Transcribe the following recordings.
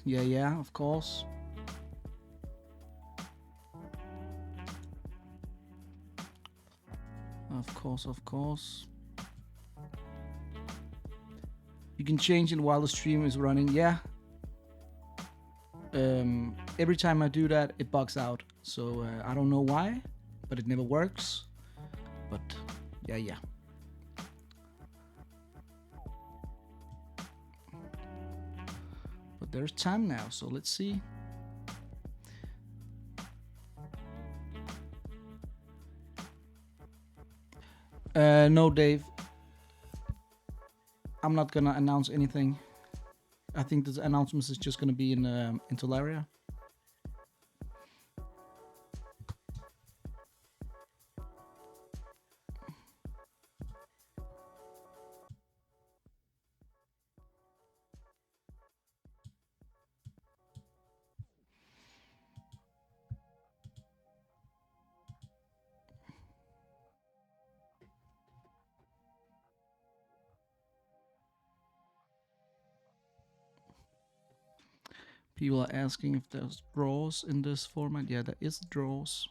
Yeah, of course. Of course. You can change it while the stream is running. Yeah. Every time I do that, it bugs out. So I don't know why, but it never works. But yeah. But there's time now, so let's see. No, Dave. I'm not gonna announce anything. I think the announcements is just gonna be in Tolaria. People are asking if there's draws in this format. Yeah, there is draws.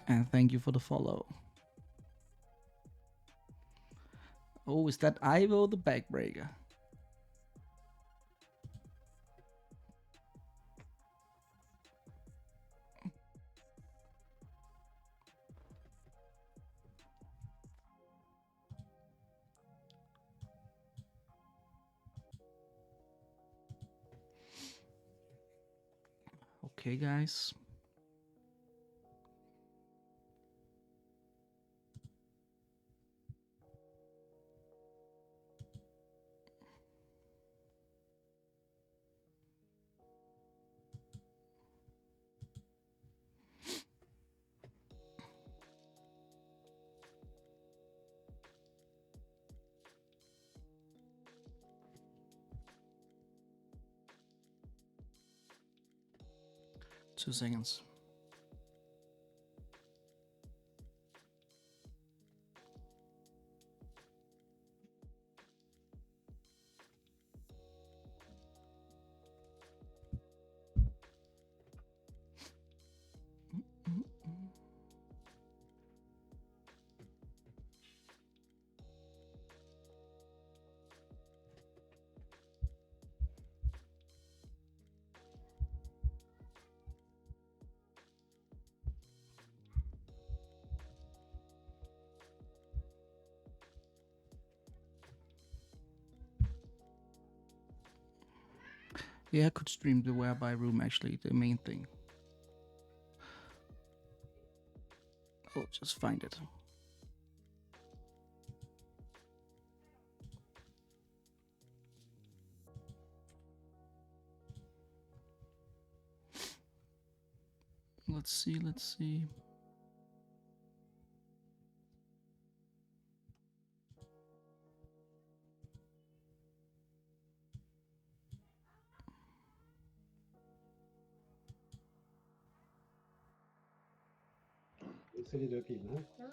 And thank you for the follow. Oh, is that Ivo the Backbreaker? Okay, guys. Two seconds. Yeah, I could stream the whereby room, actually, the main thing. I'll just find it. Let's see. Ser de døde pilene? Ja.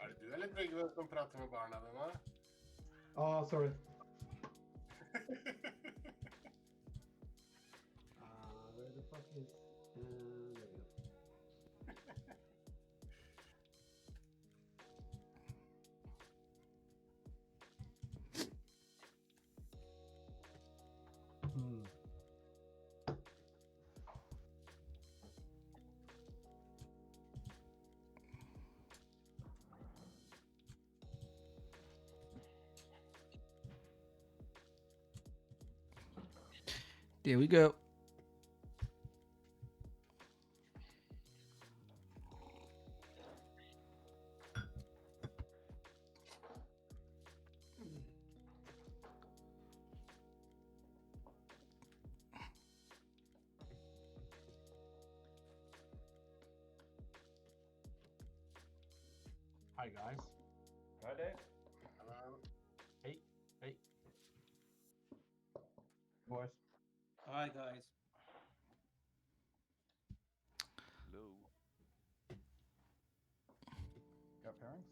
Er det du eller Trygve som prater med barna dine? Sorry. Where the fuck is... there we go. There we go. Hi guys. Hi there. Hello. Hey. Boys. Hi guys. Got parents?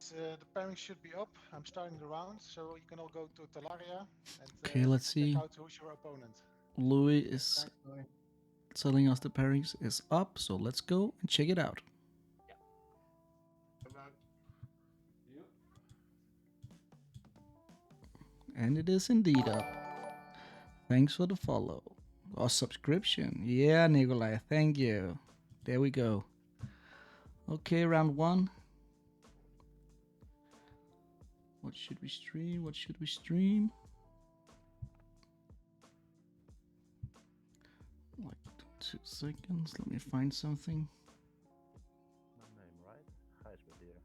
The pairings should be up. I'm starting the round, so you can all go to Tolaria and Okay, let's see. check out who's your opponent. Louis is telling us the pairings is up, so let's go and check it out. About you. And it is indeed up. Thanks for the follow. Or subscription. Yeah, Nikolai, thank you. There we go. Okay, round 1. What should we stream? What should we stream? Like 2 seconds. Let me find something. My name, right? Gijsbert here.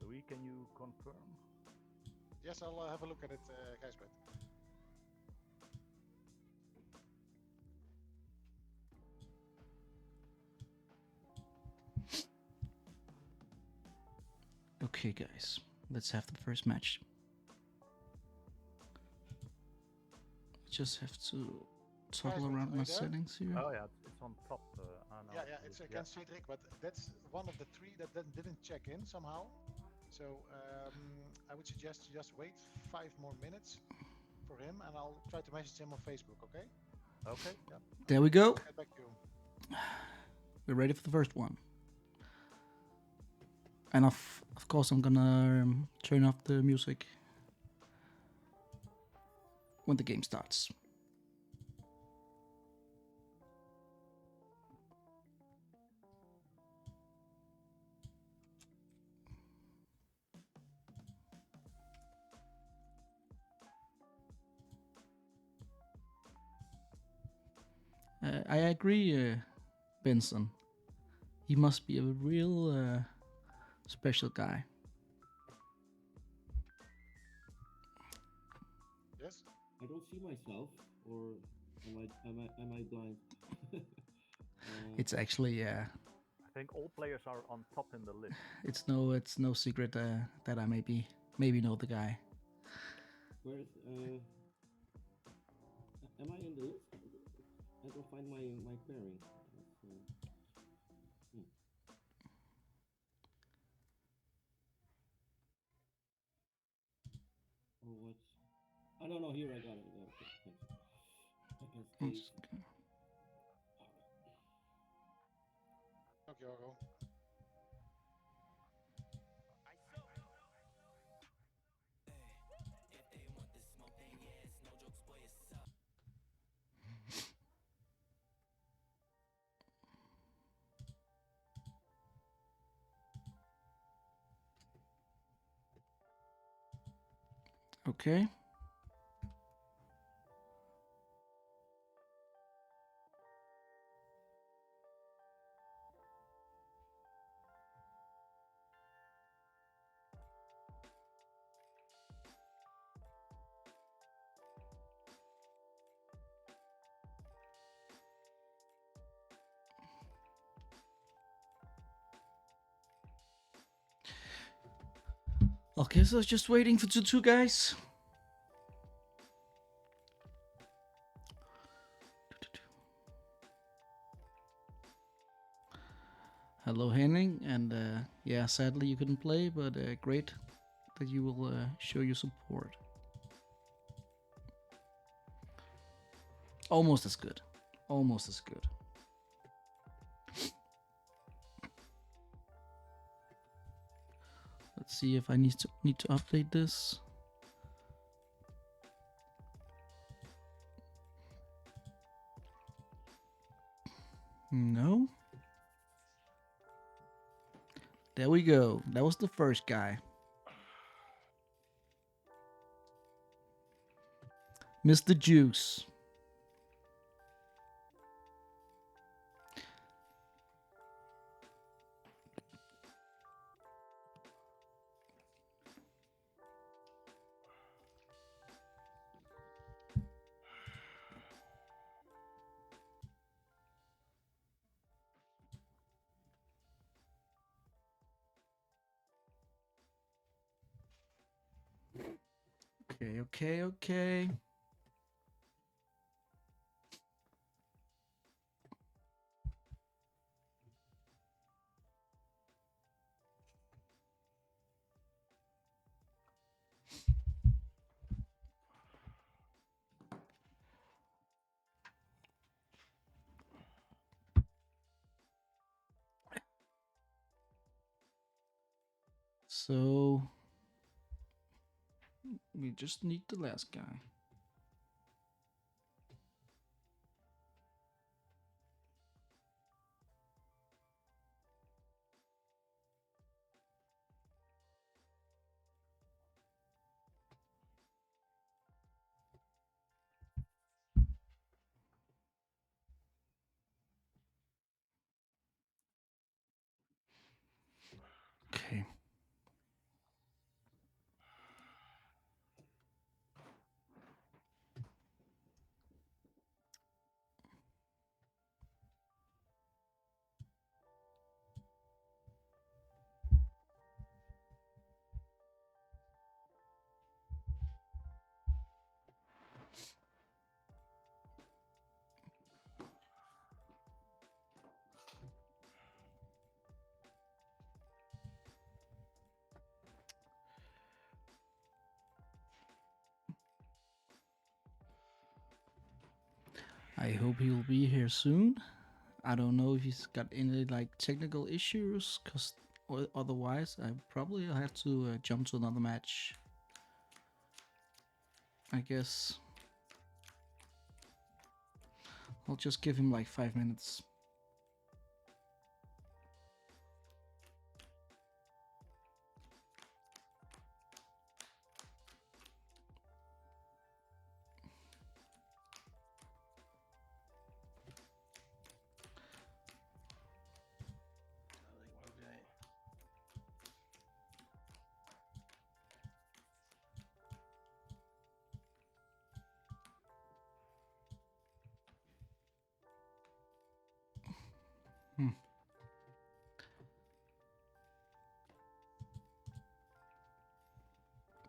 Louis, can you confirm? Yes, I'll have a look at it, Gijsbert. Okay, guys. Let's have the first match. Just have to toggle Gijsbert, around are my you there? settings here. Oh yeah, it's on top. No, Yeah, it's against Cedric, but that's one of the 3 that didn't check in somehow. So I would suggest you just wait 5 more minutes for him, and I'll try to message him on Facebook, okay? Okay, yeah. There we go. Get back to you. We're ready for the first one. And of course I'm gonna turn off the music when the game starts. I agree, Benson. He must be a real special guy. Yes? I don't see myself, or am I blind? It's actually I think all players are on top in the list. it's no secret that I maybe know the guy. Where's am I in the list? I don't find my pairing. Oh, what? I don't know. Here I got it. Okay, thanks. Okay, I'll go. Okay. Okay, so just waiting for two guys. Hello, Henning, and yeah, sadly you couldn't play, but great that you will show your support. Almost as good. Almost as good. Let's see if I need to update this. No. There we go. That was the first guy. Mr. Juice. Okay. So we just need the last guy. Okay. I hope he'll be here soon. I don't know if he's got any like technical issues, cause otherwise I probably have to jump to another match. I guess I'll just give him like 5 minutes.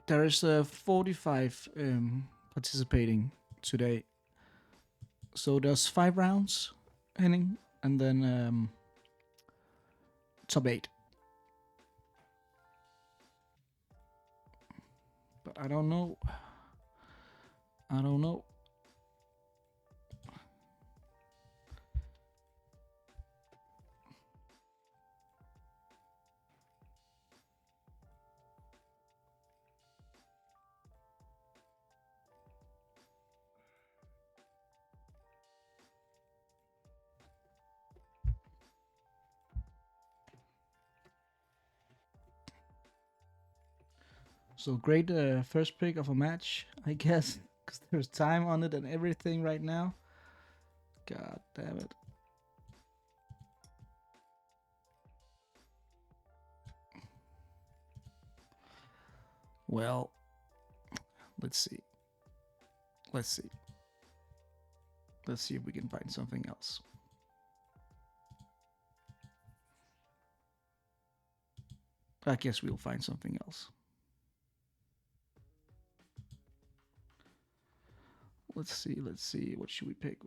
There is 45 participating today. So there's 5 rounds, Henning, and then top 8. But I don't know. So great first pick of a match, I guess, because there's time on it and everything right now. God damn it. Well, let's see. Let's see if we can find something else. I guess we'll find something else. Let's see. What should we pick?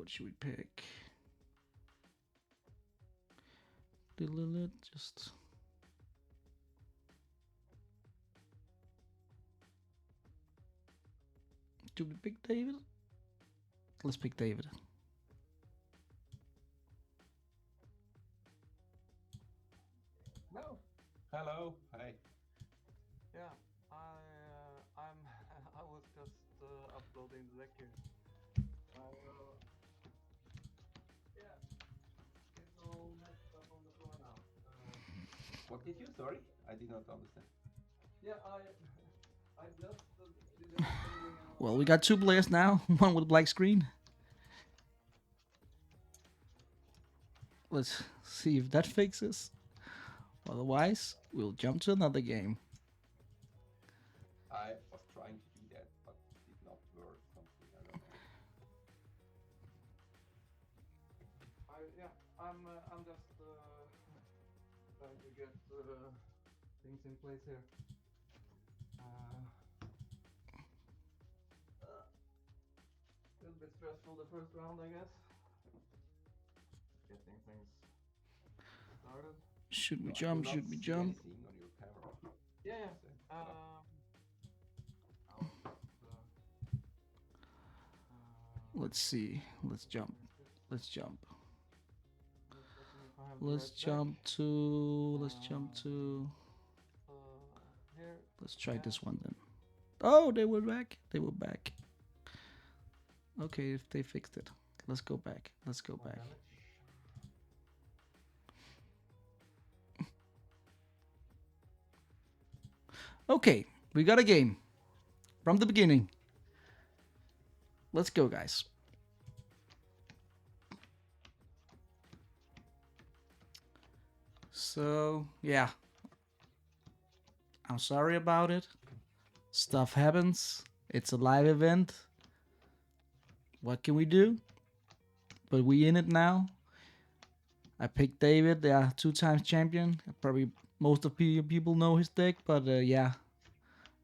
Just... Do we pick David? Let's pick David. No. Hello. Hi. Yeah, I was just uploading the deck here. Yeah, it's all messed up on the floor now. What did you? Sorry, I did not understand. Yeah, I just did everything. Well, we got 2 players now. One with a black screen. Let's see if that fixes. Otherwise, we'll jump to another game. I was trying to do that, but did not work. Something I don't know. I'm just trying to get things in place here. A little bit stressful the first round, I guess. Getting things started. Should we No, I jump? do Should not we see jump? anything on your camera. Yeah. Let's see. Let's jump. Let's jump. Let's Let's jump to. Let's jump to. Let's try this one then. Oh, they were back. They were back. Okay, if they fixed it. Let's go back. Let's go back. Okay, we got a game. From the beginning. Let's go, guys. So, yeah. I'm sorry about it. Stuff happens. It's a live event. What can we do? But we in it now. I picked David, yeah, 2 times champion. Probably most of people know his deck, but yeah.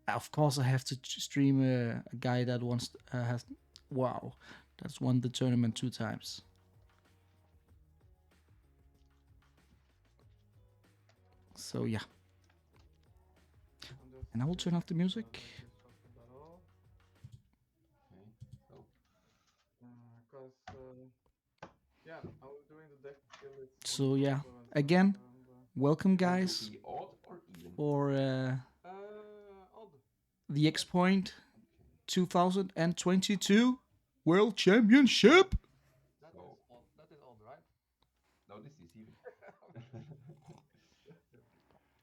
Of course, I have to stream a guy that wants has that's won the tournament 2 times. So yeah, and I will turn off the music. Yeah, I was doing the deck build. So yeah, again, welcome guys for the X Point 2022 World Championship. That is odd, right? No, this is even.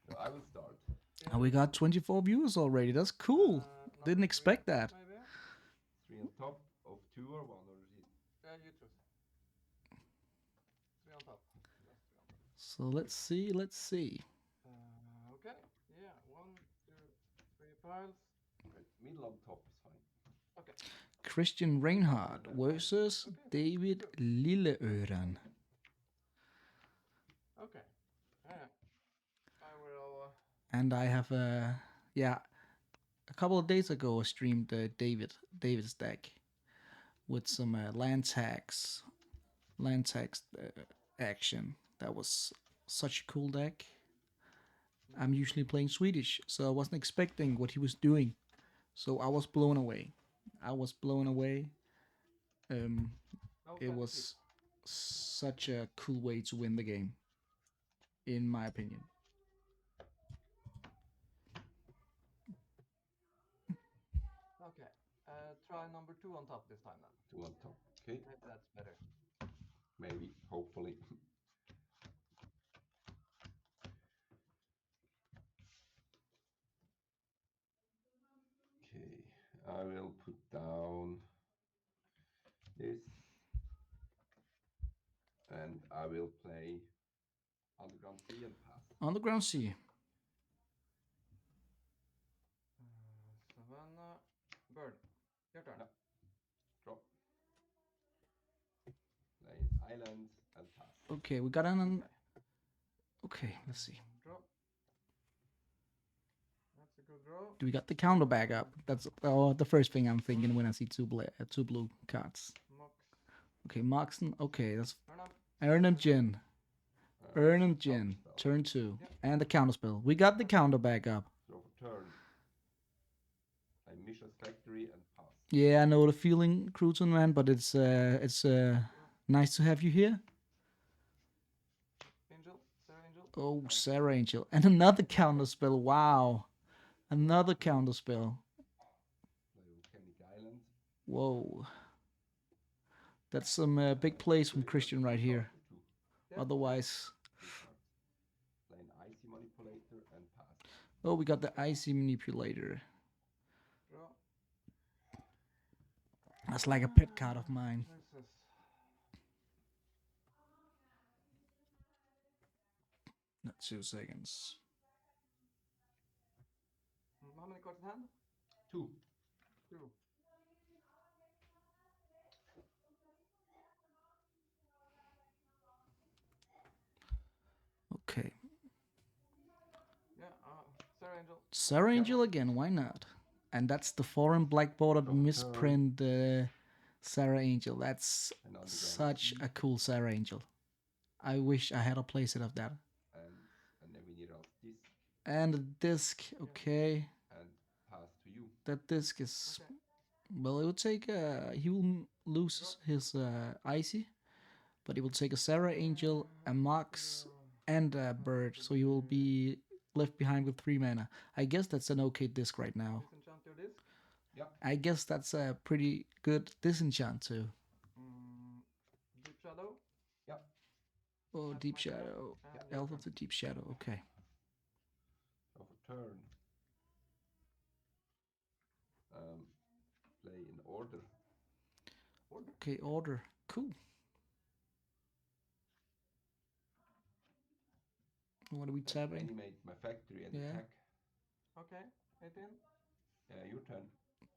So I will start. And we got 24 viewers already. That's cool. Didn't expect that. Maybe? 3 on top of 2 or 1 or is it? Yeah, you choose. 3 on top. Just 3 on top. So let's see. Let's see. Okay. Yeah. 1, 2, 3 piles. Right, middle on top is fine. Okay. Christian Reinhard versus David Lilleøren. Okay. Yeah. I will. And I have a couple of days ago I streamed David's deck with some land tax action. That was such a cool deck. I'm usually playing Swedish, so I wasn't expecting what he was doing. So I was blown away. It was such a cool way to win the game, in my opinion. Okay. Try number 2 on top this time then. 2 on top. Okay. Maybe that's better. Maybe, hopefully. Okay, I will put down this. And I will play Underground Sea and pass. Underground Sea. Savannah. Bird. Your turn. No. Drop. Play Islands and pass. Okay, we got an. Okay, let's see. Draw. That's a good draw. Do we got the counter back up? That's the first thing I'm thinking when I see two blue cards. Mox. Okay, Moxon. Okay, that's Turn up. Ørjansen. Turn 2. Yep. And the counter spell. We got the counter back up. Draw for turn. Play Misha's Factory and pass. Yeah, I know the feeling, Cruton man, but it's nice to have you here. Angel. Sarah Angel. Oh, Sarah Angel. And another counter spell. Wow. Another counter spell. Play Volcanic Island. Whoa. That's some big plays from Christian right here. Yep. Otherwise... Play an Icy Manipulator and pass. Oh, we got the Icy Manipulator. Draw. That's like a pet card of mine. Versus. Not 2 seconds. How many cards in hand? 2. 2. Okay. Yeah. Sarah Angel. Sarah Angel again, why not? And that's the foreign black bordered misprint Sarah Angel. That's such a cool Sarah Angel. I wish I had a playset of that. And then we need our disc And a disc, okay. and pass to you. That disc is... Okay. Well, it will take he will lose his Icy, but he will take a Sarah Angel, a Mox, and a Bird. So he will be left behind with 3 mana. I guess that's an okay disc right now. Disenchant your disc. I guess that's a pretty good disenchant too. Deep Shadow. Oh, That's Deep my turn, Shadow. and your Elf turn. of the Deep Shadow. Okay. So for turn. Play in order. Okay, order. Cool. What are we tapping? Animate my factory and Yeah. attack. Okay. 18. Your turn.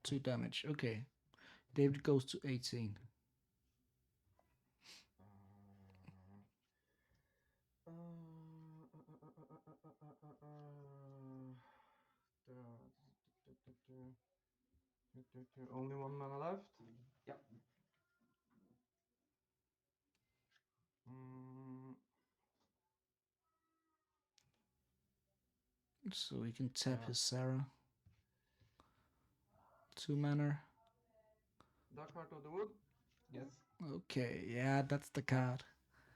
2 damage. Okay. David goes to 18. Only 1 mana left. Yeah. So we can tap Yeah. his Sarah. 2 mana. Dark Heart of the Wood. Yes. Okay, yeah, that's the card.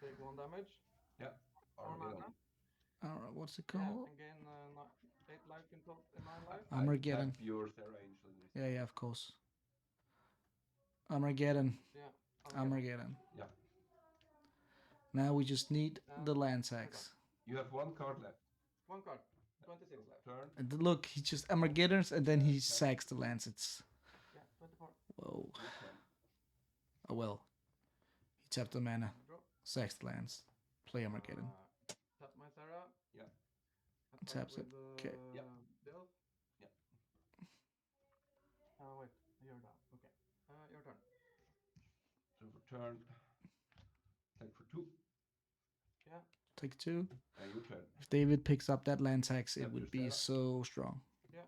Take 1 damage. Yeah. 4 Armageddon. mana. Alright, what's it Yeah, called? and gain 8 life in total, 9 life. Armageddon. Tap your Sarah Angel. and Yeah, restore. yeah, of course. Armageddon. Yeah. Armageddon. Yeah. Now we just need the land tax. You have 1 card left. 1 card. 26 left. Turn. And look, he just Armageddons and then he sacks the lands. It's Yeah, 24. whoa. Your turn. Oh well. He tapped the mana, Draw. sacks the lands, play Armageddon. Tap my Sarah. Yeah. Attack Taps it. with, Okay. Yeah. Delph. Yeah. Wait. You're down. Okay. Your turn. So for turn. Attack for 2. Yeah. Take 2. Your turn. If David picks up that land tax, it Tap would your be Sarah. so strong. Yeah.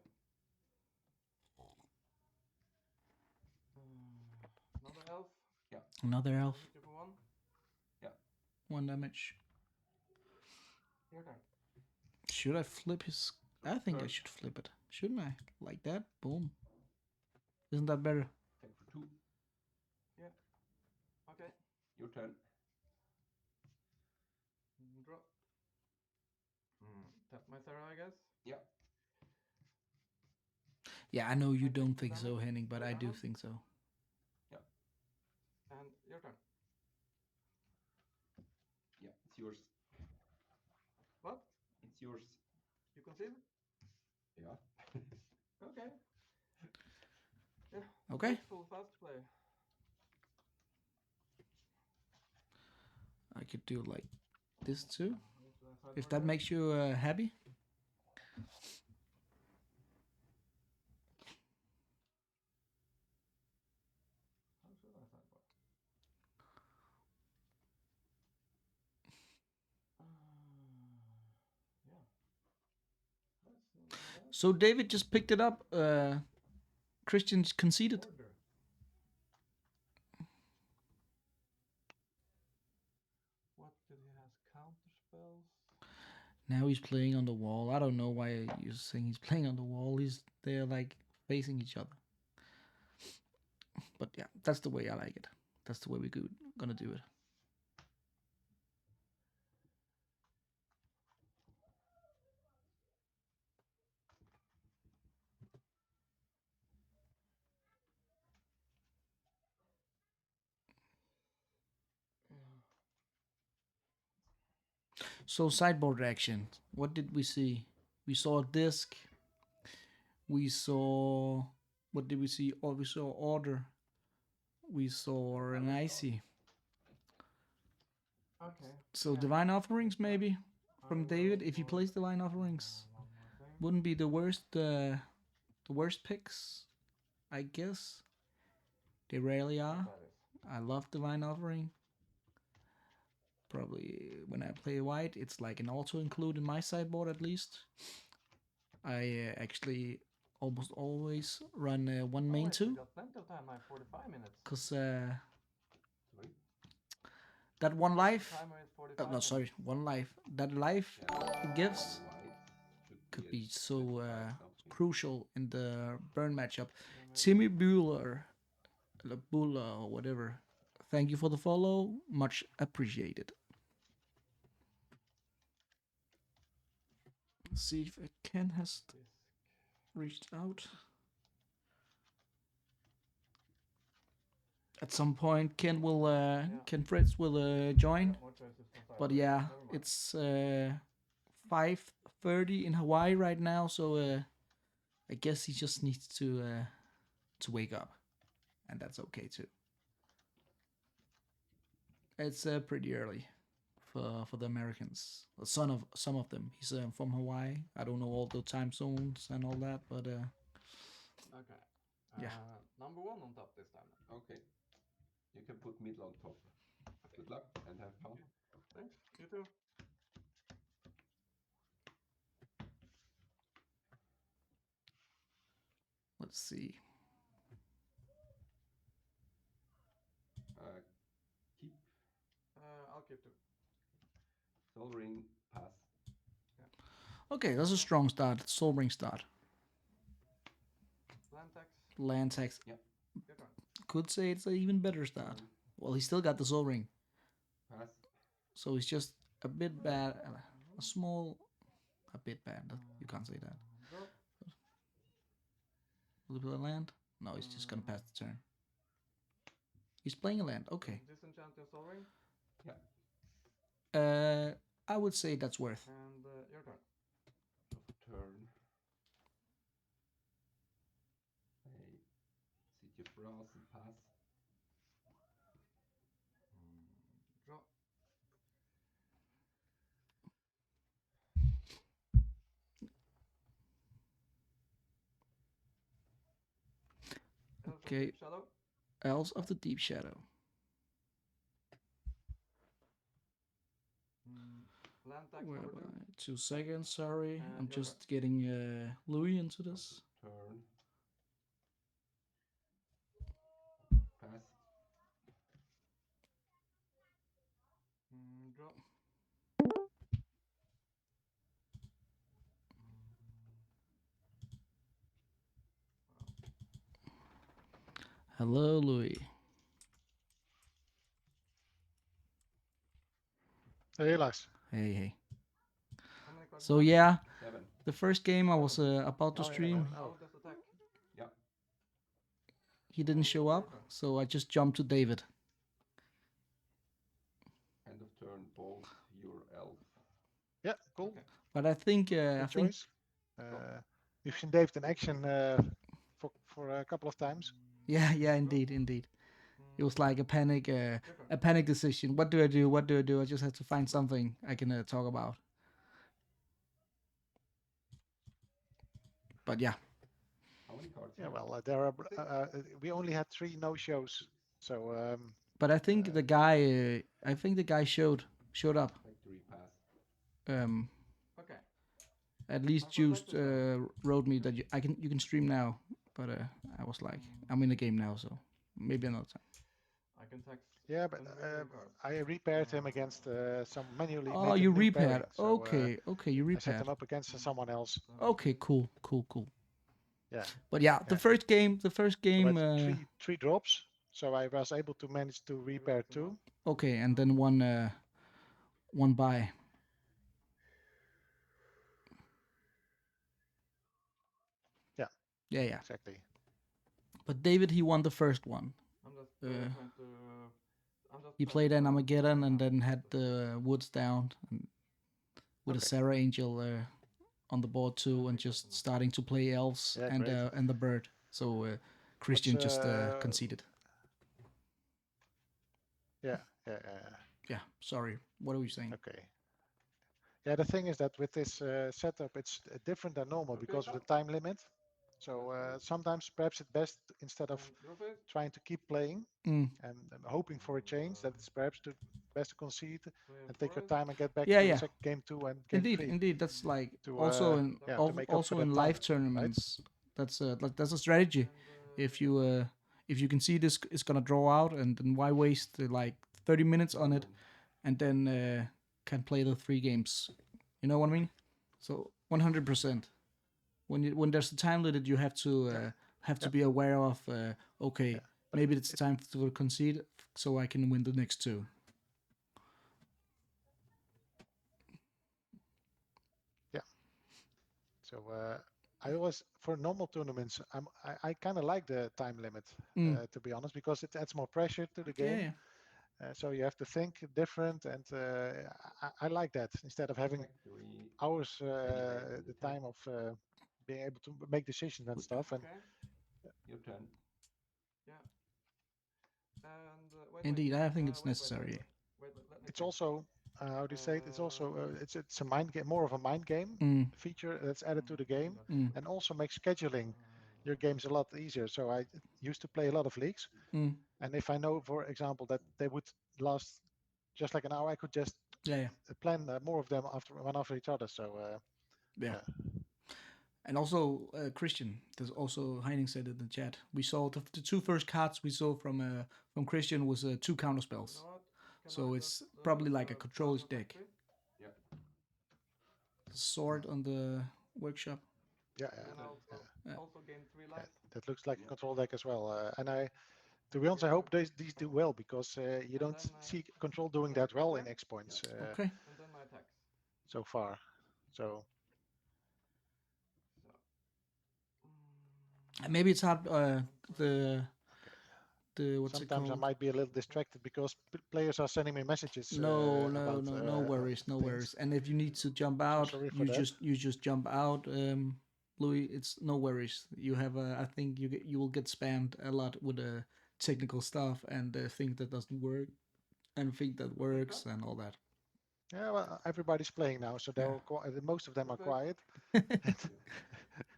Another elf. Another elf, Hit you for 1. 1 damage. Your turn. Should I flip his? I think I Turn. should flip it. Shouldn't I? Like that? Boom. Isn't that better? Attack for 2. Okay. Your turn. Draw. Tap my Sarah, I guess. Yeah. Yeah, I know you Okay, don't two think so, damage. Henning, but Two I do damage. think so. And your turn. Yeah. It's yours. What? It's yours. You concede? Yeah. Okay. Okay. Full fast play. I could do like this too. If If that makes you happy. So David just picked it up. Christian conceded. What did he has? Counter spells? Now he's playing on the wall. I don't know why you're saying he's playing on the wall. They're like facing each other. But yeah, that's the way I like it. That's the way we're gonna do it. So sideboard action. What did we see? We saw a disc. We saw. What did we see? Oh, we saw order. We saw an icy. Okay. So Yeah. divine offerings maybe from David. If he plays divine offerings, One more thing. wouldn't be the worst picks, I guess. They rarely are. That is. I love divine offering. Probably when I play white, it's like an auto include in my sideboard at least. I actually almost always run one main Wait, we two, got plenty of time now, 45 minutes. cause Sorry. that one life. Timer is 45 No, minutes. sorry, one life. That life it gives White could should be at so 25 something. crucial in the burn matchup. Then maybe- Timmy Bueller, or whatever. Thank you for the follow. Much appreciated. Let's see if Ken has reached out. At some point, Ken Fritz will join. More choices from side. But yeah, Never mind. it's 5:30 in Hawaii right now, so I guess he just needs to wake up, and that's okay too. It's pretty early for the Americans. Some of them. He's from Hawaii. I don't know all the time zones and all that, but Okay. Yeah. Number 1 on top this time. Okay. You can put middle on top. Good luck and have fun. Thanks. You too. let's see. Keep I'll keep 2. soul ring pass. Okay, that's a strong start. Soul ring start. Land tax. Land tax. Your turn. Could say it's an even better start. Well, he still got the soul ring, Pass. so he's just a bit bad. A bit bad. You can't say that. Draw. Will he play a land? No, he's just gonna pass the turn. He's playing a land. Okay. Disenchant your soul ring. I would say that's worth. And your turn. Turn. Sit your brass and pass. Draw. Okay. Shadow. Elves of the Deep Shadow. Land tax Where number am 2. I? 2 seconds, sorry. I'm your just getting Louis into this. Turn. Pass. Draw. Hello, Louis. Hey, Lars. Hey. How many cards So left? yeah, 7. the first game I was about to Oh, yeah, stream, no. I'll just attack. Yeah. he didn't show up, so I just jumped to David. End of turn, both your elf. Yeah, cool. Okay. But I think Good choice. We've seen David in action for a couple of times. yeah, indeed. It was like a panic decision. What do I do? I just had to find something I can talk about. But yeah, How many cards? Yeah, are well, there are. We only had 3 no-shows, so but I think the guy showed up. Factory pass. Okay. At least I've got Juice back to wrote me that you can stream now. But I was like, I'm in the game now, so maybe another time. I can tax. yeah, but 10 remaining cards. I repaired him against some manually. Oh, made a you new repaired. pairing, so, Okay, you I set repaired. him up against someone else. Okay, cool. Yeah. But yeah, the first game. So that's three drops, so I was able to manage to repair 2. Okay, and then one buy. Yeah. Exactly. But David, he won the first one. I'm just Uh, trying to. I'm just He trying played to an find Armageddon and something then had the woods down and with a Okay. Sarah Angel on the board too, and just starting to play elves Yeah, great. and the bird. So Christian What's, just conceded. Yeah. Yeah, sorry. What are we saying? Okay. Yeah, the thing is that with this setup, it's different than normal because of the time limit. So sometimes perhaps it's best instead of Draw phase. trying to keep playing Mm. and hoping for a change, that it's perhaps best to concede Play a and take your forest. time and get back Yeah, to yeah. game 2 and game 3. Indeed. That's like To, also in yeah, to make up also for in that live time, tournaments. That's a strategy. And, If you can see this is gonna draw out, and then why waste like 30 minutes on it, and then can play the 3 games. You know what I mean? So 100%. When there's a time limit, you have to be aware of. Okay, maybe it's time to concede, so I can win the next 2. Yeah. So I always, for normal tournaments, I kind of like the time limit, to be honest, because it adds more pressure to the game. Yeah. So you have to think different, and I like that instead of having Factory. hours, Anyway, the time of being able to make decisions and stuff. And Okay. Your turn. Yeah. And Indeed, I think it's necessary. Wait, let me it's think. also, how do you say it? It's also it's a mind game, more of a mind game feature that's added to the game, and also makes scheduling your games a lot easier. So I used to play a lot of leagues, and if I know, for example, that they would last just like an hour, I could just Yeah. plan more of them one after each other. So Yeah. And also, Christian, there's also Heining said in the chat. We saw the two first cards we saw from Christian was two counter spells. You know what? Can So I it's just, probably like a put controls down the deck. factory? Yeah. Sword on the workshop. yeah, And also gain 3 yeah, life. that looks like a control deck as well. And to be honest, I hope these do well, because you don't see control doing that well in X points Okay. And then my attacks. so far. So So. And maybe it's hard. The what's it sometimes I called? might be a little distracted because players are sending me messages. No about, worries, no things. worries. And if you need to jump out, sorry for that. you just jump out. Louis, it's no worries. You have I think you will get spammed a lot with technical stuff and thing that doesn't work and thing that works and all that. Yeah, well, everybody's playing now, so most of them are quiet.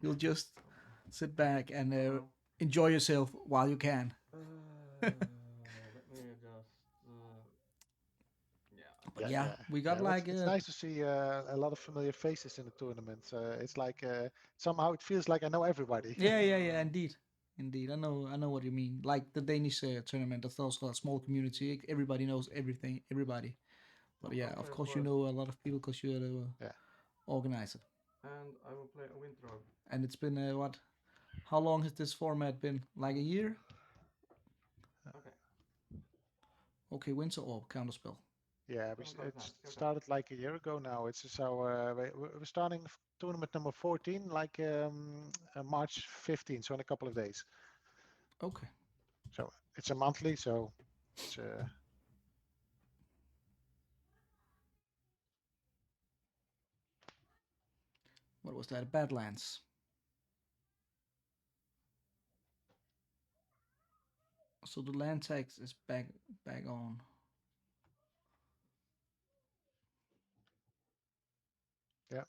You'll just sit back and enjoy yourself while you can. Let me just. Yeah. But yeah, we got well, like it's nice to see a lot of familiar faces in the tournament. It's like somehow it feels like I know everybody. yeah, indeed. I know what you mean. Like the Danish tournament, that's also a small community. Everybody knows everybody. But yeah, of course you know a lot of people because you're the organizer. And I will play a winter orb. And it's been what? How long has this format been? Like a year? Okay. Okay, winter orb counterspell. Yeah, it started like a year ago now. It's so we're starting tournament number 14, like March 15, so in a couple of days. Okay. So it's a monthly, so it's What was that? Badlands. So the land tax is back on. yeah.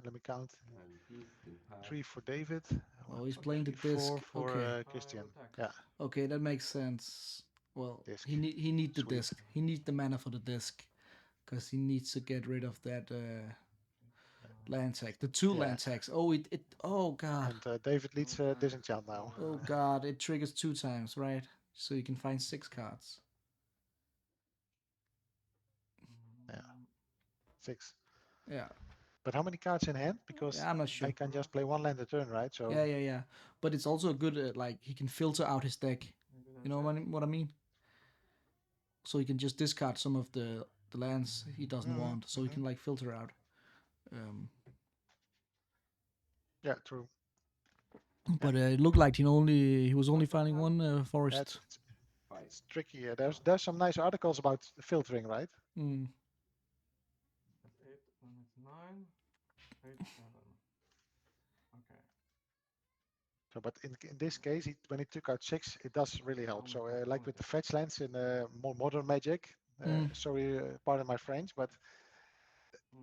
Let me count. And he's been passed. 3 for David. Oh, he's playing the disc. 4 for Okay. Christian. Attacks. Yeah. Okay, that makes sense. Well, Disc. he need the Sweet. disc. He needs the mana for the disc, because he needs to get rid of that land tax. The two land tax. Oh, oh god. And David leads Disenchant now. Oh god, it triggers 2 times, right? So you can find 6 cards. Yeah. 6. Yeah. But how many cards in hand? Because Yeah, I'm not sure. I can just play 1 land a turn, right? So Yeah. But it's also good, like, he can filter out his deck. You know what I mean? So he can just discard some of the lands he doesn't want. So he can, like, filter out. Yeah, true. But it looked like he was only finding one forest. It's tricky. There's some nice articles about filtering, right? Mm. That's 8, and it's 9, 8, 7. Okay. So, but in this case, when he took out 6, it does really help. So, like with the fetch lands in more modern Magic, sorry, pardon my French, but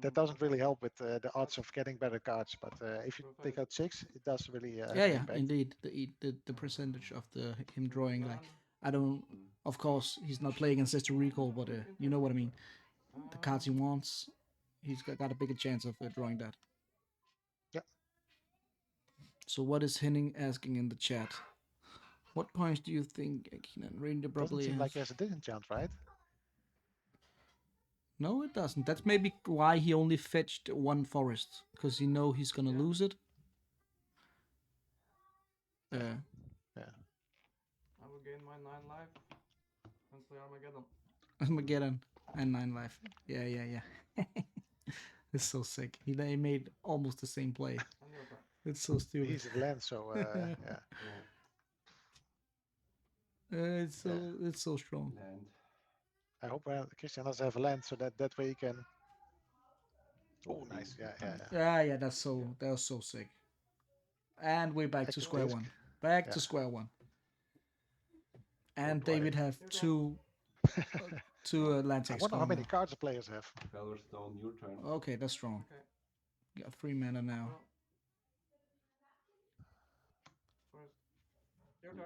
that doesn't really help with the odds of getting better cards. But if you take out 6, it does really have an impact. Indeed. The percentage of him drawing, like, I don't. Of course, he's not playing Ancestral Recall, but you know what I mean. The cards he wants, he's got a bigger chance of drawing that. Yeah. So what is Henning asking in the chat? What points do you think Reinhard probably Doesn't seem has? like he has a disenchant, right? No, it doesn't. That's maybe why he only fetched 1 forest, because he know he's gonna lose it. Yeah. I will gain my 9 life and play Armageddon. Armageddon and 9 life. Yeah. It's so sick. They made almost the same play. And It's so stupid. Easy to land, so yeah. It's so strong. Land. I hope Christian doesn't have a land, so that way he can. Oh, nice. Yeah. That was so sick. And we're back to square Disc. one. Back Yeah. to square one. And boy. David have two land I tags wonder how going many now. cards the players have. Featherstone, your turn. Okay, that's strong. Okay. Got 3 mana now. First, your turn.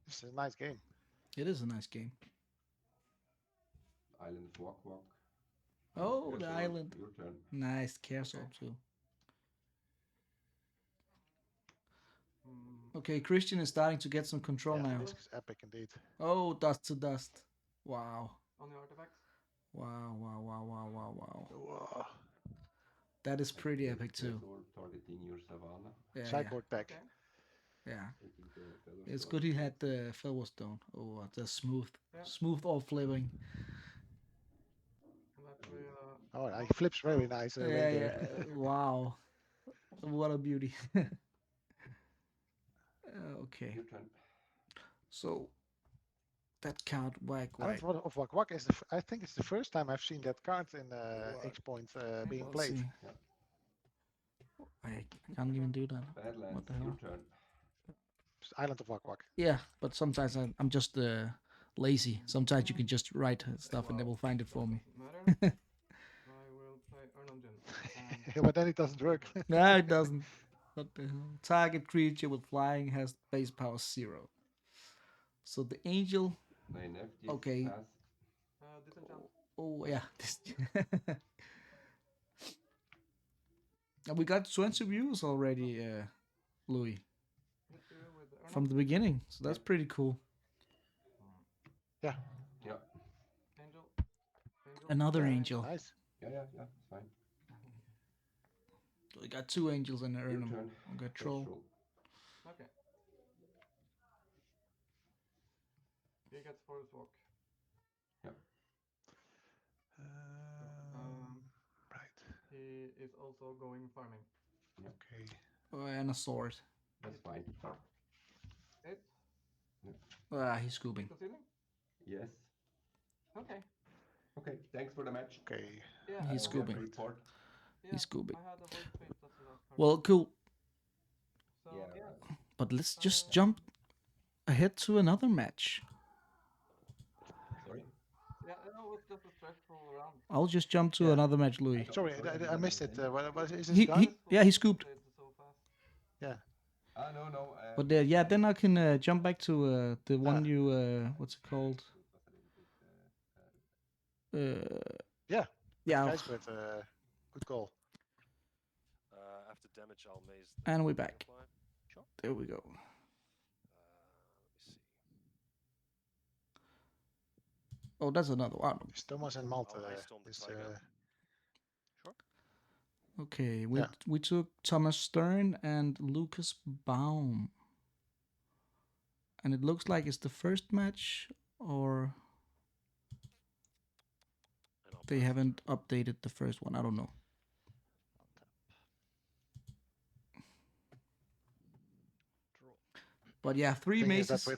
It's a nice game. It is a nice game. Island Walk Walk. Oh, Your the turn, island. Your turn. Nice castle too. Okay, Christian is starting to get some control Yeah, now. this is epic indeed. Oh, dust to dust. Wow. On the artifacts. Wow. Whoa. That is pretty epic too. Or targeting your Savannah. Yeah, Sideboard pack. Okay. yeah. Taking the It's Featherstone. good he had the Featherstone. Oh, the smooth. Yeah. Smooth all flipping. And that we, Oh, he flips very nice. Yeah, right yeah. there. Wow. What a beauty. Okay. Your turn. So that card whack. Arent of Wak Wak is I think it's the first time I've seen that card in X Point being Let's played. see. I can't even do that. Badlands, What the your hell? turn. It's Island of Wak Wak. Yeah, but sometimes I'm just lazy. Sometimes you can just write stuff and they will find it for me. doesn't matter. I will play Ørjansen. But then it doesn't work. No, it doesn't. What the hell? Target creature with flying has base power 0. So the angel. 9 FG. Okay. Pass. Disenchant. Oh yeah. And we got 20 views already, Louis, Hit you with the from the beginning. So that's pretty cool. Yeah. Yeah. Angel. Another angel. Nice. Yeah, it's fine. We got 2 angels in the Your Urnum. turn. We got First troll. roll. Okay. He gets forest walk. Right. He is also going farming. Okay. Oh, and a sword. That's fine. 8. He's scooping. Concealing? Yes. Okay. Okay, thanks for the match. Okay. Yeah. He's We have scooping. a report. Yeah, He's scooping. I had a whole tweet, that's the last card. Well, cool. So, Yeah. But let's just jump ahead to another match. Sorry. Yeah, I know it's just a stressful round. I'll just jump to Yeah. another match, Louis. Sorry, I missed it. What is this He done? he scooped. Played so fast. Yeah. No. But yeah, then I can jump back to the one you what's it called? Yeah. Yeah, Guys, but good call. After damage, I'll maze. and we're back. Sure. There we go. Let me see. Oh, that's another one. It's Thomas and Malte. Oh, I stormed the Is, tiger. Okay, Yeah. we took Thomas Stern and Lukas Baum. And it looks like it's the first match, or And I'll they pass. haven't updated the first one. I don't know. But yeah, 3 thing is mazes. that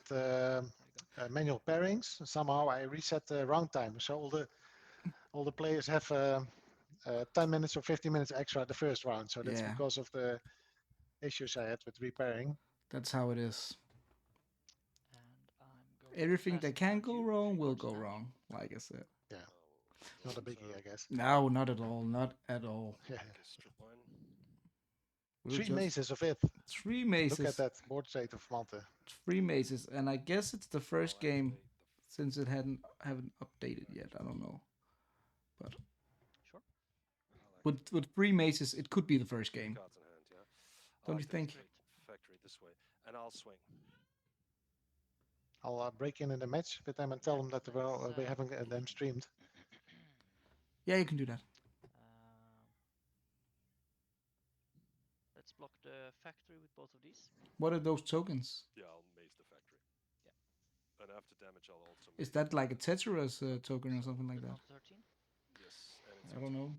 with manual pairings, somehow I reset the round time, so all the players have 10 minutes or 15 minutes extra at the first round. So that's Yeah. because of the issues I had with repairing. That's how it is. And I'm going Everything fast that can around go you, wrong 3 will cards go now. wrong, like I said. Not a biggie, I guess. No, not at all. Not at all. Yeah. Okay, strip line. We'll 3 just- mazes of it. 3 mazes. Look at that board state of Malte. 3 mazes, and I guess it's the first I'll game activate the since it haven't updated yet. I don't know, but Sure. with 3 mazes, it could be the first game. cards in hand, yeah. Don't I'll you think? activate Factory this way, and I'll swing. I'll break in the match with them and tell them that we haven't them streamed. Yeah, you can do that. Let's block the factory with both of these. What are those tokens? Yeah, I'll maze the factory. Yeah. And after damage, I'll also. Is maze that like a Tetris token or something like that? Round 13. Yes, and it's I don't know.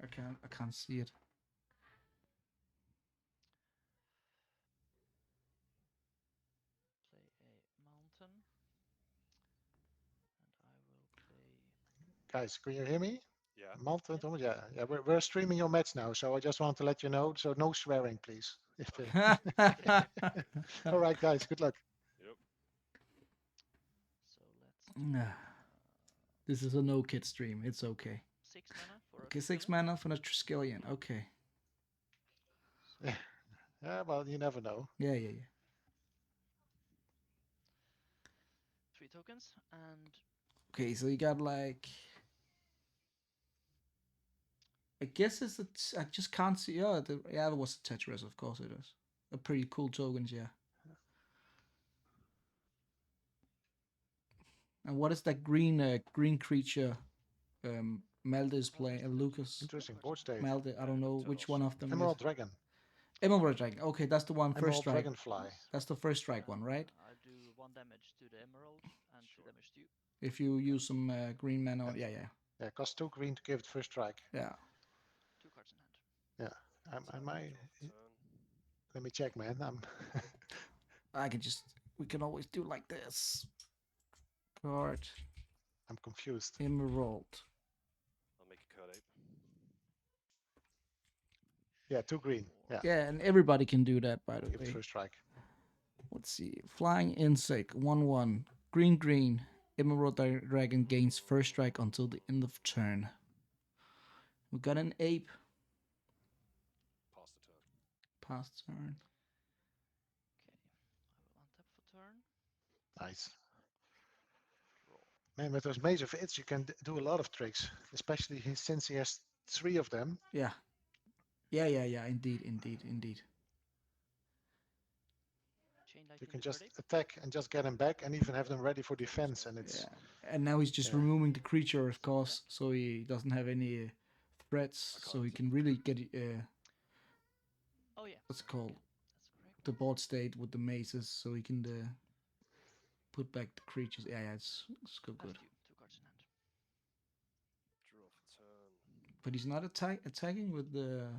I can't see it. Play a mountain. And I will play. Guys, can you hear me? Yeah. Malta, Thomas? Yeah, yeah. We're streaming your match now, so I just want to let you know. So no swearing, please. All right, guys. Good luck. Yep. So let's. This is a no kid stream. It's okay. 6 mana for. Okay, 6 mana for a Triskelion. Okay. Yeah, well, you never know. Yeah. 3 tokens and. Okay, so you got like. I guess it's I just can't see. Yeah, there was a Tetris, of course it is. A pretty cool tokens, yeah. And what is that green creature? Malte is playing. Lukas. Interesting board state. Malte, I don't know which one of them. Emerald is. Dragon. Emerald Dragon. Okay, that's the one. Emerald First strike. Dragonfly. That's the first strike one, right? I do 1 damage to the emerald and 2 damage to you. If you use some green mana, yeah. Yeah, cost 2 green to give it first strike. Yeah. 2 cards in hand. Yeah, I might. Let me check, man. We can always do like this. Card. I'm confused. Emerald. I'll make a card ape. Yeah, 2 green. Yeah. Yeah, and everybody can do that, by the Give it way. first strike. Let's see. Flying Insect, 1/1. Green. Emerald Dragon gains first strike until the end of turn. We got an ape. Pass the turn. Pass turn. Okay, I will untap for turn. Nice. Man, with those Maze of Its, you can do a lot of tricks, especially since he has 3 of them. Yeah. Indeed. Chain You lightning can with just Bird Ape. attack and just get him back, and even have them ready for defense. And it's And now he's just Yeah. removing the creature, of course, so he doesn't have any threats. So he can really get Oh yeah. what's it called? That's correct. The board state with the mazes, so he can put back the creatures. Yeah, it's good. After you, 2 cards in hand. Draw for turn. But he's not attacking with the.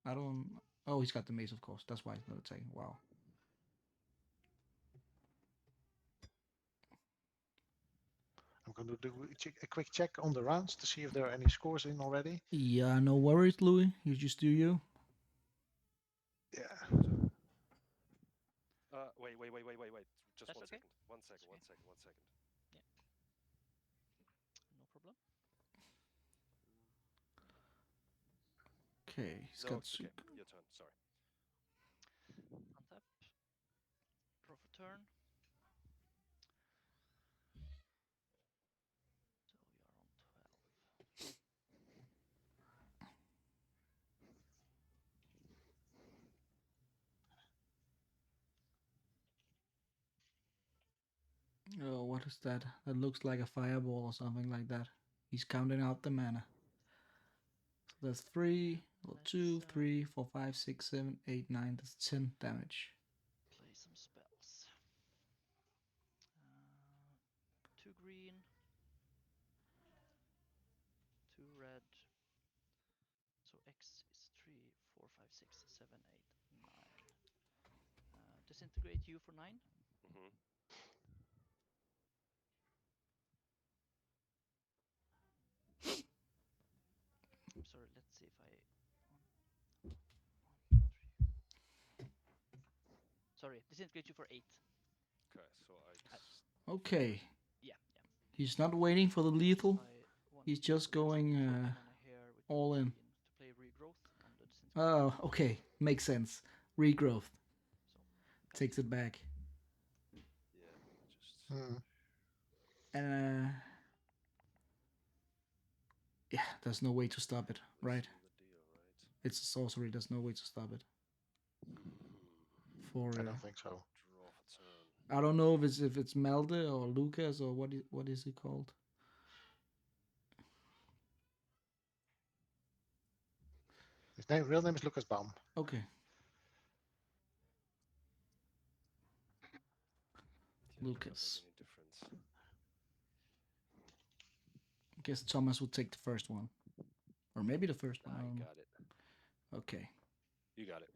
I don't. Oh, he's got the maze, of course. That's why he's not attacking. Wow. I'm going to do a quick check on the rounds to see if there are any scores in already. Yeah, no worries, Louis. You just do you. Yeah. Wait. Just That's one okay. second. One second. That's okay. One second. No problem. Okay, he's No, got. it's okay. Your turn. Sorry. Untap. Draw for turn. So we are on 12. Oh, what is that? That looks like a fireball or something like that. He's counting out the mana. So that's 3, or 2, 3, 4, 5, 6, 7, 8, 9. That's 10 damage. Play some spells. 2 green. 2 red. So X is 3, 4, 5, 6, 7, 8, 9. Disintegrate you for 9. Mm-hmm. I'm sorry, let's see if I. Sorry, disintegrate you for 8. Okay, so Okay. Yeah. He's not waiting for the lethal. I want He's to just going put on a hair with all in. green to play regrowth on the disintegrate. Oh, okay. Makes sense. Regrowth. So Takes it back. yeah, just And yeah, there's no way to stop it, right? seal the deal, right? It's a sorcery. There's no way to stop it. For I don't think so. Draw for turn. I don't know if it's Malte or Lukas or what is he called? His real name is Lukas Baum. Okay. Yeah, Lukas. doesn't make any difference. I guess Thomas would take the first one. Or maybe the first one. I I don't know. got it. Okay, You got it.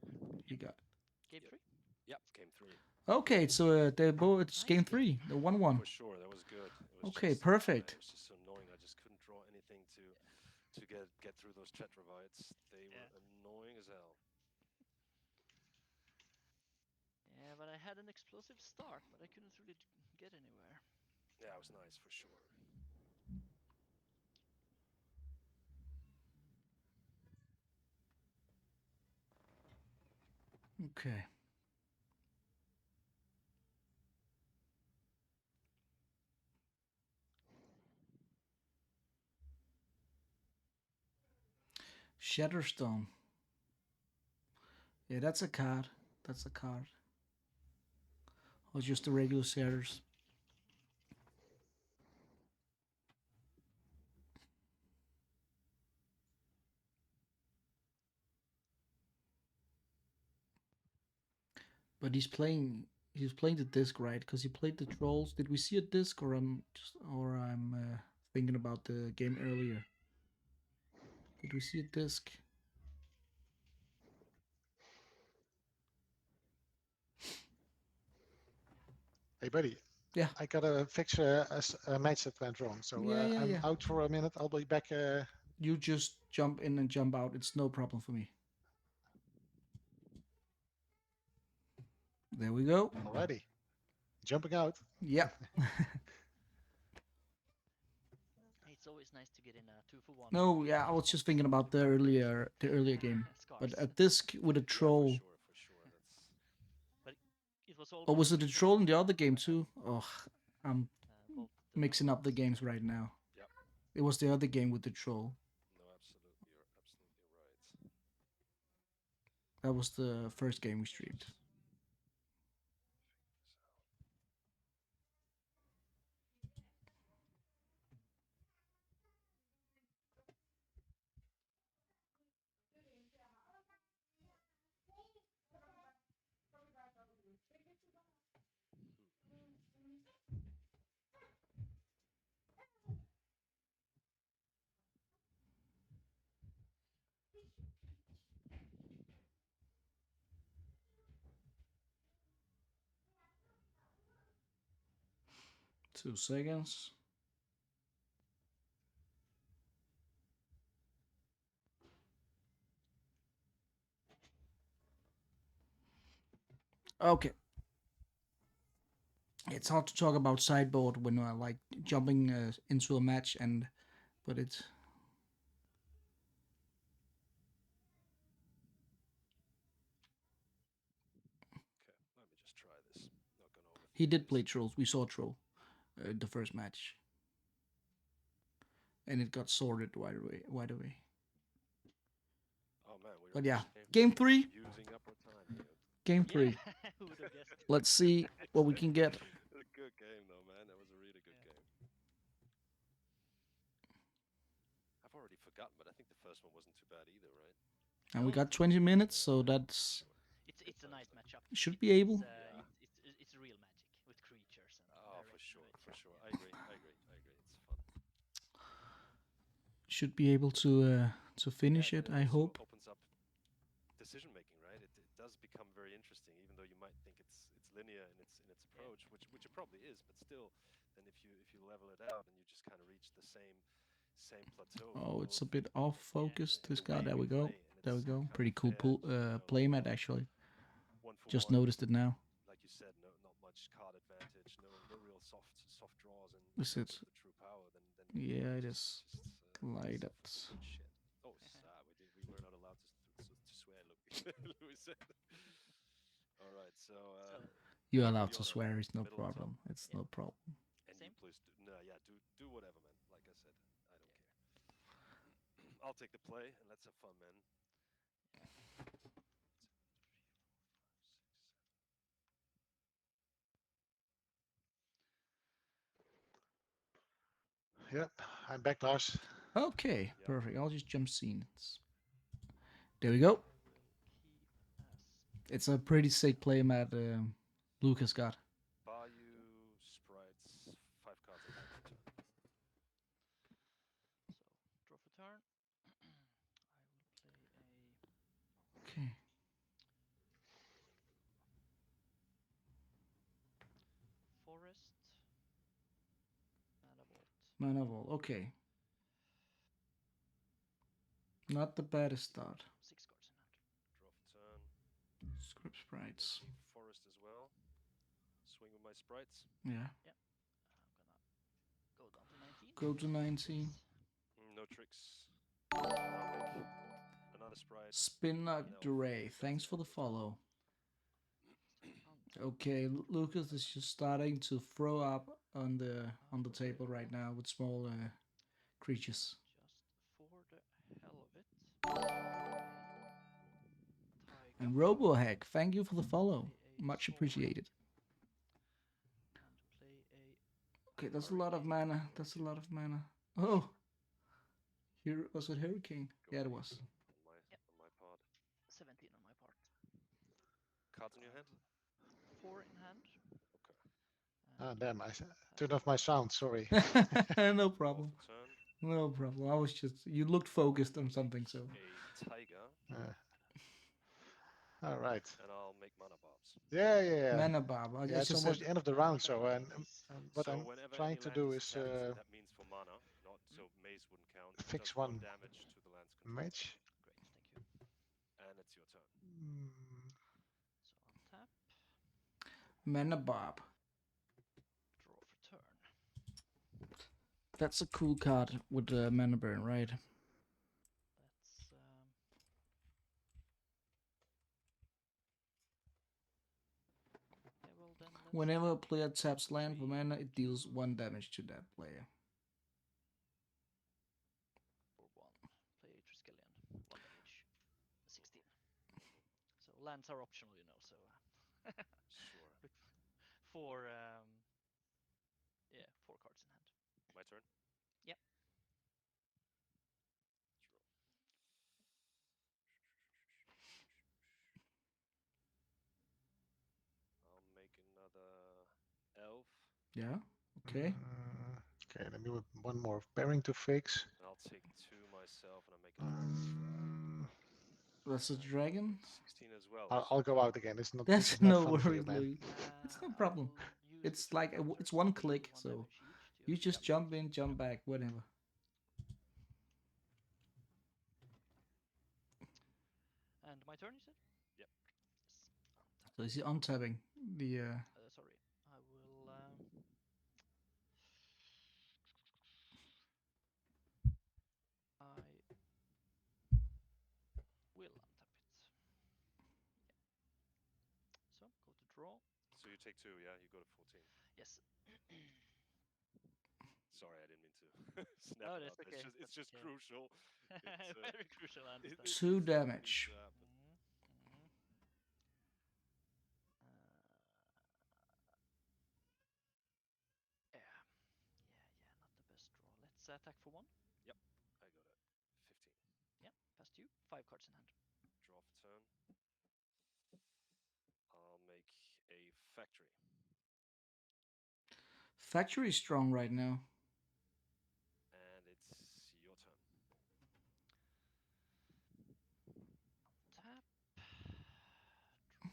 you got it. Game Yep. 3? Yep, game 3. Okay, so they both it's Nice game game. 3, the 1-1. For sure, that was good. It was Okay, just, perfect. It was just so annoying. I just couldn't draw anything to get through those Tetravites. They were annoying as hell. Yeah, but I had an explosive start, but I couldn't really get anywhere. Yeah, it was nice for sure. Okay. Shatterstone. Yeah, that's a card. That's a card. Or just the regular shatters. But he's playing the disc, right? Because he played the trolls. Did we see a disc, or I'm thinking about the game earlier? Did we see a disc? Hey, buddy. Yeah. I gotta fix a match that went wrong. So I'm out for a minute. I'll be back. You just jump in and jump out. It's no problem for me. There we go. Alrighty. Jumping out. Yeah. It's always nice to get in a 2-for-1. No, yeah, I was just thinking about the earlier game. But a disc with a troll. Yeah, for sure. But it was all. Or was it a troll in the other game too? Oh, I'm both mixing up the games right now. Yep. It was the other game with the troll. No, absolutely. You're absolutely right. That was the first game we streamed. Two seconds. Okay. It's hard to talk about sideboard when like jumping into a match, but it's. Okay, let me just try this. Not gonna overthink He did this. play trolls. We saw troll the first match, and it got sorted right away. Oh man, we're But yeah, almost game 3. using up our time, dude. Game 3. Who would have guessed? Let's see what we can get. A good game though, man. That was a really good game. I've already forgotten, but I think the first one wasn't too bad either, right? And we got 20 minutes, so that's It's a nice matchup. should be able. It's real magic with creatures and. Oh, for sure. I agree. It's fun. Should be able to finish Yeah, it. and I also hope. opens up decision making, right? It does become very interesting, even though you might think it's linear in its approach, which it probably is, but still, then if you level it out and you just kind of reach the same plateau. Oh, it's a bit off focus. in This the guy. way There we we go. play, and There we it's go. kind Pretty of cool fair, playmat actually. one for Just one, noticed it now. like you said, not much card advantage, no real soft draws, and Is in terms it? of the true power. Then Yeah, it just, is. Light some up. fucking good shit. Oh, we were not allowed to swear. Look, Louis said. All right, so You're allowed to Fiona, swear. It's no middle top. problem. It's no problem. and you Same. please do whatever, man. Like I said, I don't care. I'll take the play and let's have fun, man. Yep, I'm back, Lars. Okay, Yeah. perfect. I'll just jump scenes. There we go. It's a pretty sick playmat Lukas got. Bayou sprites 5 cards. So draw for turn. Man of all. Okay. Not the baddest start. 6 cards in hand. Draw for turn. Script sprites. Maybe forest as well. Swing with my sprites. Yeah. I'm gonna go down to 19. Go to 19. No tricks. I'll make another sprite. Spinnock Duray. Thanks for the follow. Okay, Lucas is just starting to throw up on the table right now with small creatures. Just for the hell of it. And RoboHack, thank you for the follow. Much appreciated. And play a Okay, that's a lot of mana. That's a lot of mana. Oh, here was it Hurricane? Yeah, it was. On my part. 17 on my part. Cards in your hand? 4 in hand. Okay. Ah, damn! I turned off my sound. Sorry. No problem. Turn. No problem. I was just, you looked focused on something, so. A tiger. All right. And I'll make mana barbs. Yeah. Mana Barb. I Yeah, it's just almost said, the end of the round, so what So I'm whenever trying any to land do is is tapped, that means for mana, not so mace wouldn't count. It fix does 1 one damage to the land's control. match. Great, thank you. And it's your turn. So untap, Mana Barb. draw for turn. That's a cool card with the mana burn, right? That's yeah, well then let's Whenever a player taps land for mana, it deals 1 damage to that player. for 1. Play Triskelion. 1 damage. 16. So lands are optional, you know, so Sure. for yeah, 4 cards in hand. My turn? Yep. I'll make another elf. Yeah, okay. Okay, let me with one more bearing to fix. I'll take 2 myself and I'll make a That's a dragon? 16 as well. I'll go out again. It's not. That's This is not no fun for you, worries, man. Louis. It's no I problem. will use It's the like, counters it's 1 to do click, 1 so damage each to you your just Yep. jump in, jump back, whatever. And my turn, you said? Yep. Yes. So is he untapping the Sorry, I will. I will untap it. Yeah. So go to draw. So you take 2, yeah? You go to 14. Yes. Sorry, I didn't mean to snap No, it that's up. okay. It's just okay. crucial. It's, Very crucial. I it- understand. it- 2 it damage. needs to happen. Yeah, not the best draw. Let's attack for 1. Yep, I got it. 15. Yeah, past you. 5 cards in hand. Draw for turn. I'll make a factory. Factory is strong right now. And it's your turn. Tap. Draw.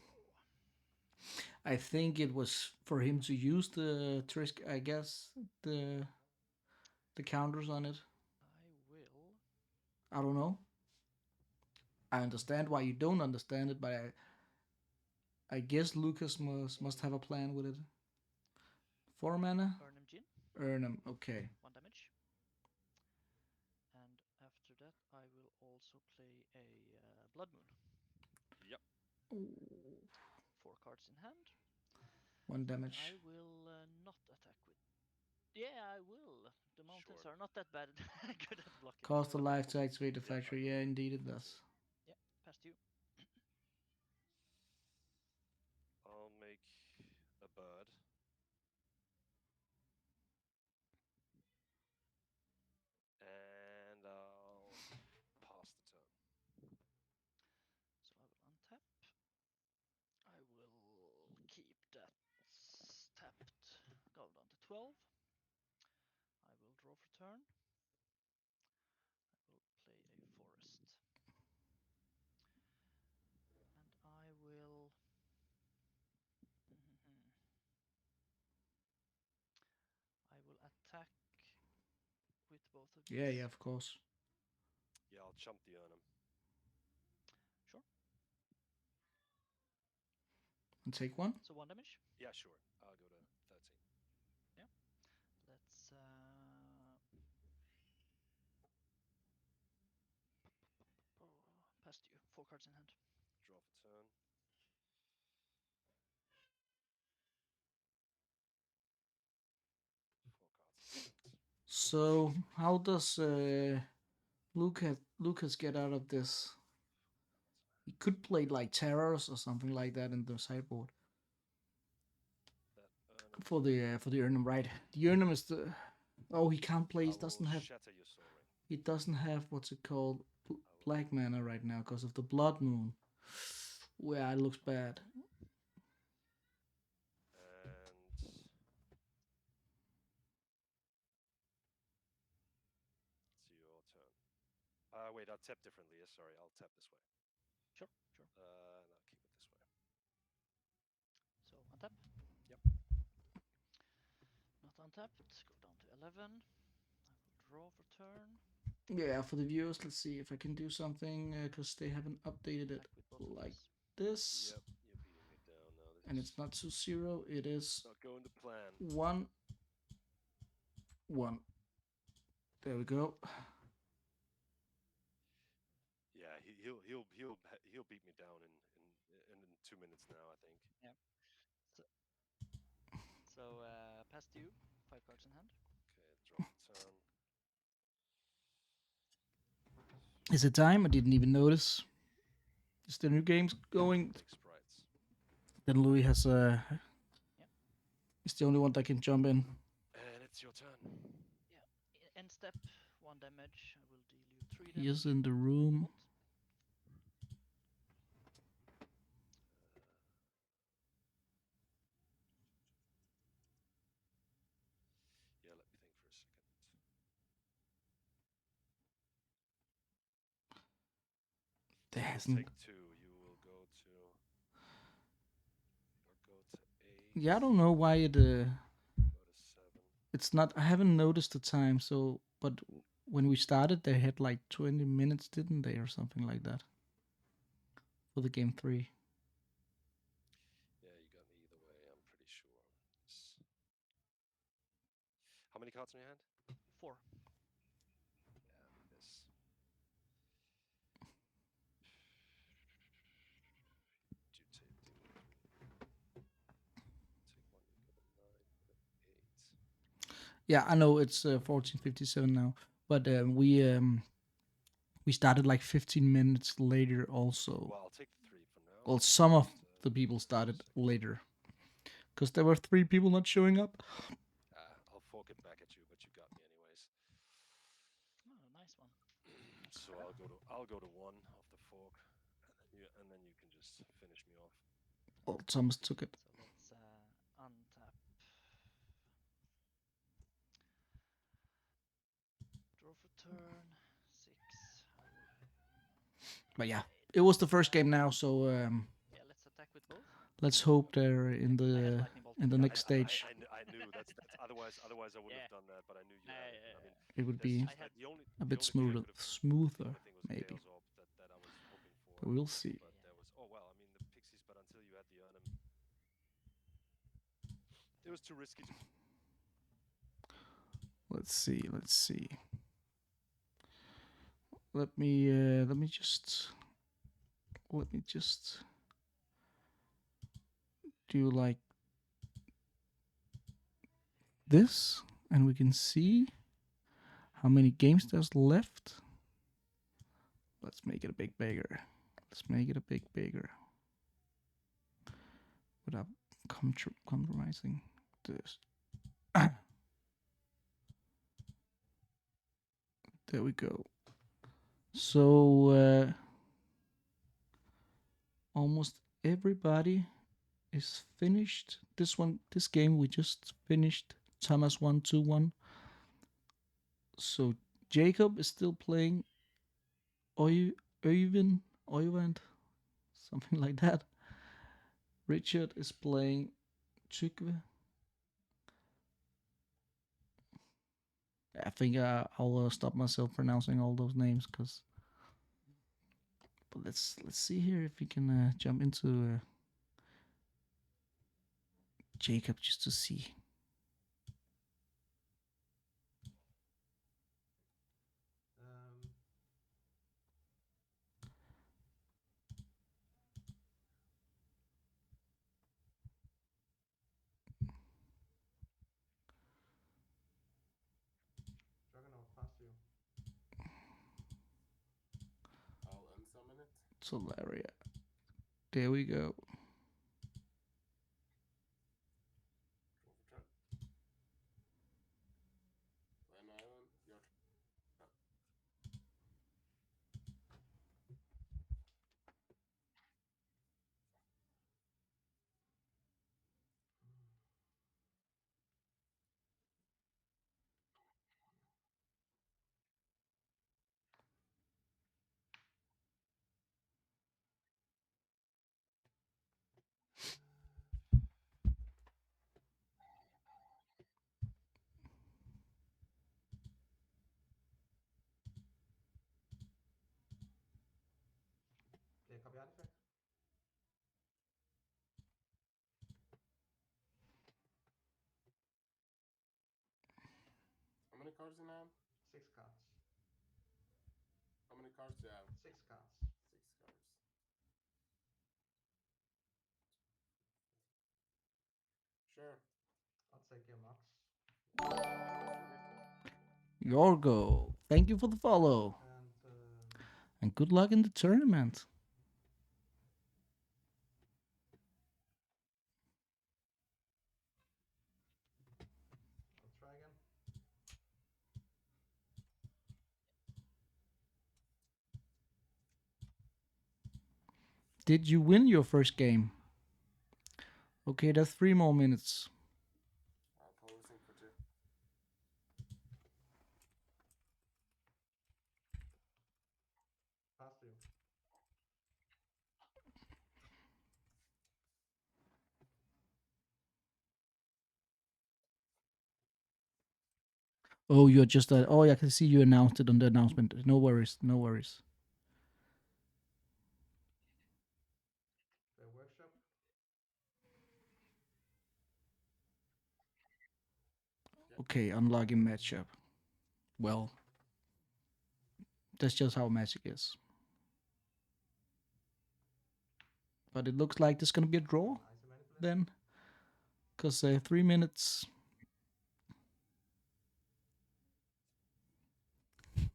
I think it was for him to use the Trisk, I guess, the counters on it. I will. I don't know. I understand why you don't understand it, but I guess Lucas must have a plan with it. 4 mana? Earn Jin. Earn him, okay. 1 damage. And after that, I will also play a Blood Moon. Yep. 4 cards in hand. 1 damage. I will not attack with. Yeah, I will. The mountains Sure. are not that bad. Good at blocking. Cost a life to activate the factory. Yeah, indeed it does. Yeah, past you. I'll make a bird. And I'll pass the turn. So I will untap. I will keep that tapped. Go down to 12. I will draw for turn. I will play a forest. And I will. I will attack both of Yeah, these? yeah, of course. Yeah, I'll chump the Ørnum. Sure. And take one. So 1 damage. Yeah, sure. I'll go to 13. Let's past you. 4 cards in hand. Draw for turn. So how does Lukas get out of this? He could play like terrors or something like that in the sideboard for the Ørnum, right? The Ørnum is the he can't play. He doesn't have. He doesn't have what's it called black mana right now because of the blood moon. Where it looks bad. And it's your turn. Wait, I'll tap differently. Yeah, sorry, I'll tap this way. Sure. And I'll keep it this way. So untap. Yep. Not untapped. Go down to 11. I will draw for turn. Yeah, for the viewers, let's see if I can do something because they haven't updated it like this. Yep, you're beating me down now. And it's not 2-0. It is not going to plan. 1-1. There we go. Yeah, he'll beat me down in 2 minutes now, I think. Yep. So past you. 5 cards in hand. Okay, draw for turn. Is it time? I didn't even notice. Is the new games going? Then Louis has he's the only one that can jump in. And it's your turn. Yeah. End step. 1 damage. I will deal you 3 damage. He is in the room. Yeah, let me think for a second. There hasn't. Take 2. You will go to 8. Yeah, I don't know why it. Go to 7. It's not. I haven't noticed the time. So, but when we started, they had like 20 minutes, didn't they, or something like that, for the game 3. Yeah, you got me either way. I'm pretty sure. How many cards in your hand? 4. Yeah, this. Yeah, I know it's 14:57 now, but we started like 15 minutes later also. Well, I'll take the 3 for now. Well, some of the people started later because there were 3 people not showing up. I'll fork it back at you, but you got me anyways. Oh, nice one. So I'll go to 1 of the fork, and then you can just finish me off. Well, Thomas took it. So let's untap. Draw for turn. 6. But yeah, it was the first game now, so Yeah, let's attack with both. let's hope they're in the next stage. I knew that's otherwise I wouldn't have done that, but I knew you had it. I mean, It would be a bit smoother, maybe. But we'll see. But there was the pixies, but until you had the Ørnum, it was too risky to. Let's see. Let me just do like this, and we can see how many games there's left. Let's make it a bit bigger. Without compromising this. There we go. So almost everybody is finished. This game we just finished. Thomas 1-2-1. So Jacob is still playing Øyvind, something like that. Richard is playing Trygve. I think I'll stop myself pronouncing all those names, cause. But let's see here if we can jump into Jacob just to see. I'll unsummon it. Tolaria. There we go. Glen Island, your Copy artifact. How many cards in hand? 6 cards. How many cards do you have? 6 cards. 6 cards. Sure. I'll take your Mox. Your go. Thank you for the follow. And good luck in the tournament. I'll try again. Did you win your first game? Okay, that's 3 more minutes. I'll pull this in for 2. Pass to you. Oh, you're just oh, I can see you announced it on the announcement. No worries, no worries. The workshop. Okay, unlocking matchup. Well, that's just how Magic is. But it looks like there's gonna be a draw then, because 3 minutes.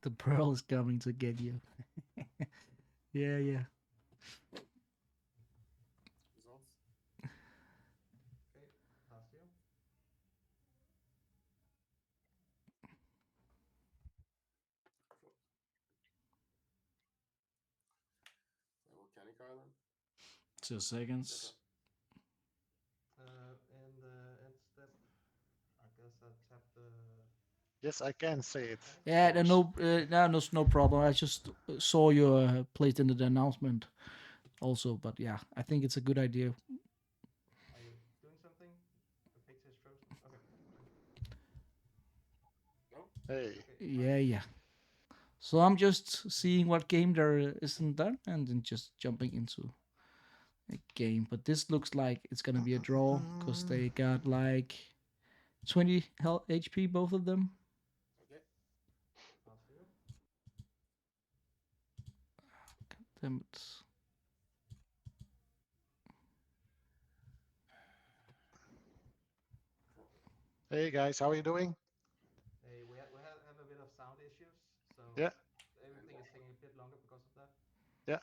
The pearl is coming to get you. Yeah, yeah. Results? Okay, pass to you. So Volcanic Island. 2 seconds. In the end step, I guess I tap the. Yes, I can say it. Yeah, of course. no problem. I just saw you placed into the announcement also, but yeah, I think it's a good idea. Are you doing something? The picture is frozen. Okay. No? Hey. Yeah, yeah. So I'm just seeing what game there isn't done and then just jumping into a game. But this looks like it's gonna be a draw because they got like 20 health HP, both of them. Okay. Pass to you. Damn it. Hey guys, how are you doing? Hey, we have a bit of sound issues, so Yeah. everything is taking a bit longer because of that. Yeah.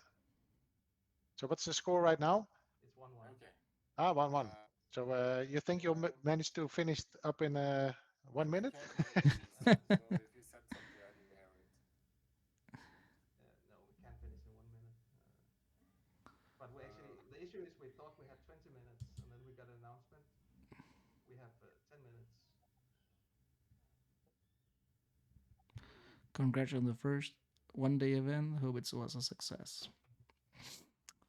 So what's the score right now? It's 1-1. Okay. 1-1. So you think you'll manage to finish up in 1 minute? So if you set something, I didn't hear it. No, we can't finish in 1 minute. But we actually, the issue is we thought we had 20 minutes, and then we got an announcement. We have 10 minutes. Congrats on the first 1-day event. Hope it was a success.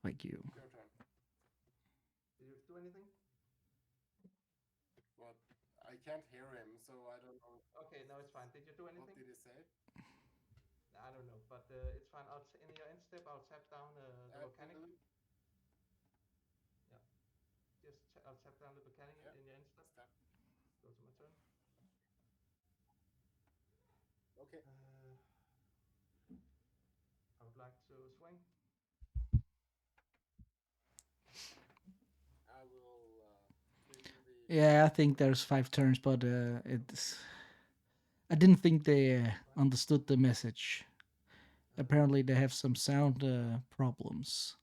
Thank you. Your turn. Did you do anything? What? I can't hear him, so I don't know. Okay, no, it's fine. Did you do anything? What did he say? I don't know, but it's fine. In your end step, I'll tap down the volcanic. Yeah. I'll tap down the volcanic in your end step. Step. Go to my turn. Okay. I would like to swing. I will Yeah, I think there's 5 turns, but it's. I didn't think they understood the message. Apparently, they have some sound problems.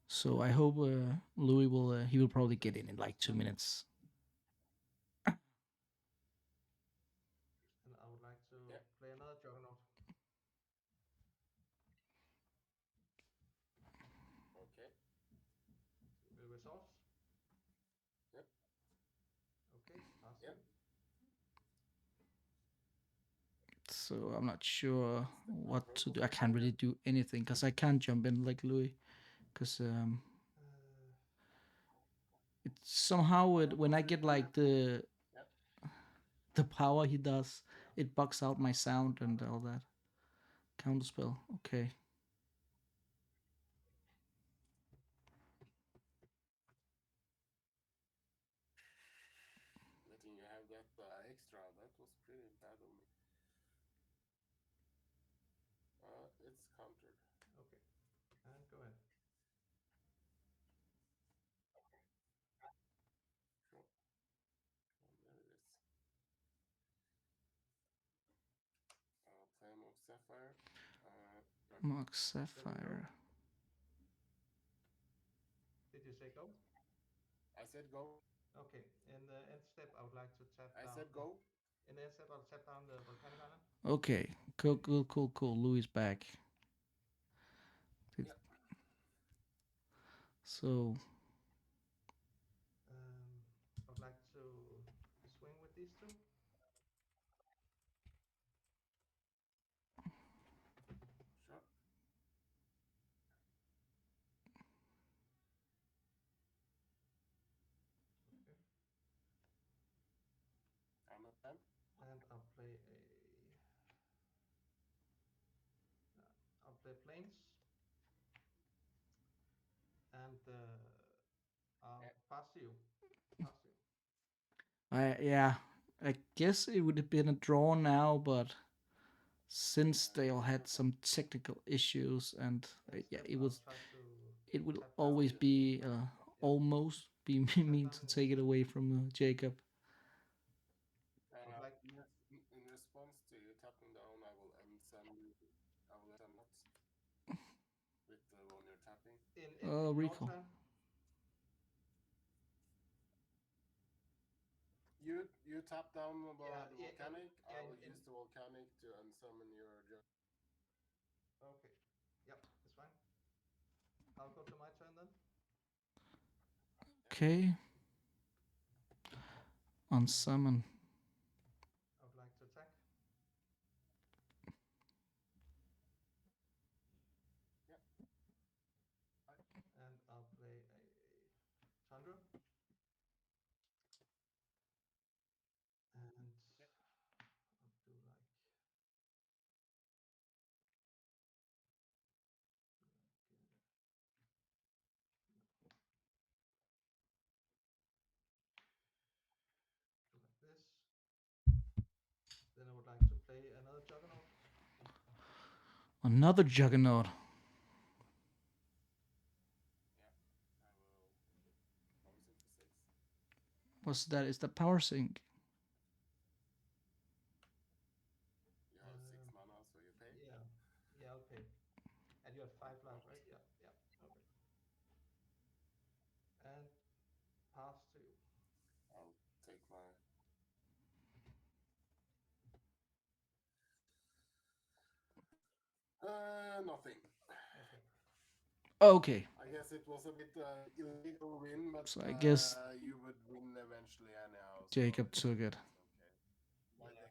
So I hope Louis will. He will probably get in like 2 minutes. And I would like to play another juggernaut. Okay. The resource. Yep. Okay. Yep. So I'm not sure what to do. I can't really do anything because I can't jump in like Louis. Because it's somehow when I get like the power he does, it bugs out my sound and all that. Counterspell. Okay. Letting you have that extra, that was pretty bad of me. It's countered. Okay. And go ahead. Sure. And there it is. Play Mock Sapphire. Mock Sapphire. Did you say go? I said go. Okay. In the end step, I would like to tap down. I said go. In the end step, I'll tap down the volcanic island. Okay. Cool. Louis back. Yep. So. I would like to swing with these two. Sure. Okay. I'm a fan. And I'll play planes. And I'll pass you. I guess it would have been a draw now, but since they all had some technical issues and it would always be almost be mean to take it away from Jacob. In response to you tapping down, I will end some knots with the one you're tapping. Recall. You tap down the volcanic. I will use the volcanic to unsummon your jug. Okay. Yep, it's fine. I'll go to my turn then. Okay. Unsummon. I would like to attack. Yep. And I'll play a Tundra. And I'll do like. This. Then I would like to play another juggernaut. Another juggernaut. Yeah, I will power sync for 6. What's that? Is that power sync? You have 6 mana, so you pay. Yeah, I'll pay. And you have 5 life, right? Yeah. Okay. And pass to you. I'll take my. Nothing. Okay. I guess it was a bit illegal win, but so I guess you would win eventually anyhow. So Jacob took it. Okay.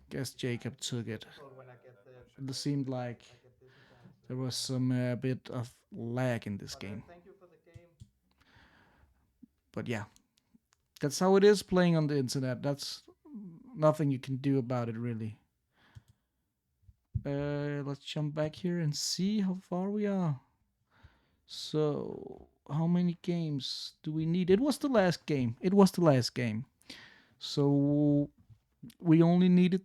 Guess Jacob took it. When I get It seemed like there was some bit of lag in this game. Thank you for the game. But yeah, That's how it is playing on the internet. That's nothing you can do about it, really. Let's jump back here and see how far we are. So, how many games do we need? It was the last game. So, we only needed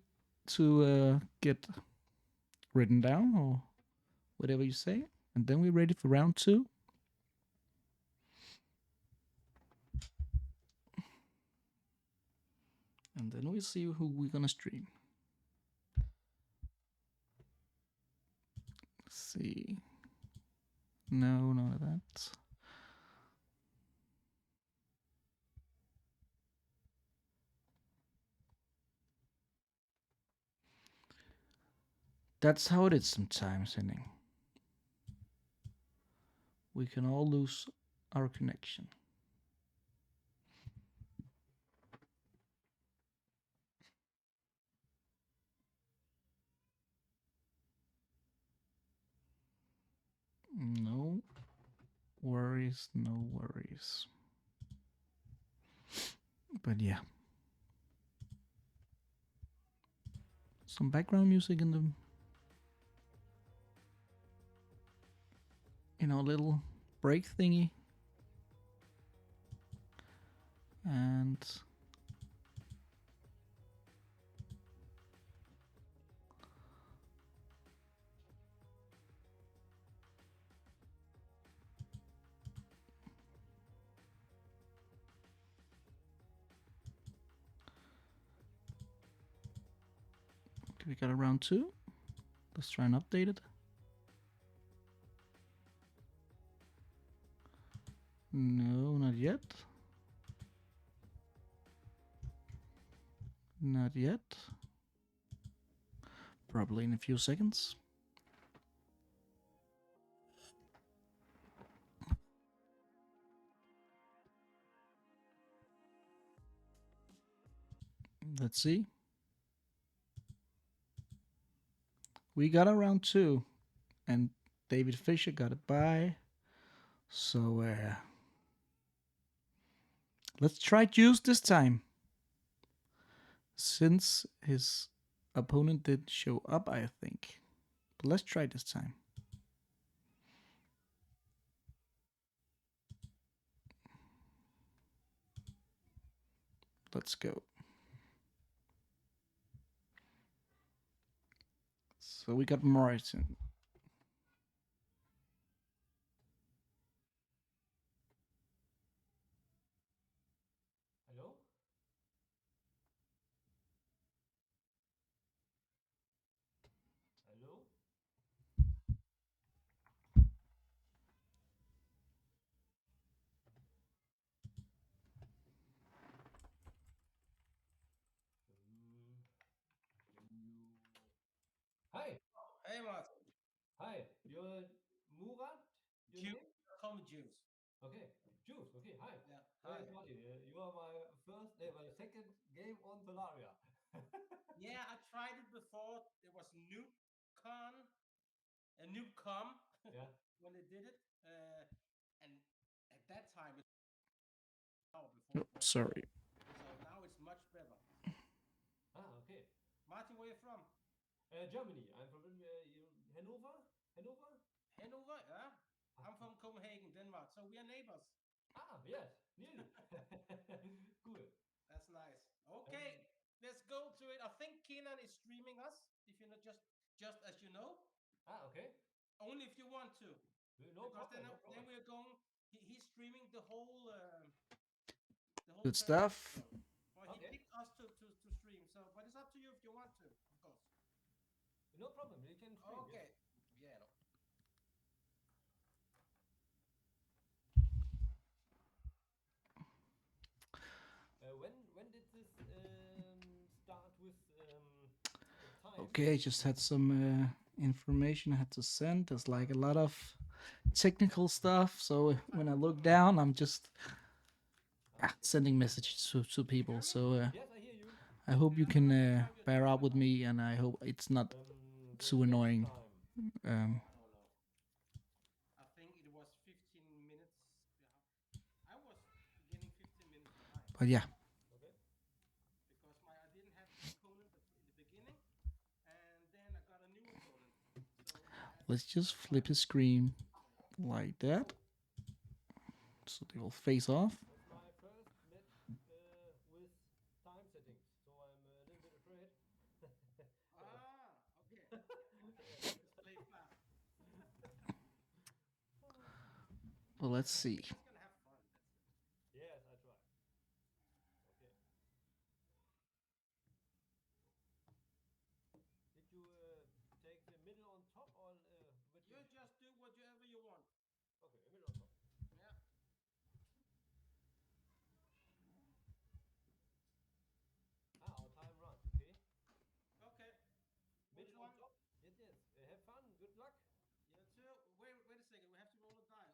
to get written down, or whatever you say. And then we're ready for round 2. And then we'll see who we're gonna stream. Let's see. No, none of that. That's how it is sometimes, Henning. We can all lose our connection. No worries, no worries. But yeah. Some background music in the little break thingy. And we got a round 2. Let's try and update it. No, not yet. Not yet. Probably in a few seconds. Let's see. We got a round 2, and David Fisher got it by. So let's try Juice this time. Since his opponent did show up, I think. But let's try this time. Let's go. So we got Morrison. Hello? Hello? Hi. Hey, Martin. Hi. You're Mourad? Your name? Call me Juice. Okay. Juice. Okay. Hi. Yeah. Hi, Hi. Martin. You are my my second game on Tolaria. Yeah, I tried it before. It was NoobCon, NoobCom Yeah. when they did it, and at that time it before. Oh, sorry. So now it's much better. Okay. Martin, where you from? Germany. I'm from Hanover. Hanover. Hanover. Yeah. I'm from Copenhagen, Denmark. So we are neighbors. Yes, nearly. Cool. That's nice. Okay, let's go to it. I think Kenan is streaming us. If you're not just as you know. Okay. Only if you want to. No because problem. then we're going. He's streaming the whole. Good stuff. Well, he picked us to stream. So, but it's up to you if you want to, of course. No problem. You can stream. Okay. Yeah. When did this start with time? Okay, I just had some information I had to send. There's like a lot of technical stuff. So when I look down, I'm just sending messages to people. So Yes, I hear you. I hope you can bear up with me, and I hope it's not too annoying. I think it was 15 minutes. I was getting 15 minutes behind. But yeah. Okay. Because I didn't have the opponent in the beginning, and then I got a new opponent. So Let's just flip his screen like that. So they will face off. That's my first match with time settings, so I'm a little bit afraid. okay. Let's play fast. Well, let's see. Just gonna have fun. That's it. Yes, I try. Okay. Did you take the middle on top or which You one? just do whatever you want. Okay, the middle on top. Yeah. Our time runs. Okay. Okay. Which Middle on one? top. Yes, yes. Have fun. Good luck. Yeah, two. Wait a second. We have to roll a die.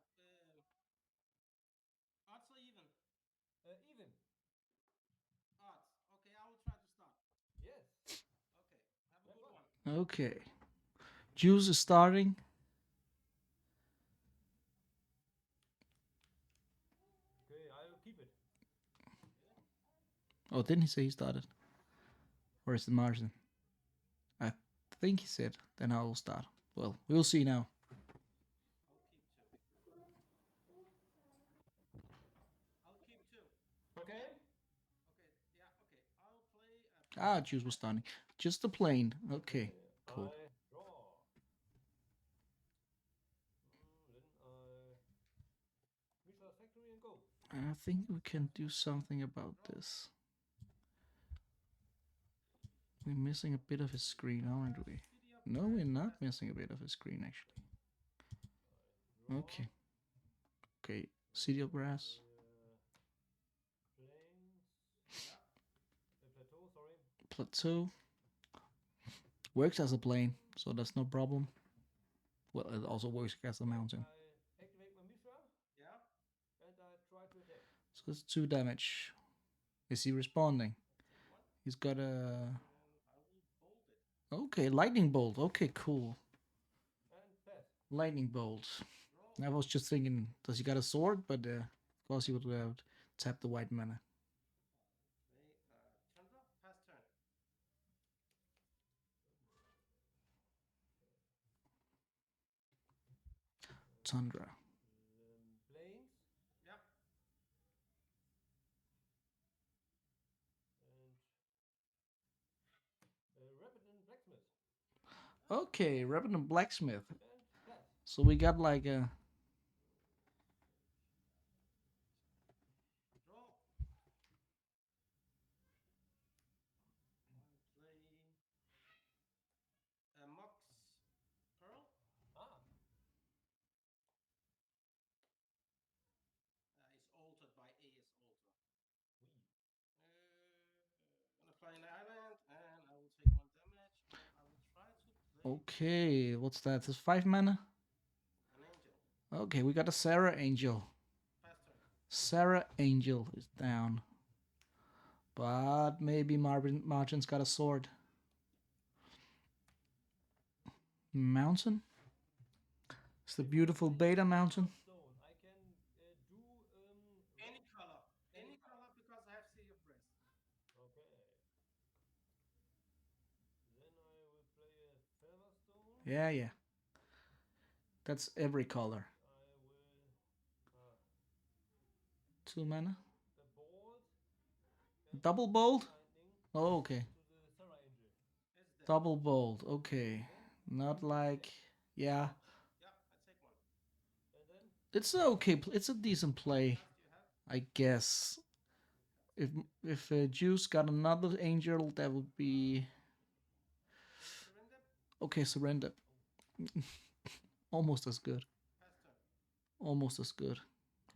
Odds or even? Even. Odds. Okay, I will try to start. Yes. Okay. Have a good one. Okay. Juice is starting. Okay, I'll keep it. Oh, didn't he say he started? Or is it Martin? I think he said. Then I will start. Well, we'll see now. I'll keep two. Okay. Okay, yeah, okay. I'll play. Juice was starting. Just a plane. Okay, cool. I draw. Then I restart factory and go. I think we can do something about this. We're missing a bit of his screen, aren't we? No, we're not missing a bit of his screen, actually. Okay. Okay, City of Brass. Plateau, sorry. Plateau. Works as a plane, so that's no problem. Well, it also works as a mountain. I activate my Mishra. Yeah. And I try to attack. So it's 2 damage. Is he responding? He's got a... Okay, lightning bolt. Okay, cool. And pass. Lightning bolt. I was just thinking, does he got a sword? But of course he would tap the white mana. Chandra, pass turn. Tundra. Planes. Yeah. And Rapid and Blacksmith. Okay, Rabbit and Blacksmith. And pass. So we got like a... Draw. I'll play Mox Pearl. Ah. It's altered by AS Alter. Gonna play an island, and I will take 1 damage. And I will try to play Okay, what's that? It's 5 mana? an angel. Okay, we got a Sarah Angel. Pass turn. Sarah Angel is down. But maybe Martin's got a sword. Mountain? It's the beautiful Beta Mountain. Stone. I can do Any color. Any color because I have City of Brass. Okay. Then I will play a Featherstone. Yeah. That's every color. I will 2 mana. the board. Double bolt? Lightning Oh, okay. to the Sarah Angel. It's dead. Double bolt. Okay. Not like... Yeah. Yeah, I take 1. And then It's okay. It's a decent play, I guess. If Juice got another angel, that would be... Surrender. Okay, surrender. Almost as good. Pass turn. Almost as good.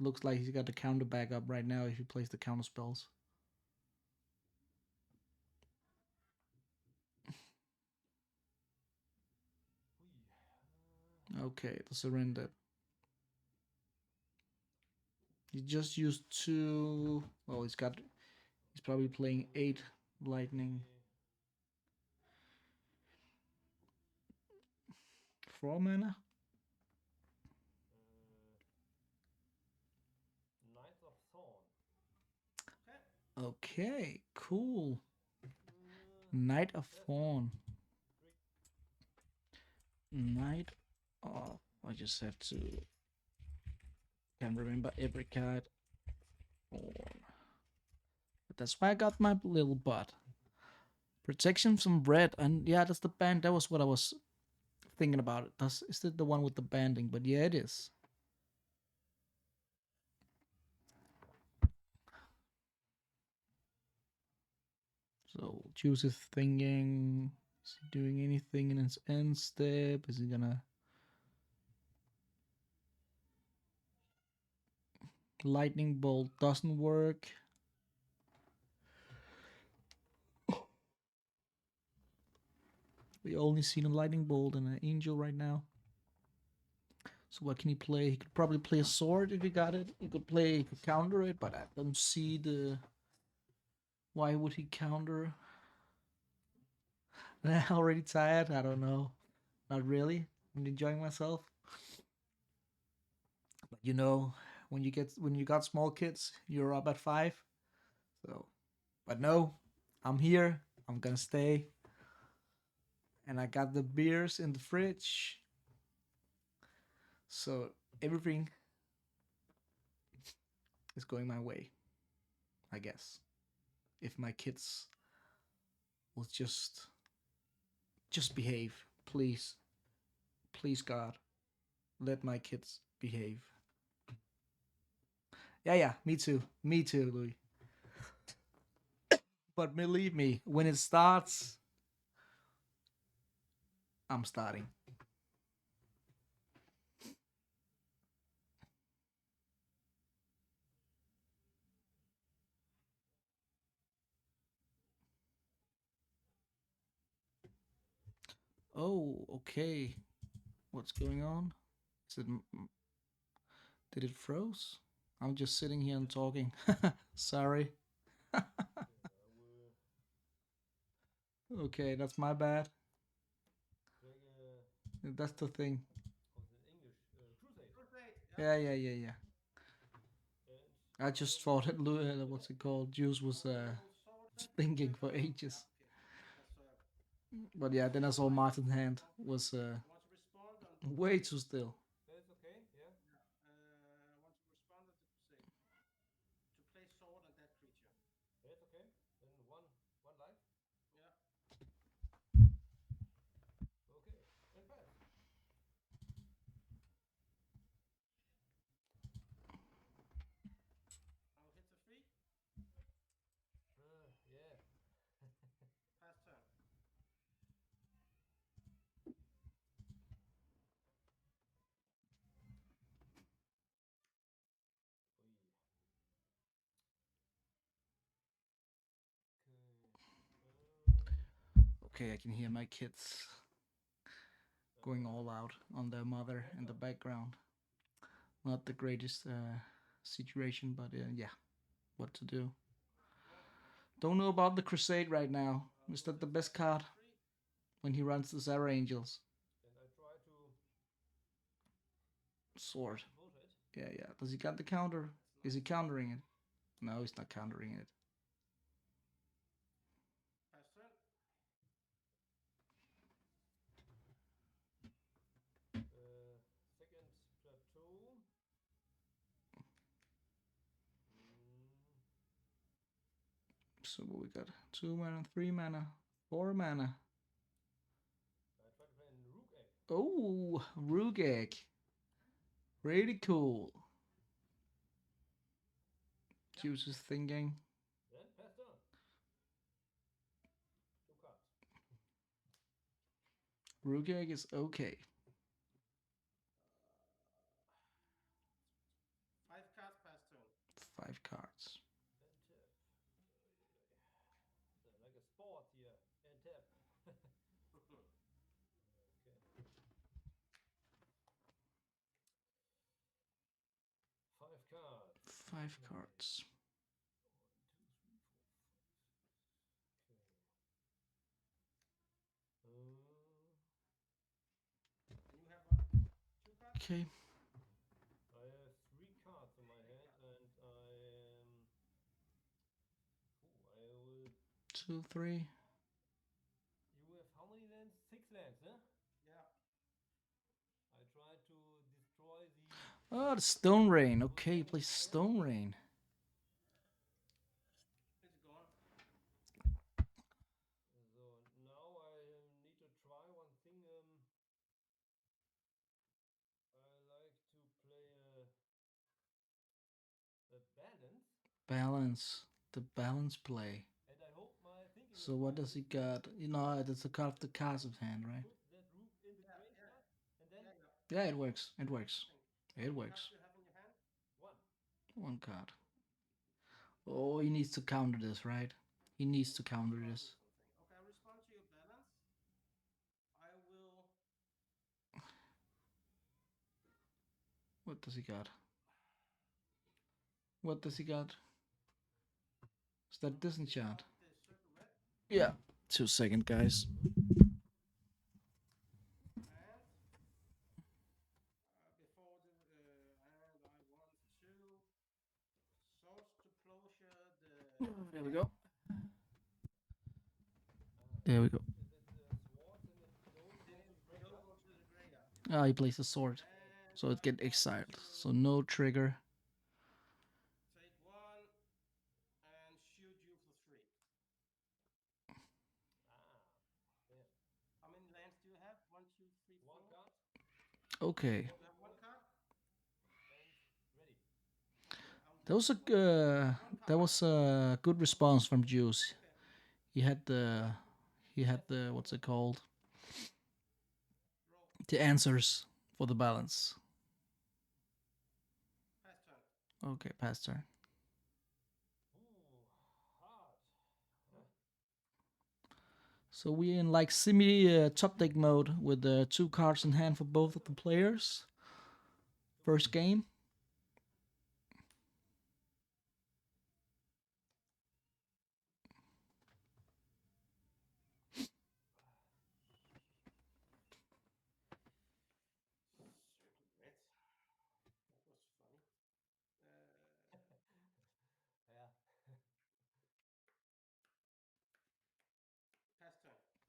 Looks like he's got the counter back up right now if he plays the counter spells. Okay, the surrender. He just used 2... Well, he's probably playing 8 lightning. 4 mana? Knights of Thorn. Okay, cool. Knight of Fawn. Knight of... I just have to... Can't remember every card. Fawn. But that's why I got my little butt. Protection from red. And yeah, that's the band. That was what I was thinking about. Is it the one with the banding? But yeah, it is. So Juice is thinking, is he doing anything in his end step? Is he gonna lightning bolt doesn't work? We only seen a lightning bolt and an angel right now. So what can he play? He could probably play a sword if he got it. He could counter it, but I don't see the... Why would he counter? Already tired? I don't know. Not really. I'm enjoying myself. But you know, when you got small kids, you're up at 5. So, but no, I'm here. I'm gonna stay. And I got the beers in the fridge. So everything is going my way, I guess. If my kids will just behave, please. Please, God, let my kids behave. Yeah, me too, Louis. But believe me, when it starts, I'm starting. Oh, okay. What's going on? Did it froze? I'm just sitting here and talking. Sorry. Okay, that's my bad. That's the thing. Yeah. I just thought that what's it called? Juice was thinking for ages. But yeah, then I saw Martin's hand was way too still. That's okay, yeah. I want to respond to say to play sword on that creature. That's okay. Then one life. Yeah. Okay, and pass. I'll hit the 3. Yeah. Pass turn. Okay, I can hear my kids going all out on their mother in the background. Not the greatest situation, but yeah, what to do. Don't know about the Crusade right now. Is that the best card? When he runs the Zara Angels. And I try to... Sword. Yeah. Does he got the counter? Is he countering it? No, he's not countering it. Pass turn. Second plateau. So what we got? 2 mana, 3 mana, 4 mana. I try to play in Rook Egg. Oh, Rook Egg. Really cool. Juice is thinking. Then pass turn. 2 cards. Rook Egg is okay. 5 cards pass turn. 5 cards. And tap. Like a sport here. And tap. Okay. 5 cards. 5 cards. 1, 2, 3, 4, 5. And you have 2 cards? Okay. I have 3 cards in my hand, and I am 2, 3. You have how many lands? 6 lands, huh? Yeah. I try to destroy the... Oh, the Stone Rain. Okay, he plays Stone Rain. It's gone. So now I need to try one thing. I like to play a balance. Balance. The balance play. And I hope my thinking So is what right. does he got? You know, that's a card of the Castle's hand, right? Put that rook in the graveyard, and then Yeah, it works. It works. It works. You have in your hand? One card. Oh, he needs to counter this, right? He needs to counter this. Okay, I respond to your balance. I will... What does he got? What does he got? Is that disenchant? Yeah. 2 seconds, guys. Before the and I want to source to closure the... There we go. There we go. Ah, he plays a sword. So it gets exiled. So no trigger. Take 1 and shoot you for 3. How many lands do you have? 1, 2, 3, 4. 1 card. Okay. You have 1 card. That was a good response from Juice. He had the what's it called? The answers for the balance. Pass turn. Okay, pass turn. So we're in like semi top deck mode with 2 cards in hand for both of the players. First game.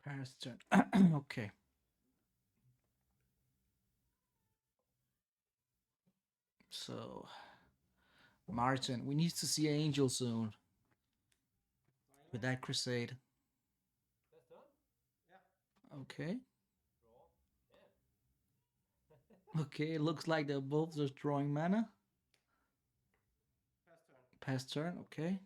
Pass turn. Okay. So, Martin, we need to see Angel soon. With that crusade. Okay. Okay, it looks like they're both just drawing mana. Pass turn, okay.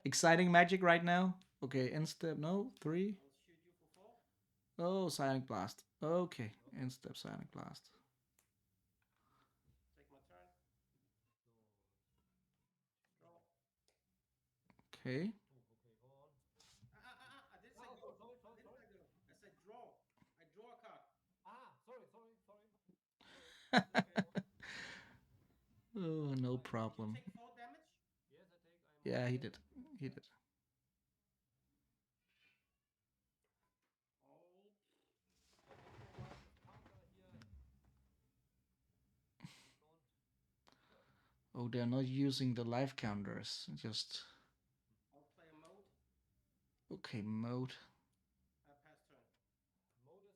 Exciting magic right now. Okay, end step, no, 3. Oh, Silent Blast. Okay, end step, Silent Blast. Take my turn. Draw. Okay. I didn't say go. I said draw. I draw a card. Sorry. Oh, no problem. Take 4 damage? Yes, I take. Yeah, he did. He did. Oh, they're not using the life counters. Just. I'll play a mode. Okay, mode. Pass turn. Mode is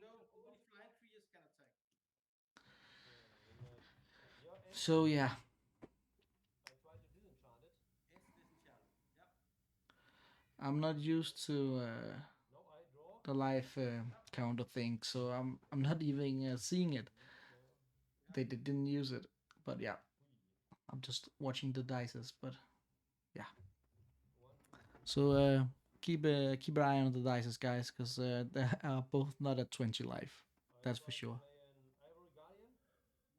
no, only flying creatures can attack. So yeah. I try to disenchant it. It's disenchanted. Yep. I'm not used to the life counter thing, so I'm not even seeing it. They didn't use it, but yeah, I'm just watching the dices. But yeah, so keep an eye on the dices, guys, because they are both not at 20 life. That's for sure.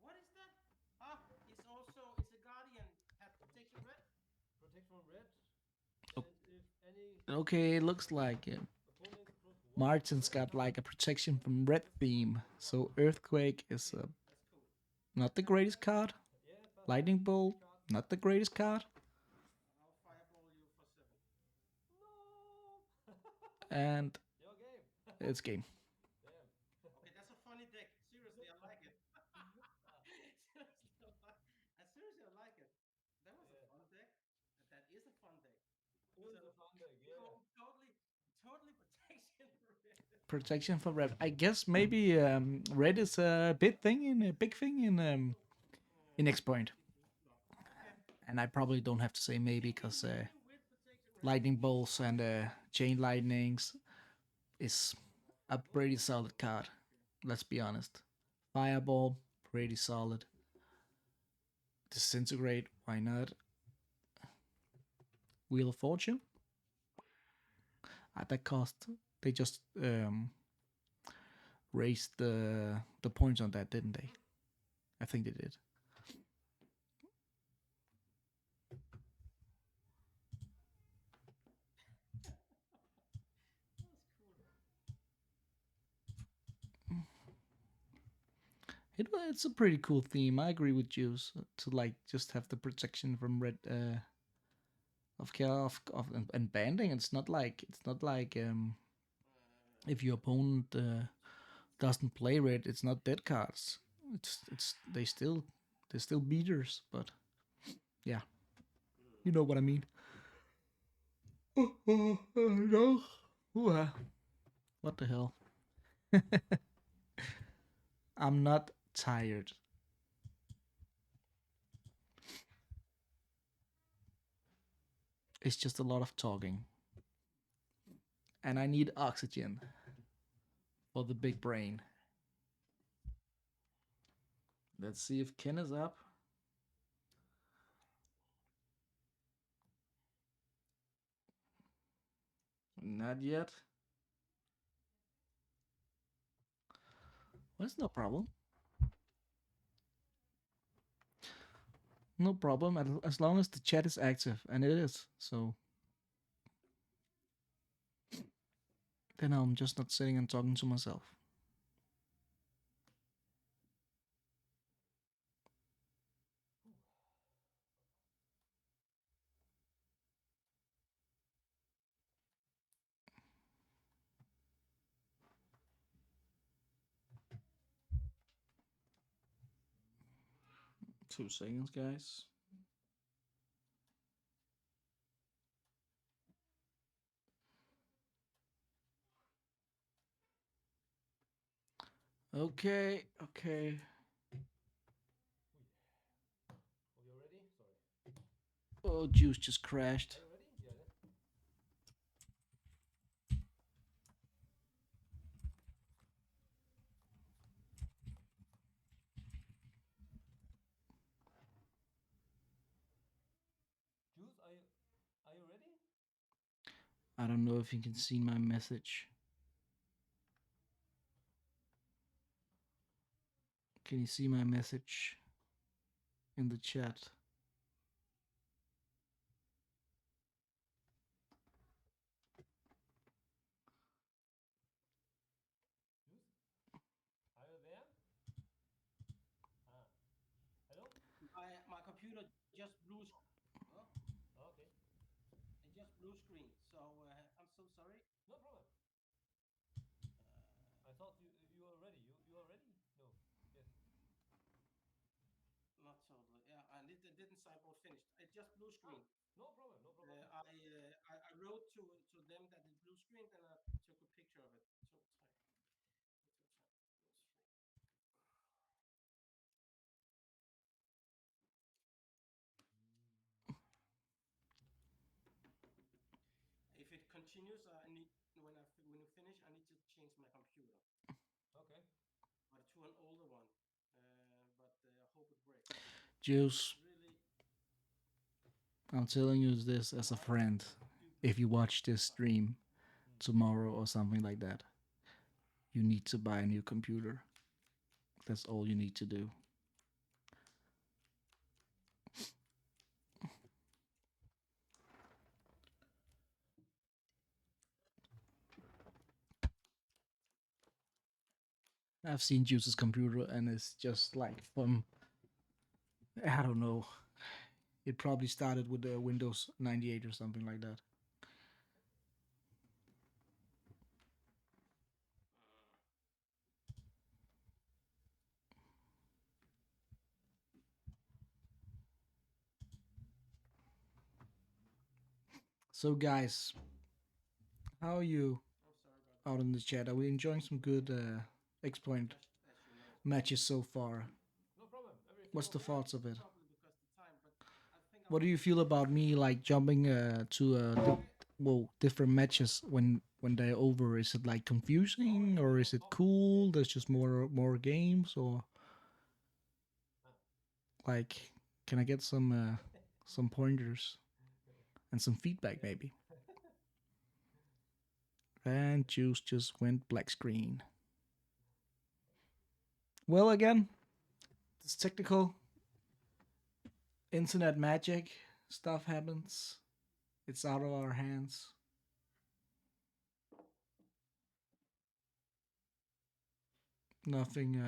What is that? Ah, it's a guardian. Have protection red. Protection red. Oh. Okay, it looks like Martin's got like a protection from red theme, so Earthquake is not the greatest card. Lightning Bolt, not the greatest card. I'll fireball you for 7. No. And it's game. Okay, that's a funny deck. Seriously, I like it. Totally protection for red. Protection for red. I guess maybe red is a big thing in X Point. And I probably don't have to say maybe because lightning bolts and chain lightnings is a pretty solid card. Let's be honest. Fireball, pretty solid. Disintegrate, why not? Wheel of Fortune. At that cost, they just raised the points on that, didn't they? I think they did. It's a pretty cool theme. I agree with you to like just have the protection from red of and banding. It's not like if your opponent doesn't play red, it's not dead cards. They're still beaters, but yeah, you know what I mean. No. What the hell? I'm not tired. It's just a lot of talking. And I need oxygen for the big brain. Let's see if Ken is up. Not yet. Well, it's no problem. No problem, as long as the chat is active, and it is, so. Then I'm just not sitting and talking to myself. Two seconds, guys. Okay. You ready? Sorry. Oh, juice just crashed. Are you ready? Yeah. Juice, are you ready? I don't know if you can see my message. Can you see my message in the chat? Are you there? Hello? My computer just blew. Oh, okay. It just blue screen. So I'm so sorry. No problem. I thought you are ready. You are ready? No. Yes. Not totally. Yeah, and it didn't say about finished. It just blue screen. No problem. No problem. I wrote to them that it blue screen, and I took a picture of it. So if it continues, I need when you finish, I need to change my computer. Okay. But to an older one. But I hope it works. Juice. Really. I'm telling you this as a friend. If you watch this stream tomorrow or something like that, you need to buy a new computer. That's all you need to do. I've seen Juice's computer and it's just like from, I don't know, it probably started with the Windows 98 or something like that. So guys, How are you I'm sorry about that. out in the chat? Are we enjoying some good X-Point Just as you know. matches so far? No problem. Everything What's the okay? thoughts of it? Probably because the time, but I think What do you feel about me like jumping to different matches when they're over? Is it like confusing or is it cool? There's just more games or like can I get some pointers and some feedback maybe? And Juice just went black screen. Well, again, it's technical. Internet magic. Stuff happens. It's out of our hands. Nothing.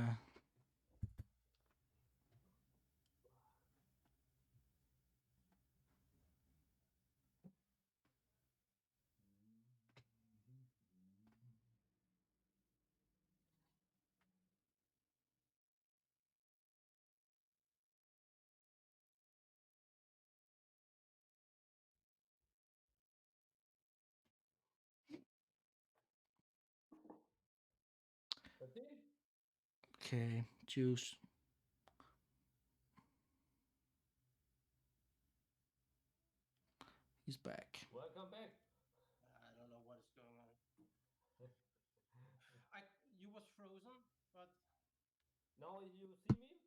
Okay, Juice. He's back. Welcome back. I don't know what is going on. You was frozen, but Now you see me?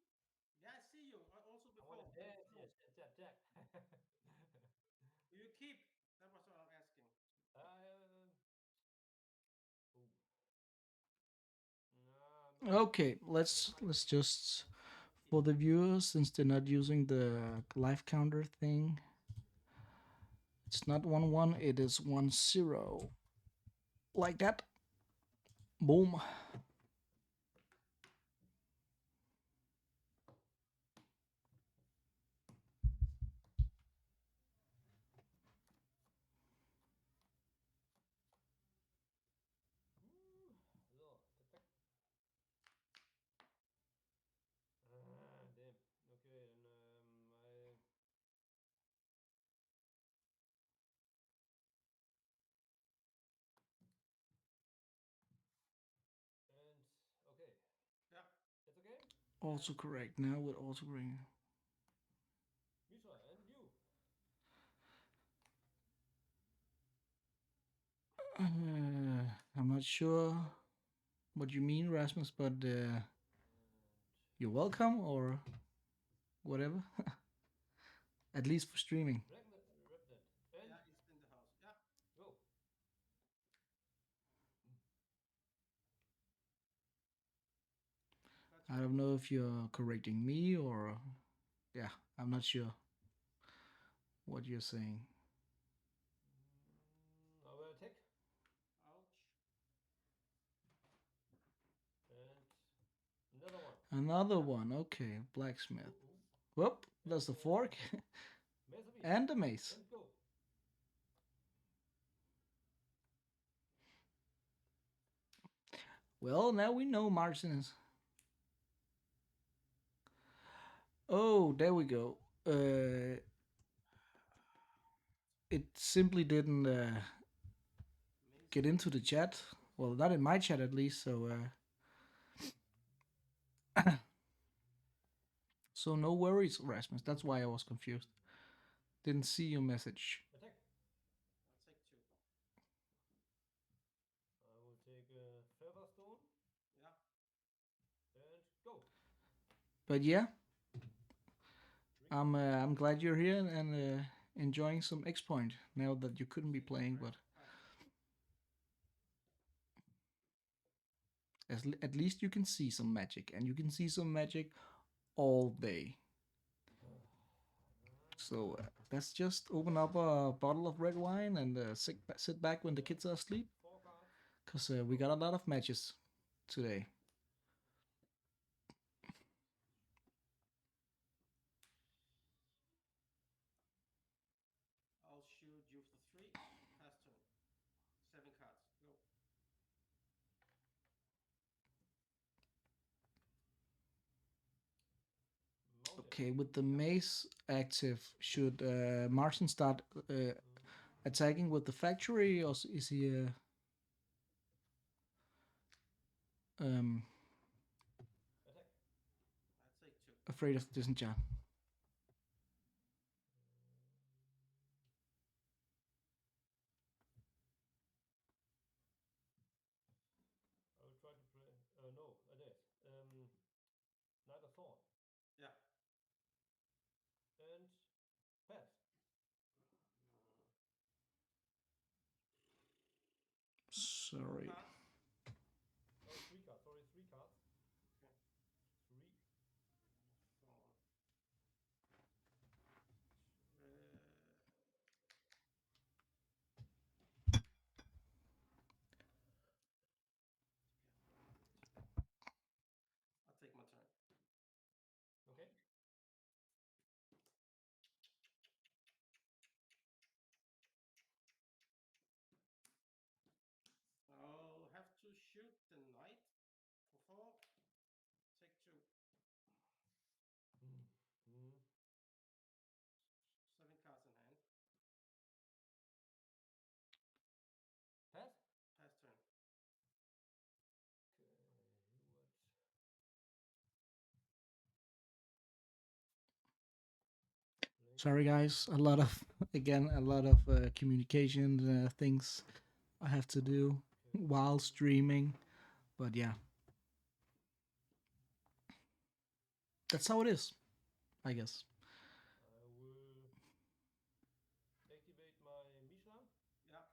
yeah, I see you. Also I before. want to dance. Yes, tap, tap. You keep. That was what I'm asking. Okay, let's just for the viewers, since they're not using the live counter thing, it's not 1-1, it is 1-0. Like that. Boom. Damn. Okay, and okay. Yeah. That's okay? Also correct. Now with also correct. Misha, and you? I'm not sure what you mean, Rasmus, but you're welcome or whatever. At least for streaming. Yeah, he's in the house. Yeah. Go. I don't know if you're correcting me or yeah, I'm not sure what you're saying. I will attack. Ouch. And another one. Another one. Okay, blacksmith. Whoop, that's the fork. And the mace. And go. Well, now we know Martin is. Oh, there we go. It simply didn't get into the chat. Well, not in my chat at least. So, so no worries, Rasmus. That's why I was confused. Didn't see your message. Attack. I'll take 2. I will take a feather stone. Yeah. And go. But yeah, I'm glad you're here and enjoying some X-Point now that you couldn't be playing, but at least you can see some magic, and you can see some magic all day. So let's just open up a bottle of red wine and sit back when the kids are asleep, because we got a lot of matches today. I'll shoot you for 3. Pass turn. 7 cards. Go. Okay, with the mace active, should Martin start attacking with the factory, or is he Attack. I'd take 2. afraid of the disenchant? I will try to play. No, adept. Neither thought. Yeah. And pass. Sorry. Oh, 3 cards. Sorry, 3 cards. Okay. 3. Thought. I'll take my turn. Okay. I'll have to shoot the knight for 4. Take 2. 7 cards in hand. Pass? Pass turn. Okay, what? Sorry, guys. A lot of communication things I have to do while streaming, but yeah, that's how it is, I guess. I will activate my Misha. Yeah.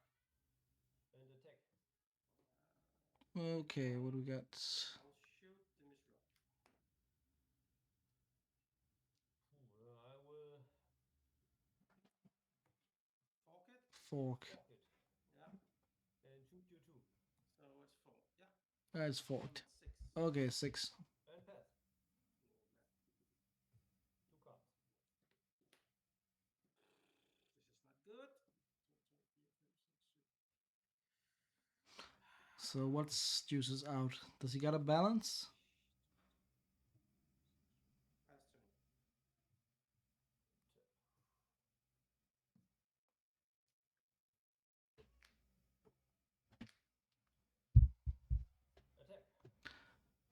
And attack. Okay, what do we got? I'll shoot the Mishra. I will fork it. Fork. Fork it. Yeah. And shoot you 2. So it's 4. Yeah. That's forked. 6. Okay, 6. And pass. 2 cards. This is not good. So what's Juice's out? Does he got a balance? Pass turn.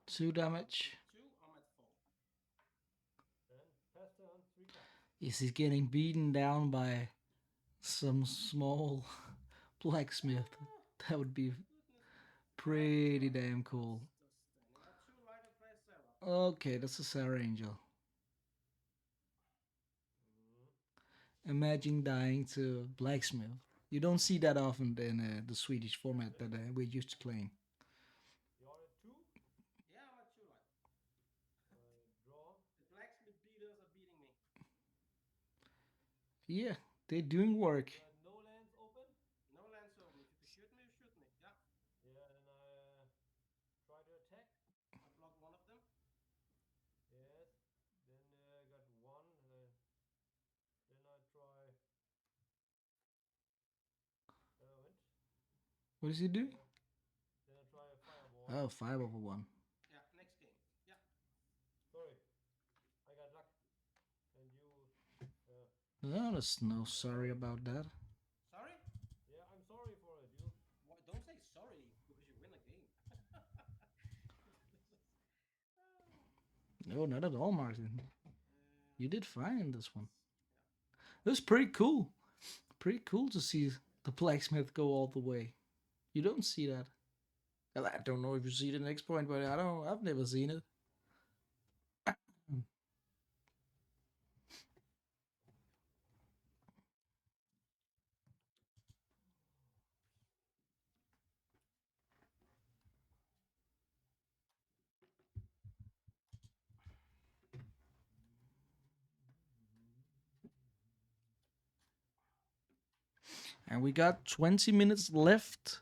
2 damage. 2, I'm at 4. Then pass turn, 3 cards. Is he getting beaten down by some small blacksmith? That would be pretty damn cool. Okay, that's a Sarah Angel. Imagine dying to blacksmith. You don't see that often in the Swedish format that we're used to playing. You're at 2? Yeah, I'm at 2 light. Draw. The blacksmith beaters are beating me. Yeah, they're doing work. No lands open? No lands open. If you shoot me, you shoot me. Yeah. Yeah, then I try to attack. I block one of them. Yes. Then I got 1. Then I try. What does he do? Then I try a fireball. Oh, 5/1. Yeah, next game. Yeah. Sorry. I got luck. And you. No, there's no sorry about that. Sorry? Yeah, I'm sorry for it. You. Don't say sorry because you win a game. No, not at all, Martin. You did fine in this one. It was pretty cool. Pretty cool to see the blacksmith go all the way. You don't see that. Well, I don't know if you see the next point, but I've never seen it. And we got 20 minutes left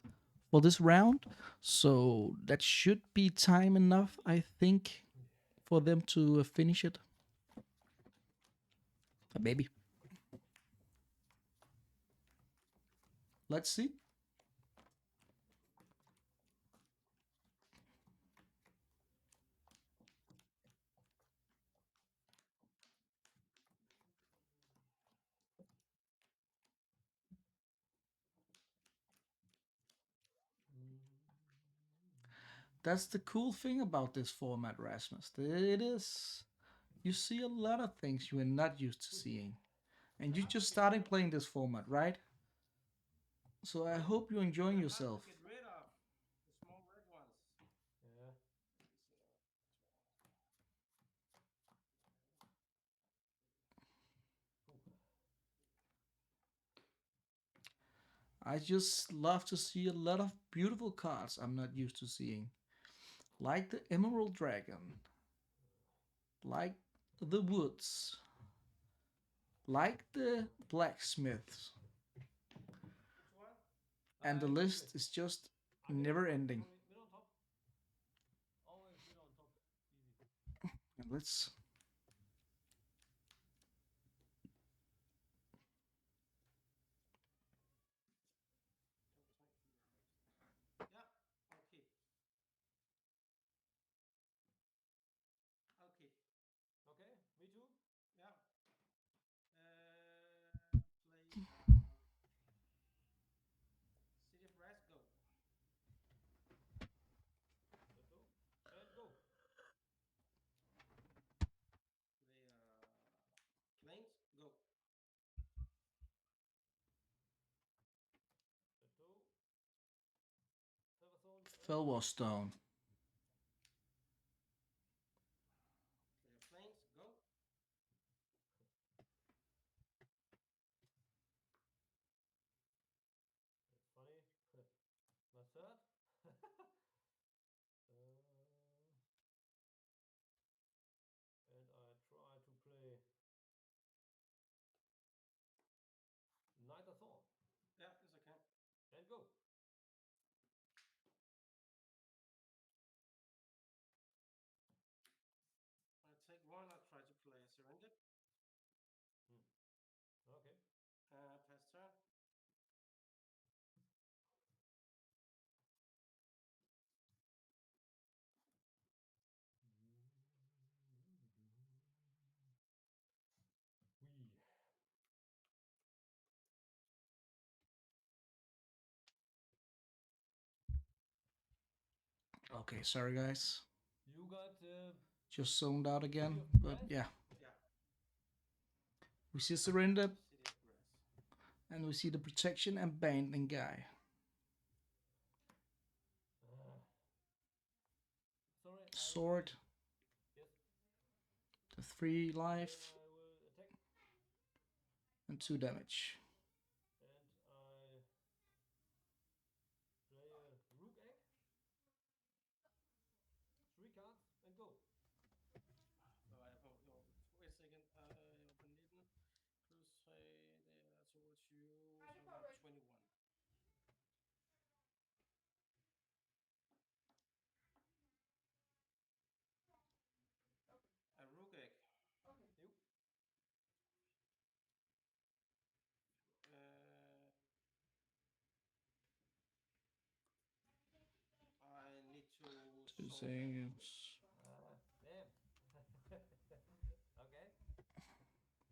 for this round. So that should be time enough, I think, for them to finish it. Maybe. Let's see. That's the cool thing about this format, Rasmus. It is. You see a lot of things you are not used to seeing. And you're just starting playing this format, right? So I hope you're enjoying yourself. Get rid of the small red ones. Yeah. I just love to see a lot of beautiful cards I'm not used to seeing. Like the Emerald Dragon. Like the Woods. Like the Blacksmiths. And the list is just never ending. Middle on top. Always middle on top. Easy. And let's. Yeah, okay. Okay. Okay, me too. Yeah. Play City of Brass, go. Let's go. And go. Play Plains, go. Let's go. Featherstone. Felwellstone. Play Plains, go. That's funny. My third. And I try to play Neither Thorn. Yeah, yes I can. And go. I take one, I try to play Surrender. Okay. Pass turn. Okay, sorry guys. You got Just zoned out again, but yeah. Yeah. We see Surrender, City of Brass. and we see the Protection and Banding guy. Sorry. Sword. Yes. The 3 life. I will attack. And 2 damage. And I play a Rook Egg. 3 cards and go. So I have wait a second. I open it. Plus towards you. So 21. A Rook Egg. You. I need to. 2 seconds. Damn. Okay. 115.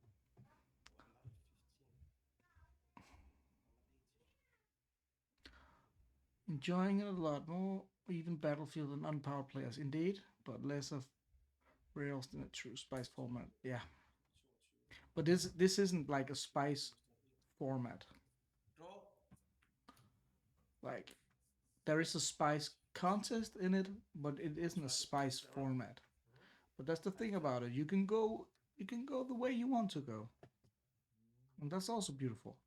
Enjoying it a lot more, even Battlefield and unpowered players, indeed, but less of rails than a true Spice format. Yeah. But this isn't like a Spice format. Draw. Like, there is a Spice contest in it, but it isn't a Spice format. But that's the thing about it. You can go the way you want to go. And that's also beautiful.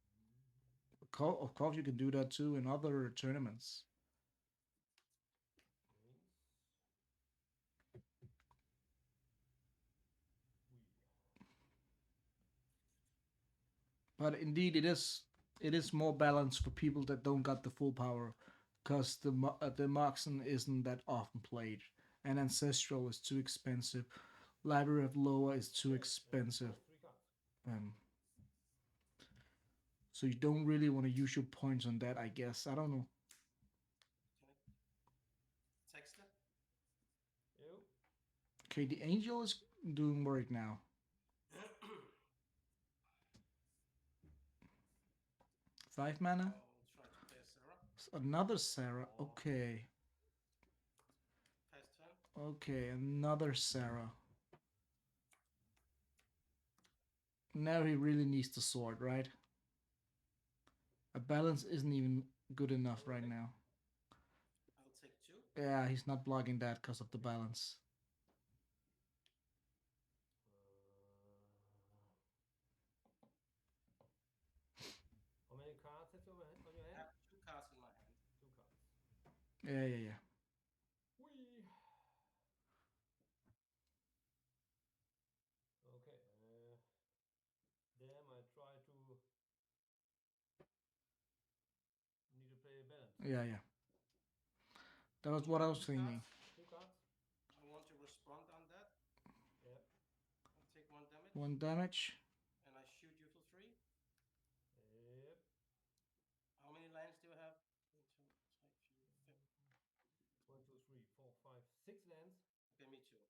Of course, you can do that too in other tournaments. But indeed, it is more balanced for people that don't got the full power, because the Moxen isn't that often played, and Ancestral is too expensive. Library of Loa is too expensive. So you don't really want to use your points on that, I guess. I don't know. Texter. You. Okay, the Angel is doing work now. 5 mana. I'll try to play a Sarah. Another Sarah. Okay. Okay, another Sarah. Now he really needs the sword, right? A balance isn't even good enough right now. I'll take 2. Yeah, he's not blocking that because of the balance. How many cards have you on your I hand? have 2 cards in my hand. 2 cards. Yeah. Whee! Okay. Damn, I try to. Need to play a balance. Yeah. That was what I was thinking. 2 cards. I want to respond on that. Yeah. I'll take 1 damage. 1 damage. And I shoot you for 3. Yep. How many lines do you have? 1, 2, 3, 4, 5, 6 lands. Okay, me too.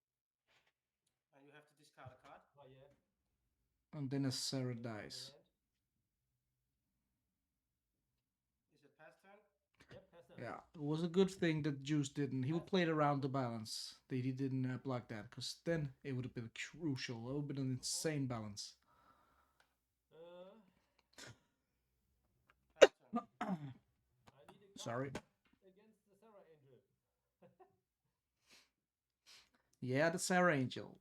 And you have to discard a card. Oh yeah. And then a Sarah dies. Is it pass turn? Yep, pass turn. Yeah, it was a good thing that Juice didn't. He would play it around the balance. That he didn't block that, because then it would have been crucial. It would have been an insane balance. Pass turn. I need a card Sorry. against the Sarah Angel. Yeah, the Sarah Angel.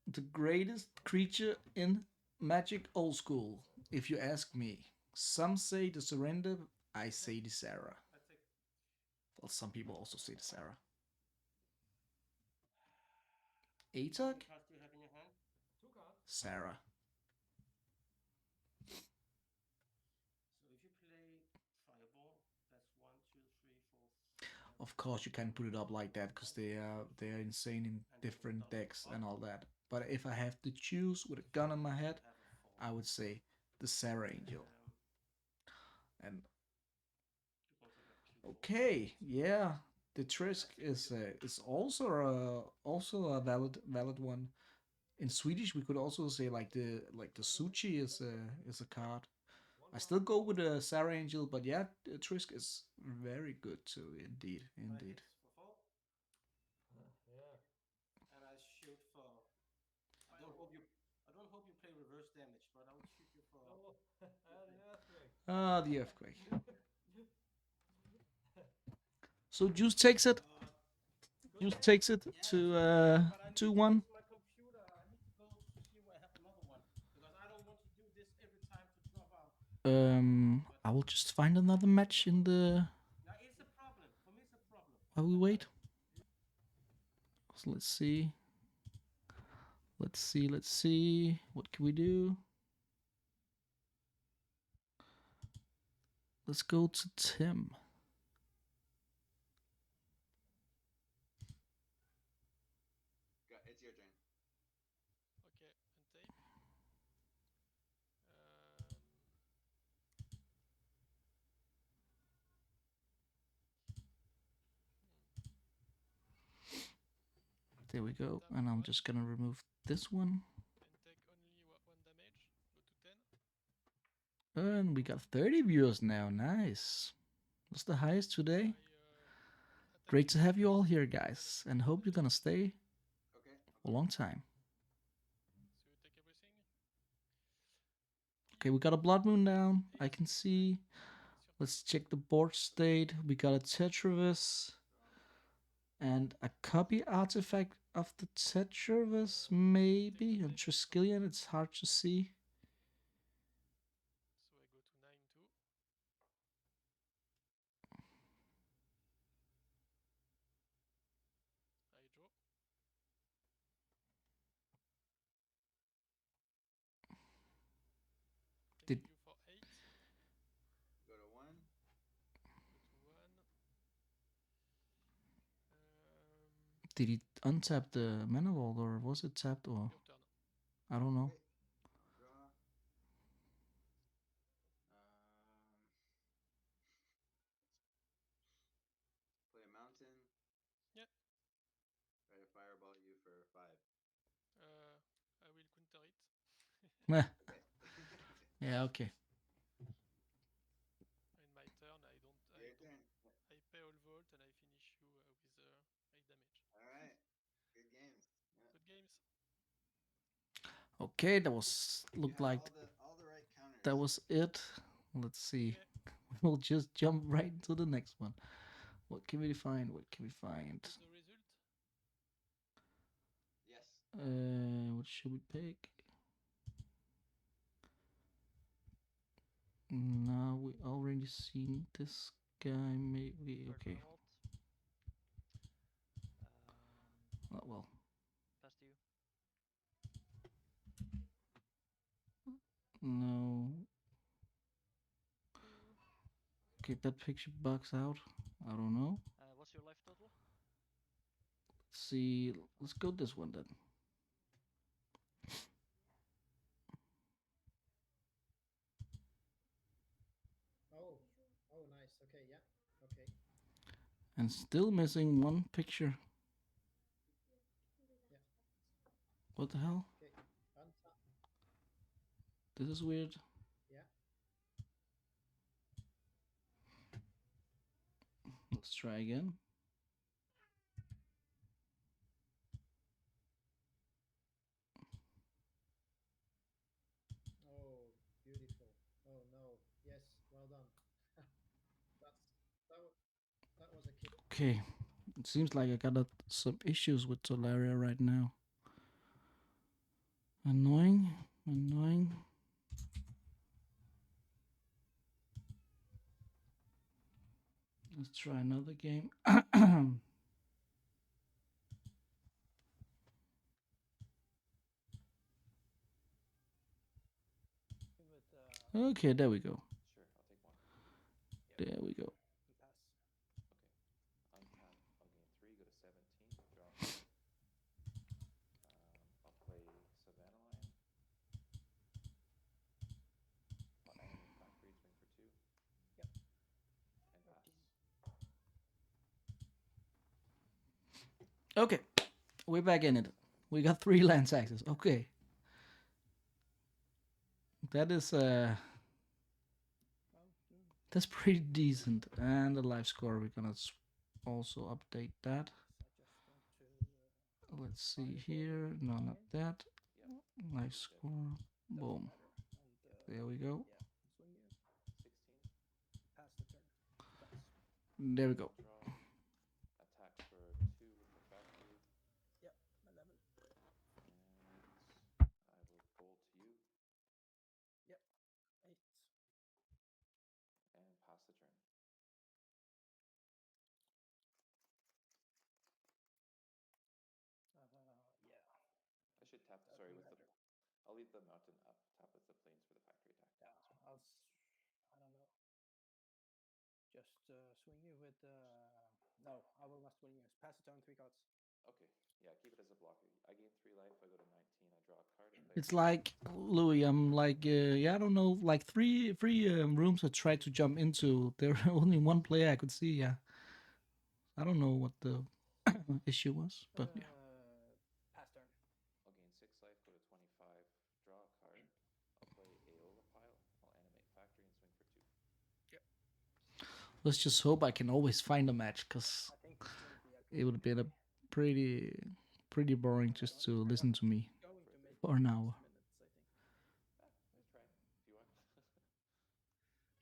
The greatest creature in Magic Old School, if you ask me. Some say the Surrender, I say the Sarah. Well, some people also say the Sarah. How many Atok? cards do you have in your hand? 2 cards. Sarah. So if you play Fireball, that's 1, 2, 3, 4, 5. Of course, you can put it up like that because they are insane in different decks and all that. But if I have to choose with a gun in my head, I would say the Sarah Angel. And okay, yeah, the Trisk is also a valid one. In Swedish, we could also say like the Suchi is a card. I still go with the Sarah Angel, but yeah, the Trisk is very good too. Indeed. For 4. Yeah. And I shoot for. I don't hope you play reverse damage, but I will shoot you for. Oh, the earthquake. Ah, the earthquake. So Juice takes it. Juice takes it to 2-1. My computer. I need to go to see where I have another one because I don't want to do this every time to drop out. I will just find another match in the. Now it's a problem. For me, it's a problem. While we wait. So let's see. Let's see. What can we do? Let's go to Tim. It's your turn. Okay, and tape. There we go. And I'm just gonna remove this one. And take only 1 damage. Go to 10. And we got 30 viewers now. Nice. What's the highest today? Great to have you all here, guys. And hope you're gonna stay a long time. So you take everything. Okay, we got a Blood Moon down. I can see. Let's check the board state. We got a Tetravis. And a copy artifact of the Tetravis, maybe. And Triskelion, it's hard to see. So I go to 9-2. I draw. Did You for 8. Go to 1. Go to 1. Did he untap the mana vault or was it tapped or? Your turn. I don't know. Draw. Play a mountain. Yeah. Try to fireball you for 5. I will counter it. Okay. Yeah, okay. In my turn, I Your turn. I pay all vault and I finish you with 8 damage. Alright. Okay, that was looked like all the right counters. that was it. Let's see. We'll just jump right into the next one. What can we find? What can we find? The result? Yes. What should we pick? Now we already seen this guy. Maybe okay. Oh, well. Past you. No. Okay, that picture bugs out. I don't know. What's your life total? Let's see. Let's go this one then. Oh, nice. Okay, yeah. Okay. And still missing one picture. Yeah. What the hell? Okay. This is weird. Yeah. Let's try again. Oh, beautiful. Oh no. Yes, well done. that was a kick. Okay. It seems like I got some issues with Tolaria right now. Annoying. Let's try another game. Okay, there we go. Sure, I'll take one. There we go. Pass. Okay. Untap. I'll gain 3, go to 17, draw a card. I'll play Savannah Lion. I'll animate Factory, swing for 2. Yep. And pass. Okay, we're back in it. We got 3 land taxes. Okay. That is that's pretty decent. And the life score, we're gonna also update that. Let's see here. No, not that. Life score. Boom. There we go. There we go. Attack for 2 with the Factory. Yep, 11. And I will bolt you. Yep, 8. And pass the turn. Yeah. I should tap. Sorry, with the. I'll leave the mountain up. Tap with the plains for the factory attack. Yeah, I don't know. Just swing you with. No, I will not swing you. Pass the turn, 3 cards. Okay. Yeah, keep it as a blocker. I gain 3 life. I go to 19. I draw a card. It's like Louis. I'm like, yeah, I don't know, like three rooms I tried to jump into. There only one player I could see. Yeah, I don't know what the issue was, but yeah. Pass turn. I'll gain 6 life. Go to 25. Draw a card. I'll play Aeola Pile. I'll animate Factory and swing for 2. Yep. Let's just hope I can always find a match, because it would have been a pretty boring just to listen to me for an hour. Let's try if you want.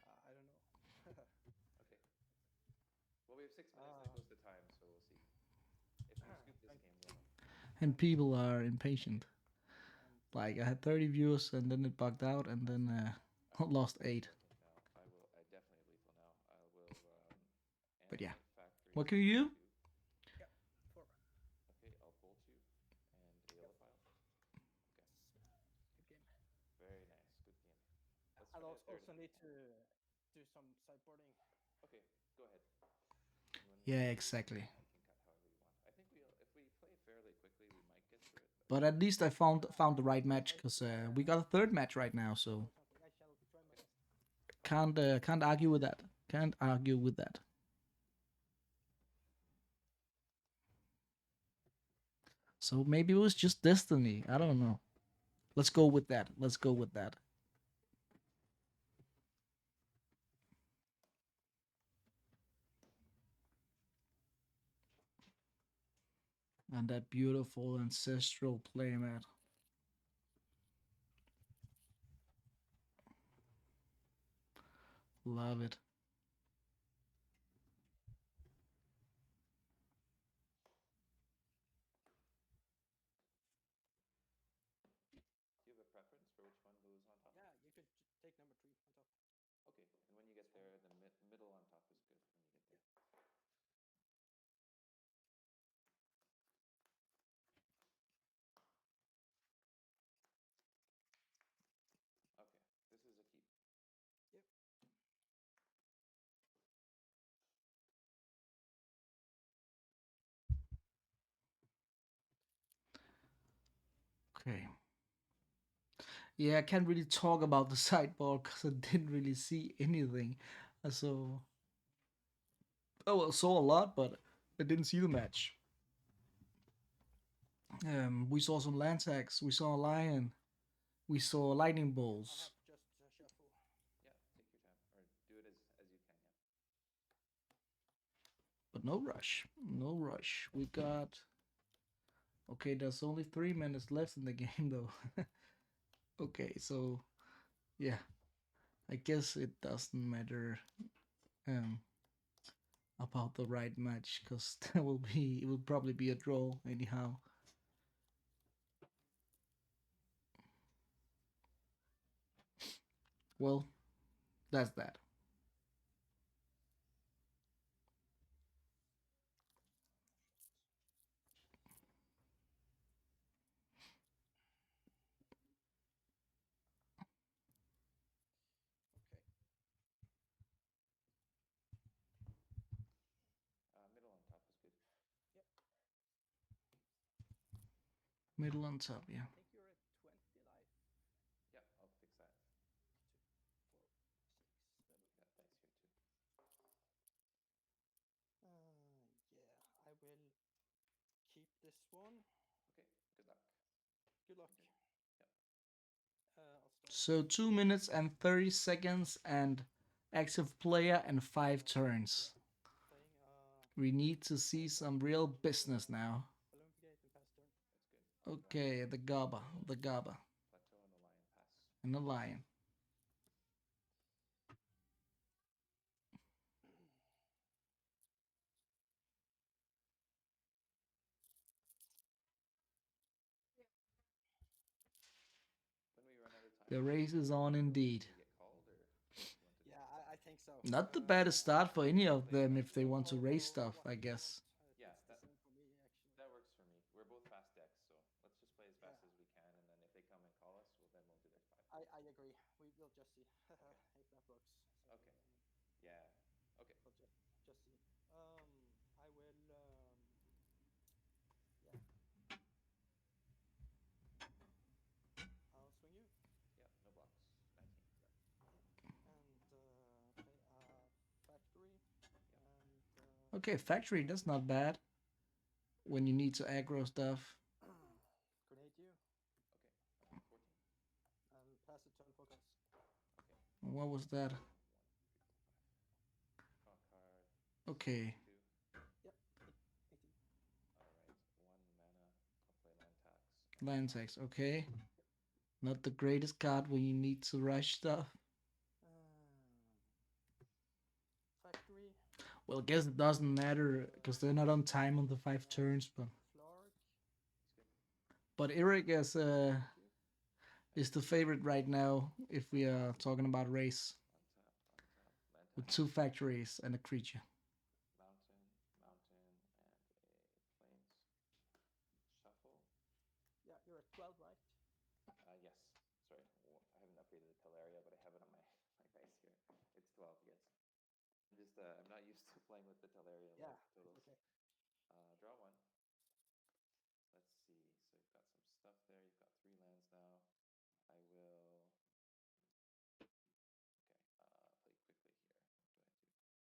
I don't know. Okay. Well, we have 6 minutes. That goes to time, so we'll see. If we scoop this game, we'll know. And people are impatient. Like, I had 30 views and then it bugged out, and then lost 8. I definitely lethal now. I will. But yeah, Factory what can you do? Yep, 4. Okay, I'll bolt you and Aeola Pile. Okay. Good game. Very nice. Good game. Let's I'll try a third. also need to do some sideboarding. Okay, go ahead. Yeah, exactly. You can cut however you want. I think if we play fairly quickly, we might get through it. But at least I found the right match, because we got a third match right now, so can't argue with that. Can't argue with that. So maybe it was just destiny. I don't know. Let's go with that. Let's go with that. And that beautiful ancestral playmat. Love it. Do you have a preference for which one goes on top? Yeah, you could take number 3 on top. Okay, and when you get there, the middle on top is good when you get there. Okay, this is a keep. Yep. Okay. Yeah, I can't really talk about the sideboard because I didn't really see anything. So, well, saw a lot, but I didn't see the match. We saw some land tags. We saw a lion. We saw lightning bolts. Just shuffle. Yeah, take your time, or do it as you can. Yeah. But no rush. No rush. We got. Okay, there's only 3 minutes left in the game, though. Okay, so yeah, I guess it doesn't matter about the right match because it will probably be a draw anyhow. Well, that's that. Middle on top is good. Yep. Middle on top, yeah. I think you're at 20 life. Yeah, I'll fix that. 2, 4, 6, 7. Got dice here too. Yeah, I will keep this one. Okay, good luck. Good luck. Yep. I'll start. So 2 minutes and 30 seconds and active player and 5 turns. We need to see some real business now. Okay, the Gaba. Plateau and the lion pass. And the lion. When we run out of time, The race is on indeed. get called, or Yeah, I think so. Not the baddest start for any of them if they want to race stuff, I guess. yeah, It's the same for me, actually. that works for me. We're both fast decks, so let's just play as fast as we can, and then if they come and call us, well, then we'll do their 5. I agree. We will just see if that works. So, Okay. Yeah. Okay. We'll just see. I will. Yeah. I'll swing you. Yeah, no blocks. 19. And play factory. And Okay, factory, that's not bad. When you need to aggro stuff. grenade you. Okay. 14. And pass it turn focus. Okay. What was that? Draw a card. Okay. 2. Yep. 18. Alright. 1 mana. I'll play land tax. Land tax, okay. Not the greatest card when you need to rush stuff. Factory. Well, I guess it doesn't matter because they're not on time on the 5 turns, but Erik is the favorite right now if we are talking about race. With 2 factories and a creature. Mountain, and a plains. Shuffle. Yeah, you're at 12, right? Yes. Sorry, I haven't updated the Tolaria, but I have it on my dice here. It's 12, yes. I'm not used to playing with the Tolaria totals. Okay. Draw 1. Let's see. So you've got some stuff there. You've got 3 lands now. I will. Okay. Play quickly here. What do?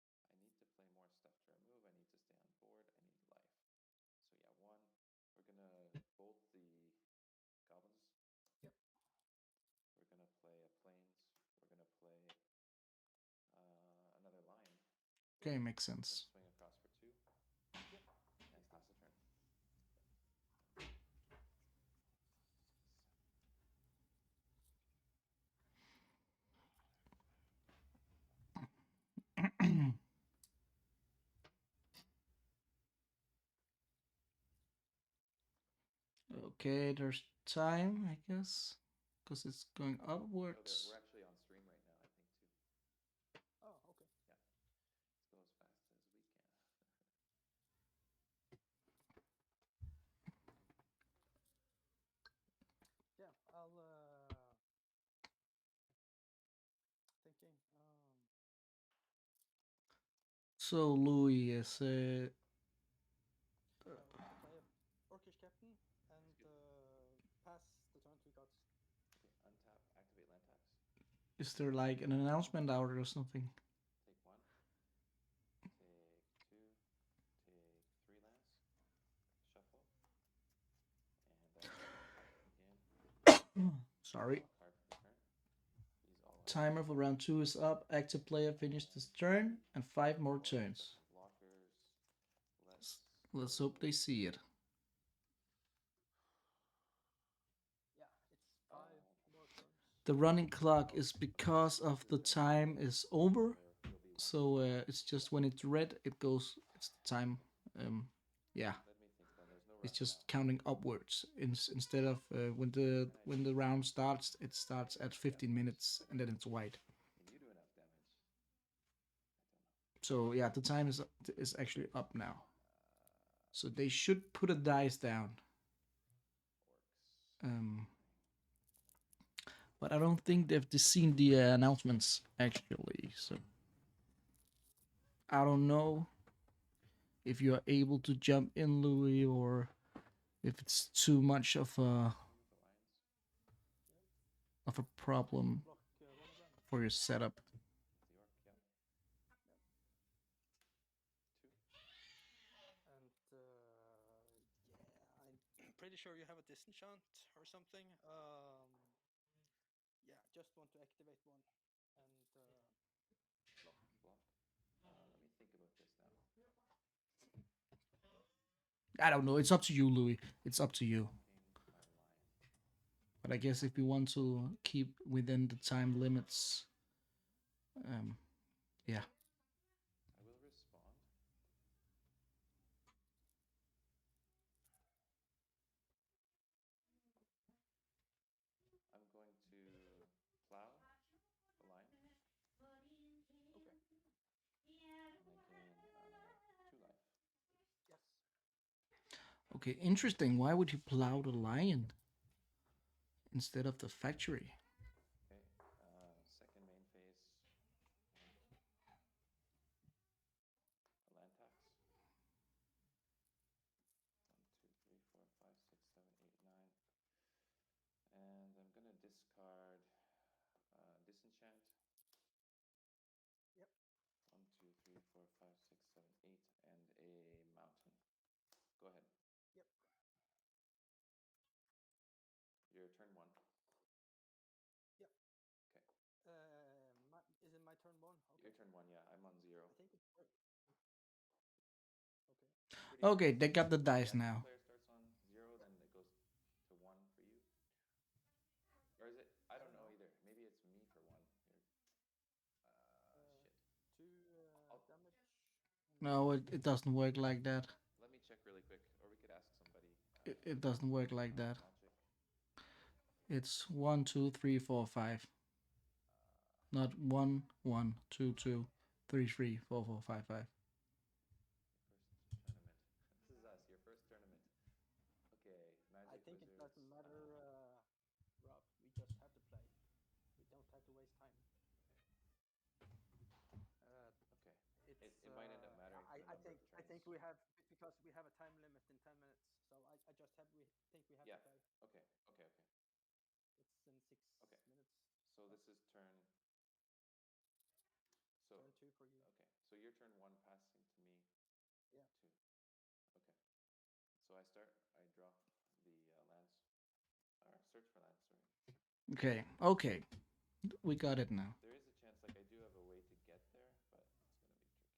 I need to play more stuff to remove. I need to stay on board. I need life. So yeah, 1. We're gonna bolt the goblins. Yep. We're gonna play a plains. We're gonna play another lion. Okay, makes sense. Swing across for 2. Yep. And pass the turn. Okay, there's time, I guess, because it's going So upwards. we're actually on stream right now, I think, too. Oh, okay. Yeah. Let's go as fast as we can. Yeah, I'll thinking. So Louis is Play a Orcish captain and pass the turn 3 cards. Okay, untap, activate land taps. is there like an announcement out or something? Take 1. Take 2. Take 3 lands. Shuffle. And then tap again. Sorry. Card for the turn. These all have Timer for round 2 is up. Active player finished his turn and 5 more turns. blockers. Let's hope they see it. Yeah, it's 5 more turns. The running clock is because of the time is over. So it's just when it's red, it goes. It's the time. Yeah. It's just counting upwards instead of when the round starts. It starts at 15 minutes and then it's white. Can you do enough damage? So yeah, the time is actually up now. So they should put a dice down. But I don't think they've seen the announcements actually. So I don't know if you are able to jump in, Louis, or if it's too much of a problem for your setup. And yeah, I'm pretty sure you have a disenchant or something. Yeah, just want to activate one and block. Let me think about this now. I don't know. It's up to you, Louis. It's up to you. But I guess if you want to keep within the time limits, yeah. I will respond. I'm going to plow the line. Okay. And I gain 2 life. Yes. Okay, interesting. Why would you plow the lion instead of the factory? Okay, second main phase. A land tax. 1, 2, 3, 4, 5, 6, 7, 8, 9. And I'm gonna discard disenchant. Yep. 1, 2, 3, 4, 5, 6, 7, 8, and a mountain. Go ahead. Yep. Your turn 1. Yep. Okay. Is it my turn 1? Okay. Your turn 1, yeah. I'm on 0. I think it's okay. Okay, they got the dice now. Player starts on 0, then it goes to 1 for you. Or is it? I don't know either. Maybe it's me for 1. Shit. 2 damage. No, it doesn't work like that. Let me check really quick, or we could ask somebody. It doesn't work like that. Magic. It's 1, 2, 3, 4, 5. Not 1, 1, 2, 2, 3, 3, 4, 4, 5, 5. Tournament. This is us, your first tournament. Okay, Magic I think Wizards. it doesn't matter, Rob. We just have to play. We don't have to waste time. Okay. It's, it might end up mattering. I think we have, because we have a time limit in 10 minutes. So I just have we think we have to play. Okay. It's in 6 minutes. So this is turn. So turn 2 for you. Okay. So your turn 1 passing to me. Yeah. 2. Okay. So I start. I draw the lands. Or search for lands. Sorry. Okay. We got it now. There is a chance, like I do have a way to get there, but it's gonna be tricky.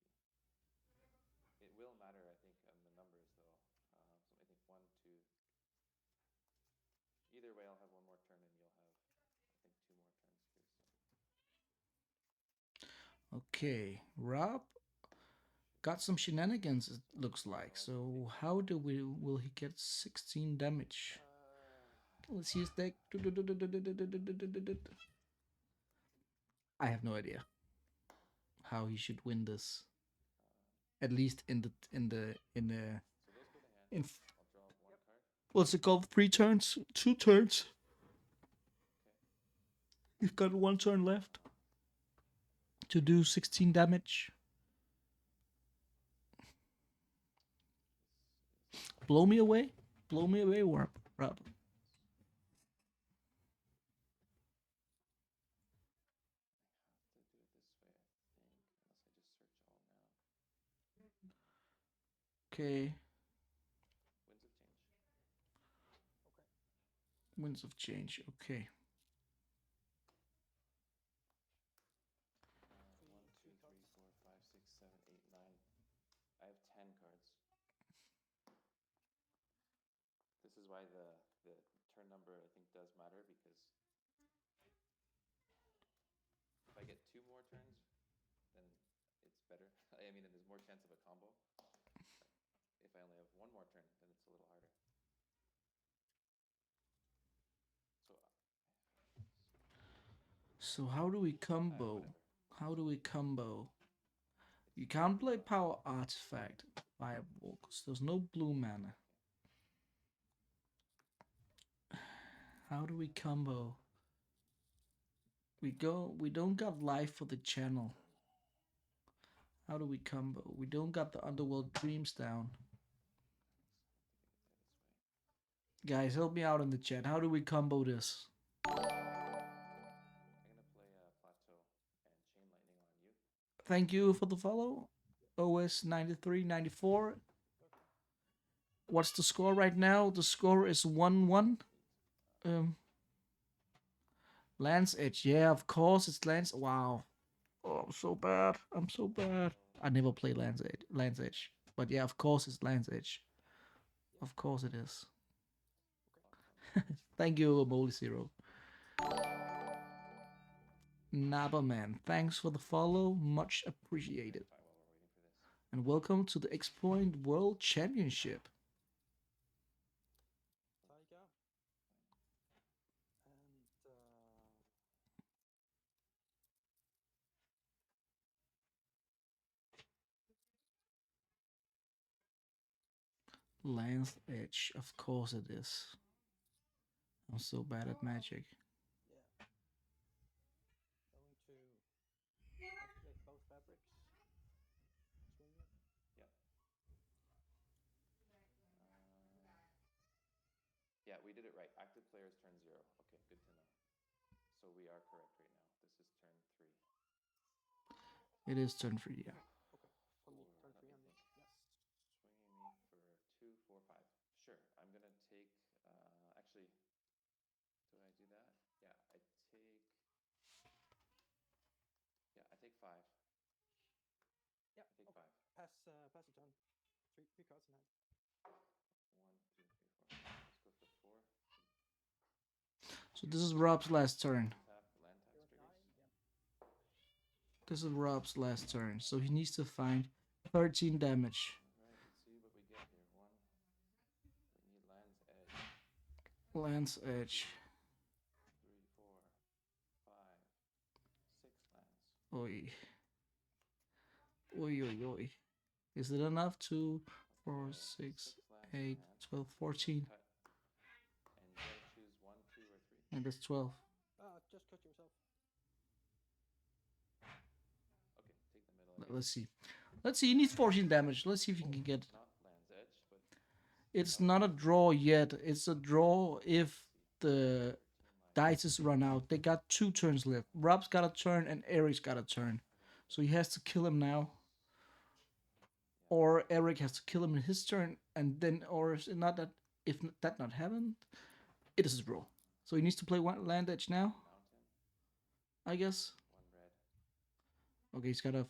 It will matter, I think, on the numbers though. So I think 1, 2. Either way, I'll have 1 more turn, and you'll have, I think, 2 more turns here. So. Okay, Rob got some shenanigans. It looks like. So how will he get 16 damage? Let's see his deck. I have no idea how he should win this. At least in what's it called? 3 turns, 2 turns. He's got 1 turn left to do 16 damage. Blow me away, Rob. Okay. Winds of change. Okay. 1, 2, 3, 4, 5, 6, 7, 8, 9. I have 10 cards. This is why the turn number I think does matter, because if I get 2 more turns, then it's better. I mean, there's more chance of a combo. If I only have 1 more turn, then it's a little harder. So how do we combo? How do we combo? You can't play power artifact fireball because there's no blue mana. How do we combo? We don't got life for the channel. How do we combo? We don't got the Underworld Dreams down. Guys, help me out in the chat. How do we combo this? I'm gonna play Plateau and Chain Lightning on you. Thank you for the follow. OS 9394. What's the score right now? The score is 1-1. Lance Edge. Yeah, of course it's Lance. Wow. Oh, I'm so bad. I'm so bad. I never play Lance Edge. But yeah, of course it's Lance Edge. Of course it is. Thank you, Molly Zero. Naberman, thanks for the follow. Much appreciated. And welcome to the X-Point World Championship. Lance Edge, of course it is. I'm so bad at Magic. Going to activate both fabrics. Swing it. Yeah, we did it right. Active players turn 0. Okay, good to know. So we are correct right now. This is turn 3. It is turn 3, yeah. Okay, for me, turn 3 on me. Yes. Swinging me for 2, 4, 5. Sure, I'm gonna take. Actually, do I do that? Yeah, I take. Yeah, I take 5. Yeah. I take okay. 5. Pass the turn. Three cards in hand. 1, 2, 3, 4. Let's go for 4. So this is Rob's last turn. Tap, land tax triggers. This is Rob's last turn, so he needs to find 13 damage. Alright, let's see what we get here. 1. We need Land's Edge. Land's Edge. 3, 4, 5, 6 lands. Oi. Oi, oi, oi. Is it enough? 2, 4, 6, 8, 12, 14. Cut. And you gotta choose 1, 2, or 3. And that's 12. Just cut yourself. Okay, take the middle. Let's see. Let's see. He needs 14 damage. Let's see if he can get. Not Land's Edge, but It's not a draw yet. It's a draw if the dice is run out. They got 2 turns left. Rob's got a turn and Eric's got a turn. So he has to kill him now. Or Erik has to kill him in his turn, and then, or is it not that, if that not happened, it is a draw. So he needs to play 1 land edge now, I guess. 1 red. Okay, he's got a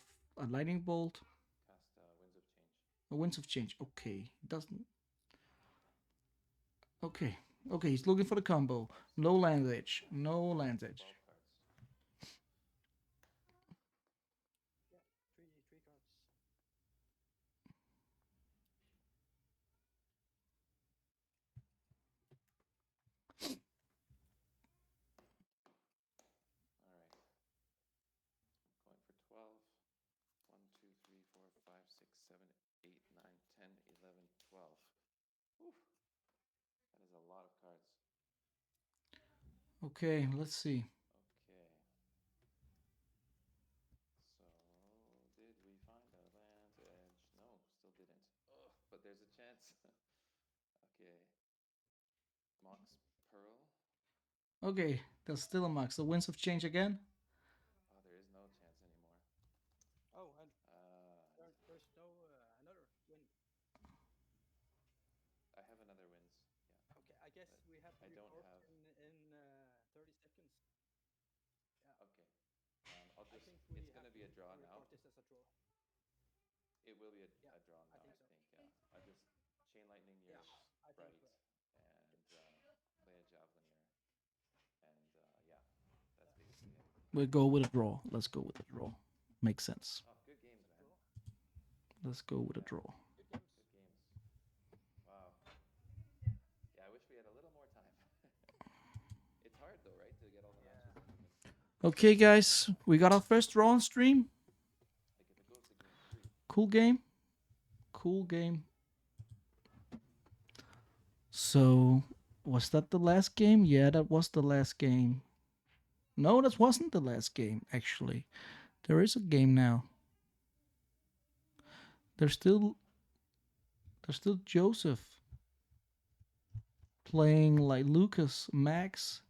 lightning bolt. Cast Winds of Change. A Winds of Change. Okay, he doesn't. Okay, okay, he's looking for the combo. No land edge. No land edge. Yeah, three cards. Oof. That is a lot of cards. Okay, let's see. Okay. So, did we find a land edge? No, still didn't. Ugh, but there's a chance. Okay. Mox Pearl. Okay, there's still a max. The winds of change again. Oh, there is no chance anymore. Oh, and there's no another win. I have another wins. Yeah. Okay, I guess we have to I don't report have. in 30 seconds. Yeah. Okay. I'll I just. think we It's have gonna be a to draw report now. this as a draw. It will be a Yeah, draw I now. think so. Yeah. I'll just chain lightning your I think right and play a javelineer, and yeah, that's basically it. We'll go with a draw. Let's go with a draw. Makes sense. Oh, good games, man. Let's go with a draw. Good games. Wow. Yeah, I wish we had a little more time. It's hard though, right, to get all the matches in. Okay, guys, we got our first draw on stream. Like if it goes to game 3. Cool game. Cool game. So, was that the last game? Yeah, that was the last game. No, that wasn't the last game, actually. There is a game now. There's still Joseph playing like Lukas, Max.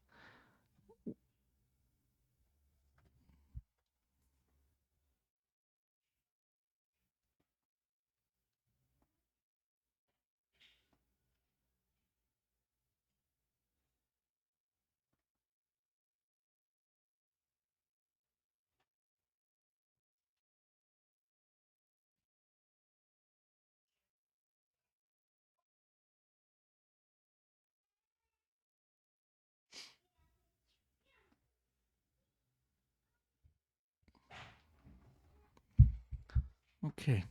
Okay.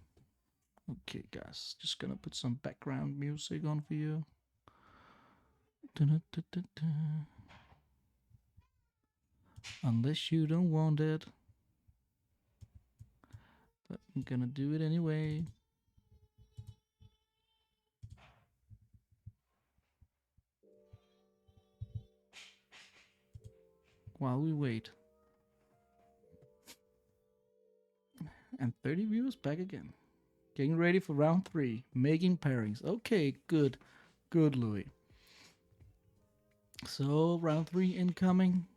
Okay, guys. Just gonna put some background music on for you. Da-da-da-da-da. Unless you don't want it. But I'm gonna do it anyway. While we wait. And 30 viewers back again. Getting ready for round 3. Making pairings. Okay, good. Good, Louis. So, round 3 incoming.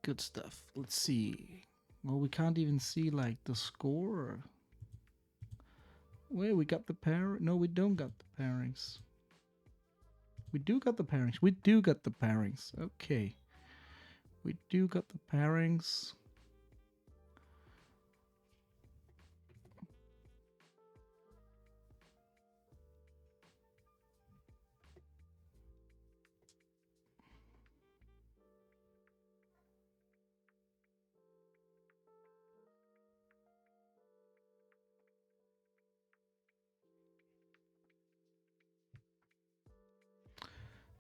Good stuff. Let's see. Well, we can't even see like the score. Wait, we got the pair. No, we don't got the pairings. We do got the pairings. We do got the pairings. Okay. We do got the pairings.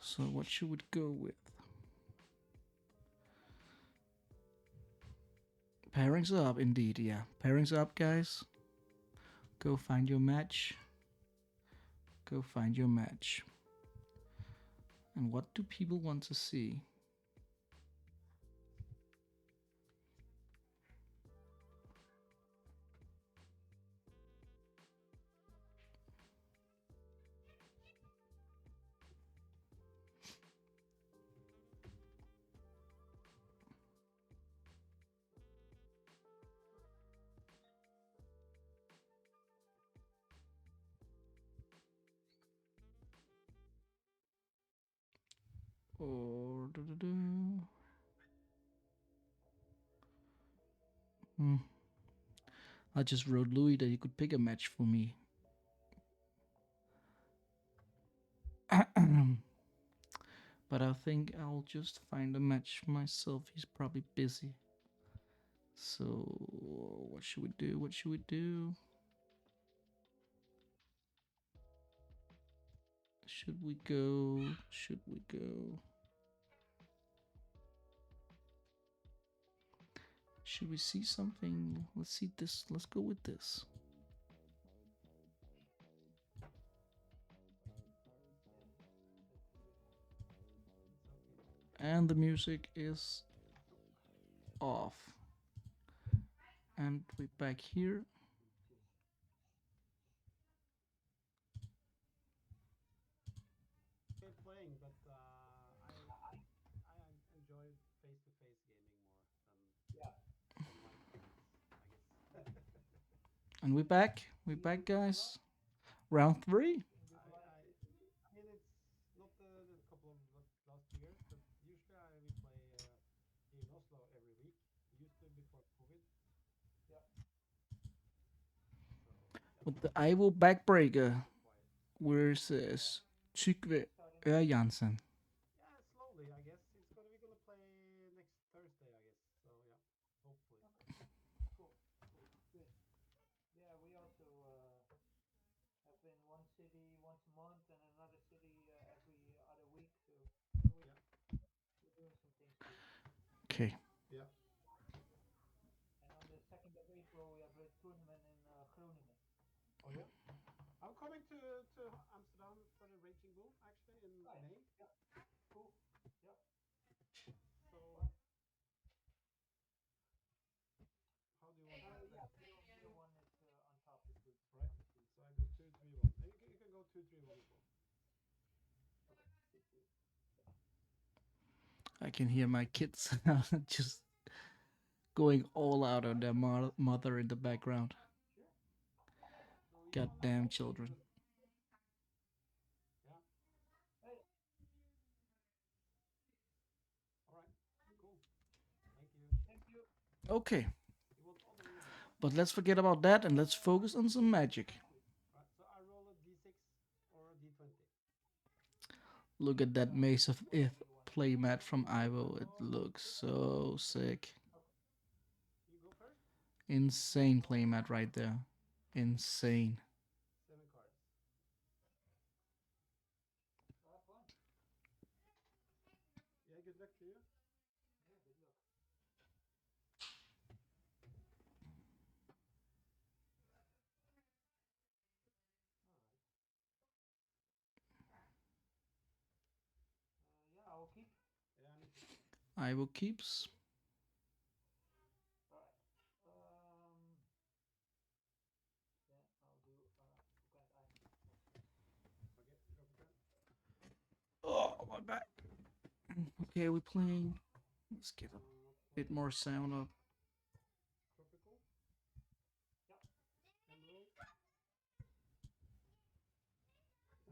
So what should we go with? Pairings up, indeed, yeah. Pairings up, guys. Go find your match. Go find your match. And what do people want to see? Or I just wrote Louis that he could pick a match for me. But I think I'll just find a match myself. He's probably busy. So what should we do? What should we do? Should we go? Should we go? Should we see something? Let's see this. Let's go with this. And the music is off. And we're back here. Playing, but I enjoy face-to-face gaming more than online games, I guess. And we're back. We're back, guys. Round 3. I mean, it's not the couple of last years, but usually we play here in Oslo every week. We used to before COVID. Yeah. With the Ivo Backbreaker versus Trygve Ørjansen. Yeah, slowly, I guess. We're gonna play next Thursday, I guess. So yeah, hopefully. Cool. Good. Yeah, we also have been one city once a month and another city every other week. So we're doing some things too. Okay. Yeah. And on the 2nd of April, we have a tournament in Groningen. Oh yeah. I'm coming to Amsterdam for the Raging Bull actually in May. Yeah. Cool. Yeah. So how do you want to play? Yeah, the one is on top is good. Right. So I go 2-3-1. You can go 2-3-1 as well. I can hear my kids just going all out on their mother in the background. Goddamn children. Yeah. Hey. All right. Cool. Thank you. Thank you. Okay. But let's forget about that and let's focus on some magic. Right. So I roll a d6 or a d20. Look at that Maze of Ith playmat from Ivo. It looks so sick. You go first? Insane playmat right there. Insane. 7 cards. Have fun. Yeah, good luck to you. Yeah, good luck. Yeah, I'll keep. Yeah, I need to. Ivo keeps. Right. Yeah, I'll do Oh, my back. Okay, we're playing. Let's get a bit more sound up. Tropical. Yeah. And roll.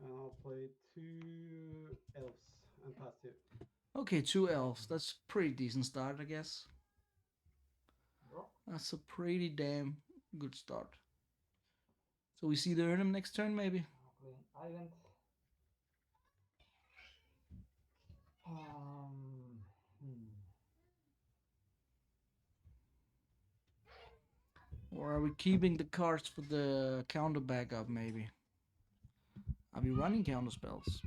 And I'll play 2 elves and passive. Okay, 2 elves. That's a pretty decent start, I guess. Yeah. That's a pretty damn good start. So we see the Ørjansen next turn, maybe? I'll play an island. Or are we keeping the cards for the counter backup, maybe? Are we running counter spells?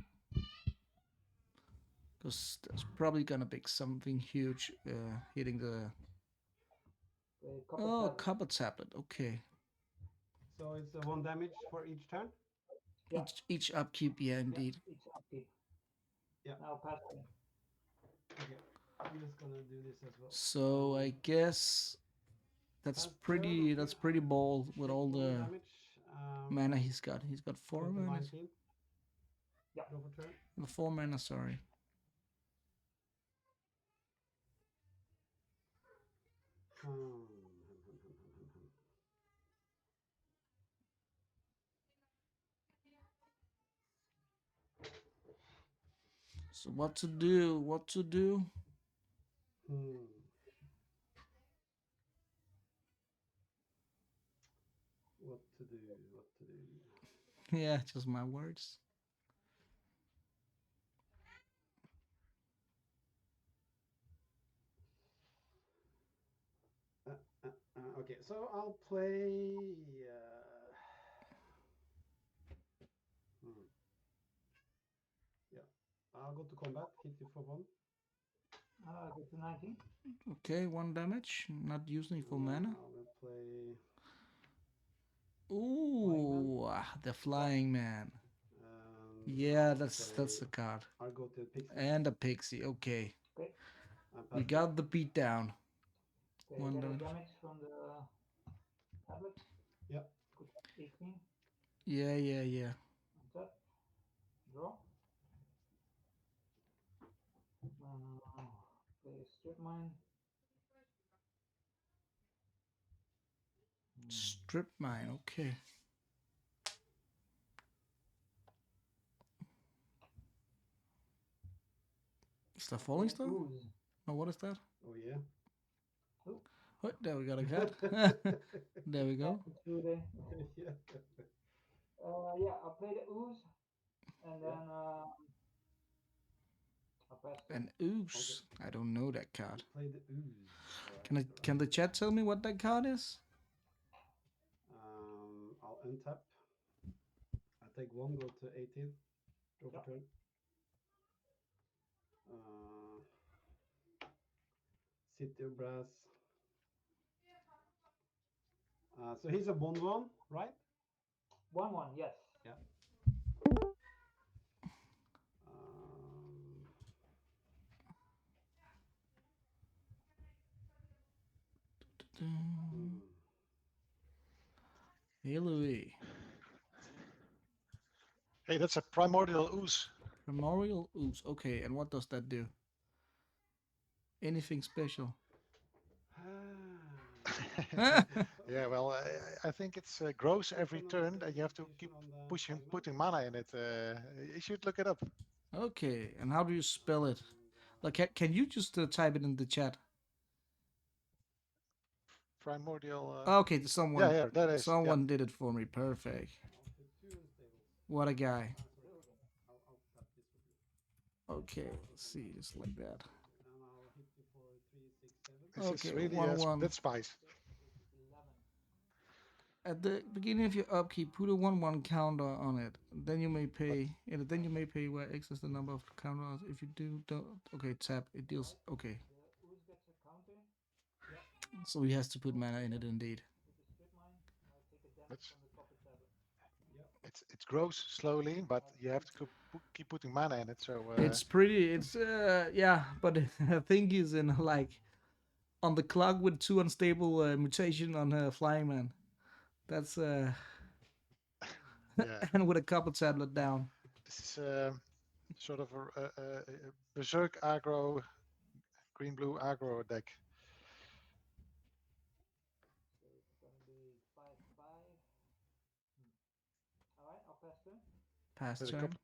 Because there's probably gonna be something huge hitting the... Oh, copper tablet, okay. So it's 1 damage for each turn? Yeah. Each upkeep, yeah, indeed. Yeah, each upkeep. Yeah. Now pass me. Okay. I'm just gonna do this as well. So I guess that's pretty bold with all the mana he's got. He's got 4 mana. 19. Yeah. Go for turn. 4 mana, sorry. So what to do? What to do? What to do? What to do? Yeah, just my words. Okay, so I'll play. Yeah, I'll go to combat. Hit you for 1. Go to 19. Okay, 1 damage. Not using full mana. I will play. Ooh, the flying man. Yeah, that's the card. I'll go to Pixie. And a pixie. Okay. Okay. We got the beat down. Okay, 1 get a damage. damage from the tablet. Yeah. Good. 18. Yeah. Untap. Draw. Play a strip mine. Strip mine. Okay. Is that falling star? Oh, what is that? Oh yeah. Oh, there we got a cat. There we go. Yeah, I'll play the ooze, and then I'll pass. An ooze. I don't know that card. Play the ooze. Can the chat tell me what that card is? I'll untap. I take 1, go to 18. Overturn. City of Brass. So he's a 1/1, right? 1/1, yes. Yeah. Hey, Louis. Hey, that's a primordial ooze. Primordial ooze. Okay, and what does that do? Anything special? Yeah, well, I think it's grows every turn, and you have to keep putting mana in it. You should look it up. Okay, and how do you spell it? Like, can you just type it in the chat? Primordial. Okay, someone. Yeah, that is. Someone did it for me. Perfect. What a guy. Okay, let's see, just like that. Okay, really, 1/1. That's spice. At the beginning of your upkeep, put a 1/1 counter on it. Then you may pay. Then you may pay where X is the number of counters. If you don't. Okay, tap. It deals. Okay. So he has to put mana in it, indeed. It grows slowly, but you have to keep putting mana in it. So it's pretty. It's yeah, but I think he's in like on the clock with 2 unstable mutation on her flying man. That's yeah. And with a couple tablet down. This is sort of a berserk aggro, green-blue aggro deck. So it's gonna be 5/5. All right, I'll pass turn. Pass turn.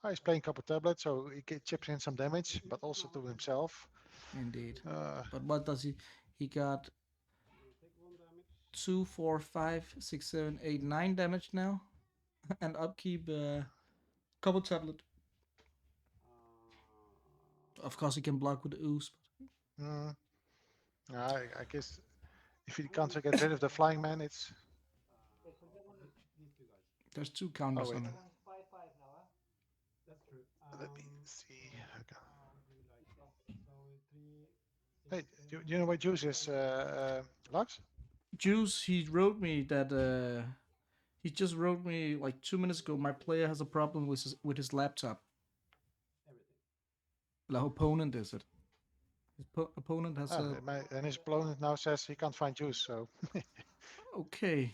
He's playing couple tablets, so he chips in some damage, but also to himself. Indeed. But what does he? He got 2, 4, 5, 6, 7, 8, 9 damage now, and upkeep couple tablet. Of course, he can block with the ooze. But... I guess if he can't get rid of the flying man, it's. There's 2 counters on it. 5/5 now, huh? That's true. Let me see. Hey, do you know what Juice is, Lux? Juice, he wrote me that he just wrote me like 2 minutes ago. My player has a problem with his laptop. The opponent is it? His opponent has a. And his opponent now says he can't find Juice. So. Okay.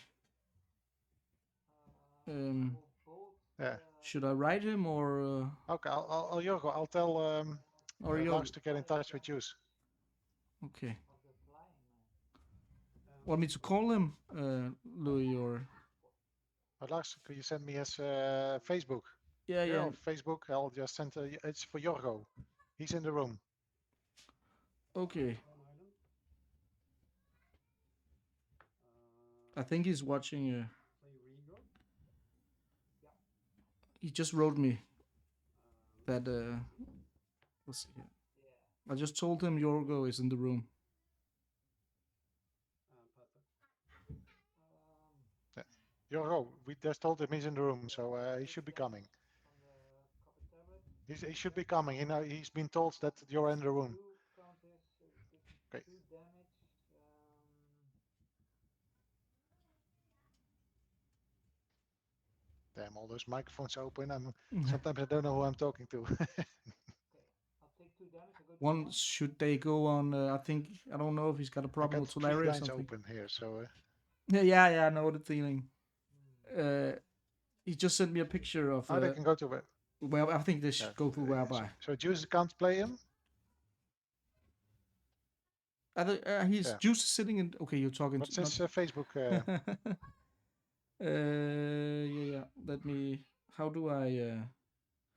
Yeah. Should I write him or? Okay, I'll tell Lux to get in touch with Juice. Okay. Want me to call him, Louis, or? Lux, could you send me his Facebook? Yeah. On Facebook, I'll just send it's for Jorgo. He's in the room. Okay. I think he's watching. He just wrote me that. Let's see here. I just told him Jorgo is in the room. We just told him he's in the room, so he should be coming. He should be coming. He's been told that you're in the room. Okay. Damn, all those microphones open, and sometimes I don't know who I'm talking to. One, should they go on? I think I don't know if he's got a problem with Tolaria or something. Open here, so. Yeah, I know the feeling. He just sent me a picture of. They can go to. Well, I think they should go to whereby. So Juice can't play him. He's Juice sitting in. Okay, you're talking. What's his Facebook? Yeah. Let me. How do I?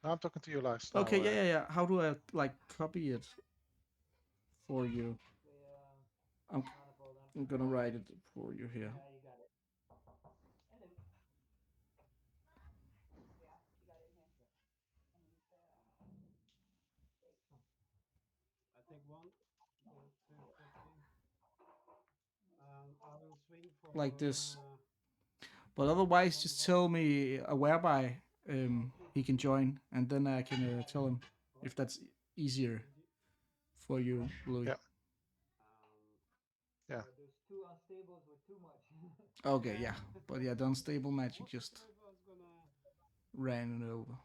I'm talking to you last. Okay, yeah. How do I copy it for you? I'm gonna write it for you here. I think 1, 2, 15. I will swing for Like this. But otherwise, just tell me whereby he can join, and then I can tell him if that's easier for you, Louis. Yeah. Those 2 unstables were too much. Okay, yeah. But yeah, the unstable magic just ran it over.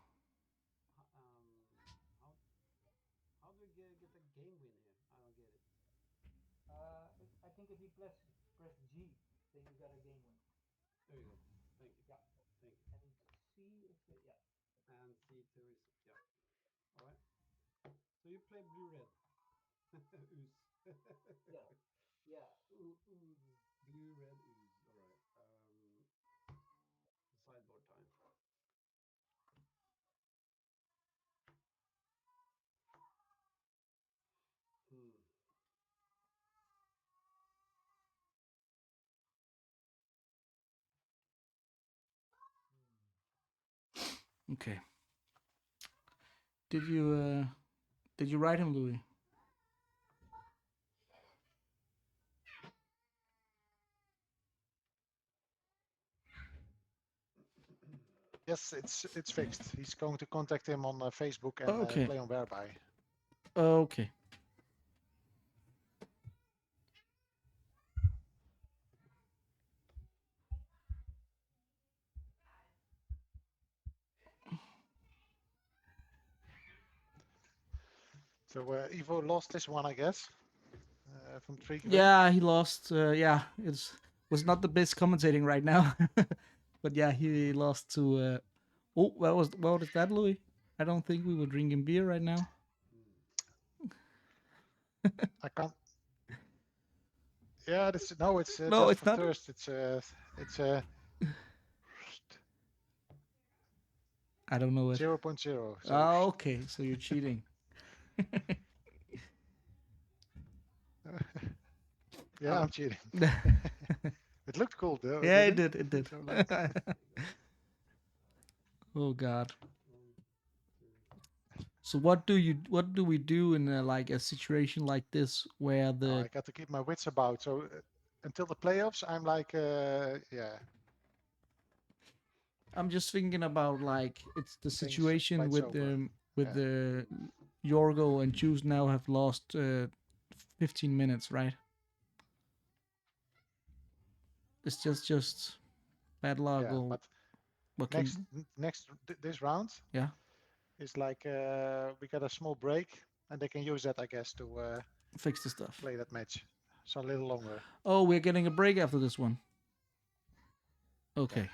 How do you get a game win here? I don't get it. I think if you press G, then you got a game win. There you go. Thank you. Yeah. Thank you. And C is And C2 is All right. So you play blue-red. Ooze. Yeah. Blue-red ooze. All right. Sideboard time. Okay. Did you write him, Louis? Yes, it's fixed. He's going to contact him on Facebook and play on whereby. Okay. So Ivo lost this one, I guess, from Trygve. Yeah, he lost. Yeah, it was not the best commentating right now, but yeah, he lost to. What was that, Louis? I don't think we were drinking beer right now. I can't. Yeah, it's no, just it's for not. thirst. It's I don't know it. 0.0. So Okay, so you're cheating. Yeah, I'm cheating. It looked cool though. Yeah, it did. Oh God. So what do we do in a situation like this where I got to keep my wits about. So until the playoffs, I'm like, yeah. I'm just thinking about it's the situation with sober. the Yorgo and Juice now have lost 15 minutes, right? It's just bad luck. Yeah, but this round, yeah, is like we got a small break, and they can use that, I guess, to fix the stuff. Play that match, so a little longer. Oh, we're getting a break after this one. Okay.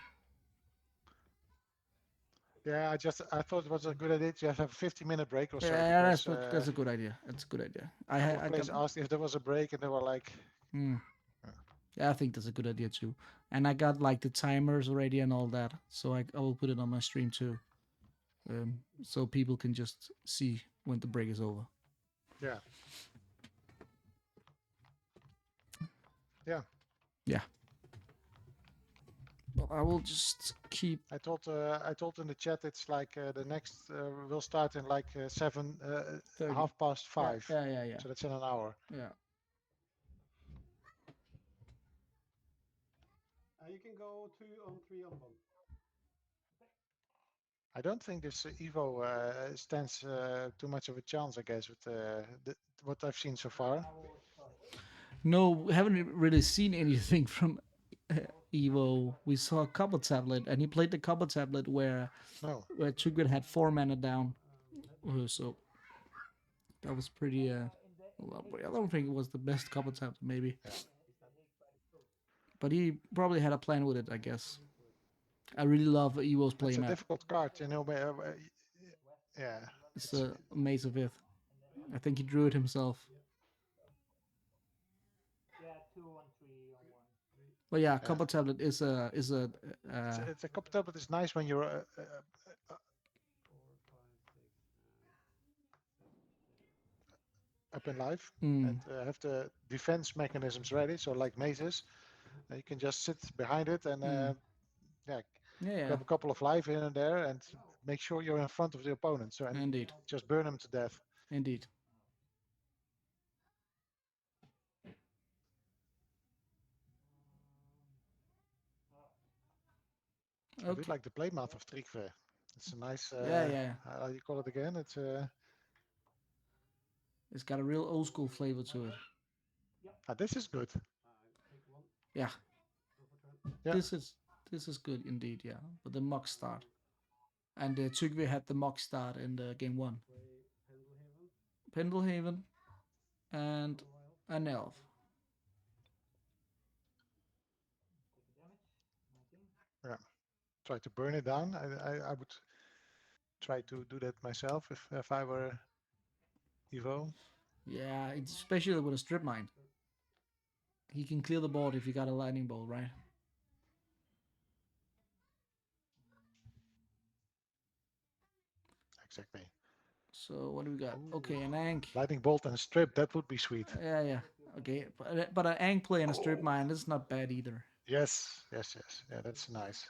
Yeah, I thought it was a good idea to have a 50-minute break or so. Yeah, because, that's a good idea. That's a good idea. I asked if there was a break, and they were like. Yeah, I think that's a good idea too. And I got the timers already and all that, so I will put it on my stream too, so people can just see when the break is over. Yeah. Yeah. Yeah. Well, I will just keep. I told in the chat it's like the next will start in 7, 5:30. Yeah. So that's in an hour. Yeah. You can go 2 on 3 on 1. I don't think this Evo stands too much of a chance, I guess, with what I've seen so far. No, we haven't really seen anything from Evo. We saw a couple tablet, and he played the couple tablet where Trygve had 4 mana down. So that was pretty. Well, I don't think it was the best couple tablet, maybe. Yeah. But he probably had a plan with it, I guess. I really love Evo's play It's a map. difficult card, you know. Yeah. It's a Maze of Ith. I think he drew it himself. Yeah, 2 on 3 on 1. But yeah, couple tablet is a it's a couple tablet is nice when you're up in life and have the defense mechanisms ready. So like mazes, you can just sit behind it and grab a couple of life in and there and make sure you're in front of the opponent. So Indeed, just burn them to death. Indeed. I do like the playmat of Trygve. It's a nice. How do you call it again? It's got a real old school flavor to it. This is good. Yeah. This is good indeed. Yeah, but the mock start, and Trygve had the mock start in the game 1. Pendelhaven, and an elf. Yeah. Try to burn it down. I would try to do that myself if I were Evo. Yeah, especially with a strip mine. He can clear the board if you got a lightning bolt, right? Exactly. So what do we got? Okay, an Ankh. Lightning bolt and a strip, that would be sweet. Yeah. Okay, but an Ankh play and a strip mine, that's not bad either. Yes. Yeah, that's nice.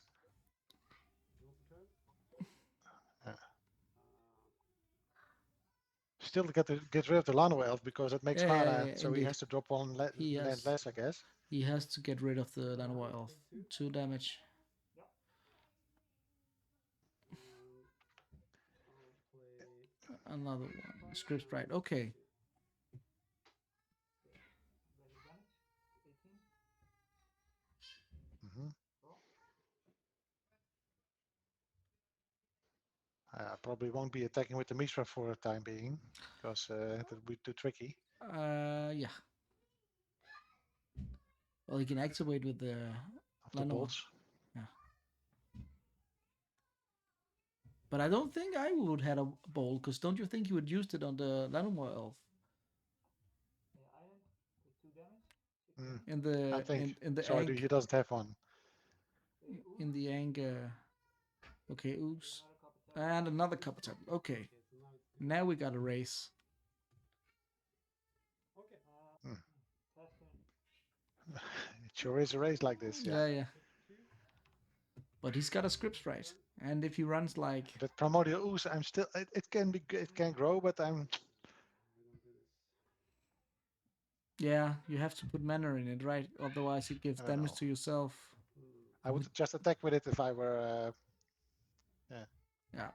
Still get rid of the Lano Elf because it makes mana, so indeed. He has to drop one land less, I guess. He has to get rid of the Lano Elf. 2 damage. Another one. Script Sprite. Okay. I probably won't be attacking with the Mishra for a time being, because it would be too tricky. Yeah. Well, you can activate with the bolts. Yeah. But I don't think I would have a bolt, because don't you think you would use it on the Llanowar Elf? In the I think in the so. Ankh, He doesn't have one. In the Ankh. Okay, oops. And another couple tab. Okay. Now we got a race. It sure is a race like this. Yeah. But he's got a script sprite, and if he runs like that primordial ooze, I'm still. It can grow, but I'm. Yeah, you have to put mana in it, right? Otherwise, it gives damage to yourself. I would just attack with it if I were. Yeah.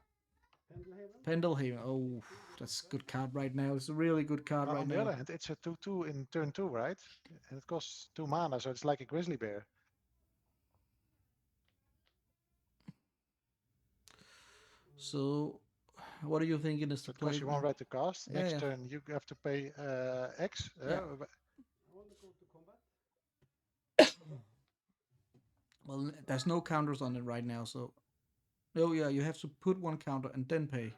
Pendelhaven. Oh, that's a good card right now. It's a really good card right now. On the other hand, it's a 2/2 in turn 2, right? And it costs 2 mana, so it's like a grizzly bear. So, what are you thinking is to play? Because you want red to cast. Next turn, you have to pay X. Well, there's no counters on it right now, so. Oh yeah, you have to put 1 counter and then pay.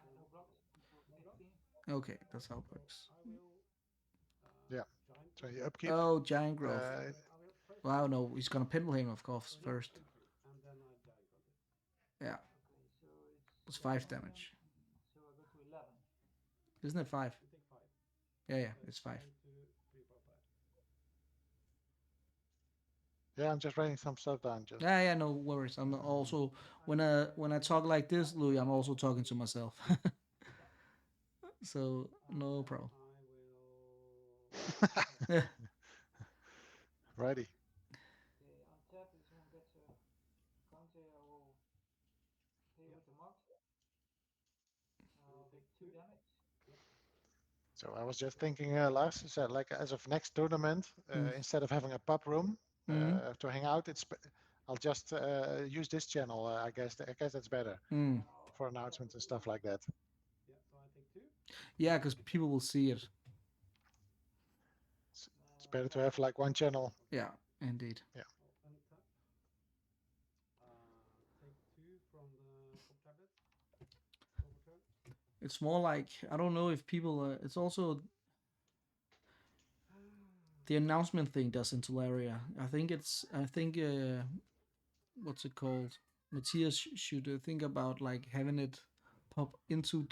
Okay, that's how it works. Yeah. So you upkeep. Oh, Giant Growth. Wow, no, he's gonna Pendle him, of course, first. Yeah. It's 5 damage. Isn't it 5? Yeah, it's 5. Yeah, I'm just writing some stuff down. Just. Yeah, no worries. I'm also when I talk like this, Louis, I'm also talking to myself. So no problem. Righty. I will pay with the mark. I'll take 2 damage. So I was just thinking, Lars, is that like as of next tournament, instead of having a pub room to hang out, I'll just use this channel. I guess that's better for announcements and stuff like that. Yeah, so I take 2. Yeah, because people will see it. It's better to have like one channel. Yeah, indeed. Yeah. Untap. Take 2 from the top tablet. Overturn. It's more like, I don't know if people. It's also the announcement thing does in Tolaria. I think what's it called? Matthias should think about like having it pop into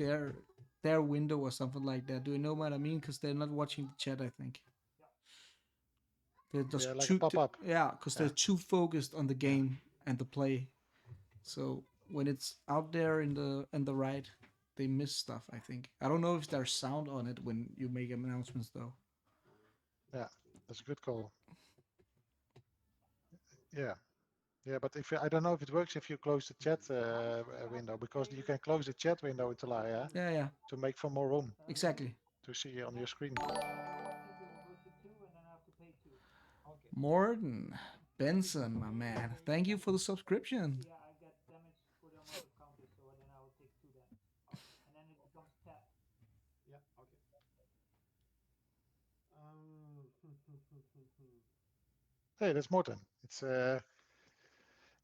their window or something like that. Do you know what I mean? Because they're not watching the chat, I think. They're just like too a pop-up. Yeah, because they're too focused on the game and the play. So when it's out there in the right, they miss stuff, I think. I don't know if there's sound on it when you make announcements though. Yeah, that's a good call. Yeah. Yeah, but I don't know if it works if you close the chat window, because you can close the chat window in Tolaria to make for more room. Exactly. To see on your screen. Morton Benson, my man. Thank you for the subscription. Yeah, I get damage for the amount of counters, so then I will take 2 damage. And then it becomes tap. Yeah, okay. Hey, that's Morton. It's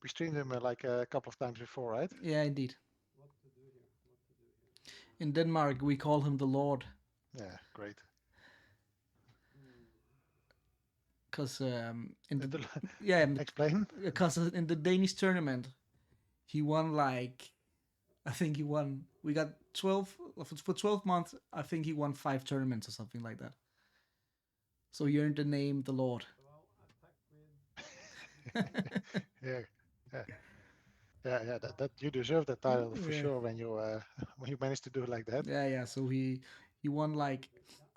we streamed him like a couple of times before, right? Yeah, indeed. What to do here? In Denmark, we call him the Lord. Yeah, great. Because explain. Because in the Danish tournament, he won like, I think he won. We got 12 for 12 months. I think he won 5 tournaments or something like that. So he earned the name the Lord. Yeah. That you deserve that title for sure when you managed to do it like that. Yeah. So he won like,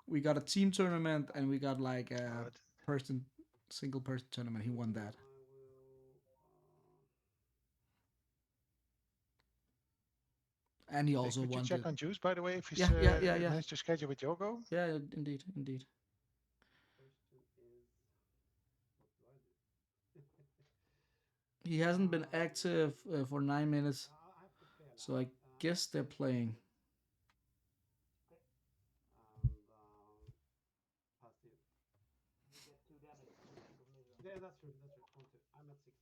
we got a team tournament and we got like a single person tournament. He won that. And he also could won. You check on Juice, by the way, if he's managed to schedule with Yogo? Yeah, indeed. He hasn't been active for 9 minutes, so I guess they're playing. Yeah, that's true. I'm at 6.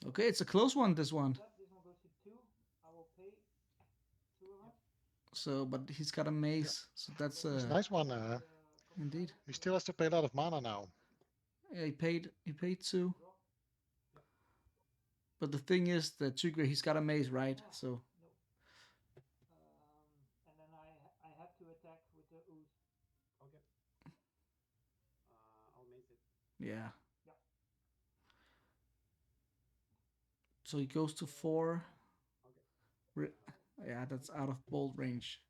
Okay, it's a close one, this one. This one goes to 2. I will pay 2 of them. So, but he's got a mace, so that's It's a nice one. Indeed. He still has to pay a lot of mana now. Yeah, he paid 2. But the thing is that Trygve, he's got a mace, right? So. And then I have to attack with the ooze. Okay. I'll mace it. Yeah. So he goes to 4. Okay. Yeah, that's out of bolt range.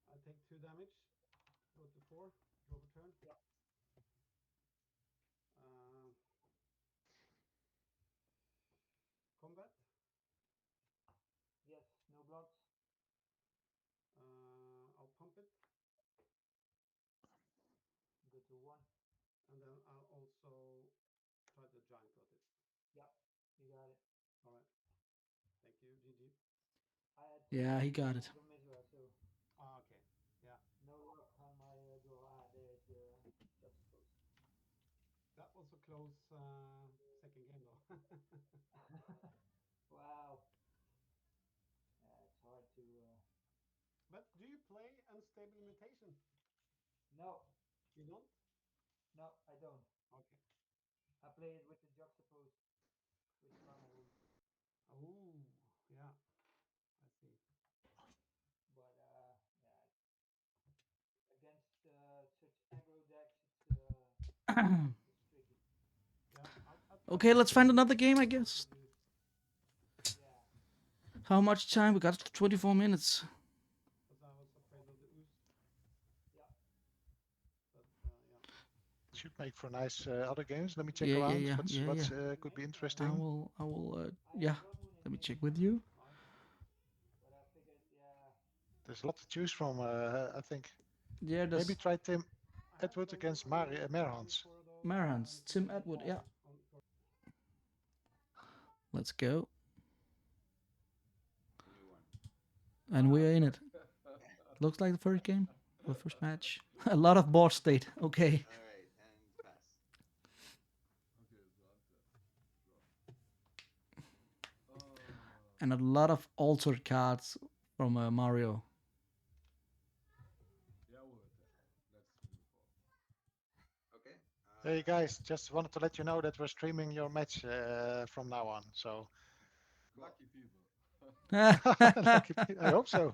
I take 2 damage. Go to 4. Draw a turn. Yeah. Combat. Yes, no blocks. I'll pump it. Go to 1. And then I'll also try to giant cut it. Yeah, you got it. All right. Thank you, GG. Yeah, he got it. Okay. Yeah. No luck on my draw. There's juxtaposed. That was a close second game, though. Wow. Yeah, it's hard to. But do you play Unstable Limitation? No. You don't? No, I don't. Okay. I play it with the juxtaposed with Karma Wound. Oh, yeah. I see. But against such aggro decks, it's tricky. Okay, let's find another game, I guess. How much time? We got 24 minutes. Because I was afraid of the ooze. Yeah. But should make for nice other games. Let me check Yeah, around. yeah, yeah, What's yeah. could be I interesting. will. Yeah. Let me check with you. But I figured, yeah, There's a lot to choose from. I think Yeah, maybe there's try Tim Atwood against Merhans. Marans, Tim Atwood. Yeah. Let's go. And we are in it. Looks like the first game, the first match. A lot of board state. Okay. All right, and pass. And a lot of altered cards from Mario. Okay. Hey guys, just wanted to let you know that we're streaming your match from now on. So Lucky people. lucky I hope so.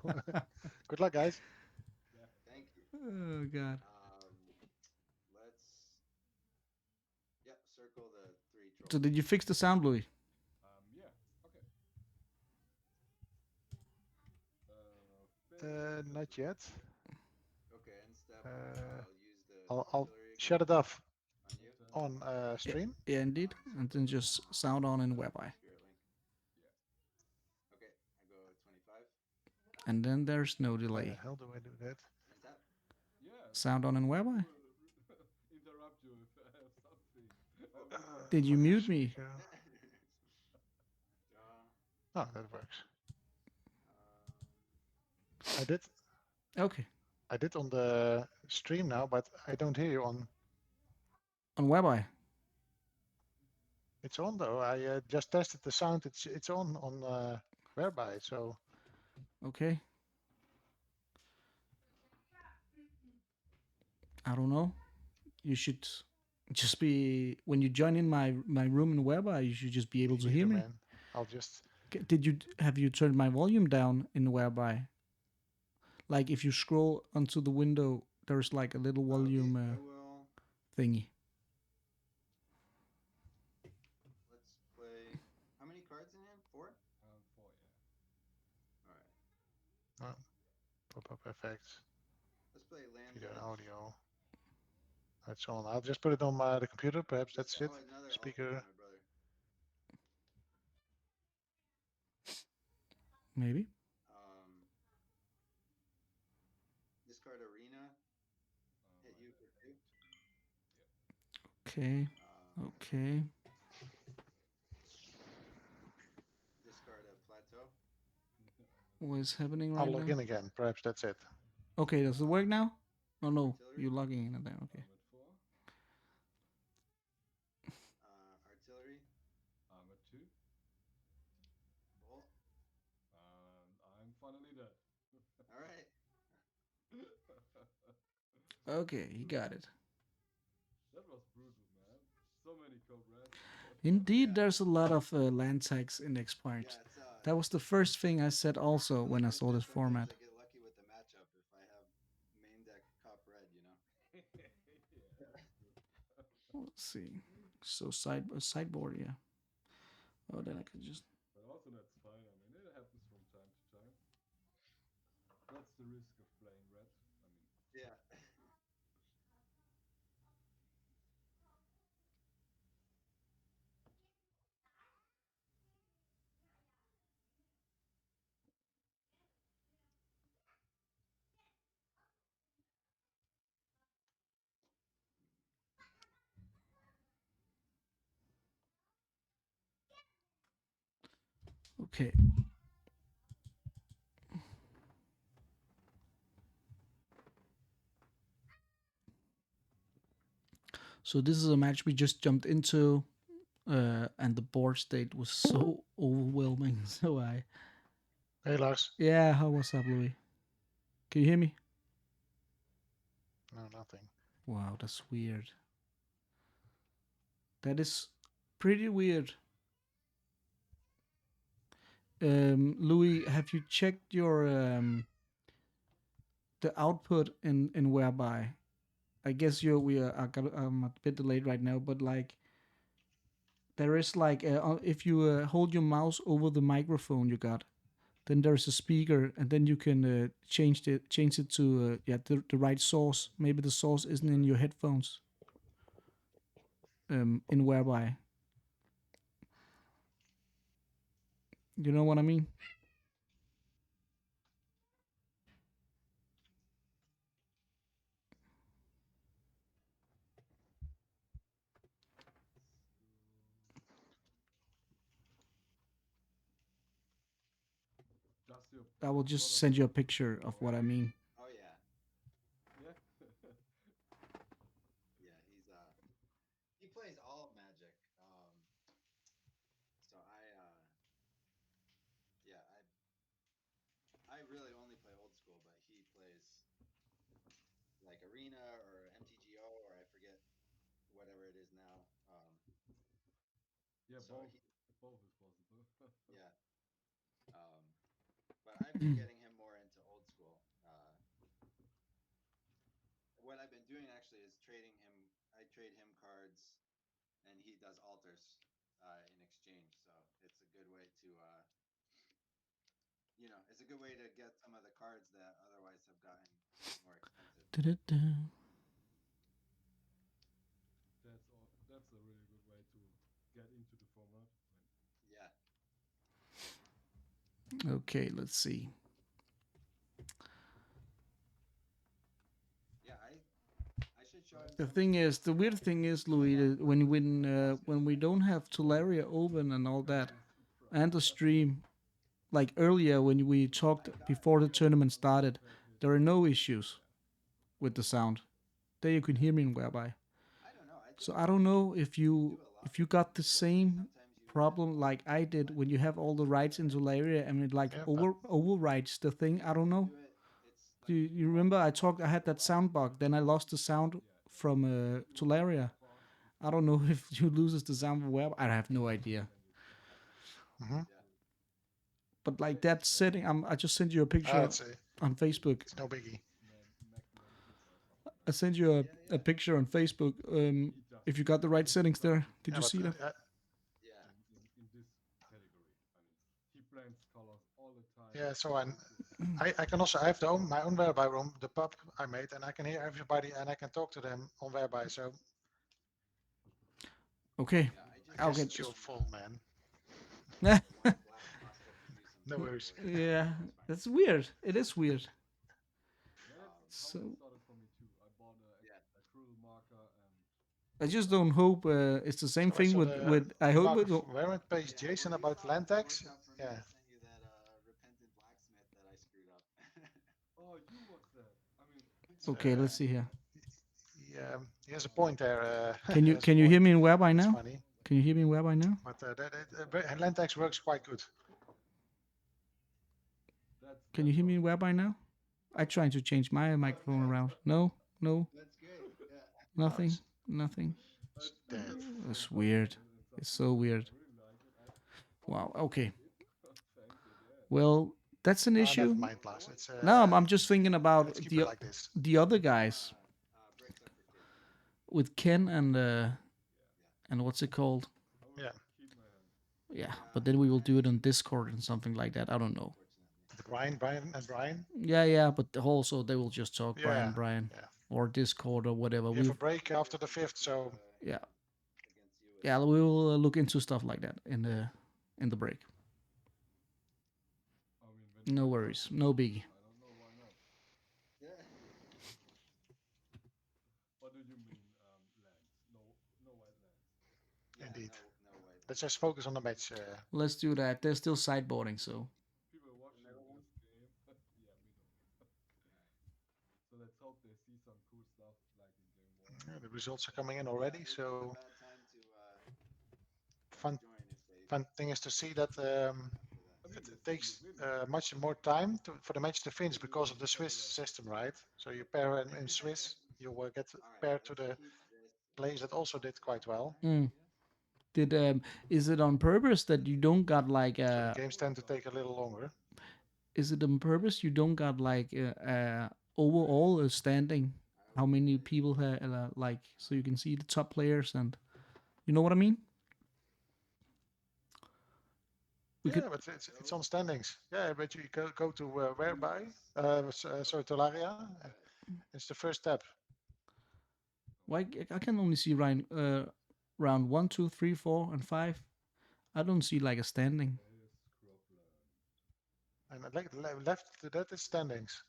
Good luck, guys. Thank you. Oh god. Let's. Yep. Circle the 3 trolls. So did you fix the sound, Louis? Yeah. Okay. Not yet. Okay. And step. I'll use the. I'll artillery shut it off on you. on stream. Yeah, indeed. And then just sound on in WebEye. Spirit link. Okay. I go 25. And then there's no How delay. the hell do I do that? And tap. Yeah. Sound on in WebEye. Interrupt you if I have something. Did you mute me? Draw. Oh, that works. I did. Okay. I did on the stream now, but I don't hear you on. On WebEye. It's on though. I just tested the sound. It's on whereby. So Okay. I don't know. You should just be when you join in my room in WebEye. You should just be able to hear me. man, I'll just. Have you turned my volume down in WebEye? Like if you scroll onto the window, there's like a little volume thingy. Let's play. How many cards in hand? 4? 4, yeah. All right. Pop-up effects. Let's play land. Video and audio. That's on. I'll just put it on the computer. Perhaps that's it. Speaker. Maybe. Discard arena. Hit you for 2. Okay. Okay. Discard a plateau. What is happening right I'll log now? in again. Perhaps that's it. Okay, does it work now? Oh no, you're logging in again. Okay. Artillery. I'm at 2. Bolt. I'm finally dead. All right. Okay, he got it. That was brutal, man. So many comrades. Indeed, there's a lot of land tags in expired. That was the first thing I said also when I saw this format. I get lucky with the matchup if I have main deck cop red, you know. Let's see. So sideboard, yeah. Oh, then I could just. But also that's fine. I mean, it happens from time to time. That's the risk of playing red. I mean. Yeah. Okay. So this is a match we just jumped into, and the board state was so overwhelming. So I. Hey Lars. Yeah, how was up, Louis? Can you hear me? No, nothing. Wow, that's weird. That is pretty weird. Louis, have you checked your the output in whereby? I guess I'm a bit delayed right now, but like there is like if you hold your mouse over the microphone you got, then there's a speaker, and then you can change it to the right source. Maybe the source isn't in your headphones. in whereby. You know what I mean? I will just send you a picture of what I mean. Oh yeah. Yeah. Yeah, he plays all Magic. So I really only play old school, but he plays like Arena or MTGO or I forget whatever it is now. Yeah, So both is possible. yeah. But I've been getting him more into old school. What I've been doing actually is trading him. I trade him cards, and he does alters in exchange. So it's a good way to, it's a good way to get some of the cards that otherwise have gotten more expensive. Da-da-da. That's a really good way to get into the format. Yeah. Okay, let's see. Yeah, I should show him. The thing is, the weird thing is, Louis, that when we don't have Tolaria open and all that, and the stream, like earlier when we talked before the tournament started, there are no issues with the sound. There you can hear me in whereby. So I don't know if you got the same problem like I did when you have all the rights in Tolaria and it like overrides the thing. I don't know. Do you remember I had that sound bug, then I lost the sound from Tolaria. I don't know if you loses the sound from web. I have no idea. But like that setting, I just sent you a picture on Facebook. It's no biggie. I sent you a picture on Facebook. If you got the right settings there, did you see that? In this category, I mean, he blends colors all the time. Yeah, so I can also, I have my own whereby room, the pub I made, and I can hear everybody and I can talk to them on whereby. So okay, I guess it's your fault, man. No worries. Yeah, that's weird. It is weird. So Started for me too. I bought a cruel marker and I just don't hope it's the same thing with. I hope it. Where pays Jason about land tax? Yeah. Repentant blacksmith that I screwed up. Oh, you was that? I mean. Okay, let's see here. Yeah, he has a point there. Can you hear me in whereby now? Funny. Can you hear me in whereby now? But land tax works quite good. Can you hear me in whereby now? I trying to change my microphone around. No. That's great. Yeah. Nothing. It's weird. It's so weird. Wow. Okay. Well, that's an issue. Never mind, Lars. No, I'm just thinking about the other guys with Ken and what's it called? Yeah. Yeah, but then we will do it on Discord and something like that. I don't know. Brian and Brian. Yeah, but also they will just talk Yeah, Brian, or Discord or whatever. We have a break after the 5th, so yeah, we will look into stuff like that in the break. No worries, no biggie. I don't know why not. What do you mean, lands? No white lands. Indeed. Let's just focus on the match. Let's do that. They're still sideboarding, so. People watching this game. Yeah, me too. So let's hope they see some cool stuff like in game 1. Yeah, the results are coming in already, so fun thing is to see that it takes much more time for the match to finish because of the Swiss system, right? So you pair in Swiss, you will get paired to the players that also did quite well. Is it on purpose that you don't got like so the games tend to take a little longer? Is it on purpose you don't got like overall standing? How many people have like, so you can see the top players and you know what I mean? But it's on standings. Yeah, but you go to whereby, sorry, Tolaria. It's the first step. Why I can only see Ryan. round 1, 2, 3, 4, and 5. I don't see like a standing. And left to that is standings.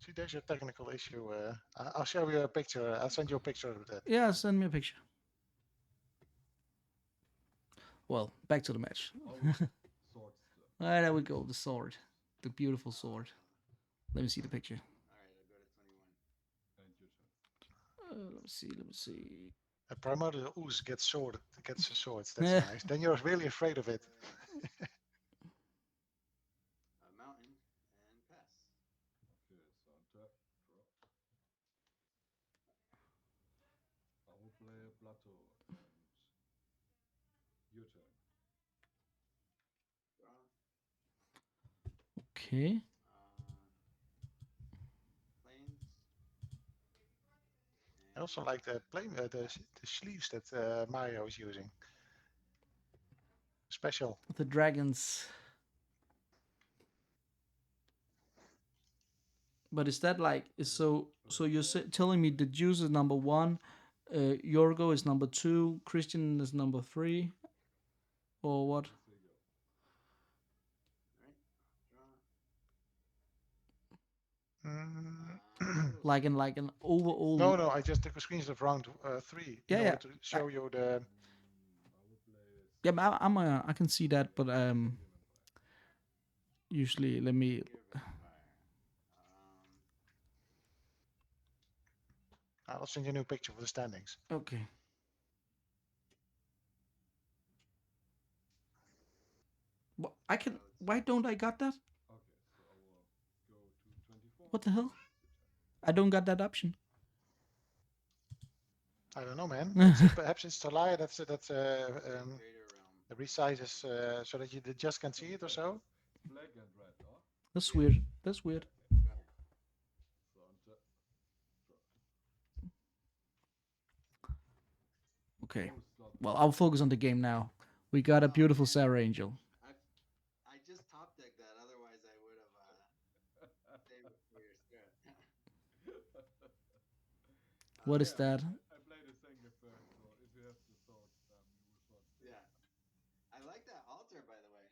See, there's your technical issue. I'll show you a picture. I'll send you a picture of that. Yeah, send me a picture. Well, back to the match. Ah, there we go, the sword. The beautiful sword. Let me see the picture. Let me see. A primordial ooze gets the swords. That's nice. Then you're really afraid of it. Mountain and pass. Okay, so untap, draw. I will play a plateau and your turn. Draw. Okay. Plains. I also like the sleeves that Mario is using. Special. The dragons. But is that like so you're telling me the Juice is number 1, Yorgo is number 2, Christian is number 3, or what? Like an overall. No, I just took a screenshot of round 3 in order to show you the. Yeah, but I can see that, but usually let me. I'll send you a new picture for the standings. Okay. Why don't I got that? Okay, so I will go to 24. What the hell? I don't got that option. I don't know, man. Perhaps it's Tolaria that resizes so that you just can see it or so. Black and red, huh? That's weird. That's weird. So untap, draw. Okay. Well, I'll focus on the game now. We got a beautiful Sarah Angel. I just top decked that. Otherwise, I would have saved it for your strat. What is that? I played a single first, so if you have the sword, you will sword. Yeah. I like that altar, by the way.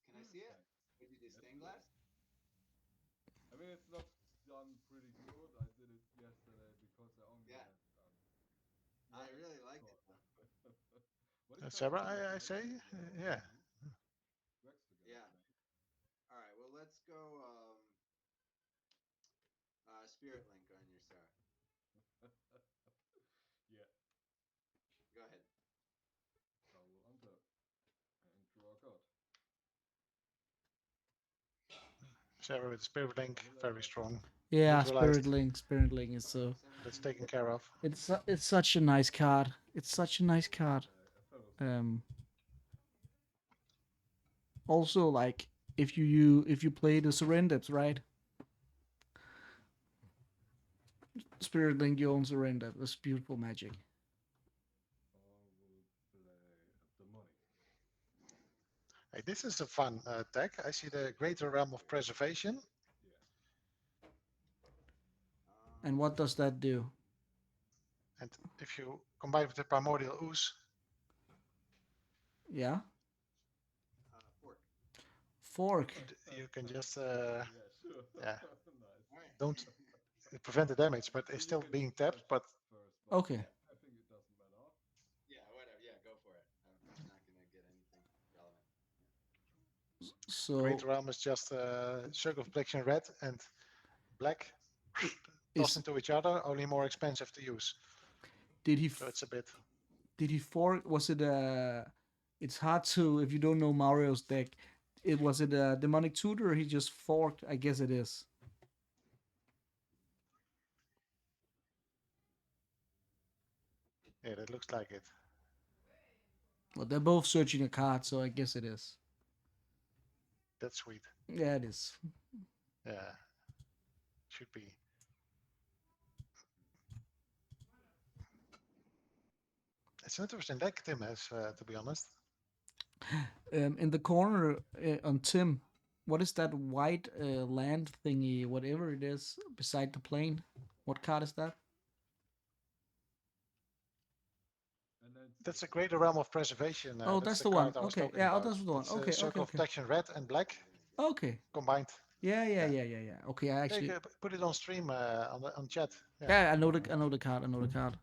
Can I see it? Did you do stained glass? I mean, it's not done pretty good. I did it yesterday because I only had. I really like it. Sarah, I say, yeah. Yeah. All right. Well, let's go. Spirit Link on your Sarah. Yeah. Go ahead. I will untap and draw a card. Sarah with Spirit Link, very strong. Yeah, Spirit Link is so. That's taken care of. It's such a nice card. It's such a nice card. Also, like if you play the Surrenders, right? Spirit Link, you own Surrender. That's beautiful magic. Hey, this is a fun deck. I see the Greater Realm of Preservation. And what does that do? And if you combine with the Primordial Ooze. Yeah. Fork. You can just yeah. Don't prevent the damage, but it's still being tapped. But okay. I think it doesn't matter. Yeah, whatever. Yeah, go for it. I'm not gonna get anything relevant. So Greater Realm is just Circle of Protection red and black tossed into each other, only more expensive to use. Did he? So it's a bit. Did he fork? Was it it's hard to, if you don't know Mario's deck. Was it a Demonic Tutor or he just forked? I guess it is. Yeah, that looks like it. Well, they're both searching a card, so I guess it is. That's sweet. Yeah, it is. Yeah, should be. It's an interesting deck Tim has, to be honest. In the corner on Tim, what is that white land thingy, whatever it is, beside the plane? What card is that? That's a greater realm of preservation. Oh, that's the card one. I was Okay, talking yeah, oh, about. that's the one. It's Okay, circle of okay. protection, red and black Okay. combined. Yeah. Okay, I Yeah, actually. you can put it on stream on chat. Yeah, I know the card.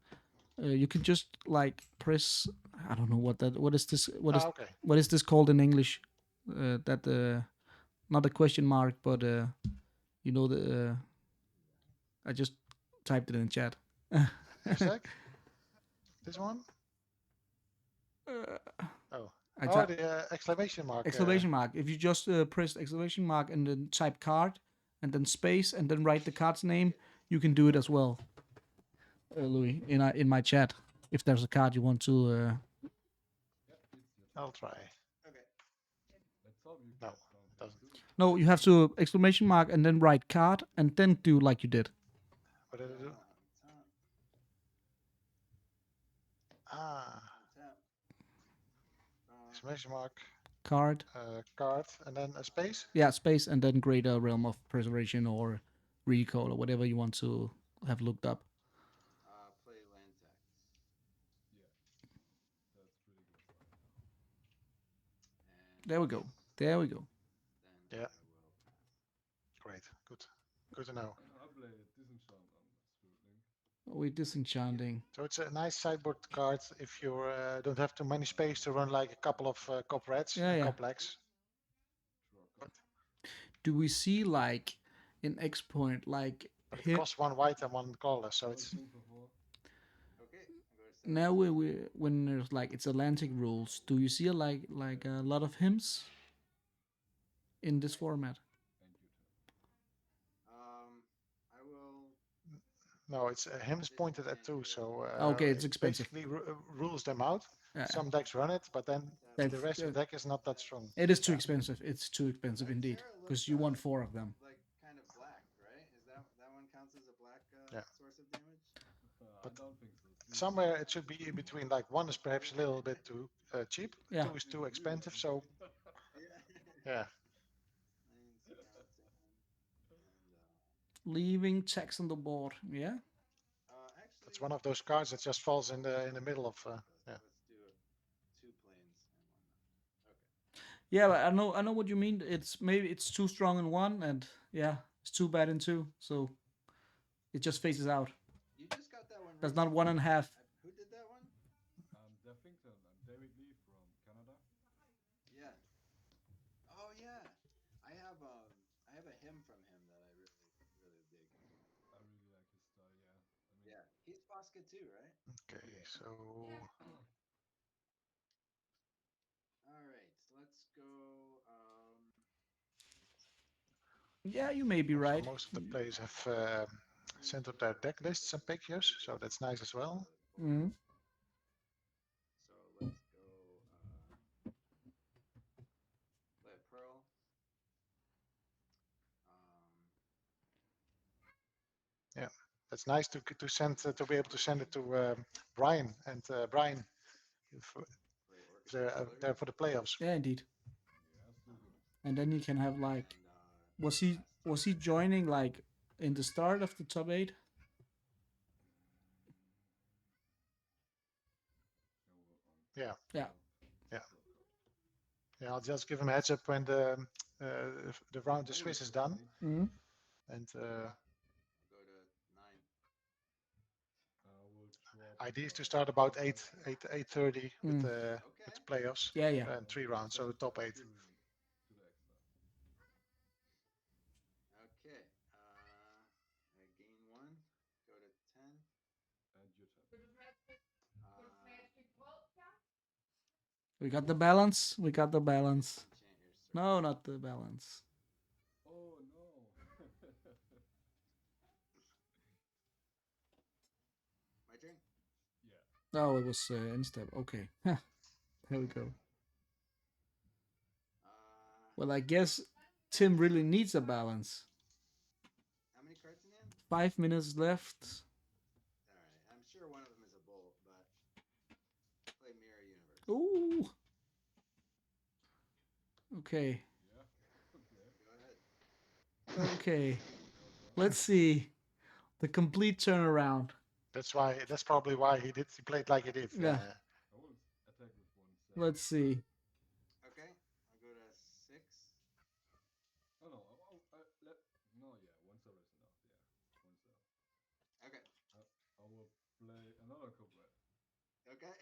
You can just like press. I don't know what is this. Okay. What is this called in English? Not a question mark, but you know the. I just typed it in chat. Hashtag? This one? The exclamation mark. Exclamation mark. If you just press exclamation mark and then type card and then space and then write the card's name, you can do it as well. Louis, in my chat, if there's a card you want to. I'll try. Okay. No, it doesn't. No, you have to exclamation mark and then write card and then do like you did. What did I do? Exclamation mark. Card. Card and then a space. Yeah, space and then greater realm of preservation or recall or whatever you want to have looked up. Play land tax. There we go. There we go. Yeah. Great. Good to know. We're disenchanting. So it's a nice sideboard card if you don't have too many space to run like a couple of cop reds and cop blacks. Do we see like in X point like it costs one white and one colorless, so it's now when there's like it's Atlantic rules, do you see like a lot of hymns in this format? I will. No, it's hymns pointed at 2, so okay, it's expensive. Basically rules them out. Yeah. Some decks run it, but then the rest of the deck is not that strong. It is too expensive. It's too expensive indeed, because you want 4 of them. Like kind of black, right? Is that one counts as a black source of damage? But somewhere it should be in between. Like 1 is perhaps a little bit too cheap. Yeah. 2 is too expensive. So yeah. Leaving text on the board. Yeah. It's one of those cards that just falls in the middle of. Yeah. Let's do 2 planes and 1. Okay. Yeah, but I know what you mean. Maybe it's too strong in 1, and yeah, it's too bad in 2. So it just phases out. You just got that one. That's not 1.5. Who did that one? Duffington and David Lee from Canada. Yeah. Oh yeah. I have a hymn from him that I really dig. I really like his style. Yeah. Yeah. He's Fosca too, right? Okay, so. All right. Let's go. Yeah, you may be right. Most of the players have sent up their deck lists and pictures, so that's nice as well. Mm-hmm. So let's go play a Pearl. Yeah, that's nice to send to be able to send it to Brian and Brian if they're there for the playoffs. Yeah, indeed. And then you can have like, was he joining like in the start of the top 8? Yeah. Yeah. Yeah, I'll just give him a heads up when the round the Swiss is done. Mm-hmm. And Go to 9. idea is to start about 8:30 with the playoffs. Yeah. And 3 rounds, so the top 8. Okay. I gain 1. Go to 10. And your turn. We got the balance. No, not the balance. Oh no. My turn? Yeah. Oh, it was end step. Okay. Here we go. Well, I guess Tim really needs a balance. How many cards in hand? 5 minutes left. Alright, I'm sure one of them is a bolt, but play Mirror Universe. Ooh. Okay. Go ahead. Okay. Let's see. The complete turnaround. That's probably why he played like he did. Yeah. Let's see. Okay, I'll go to 6. Oh no, no, yeah, 1-0 is enough. Yeah, 1-0. Okay. I will play another cobra. Okay.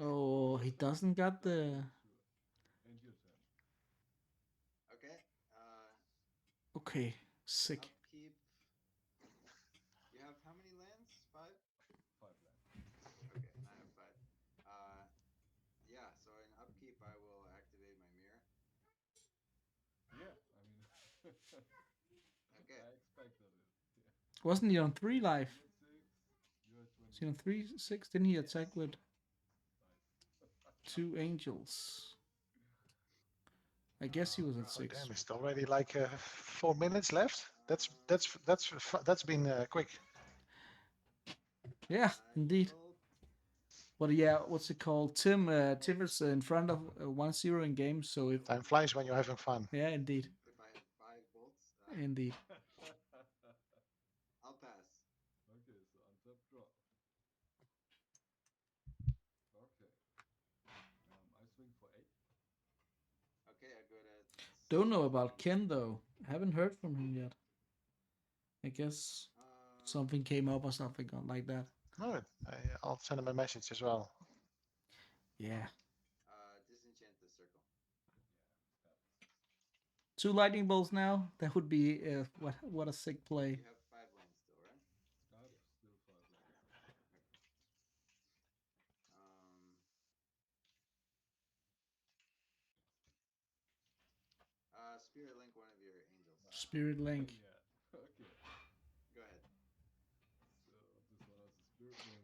Oh, he doesn't got the. And your turn. Okay. Okay, sick. Upkeep. You have how many lands? 5? 5 lands. Okay, and I have 5. Yeah, so in upkeep I will activate my mirror. Yeah, I mean, Okay. I expected it. Yeah. Wasn't he on 3 life? You're Was he on 3-6? Didn't he attack with Nice. 2 angels? I guess he was at 6. Damn, it's already like 4 minutes left. That's been quick. Yeah, indeed. But yeah, what's it called? Tim is in front of 1-0 in games, so if Time flies when you're having fun. yeah, indeed. If I have 5 bolts, Indeed. I'll pass. Okay, so untap draw. Okay. I swing for 8. Okay, I go to. Don't know about Ken though. Haven't heard from him yet. I guess something came up or something like that. No, I'll send him a message as well. Yeah. Disenchant the circle. 2 lightning bolts now. That would be what a sick play. You have 5 lands still, right? I have still 5 lands. Spirit link one of your angels. Spirit link. Yeah. Okay. Go ahead. So this one has a spirit link.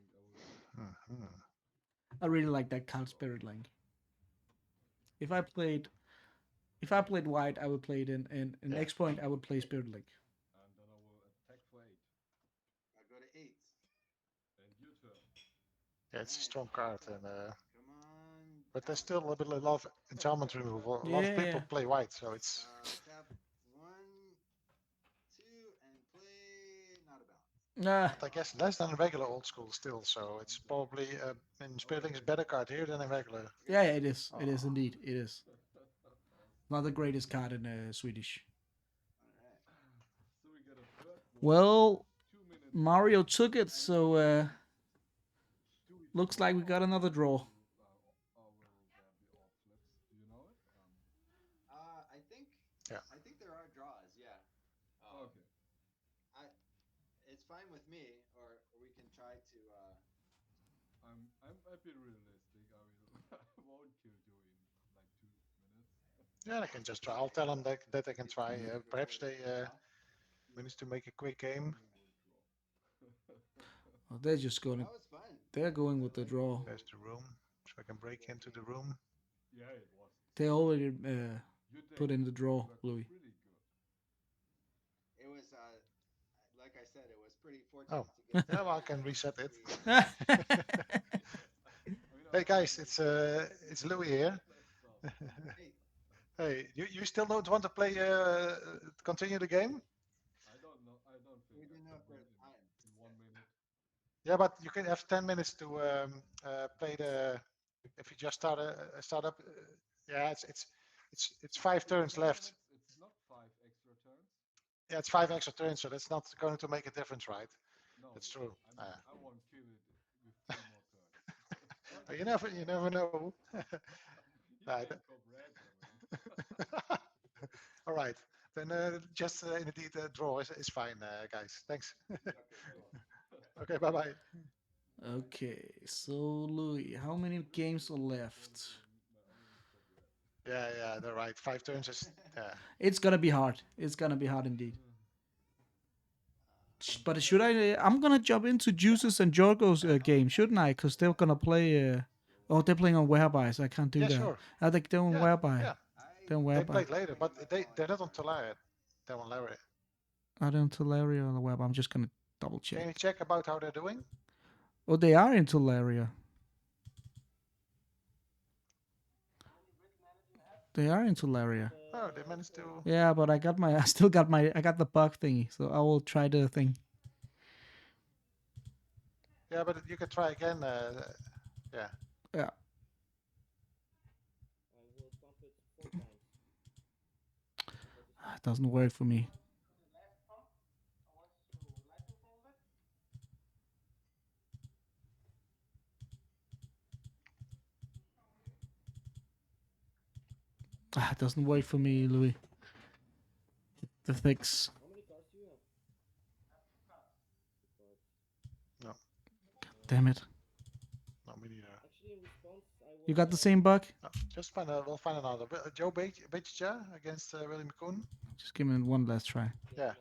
I really like that card, Spirit Link. If I played white, I would play it in X point. I would play Spirit Link. And then I will attack for 8. I go to 8. And your turn. Yeah, it's a strong card, and Come on. but there's still a lot of enchantment removal. A lot of people play white, so it's. Tap 1, 2, and play not a balance. Nah. I guess less than regular old school still, so it's probably in Spirit Link is better card here than in regular. Yeah, it is. It is indeed. It is. Not the greatest card in Swedish. So we get a third one. Well, Mario took it, so looks like we got another draw. Do you know it? I think there are draws. Yeah. Okay. It's fine with me, or we can try to. I'd be realistic. I won't kill you in like 2 minutes. Yeah, I can just try. I'll tell them that they can try. Perhaps they manage to make a quick game. Oh, they're just going. That was fun. They're going with the draw. There's the room, so I can break into the room. Yeah, it was. They already put in the draw, Louis. It was, like I said, it was pretty fortunate. Oh, yeah, well, I can reset it. Hey guys, it's Louis here. Hey, you still don't want to play? Continue the game? I don't know. I don't think. We didn't know if there's time. In 1 minute. Yeah, but you can have 10 minutes to play the. If you just start up, yeah, it's 5 turns left. It's not 5 extra turns. Yeah, it's 5 extra turns, so that's not going to make a difference, right? No, that's true. I won't kill it with 3 more turns. You never know. Right. All right, then just indeed draw is fine, guys. Thanks. Okay, bye bye. Okay, so Louis, how many games are left? Yeah, they're right. 5 turns is. Yeah. It's gonna be hard. It's gonna be hard indeed. But should I? I'm gonna jump into Juice's and Jorgo's game, shouldn't I? Because they're gonna play. Oh, they're playing on whereby, so I can't do that. Sure. I think they're on whereby. Yeah. They're on They whereby. played later, but they're not on Tolaria. They're on Larry. Are they on Tolaria or on the web? I'm just gonna double check. Can you check about how they're doing? Oh, they are in Tolaria. They are in Tolaria. Oh, they managed to. Yeah, but I got the bug thingy, so I will try the thing. Yeah, but you can try again. Yeah. Yeah. It doesn't work for me. It doesn't work for me, Louis. The fix. How many cards do you have? No. Damn it. No, me neither. Actually, in response, I You got the same bug? No, just we'll find another. Joe Beitja against Willie McCoon. Just give me one last try. Yeah.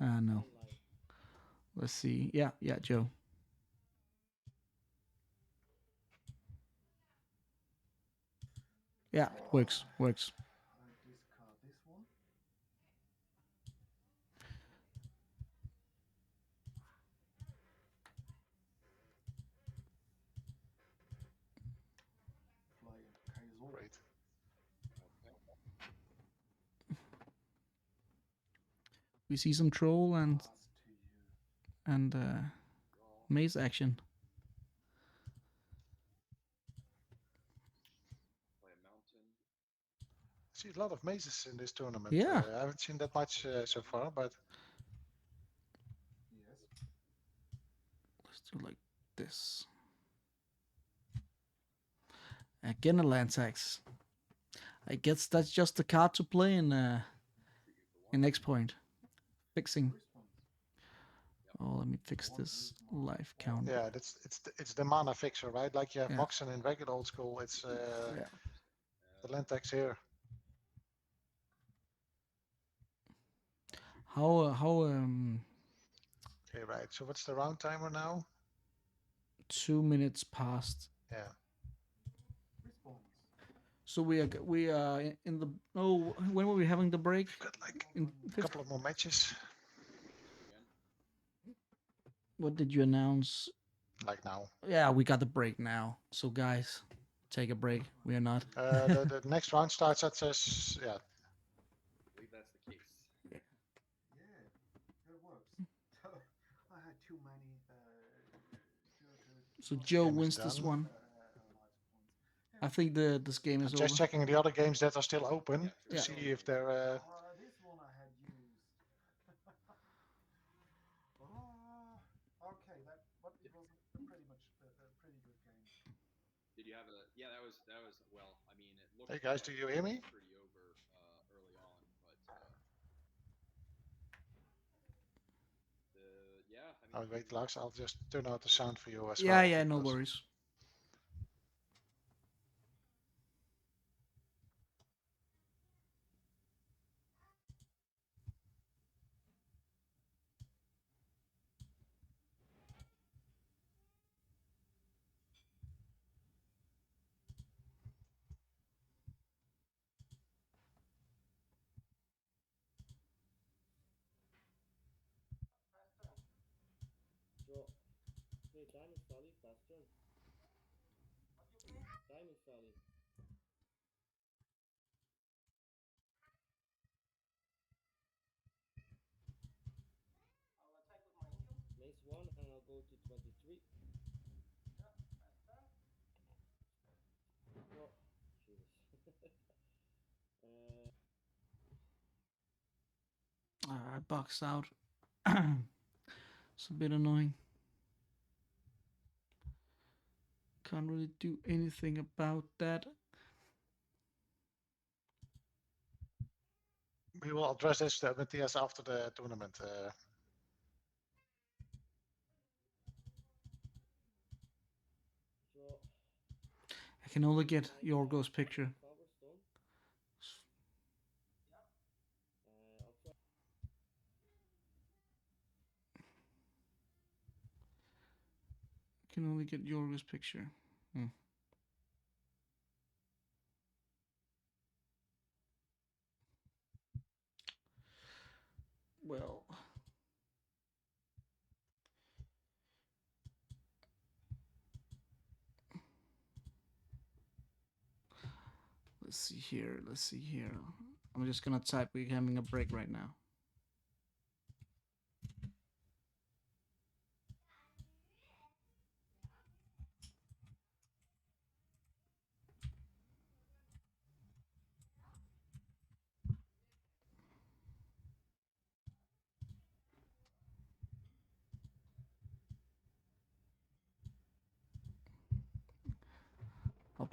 No. Let's see. Yeah, Joe. Yeah, works. Discard this one. Fly Kaiser. Great. We see some troll and maze action. I see a lot of mazes in this tournament. Yeah. I haven't seen that much so far, but Let's do like this. Again, a land tax. I guess that's just the card to play in X Point. Fixing. Oh, let me fix this life count. yeah, it's the mana fixer, right? Like you have Yeah. Moxen in regular old school. It's the Lentex here. How Okay, right. So what's the round timer now? 2 minutes past. Yeah. So we are in the when were we having the break? Got like in a couple of more matches. What did you announce? Like now. Yeah, we got the break now. So guys, take a break. We are not. The next round starts at yeah. I believe that's the case. Yeah, it works. I had too many. So Joe Game is wins this done. one. I think this game is I'm just over. checking the other games that are still open to Yeah. see if they're. This one I had used. Okay, but it was pretty much a pretty good game. Did you have a? Yeah, that was well. I mean, it looked. Hey guys, do you hear me? Pretty over early on, but yeah. I mean, Oh wait, Lars, I'll just turn out the sound for you as Yeah, well. yeah, no because- worries. Draw. Hey, Diamond Sally, fast turn. Diamond Sally. Mace 1 and I'll go to 23. Draw. Jesus. I box out. It's a bit annoying. Can't really do anything about that. We will address this with Matthias after the tournament. Draw. I can only get Yorgo's picture. Coverstone. I'll try. Can only get Yorgo's picture. Well, let's see here. Let's see here. I'm just gonna type. We're having a break right now.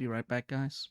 Be right back, guys.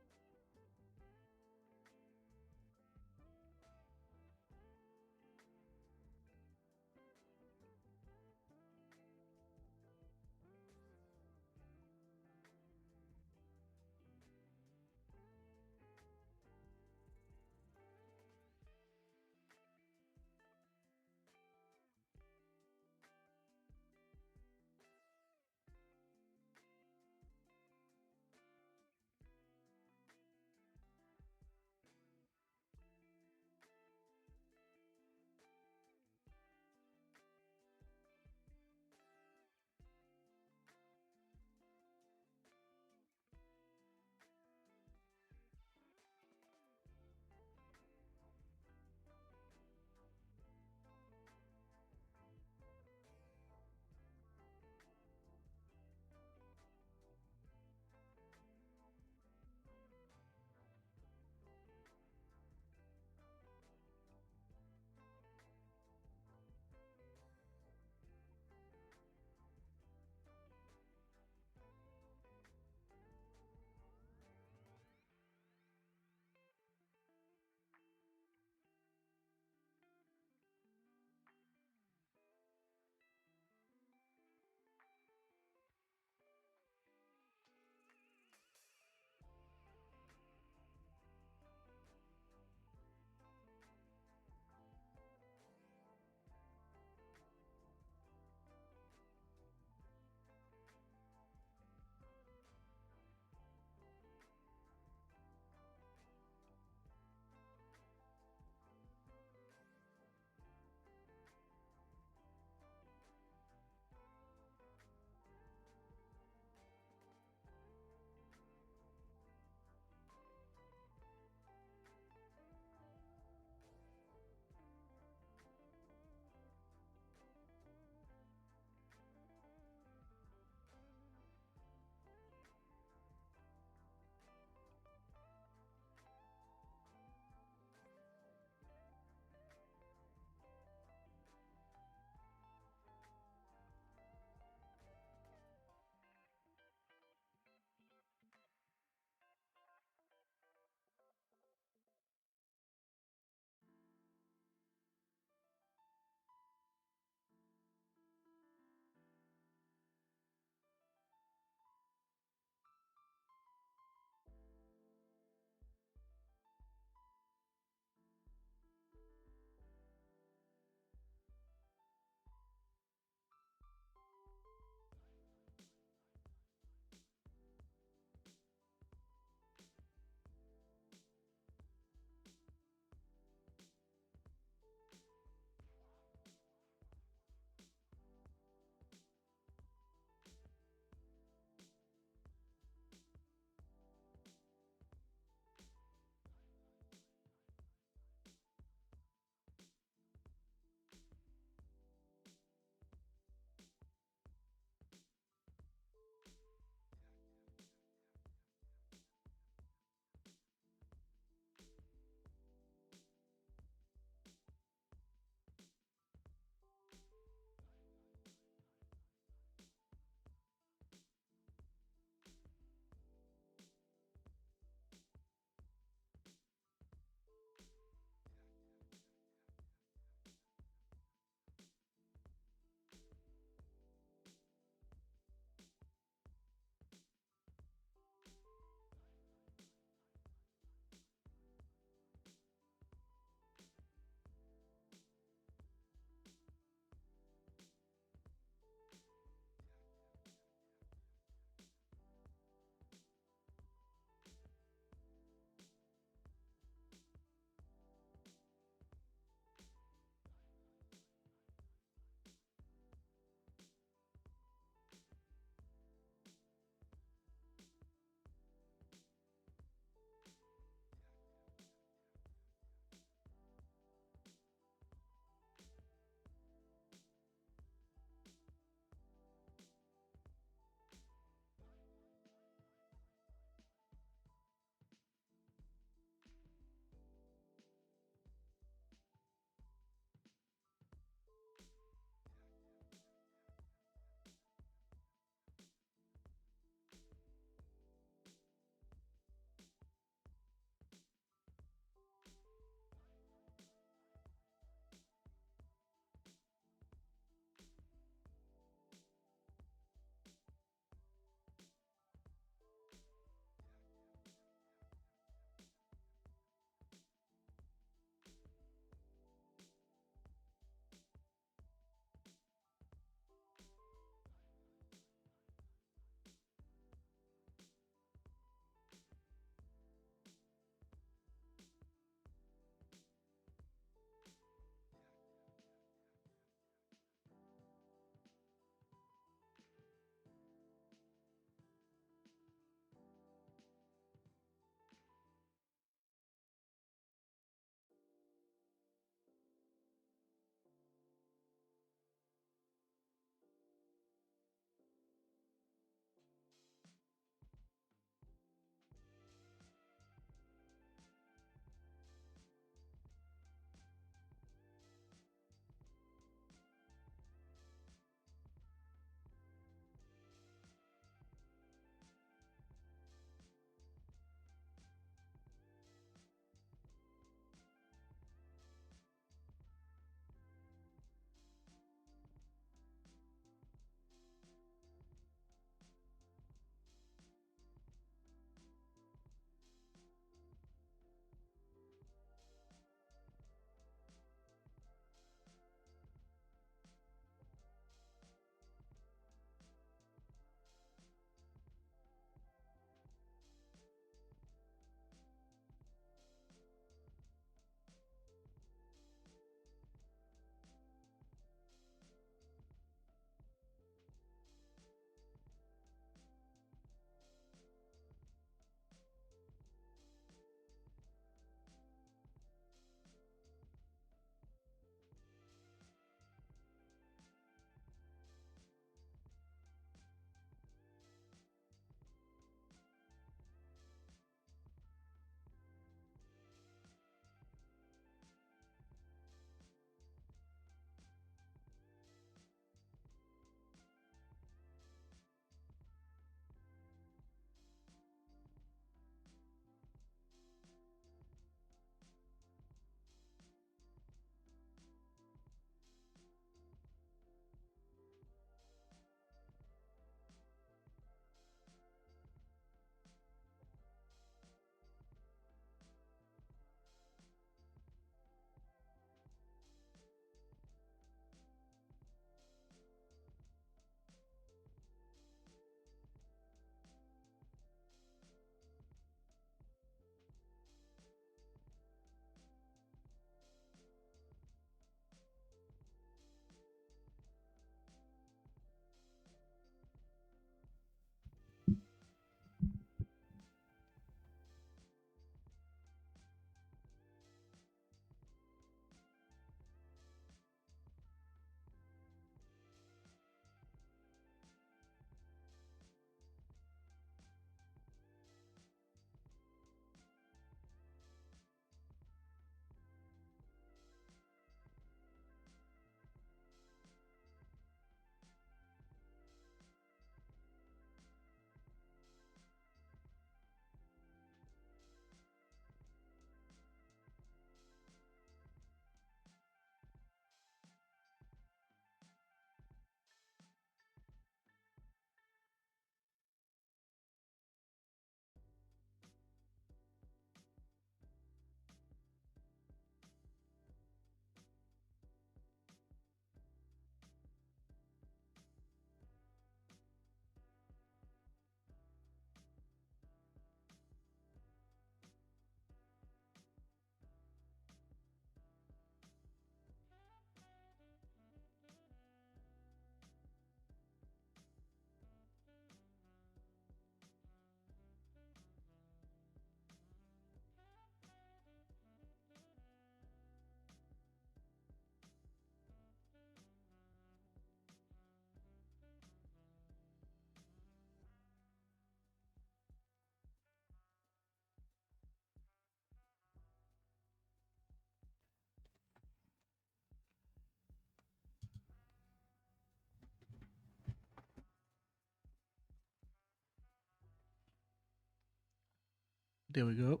There we go.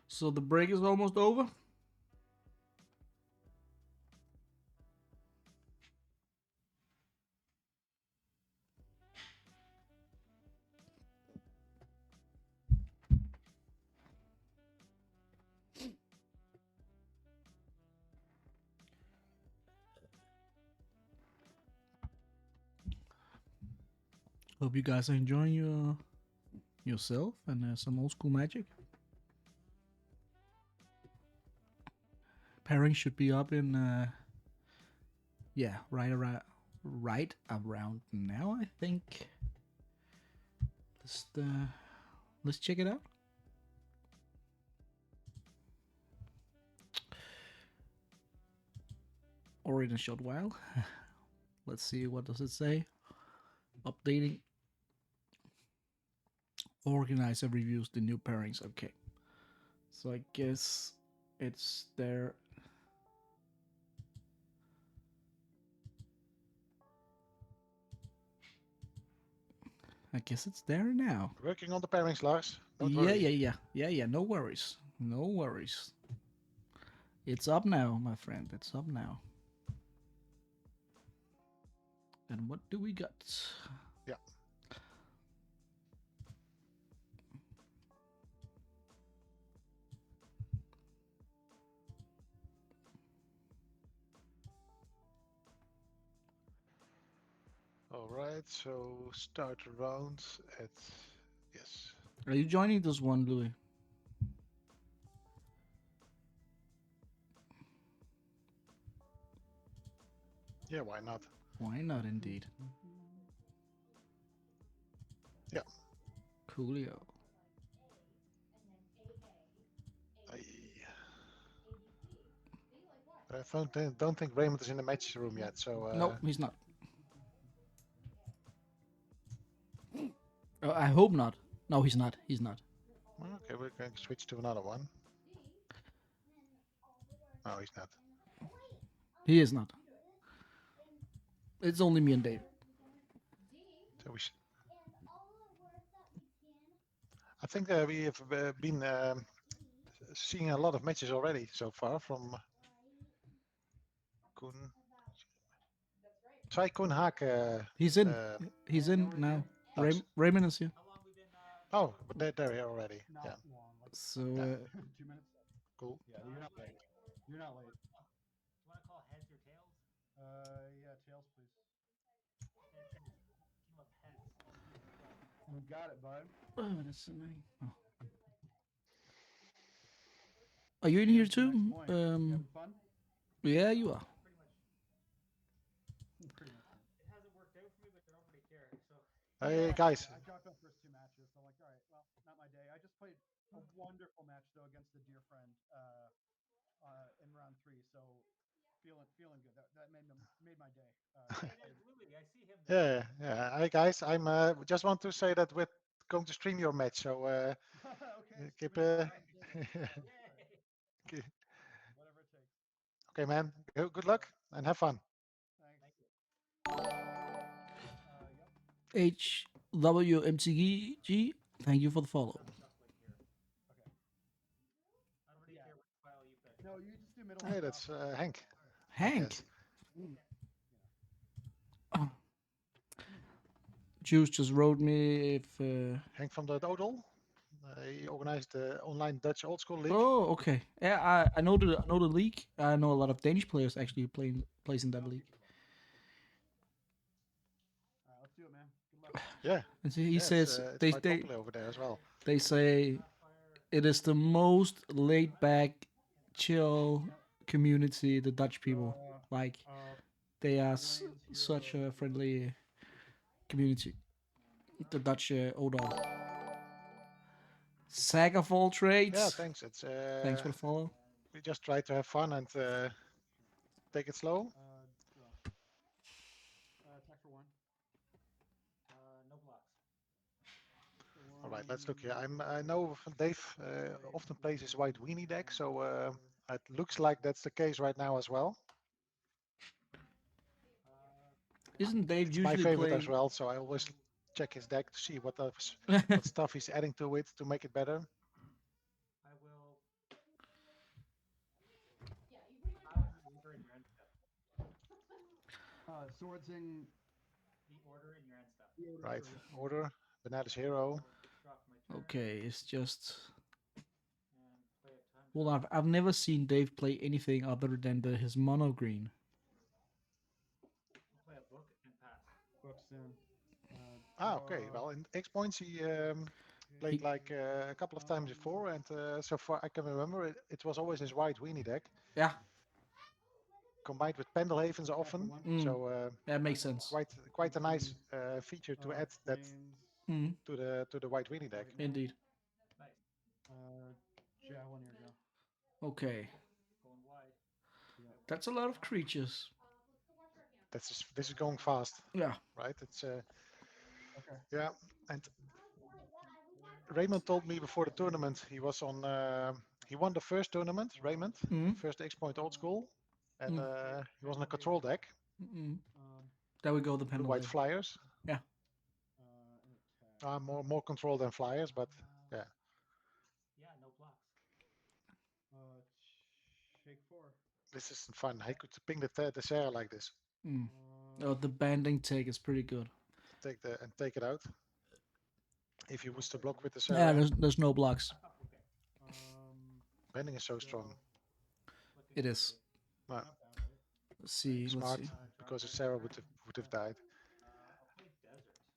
So the break is almost over. Hope you guys are enjoying yourself and some old school magic. Pairing should be up in yeah, right around now, I think. Let's check it out. Or in a short while. Let's see, what does it say? Updating. Organize and reviews the new pairings. Okay. So I guess it's there. I guess it's there now. Working on the pairings, Lars. Don't Yeah, worry. yeah. No worries. No worries. It's up now, my friend. It's up now. And what do we got? Yeah. All right, so start round at yes. Are you joining this one, Louis? Yeah, why not? Why not, indeed. Yeah. Coolio. I don't think Raymond is in the match room yet, so... Nope, he's not. I hope not. No, he's not. He's not. Okay, we're going to switch to another one. No, he's not. He is not. It's only me and Dave. So I think we have been seeing a lot of matches already so far from Koen. Try Koen Haak. He's in. He's in now. Raymond is here. Oh, but they're here already. Yeah. So. 2 minutes. Cool. Yeah, you're not late. You're not late. Do you want to call heads or tails? Yeah, tails, please. You got it, bud. Oh, that's so nice. Oh. Are you in here too? Having fun? Yeah, you are. Pretty much. It hasn't worked out for me, but I don't really care. So. Hey guys. I dropped out first 2 matches, so I'm like, all right, well, not my day. I just played a wonderful match though against a dear friend in round 3, so feeling good. That made my day. I see him there. Yeah. Hi guys. I'm just want to say that we're going to stream your match, so okay. keep Okay. Whatever it takes. Okay, man. Good luck and have fun. HWMTG, thank you for the follow. No, you just do middle. Hey, that's Hank. Hank. Juice just wrote me if Hank from the Odol. He organized the online Dutch old school league. Oh, okay. Yeah, I know the league. I know a lot of Danish players actually plays in that league. Let's do it, man. Good luck. Yeah. And so he says it's quite popular over there as well. They say it is the most laid back, chill community. The Dutch people, like, they are such a friendly community. The Dutch Odol. Sack of all trades. Yeah, thanks. It's thanks for the follow. We just try to have fun and take it slow. Attack for 1. No blocks. All right, let's look here. I know Dave often plays his white weenie deck, so it looks like that's the case right now as well. Isn't Dave It's my usually favorite as playing? well, so I always check his deck to see what stuff he's adding to it to make it better. I will. How is the order in your end step? Swords in the order in your end step. Right, order. Bananas hero. Okay, it's just. And play a time. Well, I've never seen Dave play anything other than his mono green. Play a book and pass. Books in. Okay. Well, in X points he played like a couple of times before, and so far I can remember it was always his white weenie deck. Yeah. Combined with Pendelhavens often, so that makes sense. Quite a nice feature to add that to the white weenie deck. Indeed. Nice. Javelin here, Joe. Okay. Going wide. That's a lot of creatures. This is going fast. Yeah. Right. It's okay. Yeah, and Raymond told me before the tournament he was on. He won the first tournament. Raymond, first X Point Old School, and he was on a control deck. There we go. The penalty. White flyers. Yeah. More control than flyers, but yeah. Yeah, no blocks. Shake 4. This isn't fun. I could ping the Sarah like this. Oh, the banding take is pretty good. Take it out. If you wish to block with the Sarah. Yeah, there's no blocks. Banding is so strong. It is. Well, let's see. Smart, because the Sarah would have died.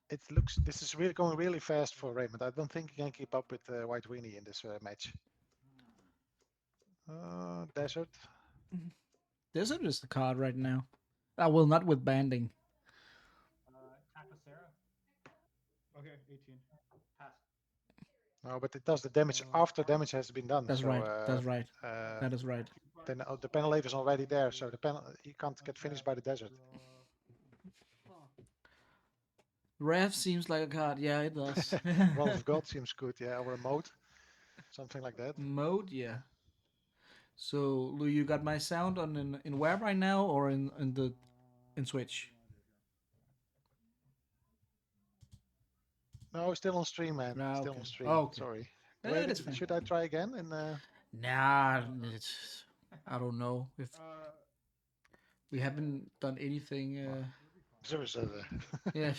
It looks. This is really going really fast for Raymond. I don't think he can keep up with White Weenie in this match. Desert. Desert is the card right now. Well, not with banding. Attack with Sarah. Okay, 18. Pass. No, but it does the damage after damage has been done. That's so, right. That's right. That is right. Then the Pendelhaven is already there, so he can't get finished by the desert. Rev seems like a card. Yeah, it does. Wrath of God seems good. Yeah, or a mode, something like that. Mode, yeah. So, Lou, you got my sound on in web right now, or in Switch? No, still on stream, man. No, still okay. on stream. Oh, okay. Sorry. Should I try again? Nah, I don't know if we haven't done anything. Yeah.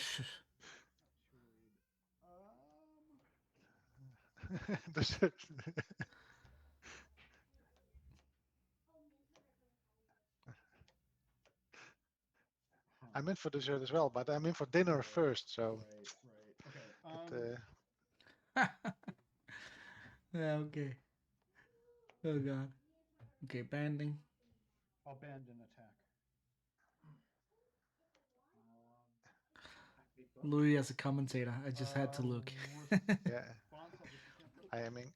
I'm in for dessert as well, but I'm in for dinner first, so. Right. Okay. Yeah. Okay. Oh God. Okay, banding. I'll band an attack. Louis as a commentator, I just had to look. Yeah. I am in.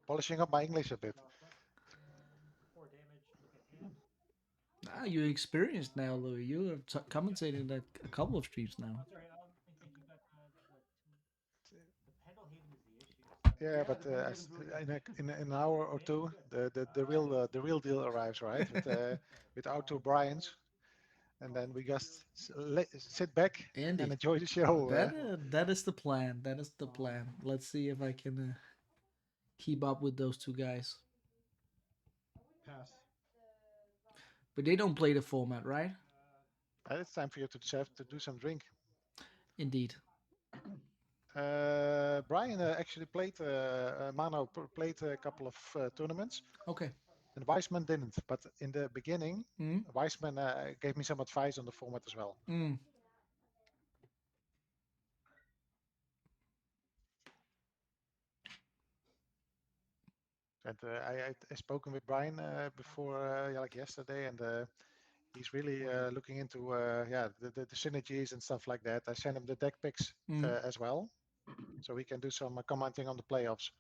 Polishing up my English a bit. 4 damage. Look at hand. You're experienced now, Louis. You have commentated a couple of streams now. Sorry, I think you got the Pendelhaven is the issue. Yeah, but in an hour or two, the real deal arrives, right? With our 2 Bryans, and then we just sit back and enjoy the show. That is the plan. That is the plan. Let's see if I can keep up with those 2 guys. Pass. But they don't play the format, right? It's time for you to do some drink. Indeed. Brian actually played played a couple of tournaments. Okay. And Weissman didn't, but in the beginning, Weissman gave me some advice on the format as well. And I spoken with Brian before, like yesterday, and he's really looking into the synergies and stuff like that. I sent him the deck picks as well, so we can do some commenting on the playoffs.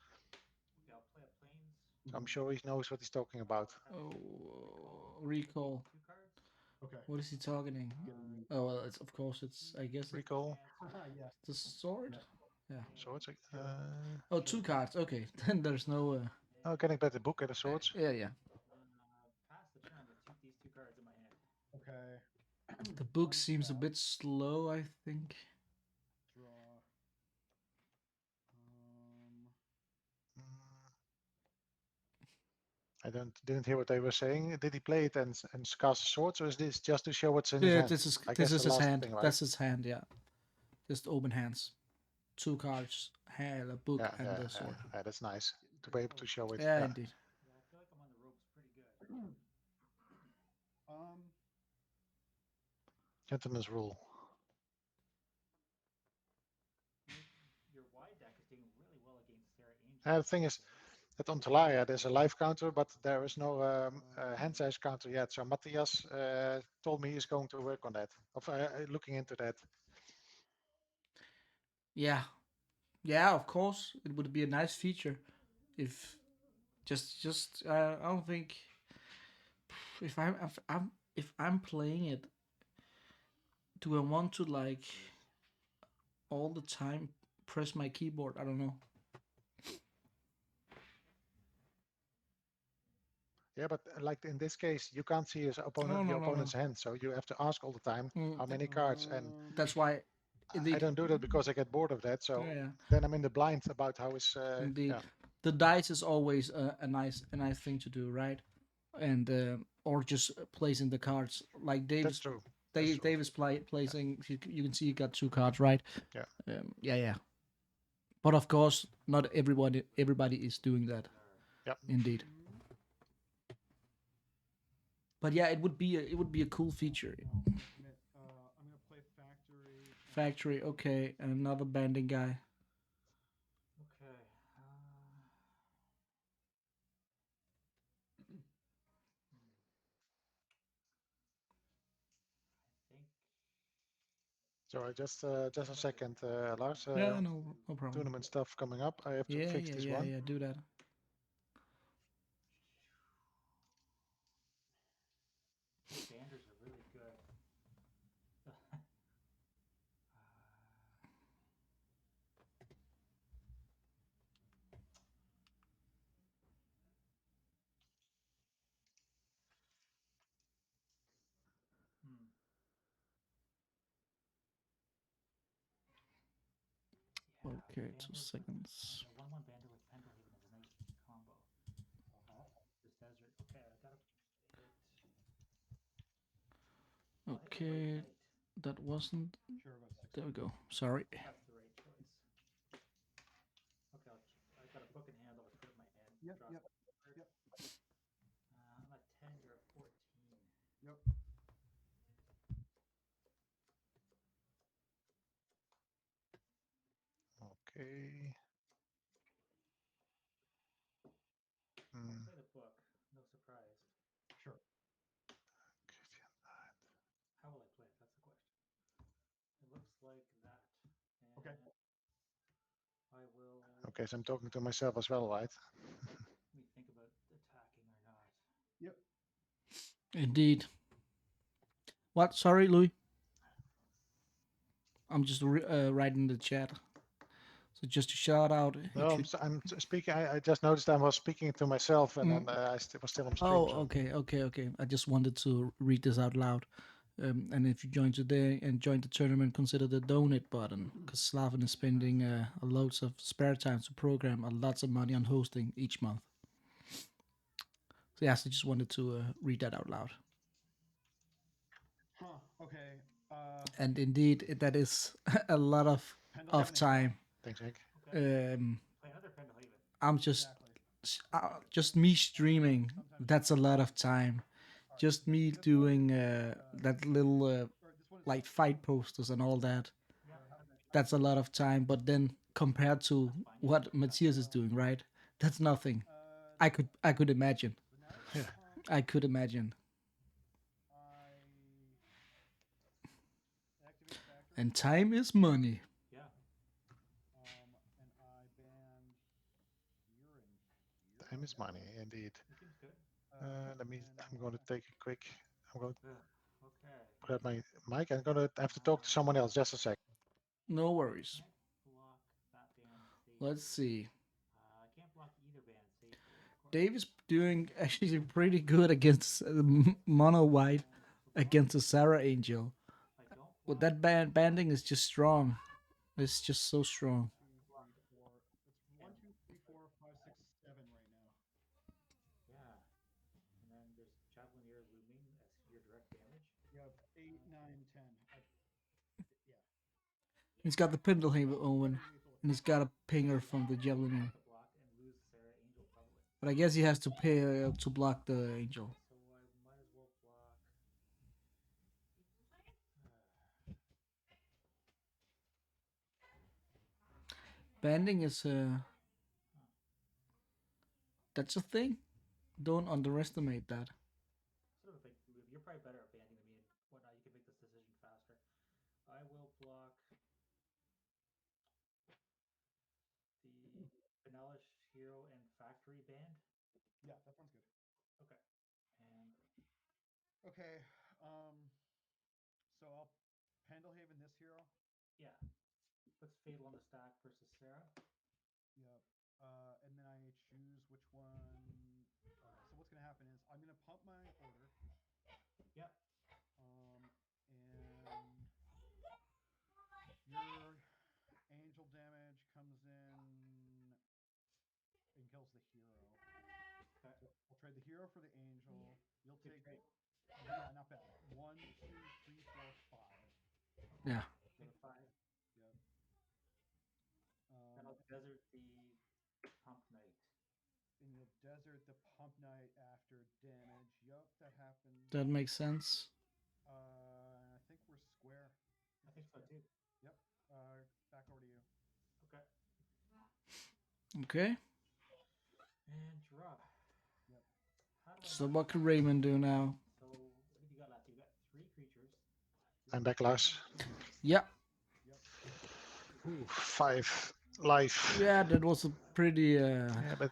Okay, I'll play a plains. I'm sure he knows what he's talking about. Oh, recall. 2 cards. Okay. What is he targeting? Oh well, it's of course it's. I guess Recall. Yes. the sword. Yeah. Swords. Oh, two cards. Okay, then there's no. Oh, getting back the book at the swords. Yeah, yeah. Pass the turn with these two cards in my hand. Okay. The book seems a bit slow. I think. Draw. I didn't hear what they were saying. Did he play it and cast swords, or is this just to show what's in his Yeah, hand? this is I this guess is the his last hand. thing, right? That's his hand. Yeah. Just open hands. Two cards, hand, a book, Yeah, and yeah, the sword. yeah, that's nice to be able to show it. Yeah, indeed. Yeah, I feel like I'm on the ropes pretty good. Gentleman's rule. Your wide deck is doing really well against Sarah Angel. The thing is, that on Tolaria there's a life counter, but there is no hand size counter yet. So Matthias told me he's going to work on that, of looking into that. Yeah, yeah. Of course, it would be a nice feature if just I don't think if I'm playing it, do I want to like all the time press my keyboard? I don't know. Yeah, but like in this case, you can't see his opponent, your opponent's hand, so you have to ask all the time how many cards, and that's why. Indeed. I don't do that because I get bored of that. So Yeah. then I'm in the blind about how his. Indeed, Yeah. the dice is always a nice thing to do, right? And or just placing the cards like Davis. That's true. Davis placing. You can see he got two cards, right? Yeah. Yeah. But of course, not everybody is doing that. Yep. Indeed. But yeah, it would be a cool feature. I'm gonna play factory. Factory, okay, and another banding guy. Okay. So I just a second, Lars. Yeah, no problem. Tournament stuff coming up. I have to fix this one. Yeah, do that. These banders are really good. Okay, 2 seconds. A 1/1 bander with Pendrahaven is a nice combo. This desert. Okay, I got a. Okay, that wasn't. There we go. Sorry. That's the right choice. Okay, I got a book in hand. I'll put it in my hand. Yep. I'm at 10. You're at 14. Yep. Okay. I'll play the book. No surprise. Sure. How will I play it? That's the question. It looks like that. And okay. I will. Okay, so I'm talking to myself as well, right? Let me think about attacking or not. Yep. Indeed. What? Sorry, Louis. I'm just writing the chat. So just a shout out. No, I'm speaking. I just noticed I was speaking to myself, and then I was still on stream. Oh, okay. I just wanted to read this out loud. And if you join today and join the tournament, consider the donate button, because Slavin is spending loads of spare time to program lots of money on hosting each month. So yes, I just wanted to read that out loud. Okay. And indeed, that is a lot of time. Thanks, Erik. I'm just me streaming. That's a lot of time. Just me doing that little like fight posters and all that. That's a lot of time. But then compared to what Matthias is doing, right? That's nothing. I could imagine. Yeah. I could imagine. And time is money. Yeah. And I banned urine. Time is money, indeed. I'm going to take a quick. Okay. Grab my mic. I'm gonna have to talk to someone else. Just a sec. No worries. Block that band safely. Let's see. I can't block either band safely. Of course. Dave is doing actually pretty good against mono white against the Sarah Angel. With that banding is just strong. It's just so strong. 1, 2, 3, 4, 5, 6, 7 right now. Yeah. And then there's Javelineer looming as your direct damage. Yep, 8, 9, 10. Yeah. He's got the Pendlehaven Owen, and he's got a pinger from the Javelin. To block and lose Sarah Angel probably. But I guess he has to pay to block the Angel. So I might as well block. Banding is that's a thing. Don't underestimate that. Sort of like you're probably better at banding than me and whatnot. You can make this decision faster. I will block the Vanellish Hero and Factory band. Yeah, that sounds good. Okay. And okay, so I'll Pendlehaven this hero. Yeah. Puts Fatal on the stack versus Sarah. Yep. And then I choose which one. Okay, so what's gonna happen is I'm gonna pump my order. Yep. And your angel damage comes in and kills the hero. Okay. So I'll trade the hero for the angel. You'll take yeah, not bad. 1, 2, 3, 4, 5. Yeah. So the 5. Yep. Then I'll desert the Pump Knight. And you'll desert the Pump Knight after damage. Yup, that happened. That makes sense. I think we're square. I think so too. Yep. Back over to you. Okay. Okay. And draw. Yep. So what can Raymond do now? So what have you got left? You got 3 creatures. I'm back, Lars. Yeah. Ooh, 5 life. Yeah, that was a pretty. Yeah, but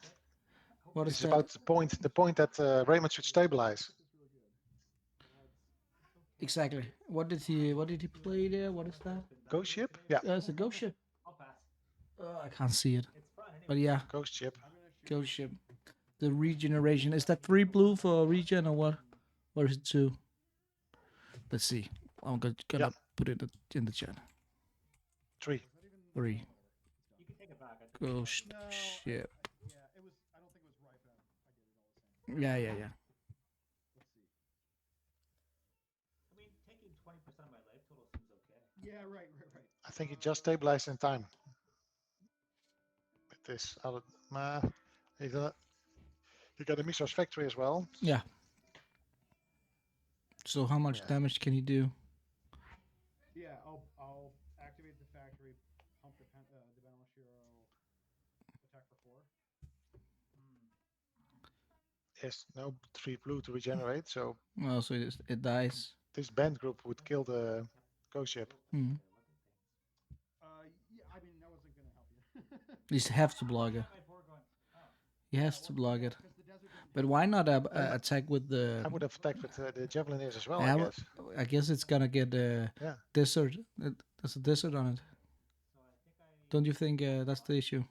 what is it's that? about the point that Raymond should stabilize. Exactly. What did he play there? What is that? Ghost ship? Yeah. It's a ghost ship. I'll pass. I can't see it. It's fun anyway. But yeah, Ghost ship. ghost ship. The regeneration. Is that 3 blue for regen or what? Or is it 2? Let's see. I'm gonna put it in the chat. 3. 3. You can take it back. Ghost ship. Yeah, it was. I don't think it was right, but I get it all the same. Yeah. Let's see. I mean, taking 20% of my life total seems okay. Yeah, right. I think he just stabilized in time. With this other, he got a Misos factory as well. Yeah. So how much damage can he do? Yeah, I'll activate the factory, pump the Vanilla Shiro, attack for 4. Yes, no 3 blue to regenerate, so. Well, so it dies. This band group would kill the ghost ship. Hmm. Yeah, I mean that wasn't gonna help you. You have to block it. He has to block it. But why not attack with the? I would have attacked with the Javelineers as well, I guess. I guess it's gonna get desert. There's a desert on it. Don't you think that's the issue?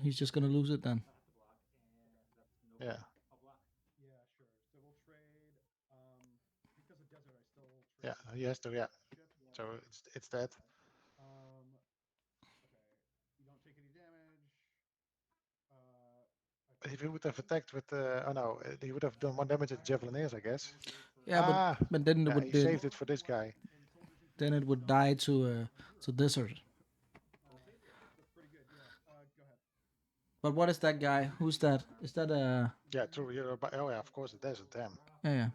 He's just gonna lose it then. Yeah. Yeah, sure. So we'll trade. Because of desert, I still. Yeah, he has to. Yeah. So it's dead. Okay. You don't take any damage. If he would have attacked with he would have done 1 damage at Javelineers, I guess. Yeah, but then it would he saved it for this guy. Then it would die to desert. That's pretty good. Yeah. Go ahead. But what is that guy? Who's that? Is that a? Yeah, true. Oh yeah, of course it is. Damn. Yeah.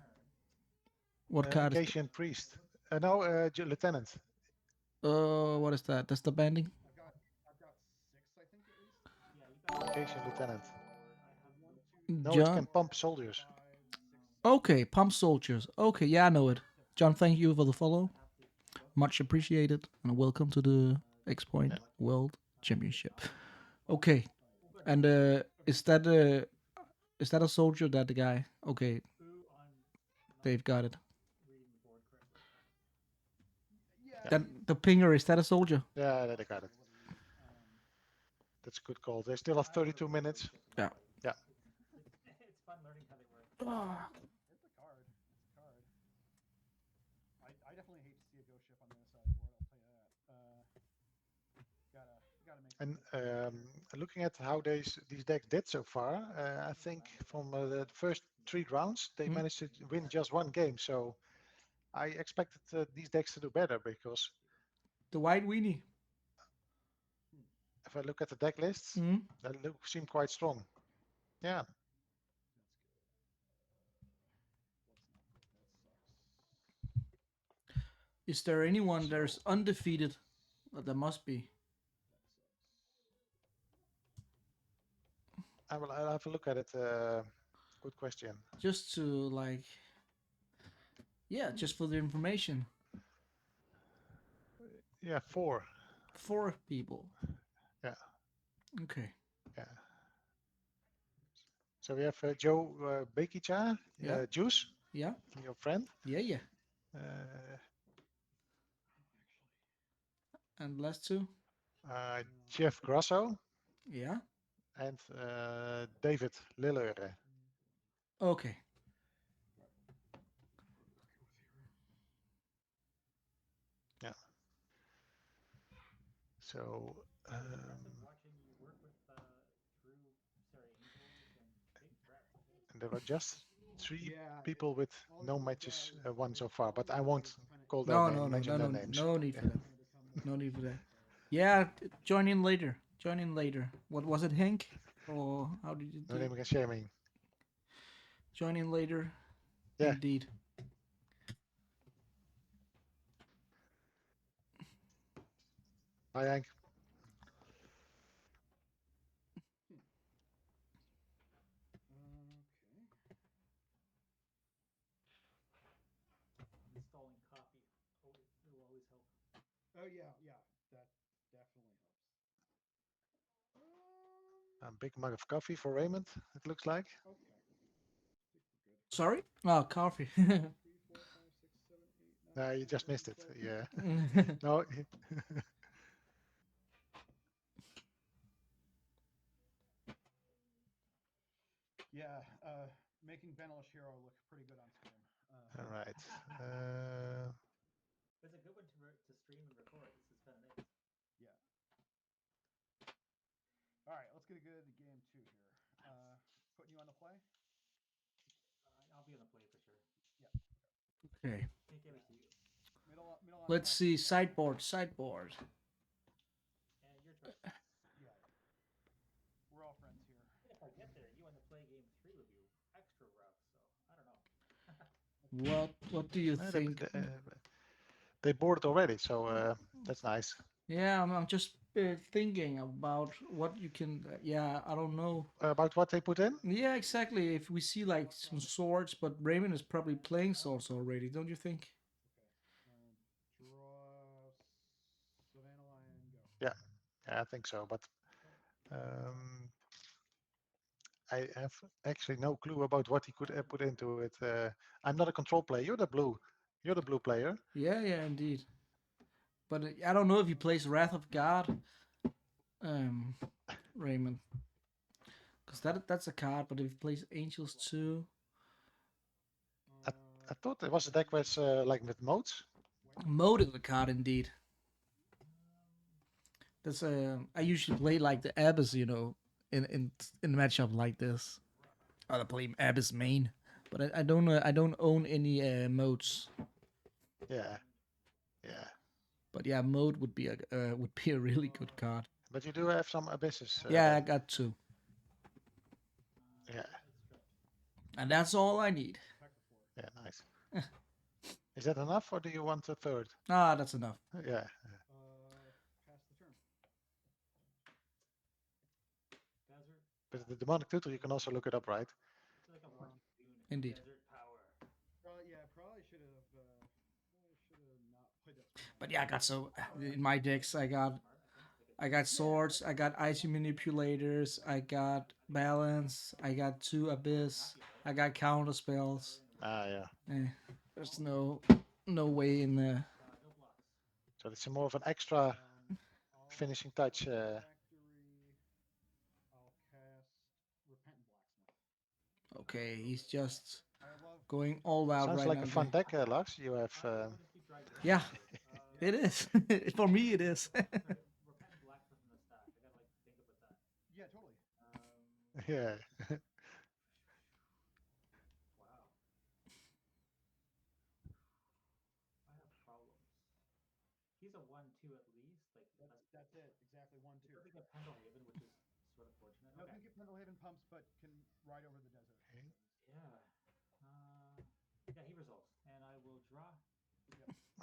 What card is? Acacian priest. No, lieutenant. What is that? That's the banding. I've got 6, I think at least. Acacian lieutenant. No, it John. can pump soldiers. Okay, pump soldiers. Okay, yeah, I know it. John, thank you for the follow. Much appreciated, and welcome to the X Point World Championship. Okay, and is that a soldier? That the guy? Okay, they've got it. reading the board correctly. Yeah. That the pinger, is that a soldier? Yeah, they got it. That's a good call. They still have 32 minutes. Yeah. Yeah. It's fun learning how they work. Ah. It's a card. It's a card. I definitely hate to see a ghost ship on the other side of the board. I'll tell you that. Gotta make. And looking at how these decks did so far, I think from the first 3 rounds they managed to win just 1 game. So I expected these decks to do better because The white weenie. if I look at the deck lists, they seem quite strong. Yeah. Is there anyone there's undefeated? Well, there must be. I'll have a look at it. Good question. Just to like, yeah, just for the information. Yeah, 4. 4 people. Yeah. Okay. Yeah. So we have Joe Bekicha, Yeah. Juice. Yeah. Your friend. Yeah. And last 2. Jeff Grosso. Yeah. And David Lilleøren. Okay. Yeah. So. Watching you work with Angels and big threats. And there were just 3 people with no matches won so far, but I won't call their name, mention their names. No need for that. No need for that. Yeah, join in later. Join in later. What was it, Hank? Or how did you do? No name against shaming. Join in later. Yeah. Indeed. Hi, Hank. Installing copy will always help. Oh yeah, that definitely helps. A big mug of coffee for Raymond, it looks like. Sorry? Oh, coffee. No, you just missed it. Yeah. No. Yeah, making Benelish Hero look pretty good on stream. All right. It's a good one to stream and record. This has been an ace. Yeah. All right, let's get a good game 2 here. Putting you on the play? I'll be on the play for sure. Yeah. Okay. Can't give it to you. Middle Let's see. Sideboard. Yeah, your choice. Yeah. We're all friends here. If I get there, you on the play game 3 would be extra rough. So I don't know. What do you think? They boarded already, so that's nice. Yeah, I'm just thinking about what you can. Yeah, I don't know. About what they put in? Yeah, exactly. If we see like some swords, but Raymond is probably playing swords already, don't you think? Draw Savannah Lion, go. Yeah, I think so. But I have actually no clue about what he could put into it. I'm not a control player. You're the blue player. Yeah, indeed. But I don't know if he plays Wrath of God, Raymond, because that's a card. But if he plays Angels too, I thought there was a deck with like with modes. Mode is a card indeed. That's I usually play like the Abyss, you know, in a matchup like this. I play Abyss main, but I don't know. I don't own any modes. Yeah. But yeah, mode would be a really good card. But you do have some abysses. Yeah, I got 2. Yeah. And that's all I need. Yeah, nice. Is that enough, or do you want a third? Ah, that's enough. Yeah. Pass the turn. Desert. But the demonic tutor, you can also look it up, right? Like a more Indeed. Desert power. Probably should have not played that. But yeah, I got in my decks. I got swords. I got icy manipulators. I got balance. I got 2 abyss. I got counter spells. Yeah. There's no way in there. No blocks. So it's more of an extra finishing touch. Factory. I'll cast Repentant Blacksmith. Okay, he's just I love going all out Sounds right like now. a fun deck, Lux. You have. Yeah, it is. For me, it is. Repentant Blacksmith in the stack. I gotta like think about that. Yeah, totally. Yeah. Wow. I have problems. He's a 1-2 at least. Like That's it. Exactly 1-2. He doesn't get Pendlehaven, which is sort of fortunate. No, Okay. can get Pendlehaven pumps, but can ride over the desert. Yeah. Yeah, he resolves, and I will draw.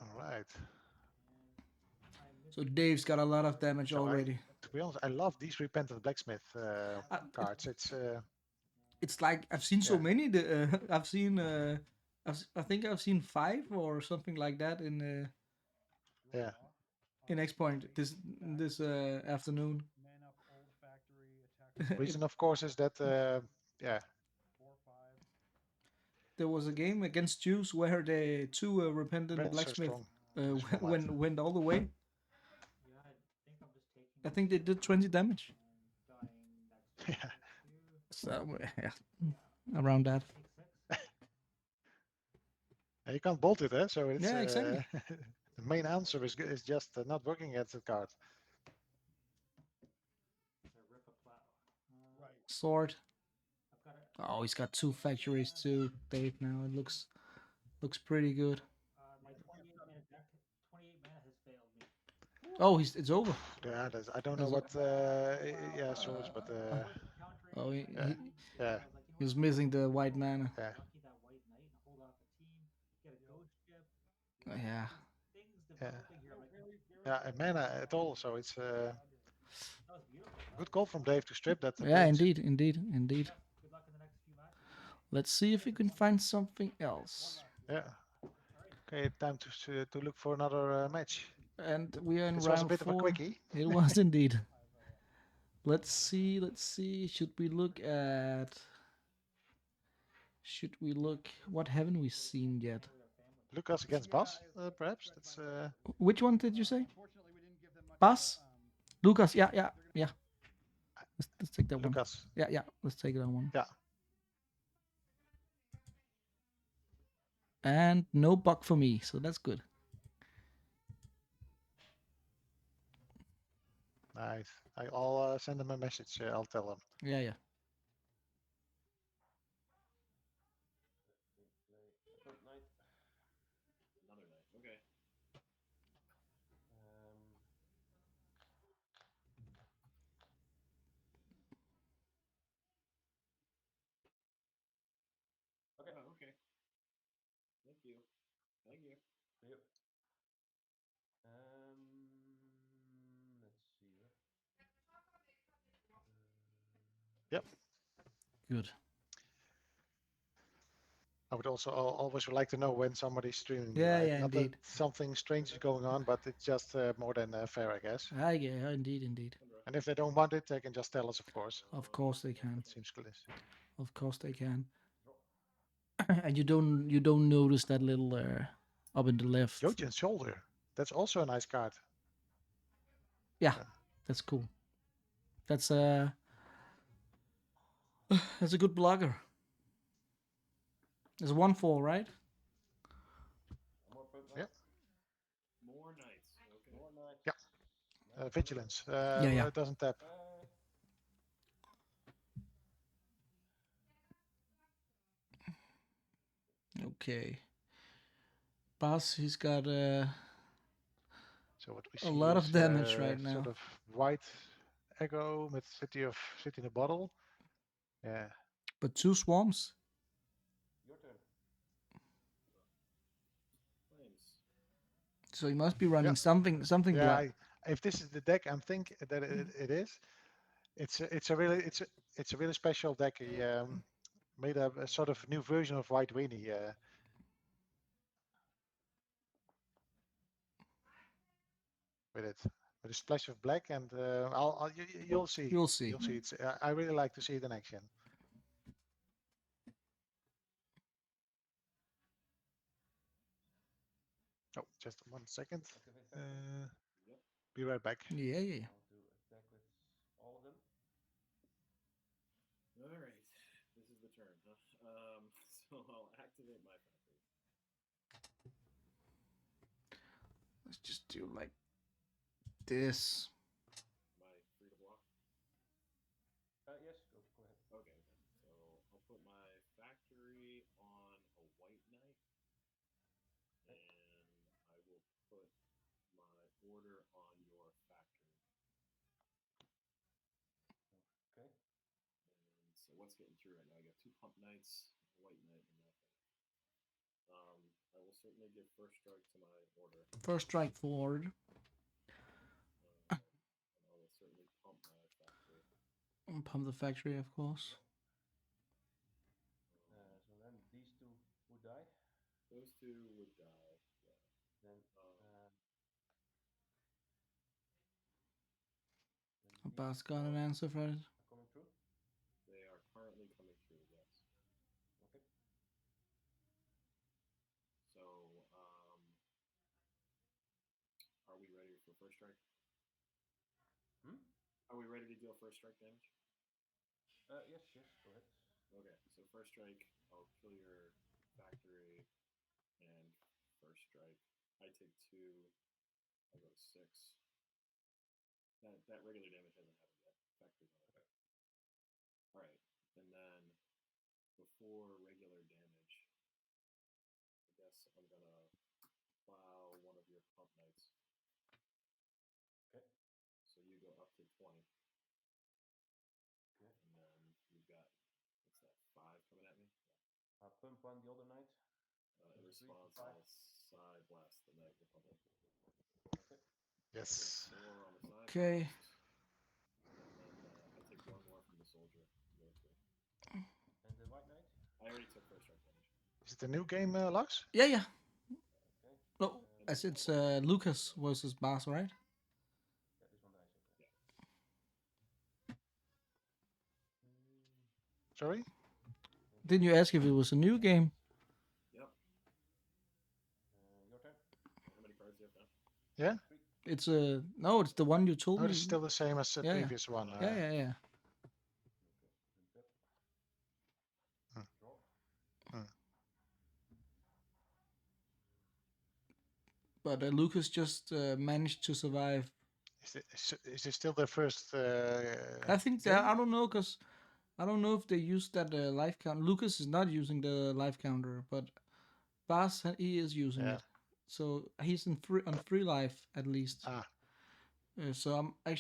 All right. So Dave's got a lot of damage already. To be honest, I love these Repentant Blacksmith cards. It's like I've seen so many. I've seen. I think I've seen 5 or something like that in. Yeah. In X Point this afternoon. Man up old factory. Reason, of course, is that yeah. 4-5. There was a game against Jews where the 2 Repentant Very Blacksmith strong. went all the way. Yeah, I think I'm just taking. I think they did 20 damage. Yeah. So yeah, around that. You can't bolt it, so it's yeah, exactly. the main answer is just not working against the card. Rip a plow. Right. Sword. I've got it. Oh, he's got 2 factories too, Dave. Now it looks pretty good. My 28 mana deck, 28 mana has failed me. Oh, it's over. Yeah, I don't know what. Yeah, swords, but. Oh, yeah. He was missing the white mana. Yeah. Lucky that white knight and hold off a team, get a ghost ship. Yeah. Things Yeah. developing here. Like, Yeah, mana at all. So it's that was beautiful. good call from Dave to strip that. Yeah, point. indeed. Good luck in the next few matches. Let's see if we can find something else. Yeah. Okay, time to look for another match. And we are in This round was a bit 4. of a quickie. It was indeed. Let's see. Should we look at? What haven't we seen yet? Lukas against Bas, perhaps. That's. Which one did you say? Bas? Lukas. Yeah. Let's take that one. Lukas. Yeah. Let's take that one. Yeah. And no buck for me, so that's good. Nice. I'll send him a message. I'll tell him. Yeah. Another night. Okay. Okay. Oh, okay. Thank you. Thank you. Yep. Let's see. Yep. Good. I would also always like to know when somebody's streaming. Yeah, right? yeah, Not indeed. that something strange is going on, but it's just more than fair, I guess. Yeah, indeed. And if they don't want it, they can just tell us, of course. Of course they can. It seems clear. Of course they can. And you don't notice that little up in the left. Jojen's shoulder. That's also a nice card. Yeah, that's cool. That's a good blocker. It's 1/4, right? Yeah. More nights. Okay. More nights. Yeah. Vigilance. Yeah. It doesn't tap. Okay. Bas, he's got So what we see a lot of is, damage right now. Sort of white aggro with city in a bottle. Yeah. But 2 swarms. Your turn. Flames. So he must be running something Yeah. black. If this is the deck, I'm thinking that it is. It's a really special deck. He made a sort of new version of White Weenie. With a splash of black, and you'll see. You'll see. You'll see. It's I really like to see it in action. Just 1 second. Activate factory. Yep. Be right back. Yeah, yeah. Want to attack with all of them? All right, this is the turn, huh? So I'll activate my factory. Let's just do like this. Am I free to block? Yes, go ahead. Okay, so I'll put my factory on a white knight, and I will put my order on your factory. Okay. And so what's getting through right now? I got 2 pump knights, a white knight, and that thing. I will certainly give first strike to my order. First strike forward. And I will certainly pump my factory. Pump the factory, of course. So then these two would die. Those 2 would die. Yeah. Then Bas got an answer for it. coming through. They are currently coming through. Yes. Okay. So, are we ready for first strike? Are we ready to deal first strike damage? Yes, go ahead. Okay, so first strike, I'll kill your factory, and first strike. I take 2, I go to 6. That regular damage hasn't happened yet. Factory's on it. Alright, and then before regular damage, I guess I'm gonna plow one of your pump knights. Okay. So you go up to 20. Okay. And then you've got, what's that, 5 coming at me? I'll pump on the other knight. In response, I'll side blast the knight you're pumping. Okay. Yes. 4 on the side. Okay. And then I take 1 more from the soldier. And the white knight? I already took first strike damage. Is it a new game, Lars? Yeah, yeah. Okay. No, as it's Lukas versus Bas, right? Yeah, this one dies. Okay. Yeah. Sorry? Didn't you ask if it was a new game? Yep. Your turn. How many cards do you have now? Yeah? It's no, it's the one you told No, me. it's still the same as the previous one. Yeah. But Lukas just managed to survive. Is it still the first? I think that I don't know, because I don't know if they used that life count. Lukas is not using the life counter, but Bas he is using it. So he's on 3 life at least. So I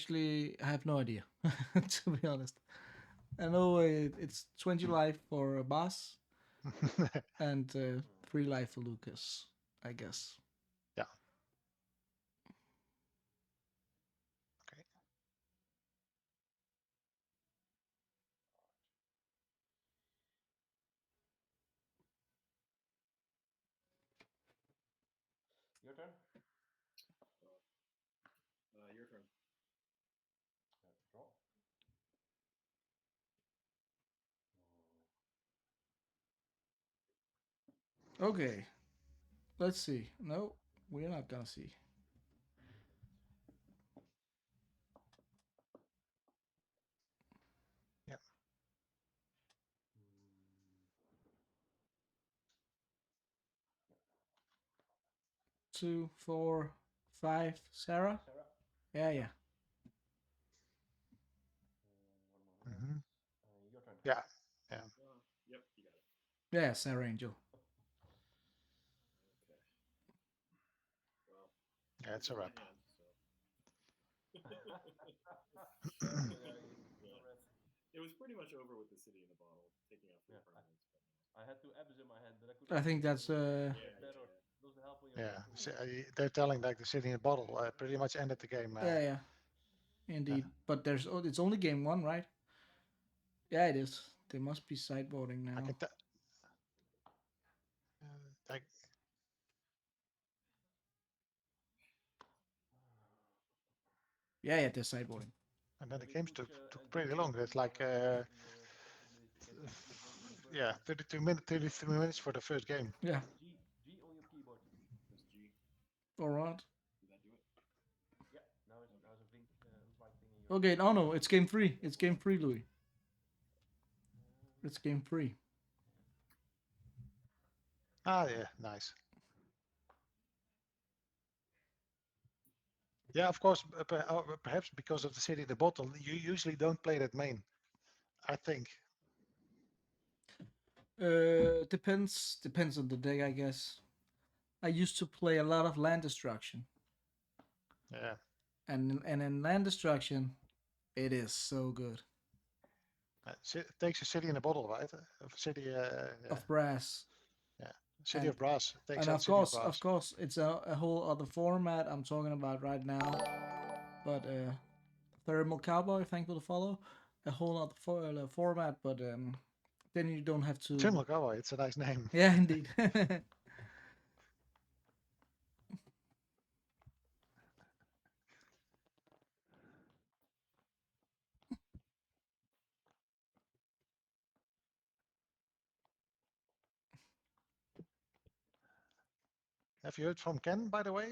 have no idea, to be honest. I know it's 20 life for Bas and 3 life for Lukas, I guess. Yeah. Okay. Your turn. Your turn. Draw. Okay. Let's see. No, we're not gonna see. Yeah. 2, 4, 5. Sarah? Yeah. Your turn. Yeah. Yep, you got it. Yeah, Sarah Angel. Okay. Well. Yeah, it's a wrap. It was pretty much over with the city in a bottle, taking out 3 permanents. I had 2 abs in my head, but I couldn't. I think that's They're telling like the city in a bottle pretty much ended the game. Yeah. Indeed. But it's only game 1, right? Yeah, it is. They must be sideboarding now. I can Yeah, they're sideboarding. And then the games took pretty long. It's like 33 minutes for the first game. Yeah. G on your keyboard. Press G. Alright. Did that do it? Yeah, now it's a blink, white thing in your. Okay, no, it's game 3. It's game 3, Louis. It's game 3. Ah, yeah, nice. Yeah, of course, perhaps because of the city in the bottle, you usually don't play that main, I think. Depends on the day, I guess. I used to play a lot of land destruction. Yeah. And in land destruction, it is so good. It takes a city in a bottle, right? Of city yeah. Of brass. Yeah, city of brass. It takes And out of city course, of brass. it's a whole other format I'm talking about right now. But Thermal Cowboy, thank you for the follow. A whole other format, but then you don't have to. Thermal Cowboy, it's a nice name. Yeah, indeed. Have you heard from Ken, by the way?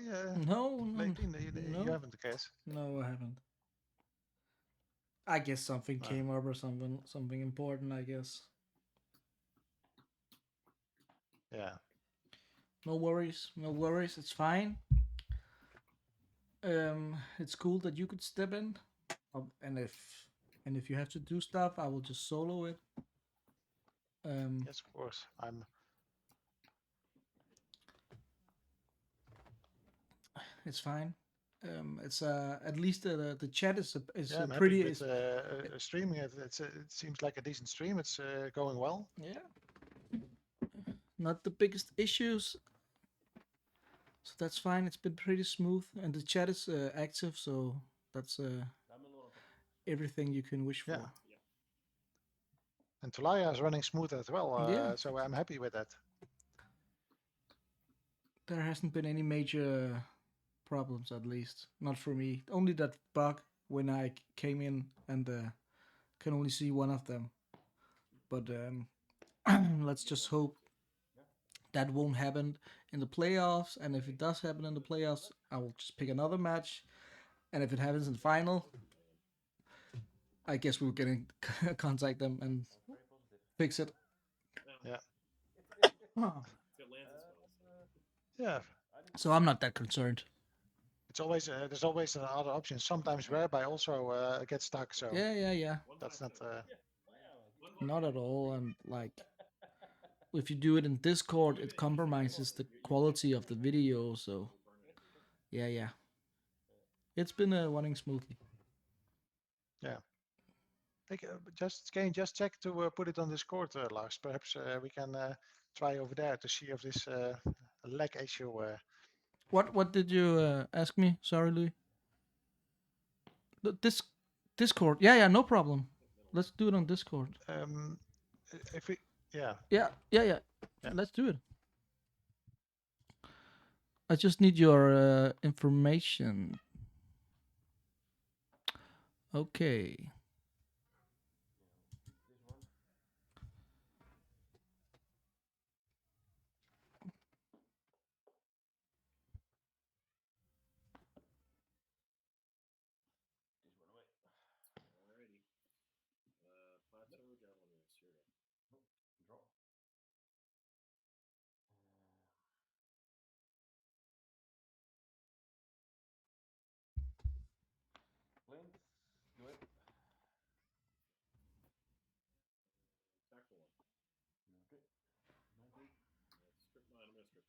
No, lately? no. You haven't, I guess. No, I haven't. I guess something came up or something important, I guess. Yeah. No worries, it's fine. It's cool that you could step in, and if you have to do stuff, I will just solo it. Yes, of course. It's fine. It's at least the chat is yeah, I'm pretty. happy with streaming. It seems like a decent stream. It's going well. Yeah. Not the biggest issues. So that's fine. It's been pretty smooth, and the chat is active, so that's everything you can wish for. Yeah. And Tolaria is running smooth as well, Yeah. so I'm happy with that. There hasn't been any major problems, at least not for me. Only that bug when I came in and can only see one of them. But let's just hope that won't happen in the playoffs. And if it does happen in the playoffs, I will just pick another match. And if it happens in the final, I guess we'll get in contact them and fix it. Yeah. Yeah. Yeah. So I'm not that concerned. It's always there's always another option. Sometimes whereby also get stuck. So Yeah. That's not. Not at all. And like, if you do it in Discord, it compromises the quality of the video. So yeah. It's been running smoothly. Yeah. Can you just check to put it on Discord, Lars? Perhaps we can try over there to see if this lag issue. What did you ask me? Sorry, Louis. This Discord. Yeah, no problem. Let's do it on Discord. If we, yeah. Yeah. Let's do it. I just need your information. Okay. Alrighty. Plateau Javelin is here. Draw. Blinks, do it. Attack the one. Okay. 19. Strip mine. I'm gonna strip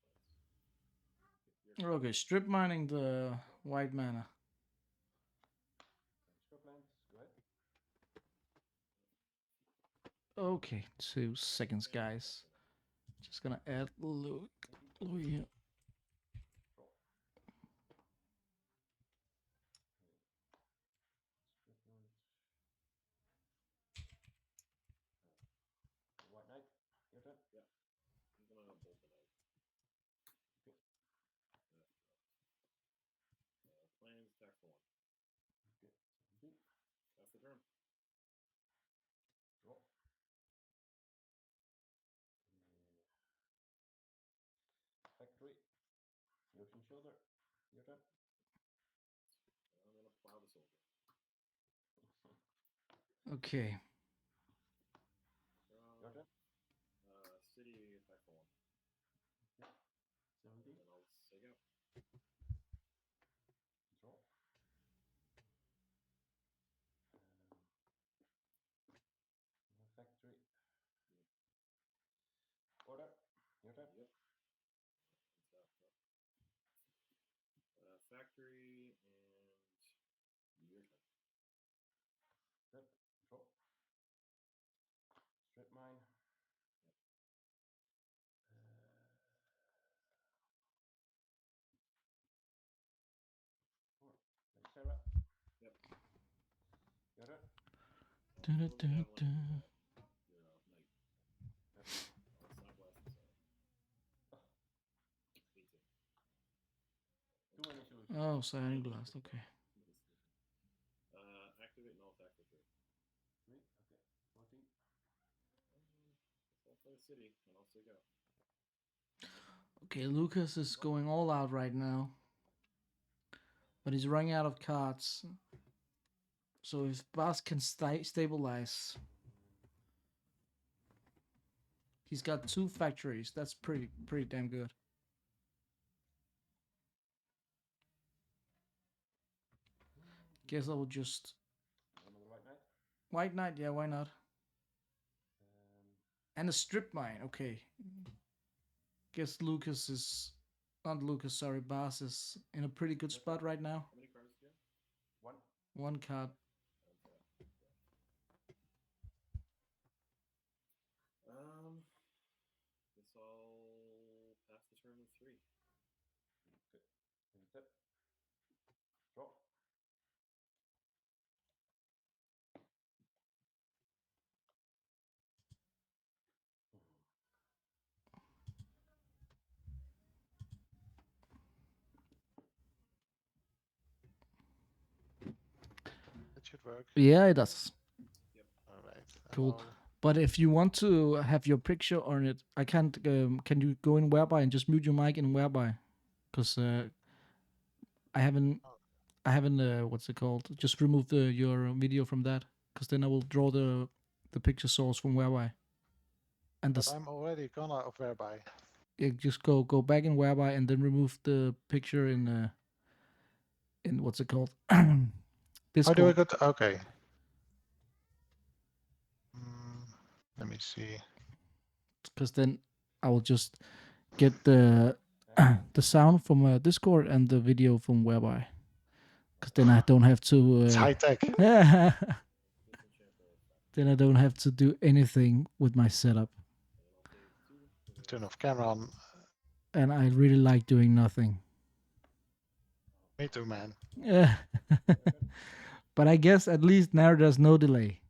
mines. Okay, strip mining the white mana. Strip blinks, go ahead. Okay, 2 seconds, guys. Just gonna add Louis here. White knight, your turn. Yeah. I'm gonna bolt the knight. Okay. Plans, attack for one. Okay. 17. That's the turn. Draw. Factory. Ocean shoulder. Your turn. I'm gonna plow the soldier. Okay. Your turn. City attack for 1. Yeah. 17. And then I'll say go. Draw. Factory. Order. Your turn. Yep. Factory and your turn. Good. Draw. Strip mine. Sarah. Yep. Your turn. Dun-dun-dun-dun. Knight. I'll stop blasting, so. 18. Too many solutions. Oh, Siren Blast. Okay. Activate null attack for 3. 3. Okay. 14. I'll play the city, and I'll say go. Okay, Lukas is going all out right now. But he's running out of cards. So if Bas can stabilize. He's got 2 factories. That's pretty damn good. Guess I will just... Another white knight. White knight, yeah, why not? And a strip mine, okay. Guess Lukas is... Not Lukas, sorry, Bas is in a pretty good spot right now. How many cards do you have? 1. 1 card. Guess I'll pass the turn with 3. Good. Tip. Draw. That should work. Yeah, it does. Yep. All right. Cool. But if you want to have your picture on it, I can't. Can you go in Whereby and just mute your mic in Whereby? Because I haven't. What's it called? Just remove your video from that. Because then I will draw the picture source from Whereby. And But I'm already gone out of Whereby. Yeah, just go back in Whereby and then remove the picture in what's it called? How do I Discord. go to... Okay. Let me see. Because then I will just get the sound from Discord and the video from Whereby. Because then I don't have to. It's high tech. Then I don't have to do anything with my setup. Turn off camera on. And I really like doing nothing. Me too, man. Yeah. But I guess at least now there's no delay.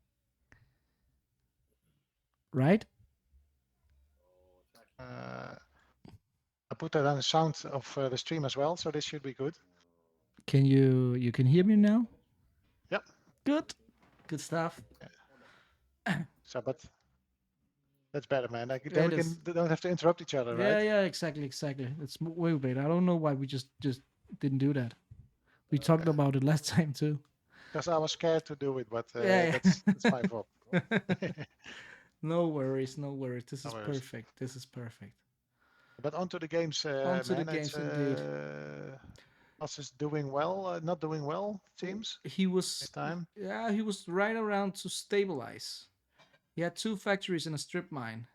Right? I put that on the sound of the stream as well, so this should be good. Can you can hear me now? Yep. Good. Good stuff. So, but that's better, man. Like, Yeah, then it we is. don't have to interrupt each other, right? Yeah, exactly. It's way better. I don't know why we just didn't do that. We talked about it last time too. Because I was scared to do it, but Yeah. that's my fault. No worries. This No is worries. perfect. This is perfect. But onto the games, Onto the man. games, indeed. Us is doing well, not doing well, seems. He was This time. Yeah, he was right around to stabilize. He had 2 factories and a strip mine.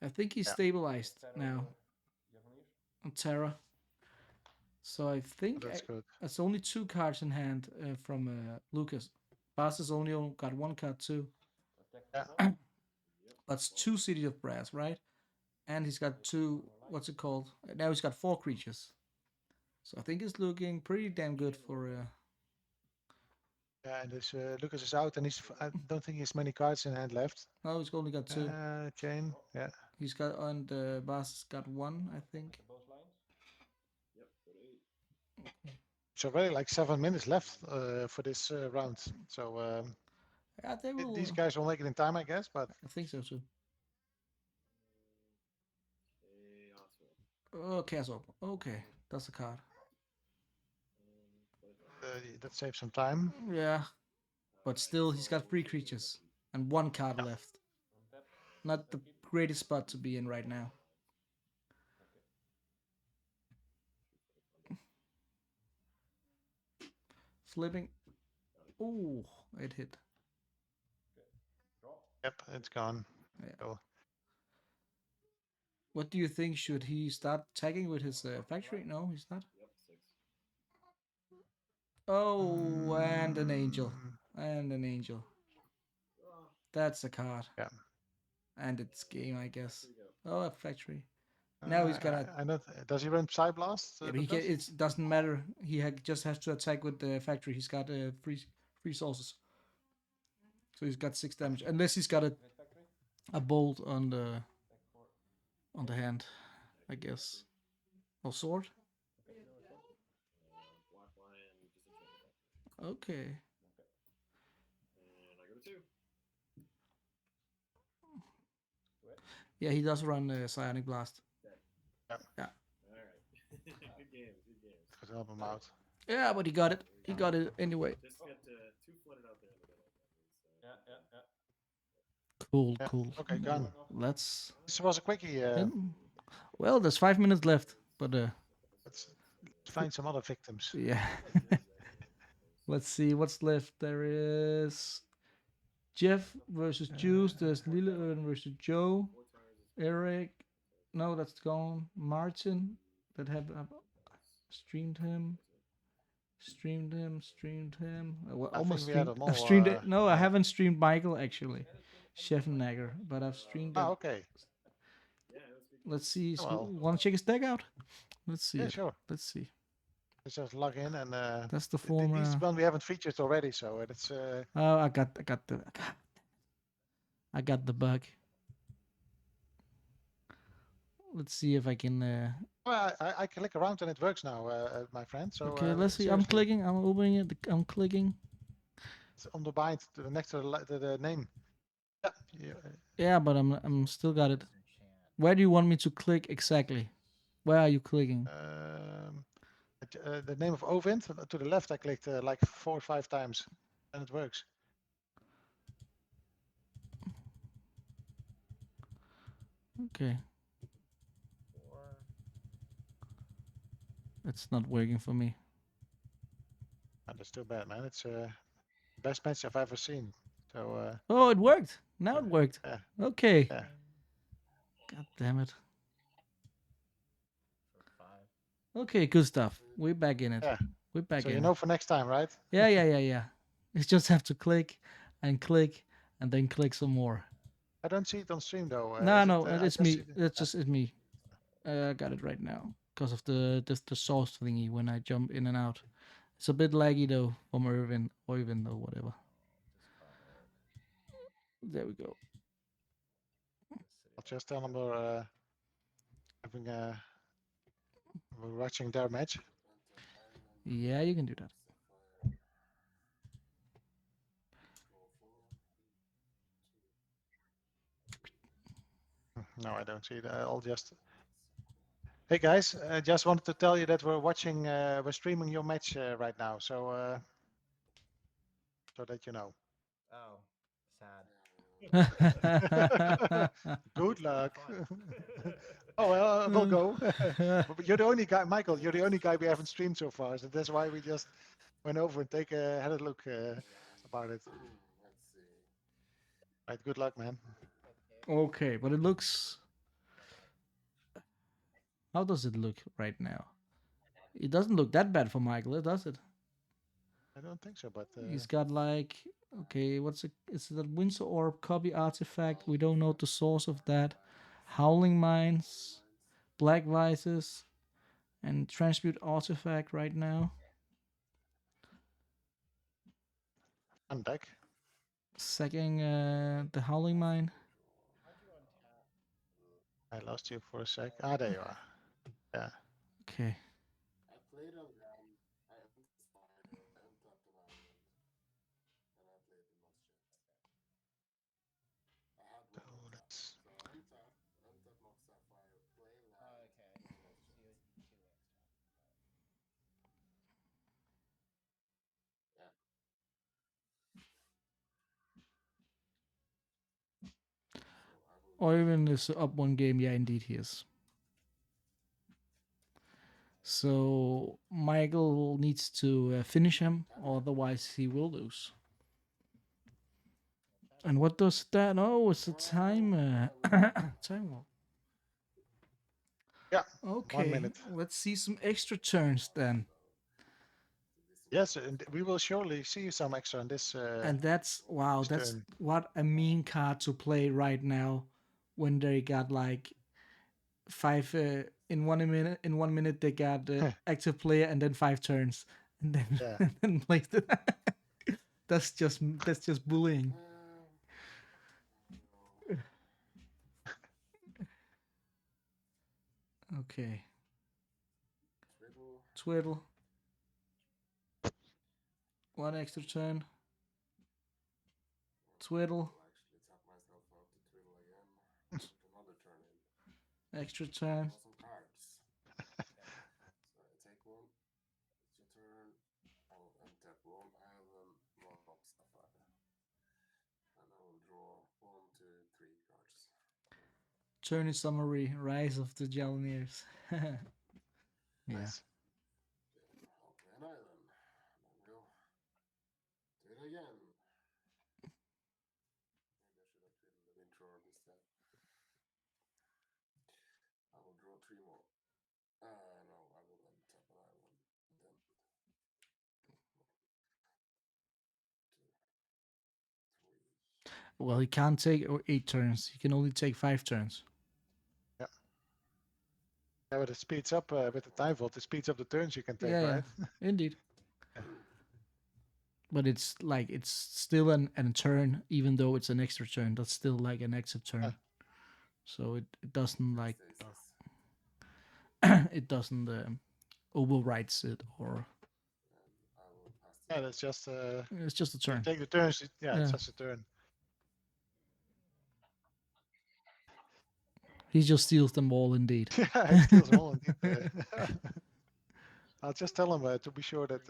I think he's stabilized now on Terra. So I think That's good. it's only 2 cards in hand from Lukas. Bas has only got 1 card too. Yeah. That's 2 City of Brass, right? And he's got 2. What's it called? Now he's got 4 creatures. So I think it's looking pretty damn good for. Yeah, and this Lukas is out, and I don't think he has many cards in hand left. No, he's only got 2. Chain, yeah. He's got, and Bas has got 1, I think. Yep, go to 8. It's already like 7 minutes left for this round. So Yeah, they will. these guys will make it in time, I guess. But I think so too. Chaos. Oh, Castle. Okay, that's the card. that saves some time. Yeah. But still, he's got 3 creatures and 1 card left. Not the greatest spot to be in right now. Flipping. Ooh, it hit. Yep, it's gone. Yeah. So, What do you think? Should he start tagging with his factory? No, he's not. Yep, 6. Oh, and an angel. And an angel. That's a card. Yeah. And it's game, I guess. Oh, a factory. Now he's gonna. I don't. Does he run Psyblast? Yeah, but he can, it doesn't matter. He just has to attack with the factory. He's got free sources. So he's got 6 damage. Unless he's got a bolt on the hand, I guess. Or sword. Black Lion, disenchant. Okay. And I go to 2. Yeah, he does run Psionic Blast. Yeah. Yeah. Alright. Good games, good games. Could help him out. Yeah, but he got it. He got it anyway. Just get 2 flooded out there in the middle. Yeah. Cool, Yeah. cool. Okay, gone. Let's. This was a quickie. Well, there's 5 minutes left, but Let's find some other victims. yeah. Let's see what's left. There is Jeff versus Juice. There's Lilleøren versus Joe. Erik. No, that's gone. Martin. That have streamed him. Well, I almost think we had streamed. them all, I've streamed it. No, I haven't streamed Michael actually. Scheffenacker, but I've streamed. Okay. Let's see. Well. Want to check his deck out? Let's see. Yeah, it. sure. Let's see. Let's just log in and. That's the former. This one we haven't featured already, so it's. Oh, I got the bug. Let's see if I can. Well, I can click around and it works now, my friend. So. Okay, let's see. I'm seriously, clicking. I'm opening it. I'm clicking. It's on the bind next to the name. Yeah. Yeah, but I'm still got it. Where do you want me to click exactly? Where are you clicking? The name of Ovind to the left. I clicked like 4 or 5 times, and it works. Okay. It's not working for me. Oh, that's too bad, man. It's best match I've ever seen. So. Oh, it worked. Now it worked. Yeah. Okay. Yeah. God damn it. Okay, good stuff. We're back in it. Yeah. We're back So in you it. know for next time, right? Yeah. You just have to click and then click some more. I don't see it on stream though. No, I it's just me. see It's me. I got it right now because of the source thingy when I jump in and out. It's a bit laggy though from Oyvind or whatever. There we go. I'll just tell them we're watching their match. Yeah, you can do that. No, I don't see it. I'll just. Hey guys, I just wanted to tell you that we're watching, we're streaming your match right now, so that you know. Oh, sad. Good luck. Oh well, we'll go. But you're the only guy, Michael. You're the only guy we haven't streamed so far, so that's why we just went over and had a look about it. Right, good luck, man. Okay, but it looks. How does it look right now? It doesn't look that bad for Michael, does it? I don't think so, but He's got like, okay, what's it? It's that Windsor Orb copy artifact. We don't know the source of that. Howling Mines, Black Vices, and Transmute artifact right now. I'm back. Sacking the Howling Mine. I lost you for a sec. Ah, there you are. Yeah. Okay. I played on ground. I untapped the environment, and I played the Mox Chip. I had one so untap Mox Sapphire, play live. Okay. Oivind is up one game. Yeah, indeed he is. So Michael needs to finish him, otherwise he will lose. And what does that? Oh, it's a time time walk. Yeah. Okay. 1 minute. Let's see some extra turns then. Yes, and we will surely see some extra on this. And that's wow. this That's turn. what a mean card to play right now, when they got like 5 in 1 minute. In 1 minute they got active player and then 5 turns, and then Yeah. and then like that's just bullying. Okay. Twiddle. 1 extra turn. Twiddle. Extra turn. Turn summary. Rise of the Jalniers. Yeah. Nice. And I then we'll do it again. Maybe I should have created an intro instead. I will draw 3 more. No, I will then tap an island. Then Well, he can't take 8 turns. He can only take 5 turns. Yeah. Yeah, but it speeds up with the time vault. It speeds up the turns you can take, Yeah, right? indeed. But it's like it's still an turn, even though it's an extra turn. That's still like an active turn. So it doesn't like it doesn't overwrites it or. Yeah, that's just it's just a turn. Take the turns. It's just a turn. He just steals them all, indeed. Yeah, he steals them all, indeed. I'll just tell him to be sure that.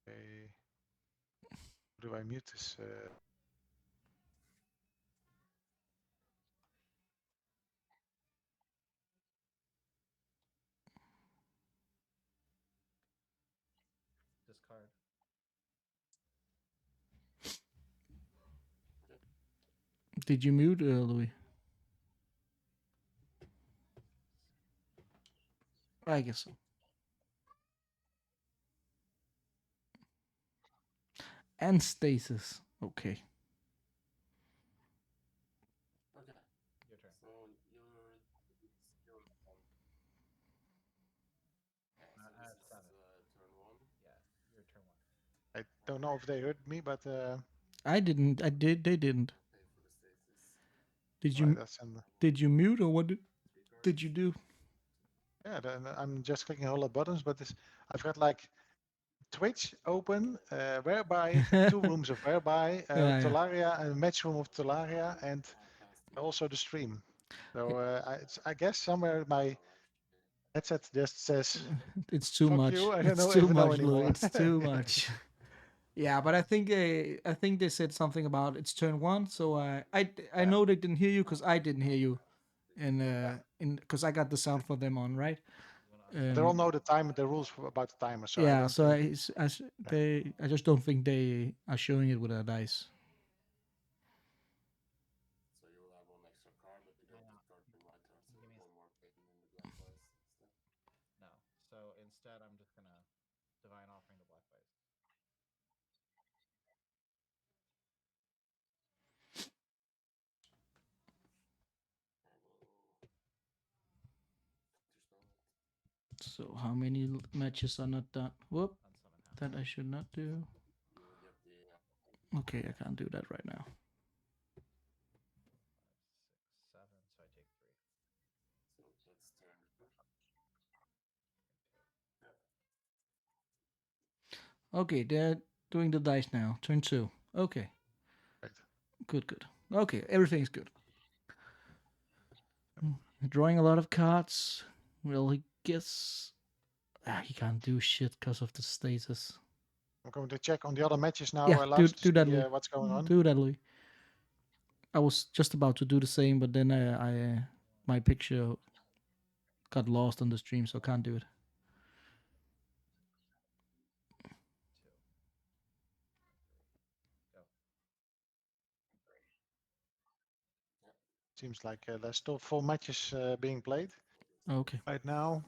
Okay. Do I mute this? Discard. Did you mute Louis? I guess so. And stasis. Okay. Okay. Your turn. So your turn 1. Yeah, your turn 1. I don't know if they heard me, but. I didn't. I did. They didn't. Did you? Right, did you mute or what did you do? Yeah, then I'm just clicking all the buttons, but I've got like Twitch open, whereby 2 rooms of whereby Tolaria and match room of Tolaria, and also the stream. So I guess somewhere my headset just says it's too fuck much. You. I don't It's know too if I know much, anymore. Louis. It's too much. Yeah, but I think they said something about it's turn 1. So I know they didn't hear you because I didn't hear you, and because I got the sound for them on, right. They all know the rules about the timer. So yeah, I don't so think, I just don't think they are showing it with a dice. So you will have 1 extra card, but you don't discard in my turn, so 1 more pain in the black dice instead. No. So instead, I'm just gonna Divine Offering the Black Dice. So how many matches are not done? Whoop. That I should not do. Okay, I can't do that right now. 5, 6, 7. So I take 3. So that's turn. Okay, they're doing the dice now. Turn 2. Okay. Right. Good. Okay, everything's good. Drawing a lot of cards. Will he guess he can't do shit because of the status. I'm going to check on the other matches now, Yeah, Lars, to do that, see Louis. what's going on. Do that, Louis. I was just about to do the same, but then my picture got lost on the stream, so I can't do it. Seems like there's still 4 matches being played. Okay. Right now.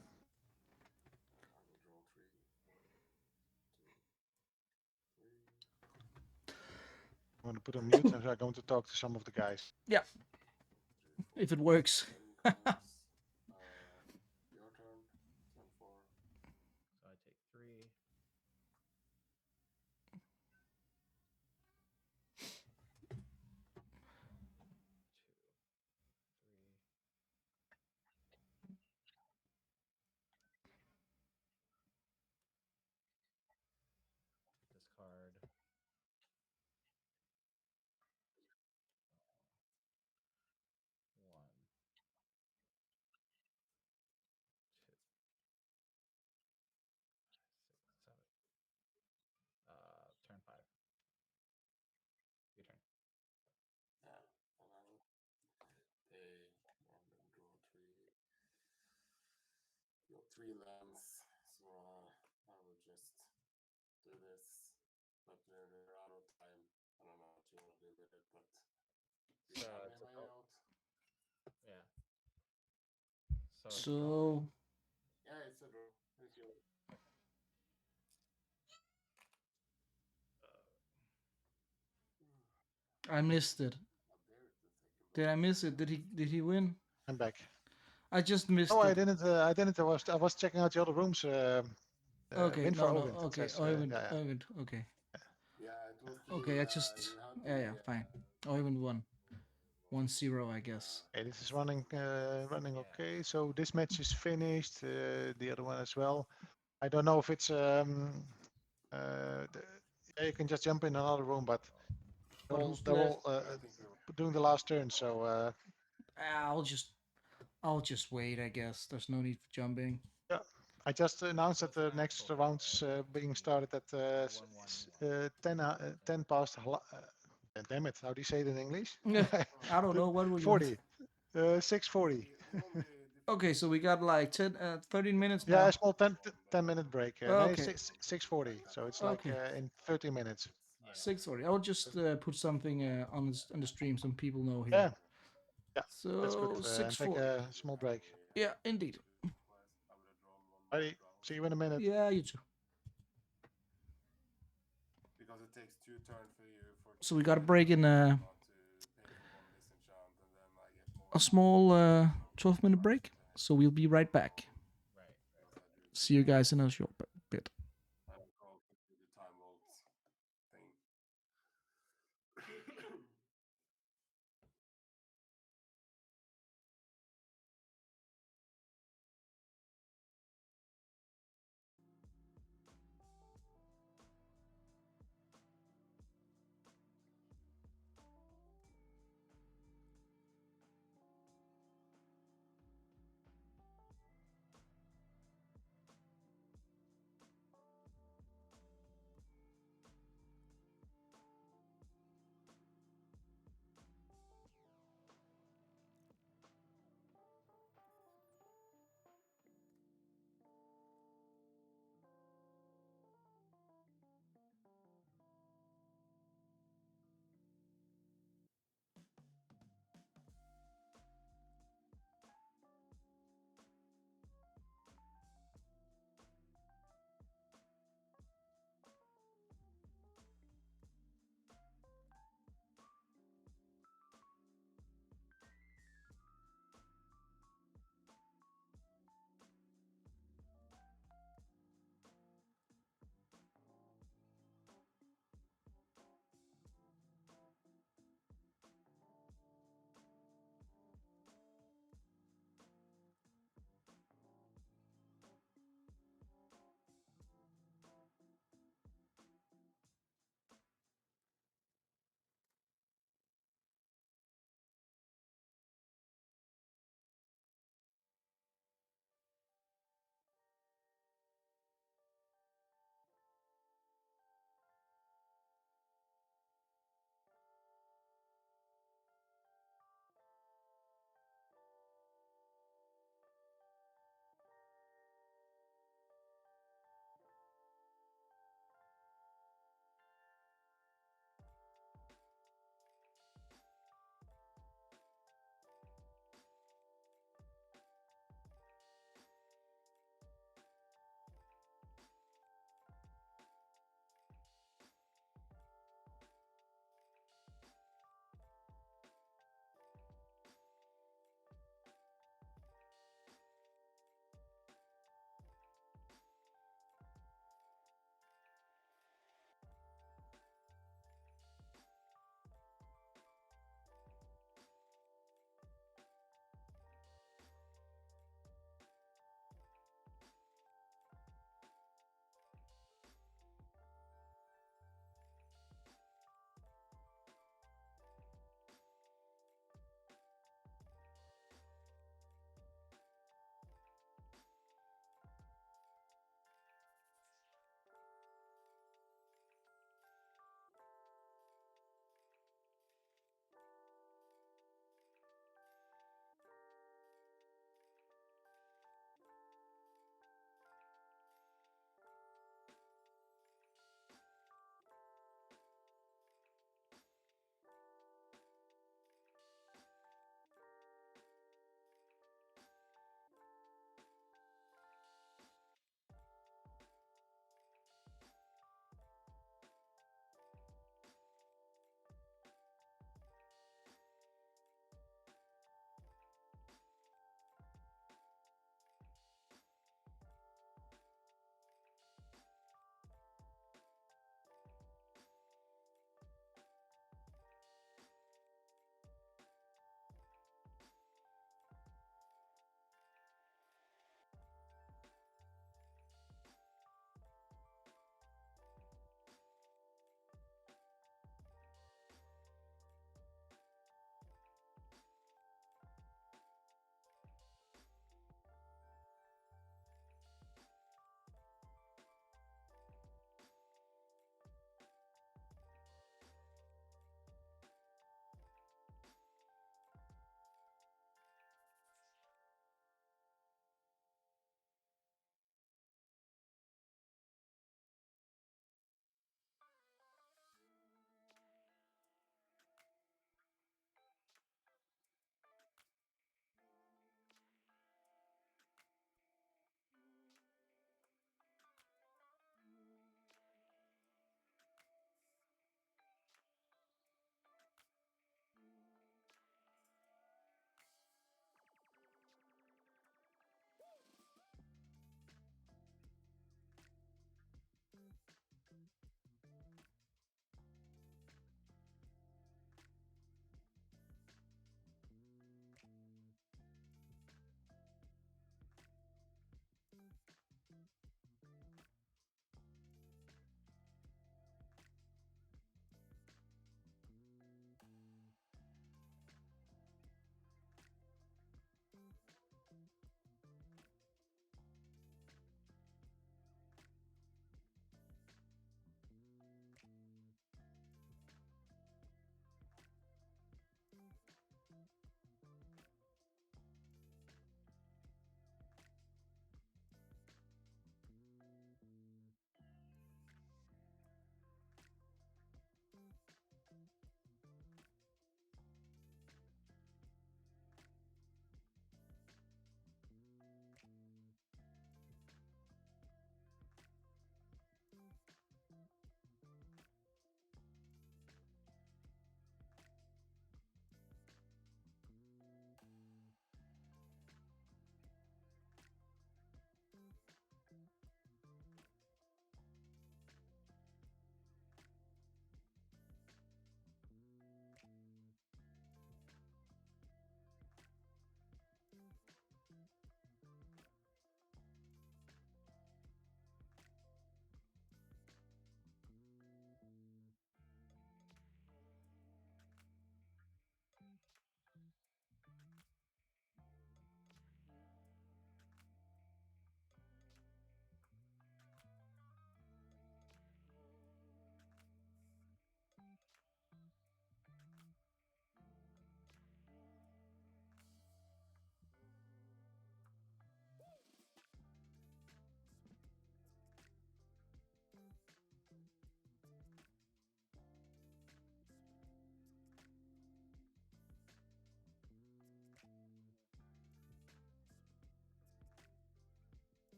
I'm going to put on mute and I'm going to talk to some of the guys. Yeah. If it works. Your turn. 10-4. So I take 3. Discard. One. Turn 5. Your turn. Yeah, and then they draw 3. You have 3 lands, so I will just do this. But they're out of time. I don't know what you want to do with it, but you have my layout. Yeah. So Yeah, it's a draw. If you I missed it. Did I miss it? Did he win? I'm back. I just missed Oh, it. I didn't. I was checking out the other rooms. Okay, win for no, Owen. okay, Says, Oyvind, yeah. Oyvind, okay. Yeah, it was Okay, I just, yeah, fine. Oyvind won. 1-0, I guess. Okay, this is running okay. So this match is finished. The other one as well. I don't know if it's yeah, you can just jump in another room, but they're all doing the last turn. So I'll just wait, I guess. There's no need for jumping. yeah, I just announced that the next rounds being started at 10 past. Damn it! How do you say it in English? I don't know. What will you 40. 6:40. Okay, so we got like 13 minutes now. Yeah, a small 10-minute break. Okay. 6:40. So it's like in 30 minutes. 6:40. I'll just put something on the stream so people know here. Yeah. Yeah, so that's good. 6:40. Take a small break. Yeah, indeed. Alrighty, see you in a minute. Yeah, you too. Because it takes 2 turns for you. So we got a break in a small 12-minute break. So we'll be right back. See you guys in a short bit.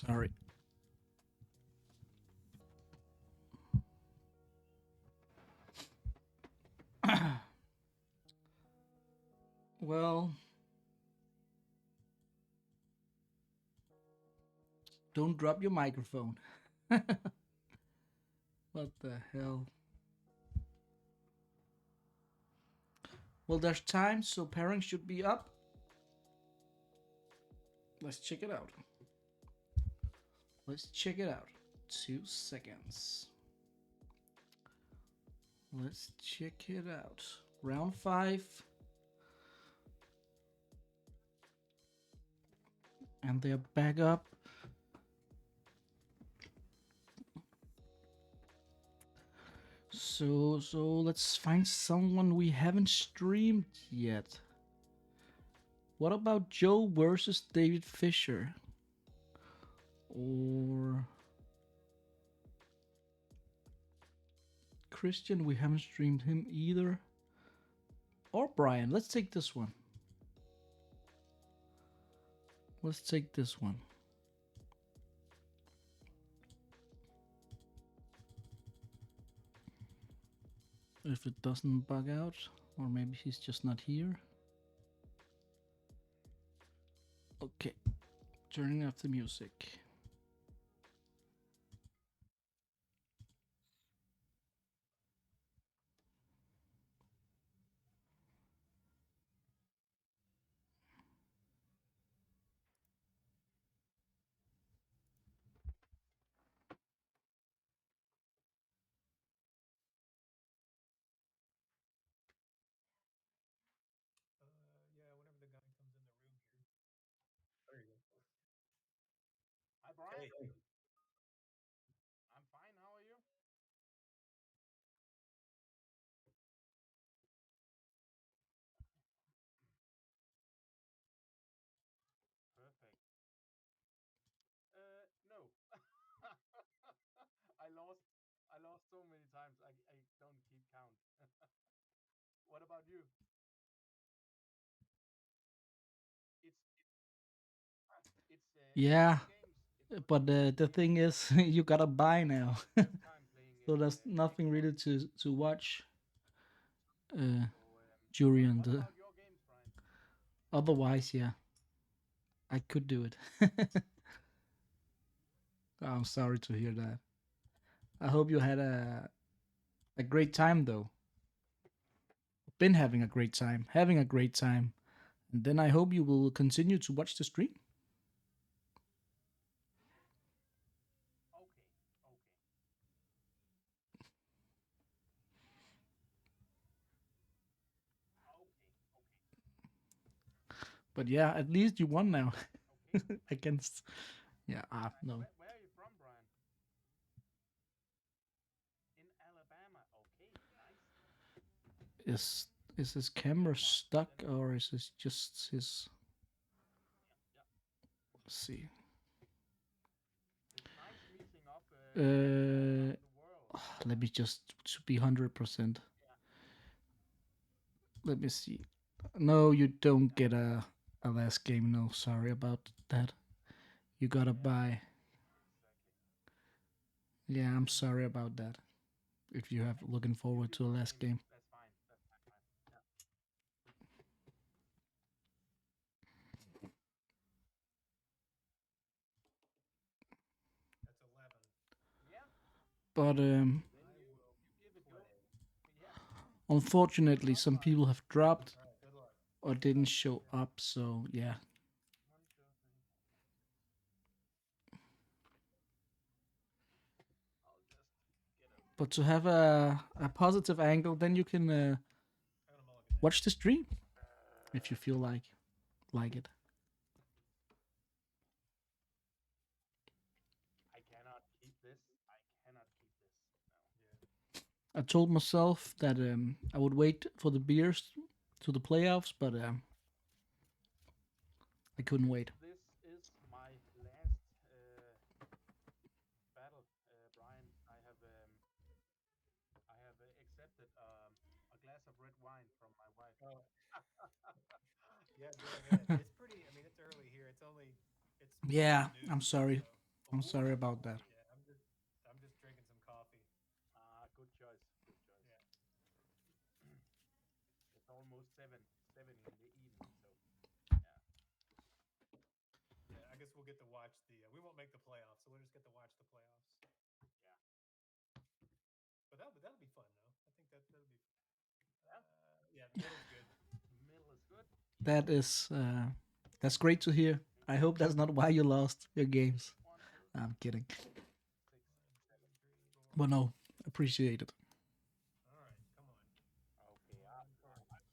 Sorry. Well, don't drop your microphone. What the hell? Well, there's time, so pairing should be up. Let's check it out. Let's check it out. 2 seconds. Let's check it out. Round 5. And they're back up. So let's find someone we haven't streamed yet. What about Joe versus David Fisher? Or Christian, we haven't streamed him either. Or Brian, let's take this one. Let's take this one. If it doesn't bug out, or maybe he's just not here. Okay, turning off the music. Yeah, whenever the guy comes in the room here. There you go. Hi, Brian. Hey. I'm fine. How are you? Perfect. No. I lost so many times. I don't keep count. What about you? Yeah, but the thing is, you gotta buy now, so there's nothing really to watch during the. Otherwise, yeah, I could do it. I'm sorry to hear that. I hope you had a great time though. Been having a great time, and then I hope you will continue to watch the stream. But yeah, at least you won now against. Yeah, no. Where are you from, Brian? In Alabama. Okay, nice. Is his camera stuck, or is this just his? Let's see. Let me just to be 100%. Let me see. No, you don't get a last game. No, sorry about that. You gotta buy. Yeah, I'm sorry about that. If you have looking forward to a last game. That's fine. That's 11. Yeah. But unfortunately, some people have dropped or didn't show up. So yeah. But to have a positive angle, then you can watch the stream if you feel like it. I cannot keep this. No. I told myself that I would wait for the beers to the playoffs, but I couldn't wait. This is my last battle, Brian. I have accepted a glass of red wine from my wife. Oh. Yeah, go ahead. It's pretty. I mean, it's early here. It's Yeah, I'm sorry. I'm sorry about that. Yeah, I'm just drinking some coffee. Good choice. Good choice. Yeah. It's almost 7 in the evening, so yeah. Yeah, I guess we'll get to watch the. We won't make the playoffs, so we'll just get to watch the playoffs. Yeah. But that'll be fun, though. I think that'll be. Yeah. Yeah, middle's good. Middle is good. That is that's great to hear. I hope that's not why you lost your games. I'm kidding. 6, 7, 3. But no, appreciate it. All right, come on. Okay,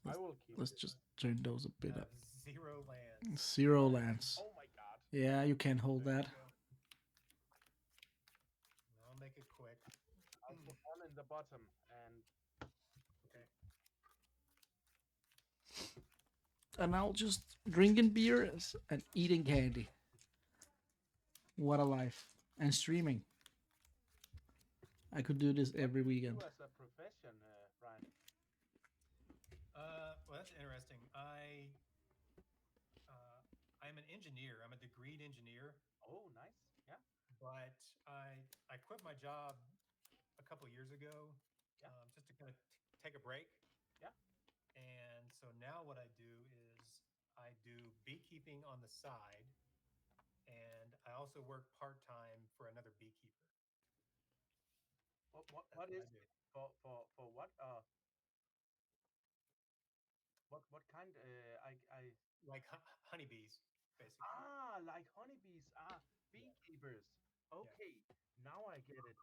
I will keep. Let's just turn those a bit up. 0 lands. 0 lands. Oh my god. Yeah, you can't hold that. I'll make it quick. I'll put 1 in the bottom and. Okay. And I'll just drinking beer and eating candy. What a life. And streaming. I could do this every weekend. You as a profession, Brian. Well, that's interesting. I'm an engineer. I'm a degreed engineer. Oh, nice. Yeah. But I quit my job a couple of years ago, just to kind of take a break. Yeah. And so now what I do is I do beekeeping on the side, and I also work part-time for another beekeeper. What is for what what kind I like honeybees, basically. Like honeybees. Beekeepers. Okay, now I get it.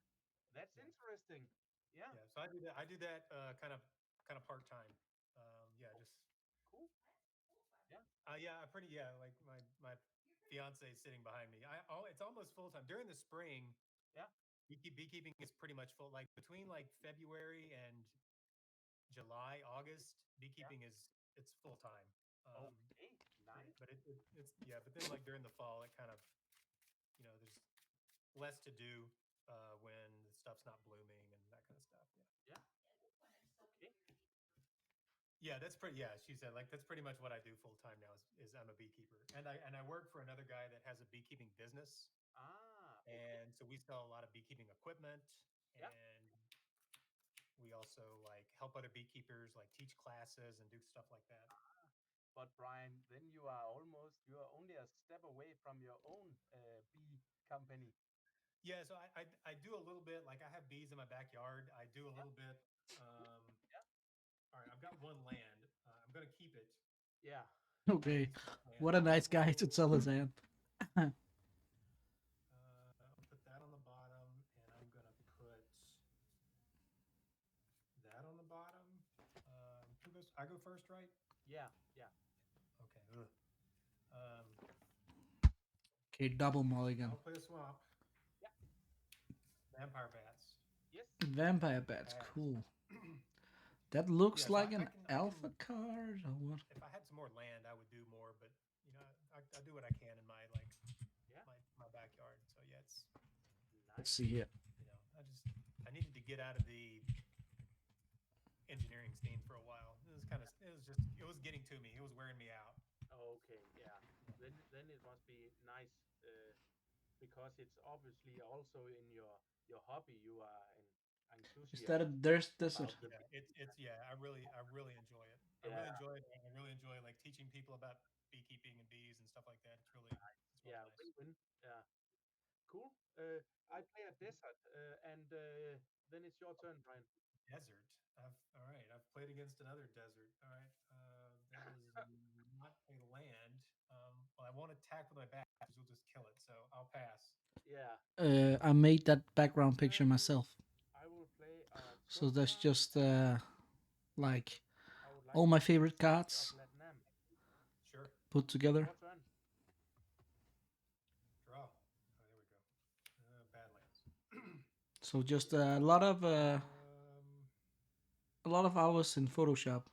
That's interesting. Yeah. Yeah. So I do that kind of part time. Yeah, just cool. Yeah. Yeah, like my fiance is sitting behind me. It's almost full time during the spring. Yeah. Beekeeping is pretty much full. Like between like February and July, August, beekeeping it's full time. Okay, nice. But it's but then like during the fall, it kind of there's less to do when the stuff's not blooming and that kind of stuff. Yeah. Okay. Yeah, that's pretty. Yeah, she said like that's pretty much what I do full time now. Is I'm a beekeeper, and I work for another guy that has a beekeeping business. And so we sell a lot of beekeeping equipment, and we also like help other beekeepers like teach classes and do stuff like that. But Brian, then you are only a step away from your own bee company. Yeah, so I do a little bit. Like I have bees in my backyard. I do a little bit. All right, I've got 1 land. I'm gonna keep it. Yeah. Okay. What a nice guy to tell his aunt. I'll put that on the bottom, and I'm gonna put that on the bottom. Who goes? I go first, right? Yeah. Yeah. Okay. Okay, double mulligan. I'll play a swamp. Yeah. Vampire bats. Yes. Vampire bats, cool. That looks like an alpha card or what? If I had some more land, I would do more, but I do what I can in my my backyard. So yeah, it's. Let's see here. I needed to get out of the engineering scene for a while. It was getting to me. It was wearing me out. Okay, yeah. Then it must be nice because it's obviously also in your hobby. You are an enthusiast. Instead of there's desert. I really enjoy it. I really enjoy it. I really enjoy like teaching people about beekeeping and bees and stuff like that. It's really nice. Win-win. Yeah. Cool. I play a desert, and then it's your turn, Brian. Desert. All right. I've played against another desert. All right. That is not a land. Well, I won't attack with my back because you'll just kill it. So I'll pass. Yeah. I made that background picture myself. I will play. So that's just like all my favorite cards put together. Draw. Oh, there we go. Badlands. So just a lot of hours in Photoshop.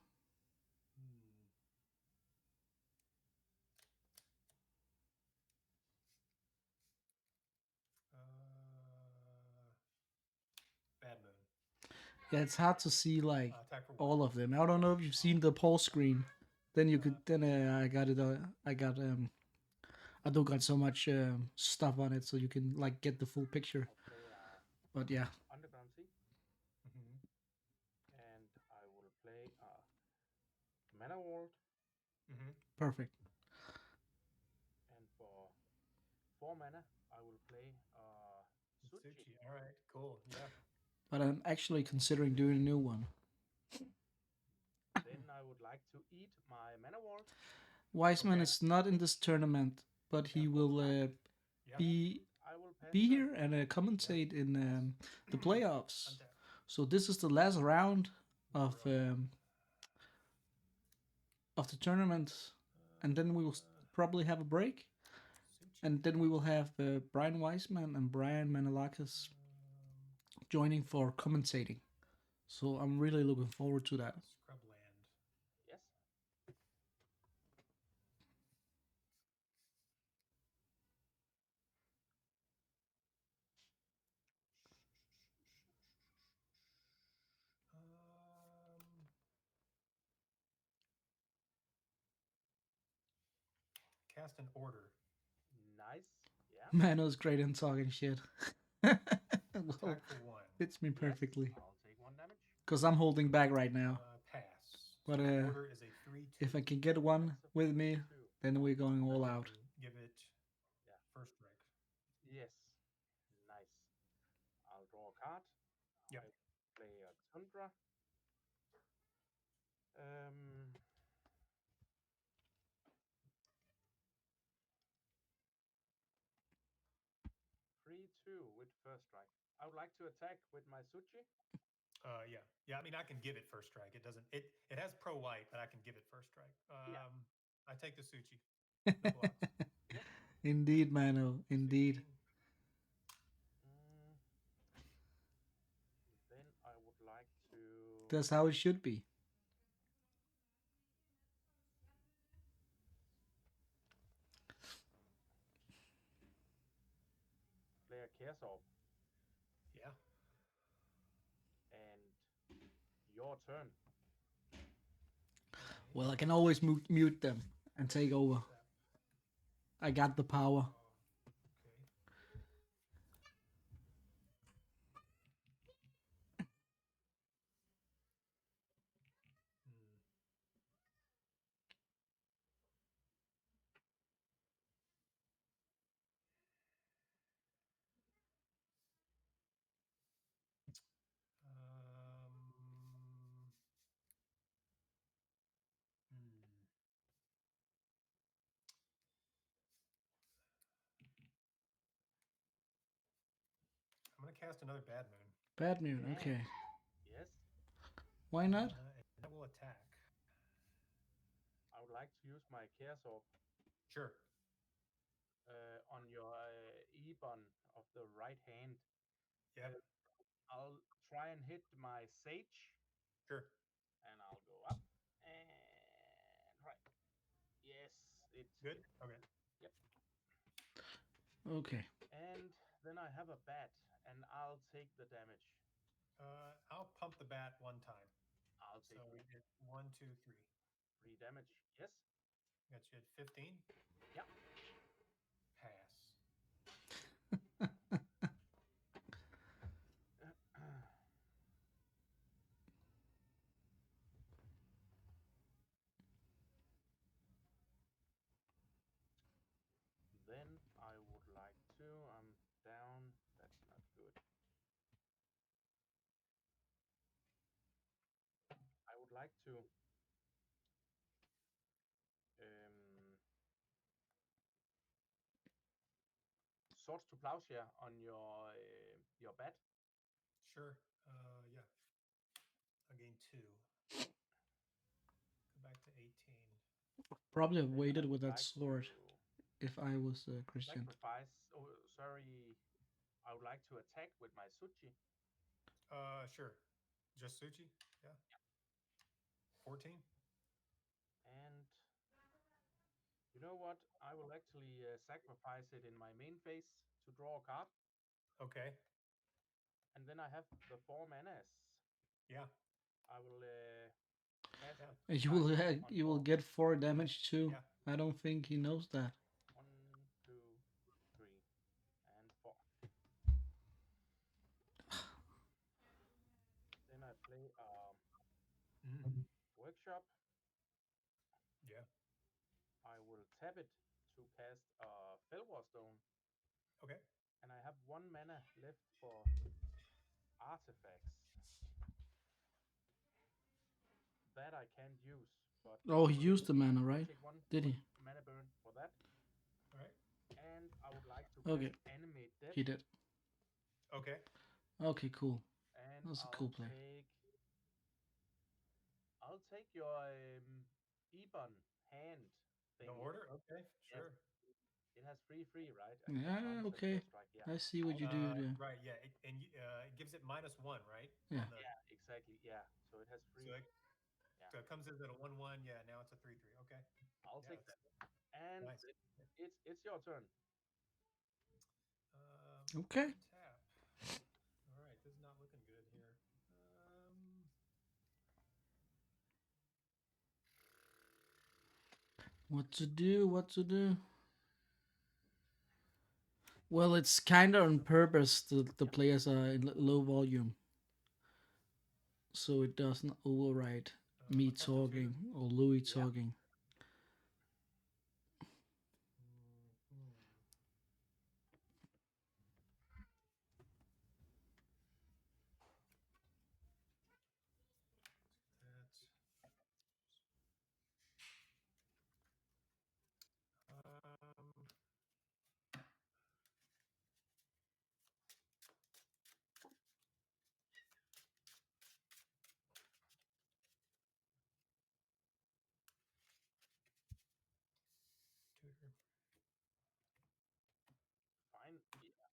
Bad moon. Yeah, it's hard to see like all of them. I don't know if you've seen the poll screen. Then you could. Then I got it. I don't got so much stuff on it, so you can like get the full picture. But yeah, Underground Sea. Mm-hmm. And I will play Mana World. Mm-hmm. perfect. And for 4 mana, I will play Suchi. Suchi. All right. Cool. Yeah. But I'm actually considering doing a new one. Then I would like to eat my Mana World. Weissman is not in this tournament, but he will be here and commentate in the playoffs. So this is the last round of the tournament, and then we will probably have a break, and then we will have Brian Weissman and Bryan Manolakis joining for commentating. So I'm really looking forward to that. Scrubland. Yes. Cast an order. Nice. Yeah. Mano's great in talking shit. Well, Attack for 1. fits me perfectly. I'll take 1 damage. Because I'm holding back right now. Pass. But So order is a 3/2. if I can get one with me, then we're going all out. Give it first strike. Yes. Nice. I'll draw a card. Yep. I play a Tundra. 3/2 with first strike. I would like to attack with my Suchi. Yeah. Yeah, I mean, I can give it first strike. It doesn't. It has pro white, but I can give it first strike. I take the Suchi. No blocks. Indeed, Mano. Indeed. Then I would like to That's how it should be. play a Kersov. Yeah. And your turn. Well, I can always mute them and take over. I got the power. I'm going to cast another Bad Moon. Bad Moon, okay. Yes. Why not? That will attack. I would like to use my Kersov. Sure. On your Ebon of the right hand. Yep. I'll try and hit my Sage. Sure. And I'll go up. And right. Yes, it's good. Okay. Yep. Okay. And then I have a bat, and I'll take the damage. I'll pump the bat 1 time. I'll take so we get 1, 2, 3. 3 damage. Yes. Got you at 15. Yep. Pass. Then I would like to. I'm down. That's not good. I would like to. Swords to Plowshare on your bat. Sure. Yeah. I'll gain 2. Go back to 18. Probably have waited with that sword if I was a Christian. Sacrifice. Oh, sorry. I would like to attack with my Suchi. Sure. Just Suchi? Yeah. 14. And you know what? I will actually sacrifice it in my main phase to draw a card. Okay. And then I have the 4 manas. Yeah. I will. You will get 4 damage too. Yeah. I don't think he knows that. 1, tap it to cast Felwar Stone. Okay. And I have 1 mana left for artifacts. That I can't use, but Oh, he used the mana, right? take one Did he? mana burn for that. All right. And I would like to Okay. cast Animate Death. He did. Okay. Okay, cool. And That's a cool play. I'll take your Ebon hand thing. No order? Okay, sure. It has free, right? Yeah, okay. I see what you do there. Right, yeah. It gives it -1, right? Yeah. Yeah, exactly. Yeah. So it has free. So it comes in at a 1/1. Yeah, now it's a 3/3. Okay. I'll take that. And nice. it's your turn. Okay. Tap. All right, this is not looking good here. What to do? What to do? Well, it's kind of on purpose that the players are in low volume, so it doesn't override me talking or Louis talking. Fine. Yeah.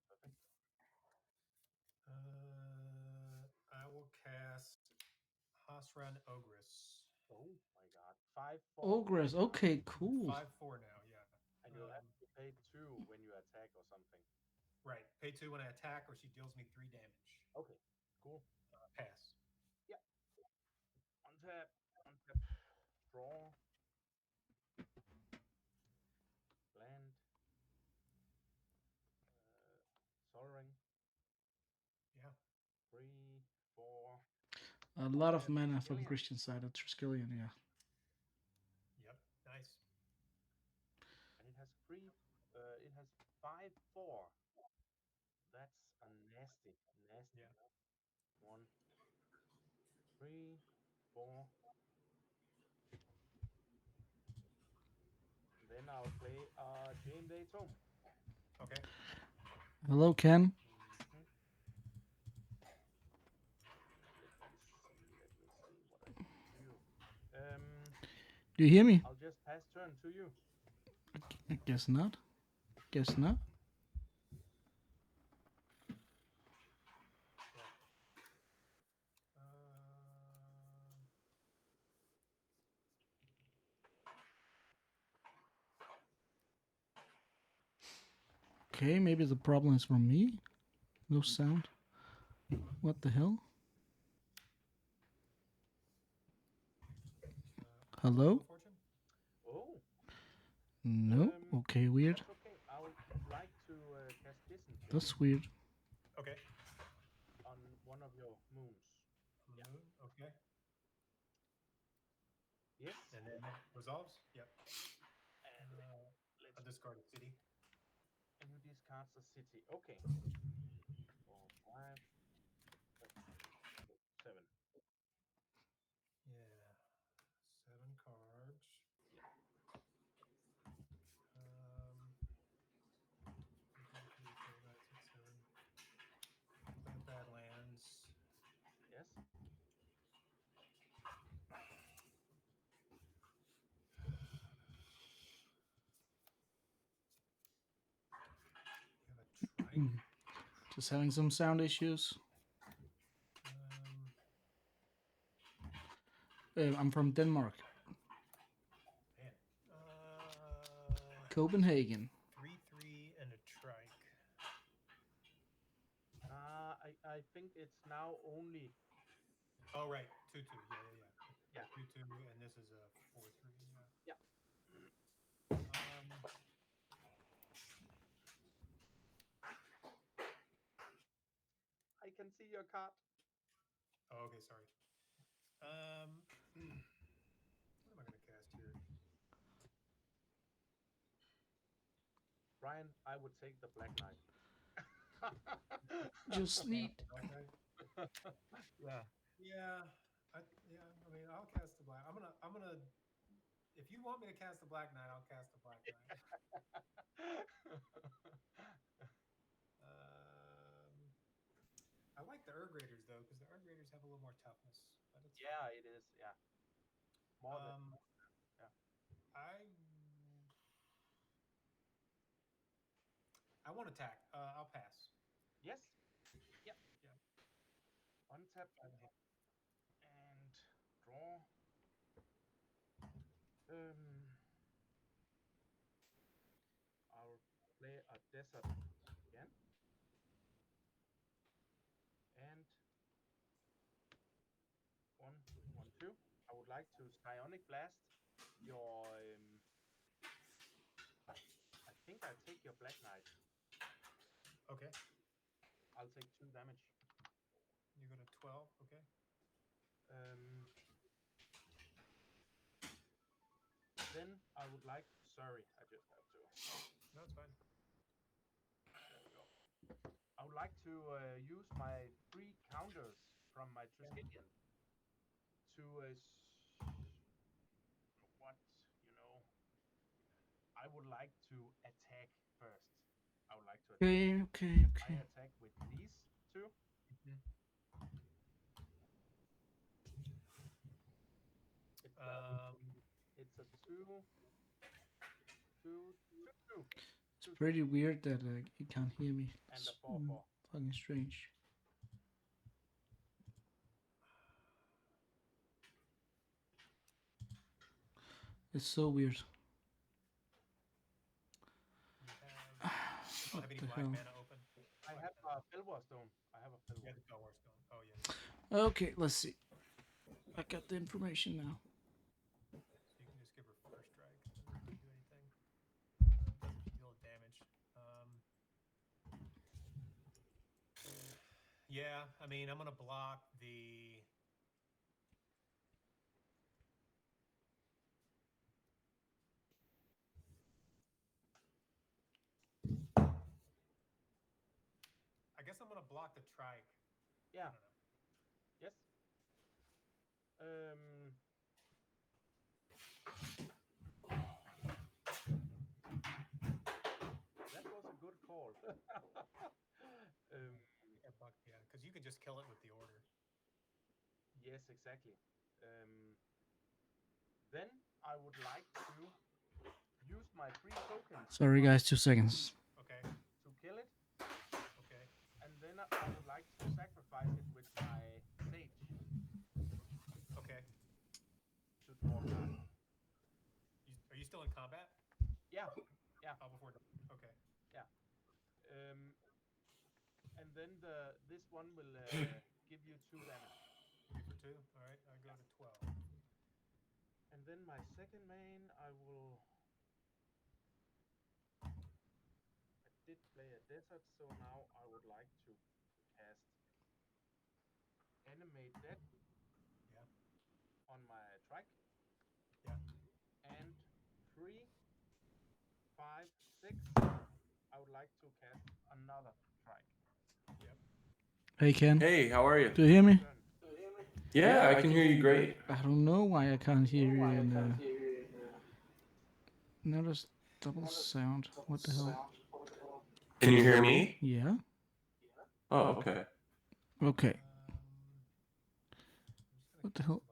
Perfect. I will cast Hasran Ogress. Oh my god. 5/4. Ogress. Okay, cool. 5/4 now. Yeah. And you'll have to pay 2 when you attack or something. Right. Pay 2 when I attack, or she deals me 3 damage. Okay. Cool. Pass. Yeah. Untap. Draw. Land. Soldering. Yeah. 3, 4. A lot of mana from Christian side of Triskelion, yeah. Yep. Nice. And it has 5/4. That's a nasty. Yeah. 1, 3, 4. Then I'll play Jane Day Tome. Okay. Hello, Ken. Do you hear me? I'll just pass turn to you. I guess not. Guess not. Okay, maybe the problem is from me. No sound. What the hell? Hello? Oh. No. Okay, weird. That's okay. I would like to cast Disenchant. That's weird. Okay. On one of your moons. Moon. Okay. Yes. And then it resolves. Yep. And a discarded city. And you discard the city. Okay. 4, 5, 7. Yeah. 7 cards. Badlands. Yes. Just having some sound issues. I'm from Denmark. Man. Copenhagen. 3/3 and a trike. I think it's now only. Oh right, 2/2. Yeah. 2/2, and this is a 4/3. Yeah. I can see your card. Oh, okay, sorry. What am I mine, I would take the Black Knight. Just need. Yeah. Yeah, I mean, I'll cast the black. I'm gonna. If you want me to cast the Black Knight, I'll cast the Black Knight. I like the Graders though, because the Graders have a little more toughness. But it's Yeah, it is. Yeah. More than. Yeah. I won't attack. I'll pass. Yes. Yep. Yeah. Untap and draw. I'll play a desert again. And 1/2. I would like to psionic blast your. I think I take your Black Knight. Okay. I'll take 2 damage. You go to 12. Okay. Then I would like. Sorry, I just have to. No, it's fine. There we go. I would like to use my 3 counters from my Triskelion to what, I would like to attack first. I would like to attack. Okay. I attack with these 2. Mm-hmm. It's a 2. It's pretty weird that you can't hear me. And It's a 4/4. fucking strange. It's so weird. Have any black mana open? I have a Felwar Stone. Yeah, the Felwar Stone. Oh yeah. Okay, let's see. I got the information now. So you can just give her first strike. Doesn't really do anything. Doesn't deal damage. Yeah, I mean, I'm gonna block the. I guess I'm gonna block the trike. Yeah. I don't know. Yes. That was a good call. Yeah, because you can just kill it with the order. Yes, exactly. Then I would like to use my 3 tokens. Sorry, guys, 2 seconds. Okay. To kill it. Okay. And then I would like to sacrifice it with my sage. Okay. To draw a card. Are you still in combat? Yeah. Yeah. Oh, before. Okay. Yeah. And then this one will give you 2 damage. 3 for 2. All right. I go to 12. And then my second main, I did play a desert, so now I would like to cast Animate Dead. Yeah. On my trike. Yeah. And 3, 5, 6. I would like to cast another trike. Yep. Hey, Ken. Hey, how are you? Do you hear me? Yeah, I can hear you great. I don't know why I can't hear you. And notice double sound. What the hell? Can you hear me? Yeah. Oh, okay. Okay. What the hell?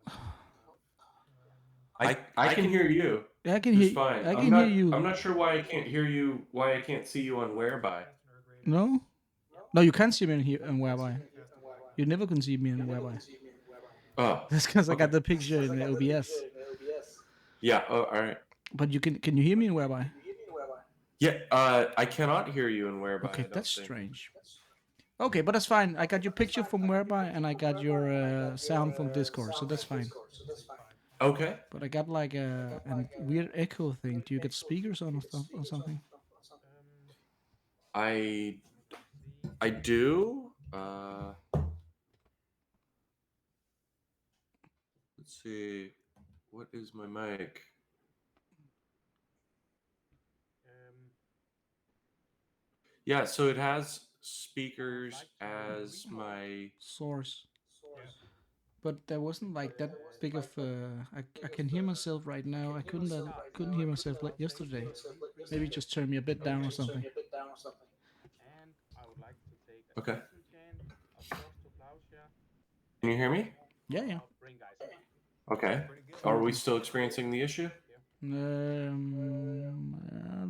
I can hear you. I can hear. Fine. I can hear you. I'm not sure why I can't hear you. Why I can't see you on Whereby. No. No, you can't see me in here on Whereby. You never can see me in Whereby. Oh. That's because I got the picture in the OBS. Yeah. Oh, all right. But you can you hear me in Whereby? Yeah. I cannot hear you in Whereby. Okay, that's strange. Okay, but that's fine. I got your picture from Whereby and I got your sound from Discord, so that's fine. Okay. But I got like a weird echo thing. Do you get speakers on or stuff or something? I do. Let's see. What is my mic? Yeah, so it has speakers as my source. But there wasn't like that big of. I can hear myself right now. I couldn't hear myself like yesterday. Maybe just turn me a bit down or something. And I would like to take a Okay. season chain, a force to plowshare. Can you hear me? Yeah. Bring guys. Okay. Are we still experiencing the issue? A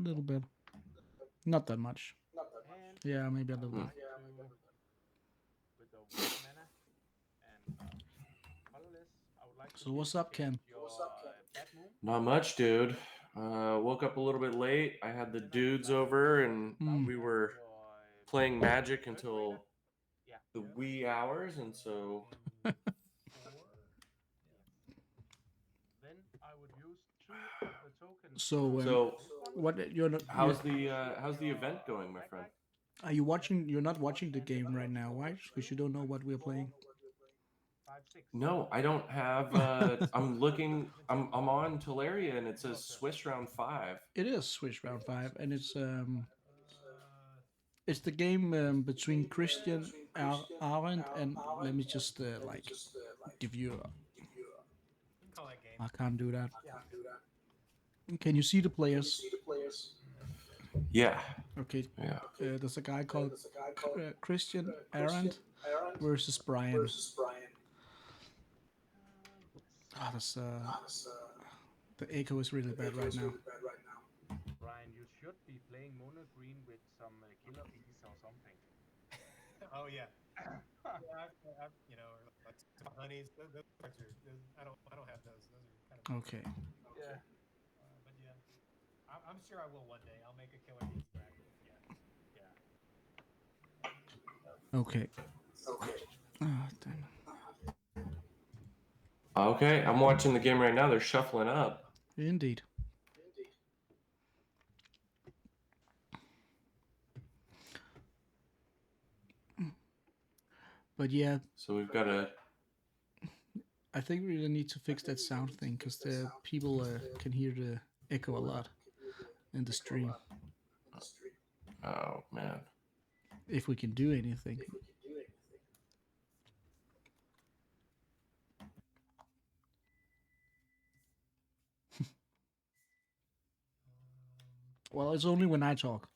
little bit. Not that much. Yeah, maybe a little bit. With the white mana and colorless, I would like to So what's up, Ken? your bad moon. Not much, dude. Woke up a little bit late. I had the dudes over, and we were playing Magic until the wee hours, and so. Then I would use 2 of the tokens. So, what you're not? how's the event going, my friend? Are you watching? You're not watching the game right now, right? Because you don't know what we're playing. No, I don't have. I'm looking. I'm on Tolaria, and it says Swiss round 5. It is Swiss round 5, and it's the game between Christian, Arent, and let me just like give you. I can't do that. Can you see the players? Yeah. Okay. Yeah. There's a guy called Christian Arent versus Bryan. That's the echo is really bad right now. Brian, you should be playing mono green with some killer bees or something. Oh yeah. I've, you know, like honeys. Those cards are. I don't have those. Those are kind of. Okay. Yeah. But yeah, I'm sure I will one day. I'll make a killer bees back. Yeah. Okay. Oh, damn. Okay, I'm watching the game right now. They're shuffling up. Indeed. But yeah. So we've got a. I think we really need to fix that sound thing because the people can hear the echo a lot in the stream. Oh man. If we can do anything. Well, it's only when I talk.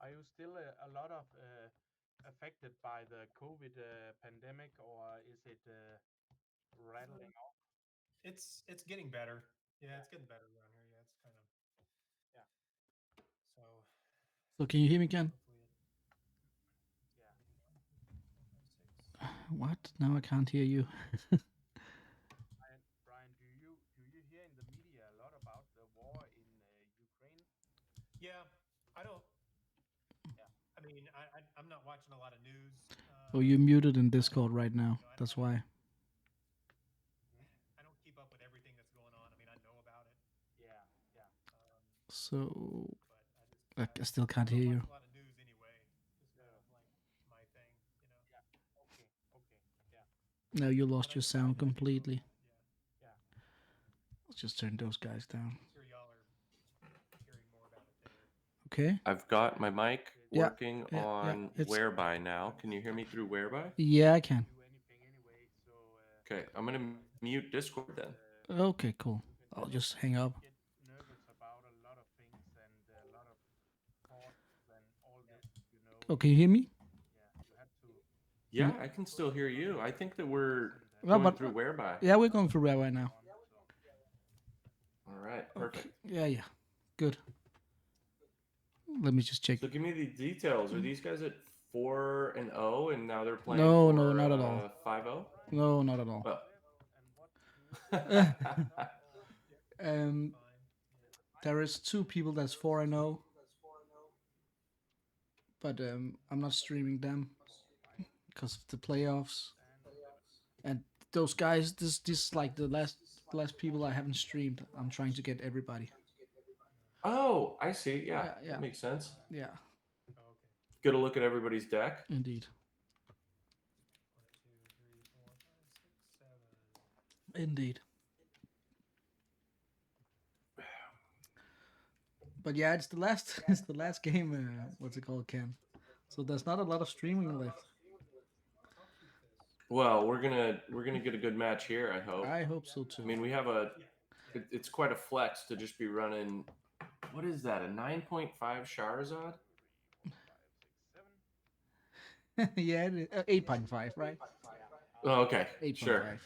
Are you still a lot of affected by the COVID pandemic, or is it rattling off? It's getting better. Yeah, it's getting better around here. Yeah, it's kind of. Yeah. So can you hear me, Ken? What? No, I can't hear you. Brian, do you hear in the media a lot about the war in Ukraine? Yeah, I don't. Yeah, I mean, I'm not watching a lot of news. Oh, you're muted in Discord right now. That's why. I don't keep up with everything that's going on. I mean, I know about it. Yeah. So I still can't hear you. A lot of news anyway. Just kind of like my thing, you know. Yeah. Okay. Yeah. No, you lost your sound completely. Yeah. Let's just turn those guys down. I'm sure y'all are hearing more about it there. Okay. I've got my mic working on it's- Whereby now. Can you hear me through Whereby? Yeah, I can. Okay, I'm gonna mute Discord then. Okay, cool. I'll just hang up. Nervous about a lot of things and a lot of thoughts and all this, you know. Oh, can you hear me? Yeah, you have to. Yeah, I can still hear you. I think that we're No, going but through Whereby. yeah, we're going through Whereby now. All right, perfect. Yeah. Good. Let me just check. So give me the details. Are these guys at 4-0 and now they're playing No, for, no, not at all. 5-0? No, not at all. There is 2 people that's 4-0, but I'm not streaming them because of the playoffs. And those guys, this is like the last people I haven't streamed. I'm trying to get everybody. Oh, I see. Yeah, Yeah. that makes sense. Yeah. Get a look at everybody's deck. Indeed. Indeed. But yeah, it's the last game. What's it called, Ken? So there's not a lot of streaming left. Well, we're gonna get a good match here. I hope. I hope so too. I mean, we have it's quite a flex to just be running. What is that? A 9.5 Charizard? Yeah, 8.5, right? Oh, okay. 8.5. Sure.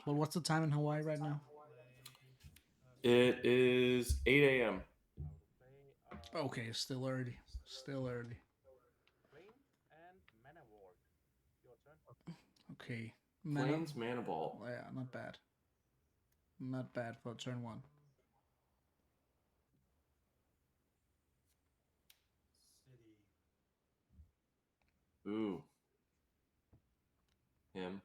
Well, what's the time in Hawaii right now? It is 8 a.m. Okay, it's still early. Still early. Okay. Plains Mana Ball. Yeah, not bad. Not bad for turn 1. Ooh. Him.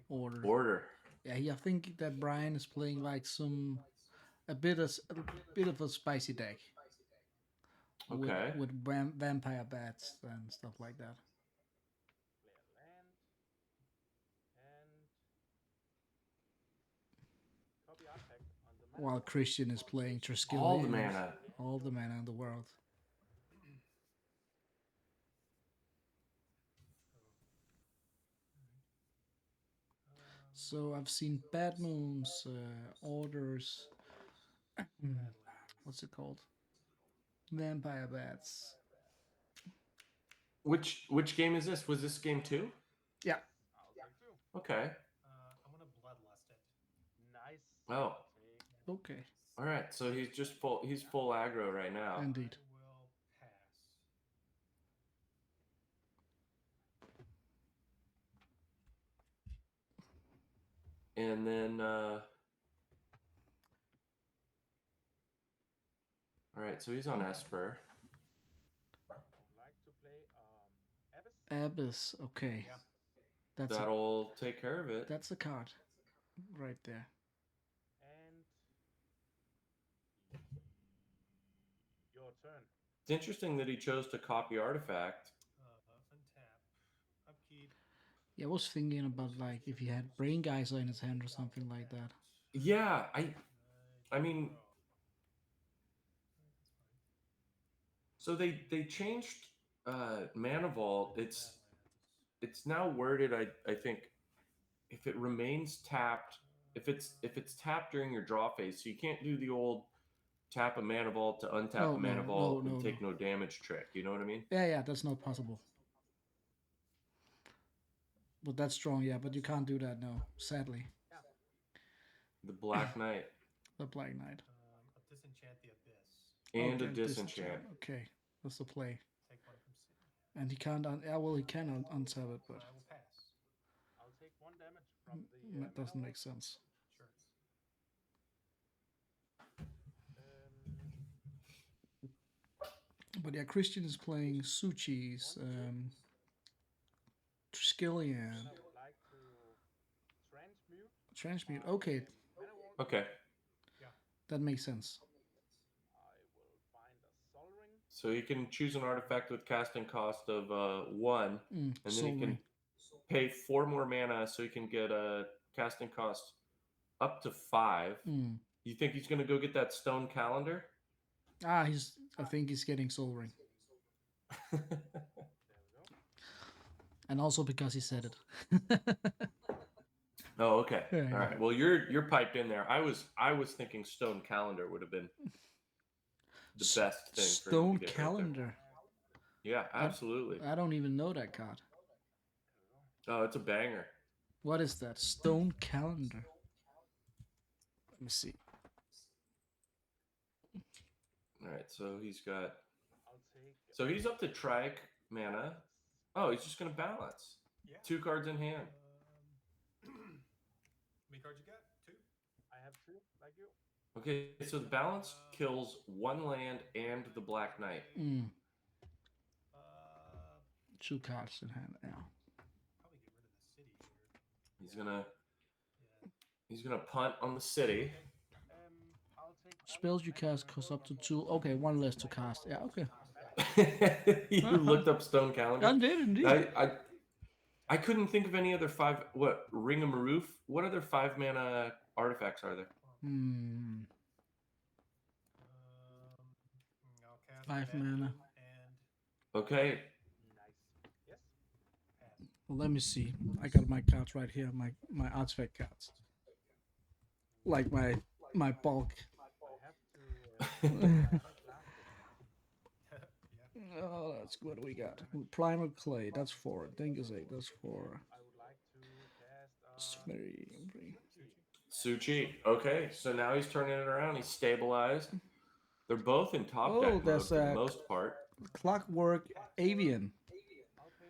Order. Yeah, I think that Brian is playing like a bit of a spicy deck. Okay. With vampire bats and stuff like that. While Christian is playing Triskelion. All the mana. All the mana in the world. So I've seen Bad Moons, Orders. What's it called? Vampire Bats. Which game is this? Was this game 2? Yeah. Okay. I'm gonna bloodlust it. Nice. Oh. Okay. All right. So he's just full. He's full aggro right now. Indeed. And then. All right. So he's on Esper. Abyss. Okay. Yeah. That'll take care of it. That's a card, right there. And your turn. It's interesting that he chose to copy Artifact. Untap. Upkeep. Yeah, I was thinking about like if he had Brain Geyser in his hand or something like that. Yeah, I mean, so they changed Mana Vault. It's now worded. I think if it remains tapped, if it's tapped during your draw phase, so you can't do the old tap a Mana Vault to untap a Mana Vault and take no damage trick. You know what I mean? Yeah, that's not possible. But that's strong, yeah. But you can't do that, no. Sadly. The Black Knight. The Black Knight. A Disenchant the Abyss. And a Disenchant. Okay, that's the play. Take one from city. And he can't. He can untap it, but I will pass. I'll take 1 damage from the. that doesn't make sense. Sure. But yeah, Christian is playing Suchi's, Triskelion. Like to Transmute. Okay. Okay. Yeah. That makes sense. I will find a Sol Ring. So he can choose an artifact with casting cost of 1, and then he can pay 4 more mana, so he can get a casting cost up to 5. You think he's going to go get that stone calendar? I think he's getting Sol Ring. And also because he said it. Oh, okay. Yeah, all right. Well, you're piped in there. I was thinking stone calendar would have been the best thing. Stone for him to get calendar. right there. Yeah, absolutely. I don't even know that card. Oh, it's a banger. What is that? Stone calendar. Let me see. All right, so he's got. I'll take. So he's up to trike mana. Oh, he's just gonna balance. Yeah. 2 cards in hand. How many cards you got? 2. I have 2, like you. Okay, so the balance kills 1 land and the Black Knight. Mm. 2 cards in hand. Yeah. Probably get rid of the city here. He's gonna punt on the city. I'll take. Spells you cast cost up to 2. Okay, 1 less to cast. Yeah, okay. You looked up Stone Calendar. I did indeed. I couldn't think of any other 5. What, Ring of Maroof? What other 5 mana artifacts are there? Hmm. I'll cast 5 mana. Okay. Nice. Yes. Well, let me see. I got my cards right here. My artifact cards. Like my bulk. Oh, that's what we got. Primal Clay, that's 4. Think is 8, that's 4. It's very. Suchi. Okay, so now he's turning it around. He's stabilized. They're both in top deck mode that's for the most part. Clockwork Avian.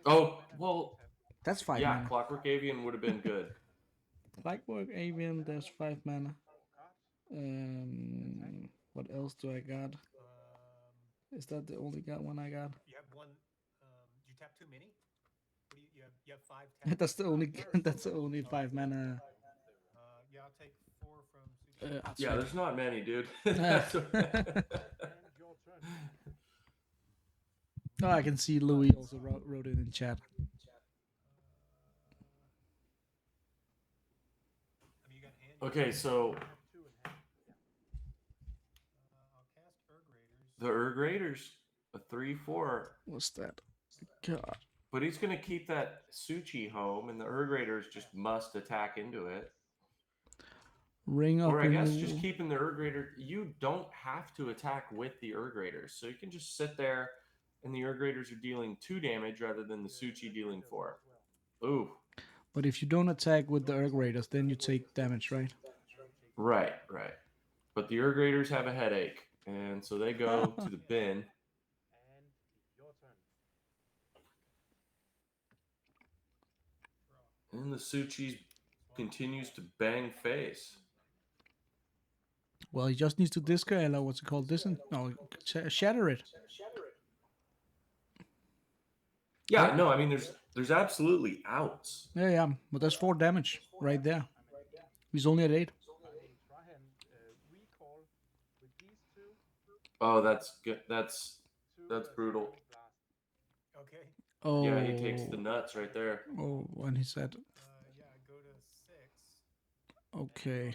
Oh, well. That's 5 yeah, mana. Clockwork Avian would have been good. Clockwork Avian, that's 5 mana. What else do I got? Is that the only one I got? You have 1. Did you tap too many? What do you have 5 taps? That's the only. That's the only 5 mana. Yeah, I'll take 4 from. Yeah, there's not many, dude. Oh, I can see Louis also wrote it in chat. Okay, so the Urg Raiders, a 3/4. What's that? God. But he's gonna keep that Suchi home, and the Urg Raiders just must attack into it. Ring up. Or I guess just keeping the Urg Raider. You don't have to attack with the Urg Raiders, so you can just sit there, and the Urg Raiders are dealing 2 damage rather than the Suchi dealing 4. Ooh. But if you don't attack with the Urg Raiders, then you take damage, right? Right. But the Urg Raiders have a headache, and so they go to the bin. And your turn. And the Suchi continues to bang face. Well, he just needs to discard, what's it called? Shatter it. Yeah, no, I mean, there's absolutely outs. Yeah, but that's 4 damage right there. He's only at 8. Oh, that's good. That's brutal. Okay. Oh. Yeah, he takes the nuts right there. Oh, when he said. Yeah, go to 6. Okay. Yeah, I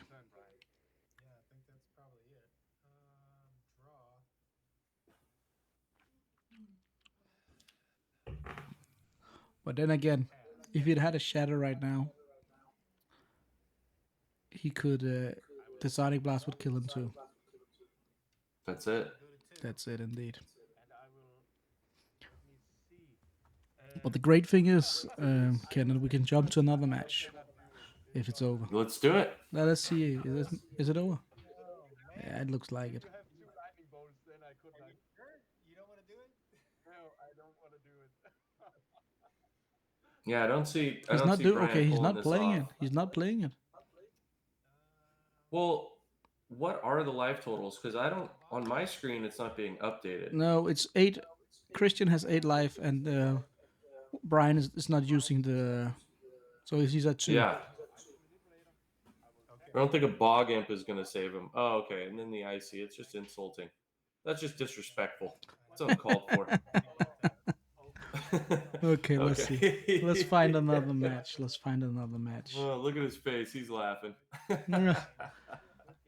think that's probably it. Draw. But then again, if he'd had a shatter right now, he could. The Sonic Blast would kill him too. That's it. That's it, indeed. But the great thing is, Kenneth, we can jump to another match if it's over. Let's do it. Now, let's see. Is it over? Yeah, it looks like it. You don't want to do it? No, I don't want to do it. Yeah, I don't see. He's not doing. Brian Okay, he's pulling not this playing off. it. He's not playing it. Well, what are the life totals? Because I don't. On my screen, it's not being updated. No, it's 8. Christian has 8 life, and Brian is not using the. So he's at 2. Yeah. I don't think a bog imp is going to save him. Oh, okay. And then the icy. It's just insulting. That's just disrespectful. It's uncalled for. Okay, let's see. Let's find another match. Let's find another match. Oh, look at his face. He's laughing.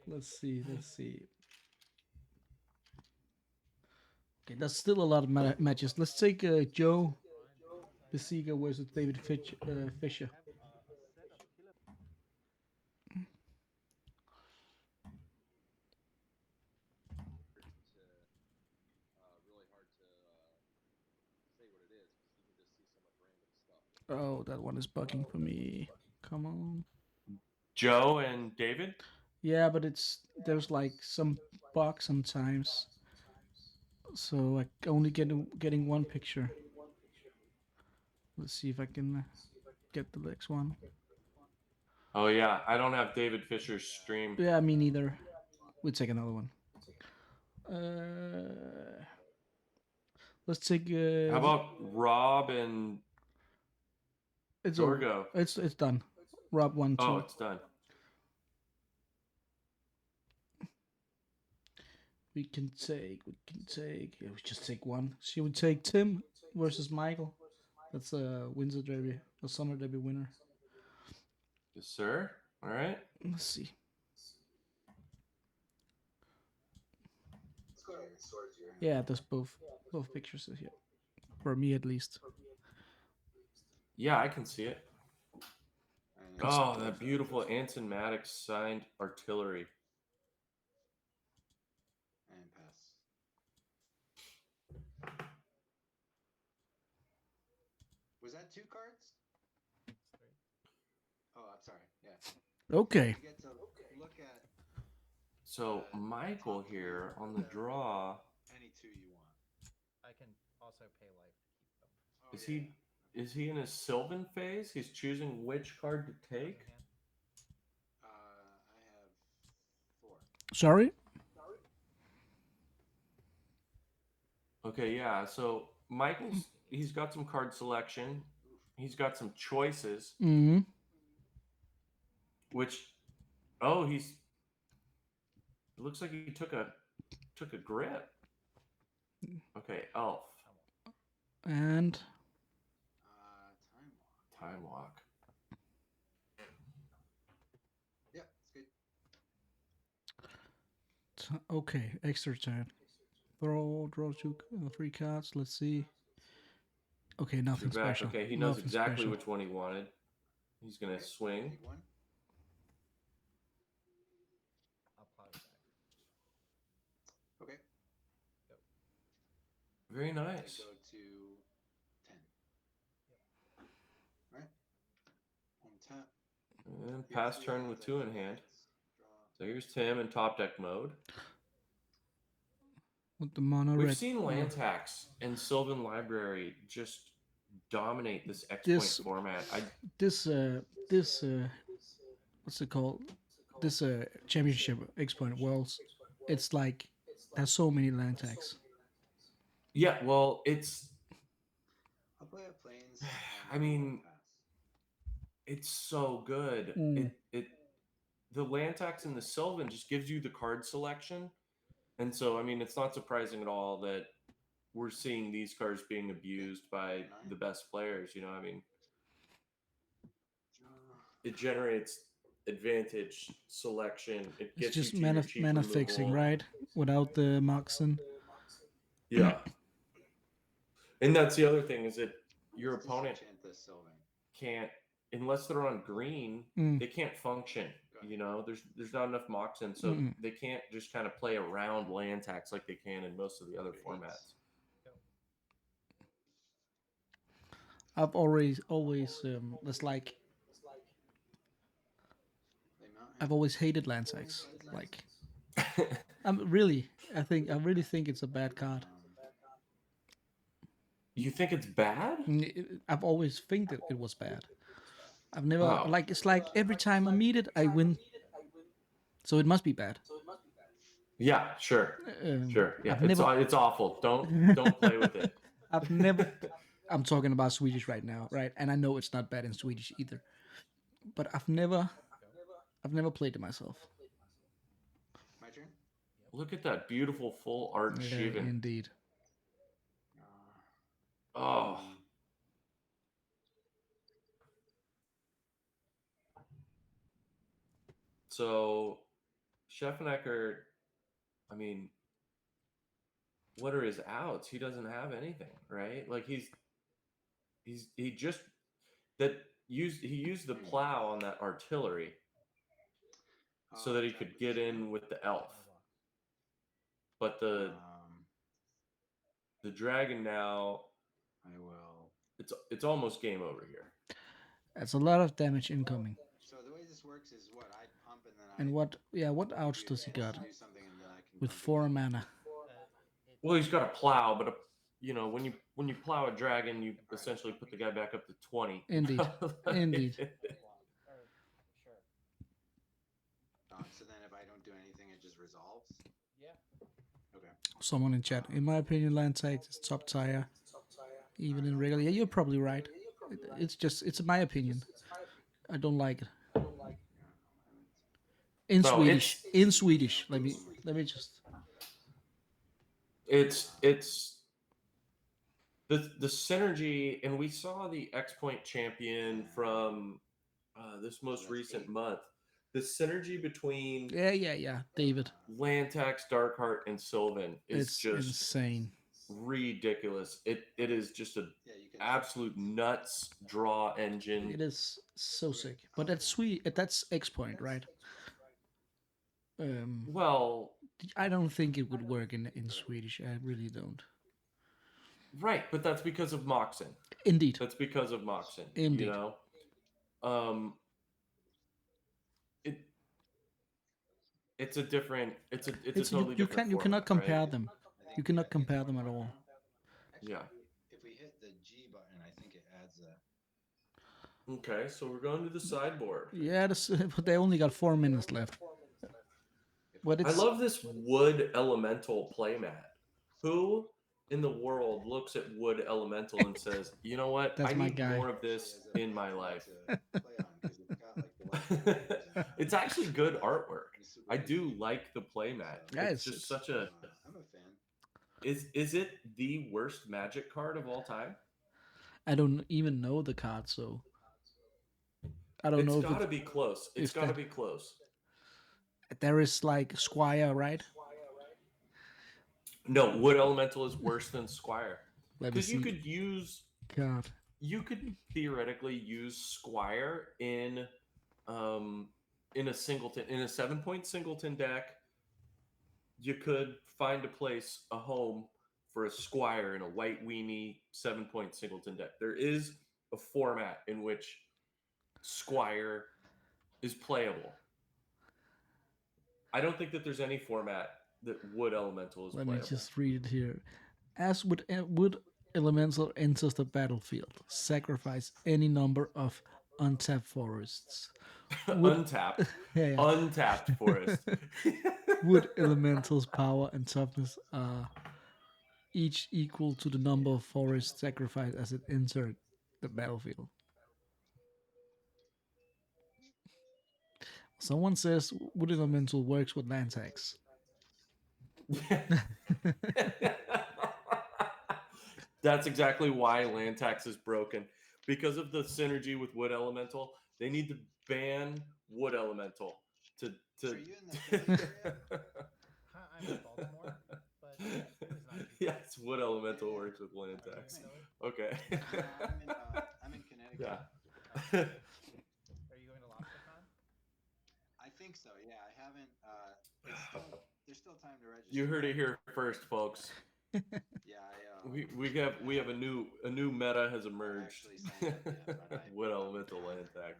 Let's see. Okay, that's still a lot of matches. Let's take Joe Besiga versus David Fisher. Oh, that one is bugging for me. Come on. Joe and David? Yeah, but there's like some bugs sometimes, so I only getting one picture. Let's see if I can get the next one. Oh yeah, I don't have David Fisher's stream. Yeah, me neither. We'll take another one. Let's take. How about Rob and it's Dorgo? over. It's done. Rob 1, 2. Oh, it's done. We can take. Yeah, we just take one. Should we take Tim versus Michael? That's a Windsor Derby, a Summer Derby winner. Yes, sir. All right. Let's see. Yeah, there's both pictures here, for me at least. Yeah, I can see it. Oh, that beautiful Anson Maddox signed artillery. And pass. Was that 2 cards? Oh, I'm sorry. Yeah. Okay. You get to look at So Michael here on the draw. any 2 you want. I can also pay life to keep them. Is he in his Sylvan phase? He's choosing which card to take. I have 4. Sorry. Okay, yeah. So he's got some card selection. He's got some choices. Mm-hmm. Which, it looks like he took a grip. Okay, Elf. And Time Walk. Yeah, it's good. Okay, extra turn. Draw 3 cards. Let's see. Okay, nothing special. Okay, he knows Nothing exactly special. which one he wanted. He's gonna swing. Take 1. I'll pause back. Okay. Go. Very nice. Go to 10. All right. On tap. And pass turn with 2 in hand. So here's Tim in top deck mode. With the mono We've red. seen land tax and Sylvan Library just dominate this X-Point format. This what's it called? This championship X-Point Worlds. It's like there's so many land tags. Yeah, well, it's. I'll play a planes. I mean, it's so good. The land tax and the Sylvan just gives you the card selection. And so, I mean, it's not surprising at all that we're seeing these cards being abused by the best players. You know, I mean, it generates advantage selection. It It's gets just you to your cheap mana removal. fixing, right? Without the Moxon. Yeah. And that's the other thing is that your opponent can't, unless they're on green, they can't function. You know, there's not enough Moxon, so they can't just kind of play around land tax like they can in most of the other formats. I've always it's like I've always hated land tax. Like I really think it's a bad card. You think it's bad? I've always think that it was bad. I've never it's like every time I meet it, I win. So it must be bad. Yeah, sure. Yeah, it's awful. Don't play with it. I've never. I'm talking about Swedish right now, right? And I know it's not bad in Swedish either. But I've never played it myself. My turn. Look at that beautiful full art Shivan. Indeed. Oh. So, Scheffenacker, I mean, what are his outs? He doesn't have anything, right? Like he just used the plow on that artillery so that he could get in with the elf. But the dragon now, I will. It's almost game over here. That's a lot of damage incoming. So the way this works is what I pump and then And what? Yeah, what outs does he got? do something and then I can With pump 4 mana. Well, he's got a plow, but when you plow a dragon, you essentially put the guy back up to 20. Indeed. Indeed. So then if I don't do anything, it just resolves? Yeah. Okay. Someone in chat. In my opinion, land tags is top tier. Even in regular. Yeah, you're probably right. It's my opinion. I don't like it. In No, Swedish. In Swedish. Let me just. It's the synergy, and we saw the X Point champion from this most recent month. The synergy between Yeah, David. Lantax, Darkheart, and Sylvan is It's just insane. Ridiculous. It is just an absolute nuts draw engine. It is so sick. But that's sweet. That's X Point, right? Well, I don't think it would work in Swedish. I really don't. Right, but that's because of Moxen. Indeed. That's because of Moxen. Indeed. You know? It's a different. It's a totally different. You cannot compare right? them. You cannot compare them at all. Yeah. If we hit the G button, I think it adds a. Okay, so we're going to the sideboard. Yeah, but they only got 4 minutes left. But I love this wood elemental playmat. Who in the world looks at wood elemental and says, "You know what? That's I my need guy." more of this in my life." It's actually good artwork. I do like the playmat. Yeah, it's just such a. I'm a fan. Is it the worst Magic card of all time? I don't even know the card, so I don't know. It's got to be close. It's got to be close. There is like Squire, right? No, Wood Elemental is worse than Squire. Let me Because you see. could use. God. You could theoretically use Squire in a singleton, in a 7-point singleton deck. You could find a home for a Squire in a white weenie 7-point singleton deck. There is a format in which Squire is playable. I don't think that there's any format that Wood Elemental is Let playable. me just read it here. As wood elemental enters the battlefield, sacrifice any number of untapped forests. Untapped. Yeah. Untapped forest. Wood elemental's power and toughness are each equal to the number of forests sacrificed as it entered the battlefield. Someone says wood elemental works with land tax. That's exactly why land tax is broken. Because of the synergy with Wood Elemental, they need to ban Wood Elemental to Are you in the Philly area? I'm in Baltimore, but yes, Wood Elemental works with land tax. Okay. I'm in Connecticut. Yeah. Are you going to LobsterCon? I think so. Yeah, I haven't. There's still time to register. You heard it here first, folks. Yeah, we have a new meta has emerged. Wood Elemental land tax.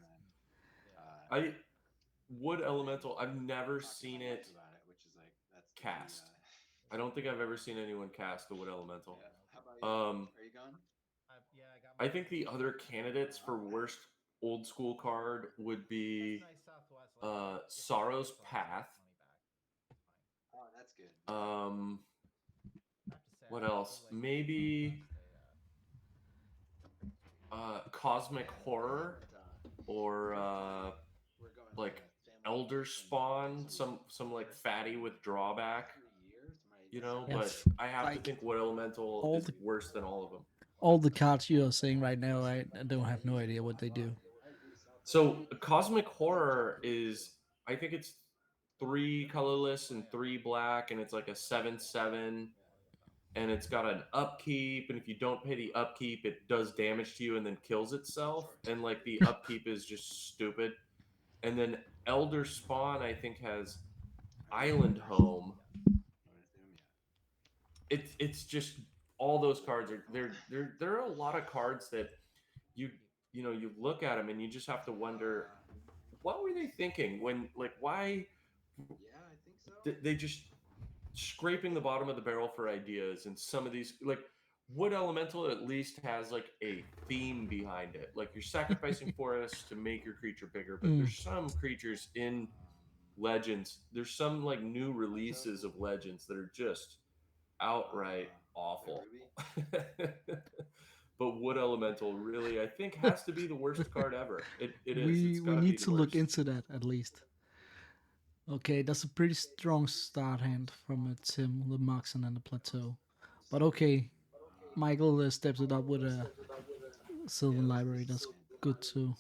Wood Elemental. I've never seen it cast. I don't think I've ever seen anyone cast the Wood Elemental. How about you? Are you going? Yeah, I got. I think the other candidates for worst old school card would be Sorrow's Path. Oh, that's good. What else? Maybe Cosmic Horror or like Elder Spawn, some like fatty with drawback. You know, but I have to think Wood Elemental is worse than all of them. All the cards you are saying right now, I don't have no idea what they do. So Cosmic Horror is, I think it's 3 colorless and 3 black, and it's like a 7/7, and it's got an upkeep, and if you don't pay the upkeep, it does damage to you and then kills itself, and like the upkeep is just stupid. And then Elder Spawn, I think, has Island Home. It's just all those cards are there are a lot of cards that you look at them and you just have to wonder, what were they thinking when, like, why? Yeah, I think so. They just scraping the bottom of the barrel for ideas, and some of these, like, Wood Elemental at least has like a theme behind it. Like, you're sacrificing forests to make your creature bigger, but there's some creatures in Legends. There's some like new releases of Legends that are just outright awful. But Wood Elemental really, I think, has to be the worst card ever. It is. It's We gotta need be the to look worst. into that at least. Okay, that's a pretty strong start hand from Tim, the Moxon and the Plateau. But okay, Michael steps it up with a Sylvan Library. That's good too.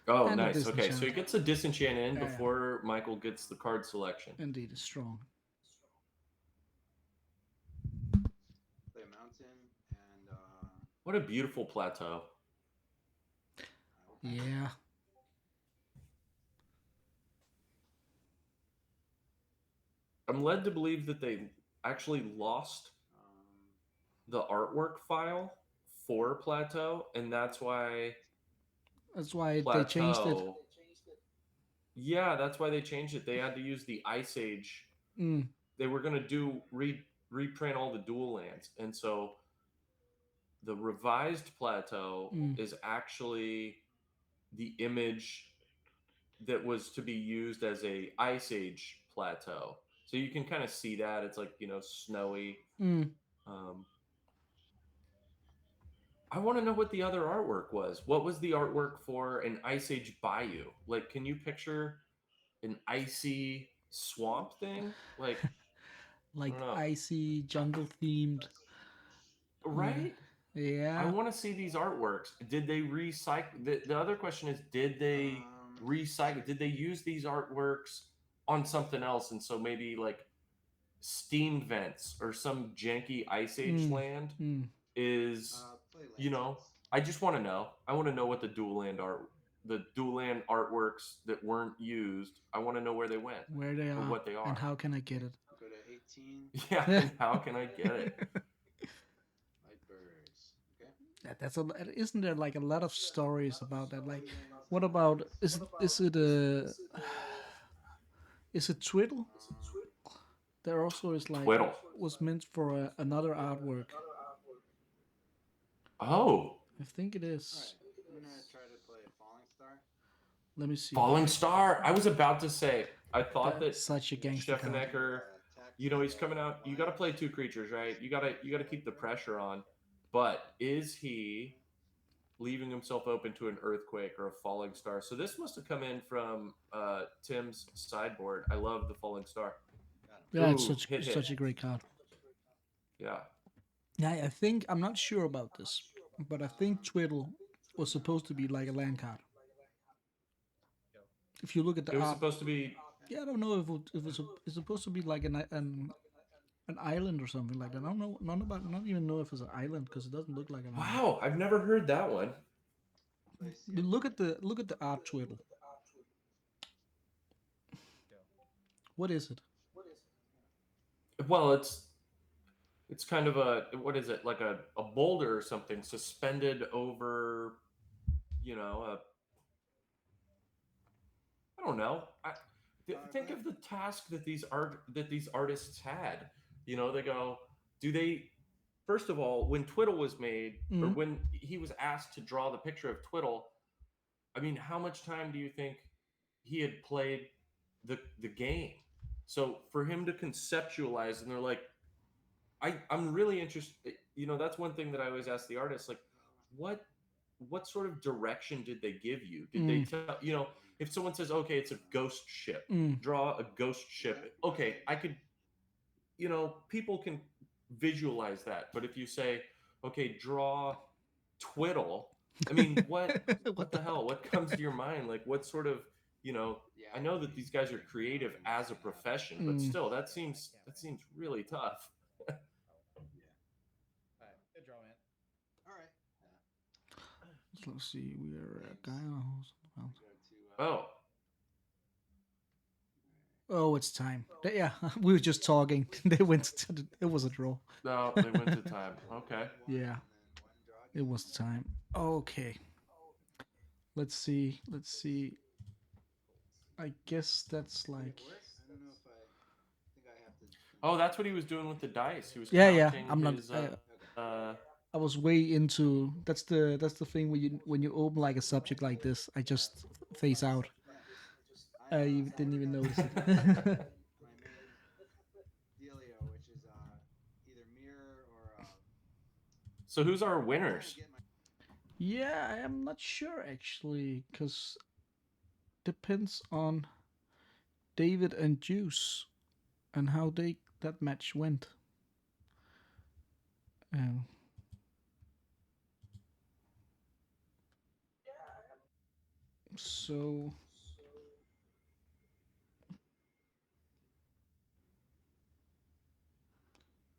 Oh, And a nice. Okay, so he disenchant. gets a disenchant in Yeah, yeah. before Michael gets the card selection. Indeed, it's strong. Play a mountain and What a beautiful plateau. Yeah. I'm led to believe that they actually lost the artwork file for Plateau, and that's why they changed it. Yeah, that's why they changed it. They had to use the Ice Age. They were going to reprint all the dual lands, and so the revised Plateau is actually the image that was to be used as a Ice Age Plateau. So you can kind of see that. It's like, snowy. I want to know what the other artwork was. What was the artwork for an Ice Age Bayou? Like, can you picture an icy swamp thing? Like icy jungle themed. Right? Yeah. I want to see these artworks. Did they recycle? The other question is, did they recycle? Did they use these artworks on something else? And so maybe like steam vents or some janky Ice Age land is, I just want to know. I want to know what the dual land artworks that weren't used. I want to know where they went. Where they or are. what they are. And how can I get it? Go to 18. Yeah, and how can I get it? Light birds. Okay. Yeah, isn't there like a lot of stories about that? Like, what about is it Twiddle? There also is like Twiddle. was meant for another artwork. Oh, I think it is. I'm gonna try to play a falling star. Let me see. Falling Star. I was about to say. I thought that such a gangster card. Scheffenacker, he's coming out. You got to play 2 creatures, right? You got to keep the pressure on. But is he leaving himself open to an earthquake or a falling star? So this must have come in from Tim's sideboard. I love the falling star. Yeah, it's such a great card. Yeah. Yeah, I think I'm not sure about this, but I think Twiddle was supposed to be like a land card. If you look at the It was art, supposed to be. Yeah, I don't know if it's supposed to be like an island or something like that. I don't know, not even know if it's an island because it doesn't look like an island. Wow, I've never heard that one. Look at the art Twiddle. What is it? Well, it's kind of a, what is it, like a boulder or something suspended over, I don't know. Think of the task that these artists had. They go, first of all, when Twiddle was made, or when he was asked to draw the picture of Twiddle, I mean, how much time do you think he had played the game? So for him to conceptualize, and they're like, I'm really interested. That's one thing that I always ask the artists, like, what sort of direction did they give you? Did they tell, if someone says, okay, it's a ghost ship, draw a ghost ship. Okay, I could, people can visualize that. But if you say, okay, draw Twiddle, I mean, what the hell? What comes to your mind? Like, what sort of, I know that these guys are creative as a profession, but still, that seems really tough. Good draw, man. All right. Let's see. We are a guy on a horse. Oh, it's time. Yeah, we were just talking. They went to it was a draw. No, they went to time. Okay. Yeah. It was time. Okay. Let's see. Let's see. I guess that's like. I don't know if I think I have to. Oh, that's what he was doing with the dice. He was Yeah. counting I'm not. his. I was way into. That's the thing when you open like a subject like this, I just phase out. I didn't even notice it. My main dealio, which is either mirror or. So who's our winners? Yeah, I am not sure actually, because depends on David and Juice and how that match went. So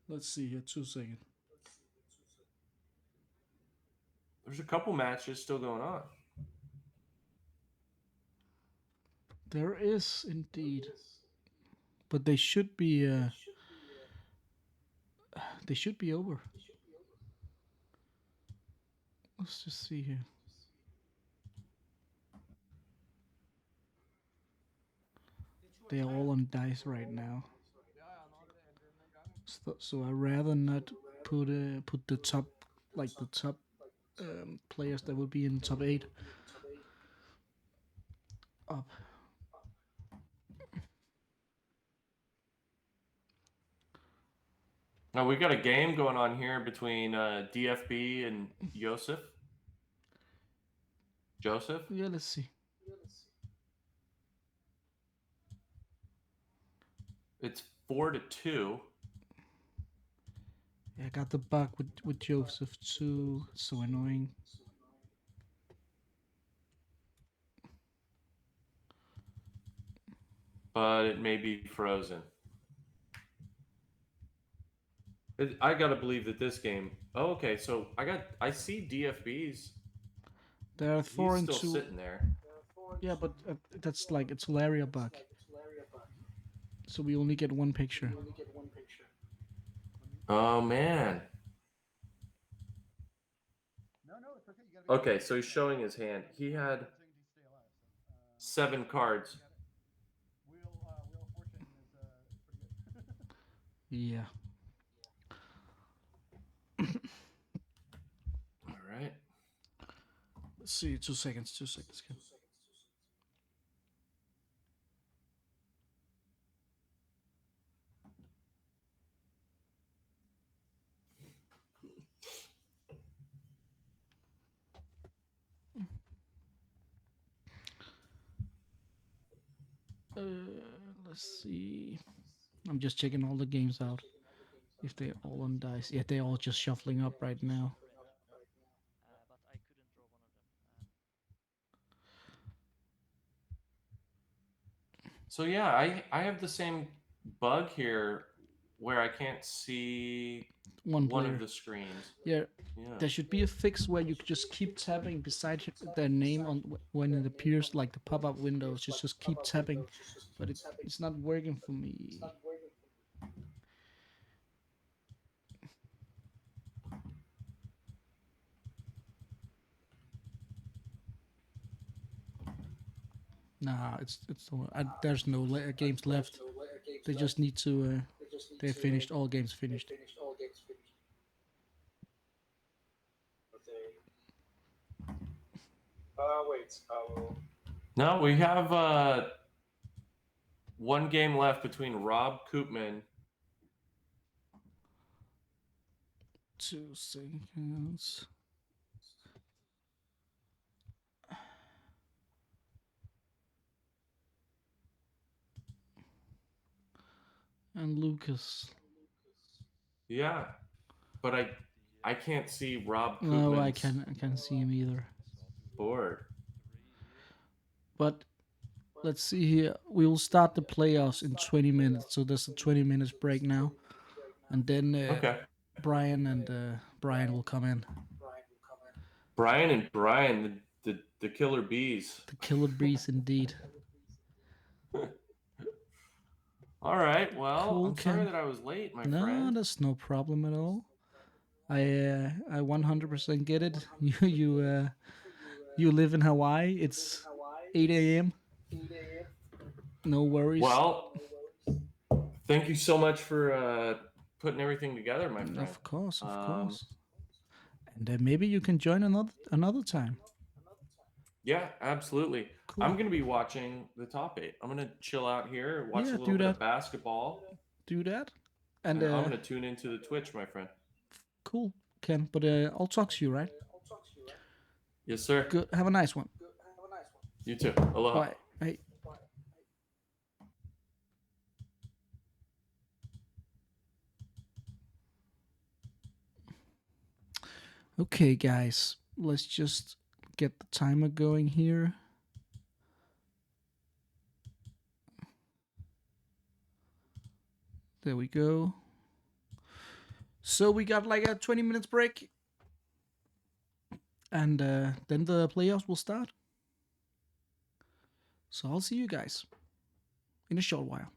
let's see here. 2 seconds. There's a couple matches still going on. There is indeed, but they should be. They should be over. Let's just see here. They are all on dice right now. So I rather not put the top players that will be in top 8 up. Now we got a game going on here between DFB and Joseph. Yeah, let's see. It's 4-2. Yeah, I got the bug with Joseph too. It's so annoying. But it may be frozen. I gotta believe that this game. Oh, okay, so I see DFBs. There are 4 He's and still 2. sitting there. Yeah, but that's like a Tolaria bug. So we only get one picture. Oh man. Okay, so he's showing his hand. He had 7 cards. Yeah. All right. Let's see. 2 seconds. 2 seconds. Let's see. I'm just checking all the games out. If they're all on dice. Yeah, they're all just shuffling up right now. So yeah, I have the same bug here where I can't see one of the screens. Yeah. There should be a fix where you just keep tapping beside their name on when it appears like the pop-up windows. Just keep tapping, but it's not working for me. Nah, there's no games left. They just need to. They're finished. All games finished. Wait. No, we have one game left between Rob Koopman. 2 seconds. And Lukas. Yeah, but I can't see Rob Koopman's No, I can't see him either. board. But let's see here. We will start the playoffs in 20 minutes. So there's a 20 minutes break now, and then Brian and Brian will come in. Brian and Brian, the killer bees. The killer bees, indeed. All right. Well, Cool, I'm sorry that I was late, my no, friend. that's no problem at all. I 100% get it. You live in Hawaii. It's 8 a.m. No worries. Well, thank you so much for putting everything together, my friend. Of course. And maybe you can join another time. Yeah, absolutely. Cool. I'm gonna be watching the top 8. I'm gonna chill out here, watch a little bit of basketball. Do that. And I'm gonna tune into the Twitch, my friend. Cool, Ken. But I'll talk to you, right? Yes, sir. Good. Have a nice one. You too. Aloha. Bye. Hey. Okay, guys. Let's just get the timer going here. There we go. So we got like a 20 minutes break. And then the playoffs will start. So I'll see you guys in a short while.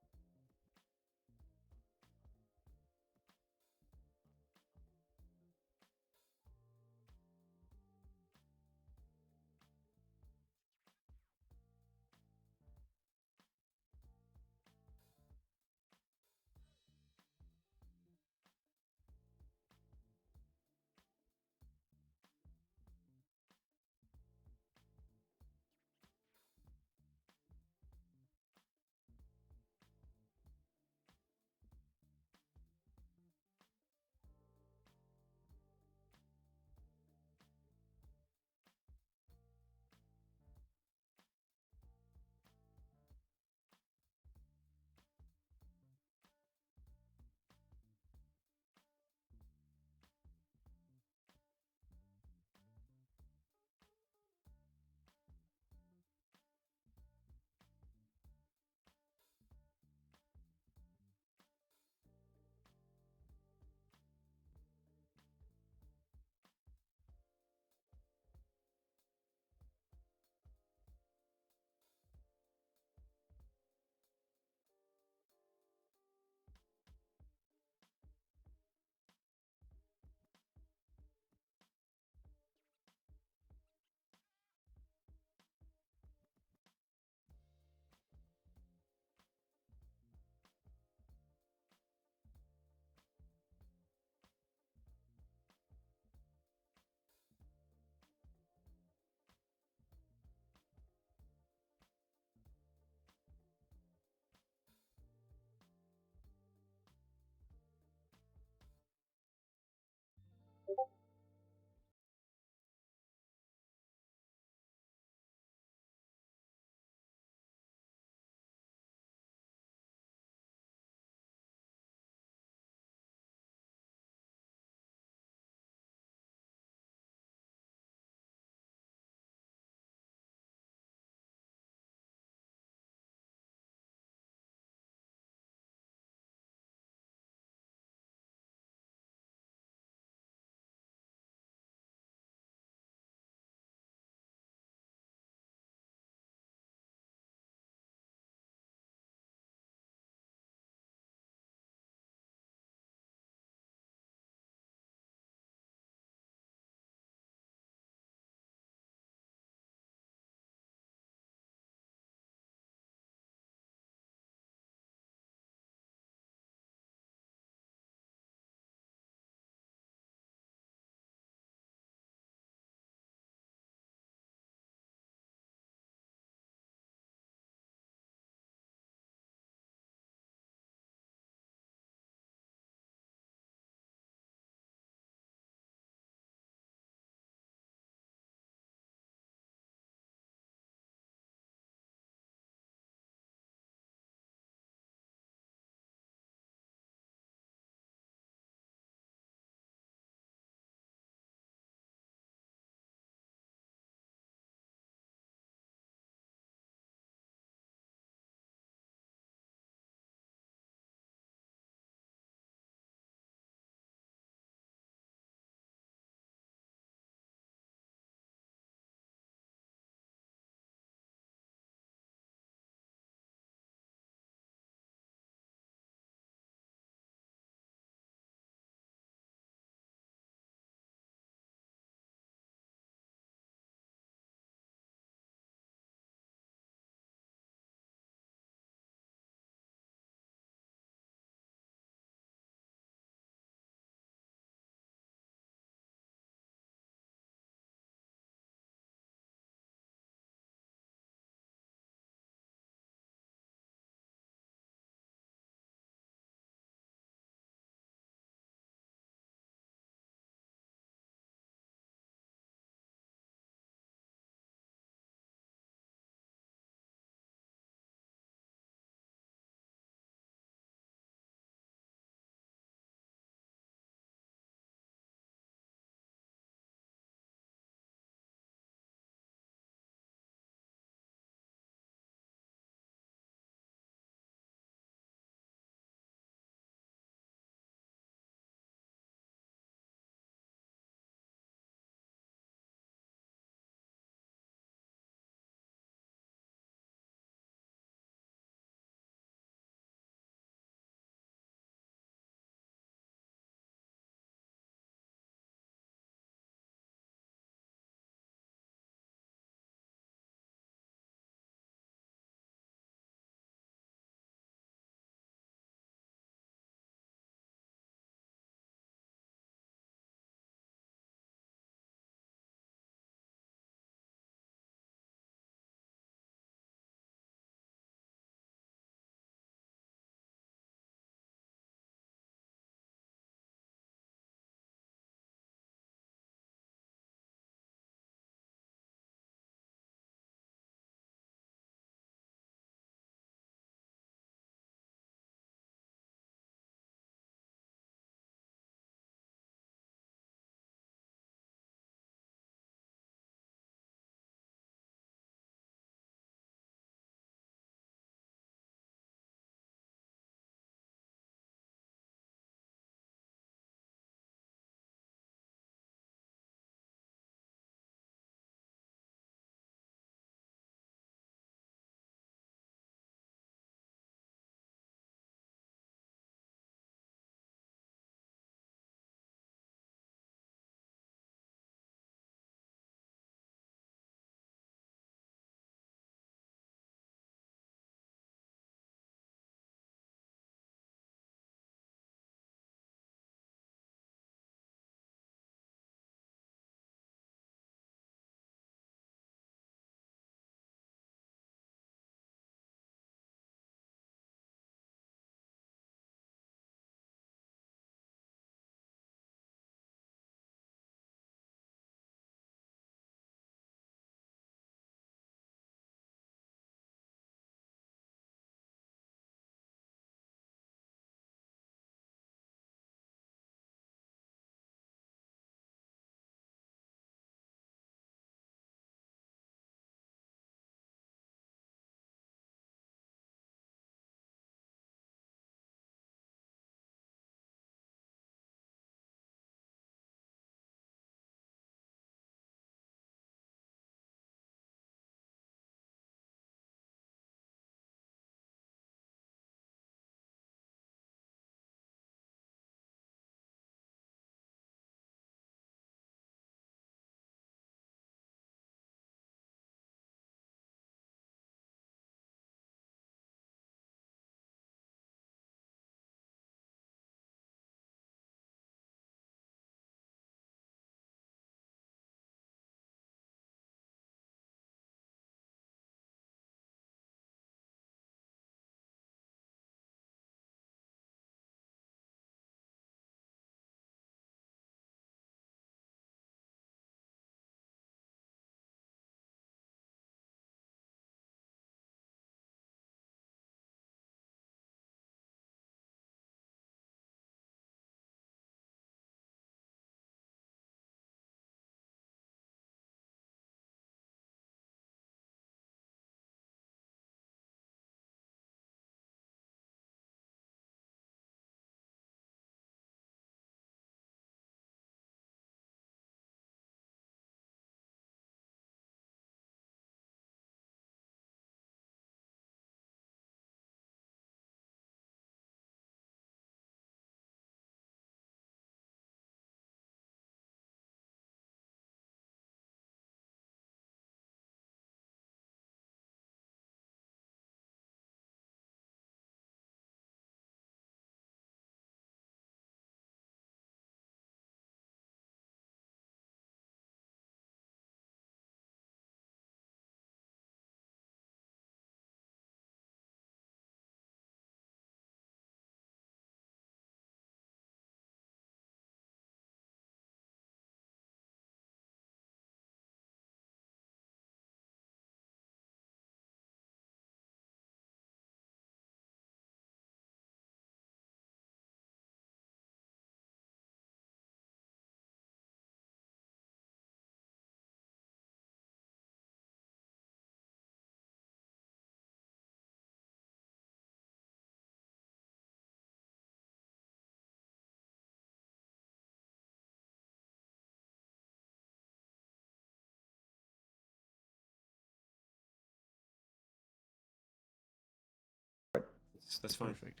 That's fine. Perfect.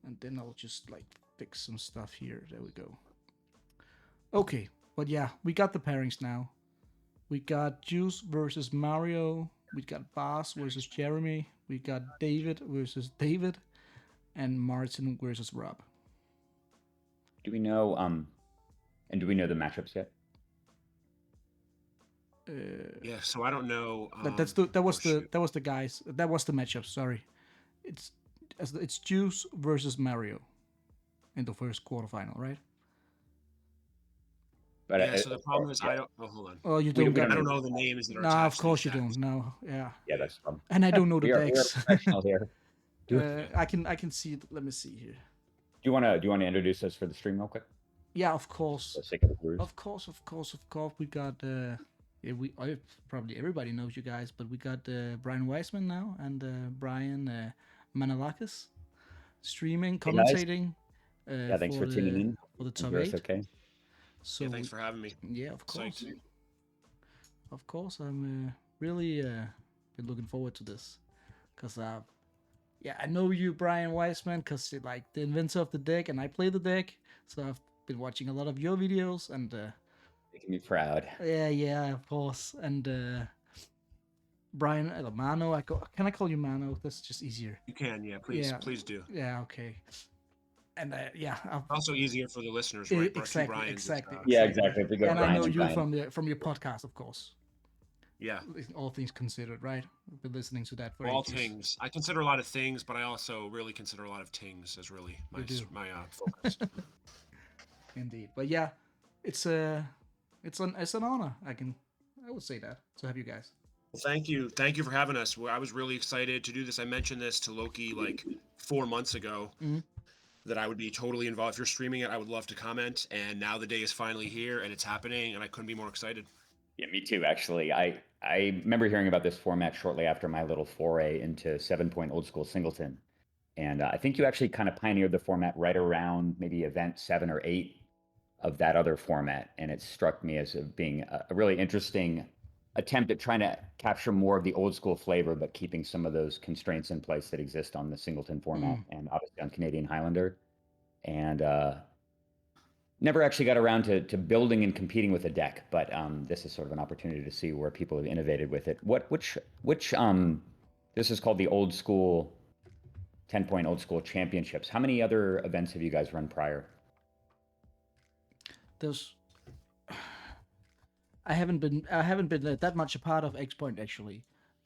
And then I'll just like fix some stuff here. There we go. Okay, but yeah, we got the pairings now. We got Juice versus Mario. We got Bas versus Jeremy. We got David versus David, and Martin versus Rob. Do we know and do we know the matchups yet? Yeah, so I don't know. That was the guys. That was the matchup. Sorry, it's Juice versus Mario in the first quarterfinal, right? But yeah, so the problem is I don't. Oh, hold on. Oh, you don't. I don't know the names that are. No, attached of course to you don't. No, yeah. Yeah, that's the problem. And I don't know the decks. We are professional here. I can see it. Let me see here. Do you want to introduce us for the stream real quick? Yeah, of course. For the sake of the viewers. Of course. We got probably everybody knows you guys, but we got Brian Weissman now and Bryan Manolakis streaming, commentating. Yeah, thanks for tuning in for the top 8. Okay. So yeah, thanks for having me. Yeah, of course. Of course, I'm really been looking forward to this, cause I know you, Brian Weissman, cause you're like the inventor of the deck, and I play the deck, so I've been watching a lot of your videos, and making me proud. Yeah, of course, and Brian Mano, can I call you Mano? That's just easier. You can, yeah, please, please do. Yeah, okay. And also easier for the listeners, right? Exactly. Yeah, exactly. And I know you from your podcast, of course. Yeah. All things considered, right? I've been listening to that for all ages. things. I consider a lot of things, but I also really consider a lot of things as really my focus. Indeed, but yeah, it's an honor. I would say that to have you guys. Well, thank you for having us. I was really excited to do this. I mentioned this to Loki like 4 months ago. Mm-hmm. That I would be totally involved. If you're streaming it, I would love to comment. And now the day is finally here and it's happening, and I couldn't be more excited. Yeah, me too, actually. I remember hearing about this format shortly after my little foray into 7-point old school singleton. And I think you actually kind of pioneered the format right around maybe event 7 or 8 of that other format. And it struck me as being a really interesting attempt at trying to capture more of the old school flavor, but keeping some of those constraints in place that exist on the singleton format and obviously on Canadian Highlander. And never actually got around to building and competing with a deck, but this is sort of an opportunity to see where people have innovated with it. Which this is called the old school 10-point old school championships. How many other events have you guys run prior? I haven't been that much a part of X Point actually.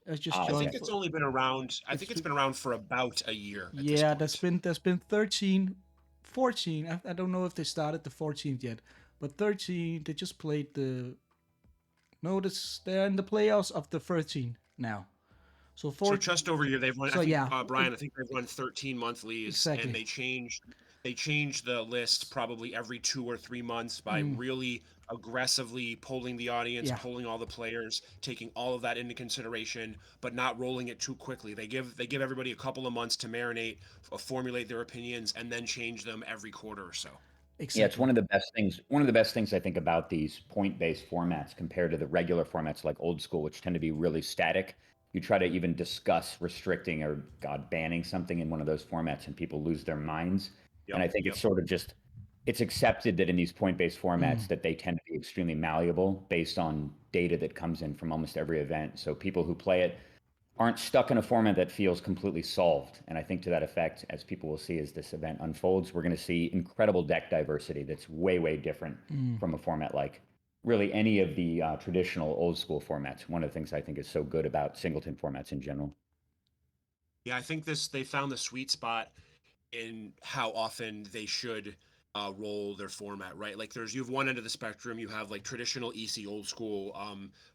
I think it's only been around. I think it's been around for about a year. Yeah, there's been 13, 14. I don't know if they started the 14th yet, but 13 they just played they're in the playoffs of the 13 now. So just over a year they've won. So Brian, I think they've won 13 monthlies, exactly. And they change the list probably every 2 or 3 months by really aggressively polling the audience, polling all the players, taking all of that into consideration, but not rolling it too quickly. They give everybody a couple of months to marinate, formulate their opinions, and then change them every quarter or so. Exactly. Yeah, it's one of the best things. One of the best things I think about these point-based formats compared to the regular formats like old school, which tend to be really static. You try to even discuss restricting or banning something in one of those formats, and people lose their minds. And I think it's sort of just, it's accepted that in these point-based formats that they tend to be extremely malleable based on data that comes in from almost every event. So people who play it aren't stuck in a format that feels completely solved. And I think to that effect, as people will see as this event unfolds, we're going to see incredible deck diversity that's way, way different from a format like really any of the traditional old school formats. One of the things I think is so good about singleton formats in general. Yeah, I think they found the sweet spot in how often they should roll their format, right? Like you have one end of the spectrum, you have like traditional EC old school,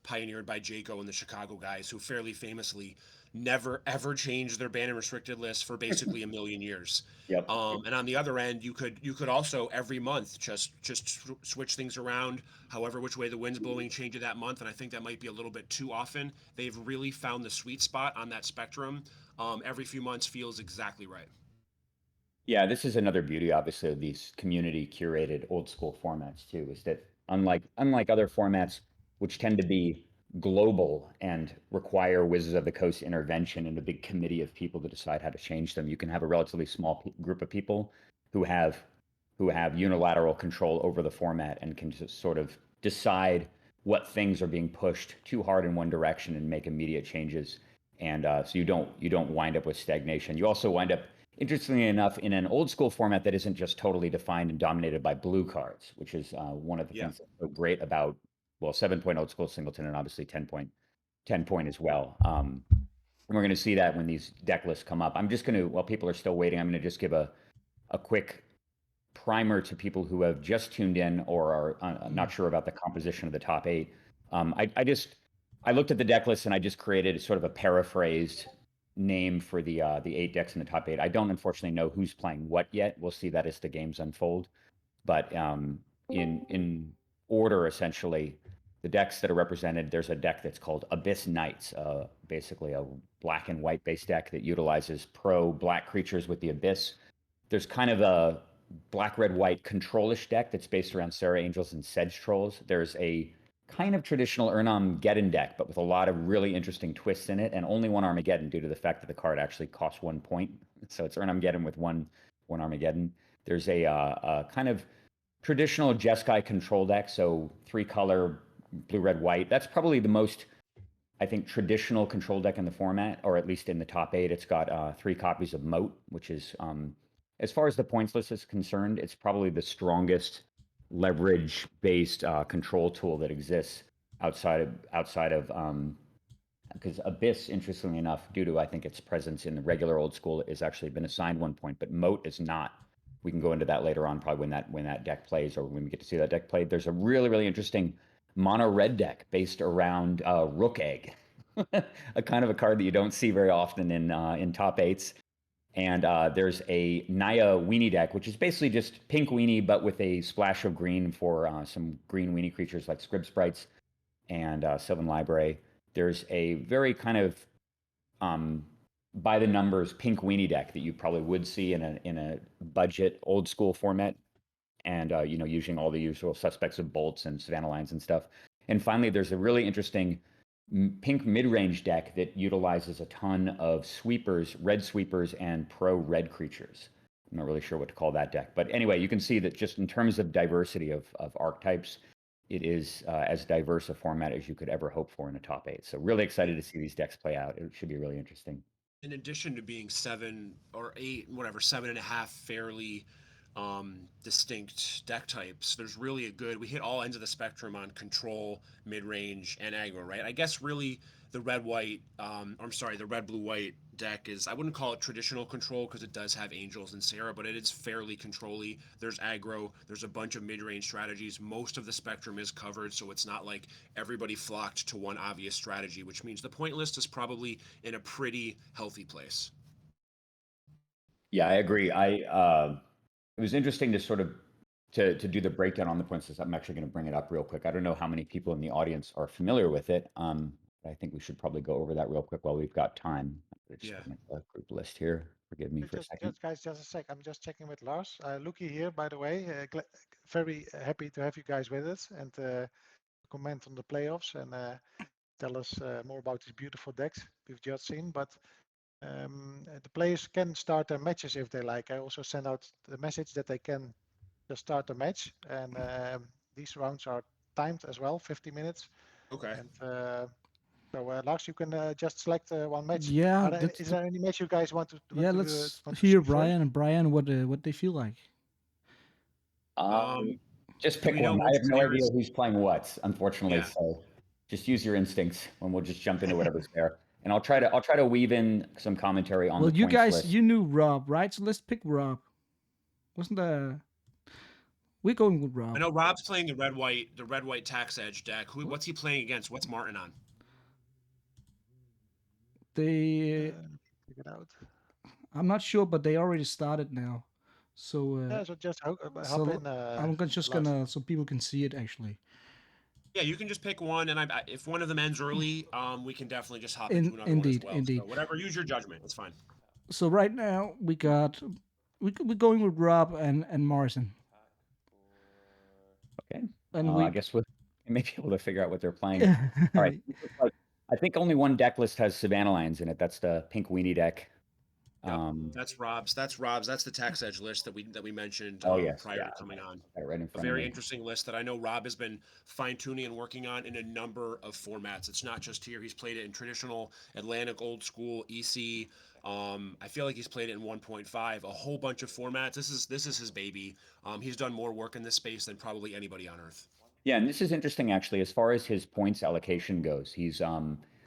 pioneered by Jaco and the Chicago guys, who fairly famously never ever changed their ban and restricted list for basically a million years. Yep. And on the other end, you could also every month just switch things around, however which way the wind's blowing, change it that month. And I think that might be a little bit too often. They've really found the sweet spot on that spectrum. Every few months feels exactly right. Yeah, this is another beauty, obviously, of these community curated old school formats too, is that unlike other formats, which tend to be global and require Wizards of the Coast intervention and a big committee of people to decide how to change them. You can have a relatively small group of people who have unilateral control over the format and can just sort of decide what things are being pushed too hard in one direction and make immediate changes. And so you don't wind up with stagnation. You also wind up, interestingly enough, in an old school format that isn't just totally defined and dominated by blue cards, which is one of the things that's so great about, well, 7-point old school singleton and obviously 10-point as well. And we're going to see that when these deck lists come up. I'm just going to, while people are still waiting, I'm going to just give a quick primer to people who have just tuned in or are not sure about the composition of the top 8. I looked at the deck list and I just created sort of a paraphrased name for the 8 decks in the top 8. I don't unfortunately know who's playing what yet. We'll see that as the games unfold. But in order, essentially, the decks that are represented, there's a deck that's called Abyss Knights, basically a black and white based deck that utilizes pro black creatures with the Abyss. There's kind of a black, red, white control-ish deck that's based around Serra Angels and Sedge Trolls. There's a kind of traditional Armageddon deck, but with a lot of really interesting twists in it, and only one Armageddon due to the fact that the card actually costs 1 point. So it's Armageddon with one Armageddon. There's a kind of traditional Jeskai control deck, so 3-color, blue, red, white. That's probably the most, I think, traditional control deck in the format, or at least in the top 8. It's got 3 copies of Moat, which is, as far as the points list is concerned, it's probably the strongest leverage-based control tool that exists outside of because Abyss, interestingly enough, due to I think its presence in the regular old school, has actually been assigned 1 point, but Moat is not. We can go into that later on, probably when that deck plays or when we get to see that deck played. There's a really, really interesting mono red deck based around Rook Egg, a kind of a card that you don't see very often in top 8s. And there's a Naya Weenie deck, which is basically just pink Weenie, but with a splash of green for some green Weenie creatures like Scrib Sprites and Sylvan Library. There's a very kind of by the numbers pink Weenie deck that you probably would see in a budget old school format, and using all the usual suspects of bolts and Savannah Lines and stuff. And finally, there's a really interesting pink mid-range deck that utilizes a ton of sweepers, red sweepers, and pro-red creatures. I'm not really sure what to call that deck. But anyway, you can see that just in terms of diversity of archetypes, it is as diverse a format as you could ever hope for in a top 8. So really excited to see these decks play out. It should be really interesting. In addition to being 7 or 8, whatever, 7.5 fairly distinct deck types, there's really we hit all ends of the spectrum on control, mid-range, and aggro, right? I guess really the red blue white deck is, I wouldn't call it traditional control because it does have Angels and Serra, but it is fairly control-y. There's aggro, there's a bunch of mid-range strategies. Most of the spectrum is covered, so it's not like everybody flocked to one obvious strategy, which means the point list is probably in a pretty healthy place. Yeah, I agree. It was interesting to sort of to do the breakdown on the points list. I'm actually going to bring it up real quick. I don't know how many people in the audience are familiar with it. I think we should probably go over that real quick while we've got time. Just make a group list here. Forgive me for a second. Guys, just a sec. I'm just checking with Lars. Luki here, by the way. Very happy to have you guys with us and comment on the playoffs and tell us more about these beautiful decks we've just seen. But the players can start their matches if they like. I also send out the message that they can just start a match, and these rounds are timed as well, 50 minutes. Okay. And so Lars, you can just select one match. Yeah. Is there any match you guys want to? Let's hear Brian what they feel like. Just pick one. I have no idea who's playing what, unfortunately. Yeah. So just use your instincts, and we'll just jump into whatever's there. And I'll try to weave in some commentary on. Well, you guys, you knew Rob, right? So let's pick Rob. We're going with Rob. I know Rob's playing the red white tax edge deck. What's he playing against? What's Martin on? Figure it out. I'm not sure, but they already started now. So so just hop in. I'm just gonna so people can see it actually. Yeah, you can just pick one, and if one of them ends early, we can definitely just hop into another one as well. Indeed. So whatever, use your judgment. It's fine. So right now we're going with Rob and Morrison. Okay. And I guess You may be able to figure out what they're playing. All right. I think only one deck list has Savannah Lions in it. That's the pink weenie deck. That's Rob's. That's the tax edge list that we mentioned Yes, prior to coming on. Got it right in A front of very me. interesting list that I know Rob has been fine-tuning and working on in a number of formats. It's not just here. He's played it in traditional, Atlantic, old school, EC. I feel like he's played it in 1.5, a whole bunch of formats. This is his baby. He's done more work in this space than probably anybody on earth. Yeah, and this is interesting actually, as far as his points allocation goes. He's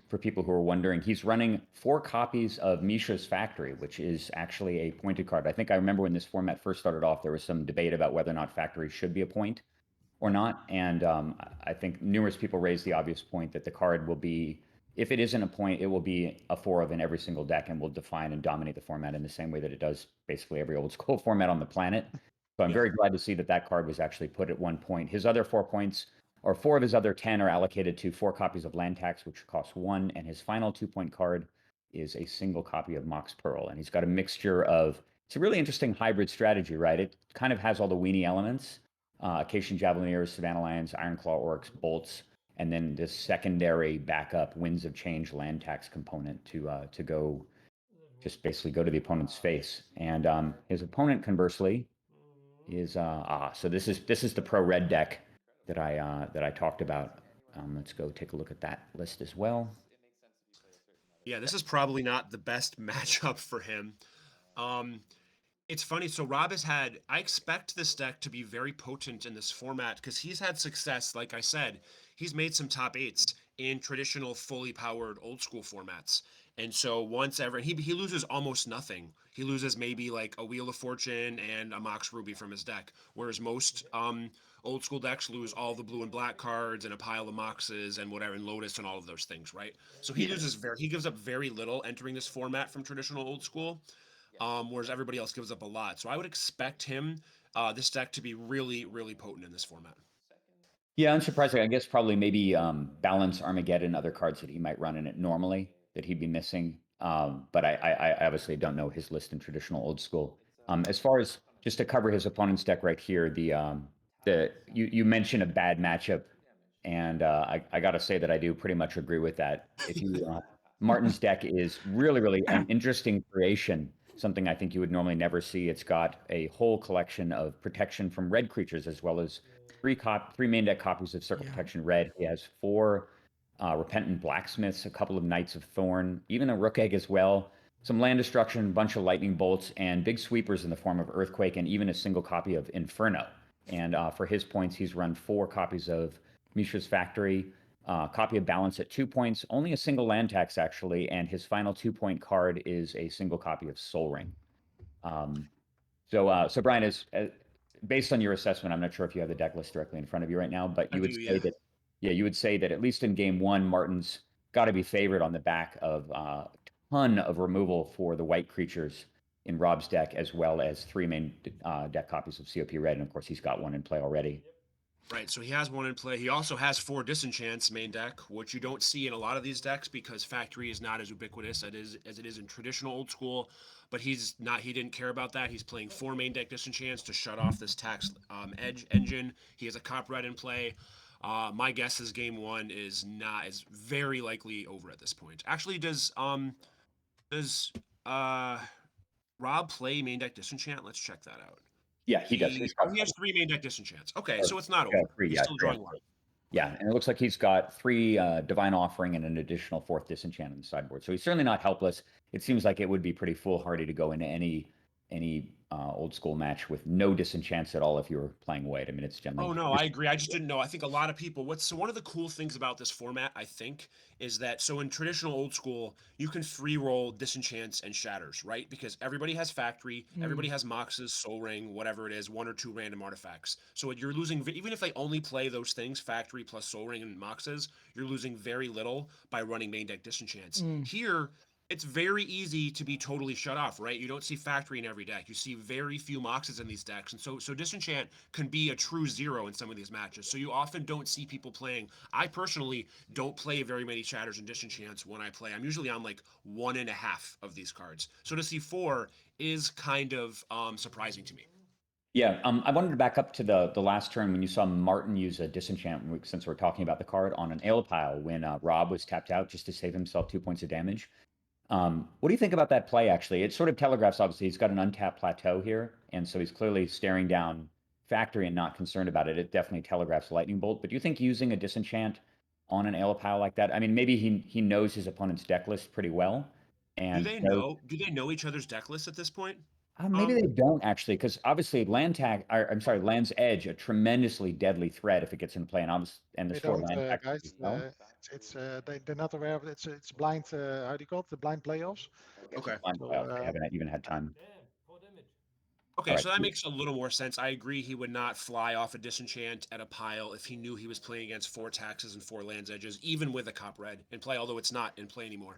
for people who are wondering, he's running 4 copies of Misha's Factory, which is actually a pointed card. I think I remember when this format first started off, there was some debate about whether or not Factory should be a point or not. And I think numerous people raised the obvious point that the card will be, if it isn't a point, it will be a 4 of in every single deck and will define and dominate the format in the same way that it does basically every old school format on the planet. So I'm very glad to see that that card was actually put at 1 point. His other 4 points, or 4 of his other 10, are allocated to 4 copies of Land Tax, which costs 1, and his final 2-point card is a single copy of Mox Pearl. And he's got a mixture of, it's a really interesting hybrid strategy, right? It kind of has all the weenie elements, Acacian Javelineers, Savannah Lions, Ironclaw Orcs, Bolts, and then this secondary backup Winds of Change Land Tax component to go, just basically go to the opponent's face. And his opponent, conversely, is so this is the pro red deck that I talked about. Let's go take a look at that list as well. Yeah, this is probably not the best matchup for him. It's funny. So Rob has had, I expect this deck to be very potent in this format because he's had success. Like I said, he's made some top 8s in traditional fully powered old school formats. And so once ever, he loses almost nothing. He loses maybe like a Wheel of Fortune and a Mox Ruby from his deck. Whereas most old school decks lose all the blue and black cards and a pile of Moxes and whatever, and Lotus and all of those things, right? So he gives up very little entering this format from traditional old school. Whereas everybody else gives up a lot. So I would expect him, this deck, to be really, really potent in this format. Yeah, unsurprisingly, I guess probably maybe Balance, Armageddon, other cards that he might run in it normally that he'd be missing. But I obviously don't know his list in traditional old school. As far as just to cover his opponent's deck right here, you mentioned a bad matchup, and I got to say that I do pretty much agree with that. If you Martin's deck is really, really an interesting creation. Something I think you would normally never see. It's got a whole collection of protection from red creatures, as well as 3 main deck copies of Circle Protection Red. He has 4 Repentant Blacksmiths, a couple of Knights of Thorn, even a Rook Egg as well, some land destruction, a bunch of Lightning Bolts, and big sweepers in the form of Earthquake, and even a single copy of Inferno. And for his points, he's run 4 copies of Misha's Factory, copy of Balance at 2 points, only a single land tax actually, and his final 2-point card is a single copy of Soul Ring. So Brian, is based on your assessment, I'm not sure if you have the deck list directly in front of you right now, but you would say that, you would say that at least in game 1, Martin's got to be favored on the back of a ton of removal for the white creatures in Rob's deck, as well as 3 main deck copies of COP Red, and of course he's got 1 in play already. Right, so he has 1 in play. He also has 4 Disenchants main deck, which you don't see in a lot of these decks because Factory is not as ubiquitous as it is in traditional old school. But he didn't care about that. He's playing 4 main deck Disenchants to shut off this tax edge engine. He has a Cop Red in play. My guess is game 1 is very likely over at this point. Actually, does Rob play main deck Disenchant? Let's check that out. Yeah, he does. He has 3 main deck Disenchants. Okay, so it's not over. 3, He's still drawing 1. Yeah, and it looks like he's got 3 Divine Offering and an additional 4th Disenchant on the sideboard. So he's certainly not helpless. It seems like it would be pretty foolhardy to go into any old school match with no Disenchants at all if you were playing white. I mean, it's generally... Oh, no, I agree. I just didn't know. I think a lot of people... one of the cool things about this format, I think, is that, so in traditional old school, you can free roll Disenchants and Shatters, right? Because everybody has Factory, everybody has Moxes, Soul Ring, whatever it is, 1 or 2 random artifacts. So you're losing, even if they only play those things, Factory plus Soul Ring and Moxes, you're losing very little by running main deck Disenchants. Here, it's very easy to be totally shut off, right? You don't see Factory in every deck. You see very few Moxes in these decks. And so Disenchant can be a true 0 in some of these matches. So you often don't see people playing. I personally don't play very many Shatters and Disenchants when I play. I'm usually on like 1.5 of these cards. So to see 4 is kind of surprising to me. Yeah, I wanted to back up to the last turn when you saw Martin use a disenchant, since we're talking about the card, on an ale pile when Rob was tapped out just to save himself 2 points of damage. What do you think about that play, actually? It sort of telegraphs, obviously, he's got an untapped plateau here, and so he's clearly staring down Factory and not concerned about it. It definitely telegraphs Lightning Bolt, but do you think using a disenchant on an ale pile like that, I mean, maybe he knows his opponent's deck list pretty well, and Do they know each other's deck lists at this point? maybe they don't actually, because obviously Land's Edge, a tremendously deadly threat if it gets into play, and They there's 4 don't, land taxes guys. as well. They're not aware of it. It's blind. How do you call it? The blind playoffs. Okay. They haven't even had time. Okay, All so right. that makes a little more sense. I agree he would not fly off a disenchant at a pile if he knew he was playing against 4 taxes and 4 lands edges, even with a cop red in play, although it's not in play anymore.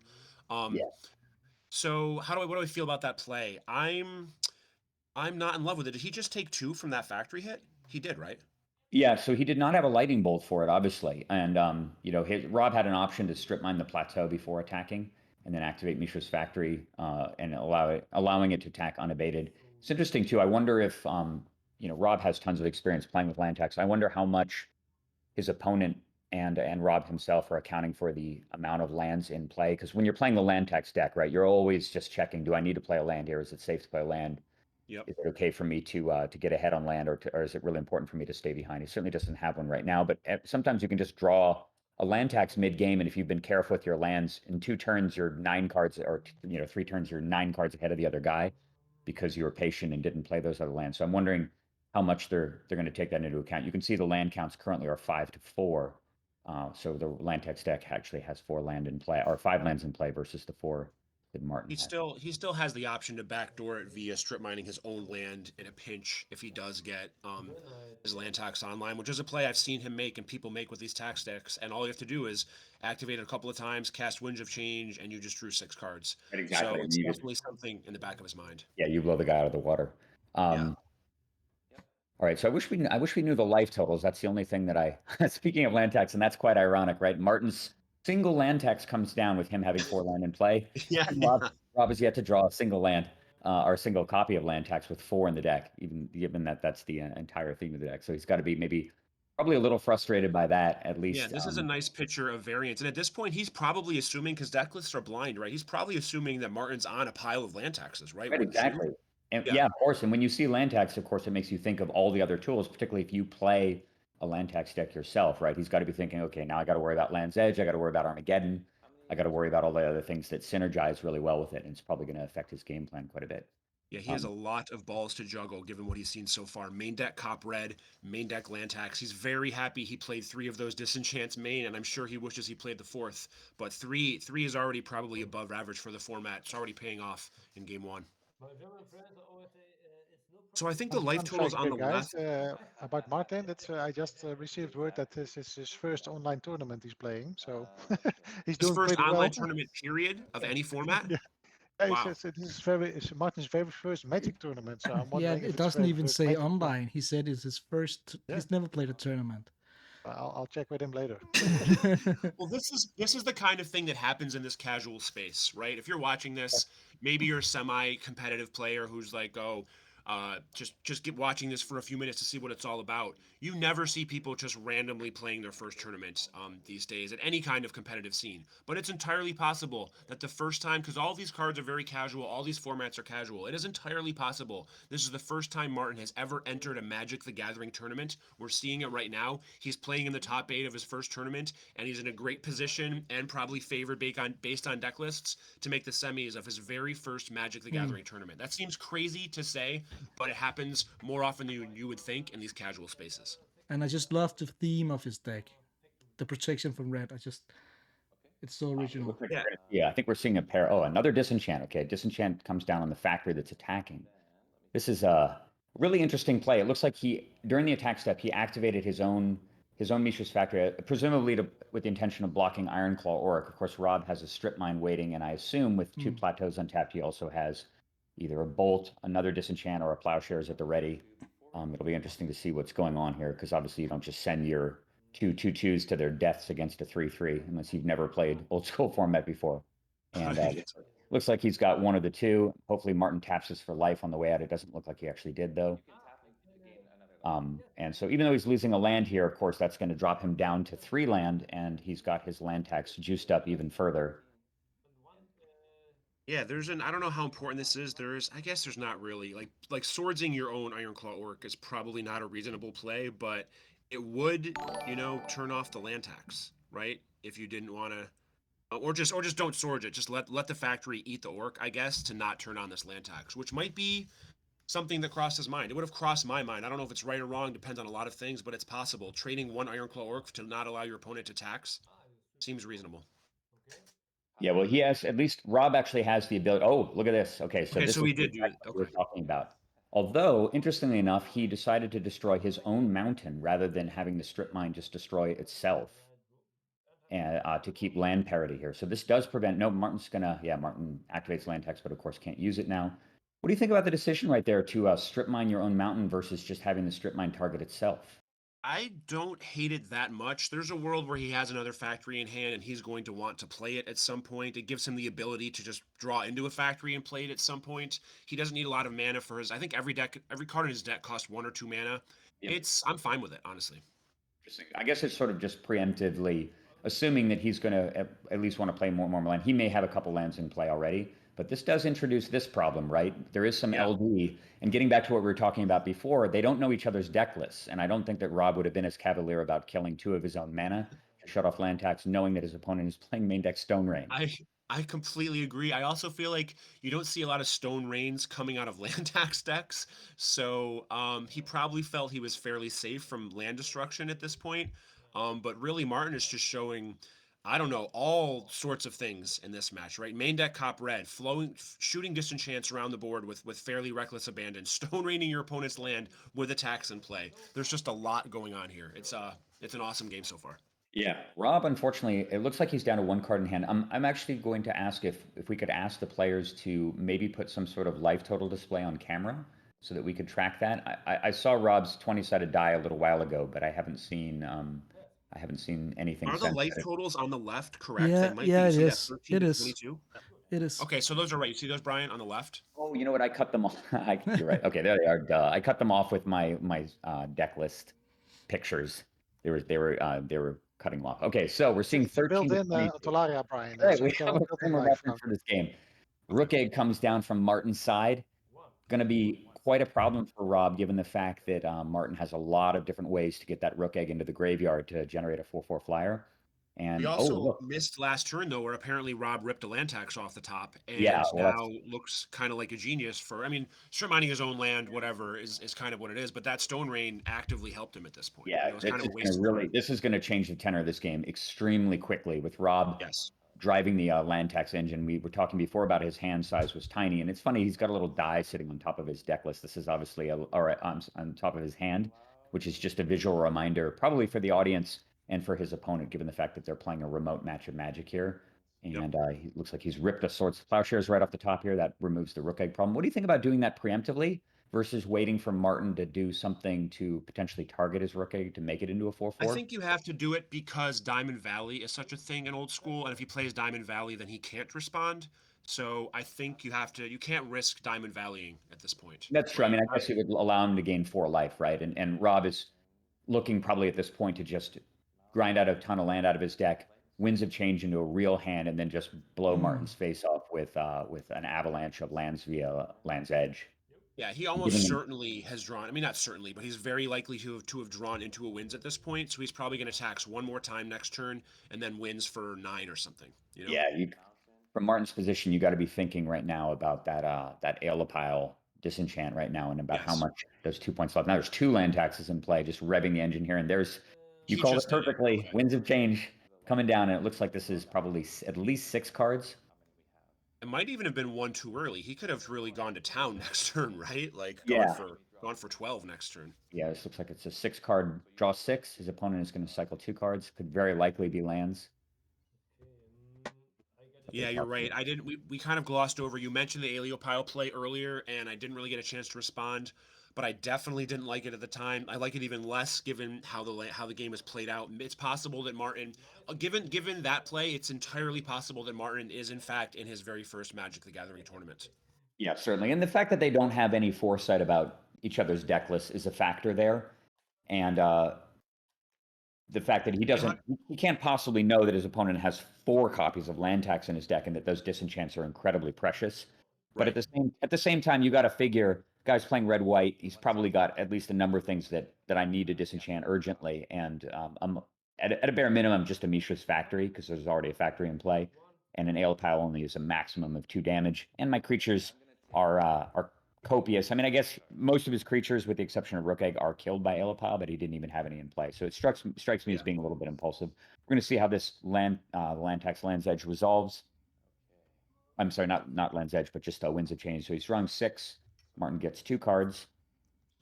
So what do I feel about that play? I'm not in love with it. Did he just take 2 from that factory hit? He did, right? Yeah, so he did not have a lightning bolt for it, obviously, and Rob had an option to strip mine the plateau before attacking, and then activate Mishra's factory and allowing it to attack unabated. It's interesting too. I wonder if Rob has tons of experience playing with land tax. I wonder how much his opponent and Rob himself are accounting for the amount of lands in play. Because when you're playing the land tax deck, right, you're always just checking: do I need to play a land here? Is it safe to play a land? Yep. Is it okay for me to get ahead on land, or is it really important for me to stay behind? He certainly doesn't have one right now, but sometimes you can just draw a land tax mid game, and if you've been careful with your lands, in 2 turns you're 9 cards, or 3 turns you're 9 cards ahead of the other guy because you were patient and didn't play those other lands. So I'm wondering how much they're going to take that into account. You can see the land counts currently are 5 to 4. So the land tax deck actually has 4 land in play, or 5 lands in play versus the 4 that Martin He has. still has the option to backdoor it via strip mining his own land in a pinch if he does get his land tax online, which is a play I've seen him make and people make with these tax decks. And all you have to do is activate it a couple of times, cast Winds of Change, and you just drew 6 cards. Right, exactly. So it's You just- definitely something in the back of his mind. Yeah, you blow the guy out of the water. All right, so I wish we knew the life totals. That's the only thing that I. Speaking of land tax, and that's quite ironic, right? Martin's single land tax comes down with him having 4 land in play. Yeah. And Rob has yet to draw a single land or a single copy of land tax with 4 in the deck, even given that that's the entire theme of the deck. So he's got to be probably a little frustrated by that, at least. Yeah, this is a nice picture of variance. And at this point, he's probably assuming, because deck lists are blind, right? He's probably assuming that Martin's on a pile of land taxes, right? Right, exactly. And yeah, of course. And when you see land tax, of course, it makes you think of all the other tools, particularly if you play a land tax deck yourself, right? He's got to be thinking, okay, now I got to worry about Land's Edge. I got to worry about Armageddon. I got to worry about all the other things that synergize really well with it. And it's probably going to affect his game plan quite a bit. Yeah, he has a lot of balls to juggle given what he's seen so far. Main deck Cop Red, main deck land tax. He's very happy he played 3 of those disenchants main, and I'm sure he wishes he played the 4th. But 3 is already probably above average for the format. It's already paying off in game 1. My German friends always say it's no So I think the Fun life totals fact on the here, guys, left. about Martin. That's I just received word that this is his first online tournament he's playing. So he's His doing first pretty online well. tournament period of any format. Yeah. He Wow. says this is Martin's very first Magic tournament. So I'm Yeah, wondering if it it's doesn't very even first say Magic online. He said it's his first. Yeah. He's never played a tournament. I'll check with him later. Well, this is the kind of thing that happens in this casual space, right? If you're watching this, maybe you're a semi-competitive player who's like, just get watching this for a few minutes to see what it's all about. You never see people just randomly playing their first tournament these days at any kind of competitive scene. But it's entirely possible that the first time, because all these cards are very casual, all these formats are casual, it is entirely possible this is the first time Martin has ever entered a Magic the Gathering tournament. We're seeing it right now. He's playing in the top 8 of his first tournament, and he's in a great position and probably favored based on deck lists to make the semis of his very first Magic the Gathering tournament. That seems crazy to say, but it happens more often than you would think in these casual spaces. And I just love the theme of his deck, the protection from red. It's so original. Yeah, I think we're seeing a pair. Oh, another disenchant. Okay, disenchant comes down on the factory that's attacking. This is a really interesting play. It looks like during the attack step, he activated his own Mishra's factory, presumably with the intention of blocking Ironclaw Auric. Of course, Rob has a strip mine waiting, and I assume with 2 plateaus untapped, he also has either a bolt, another disenchant, or a plowshares at the ready. It'll be interesting to see what's going on here, because obviously you don't just send your 2/2/2s to their deaths against a 3/3 unless you've never played old school format before. And looks like he's got one of the 2. Hopefully Martin taps this for life on the way out. It doesn't look like he actually did, though. And so even though he's losing a land here, of course, that's going to drop him down to 3 land, and he's got his land tax juiced up even further. Yeah, I don't know how important this is. I guess there's not really like swordsing your own Ironclaw Orc is probably not a reasonable play, but it would, turn off the land tax, right? If you didn't want to, or just don't sword it. Just let the factory eat the Orc, I guess, to not turn on this land tax, which might be something that crossed his mind. It would have crossed my mind. I don't know if it's right or wrong, depends on a lot of things, but it's possible. Trading 1 Ironclaw Orc to not allow your opponent to tax seems reasonable. Yeah, well, he has, at least Rob actually has the ability. Oh, look at this. Okay, so this so is he did do it. what we're talking about. Although, interestingly enough, he decided to destroy his own mountain rather than having the strip mine just destroy itself, and to keep land parity here. So this does prevent. No, Martin activates land tax, but of course can't use it now. What do you think about the decision right there to strip mine your own mountain versus just having the strip mine target itself? I don't hate it that much. There's a world where he has another factory in hand and he's going to want to play it at some point. It gives him the ability to just draw into a factory and play it at some point. He doesn't need a lot of mana for his. I think every card in his deck costs 1 or 2 mana. Yep. I'm fine with it, honestly. Interesting. I guess it's sort of just preemptively assuming that he's going to at least want to play more land. He may have a couple lands in play already, but this does introduce this problem, right? There is some LD, and getting back to what we were talking about before, they don't know each other's deck lists, and I don't think that Rob would have been as cavalier about killing 2 of his own mana to shut off land tax, knowing that his opponent is playing main deck Stone Rain. I completely agree. I also feel like you don't see a lot of Stone Rains coming out of land tax decks, so he probably felt he was fairly safe from land destruction at this point. But really, Martin is just showing, I don't know, all sorts of things in this match, right? Main deck Cop Red, shooting disenchants around the board with fairly reckless abandon, Stone Raining your opponent's land with attacks in play. There's just a lot going on here. It's an awesome game so far. Yeah, Rob, unfortunately, it looks like he's down to 1 card in hand. I'm actually going to ask if we could ask the players to maybe put some sort of life total display on camera so that we could track that. I saw Rob's 20-sided die a little while ago, but I haven't seen anything. Are the life totals on the left correct? Yeah, they might yeah, be. it is. 13 It to is. 22? It is. Okay, so those are right. You see those, Brian, on the left? Oh, you know what? I cut them off. You're right. Okay, there they are. Duh. I cut them off with my deck list pictures. They were cutting them off. Okay, so we're seeing 13 built to in Tolaria, Brian. Right, So we you have can a build in former life reference for this game. Rook Egg comes down from Martin's side. Going to be quite a problem for Rob, given the fact that Martin has a lot of different ways to get that Rook Egg into the graveyard to generate a 4/4 flyer. And we also missed last turn, though, where apparently Rob ripped a land tax off the top and now looks kind of like a genius for, strip mining his own land, whatever, is kind of what it is. But that Stone Rain actively helped him at this point. Yeah, this is going to change the tenor of this game extremely quickly with Rob driving the land tax engine. We were talking before about his hand size was tiny. And it's funny, he's got a little die sitting on top of his deck list. This is obviously on top of his hand, which is just a visual reminder, probably for the audience and for his opponent, given the fact that they're playing a remote match of Magic here. And he looks like he's ripped a Swords to Plowshares right off the top here. That removes the Rook Egg problem. What do you think about doing that preemptively versus waiting for Martin to do something to potentially target his Rook Egg to make it into a 4/4? I think you have to do it because Diamond Valley is such a thing in Old School, and if he plays Diamond Valley, then he can't respond. So I think you can't risk Diamond Valleying at this point. That's true. I guess it would allow him to gain 4 life, right? And Rob is looking probably at this point to just grind out a ton of land out of his deck, Winds of Change into a real hand, and then just blow Martin's face off with an avalanche of lands via Land's Edge. Yeah, he almost certainly has drawn. Not certainly, but he's very likely to have drawn into a Winds at this point. So he's probably going to tax 1 more time next turn and then wins for 9 or something. Yeah, from Martin's position, you got to be thinking right now about that Aeolipile disenchant right now and about how much those 2 points left. Now there's 2 land taxes in play, just revving the engine here, and you called it perfectly. Winds of Change coming down, and it looks like this is probably at least 6 cards. It might even have been 1 too early. He could have really gone to town next turn, right? Like gone for 12 next turn. Yeah, this looks like it's a 6-card draw 6. His opponent is going to cycle 2 cards. Could very likely be lands. Yeah, you're right. We kind of glossed over. You mentioned the Aeolipile play earlier, and I didn't really get a chance to respond. But I definitely didn't like it at the time. I like it even less given how the game has played out. It's possible that Martin, given that play, it's entirely possible that Martin is in fact in his very first Magic the Gathering tournament. Yeah, certainly. And the fact that they don't have any foresight about each other's deck lists is a factor there. And the fact that he can't possibly know that his opponent has 4 copies of land tax in his deck and that those disenchants are incredibly precious. But at the same time, you got to figure, guy's playing red white. He's probably got at least a number of things that I need to disenchant urgently. And I'm at a bare minimum just a Mishra's Factory, because there's already a factory in play, and an Ale Pile only is a maximum of 2 damage. And my creatures are copious. I mean, I guess most of his creatures, with the exception of Rook Egg, are killed by Ale Pile, but he didn't even have any in play. So it strikes me as being a little bit impulsive. We're going to see how this land tax Land's Edge resolves. I'm sorry, not Land's Edge, but just Winds of Change. So he's drawing 6. Martin gets 2 cards.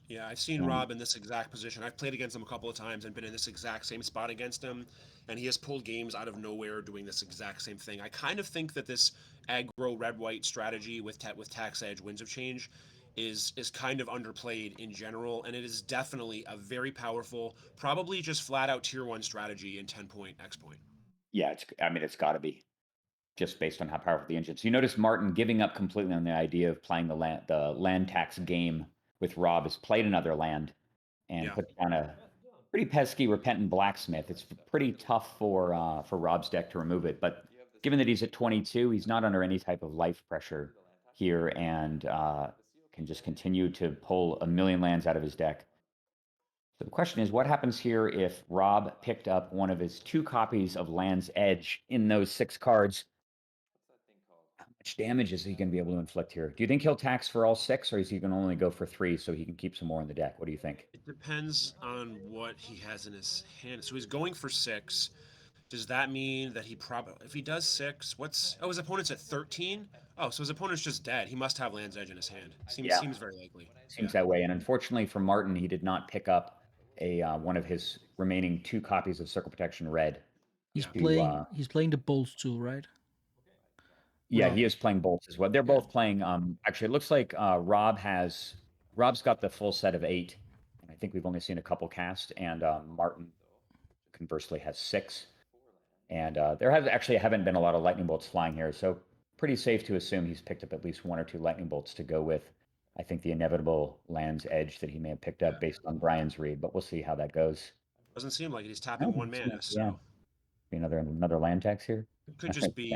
Yeah, I've seen Rob in this exact position. I've played against him a couple of times and been in this exact same spot against him, and he has pulled games out of nowhere doing this exact same thing. I kind of think that this aggro red-white strategy with tax edge, Winds of Change, is kind of underplayed in general, and it is definitely a very powerful, probably just flat-out tier 1 strategy in 10-point X point. Yeah, it's got to be, just based on how powerful the engine is. So you notice Martin giving up completely on the idea of playing the land tax game with Rob. Has played another land and put down a pretty pesky Repentant Blacksmith. It's pretty tough for Rob's deck to remove it, but given that he's at 22, he's not under any type of life pressure here, and can just continue to pull a million lands out of his deck. So the question is, what happens here if Rob picked up one of his 2 copies of Land's Edge in those 6 cards? How much damage is he going to be able to inflict here? Do you think he'll tax for all 6, or is he going to only go for 3 so he can keep some more in the deck? What do you think? It depends on what he has in his hand. So he's going for 6. Does that mean that he probably, if he does 6, his opponent's at 13? Oh, so his opponent's just dead. He must have Land's Edge in his hand. Seems very likely. Seems that way. And unfortunately for Martin, he did not pick up one of his remaining 2 copies of Circle Protection Red. He's playing the bolts too, right? Yeah, he is playing bolts as well. They're both playing. Actually, it looks like Rob's got the full set of 8. And I think we've only seen a couple cast, and Martin conversely has 6. And there haven't been a lot of lightning bolts flying here, so pretty safe to assume he's picked up at least 1 or 2 lightning bolts to go with, I think, the inevitable Land's Edge that he may have picked up based on Brian's read, but we'll see how that goes. Doesn't seem like it. He's tapping 1 mana, so... Yeah. Be another land tax here? It could just be...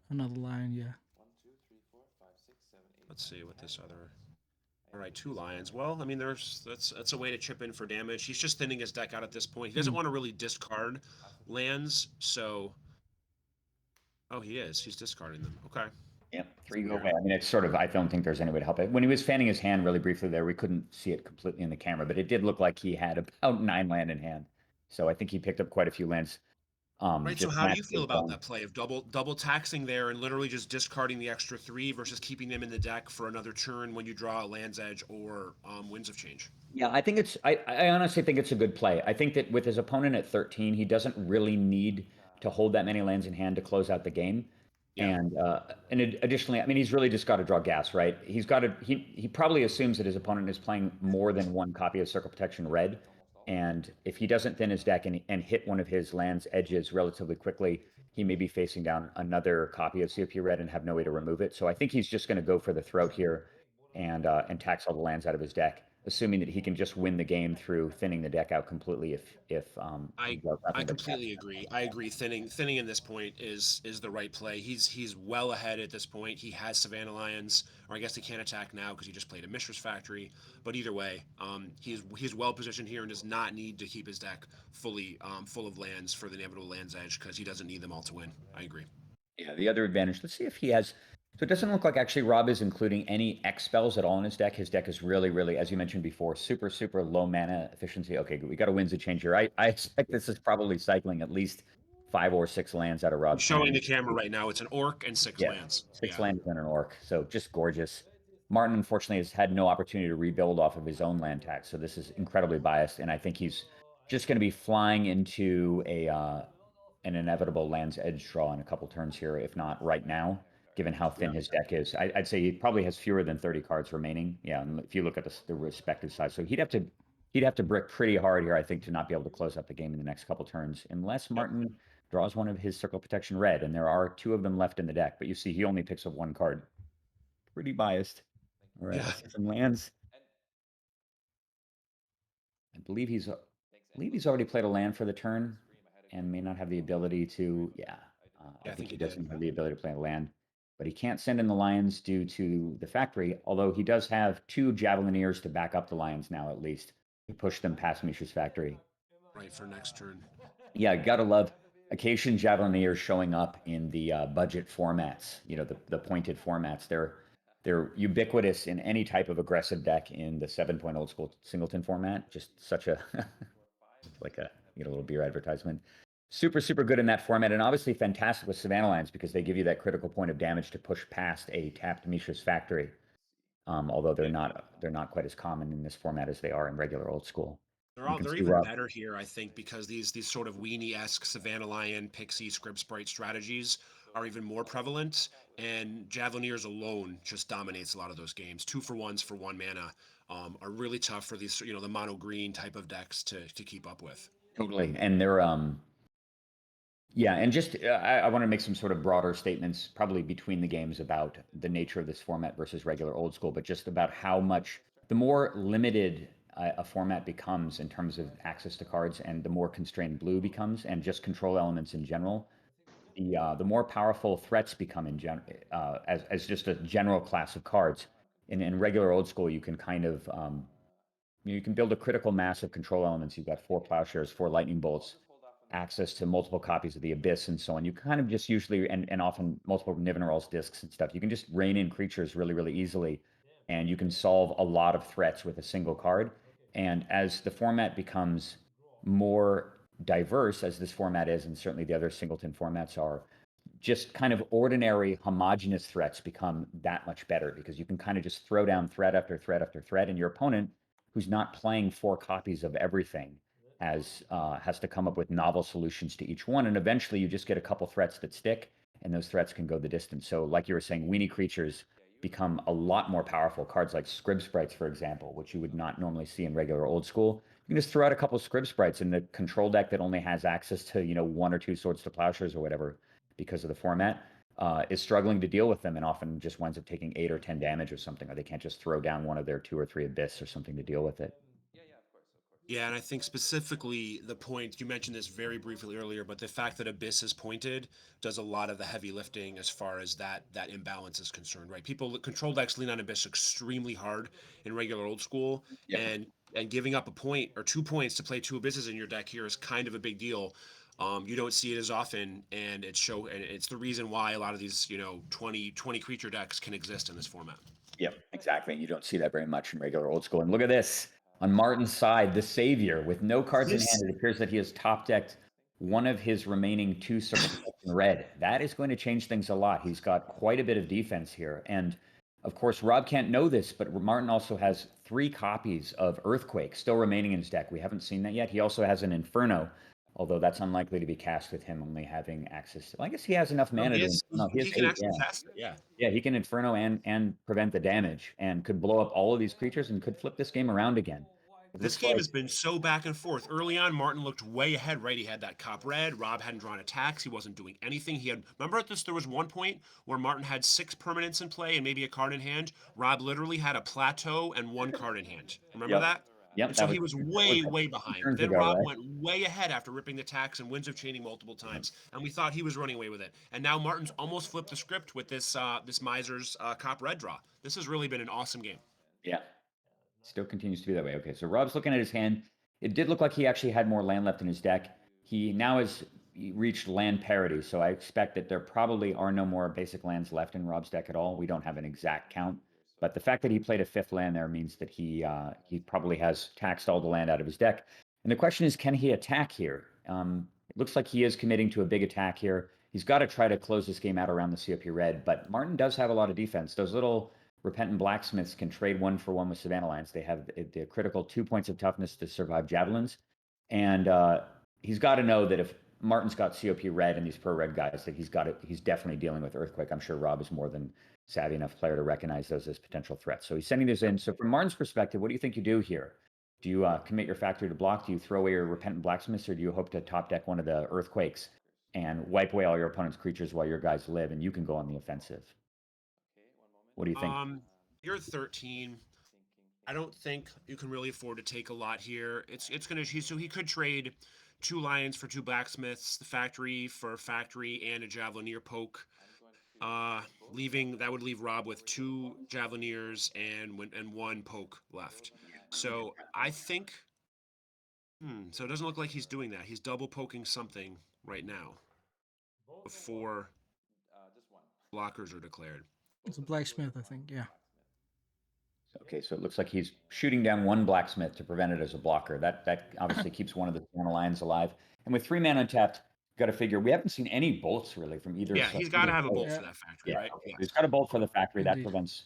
Another line, yeah. 1, 2, 3, 4, 5, 6, 7, 8. Let's see what this other... All right, 2 lions. Well, I mean, that's a way to chip in for damage. He's just thinning his deck out at this point. He doesn't want to really discard lands, so... Oh, he is. He's discarding them. Okay. Yeah, 3 go away. I mean, it's sort of, I don't think there's any way to help it. When he was fanning his hand really briefly there, we couldn't see it completely in the camera, but it did look like he had about 9 land in hand. So I think he picked up quite a few lands. Right, so how do you feel about that play of double taxing there and literally just discarding the extra 3 versus keeping them in the deck for another turn when you draw a Land's Edge or Winds of Change? Yeah, I think I honestly think it's a good play. I think that with his opponent at 13, he doesn't really need to hold that many lands in hand to close out the game. Yeah. And additionally, I mean, he's really just got to draw gas, right? He probably assumes that his opponent is playing more than 1 copy of Circle Protection Red. And if he doesn't thin his deck and hit one of his Land's Edges relatively quickly, he may be facing down another copy of COP Red and have no way to remove it. So I think he's just going to go for the throat here and tax all the lands out of his deck, assuming that he can just win the game through thinning the deck out completely. I completely agree. I agree. Thinning in this point is the right play. He's well ahead at this point. He has Savannah Lions, or I guess he can't attack now because he just played a Mishra's Factory. But either way, he's well positioned here and does not need to keep his deck fully full of lands for the inevitable Land's Edge because he doesn't need them all to win. I agree. Yeah, the other advantage. Let's see if he has. So it doesn't look like actually Rob is including any X spells at all in his deck. His deck is really, really, as you mentioned before, super, super low mana efficiency. Okay, good. We got a Winds of Change here. I expect this is probably cycling at least 5 or 6 lands out of Rob's showing hand. the camera right now. It's an Orc and 6 lands. 6 lands and an Orc. So just gorgeous. Martin, unfortunately, has had no opportunity to rebuild off of his own land tax. So this is incredibly biased. And I think he's just going to be flying into an inevitable Land's Edge draw in a couple turns here, if not right now, given how thin his deck is. I'd say he probably has fewer than 30 cards remaining. Yeah, and if you look at the respective size. So he'd have to brick pretty hard here, I think, to not be able to close up the game in the next couple turns, unless Martin draws one of his Circle Protection Red, and there are 2 of them left in the deck. But you see, he only picks up 1 card. pretty biased. All right, Yeah. let's see some lands. I believe he's already played a land for the turn and may not have the ability to. Yeah, I think he doesn't have the ability to play a land, but he can't send in the lions due to the factory. Although he does have 2 Javelineers to back up the lions now, at least to push them past Mishra's factory. Right for next turn. Yeah, gotta love occasion Javelineers showing up in the budget formats. You know, the pointed formats. They're ubiquitous in any type of aggressive deck in the 7-point old school singleton format. Just such a like a little beer advertisement. Super good in that format, and obviously fantastic with Savannah Lions because they give you that critical point of damage to push past a tapped Mishra's factory. Although they're not quite as common in this format as they are in regular old school. They're even better here, I think, because these sort of weenie-esque Savannah Lion, Pixie, Scrib Sprite strategies are even more prevalent, and Javelineers alone just dominates a lot of those games. 2-for-1s for 1 mana are really tough for these, the mono green type of decks to keep up with. Totally, and they're yeah, and just I want to make some sort of broader statements, probably between the games, about the nature of this format versus regular old school, but just about how much the more limited a format becomes in terms of access to cards, and the more constrained blue becomes, and just control elements in general, the more powerful threats become in as just a general class of cards. In regular old school, you can kind of you can build a critical mass of control elements. You've got 4 plowshares, 4 lightning bolts, access to multiple copies of the Abyss, and so on. You kind of just usually, and often multiple Nivenaral's discs and stuff. You can just rein in creatures really easily, and you can solve a lot of threats with a single card. And as the format becomes more diverse, as this format is, and certainly the other singleton formats are, just kind of ordinary homogenous threats become that much better, because you can kind of just throw down threat after threat after threat, and your opponent, who's not playing 4 copies of everything, has to come up with novel solutions to each one, and eventually you just get a couple threats that stick, and those threats can go the distance. So like you were saying, weenie creatures become a lot more powerful. Cards like Scrib Sprites, for example, which you would not normally see in regular old school. You can just throw out a couple of Scrib Sprites in the control deck that only has access to 1 or 2 Swords to Plowshares or whatever, because of the format, is struggling to deal with them, and often just winds up taking 8 or 10 damage or something, or they can't just throw down one of their 2 or 3 Abyss or something to deal with it. Yeah, and I think specifically the point, you mentioned this very briefly earlier, but the fact that Abyss is pointed does a lot of the heavy lifting as far as that imbalance is concerned, right? Control decks lean on Abyss extremely hard in regular old school, and giving up a point or 2 points to play 2 Abysses in your deck here is kind of a big deal. You don't see it as often, and it's the reason why a lot of these 20 creature decks can exist in this format. Yep, exactly. And you don't see that very much in regular old school. And look at this. On Martin's side, the savior, with no cards in hand, it appears that he has top decked one of his remaining 2 circles in red. That is going to change things a lot. He's got quite a bit of defense here. And of course, Rob can't know this, but Martin also has 3 copies of Earthquake still remaining in his deck. We haven't seen that yet. He also has an Inferno, although that's unlikely to be cast with him only having access to. Well, I guess he has enough mana to Inferno. He can actually cast it, yeah. Yeah, he can Inferno and prevent the damage, and could blow up all of these creatures and could flip this game around again. This game has been so back and forth. Early on, Martin looked way ahead, right? He had that cop red. Rob hadn't drawn attacks. He wasn't doing anything. Remember there was one point where Martin had 6 permanents in play and maybe a card in hand. Rob literally had a plateau and 1 card in hand. Remember that? Yep. And so he was way behind. Then Rob went way ahead after ripping the tax and Winds of Chaining multiple times, and we thought he was running away with it. And now Martin's almost flipped the script with this Miser's cop red draw. This has really been an awesome game. Yeah. Still continues to be that way. Okay, so Rob's looking at his hand. It did look like he actually had more land left in his deck. He now has reached land parity, so I expect that there probably are no more basic lands left in Rob's deck at all. We don't have an exact count, but the fact that he played a 5th land there means that he probably has taxed all the land out of his deck. And the question is, can he attack here? It looks like he is committing to a big attack here. He's got to try to close this game out around the COP red, but Martin does have a lot of defense. Those little Repentant Blacksmiths can trade 1 for 1 with Savannah Lions. They have the critical 2 points of toughness to survive javelins. And he's got to know that if Martin's got COP red and these pro red guys, that he's definitely dealing with Earthquake. I'm sure Rob is more than savvy enough player to recognize those as potential threats. So he's sending those in. So from Martin's perspective, what do you think you do here? Do you commit your factory to block? Do you throw away your Repentant Blacksmiths, or do you hope to top deck one of the Earthquakes and wipe away all your opponent's creatures while your guys live and you can go on the offensive? What do you think? You're 13. I don't think you can really afford to take a lot here. It's gonna so he could trade 2 lions for 2 blacksmiths, the factory for a factory, and a javelineer poke. That would leave Rob with 2 javelineers and 1 poke left. So I think. So it doesn't look like he's doing that. He's double poking something right now before Just one. blockers are declared. It's a blacksmith, I think. Yeah. Okay, so it looks like he's shooting down 1 blacksmith to prevent it as a blocker. That obviously keeps one of the Savannah lions alive. And with 3 mana untapped, got to figure we haven't seen any bolts really from either. Yeah, he's got to have a bolt for that factory, right? Okay. He's got a bolt for the factory. That prevents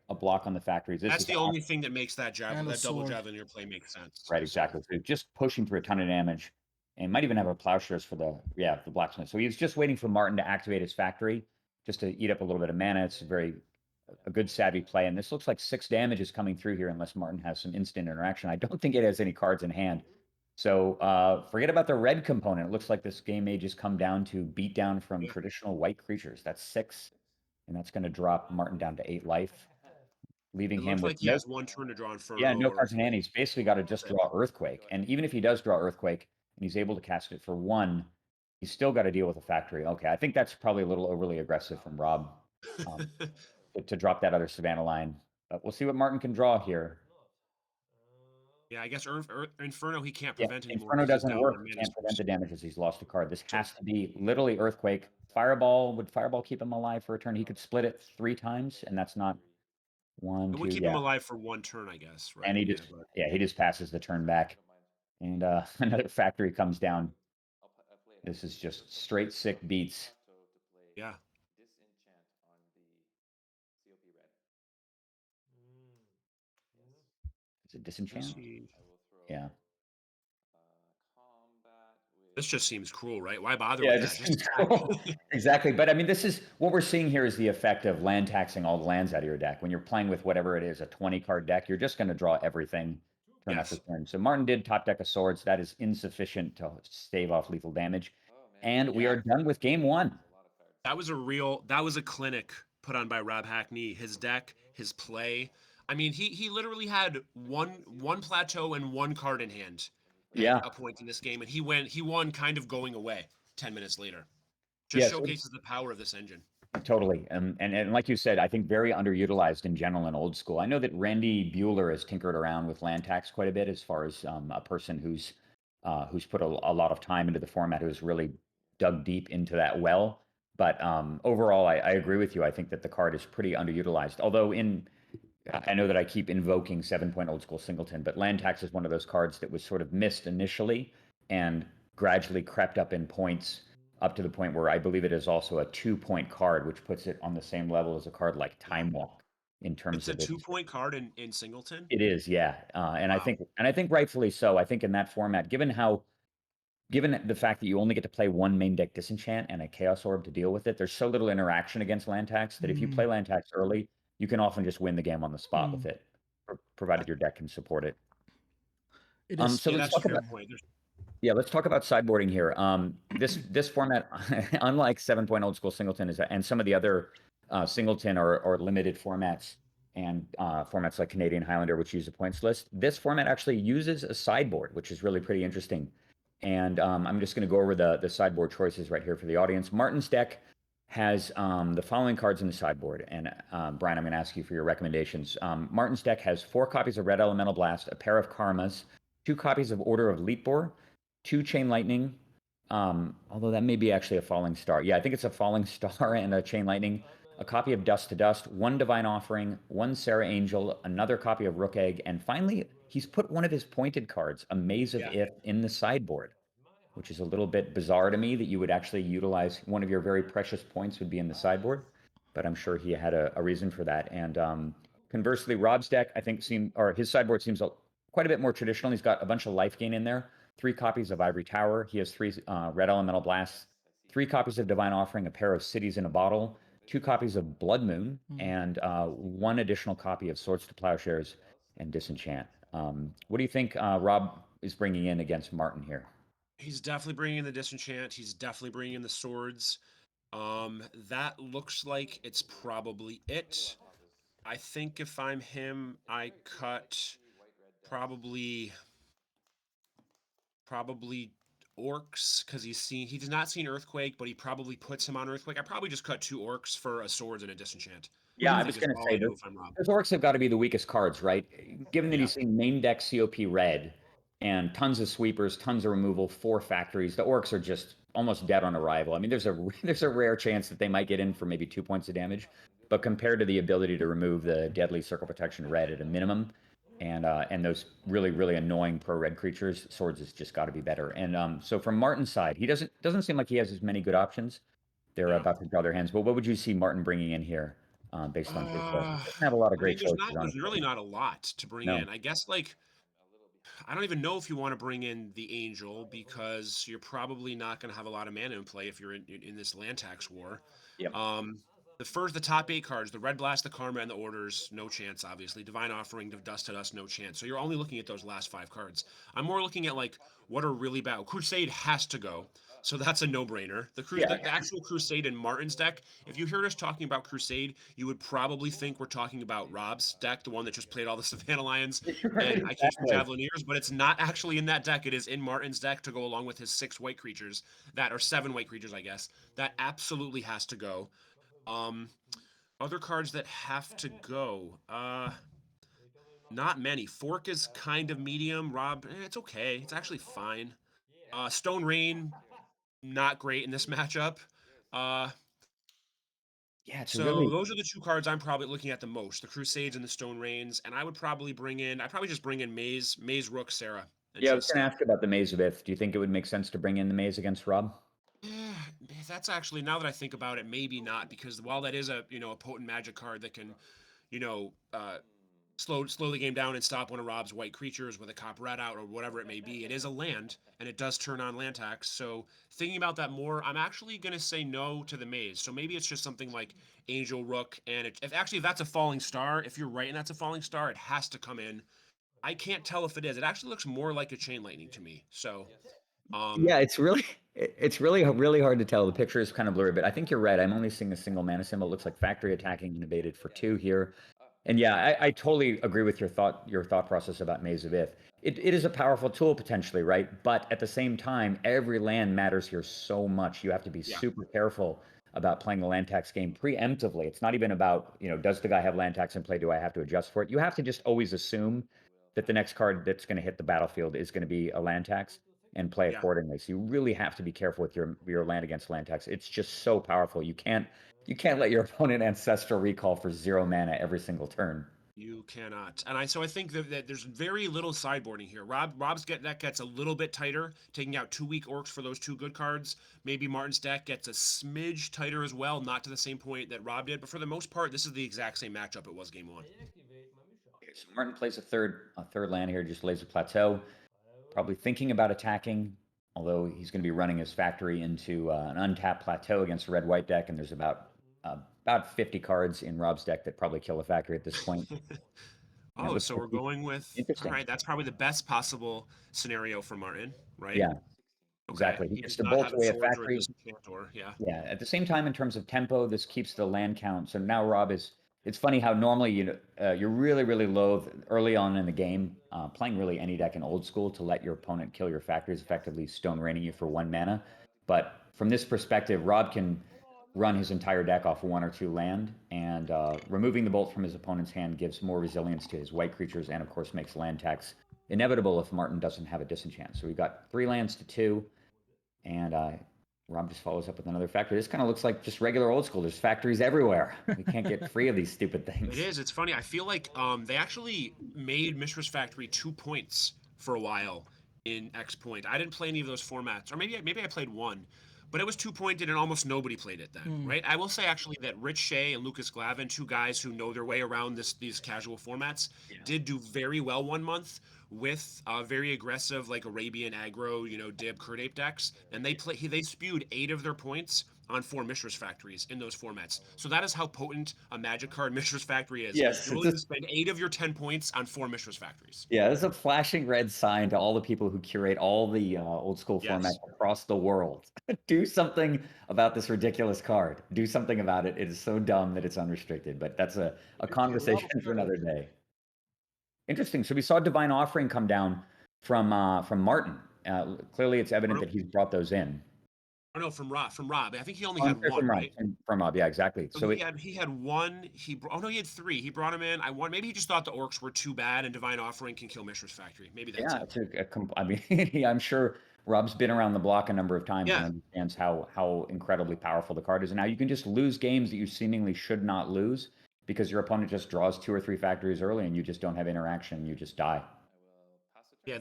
a block on the factories. That's the only thing that makes that double javelineer play make sense. Right, exactly. So just pushing through a ton of damage, and might even have a plowshares for the blacksmith. So he's just waiting for Martin to activate his factory, just to eat up a little bit of mana. It's a good savvy play, and this looks like 6 damage is coming through here unless Martin has some instant interaction. I don't think it has any cards in hand. So forget about the red component. It looks like this game may just come down to beat down from traditional white creatures. That's 6, and that's going to drop Martin down to 8 life, leaving him with he has 1 turn to draw Inferno. Yeah, no cards in hand. He's basically got to just draw Earthquake, and even if he does draw Earthquake and he's able to cast it for 1, he's still got to deal with a factory. Okay, I think that's probably a little overly aggressive from Rob to drop that other Savannah line. But we'll see what Martin can draw here. Yeah, I guess Inferno he can't prevent anymore. Inferno doesn't work. He can't prevent the damages. He's lost a card. This has to be literally Earthquake. Fireball, would Fireball keep him alive for a turn? He could split it 3 times, and that's not 1, 2. It would keep him alive for 1 turn, I guess. Right? And he just passes the turn back. And another factory comes down. This is just straight sick beats. Yeah. Disenchant on the COP red. Is it disenchant? Yeah. This just seems cruel, right? Why bother Yeah, with just that? seems cool. Exactly. But I mean, this is what we're seeing here is the effect of land taxing all the lands out of your deck. When you're playing with whatever it is, a 20-card deck, you're just going to draw everything turn after turn. So Martin did top deck of swords. That is insufficient to stave off lethal damage. And we are done with game 1. That was a clinic put on by Rob Hackney. His deck, his play. I mean, he literally had one plateau and 1 card in hand. At a point in this game, and he won kind of going away 10 minutes later. Just showcases the power of this engine. Totally. And like you said, I think very underutilized in general in old school. I know that Randy Bueller has tinkered around with land tax quite a bit as far as a person who's put a lot of time into the format, who's really dug deep into that well. But overall, I agree with you. I think that the card is pretty underutilized. Although I know that I keep invoking 7-point old school singleton, but land tax is one of those cards that was sort of missed initially and gradually crept up in points up to the point where I believe it is also a 2-point card, which puts it on the same level as a card like Time Walk in terms of it's a 2-point card in singleton. It is, yeah, and wow. I think rightfully so. I think in that format, given the fact that you only get to play 1 main deck disenchant and a Chaos Orb to deal with it, there's so little interaction against land tax that if you play land tax early, you can often just win the game on the spot with it, provided your deck can support it. It is. So let's talk about. Yeah, let's talk about sideboarding here. This format, unlike 7-point old school singleton, and some of the other singleton or limited formats and formats like Canadian Highlander, which use a points list, this format actually uses a sideboard, which is really pretty interesting. And I'm just going to go over the sideboard choices right here for the audience. Martin's deck has the following cards in the sideboard. And Brian, I'm going to ask you for your recommendations. Martin's deck has 4 copies of Red Elemental Blast, a pair of Karmas, 2 copies of Order of Leapbore, 2 Chain Lightning, although that may be actually a Falling Star. Yeah, I think it's a Falling Star and a Chain Lightning, a copy of Dust to Dust, 1 Divine Offering, 1 Sarah Angel, another copy of Rook Egg, and finally, he's put one of his pointed cards, a Maze of If, in the sideboard, which is a little bit bizarre to me that you would actually utilize one of your very precious points would be in the sideboard, but I'm sure he had a reason for that. And conversely, Rob's deck, I think, his sideboard seems quite a bit more traditional. He's got a bunch of life gain in there, 3 copies of Ivory Tower. He has 3 Red Elemental Blasts, 3 copies of Divine Offering, a pair of Cities in a Bottle, 2 copies of Blood Moon, and 1 additional copy of Swords to Plowshares and Disenchant. What do you think Rob is bringing in against Martin here? He's definitely bringing in the Disenchant. He's definitely bringing in the Swords. That looks like it's probably it. I think if I'm him, I cut probably orcs, because he does not see an earthquake, but he probably puts him on earthquake. I probably just cut 2 orcs for a swords and a disenchant. Yeah, I I think was is going to all say I do if I'm Rob. those orcs have got to be the weakest cards, right? Given that Yeah. he's seen main deck COP red and tons of sweepers, tons of removal, 4 factories, the orcs are just almost dead on arrival. I mean, there's a rare chance that they might get in for maybe 2 points of damage, but compared to the ability to remove the deadly circle protection red at a minimum, and those really annoying pro red creatures, swords has just got to be better. And so from Martin's side, he doesn't seem like he has as many good options. They're about to draw their hands. But what would you see Martin bringing in here, based on his? He doesn't have a lot of I mean, great there's choices. really Honestly. not a lot to bring No. in. I guess I don't even know if you want to bring in the Angel, because you're probably not going to have a lot of mana in play if you're in this land tax war. Yep. The top 8 cards, the Red Blast, the Karma, and the Orders, no chance, obviously. Divine Offering, Dust to Dust, no chance. So you're only looking at those last 5 cards. I'm more looking at what are really bad. Crusade has to go. So that's a no-brainer. The actual Crusade in Martin's deck, if you heard us talking about Crusade, you would probably think we're talking about Rob's deck, the one that just played all the Savannah Lions and I Cage Javelineers, but it's not actually in that deck. It is in Martin's deck to go along with his 6 white creatures, or 7 white creatures, I guess. That absolutely has to go. Other cards that have to go. Not many. Fork is kind of medium. Rob, it's okay. It's actually fine. Stone Rain, not great in this matchup. So those are the 2 cards I'm probably looking at the most: the Crusades and the Stone Rains. And I would probably just bring in Maze, Rook, Sarah. Yeah, I was going to ask about the Maze of Ith. Do you think it would make sense to bring in the Maze against Rob? That's actually, now that I think about it, maybe not, because while that is a potent magic card that can slow the game down and stop one of Rob's white creatures with a cop red out or whatever it may be, it is a land and it does turn on land tax. So thinking about that more, I'm actually going to say no to the Maze. So maybe it's just something like Angel, Rook, and if that's a falling star, if you're right and that's a falling star, it has to come in. I can't tell if it is. It actually looks more like a Chain Lightning to me. So Yeah, it's really hard to tell. The picture is kind of blurry, but I think you're right. I'm only seeing a single mana symbol. It looks like factory attacking and evaded for 2 here. And yeah, I totally agree with your thought process about Maze of Ith. It is a powerful tool potentially, right? But at the same time, every land matters here so much. You have to be super careful about playing the land tax game preemptively. It's not even about, does the guy have land tax in play? Do I have to adjust for it? You have to just always assume that the next card that's going to hit the battlefield is going to be a land tax and play accordingly. So you really have to be careful with your land against land tax. It's just so powerful. You can't let your opponent ancestral recall for 0 mana every single turn. You cannot. And I think that there's very little sideboarding here. Rob's deck gets a little bit tighter, taking out 2 weak orcs for those 2 good cards. Maybe Martin's deck gets a smidge tighter as well, not to the same point that Rob did, but for the most part, this is the exact same matchup it was game 1. Okay, so Martin plays a third land here, just lays a plateau. Probably thinking about attacking, although he's going to be running his factory into an untapped plateau against a red-white deck, and there's about 50 cards in Rob's deck that probably kill a factory at this point. So we're going with... All right, that's probably the best possible scenario for Martin, right? Yeah, exactly. He gets to bolt away a factory. Yeah, at the same time, in terms of tempo, this keeps the land count. So now Rob is... It's funny how normally you're really loath early on in the game, playing really any deck in old school to let your opponent kill your factories, effectively stone raining you for 1 mana. But from this perspective, Rob can run his entire deck off 1 or 2 land, and removing the bolt from his opponent's hand gives more resilience to his white creatures, and of course makes land tax inevitable if Martin doesn't have a disenchant. So we've got 3 lands to 2, and Rob just follows up with another factory. This kind of looks like just regular old school. There's factories everywhere. We can't get free of these stupid things. It is. It's funny. I feel like they actually made Mistress Factory 2 points for a while in X Point. I didn't play any of those formats, or maybe I played 1, but it was 2-pointed and almost nobody played it then, right? I will say actually that Rich Shea and Lukas Glavin, 2 guys who know their way around these casual formats, did do very well 1 month with very aggressive Arabian aggro, Dib Kurd Ape decks, and they spewed 8 of their points on 4 Mishra's Factories in those formats. So that is how potent a Magic card Mishra's Factory is. Yes, You're it's willing a- to spend 8 of your 10 points on 4 Mishra's Factories. Yeah, this is a flashing red sign to all the people who curate all the old school Yes. formats across the world. Do something about this ridiculous card. Do something about it. It is so dumb that it's unrestricted, but that's a conversation for another day. Interesting. So we saw Divine Offering come down from Martin. Clearly, it's evident that he's brought those in. Oh no, from Rob. I think he only Oh, I'm had sorry, one, from Rob. right? From Rob, yeah, exactly. So So he had one. No, he had 3. He brought him in. Maybe he just thought the orcs were too bad, and Divine Offering can kill Mishra's Factory. Maybe that's yeah, it. I mean, I'm sure Rob's been around the block a number of times Yeah. and understands how incredibly powerful the card is. And now you can just lose games that you seemingly should not lose because your opponent just draws 2 or 3 factories early and you just don't have interaction. You just die. Yeah,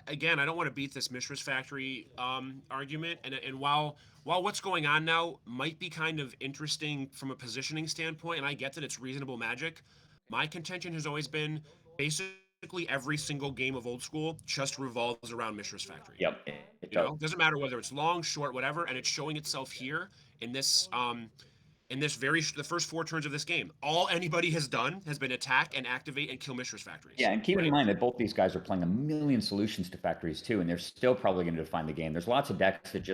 again, I don't want to beat this Mishra's Factory argument, and while what's going on now might be kind of interesting from a positioning standpoint, and I get that it's reasonable Magic, my contention has always been basically every single game of Old School just revolves around Mishra's Factory. Yep. You know, doesn't matter whether it's long, short, whatever, and it's showing itself here in this the first 4 turns of this game. All anybody has done has been attack and activate and kill Mishra's Factories. Yeah, and keep in mind that both these guys are playing a million solutions to factories too, and they're still probably going to define the game. There's lots of decks that you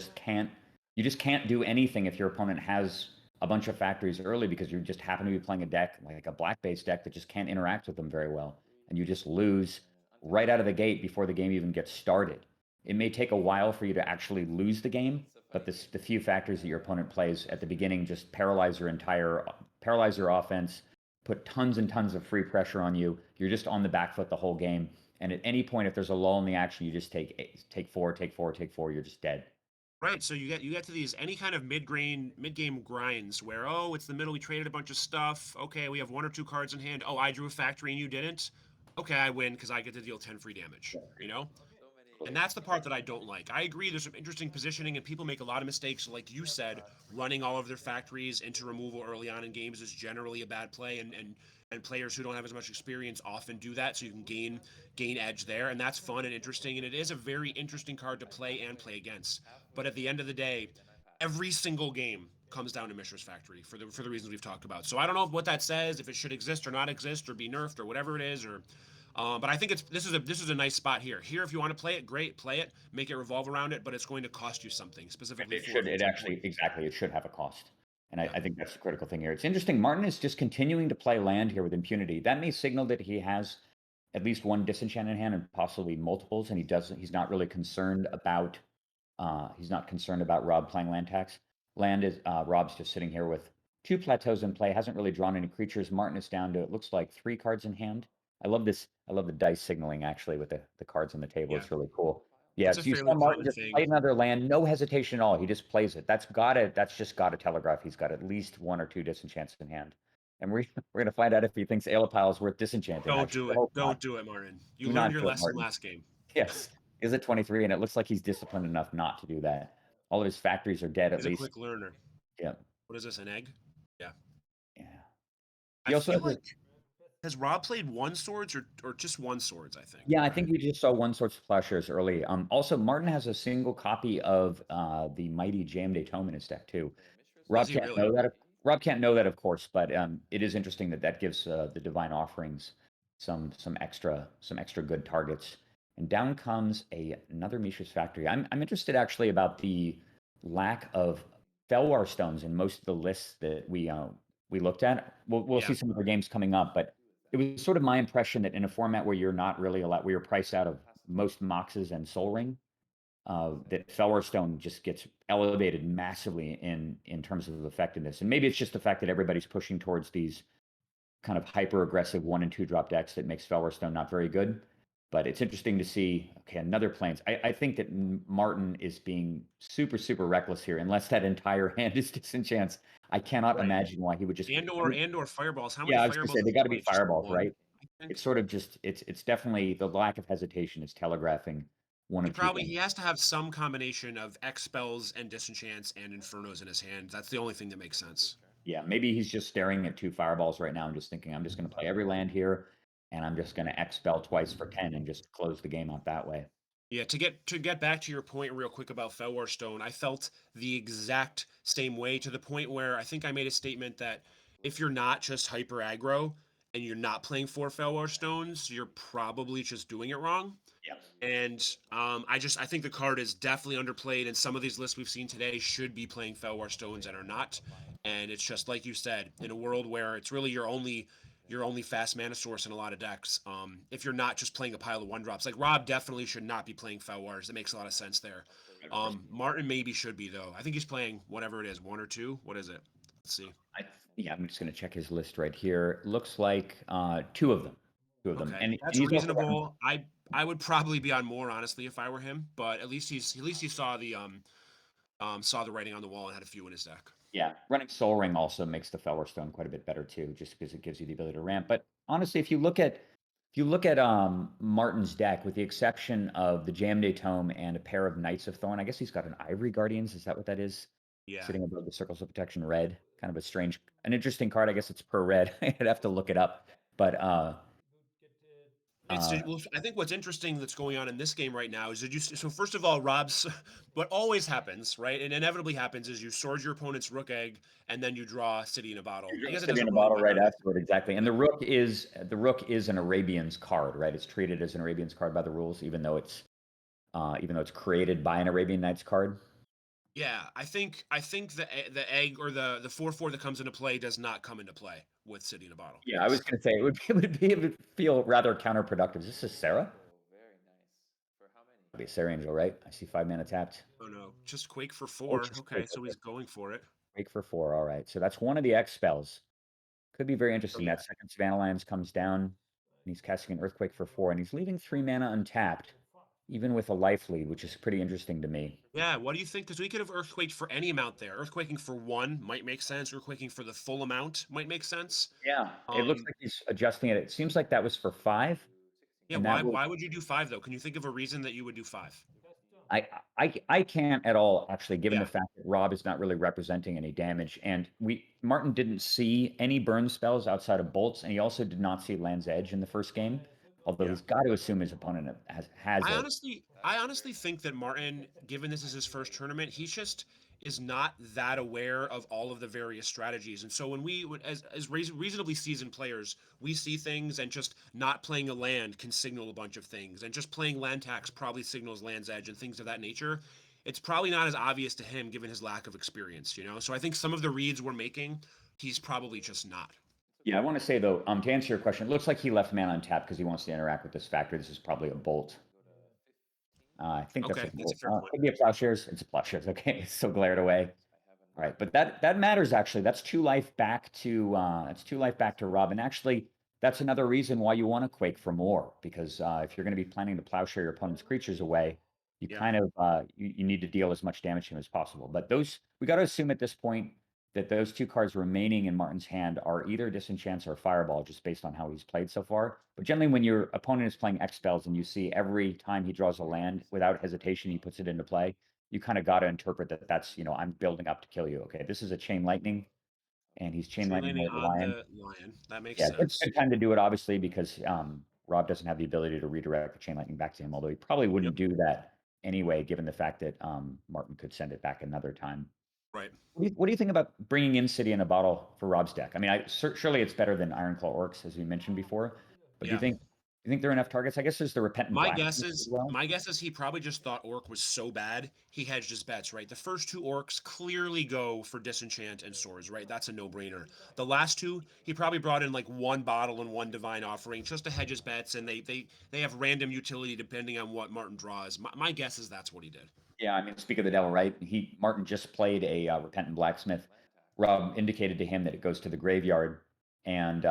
just can't do anything if your opponent has a bunch of factories early because you just happen to be playing a deck like a black-based deck that just can't interact with them very well, and you just lose right out of the gate before the game even gets started. It may take a while for you to actually lose the game, but the few factories that your opponent plays at the beginning just paralyze your offense, put tons and tons of free pressure on you. You're just on the back foot the whole game. And at any point, if there's a lull in the action, you just take 4. You're just dead. Right, so you get to these any kind of mid-game grinds where it's the middle, we traded a bunch of stuff. Okay, we have 1 or 2 cards in hand. Oh, I drew a factory and you didn't. Okay, I win because I get to deal 10 free damage. You know. And that's the part that I don't like. I agree there's some interesting positioning and people make a lot of mistakes. Like you said, running all of their factories into removal early on in games is generally a bad play, and players who don't have as much experience often do that, so you can gain edge there, and that's fun and interesting, and it is a very interesting card to play and play against. But at the end of the day, every single game comes down to Mishra's Factory for the reasons we've talked about. So I don't know what that says, if it should exist or not exist or be nerfed or whatever it is, or but I think this is a nice spot here. Here, if you want to play it, great, play it, make it revolve around it, but it's going to cost you something specifically. It should have a cost, and I think that's the critical thing here. It's interesting. Martin is just continuing to play land here with impunity. That may signal that he has at least 1 disenchant in hand and possibly multiples, and he's not really concerned about Rob playing land tax. Rob's just sitting here with 2 plateaus in play, hasn't really drawn any creatures. Martin is down to, it looks like, 3 cards in hand. I love the dice signaling actually with the cards on the table. Yeah. It's really cool. Yeah, so you saw Martin just play another land, no hesitation at all. He just plays it. That's just got to telegraph. He's got at least 1 or 2 disenchants in hand. And we're gonna find out if he thinks Aelopile is worth disenchanting. Don't do it, Martin. You learned your lesson last game. Yes. He's at 23, and it looks like he's disciplined enough not to do that. All of his factories are dead at least. He's a quick learner. Yeah. What is this, an egg? Yeah. Yeah. I feel like has Rob played 1 swords or just 1 swords, I think? Yeah, I think we just saw 1 swords to plowshares early. Also, Martin has a single copy of the mighty JMD Tome in his deck too. Rob can't know that. Rob can't know that, of course, but it is interesting that gives the Divine Offerings some extra good targets. And down comes another Mishra's Factory. I'm interested actually about the lack of Felwar stones in most of the lists that we looked at. We'll see some of the games coming up, but it was sort of my impression that in a format where you're not really where you're priced out of most Moxes and Soul Ring, that Felwar Stone just gets elevated massively in terms of effectiveness. And maybe it's just the fact that everybody's pushing towards these kind of hyper aggressive 1 and 2 drop decks that makes Felwar Stone not very good. But it's interesting to see, another Plains. I think that Martin is being super, super reckless here, unless that entire hand is disenchants. I cannot imagine why he would just... And or fireballs. How many I fireballs? was going to say, they got to be fireballs, right? It's sort of just, it's definitely, the lack of hesitation is telegraphing one of two things. He has to have some combination of X spells and disenchants and infernos in his hand. That's the only thing that makes sense. Yeah, maybe he's just staring at 2 fireballs right now and just thinking, I'm just going to play every land here, and I'm just going to X spell twice for 10 and just close the game out that way. Yeah, to get back to your point real quick about Felwar Stone, I felt the exact same way, to the point where I think I made a statement that if you're not just hyper aggro and you're not playing 4 Felwar Stones, you're probably just doing it wrong. Yeah. And I think the card is definitely underplayed, and some of these lists we've seen today should be playing Felwar Stones and are not. And it's just like you said, in a world where it's really your only fast mana source in a lot of decks. If you're not just playing a pile of 1-drops, like Rob definitely should not be playing Felwars. That makes a lot of sense there. Martin maybe should be, though. I think he's playing whatever it is, 1 or 2. What is it? Let's see. I'm just going to check his list right here. Looks like 2 of them. 2 of them. Okay, And that's he's also reasonable. I would probably be on more, honestly, if I were him. But at least he saw the writing on the wall and had a few in his deck. Yeah, running Soul Ring also makes the Felwar Stone quite a bit better too, just because it gives you the ability to ramp. But honestly, if you look at Martin's deck, with the exception of the Jamday Tome and a pair of Knights of Thorn, I guess he's got an Ivory Guardians. Is that what that is? Yeah. Sitting above the Circles of Protection red. Kind of an interesting card. I guess it's per red. I'd have to look it up. But well, I think what's interesting that's going on in this game right now is so first of all, Rob's what always happens, right? And inevitably happens is you sword your opponent's rook egg and then you draw City in a Bottle. I guess it City in doesn't a really Bottle right matter. afterward, exactly. And the rook is an Arabian's card, right? It's treated as an Arabian's card by the rules, even though it's created by an Arabian Knights card. Yeah, I think the egg or the 4/4 that comes into play does not come into play with City in a Bottle. Yeah, I was going to say it would feel rather counterproductive. Is this Sarah? Very nice. For how many? It'd be a Sarah Angel, right? I see 5 mana tapped. Oh no, just Quake for 4. just Okay, Quake, so okay. he's going for it. Quake for 4. All right, so that's one of the X spells. Could be very interesting. yeah. That second Savannah Lands comes down, and he's casting an Earthquake for 4, and he's leaving 3 mana untapped, even with a life lead, which is pretty interesting to me. Yeah, what do you think? Because we could have Earthquaked for any amount there. Earthquaking for 1 might make sense. Earthquaking for the full amount might make sense. Yeah, it looks like he's adjusting it. It seems like that was for 5. Yeah, why would you do 5 though? Can you think of a reason that you would do 5? I can't at all, actually, given the fact that Rob is not really representing any damage, and Martin didn't see any burn spells outside of bolts, and he also did not see Land's Edge in the first game. Although he's got to assume his opponent has it. I honestly think that Martin, given this is his first tournament, he just is not that aware of all of the various strategies. And so when as reasonably seasoned players, we see things, and just not playing a land can signal a bunch of things, and just playing land tax probably signals Land's Edge and things of that nature. It's probably not as obvious to him given his lack of experience, So I think some of the reads we're making, he's probably just not. Yeah, I want to say, though, to answer your question, it looks like he left mana untapped because he wants to interact with this factor. This is probably a bolt. I think that's a bolt. Maybe a Plowshares. It's a Plowshares. Okay, it's so glared away. All right, but that matters, actually. That's 2 life back to Rob. And actually, that's another reason why you want to Quake for more, because if you're going to be planning to Plowshare your opponent's creatures away, you kind of you need to deal as much damage to him as possible. But we got to assume at this point that those 2 cards remaining in Martin's hand are either Disenchants or Fireball, just based on how he's played so far. But generally, when your opponent is playing X spells and you see every time he draws a land, without hesitation, he puts it into play, you kind of got to interpret that that's, I'm building up to kill you. Okay, this is a Chain Lightning, and he's Chain Lightning with the Lion. That makes sense. It's a good time to do it, obviously, because Rob doesn't have the ability to redirect the Chain Lightning back to him, although he probably wouldn't do that anyway, given the fact that Martin could send it back another time. Right. What do you think about bringing in City in a Bottle for Rob's deck? I mean, surely it's better than Ironclaw Orcs, as we mentioned before. But do you think there are enough targets? I guess there's the Repentant My Blacksmith guess is he probably just thought Orc was so bad he hedged his bets. Right. The first 2 Orcs clearly go for Disenchant and Swords. Right. That's a no-brainer. The last 2, he probably brought in like 1 Bottle and 1 Divine Offering just to hedge his bets, and they have random utility depending on what Martin draws. My guess is that's what he did. Yeah, I mean, speak of the devil, right? Martin just played a Repentant Blacksmith. Rob indicated to him that it goes to the graveyard, and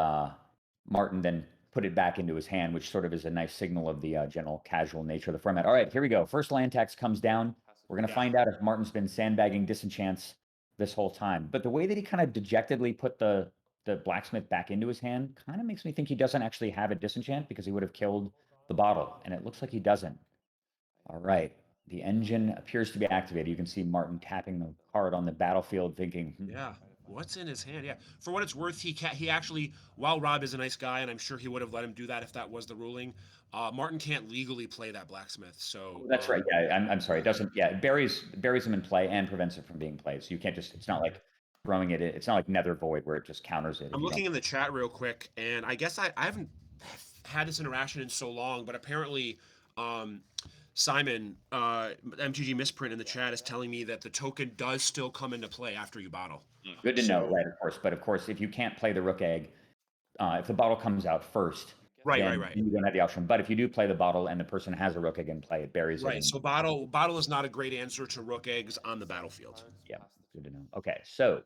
Martin then put it back into his hand, which sort of is a nice signal of the general casual nature of the format. All right, here we go. First land tax comes down. We're going to find out if Martin's been sandbagging Disenchants this whole time. But the way that he kind of dejectedly put the Blacksmith back into his hand kind of makes me think he doesn't actually have a Disenchant, because he would have killed the Bottle, and it looks like he doesn't. All right. The engine appears to be activated. You can see Martin tapping the card on the battlefield, thinking, What's in his hand? Yeah. For what it's worth, he actually, while Rob is a nice guy, and I'm sure he would have let him do that if that was the ruling, Martin can't legally play that blacksmith. So That's right. Yeah, I'm sorry. It doesn't. Yeah, it buries him in play and prevents it from being played. So you can't just. It's not like throwing it in. It's not like Nether Void where it just counters it. I'm looking in the chat real quick, and I guess I haven't had this interaction in so long, but apparently Simon, MTG Misprint in the chat is telling me that the token does still come into play after you bottle. Good to know, right? Of course, but of course, if you can't play the rook egg, if the bottle comes out first, Right. you don't have the option. But if you do play the bottle and the person has a rook egg in play, it buries it. Right. So bottle is not a great answer to rook eggs on the battlefield. Yeah, good to know. Okay, so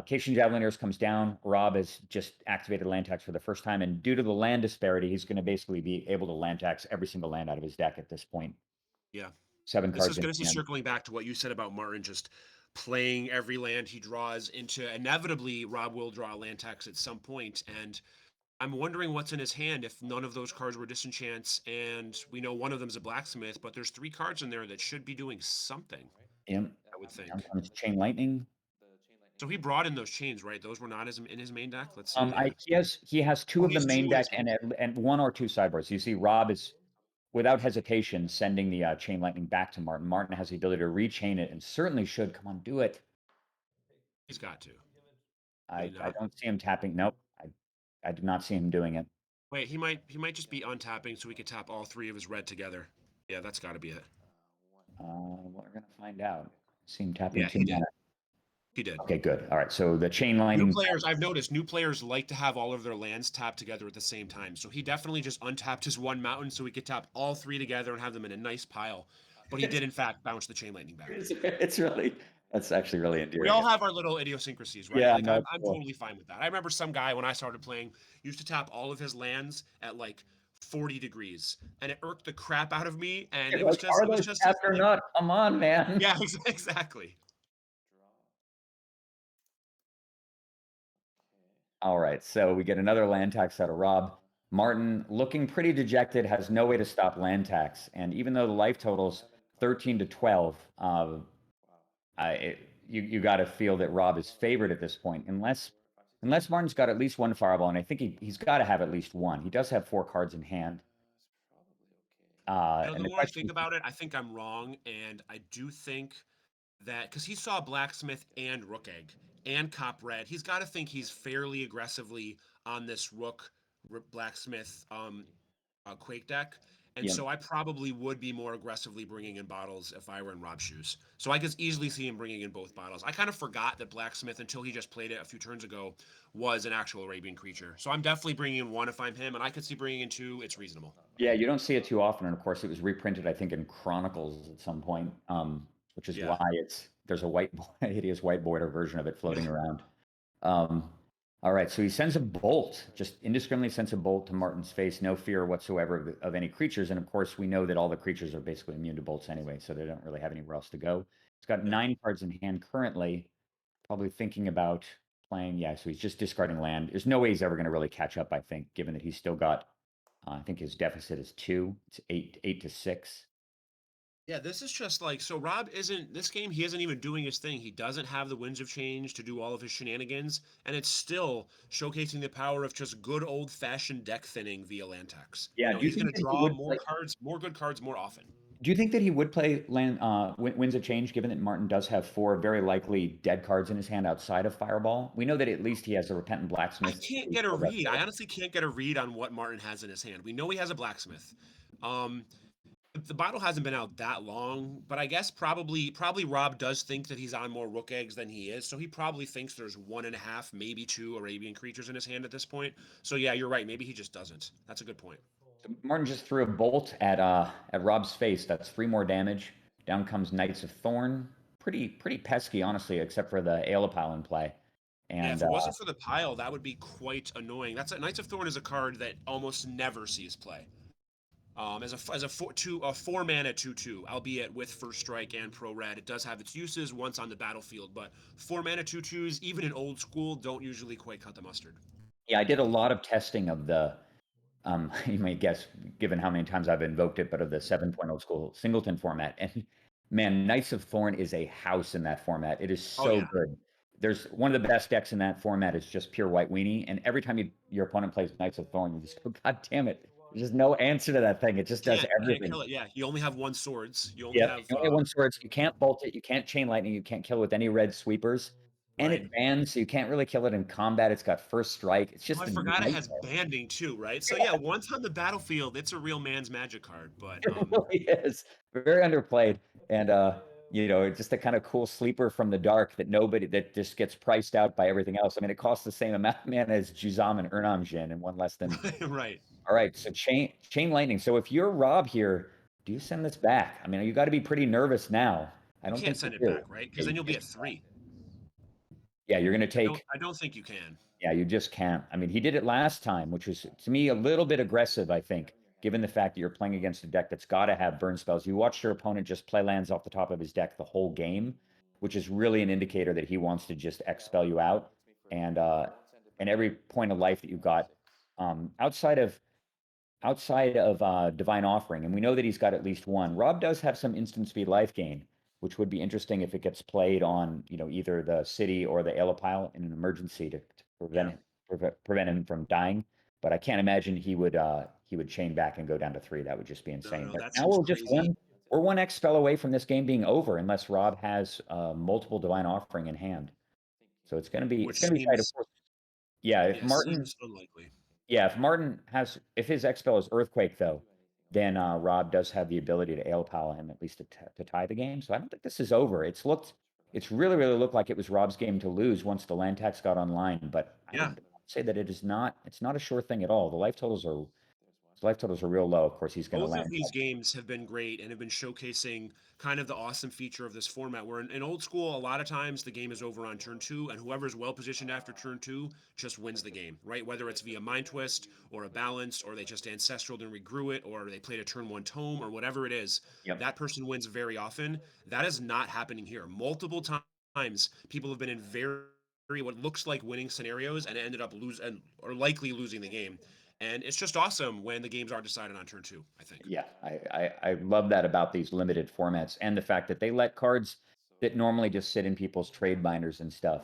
Cation Javelineers comes down. Rob has just activated land tax for the first time, and due to the land disparity, he's going to basically be able to land tax every single land out of his deck at this point. Yeah. 7 cards. This is circling back to what you said about Martin just playing every land he draws into. Inevitably, Rob will draw a land tax at some point, and I'm wondering what's in his hand if none of those cards were disenchants, and we know one of them's a blacksmith, but there's 3 cards in there that should be doing something. Yeah, I would think. Sometimes Chain Lightning. So he brought in those chains, right? Those were not in his main deck. Let's see. He has 2 of the main deck and 1 or 2 sideboards. You see, Rob is without hesitation sending the Chain Lightning back to Martin. Martin has the ability to rechain it and certainly should. Come on, do it. He's got to. I don't see him tapping. Nope. I did not see him doing it. Wait, he might just be untapping so we could tap all 3 of his red together. Yeah, that's got to be it. We're gonna find out. See him tapping. Yeah, he did. He did. Okay, good. All right. So the Chain Lightning. I've noticed new players like to have all of their lands tapped together at the same time. So he definitely just untapped his 1 mountain so we could tap all 3 together and have them in a nice pile. But he did in fact bounce the Chain Lightning back. That's actually really endearing. We all have our little idiosyncrasies, right? Yeah, like, no, I'm totally fine with that. I remember some guy when I started playing used to tap all of his lands at like 40 degrees, and it irked the crap out of me. And it was just after not. Come on, man. Yeah, exactly. All right, so we get another land tax out of Rob. Martin, looking pretty dejected, has no way to stop land tax, and even though the life total's 13 to 12, you got to feel that Rob is favored at this point, unless Martin's got at least 1 fireball, and I think he's got to have at least 1. He does have 4 cards in hand. The more I think about it, I think I'm wrong, and I do think that because he saw blacksmith and rook egg and cop red, he's got to think he's fairly aggressively on this rook blacksmith quake deck. And so I probably would be more aggressively bringing in bottles if I were in Rob's shoes. So I could easily see him bringing in both bottles. I kind of forgot that blacksmith, until he just played it a few turns ago, was an actual Arabian creature. So I'm definitely bringing in 1 if I'm him, and I could see bringing in 2. It's reasonable. Yeah, you don't see it too often, and of course it was reprinted, I think, in Chronicles at some point, which is why there's a hideous white border version of it floating around. All right, so he sends a bolt, just indiscriminately sends a bolt to Martin's face, no fear whatsoever of any creatures. And of course, we know that all the creatures are basically immune to bolts anyway, so they don't really have anywhere else to go. He's got 9 cards in hand currently, probably thinking about playing. Yeah, so he's just discarding land. There's no way he's ever going to really catch up, I think, given that he's still got, I think his deficit is 2. It's 8 to 6. Yeah, this is just like, so Rob this game, he isn't even doing his thing. He doesn't have the Winds of Change to do all of his shenanigans, and it's still showcasing the power of just good old-fashioned deck thinning via land tax. Yeah, he's going to draw more good cards more often. Do you think that he would play Winds of Change, given that Martin does have 4 very likely dead cards in his hand outside of Fireball? We know that at least he has a Repentant Blacksmith. I can't get a read. I honestly can't get a read on what Martin has in his hand. We know he has a Blacksmith. The bottle hasn't been out that long, but I guess probably Rob does think that he's on more rook eggs than he is, so he probably thinks there's 1.5, maybe 2 Arabian creatures in his hand at this point. So yeah, you're right. Maybe he just doesn't. That's a good point. So Martin just threw a bolt at Rob's face. That's 3 more damage. Down comes Knights of Thorn. Pretty pesky, honestly, except for the Aeolipile pile in play. And yeah, if it wasn't for the pile, that would be quite annoying. Knights of Thorn is a card that almost never sees play. As a 4 mana 2/2, albeit with First Strike and Pro Red, it does have its uses once on the battlefield. But 4 mana 2/2s, even in old school, don't usually quite cut the mustard. Yeah, I did a lot of testing of the, you may guess, given how many times I've invoked it, but of the 7.0 school singleton format. And man, Knights of Thorn is a house in that format. It is so good. there's one of the best decks in that format is just pure white weenie, and every time your opponent plays Knights of Thorn, you just go, God damn it! There's just no answer to that thing. It just does Can't everything. kill it. Yeah, you only have 1 swords. You only Yeah, have. you only have 1 swords. You can't bolt it. You can't chain lightning. You can't kill it with any red sweepers. And Right. it bans, so you can't really kill it in combat. It's got first strike. It's just Oh, I a forgot it has nightmare. banding too, right? So yeah, once on the battlefield, it's a real man's magic card. But It really is very underplayed, and you know, it's just a kind of cool sleeper from the dark that just gets priced out by everything else. I mean, it costs the same amount of mana as Juzam and Urnamjin, and one less than. right. All right, so chain lightning. So if you're Rob here, do you send this back? I mean, you got to be pretty nervous now. I You don't can't think send you it do. back, right? Because then you'll be at 3. Yeah, you're going to take. I don't think you can. Yeah, you just can't. I mean, he did it last time, which was to me a little bit aggressive, I think, given the fact that you're playing against a deck that's got to have burn spells. You watched your opponent just play lands off the top of his deck the whole game, which is really an indicator that he wants to just expel you out. And every point of life that you got outside of Divine Offering, and we know that he's got at least 1. Rob does have some instant speed life gain, which would be interesting if it gets played on, you know, either the city or the Ale Pile in an emergency to prevent him from dying. But I can't imagine he would chain back and go down to 3. That would just be insane. No, But that now seems we're just crazy. we're 1 X spell away from this game being over, unless Rob has multiple Divine Offering in hand. So it's going to be Which tight. Of seems. course. Yeah, if Martin. Seems unlikely. Yeah, if his X spell is Earthquake though, then Rob does have the ability to Ale Pile him at least to tie the game. So I don't think this is over. It's really looked like it was Rob's game to lose once the land tax got online. But I would say that it's not a sure thing at all. The life totals are real low. Of course, he's going to Both land. of these games have been great and have been showcasing kind of the awesome feature of this format. Where in old school, a lot of times the game is over on turn 2, and whoever's well positioned after turn 2 just wins the game, right? Whether it's via Mind Twist or a balance, or they just ancestraled and regrew it, or they played a turn 1 tome, or whatever it is, that person wins very often. That is not happening here. Multiple times, people have been in very what looks like winning scenarios and ended up likely losing the game. And it's just awesome when the games are decided on turn 2, I think. Yeah, I love that about these limited formats, and the fact that they let cards that normally just sit in people's trade binders and stuff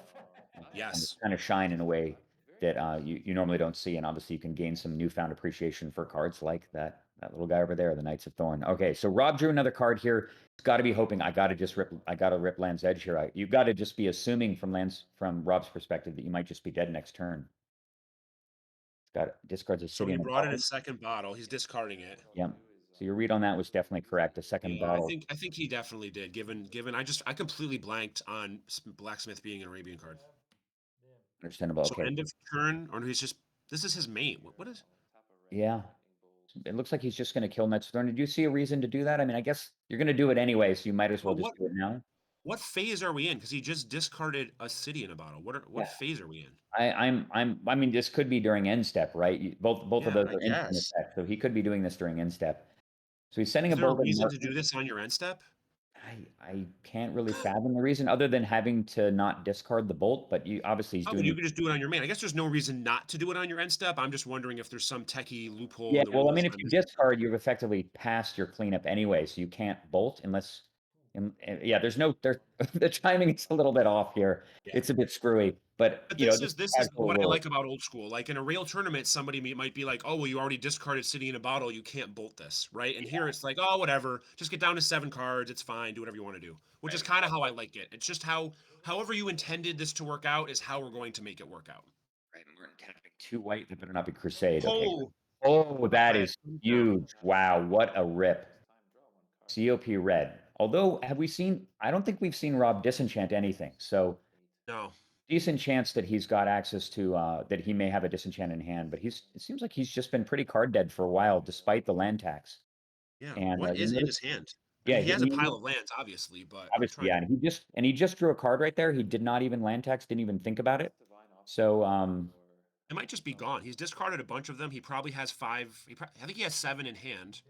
kind of shine in a way that you normally don't see. And obviously you can gain some newfound appreciation for cards like that little guy over there, the Knights of Thorn. Okay, so Rob drew another card here. He's got to be hoping I got to rip Land's Edge here. You've got to just be assuming from Rob's perspective that you might just be dead next turn. Got discards a So city. he in the brought in bottom. a second bottle. He's discarding it. Yep. So your read on that was definitely correct. The second bottle. I think he definitely did. Given I completely blanked on Blacksmith being an Arabian card. Understandable. So Okay. end of turn, or this is his mate. What is? Yeah. It looks like he's just going to kill Knights of Thorn. Did you see a reason to do that? I mean, I guess you're going to do it anyway, so you might as well just do it now. What phase are we in? Because he just discarded a city in a bottle. What phase are we in? I mean, this could be during end step, right? Both of those I are instant guess. effect, so he could be doing this during end step. So he's sending Is a there a bolt. reason to do this on your end step? I can't really fathom the reason other than having to not discard the bolt, but obviously he's doing. You could just do it on your main. I guess there's no reason not to do it on your end step. I'm just wondering if there's some techie loophole. Yeah, in the well, I rules mean, if you discard, you've effectively passed your cleanup anyway, so you can't bolt unless. Yeah, the timing is a little bit off here. Yeah. It's a bit screwy, but this is what I like about old school. Like in a real tournament, somebody might be like, "Oh, well, you already discarded city in a bottle. You can't bolt this, right?" And here it's like, "Oh, whatever. Just get down to 7 cards. It's fine. Do whatever you want to do." Which is kind of how I like it. It's just however you intended this to work out is how we're going to make it work out. Right, and we're intending 2 white. That better not be Crusade. Okay. Oh, that is huge! Wow, what a rip. COP red. Although, I don't think we've seen Rob disenchant anything. So, no. Decent chance that he's got access to, that he may have a disenchant in hand. But it seems like he's just been pretty card dead for a while, despite the land tax. Yeah. And, what is in his hand? Yeah, he has a pile of lands, obviously, but obviously, yeah. And he just drew a card right there. He did not even land tax. Didn't even think about it. So, it might just be gone. He's discarded a bunch of them. He probably has 5. I think he has 7 in hand.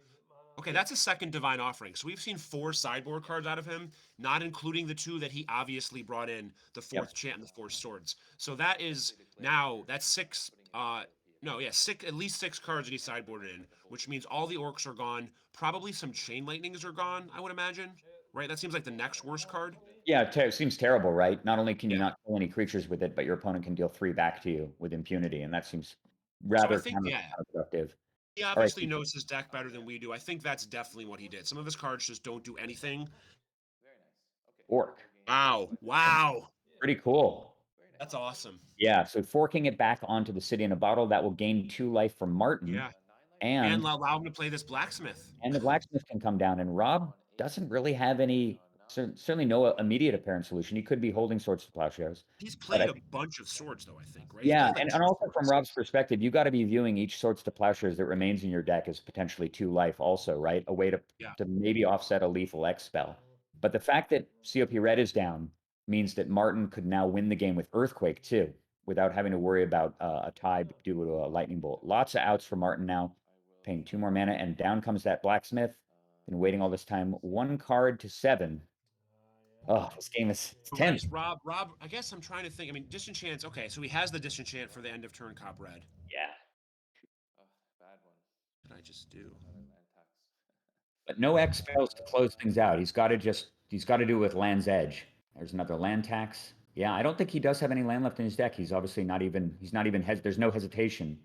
Okay, that's a second Divine Offering. So we've seen 4 sideboard cards out of him, not including the 2 that he obviously brought in, the 4th Chant and the 4 Swords. So that's 6. At least 6 cards that he sideboarded in, which means all the orcs are gone. Probably some Chain Lightnings are gone, I would imagine. Right? That seems like the next worst card. Yeah, it seems terrible, right? Not only can you not kill any creatures with it, but your opponent can deal 3 back to you with impunity, and that seems rather think, yeah. counterproductive. He All right. obviously knows his deck better than we do. I think that's definitely what he did. Some of his cards just don't do anything. Very nice. Okay. Fork. Wow. Wow. Pretty cool. That's awesome. Yeah, so forking it back onto the City in a Bottle, that will gain 2 life from Martin. Yeah. And allow him to play this blacksmith. And the blacksmith can come down, and Rob doesn't really have any, certainly no immediate apparent solution. He could be holding Swords to Plowshares. He's played a bunch of swords, though, I think, right? Yeah, He's played, like, and also from Rob's perspective, you got to be viewing each Swords to Plowshares that remains in your deck as potentially 2 life also, right? A way to maybe offset a lethal X spell. But the fact that COP Red is down means that Martin could now win the game with Earthquake, too, without having to worry about a tie due to a Lightning Bolt. Lots of outs for Martin now, paying 2 more mana, and down comes that Blacksmith. Been waiting all this time. 1 card to 7. Oh, this game is tense. Rob, I guess I'm trying to think. I mean, Disenchant's okay, so he has the Disenchant for the end of turn Cop Red. Yeah. Oh, bad one. What did I just do? But no X spells to close things out. He's got to do it with Land's Edge. There's another land tax. Yeah, I don't think he does have any land left in his deck. He's obviously not even there's no hesitation.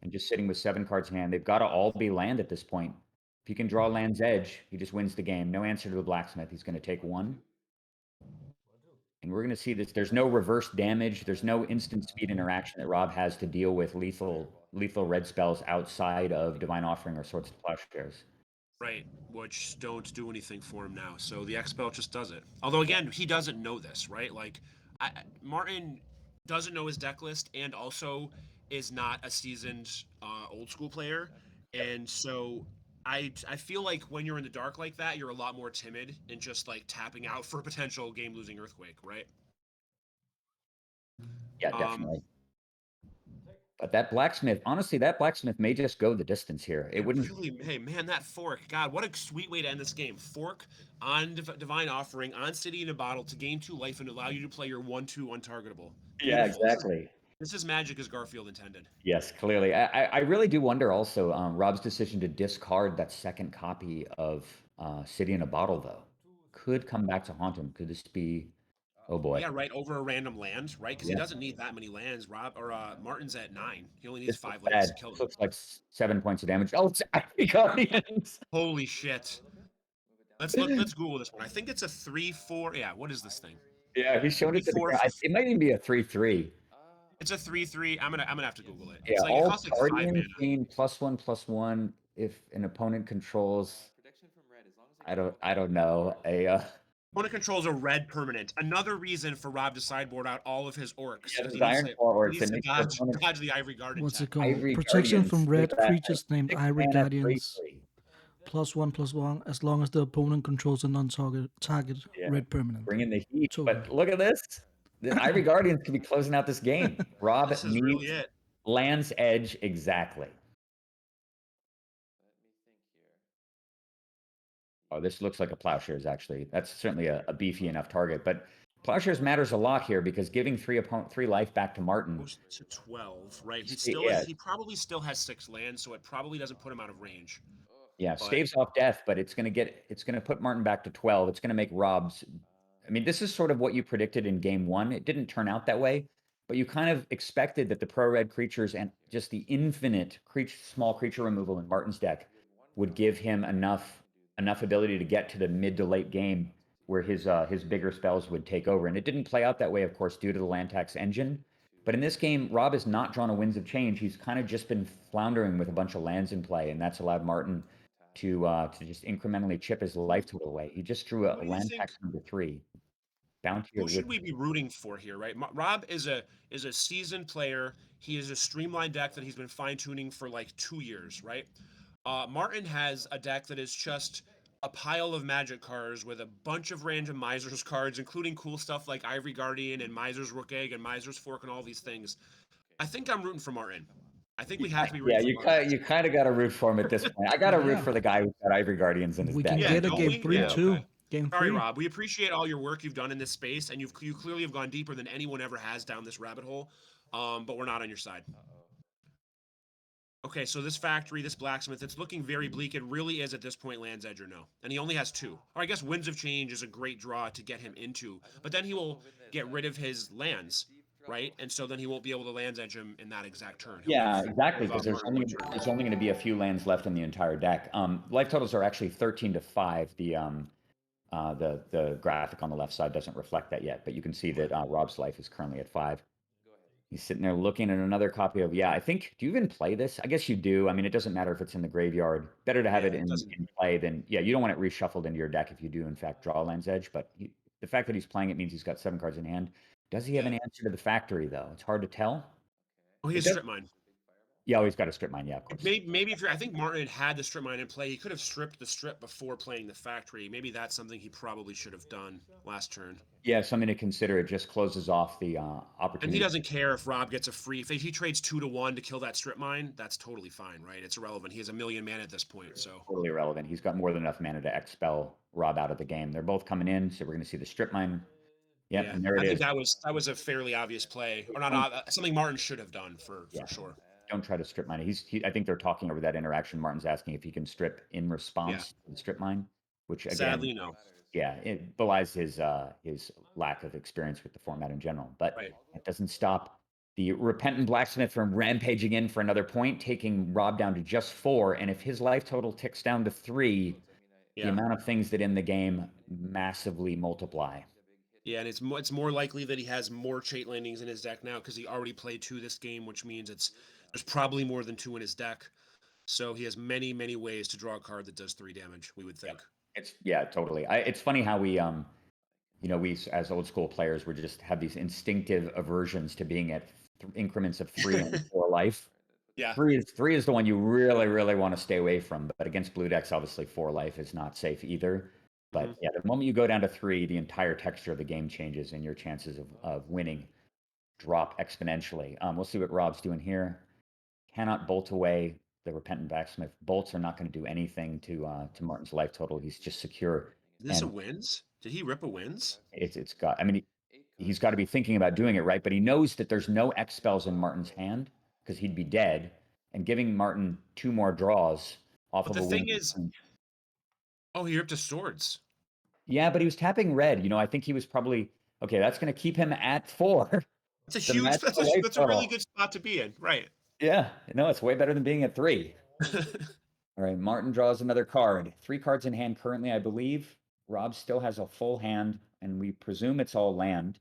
And just sitting with 7 cards in hand. They've got to all be land at this point. If he can draw Land's Edge, he just wins the game. No answer to the Blacksmith. He's going to take 1. And we're going to see this. There's no reverse damage. There's no instant speed interaction that Rob has to deal with lethal red spells outside of Divine Offering or Swords to Plowshares. Right, which don't do anything for him now. So the X-Spell just does it. Although, again, he doesn't know this, right? Like, Martin doesn't know his deck list and also is not a seasoned old school player. And so I feel like when you're in the dark like that, you're a lot more timid and just, like, tapping out for a potential game-losing Earthquake, right? Yeah, definitely. But that Blacksmith, honestly, that Blacksmith may just go the distance here. It wouldn't really. Hey, man, that fork. God, what a sweet way to end this game. Fork on Divine Offering, on City in a Bottle to gain 2 life and allow you to play your 1/2 untargetable. Yeah, exactly. This is magic as Garfield intended. Yes, clearly. I really do wonder also Rob's decision to discard that second copy of City in a Bottle, though. Could come back to haunt him. Could this be... Oh, boy. Yeah, right, over a random land, right? Because he doesn't need that many lands. Martin's at 9. He only needs 5 lands to kill him. This looks like 7 points of damage. Oh, it's Ivy Guardians! Holy shit. Let's Google this one. I think it's a 3/4. Yeah, what is this thing? Yeah, he's showing it to the... It might even be a 3/3. It's a 3/3. I'm gonna have to Google it. Yeah, it's like, all it costs like 5 mana. Guardians gain +1/+1 if an opponent controls... I don't know. Opponent controls a red permanent. Another reason for Rob to sideboard out all of his orcs. Yeah, the Iron Claw orcs. He needs to dodge the Ivory Guardian. What's it attack. called? Ivory Protection Guardians. from red Look at that. creatures named 6 Ivory mana, Guardians. 3/3. +1/+1 as long as the opponent controls a non-target red permanent. Bring in the heat. But look at this. The Ivory Guardians could be closing out this game. Rob This is needs really it. Land's Edge exactly. Oh, this looks like a Plowshares, actually. That's certainly a beefy enough target. But Plowshares matters a lot here because giving 3 life back to Martin. To 12, right? Yeah. He probably still has 6 lands, so it probably doesn't put him out of range. Yeah, staves off death, but it's going to put Martin back to 12. It's going to make Rob's... I mean, this is sort of what you predicted in game 1. It didn't turn out that way, but you kind of expected that the pro-red creatures and just the infinite small creature removal in Martin's deck would give him enough ability to get to the mid to late game where his bigger spells would take over. And it didn't play out that way, of course, due to the land tax engine. But in this game, Rob has not drawn a Winds of Change. He's kind of just been floundering with a bunch of lands in play, and that's allowed Martin to just incrementally chip his life total away. He just drew a land tax number 3. Bounty. Who should we be rooting for here, right? Rob is a seasoned player. He is a streamlined deck that he's been fine-tuning for like 2 years, right? Martin has a deck that is just a pile of magic cards with a bunch of random Miser's cards, including cool stuff like Ivory Guardian and Miser's Rook Egg and Miser's Fork and all these things. I think I'm rooting for Martin. I think we have to be rooting for Martin. You kind of got to root for him at this point. I got to root for the guy who's got Ivory Guardians in his deck. We can get a game 3 too. Okay. Game Sorry, 3. Rob. We appreciate all your work you've done in this space, and you clearly have gone deeper than anyone ever has down this rabbit hole. But we're not on your side. Okay, so this factory, this blacksmith, it's looking very bleak. It really is at this point Land's Edge or no. And he only has 2. Or I guess Winds of Change is a great draw to get him into. But then he will get rid of his lands, right? And so then he won't be able to Land's Edge him in that exact turn. Yeah, exactly, because there's only going to be a few lands left in the entire deck. Life totals are actually 13 to 5. The graphic on the left side doesn't reflect that yet, but you can see that Rob's life is currently at 5. He's sitting there looking at another copy of, I think, do you even play this? I guess you do. I mean, it doesn't matter if it's in the graveyard. Better to have it in play than, you don't want it reshuffled into your deck if you do, in fact, draw Land's Edge. But the fact that he's playing it means he's got 7 cards in hand. Does he have an answer to the factory, though? It's hard to tell. Oh, he has Strip Mine. Yeah, he's got a Strip Mine, yeah, of course. Maybe if I think Martin had the Strip Mine in play, he could have stripped the Strip before playing the factory. Maybe that's something he probably should have done last turn. Yeah, something to consider. It just closes off the opportunity. And he doesn't care if Rob gets a free. If he trades 2 to 1 to kill that Strip Mine, that's totally fine, right? It's irrelevant. He has 1 million mana at this point, so totally irrelevant. He's got more than enough mana to expel Rob out of the game. They're both coming in, so we're going to see the Strip Mine. Yep, and there it is. I think that was a fairly obvious play, or not something Martin should have done for sure. Don't try to Strip Mine. I think they're talking over that interaction. Martin's asking if he can strip in response to the Strip Mine, which again, sadly no. Yeah, it belies his lack of experience with the format in general. But it doesn't stop the Repentant Blacksmith from rampaging in for another point, taking Rob down to just 4. And if his life total ticks down to 3, the amount of things that in the game massively multiply. Yeah, and it's more likely that he has more Chait landings in his deck now because he already played 2 this game, which means there's probably more than 2 in his deck. So he has many, many ways to draw a card that does 3 damage, we would think. Totally. It's funny how we, we as old school players, we just have these instinctive aversions to being at increments of 3 and 4 life. Yeah. 3 is the one you really, really want to stay away from. But against blue decks, obviously 4 life is not safe either. But the moment you go down to 3, the entire texture of the game changes and your chances of winning drop exponentially. We'll see what Rob's doing here. Cannot bolt away the Repentant Blacksmith. Bolts are not going to do anything to Martin's life total. He's just secure. Is this a wins? Did he rip a wins? It's got. I mean, he's got to be thinking about doing it right, but he knows that there's no X spells in Martin's hand because he'd be dead, and giving Martin 2 more draws off of a win. The thing is, he ripped his swords. Yeah, but he was tapping red. I think he was probably okay. That's going to keep him at 4. That's a really good spot to be in, right? Yeah, no, it's way better than being at 3. All right, Martin draws another card. 3 cards in hand currently, I believe. Rob still has a full hand, and we presume it's all land.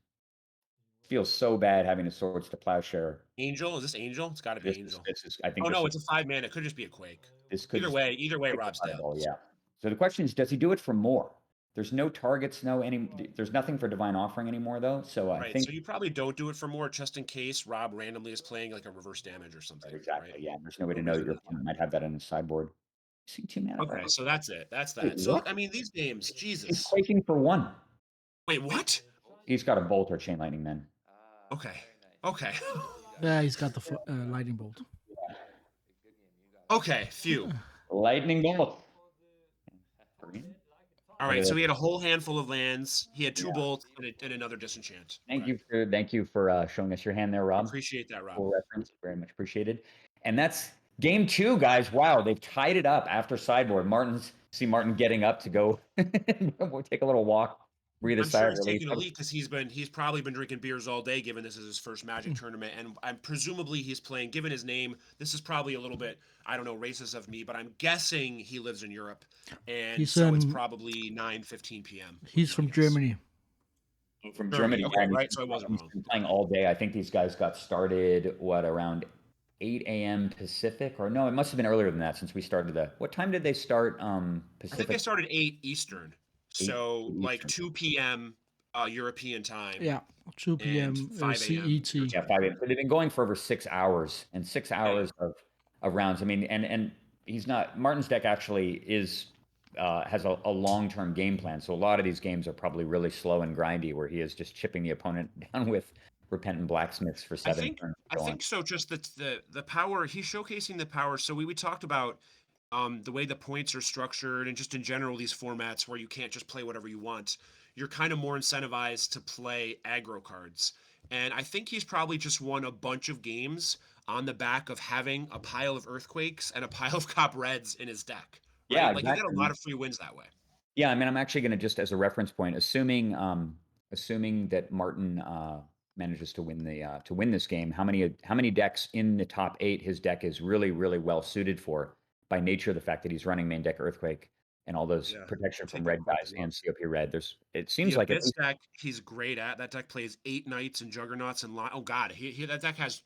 Feels so bad having a Swords to Plowshare. Angel? Is this Angel? It's got to be Angel. I think. It's a 5 mana. It could just be a Quake. Either way, Rob's dead. Yeah. So the question is, does he do it for more? There's no targets, there's nothing for Divine Offering anymore, though. So I think. So you probably don't do it for more just in case Rob randomly is playing like a reverse damage or something. Exactly. Right? Yeah. There's no way to know your opponent might have that on his sideboard. See 2 mana. Okay, so that's it. That's that. So I mean, these games, Jesus. He's quaking for 1. Wait, what? He's got a Bolt or Chain Lightning then. Okay. Yeah, he's got the lightning bolt. Okay, phew. Lightning bolt. All right, so he had a whole handful of lands. He had 2 bolts and another disenchant. Thank you for showing us your hand there, Rob. Appreciate that, Rob. Full reference, very much appreciated. And that's game 2, guys. Wow, they've tied it up after sideboard. See Martin getting up to go. We'll take a little walk. Breathe a sigh of relief. Taking a leak because he's probably been drinking beers all day, given this is his first Magic tournament, and presumably he's playing. Given his name, this is probably a little bit, I don't know, racist of me, but I'm guessing he lives in Europe, and it's probably 9:15 p.m. He's from Germany. From Germany, okay, right? So I wasn't wrong. He's been playing all day. I think these guys got started around 8 a.m. Pacific, or no, it must have been earlier than that since we started what time did they start? Pacific. I think they started 8 Eastern. So like 2 p.m. European time. Yeah, 2 p.m. 5 CET. Yeah, 5 a.m. So they've been going for over 6 hours, and 6 hours of rounds. I mean, and he's not. Martin's deck actually has a long-term game plan. So a lot of these games are probably really slow and grindy, where he is just chipping the opponent down with Repentant Blacksmiths for 7 turns. I think so. Just the power. He's showcasing the power. So we talked about. The way the points are structured and just in general, these formats where you can't just play whatever you want, you're kind of more incentivized to play aggro cards. And I think he's probably just won a bunch of games on the back of having a pile of Earthquakes and a pile of Cop Reds in his deck. Right? Yeah, Like you get a exactly. lot of free wins that way. Yeah, I mean, I'm actually going to just as a reference point, assuming that Martin manages to win this game, how many decks in the top 8 his deck is really well suited for by nature of the fact that he's running main deck Earthquake and all those protection from red guys and COP red. It seems the like Abyss deck he's great at. That deck plays 8 Knights and Juggernauts and oh god, that deck has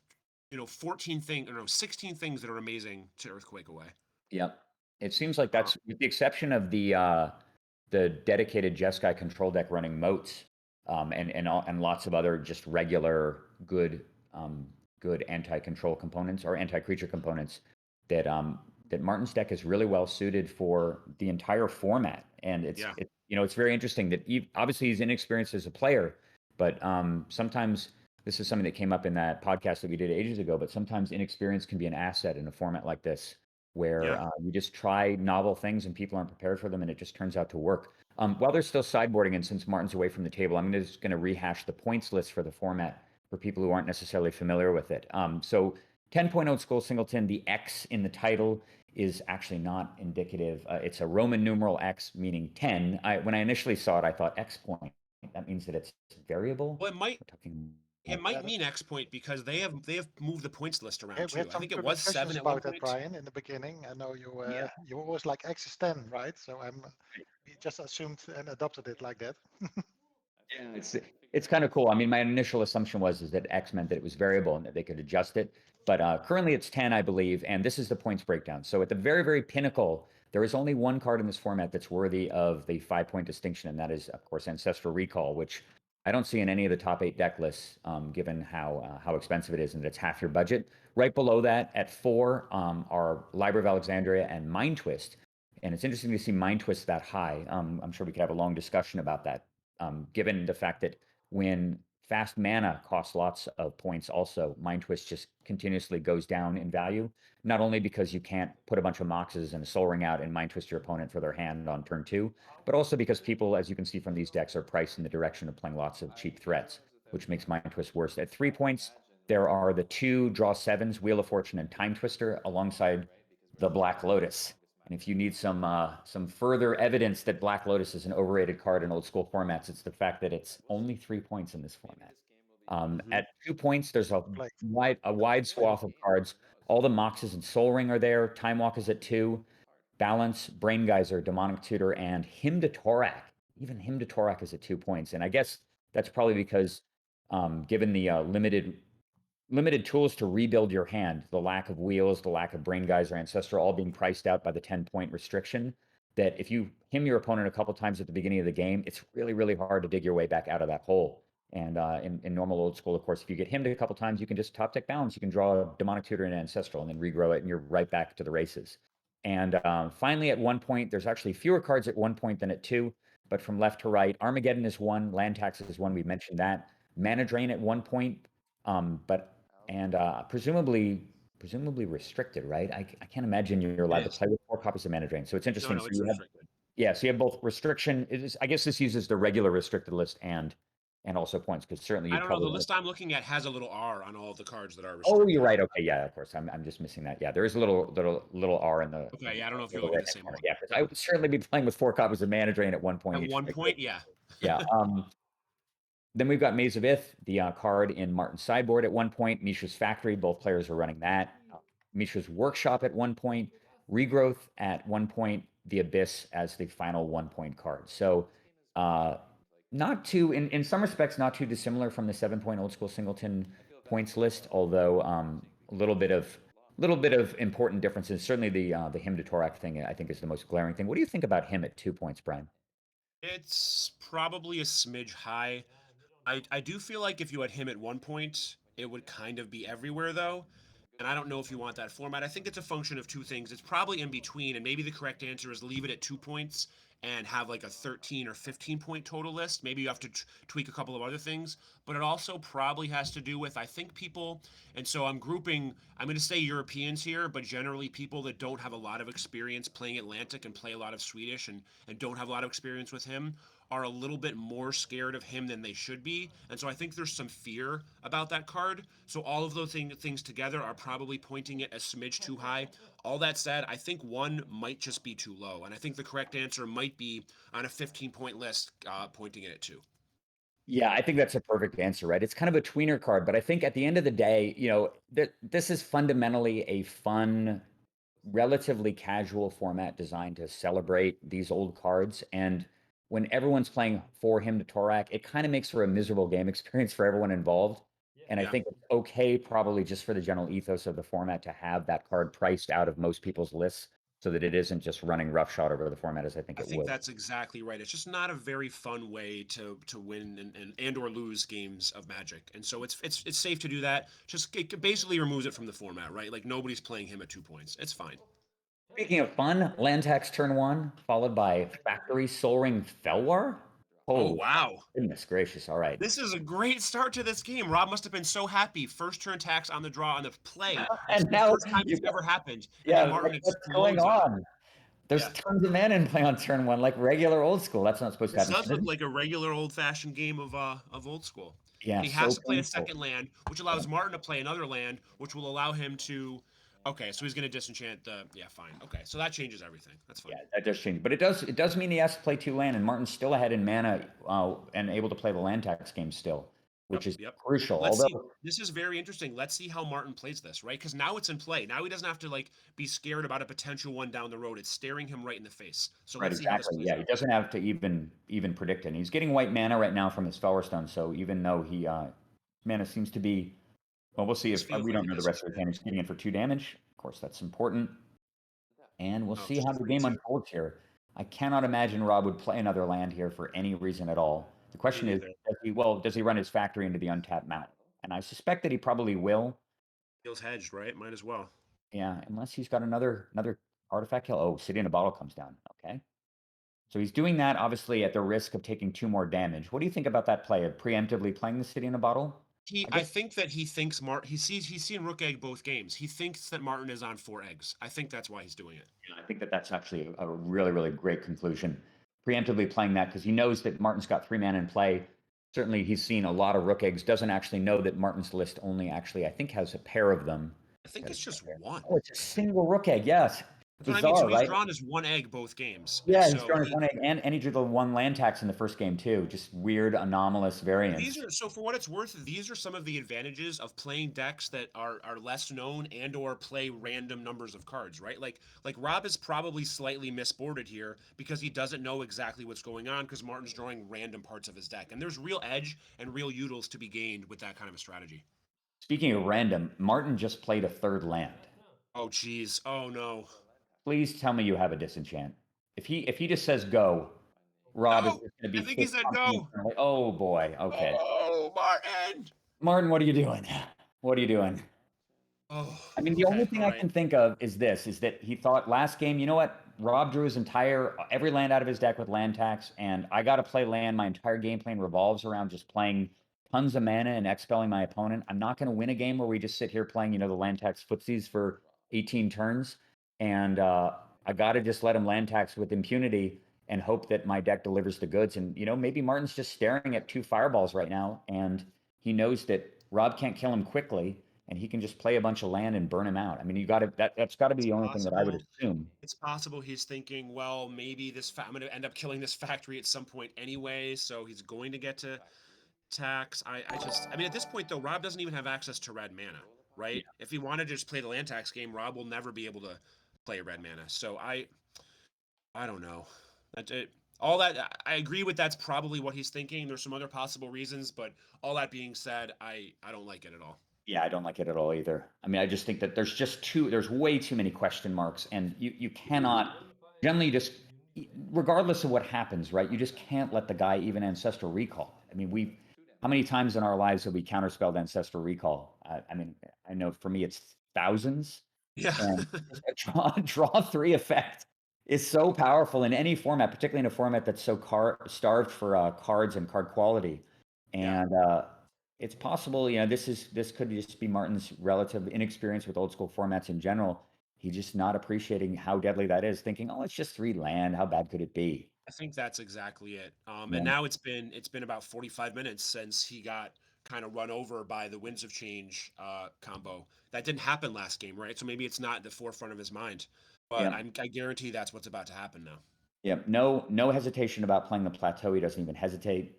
16 things that are amazing to Earthquake away. Yep. It seems like that's with the exception of the dedicated Jeskai control deck running moats, and lots of other just regular good anti-control components or anti-creature components that Martin's deck is really well suited for the entire format. And it's very interesting that obviously he's inexperienced as a player, but sometimes this is something that came up in that podcast that we did ages ago, but sometimes inexperience can be an asset in a format like this where you just try novel things and people aren't prepared for them and it just turns out to work. While they're still sideboarding, and since Martin's away from the table, I'm just going to rehash the points list for the format for people who aren't necessarily familiar with it. So 10.0 Old School Singleton, the X in the title is actually not indicative. It's a Roman numeral X, meaning 10. When I initially saw it, I thought X point. That means that it's variable. Well, it might mean X point because they have moved the points list around too. I think it was 7 at one point. Brian, in the beginning. I know you you were always like X is 10, right? So we just assumed and adopted it like that. Yeah, it's kind of cool. I mean, my initial assumption was that X meant that it was variable and that they could adjust it. But currently it's 10, I believe, and this is the points breakdown. So at the very, very pinnacle, there is only one card in this format that's worthy of the 5-point distinction, and that is, of course, Ancestral Recall, which I don't see in any of the top 8 deck lists, given how expensive it is and that it's half your budget. Right below that, at 4, are Library of Alexandria and Mind Twist. And it's interesting to see Mind Twist that high. I'm sure we could have a long discussion about that, given the fact that when fast mana costs lots of points also, Mind Twist just continuously goes down in value, not only because you can't put a bunch of Moxes and a Soul Ring out and Mind Twist your opponent for their hand on turn 2, but also because people, as you can see from these decks, are priced in the direction of playing lots of cheap threats, which makes Mind Twist worse. At 3 points, there are the 2 draw 7s, Wheel of Fortune and Time Twister, alongside the Black Lotus. And if you need some further evidence that Black Lotus is an overrated card in old school formats, it's the fact that it's only 3 points in this format. At 2 points, there's a wide swath of cards. All the Moxes and Soul Ring are there. Time Walk is at 2. Balance, Brain Geyser, Demonic Tutor, and Hymn to Torak. Even Hymn to Torak is at 2 points. And I guess that's probably because given the limited tools to rebuild your hand, the lack of wheels, the lack of Brain Geyser, Ancestral, all being priced out by the 10-point restriction, that if you hymn your opponent a couple times at the beginning of the game, it's really, really hard to dig your way back out of that hole. And in normal old school, of course, if you get hymned a couple times, you can just top deck balance. You can draw a Demonic Tutor and Ancestral and then regrow it, and you're right back to the races. And finally, at 1 point, there's actually fewer cards at 1 point than at 2, but from left to right, Armageddon is 1, Land Tax is 1, we mentioned that. Mana Drain at 1 point, presumably restricted, right? I can't imagine you're allowed to play with 4 copies of Mana Drain. So it's interesting. No, it's restricted. So you have both restriction. I guess this uses the regular restricted list and also points, because certainly I don't know. The list I'm looking at has a little R on all of the cards that are restricted. Oh, you're right. Okay, yeah, of course. I'm just missing that. Yeah, there is a little R in the. Okay, yeah, I don't know if you're looking at the same one. Yeah, because I would certainly be playing with 4 copies of Mana Drain at 1 point. At 1 point, yeah. Yeah. Then we've got Maze of Ith, the card in Martin's sideboard at 1 point. Mishra's Factory, both players are running that. Mishra's Workshop at 1 point. Regrowth at 1 point. The Abyss as the final 1 point card. So not too, in some respects, not too dissimilar from the 7-point Old School Singleton points list, although a little bit of important differences. Certainly the Hymn to Torak thing, I think, is the most glaring thing. What do you think about him at 2 points, Brian? It's probably a smidge high. I do feel like if you had him at 1 point, it would kind of be everywhere, though. And I don't know if you want that format. I think it's a function of 2 things. It's probably in between, and maybe the correct answer is leave it at 2 points and have like a 13 or 15-point total list. Maybe you have to tweak a couple of other things. But it also probably has to do with, I think, people, and so I'm going to say Europeans here, but generally people that don't have a lot of experience playing Atlantic and play a lot of Swedish and don't have a lot of experience with him are a little bit more scared of him than they should be. And so I think there's some fear about that card. So all of those things together are probably pointing it a smidge too high. All that said, I think 1 might just be too low. And I think the correct answer might be on a 15-point list, pointing it at 2. Yeah, I think that's a perfect answer, right? It's kind of a tweener card, but I think at the end of the day, this is fundamentally a fun, relatively casual format designed to celebrate these old cards. And when everyone's playing for him to Torak, it kind of makes for a miserable game experience for everyone involved. And I think it's okay, probably just for the general ethos of the format, to have that card priced out of most people's lists so that it isn't just running roughshod over the format as I think I it think would. that's exactly right. It's just not a very fun way to win and or lose games of Magic. And so it's safe to do that. Just it basically removes it from the format, right? Like nobody's playing him at 2 points. It's fine. Speaking of fun, land tax turn 1, followed by Factory Soul Ring Felwar. Oh, wow. Goodness gracious. All right. This is a great start to this game. Rob must have been so happy. First turn tax on the draw on the play. And It's now the first time it's ever happened. And Yeah, then Martin like, what's going explodes on? There's tons of mana in play on turn 1, like regular old school. That's not supposed to This happen. does look like a regular old-fashioned game of old school. Yeah, And he has so to play a painful. second land, which allows Martin to play another land, which will allow him to. Okay, so he's going to disenchant the. Yeah, fine. Okay, so that changes everything. That's fine. Yeah, that does change, but it does mean he has to play 2 land, and Martin's still ahead in mana and able to play the land tax game still, which is crucial. Let's see. Although This is very interesting. Let's see how Martin plays this, right? Because now it's in play. Now he doesn't have to like be scared about a potential one down the road. It's staring him right in the face. So right, let's see how this exactly. plays Yeah, out. he doesn't have to even predict it. And he's getting white mana right now from his Felwar Stone, so even though he mana seems to be, well, we'll see if we don't know the rest of his hand. He's getting in for 2 damage. Of course, that's important. And we'll see how the game unfolds here. I cannot imagine Rob would play another land here for any reason at all. The question is, does he run his factory into the untapped mountain? And I suspect that he probably will. Feels hedged, right? Might as well. Yeah, unless he's got another artifact kill. Oh, City in a Bottle comes down. Okay. So he's doing that obviously at the risk of taking 2 more damage. What do you think about that play of preemptively playing the City in a Bottle? I think that he thinks he's seen Rook Egg both games. He thinks that Martin is on 4 eggs. I think that's why he's doing it. I think that that's actually a really, really great conclusion. Preemptively playing that because he knows that Martin's got 3 mana in play. Certainly he's seen a lot of Rook Eggs, doesn't actually know that Martin's list only actually, I think, has a pair of them. I think it's just 1. Oh, it's a single Rook Egg, yes. That's Bizarre, what I mean. So he's right? drawn his 1 egg both games. Yeah, he's drawn his 1 egg, and he drew the 1 land tax in the first game too. Just weird, anomalous variants. So for what it's worth, these are some of the advantages of playing decks that are less known and or play random numbers of cards, right? Like Rob is probably slightly misboarded here because he doesn't know exactly what's going on because Martin's drawing random parts of his deck. And there's real edge and real utils to be gained with that kind of a strategy. Speaking of random, Martin just played a 3rd land. Oh, geez. Oh, no. Please tell me you have a disenchant. If he just says go, Rob is just going to be. I think he said go. Oh boy. Okay. Oh, Martin. Martin, what are you doing? What are you doing? Oh. I mean, the only thing I can think of is that he thought last game, you know what? Rob drew his every land out of his deck with land tax, and I got to play land. My entire game plan revolves around just playing tons of mana and expelling my opponent. I'm not going to win a game where we just sit here playing, the land tax footsies for 18 turns. And I got to just let him land tax with impunity and hope that my deck delivers the goods. And, maybe Martin's just staring at 2 fireballs right now. And he knows that Rob can't kill him quickly and he can just play a bunch of land and burn him out. I mean, that's got to be the only thing that I would assume. It's possible he's thinking, well, maybe I'm going to end up killing this factory at some point anyway. So he's going to get to tax. I mean, at this point, though, Rob doesn't even have access to red mana, right? Yeah. If he wanted to just play the land tax game, Rob will never be able to play red mana. So I don't know. All that I agree with. That's probably what he's thinking. There's some other possible reasons, but all that being said, I don't like it at all. Yeah, I don't like it at all either. I mean, I just think that there's way too many question marks, and you cannot generally just, regardless of what happens, right? You just can't let the guy even Ancestral Recall. I mean, how many times in our lives have we counterspelled Ancestral Recall? I mean, I know for me it's thousands. Yeah. And draw 3 effect is so powerful in any format, particularly in a format that's so starved for cards and card quality. And it's possible, this could just be Martin's relative inexperience with old school formats in general. He's just not appreciating how deadly that is, thinking, oh, it's just 3 land. How bad could it be? I think that's exactly it. Yeah. And now it's been about 45 minutes since he got kind of run over by the Winds of Change combo. That didn't happen last game, right? So maybe it's not at the forefront of his mind. But Yeah. I guarantee that's what's about to happen now. Yeah. No hesitation about playing the plateau. He doesn't even hesitate.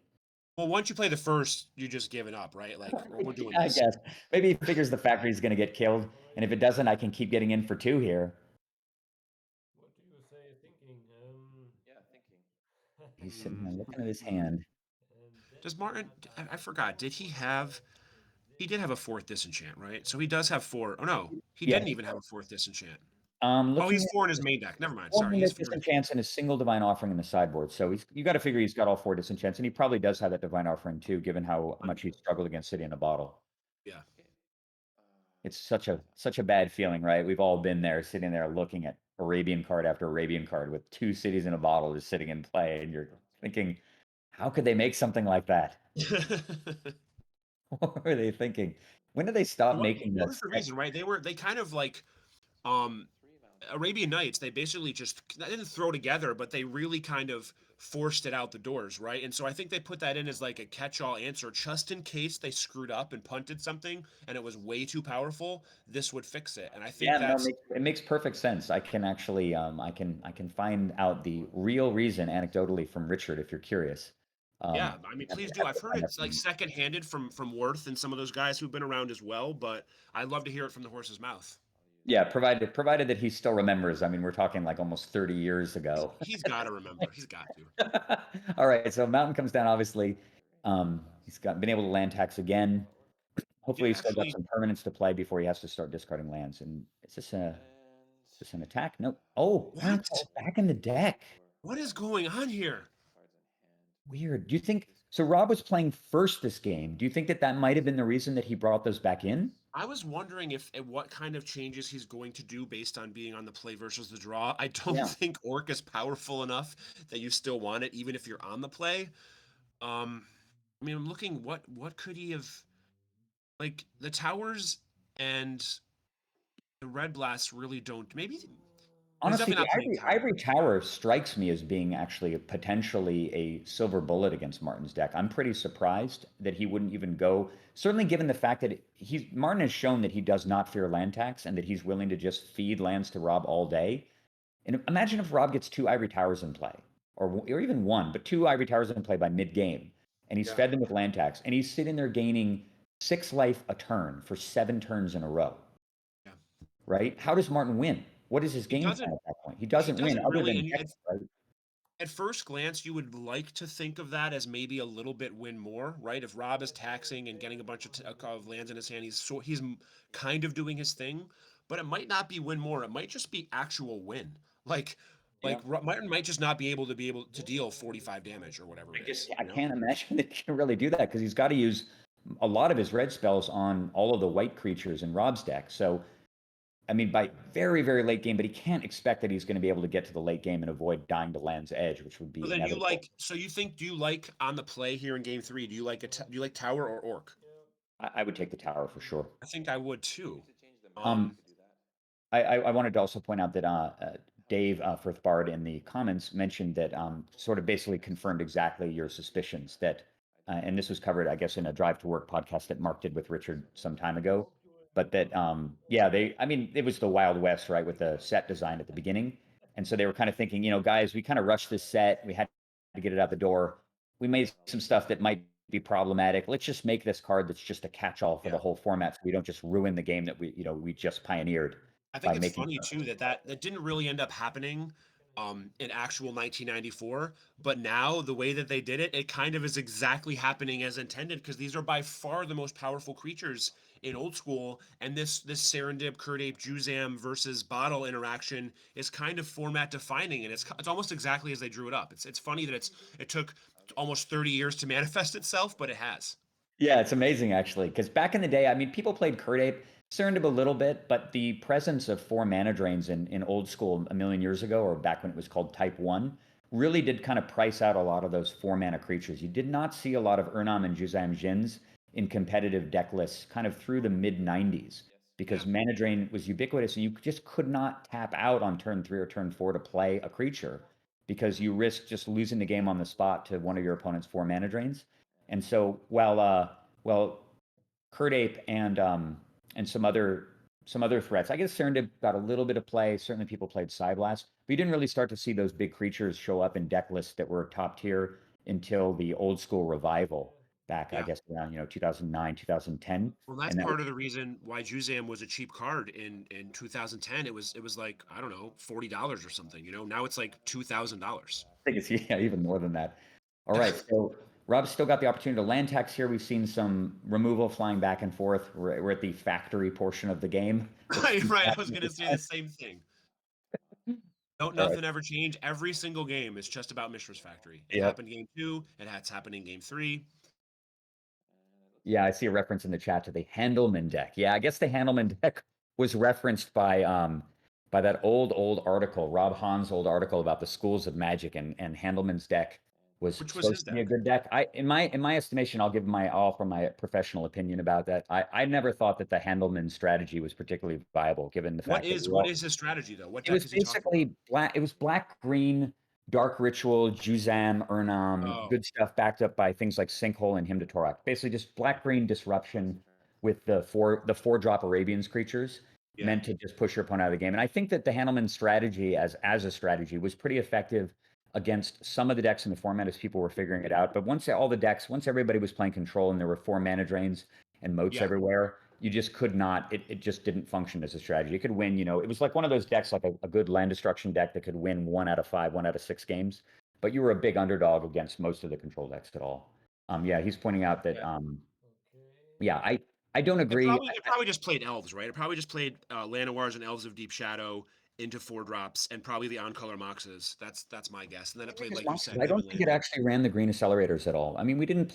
Well, once you play the first, you're just giving up, right? Like we're doing I this. guess maybe he figures the factory's going to get killed, and if it doesn't, I can keep getting in for 2 here. What do you say thinking? Yeah, thinking. He's sitting there looking at his hand. Does Martin? I forgot. Did he have? He did have a 4th disenchant, right? So he does have 4. Oh no, he Yeah. didn't even have a 4th disenchant. Looking He's at 4 in his main deck. Never mind. 4 Sorry, he's 4. disenchants and a single divine offering in the sideboard. So you got to figure he's got all 4 disenchants, and he probably does have that divine offering too, given how much he struggled against City in a Bottle. Yeah. It's such a bad feeling, right? We've all been there, sitting there looking at Arabian card after Arabian card with 2 cities in a bottle just sitting in play, and you're thinking, how could they make something like that? What were they thinking? When did they stop making What this? was the reason, right? They kind of like Arabian Nights, they basically just didn't throw together, but they really kind of forced it out the doors, right? And so I think they put that in as like a catch-all answer, just in case they screwed up and punted something and it was way too powerful. This would fix it, and I think it makes perfect sense. I can actually I can find out the real reason anecdotally from Richard if you're curious. Yeah, I mean, please do. I've heard it's like second-handed from Worth and some of those guys who've been around as well, but I'd love to hear it from the horse's mouth. Yeah, provided that he still remembers. I mean, we're talking like almost 30 years ago. He's got to remember. He's got to. All right, so Mountain comes down. Obviously, he's been able to land tax again. Hopefully, he's still got some permanents to play before he has to start discarding lands. And is this an attack? Nope. Oh, what? Back in the deck. What is going on here? Weird. Do you think so? Rob was playing first this game. Do you think that might have been the reason that he brought those back in? I was wondering what kind of changes he's going to do based on being on the play versus the draw. I don't think Orc is powerful enough that you still want it, even if you're on the play. I mean, I'm looking, what could he have, like, the towers and the red blasts really don't, maybe. Honestly, the Ivory Tower strikes me as being actually potentially a silver bullet against Martin's deck. I'm pretty surprised that he wouldn't even go, certainly given the fact that Martin has shown that he does not fear land tax and that he's willing to just feed lands to Rob all day. And imagine if Rob gets 2 Ivory Towers in play, or even 1, but 2 Ivory Towers in play by mid-game, and he's fed them with land tax, and he's sitting there gaining 6 life a turn for 7 turns in a row. Yeah. Right? How does Martin win? What is his game plan at that point? He doesn't win other than X, right? At first glance, you would like to think of that as maybe a little bit win more, right? If Rob is taxing and getting a bunch of lands in his hand, he's kind of doing his thing, but it might not be win more. It might just be actual win. Like Martin might just not be able to deal 45 damage or whatever it is. I can't imagine that he can really do that because he's got to use a lot of his red spells on all of the white creatures in Rob's deck. So, I mean, by very, very late game, but he can't expect that he's going to be able to get to the late game and avoid dying to Land's Edge, which would be. Well, then do you like on the play here in game 3? Do you like Tower or Orc? I would take the Tower for sure. I think I would too. I wanted to also point out that Dave Firth Bard in the comments mentioned that sort of basically confirmed exactly your suspicions that, and this was covered, I guess, in a Drive to Work podcast that Mark did with Richard some time ago. But that, it was the Wild West, right, with the set design at the beginning. And so they were kind of thinking, guys, we kind of rushed this set. We had to get it out the door. We made some stuff that might be problematic. Let's just make this card that's just a catch-all for the whole format so we don't just ruin the game that we just pioneered. I think it's funny, too, that didn't really end up happening in actual 1994, but now the way that they did it, it kind of is exactly happening as intended because these are by far the most powerful creatures in Old School, and this Serendib, Kurt Ape, Juzam versus Bottle interaction is kind of format defining, and it's almost exactly as they drew it up. It's funny that it took almost 30 years to manifest itself, but it has. Yeah, it's amazing actually, because back in the day, I mean, people played Kurt Ape, Serendib a little bit, but the presence of 4 mana drains in Old School a million years ago, or back when it was called Type 1, really did kind of price out a lot of those 4 mana creatures. You did not see a lot of Urnam and Juzam Jins in competitive deck lists kind of through the mid-90s because mana drain was ubiquitous and you just could not tap out on turn 3 or turn 4 to play a creature because you risk just losing the game on the spot to one of your opponent's 4 mana drains. And so while Krid Ape and some other threats, I guess Serendip got a little bit of play. Certainly people played Psyblast, but you didn't really start to see those big creatures show up in deck lists that were top tier until the old school revival back, I guess, around 2009, 2010. Well, that's And that part of the reason why Juzam was a cheap card in 2010. It was like, I don't know, $40 or something. Now it's like $2,000. I think it's even more than that. All right, so Rob's still got the opportunity to land tax here. We've seen some removal flying back and forth. We're at the factory portion of the game. Right, I was going to say the same thing. Nothing ever changed. Every single game is just about Mishra's Factory. It happened game 2. It has happened in game 3. Yeah, I see a reference in the chat to the Handelman deck. Yeah, I guess the Handelman deck was referenced by that old article, Rob Hahn's old article about the schools of Magic, and Handelman's deck was supposed to be a good deck. In my estimation, I'll offer my professional opinion about that. I never thought that the Handelman strategy was particularly viable, given the fact what is his strategy though? What it deck was is he talking basically black. It was black-green, Dark Ritual, Juzam, Urnam, good stuff backed up by things like Sinkhole and Hymn to Torak. Basically, just black-green disruption with the 4-drop Arabians creatures meant to just push your opponent out of the game. And I think that the Handelman strategy as a strategy was pretty effective against some of the decks in the format as people were figuring it out. But once everybody was playing control and there were 4 mana drains and moats everywhere, you just could not, it just didn't function as a strategy. It could win, it was like one of those decks, like a good land destruction deck that could win 1 out of 5, 1 out of 6 games, but you were a big underdog against most of the control decks at all. He's pointing out that, I don't agree. It probably just played elves, right? It probably just played Llanowars and Elves of Deep Shadow into 4-drops and probably the on-color Moxes. That's my guess. And then it played, like you said. I don't think it actually ran the green accelerators at all. I mean, we did not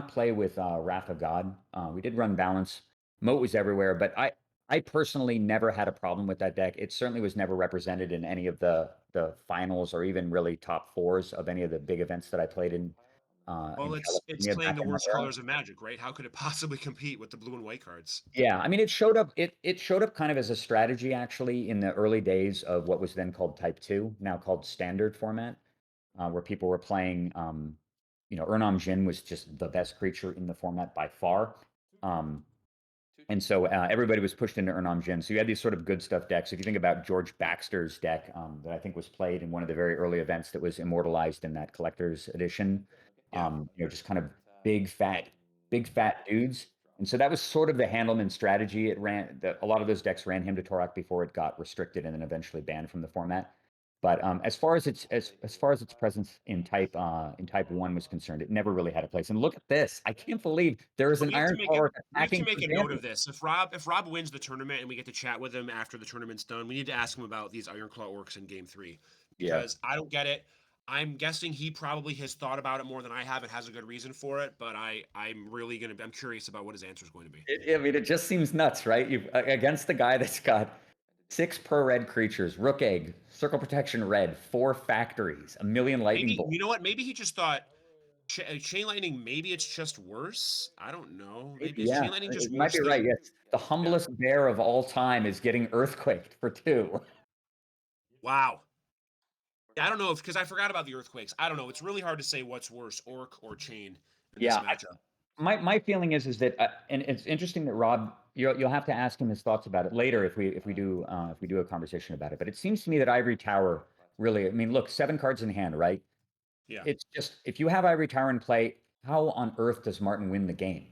play with Wrath of God. We did run balance. Moat was everywhere, but I personally never had a problem with that deck. It certainly was never represented in any of the finals or even really top 4s of any of the big events that I played in. Well, it's playing the worst colors of Magic, right? How could it possibly compete with the blue and white cards? Yeah, I mean, it showed up kind of as a strategy actually in the early days of what was then called Type 2, now called Standard format, where people were playing. Urnam Jin was just the best creature in the format by far. And so everybody was pushed into Urnam Jin. So you had these sort of good stuff decks. If you think about George Baxter's deck that I think was played in one of the very early events that was immortalized in that collector's edition, just kind of big fat dudes. And so that was sort of the Handelman strategy. A lot of those decks ran Hymn to Torak before it got restricted and then eventually banned from the format. But as far as its presence in Type 1 was concerned, it never really had a place. And look at this! I can't believe there is an Iron Power attacking. We have to make a note of this. If Rob wins the tournament and we get to chat with him after the tournament's done, we need to ask him about these Ironclaw Orcs in Game 3 because I don't get it. I'm guessing he probably has thought about it more than I have and has a good reason for it. But I'm curious about what his answer is going to be. It just seems nuts, right? Against the guy that's got 6 per red creatures, Rook Egg, Circle Protection red, 4 factories, 1 million lightning bolts. You know what? Maybe he just thought Chain Lightning, maybe it's just worse. I don't know. Maybe Chain Lightning just might be right. Yes, the humblest bear of all time is getting earthquaked for 2. Wow. I don't know because I forgot about the earthquakes. I don't know. It's really hard to say what's worse, Orc or Chain in this matchup. My feeling is that, and it's interesting that Rob, you'll have to ask him his thoughts about it later if we do a conversation about it. But it seems to me that Ivory Tower really, I mean, look, 7 cards in hand, right? Yeah. It's just if you have Ivory Tower in play, how on earth does Martin win the game?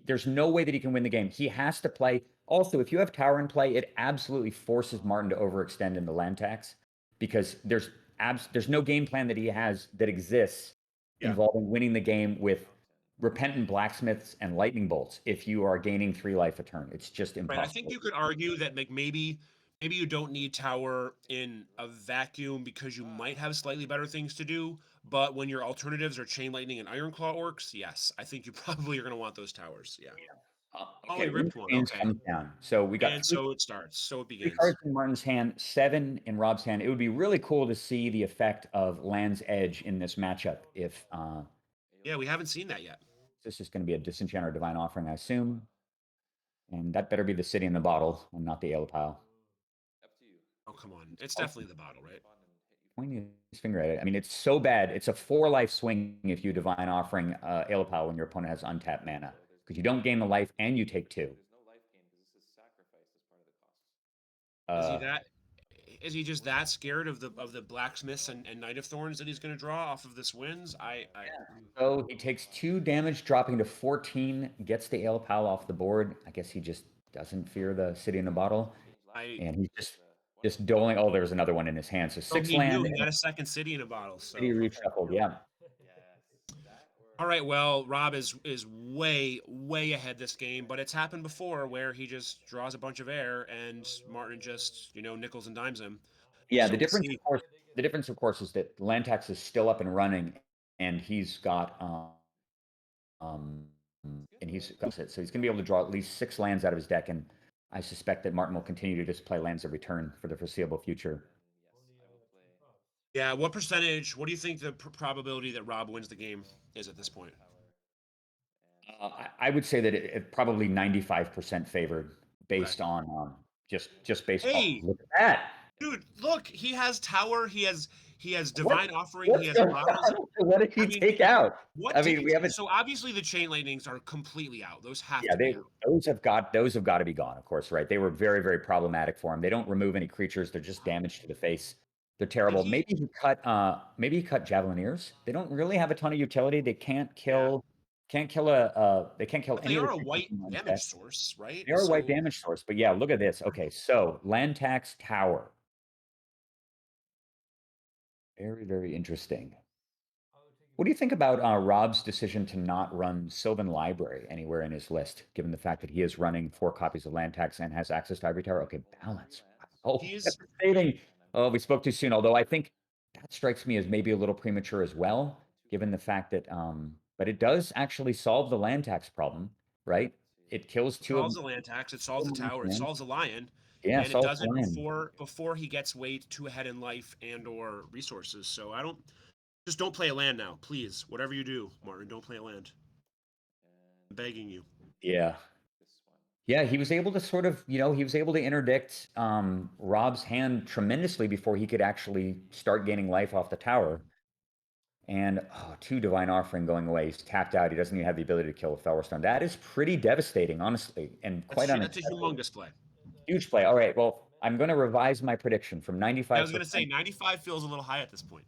There's no way that he can win the game. He has to play. Also, if you have Tower in play, it absolutely forces Martin to overextend in the land tax because there's no game plan that he has that exists involving winning the game with Repentant Blacksmiths and Lightning Bolts if you are gaining 3 life a turn. It's just impossible. Right. I think you could argue that maybe you don't need Tower in a vacuum because you might have slightly better things to do. But when your alternatives are Chain Lightning and Ironclaw Orcs, yes, I think you probably are going to want those towers. Yeah. Okay, we ripped one. Okay. Comes down. So we got so it starts. So it begins. 3 cards in Martin's hand, 7 in Rob's hand. It would be really cool to see the effect of Land's Edge in this matchup if yeah, we haven't seen that yet. This is going to be a Disenchanter Divine Offering, I assume. And that better be the City in the Bottle and not the Ale Pile. Oh, come on. It's definitely the bottle, right? pointing his finger at it. I mean, it's so bad. It's a 4-life swing if you Divine Offering Elepal when your opponent has untapped mana, because you don't gain the life and you take 2. There's no life gain because this is sacrificed as part of the cost. Is he just that scared of the blacksmiths and Knight of Thorns that he's going to draw off of this wins? So he takes 2 damage, dropping to 14, gets the Elepal off the board. I guess he just doesn't fear the City in a Bottle. And he's just doling. Oh, there's another one in his hand. So 6 land. He got a second City in a Bottle. So. City reshuffled, yeah. All right, well, Rob is way ahead this game, but it's happened before where he just draws a bunch of air and Martin just, nickels and dimes him. Yeah, So the difference, of course, is that land tax is still up and running, and he's got and he's got it. So he's going to be able to draw at least 6 lands out of his deck, and I suspect that Martin will continue to just play lands of return for the foreseeable future. Yeah, what percentage? What do you think the probability that Rob wins the game is at this point? I would say that it probably 95% favored based on just based on look at that. Dude, look, he has Tower, he has Divine Offering, he has going Bottles. on? What did he take out? We haven't. So obviously the Chain Lightnings are completely out. Those have Yeah, to be out. those have got to be gone, of course, right? They were very, very problematic for him. They don't remove any creatures. They're just damage to the face. They're terrible. Maybe he cut Javelineers. They don't really have a ton of utility. They can't kill. Can't kill they can't kill any They of are the a white creatures in the damage deck. source, right? They are a white damage source, but yeah, look at this. Okay, so land tax Tower. Very, very interesting. What do you think about Rob's decision to not run Sylvan Library anywhere in his list, given the fact that he is running 4 copies of land tax and has access to Ivory Tower? Okay, balance. Oh, devastating. Oh, we spoke too soon. Although I think that strikes me as maybe a little premature as well, given the fact that, but it does actually solve the land tax problem, right? It kills 2 of solves the land tax, it solves the Tower, it solves the Lion. Yeah, and it does it before he gets way too ahead in life and or resources. So don't play a land now, please. Whatever you do, Martin, don't play a land. I'm begging you. Yeah. Yeah, he was able to sort of, he was able to interdict Rob's hand tremendously before he could actually start gaining life off the Tower. And 2 Divine Offering going away. He's tapped out. He doesn't even have the ability to kill a Felwar. That is pretty devastating, honestly, and quite unexpected. That's a humongous play. Huge play. All right, well, I'm going to revise my prediction from 95%. I was going to say 95 feels a little high at this point.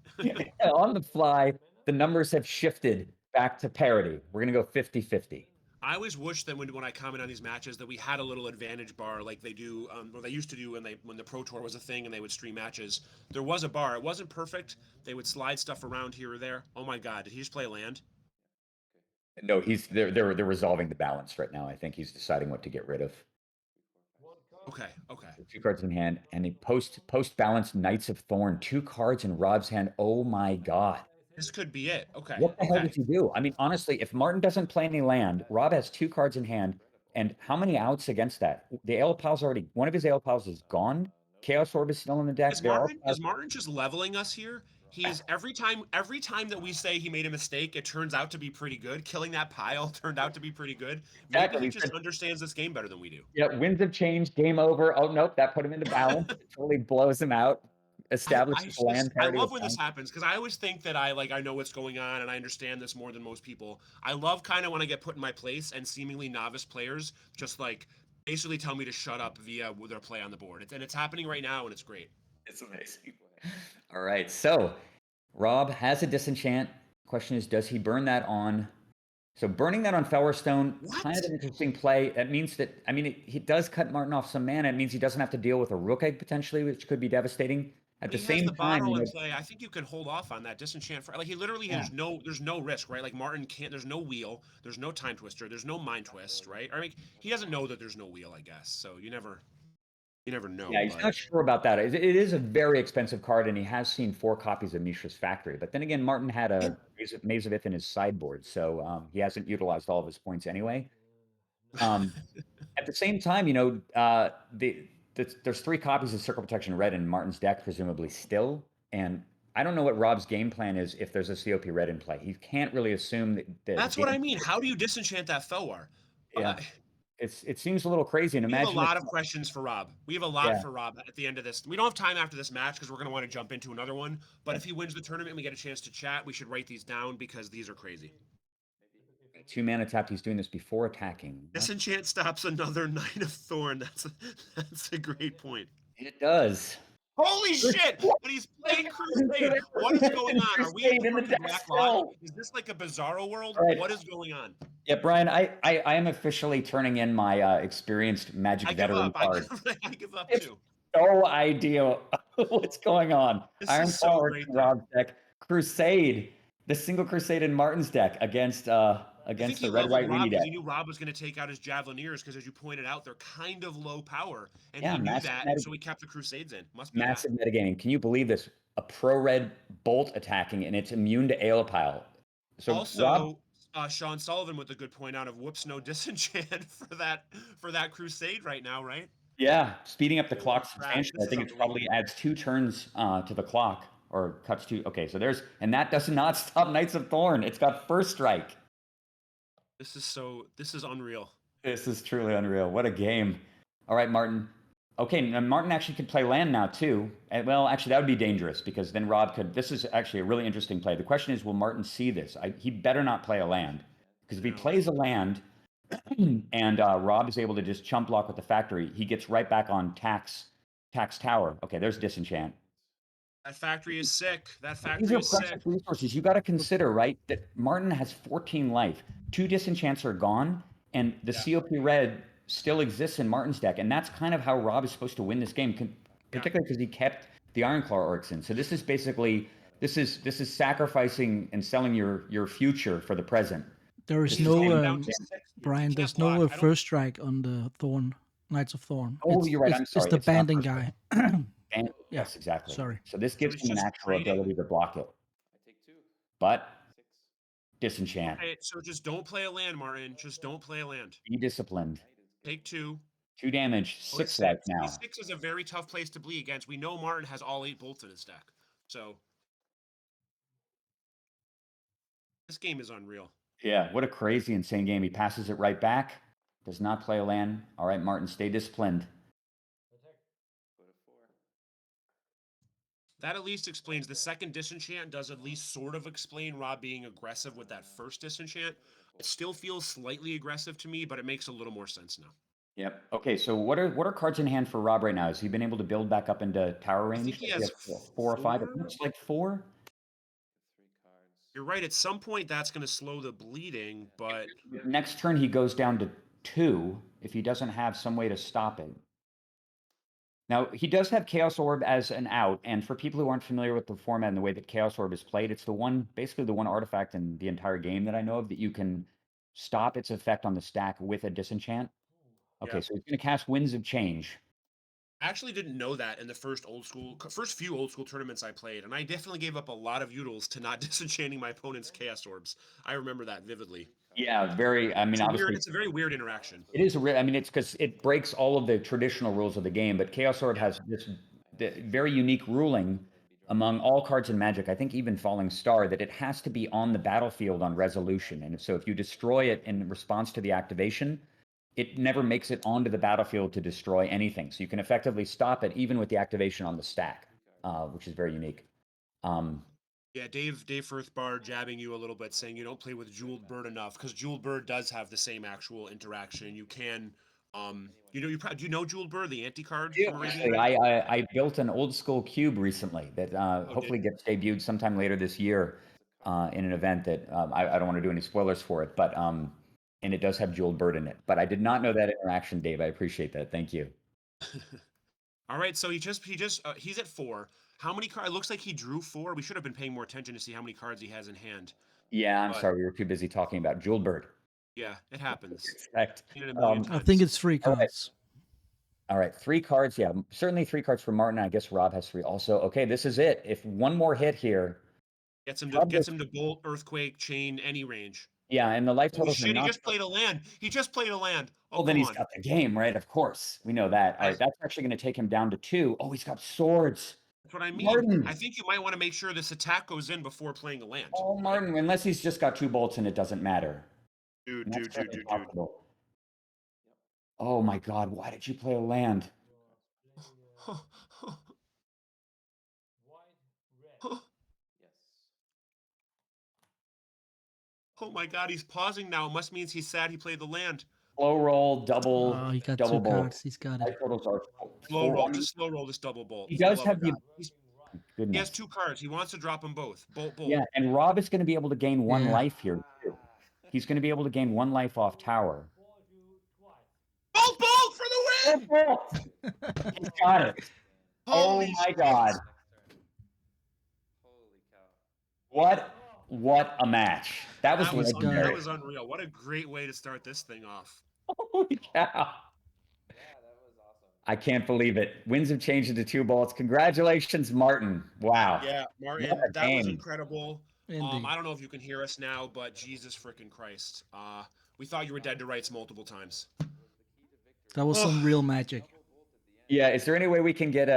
On the fly, the numbers have shifted back to parity. We're going to go 50-50. I always wish that when I comment on these matches that we had a little advantage bar like they do, or they used to do when the Pro Tour was a thing and they would stream matches. There was a bar. It wasn't perfect. They would slide stuff around here or there. Oh my God, did he just play a land? No, they're resolving the balance right now. I think he's deciding what to get rid of. Okay. 2 cards in hand, and a post balance Knights of Thorn, 2 cards in Rob's hand. Oh my God. This could be it. Okay. What the hell does he do? I mean, honestly, if Martin doesn't play any land, Rob has 2 cards in hand, and how many outs against that? The Elepal's already, one of his Elepals is gone. Chaos Orb is still in the deck. Is Martin just leveling us here? He's every time that we say he made a mistake, it turns out to be pretty good. Killing that pile turned out to be pretty good. Maybe he just understands this game better than we do. Yeah, winds have changed. Game over. Oh nope, that put him into balance. It totally blows him out. Establishes land parity. I love when this happens because I always think that I know what's going on and I understand this more than most people. I love kind of when I get put in my place and seemingly novice players just basically tell me to shut up via their play on the board. It's happening right now and it's great. It's amazing. All right, so Rob has a disenchant. Question is, does he burn that on? So burning that on Felwarstone, kind of an interesting play. That means that, he does cut Martin off some mana. It means he doesn't have to deal with a Rook Egg potentially, which could be devastating. At the same time, in play, I think you can hold off on that disenchant. He literally has there's no risk, right? Like Martin can't. There's no wheel. There's no time twister. There's no mind twist, right? He doesn't know that there's no wheel, I guess. So you never know. Yeah, he's not sure about that. It is a very expensive card, and he has seen 4 copies of Mishra's Factory. But then again, Martin had a Maze of Ith in his sideboard, so he hasn't utilized all of his points anyway. At the same time, there's 3 copies of Circle Protection Red in Martin's deck, presumably still. And I don't know what Rob's game plan is if there's a COP Red in play. He can't really assume that. That's what I mean. How do you disenchant that Felwar? Yeah. it seems a little crazy. And We have a imagine lot of questions for Rob. We have a lot Yeah. for Rob at the end of this. We don't have time after this match because we're going to want to jump into another one. But if he wins the tournament and we get a chance to chat, we should write these down because these are crazy. 2 mana tapped. He's doing this before attacking. What? Disenchant stops another Knight of Thorn. That's a great point. It does. Holy shit! But he's playing Crusade. What is going on? Are we in the Black Lot? Is this like a Bizarro world? Right. What is going on? Yeah, Brian, I am officially turning in my experienced Magic veteran card. I give up It's too. no idea what's going on. This Iron is so Power great, in Rob's deck. Crusade, the single Crusade in Martin's deck against the red white Rob Weenie deck. He knew Rob was going to take out his Javelineers because, as you pointed out, they're kind of low power, and Yeah, he knew massive that, meta- so he kept the Crusades in. Must be Massive metagaming. Can you believe this? A pro red bolt attacking, and it's immune to Aeolipile. So Also, Rob, Sean Sullivan with a good point out of whoops, no disenchant for that Crusade right now, right? yeah, speeding up the Holy clock crap, substantially. this I think is it probably adds 2 turns to the clock, or cuts 2. Okay, so and that does not stop Knights of Thorn. It's got first strike. This is unreal. This is truly unreal. What a game. All right, Martin. Okay, now Martin actually could play land now too. And, well, actually, that would be dangerous because then Rob could. This is actually a really interesting play. The question is, will Martin see this? He better not play a land because if he plays a land and Rob is able to just chump block with the factory, he gets right back on tax tower. Okay, there's disenchant. That factory is sick. That These factory are is sick. precious resources. You got to consider, right, that Martin has 14 life. 2 disenchants are gone, and the COP red still exists in Martin's deck, and that's kind of how Rob is supposed to win this game, particularly because he kept the Ironclaw orcs in. So this is basically this is sacrificing and selling your future for the present. There is no Brian. There's no first strike on the Thorn Knights of Thorn. Oh, you're right. I'm sorry. It's the It's not banding first guy. And, yes, exactly. Sorry. So this gives it's him an just actual trading. ability to block it. But disenchant. Okay, so just don't play a land, Martin. Just don't play a land. Be disciplined. Take 2. 2 damage. 6 life life now. 6 is a very tough place to bleed against. We know Martin has all 8 bolts in his deck. So this game is unreal. Yeah, what a crazy, insane game. He passes it right back. Does not play a land. All right, Martin, stay disciplined. That at least explains the second disenchant does at least sort of explain Rob being aggressive with that first disenchant. It still feels slightly aggressive to me, but it makes a little more sense now. Yep. Okay, so what are cards in hand for Rob right now? Has he been able to build back up into tower range? I think he has 4 or 5. It looks like 4. You're right. At some point, that's going to slow the bleeding, but Next turn, he goes down to 2 if he doesn't have some way to stop it. Now, he does have Chaos Orb as an out, and for people who aren't familiar with the format and the way that Chaos Orb is played, it's basically the one artifact in the entire game that I know of that you can stop its effect on the stack with a disenchant. Okay, Yeah. so he's going to cast Winds of Change. I actually didn't know that in the first few old school tournaments I played, and I definitely gave up a lot of utils to not disenchanting my opponent's Chaos Orbs. I remember that vividly. Yeah, very. I mean, obviously, It's a very weird interaction. it is. I mean, it's because it breaks all of the traditional rules of the game. But Chaos Orb has the very unique ruling among all cards in Magic. I think even Falling Star that it has to be on the battlefield on resolution. And so if you destroy it in response to the activation, it never makes it onto the battlefield to destroy anything. So you can effectively stop it even with the activation on the stack, which is very unique. Yeah, Dave Firth Bar jabbing you a little bit, saying you don't play with Jeweled Bird enough because Jeweled Bird does have the same actual interaction. You can, do you know Jeweled Bird, the anti card? Actually, I built an old school cube recently that hopefully gets debuted sometime later this year in an event that I don't want to do any spoilers for it, but and it does have Jeweled Bird in it. But I did not know that interaction, Dave. I appreciate that. Thank you. All right, so he's at 4. How many cards? It looks like he drew 4. We should have been paying more attention to see how many cards he has in hand. Yeah, I'm sorry. We were too busy talking about Jeweled Bird. Yeah, it happens. I think it's 3 cards. All right, 3 cards. Yeah, certainly 3 cards for Martin. I guess Rob has 3 also. Okay, this is it. If one more hit here, gets him to bolt, earthquake, chain, any range. Yeah, and the life totals. Shit, he just played a land. Oh, well, then he's got the game, right? Of course, we know that. All right, that's actually going to take him down to 2. Oh, he's got swords. That's what I mean. Martin. I think you might want to make sure this attack goes in before playing a land. Oh, Martin, unless he's just got 2 bolts and it doesn't matter. Dude. Oh my God, why did you play a land? Oh my God, he's pausing now. It must means he's sad he played the land. Slow roll, double, Oh, he got double 2 bolt. cards. He's got My it. totals are Slow four. roll, just slow roll this double bolt. He for the does love have of the. God. He Goodness. has 2 cards. He wants to drop them both. Bolt. Yeah, and Rob is going to be able to gain 1 Yeah. life here too. He's going to be able to gain 1 life off tower. Bolt for the win! He's got it. Holy Oh my shit. God. Holy cow. What a match. That was legendary. That was unreal. What a great way to start this thing off. Holy cow. I can't believe it. Winds have changed into 2 bolts. Congratulations, Martin. Wow. Yeah, Martin, What a that was game. incredible. Indeed. I don't know if you can hear us now, but Jesus frickin' Christ. We thought you were dead to rights multiple times. That was some real magic. Yeah, is there any way we can get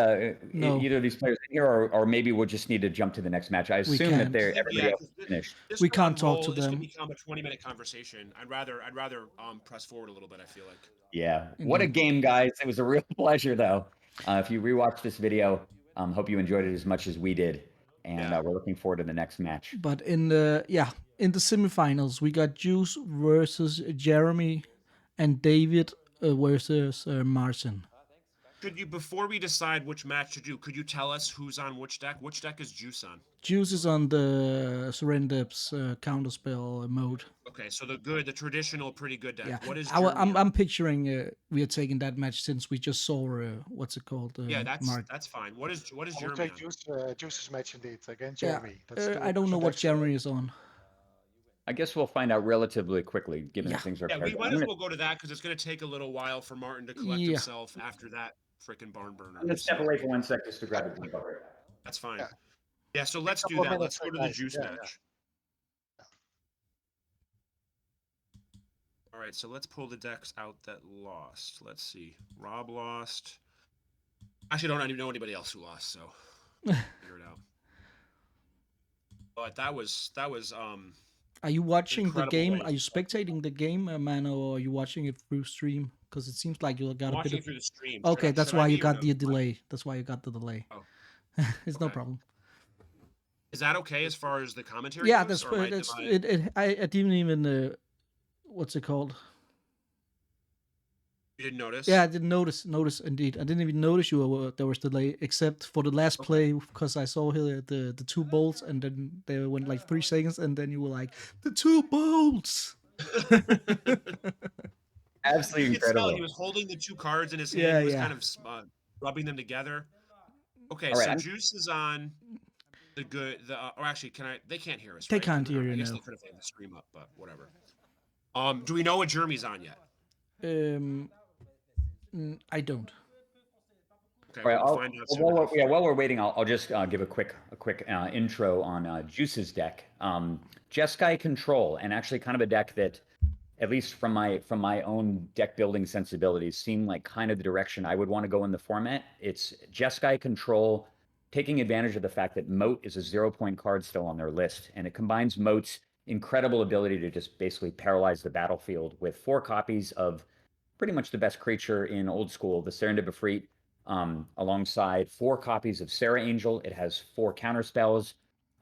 No. either of these players in here, or maybe we'll just need to jump to the next match? I We assume that can't. everybody else is finished. We can't talk to This them. can become a 20-minute conversation. I'd rather press forward a little bit, I feel like. Yeah. What a game, guys. It was a real pleasure, though. If you rewatch this video, hope you enjoyed it as much as we did. And we're looking forward to the next match. But in the semifinals, we got Juice versus Jeremy and David versus Martin. Could you, before we decide which match to do, could you tell us who's on which deck? Which deck is Juice on? Juice is on the Surrender's counterspell mode. Okay, so the traditional, pretty good deck. Yeah, What is I'm picturing we are taking that match since we just saw what's it called? That's fine. What is I will Jeremy take on? Juice's match indeed against Yeah, Jeremy. I don't know what Jeremy is on. I guess we'll find out relatively quickly, given that things are Yeah, paired. we might as well go to that because it's going to take a little while for Martin to collect himself after that freaking barn burner. I'm going to step away for 1 sec just to grab a drink over. That's fine. Yeah, so let's do couple that. of Let's go to the minutes, Juice yeah, match. All right, so let's pull the decks out that lost. Let's see. Rob lost. Actually, I don't even know anybody else who lost, so figure it out. But that was Are you watching the incredible game? way. Are you spectating the game, Mano, or are you watching it through stream? Because it seems like you got I'm a bit watching of. through the stream. Okay, that's should I why you be or got no? the delay. That's why you got the delay. Oh. It's no problem. Is that okay as far as the commentary Yeah, goes? that's I didn't even what's it called? You didn't notice? Yeah, I didn't notice indeed. I didn't even notice there was delay except for the last play because I saw here the 2 bolts and then they went like 3 seconds and then you were like the 2 bolts. Absolutely You could tell incredible. he was holding the 2 cards in his hand. Yeah, He was yeah. kind of rubbing them together. Okay, All right, so I'm- Juice is on or actually, they can't hear us. They right? can't hear you I guess now. they could have had the stream up, but whatever. Do we know what Jeremy's on yet? I don't. Okay, All right, we'll find out soon while we're waiting, I'll just give a quick intro on Juice's deck. Jeskai Control, and actually kind of a deck that, at least from my own deck building sensibilities, seemed like kind of the direction I would want to go in the format. It's Jeskai Control, taking advantage of the fact that Moat is a 0-point card still on their list, and it combines Moat's incredible ability to just basically paralyze the battlefield with 4 copies of pretty much the best creature in Old School, the Serendip Efreet, alongside 4 copies of Sarah Angel. It has 4 counter spells.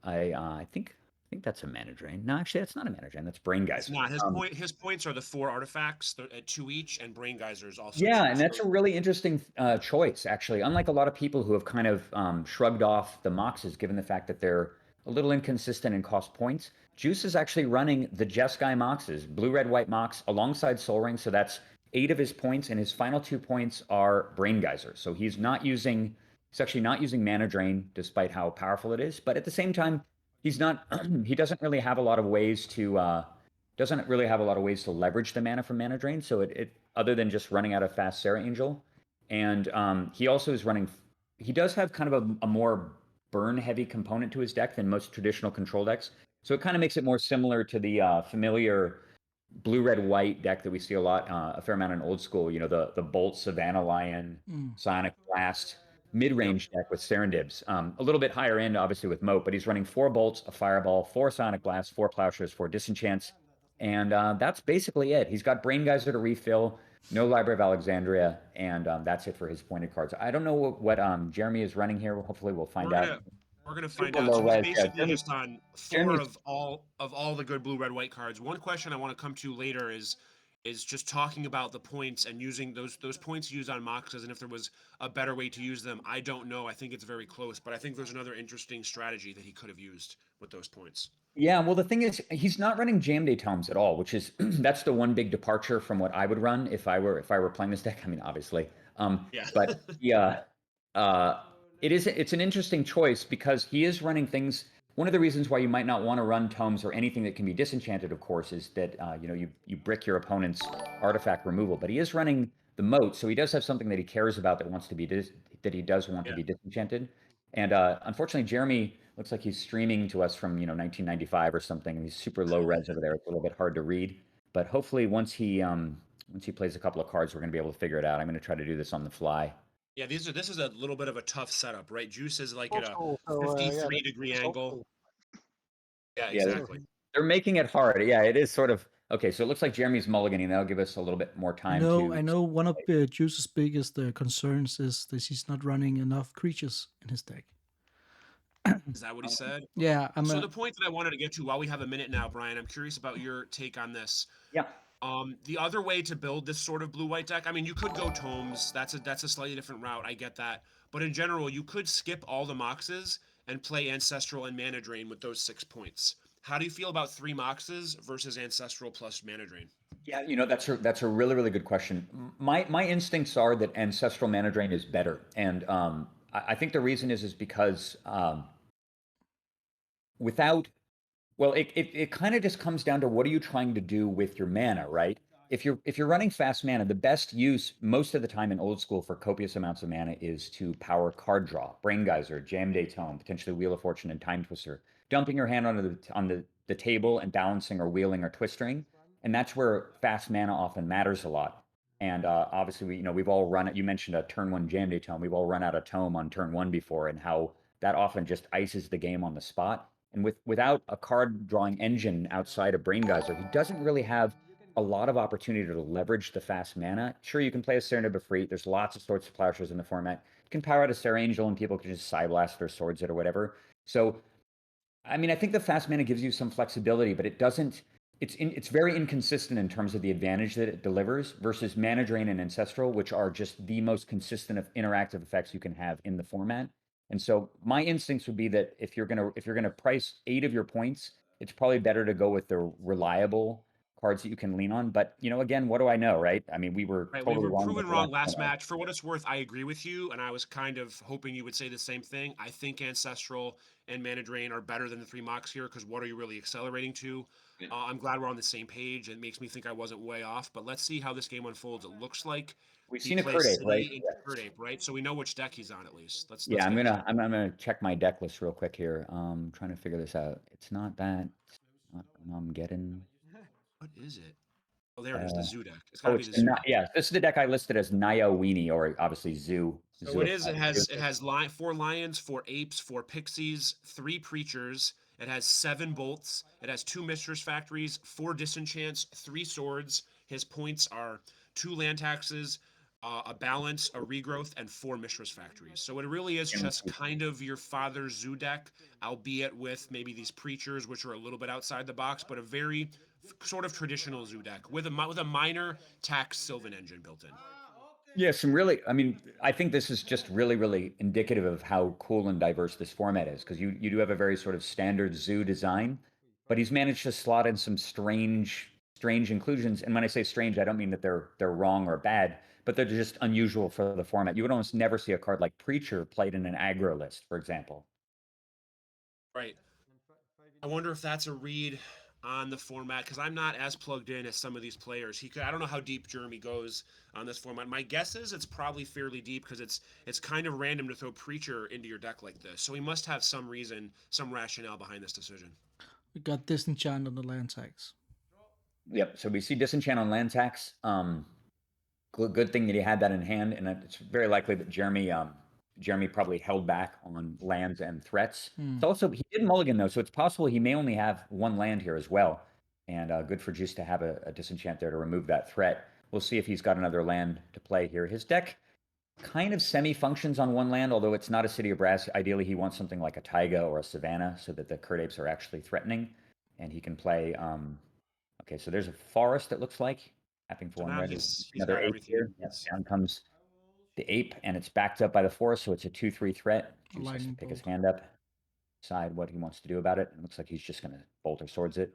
I think that's a mana drain. No, actually, that's not a mana drain. That's Brain Geyser. It's not. His points are the 4 artifacts, 2 each, and Brain Geyser is also. Yeah, 2. and that's a really interesting choice, actually. Unlike a lot of people who have kind of shrugged off the Moxes, given the fact that they're a little inconsistent and cost points, Juice is actually running the Jeskai Moxes, blue, red, white Mox, alongside Soul Ring. So that's 8 of his points, and his final 2 points are Brain Geyser. So he's actually not using Mana Drain, despite how powerful it is. But at the same time, he doesn't really have a lot of ways to leverage the mana from Mana Drain. So it other than just running out of fast Sarah Angel, and he also is running. He does have kind of a more burn heavy component to his deck than most traditional control decks. So it kind of makes it more similar to the familiar blue, red, white deck that we see a fair amount in Old School. You know, the Bolt, Savannah Lion, Sonic Blast, mid-range deck with Serendips. A little bit higher end, obviously, with Moat, but he's running 4 Bolts, a Fireball, 4 Sonic Blasts, 4 Plowshares, 4 Disenchants, and that's basically it. He's got Brain Geyser to refill. No Library of Alexandria, and that's it for his pointed cards. I don't know what Jeremy is running here. Hopefully, we'll find out. We're gonna find Super out. low So he's res, yeah, basically just on 4 Jeremy's- of all the good blue, red, white cards. One question I want to come to later is just talking about the points and using those points used on Moxes, and if there was a better way to use them. I don't know. I think it's very close, but I think there's another interesting strategy that he could have used with those points. Yeah, well, the thing is, he's not running Jam Day Tomes at all, which is that's the one big departure from what I would run if I were playing this deck. I mean, obviously, Yeah. but yeah, it's an interesting choice because he is running things. One of the reasons why you might not want to run tomes or anything that can be disenchanted, of course, is that you brick your opponent's artifact removal. But he is running the moat, so he does have something that he cares about that wants to be that he does want to be disenchanted. And unfortunately, Jeremy looks like he's streaming to us from 1995 or something, and he's super low res over there. It's a little bit hard to read, but hopefully once he plays a couple of cards, we're going to be able to figure it out. I'm going to try to do this on the fly. Yeah, this is a little bit of a tough setup, right? Juice is like at a 53-degree angle. Yeah, exactly. They're making it hard. Yeah, it is sort of okay. So it looks like Jeremy's mulliganing. That'll give us a little bit more time. I know one of Juice's biggest concerns is that he's not running enough creatures in his deck. Is that what he said? Yeah. So the point that I wanted to get to while we have a minute now, Brian, I'm curious about your take on this. Yeah. The other way to build this sort of blue-white deck, I mean, you could go tomes. That's a slightly different route. I get that. But in general, you could skip all the Moxes and play Ancestral and Mana Drain with those 6 points. How do you feel about 3 Moxes versus Ancestral plus Mana Drain? Yeah, that's a really, really good question. My instincts are that Ancestral Mana Drain is better, and I think the reason is because it kind of just comes down to what are you trying to do with your mana, right? If you're running fast mana, the best use most of the time in old school for copious amounts of mana is to power card draw, Brain Geyser, Jam Day Tome, potentially Wheel of Fortune and Time Twister, dumping your hand on the table and balancing or wheeling or twistering, and that's where fast mana often matters a lot. And obviously, we've all run it. You mentioned a turn 1 Jam Day Tome. We've all run out of Tome on turn 1 before, and how that often just ices the game on the spot. And without a card drawing engine outside of Brain Geyser, he doesn't really have a lot of opportunity to leverage the fast mana. Sure, you can play a Serenade Befreet. There's lots of sorts of plowshares in the format. You can power out a Sarah Angel and people can just side blast their swords it or whatever. So, I mean, I think the fast mana gives you some flexibility, but it doesn't. It's very inconsistent in terms of the advantage that it delivers versus Mana Drain and Ancestral, which are just the most consistent of interactive effects you can have in the format. And so my instincts would be that if you're gonna price 8 of your points, it's probably better to go with the reliable cards that you can lean on. But again, what do I know, right? I mean, we were totally wrong. Proven wrong last match. For what it's worth, I agree with you, and I was kind of hoping you would say the same thing. I think Ancestral and Mana Drain are better than the 3 Mox here, because what are you really accelerating to? I'm glad we're on the same page. It makes me think I wasn't way off, but let's see how this game unfolds. It looks like we've seen a Krid Ape, right? Krid Ape, right? So we know which deck he's on at least. Let's I'm gonna check my deck list real quick here. Trying to figure this out. It's not that. I'm getting. What is it? Oh, there it is. The Zoo deck. It's gotta be the Zoo deck. Yeah, this is the deck I listed as Naya Weenie, or obviously Zoo. So it is. It has 4 lions, 4 apes, 4 pixies, 3 preachers. It has 7 bolts. It has 2 mistress factories, 4 disenchants, 3 swords. His points are 2 land taxes, a balance, a regrowth, and 4 mistress factories. So it really is just kind of your father's Zoo deck, albeit with maybe these preachers, which are a little bit outside the box, but a very sort of traditional Zoo deck with a minor tax Sylvan engine built in. Yeah, I think this is just really, really indicative of how cool and diverse this format is, because you do have a very sort of standard Zoo design, but he's managed to slot in some strange inclusions. And when I say strange, I don't mean that they're wrong or bad, but they're just unusual for the format. You would almost never see a card like Preacher played in an aggro list, for example. Right. I wonder if that's a read on the format, because I'm not as plugged in as some of these players. I don't know how deep Jeremy goes on this format. My guess is it's probably fairly deep, because it's kind of random to throw Preacher into your deck like this. So he must have some reason, some rationale behind this decision. We got Disenchant on the land tax. Yep. So we see Disenchant on land tax. Good thing that he had that in hand, and it's very likely that Jeremy probably held back on lands and threats. It's also, he did mulligan though, so it's possible he may only have 1 land here as well. And good for Juice to have a disenchant there to remove that threat. We'll see if he's got another land to play here. His deck kind of semi-functions on one land, although it's not a City of Brass. Ideally, he wants something like a Taiga or a Savannah so that the Krid Apes are actually threatening, and he can play... okay, so there's a forest, it looks like. Tapping for So one now red. he's Another got ape everything here. he Yep, needs. down comes the ape, and it's backed up by the forest, so it's a 2/3 threat. Juice has to Lightning pick his bolt. hand up, decide what he wants to do about it. It looks like he's just going to bolt or swords it.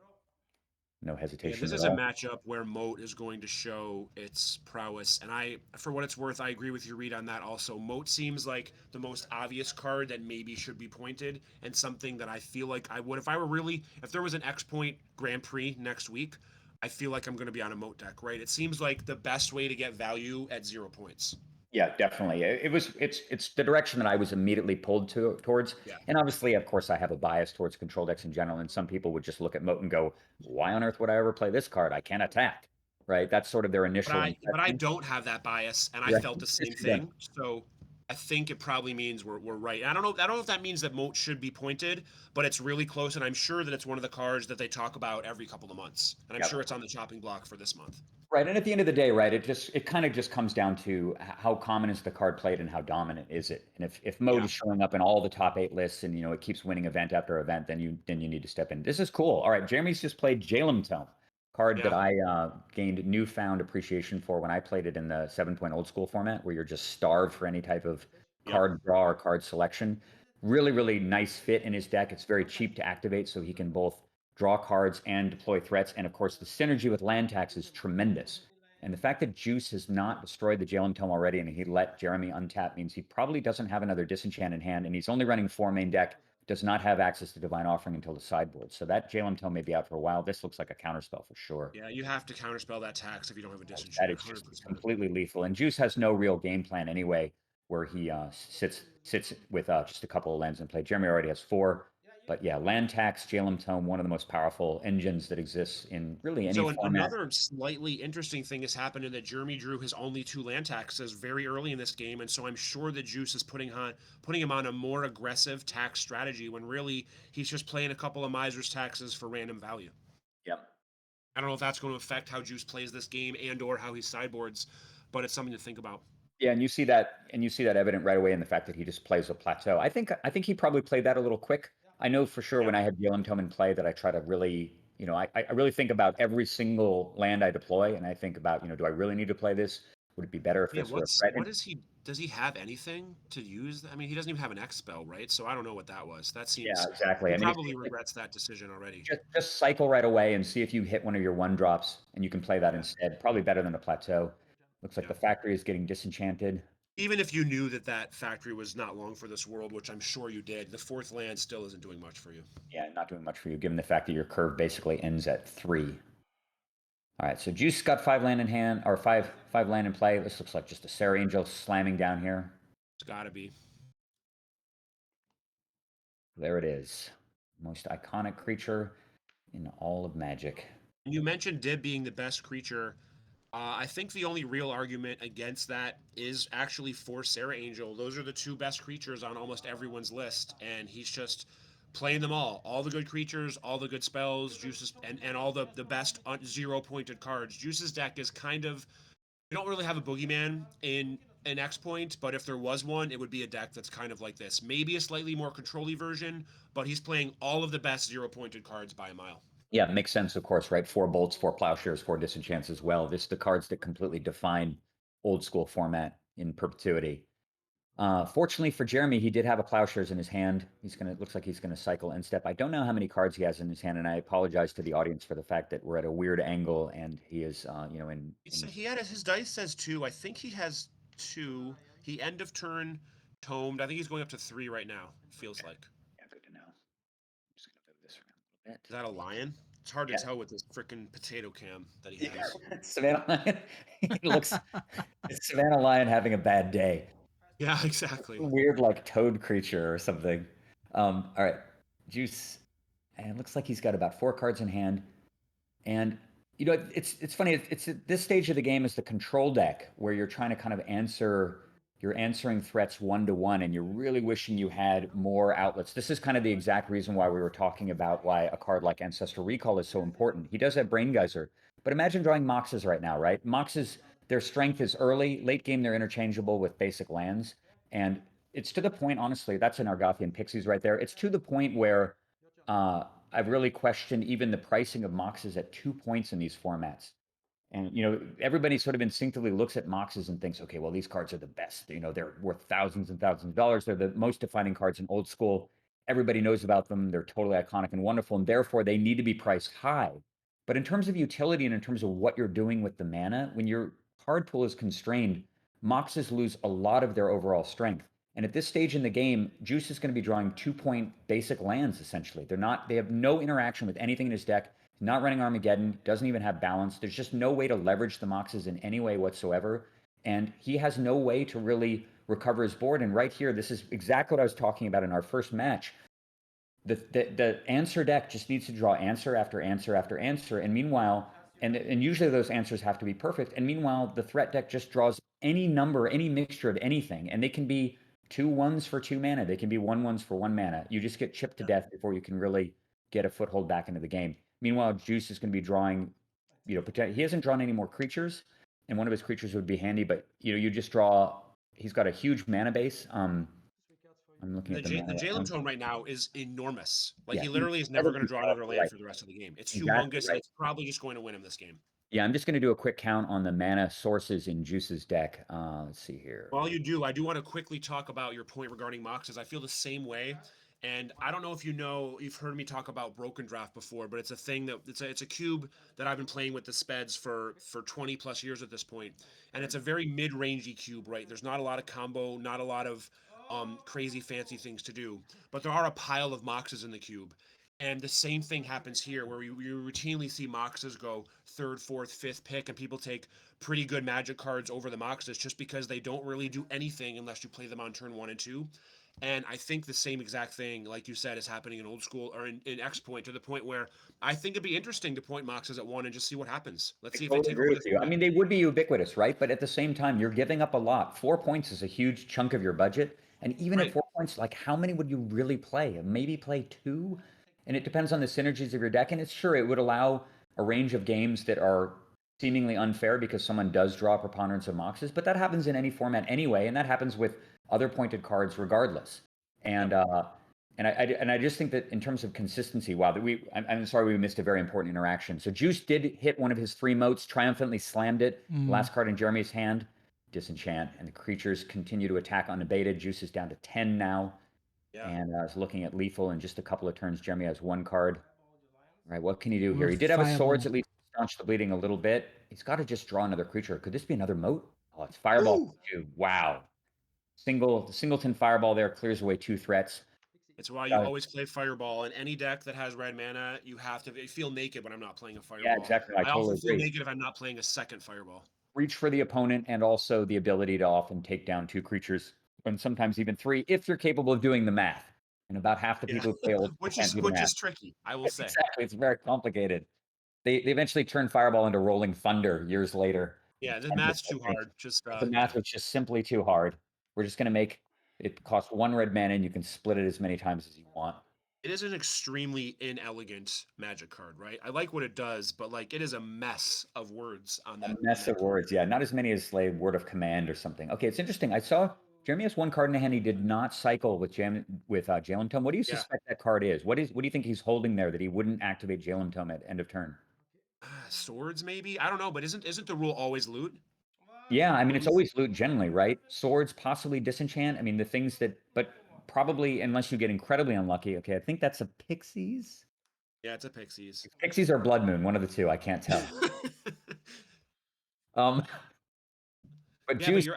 No Yeah, hesitation this at is a all. matchup where Moat is going to show its prowess. And for what it's worth, I agree with your read on that also. Moat seems like the most obvious card that maybe should be pointed, and something that I feel like I would, if there was an X Point Grand Prix next week, I feel like I'm going to be on a Moat deck, right? It seems like the best way to get value at 0 points. Yeah, definitely. It's the direction that I was immediately pulled towards. Yeah. And obviously, of course, I have a bias towards control decks in general. And some people would just look at Moat and go, "Why on earth would I ever play this card? I can't attack." Right? That's sort of their initial. But I don't have that bias, and I Right. felt the same Yes, you don't. thing. So I think it probably means we're right. I don't know if that means that Moat should be pointed, but it's really close, and I'm sure that it's one of the cards that they talk about every couple of months. And I'm Yep. sure it's on the chopping block for this month. Right, and at the end of the day, right, it kind of just comes down to how common is the card played and how dominant is it. And if Moat is showing up in all the top 8 lists and it keeps winning event after event, then you need to step in. This is cool. All right, Jeremy's just played Jalem Tome, card that I gained newfound appreciation for when I played it in the 7-point old school format, where you're just starved for any type of card draw or card selection. Really, really nice fit in his deck. It's very cheap to activate, so he can both draw cards and deploy threats. And of course, the synergy with land tax is tremendous. And the fact that Juice has not destroyed the Jalem Tome already and he let Jeremy untap means he probably doesn't have another disenchant in hand, and he's only running 4 main deck, does not have access to Divine Offering until the sideboard. So that Jalem Tome may be out for a while. This looks like a counterspell for sure. Yeah, you have to counterspell that tax if you don't have a disenchant. That is just completely lethal. And Juice has no real game plan anyway, where he sits with just a couple of lands in play. Jeremy already has 4. But yeah, land tax, Jalem Tome, one of the most powerful engines that exists in really any format. Another slightly interesting thing has happened in that Jeremy drew his only 2 land taxes very early in this game, and so I'm sure that Juice is putting him on a more aggressive tax strategy when really he's just playing a couple of Miser's taxes for random value. Yep. I don't know if that's going to affect how Juice plays this game and or how he sideboards, but it's something to think about. Yeah, and you see that evident right away in the fact that he just plays a plateau. I think he probably played that a little quick. I know for sure when I have Jalem Tome in play that I try to really, I really think about every single land I deploy, and I think about, do I really need to play this? Would it be better if this were a threat? Does he have anything to use? I mean, he doesn't even have an X spell, right? So I don't know what that was. That seems exactly. He probably regrets that decision already. Just cycle right away and see if you hit one of your 1-drops and you can play that instead. Probably better than a plateau. Looks like the factory is getting disenchanted. Even if you knew that factory was not long for this world, which I'm sure you did, the 4th land still isn't doing much for you. Yeah, not doing much for you, given the fact that your curve basically ends at 3. All right, so Juice got 5 land in hand, or 5 land in play. This looks like just a Serra Angel slamming down here. It's gotta be. There it is. Most iconic creature in all of Magic. You mentioned Dib being the best creature. I think the only real argument against that is actually for Serra Angel. Those are the 2 best creatures on almost everyone's list, and he's just playing them all the good creatures, all the good spells, Juice's, and all the best 0-pointed cards. Juice's deck is kind of, we don't really have a boogeyman in an X Point, but if there was one, it would be a deck that's kind of like this. Maybe a slightly more control-y version, but he's playing all of the best 0-pointed cards by a mile. Yeah, it makes sense, of course, right? 4 bolts, 4 plowshares, 4 disenchants as well. This is the cards that completely define old school format in perpetuity. Fortunately for Jeremy, he did have a plowshares in his hand. Looks like he's gonna cycle end step. I don't know how many cards he has in his hand, and I apologize to the audience for the fact that we're at a weird angle and he is, He had his dice says 2. I think he has 2. He end of turn tomed. I think he's going up to 3 right now. Feels like. Yeah, good to know. I'm just gonna move this around a little bit. Is that a lion? It's hard to tell with this frickin' potato cam that he has. Savannah Lion. It's Savannah Lion having a bad day. Yeah, exactly. Weird, like toad creature or something. All right, Juice, and it looks like he's got about 4 cards in hand. And it's funny. It's at this stage of the game is the control deck where you're trying to kind of you're answering threats 1-to-1, and you're really wishing you had more outlets. This is kind of the exact reason why we were talking about why a card like Ancestral Recall is so important. He does have Brain Geyser, but imagine drawing Moxes right now, right? Moxes Their strength is early. Late game, they're interchangeable with basic lands. And it's to the point, honestly, that's an Argothian Pixies right there. It's to the point where I've really questioned even the pricing of Moxes at 2 points in these formats. And, you know, everybody sort of instinctively looks at Moxes and thinks, okay, well, these cards are the best. You know, they're worth thousands and thousands of dollars. They're the most defining cards in Old School. Everybody knows about them. They're totally iconic and wonderful, and therefore they need to be priced high. But in terms of utility and in terms of what you're doing with the mana, when your card pool is constrained, Moxes lose a lot of their overall strength. And at this stage in the game, Juice is going to be drawing 2-point basic lands, essentially. They have no interaction with anything in his deck. Not running Armageddon, doesn't even have balance. There's just no way to leverage the Moxes in any way whatsoever. And he has no way to really recover his board. And right here, this is exactly what I was talking about in our first match. The answer deck just needs to draw answer after answer after answer. And meanwhile, and usually those answers have to be perfect. And meanwhile, the threat deck just draws any number, any mixture of anything. And they can be 2 1s for 2 mana. They can be 1 1s for 1 mana. You just get chipped to death before you can really get a foothold back into the game. Meanwhile, Juice is going to be drawing, you know, he hasn't drawn any more creatures, and one of his creatures would be handy, but, you know, you just draw, he's got a huge mana base. I'm looking at the Jalem Tome right now is enormous. Like, Yeah, he literally is never going to draw another land for the rest of the game. It's humongous, and it's probably just going to win him this game. Yeah, I'm just going to do a quick count on the mana sources in Juice's deck. Let's see here. While you do, I do want to quickly talk about your point regarding Moxes. I feel the same way. And I don't know if you've heard me talk about Broken Draft before, but it's a thing that it's a cube that I've been playing with the Speds for 20 plus years at this point. And it's a very mid-rangey cube, right? There's not a lot of combo, not a lot of crazy fancy things to do, but there are a pile of Moxes in the cube. And the same thing happens here, where we routinely see Moxes go 3rd, 4th, 5th pick, and people take pretty good Magic cards over the Moxes just because they don't really do anything unless you play them on turn 1 and 2. And I think the same exact thing, like you said, is happening in Old School or in X Point, to the point where I think it'd be interesting to point Moxes at 1 and just see what happens. Let's see if they take over with you. I mean, they would be ubiquitous, right? But at the same time, you're giving up a lot. 4 points is a huge chunk of your budget. And even at 4 points, like, how many would you really play? Maybe play 2? And it depends on the synergies of your deck. And it's sure it would allow a range of games that are seemingly unfair because someone does draw a preponderance of Moxes, but that happens in any format anyway, and that happens with other pointed cards regardless. And I just think that in terms of consistency, wow, I'm sorry we missed a very important interaction. So Juice did hit one of his 3 motes, triumphantly slammed it. Last card in Jeremy's hand, Disenchant, and the creatures continue to attack unabated. Juice is down to 10 now. Yeah. And I was looking at lethal in just a couple of turns. Jeremy has 1 card. All right, what can he do here? He did have a swords, at least staunch the bleeding a little bit. He's got to just draw another creature. Could this be another moat? Oh, it's Fireball. Wow. Singleton Fireball there clears away 2 threats. It's why you always play Fireball. In any deck that has red mana, you have to feel naked when I'm not playing a Fireball. Yeah, exactly. I totally also feel agree. naked if I'm not playing a second Fireball. Reach for the opponent, and also the ability to often take down 2 creatures, and sometimes even 3, if you're capable of doing the math. And about half the people who play Old which can't do the math. is tricky, I will say. Exactly, it's very complicated. They eventually turn Fireball into Rolling Thunder years later. Yeah, the math's too hard. The math was just simply too hard. We're just going to make it cost 1 red mana, and you can split it as many times as you want. It is an extremely inelegant Magic card, right? I like what it does, but like it is a mess of words on that. A mess of words, yeah. Not as many as like Word of Command or something. Okay, it's interesting. I saw Jeremy has 1 card in the hand. He did not cycle with Jalem Tome. What do you suspect that card is? What do you think he's holding there that he wouldn't activate Jalem Tome at end of turn? Swords, maybe? I don't know, but isn't the rule always loot? Yeah, I mean, it's always loot generally, right? Swords, possibly Disenchant. I mean, the things that, but probably unless you get incredibly unlucky. Okay, I think that's a Pixies. Yeah, it's a Pixies. Pixies or Blood Moon, one of the 2. I can't tell. But yeah, Juice,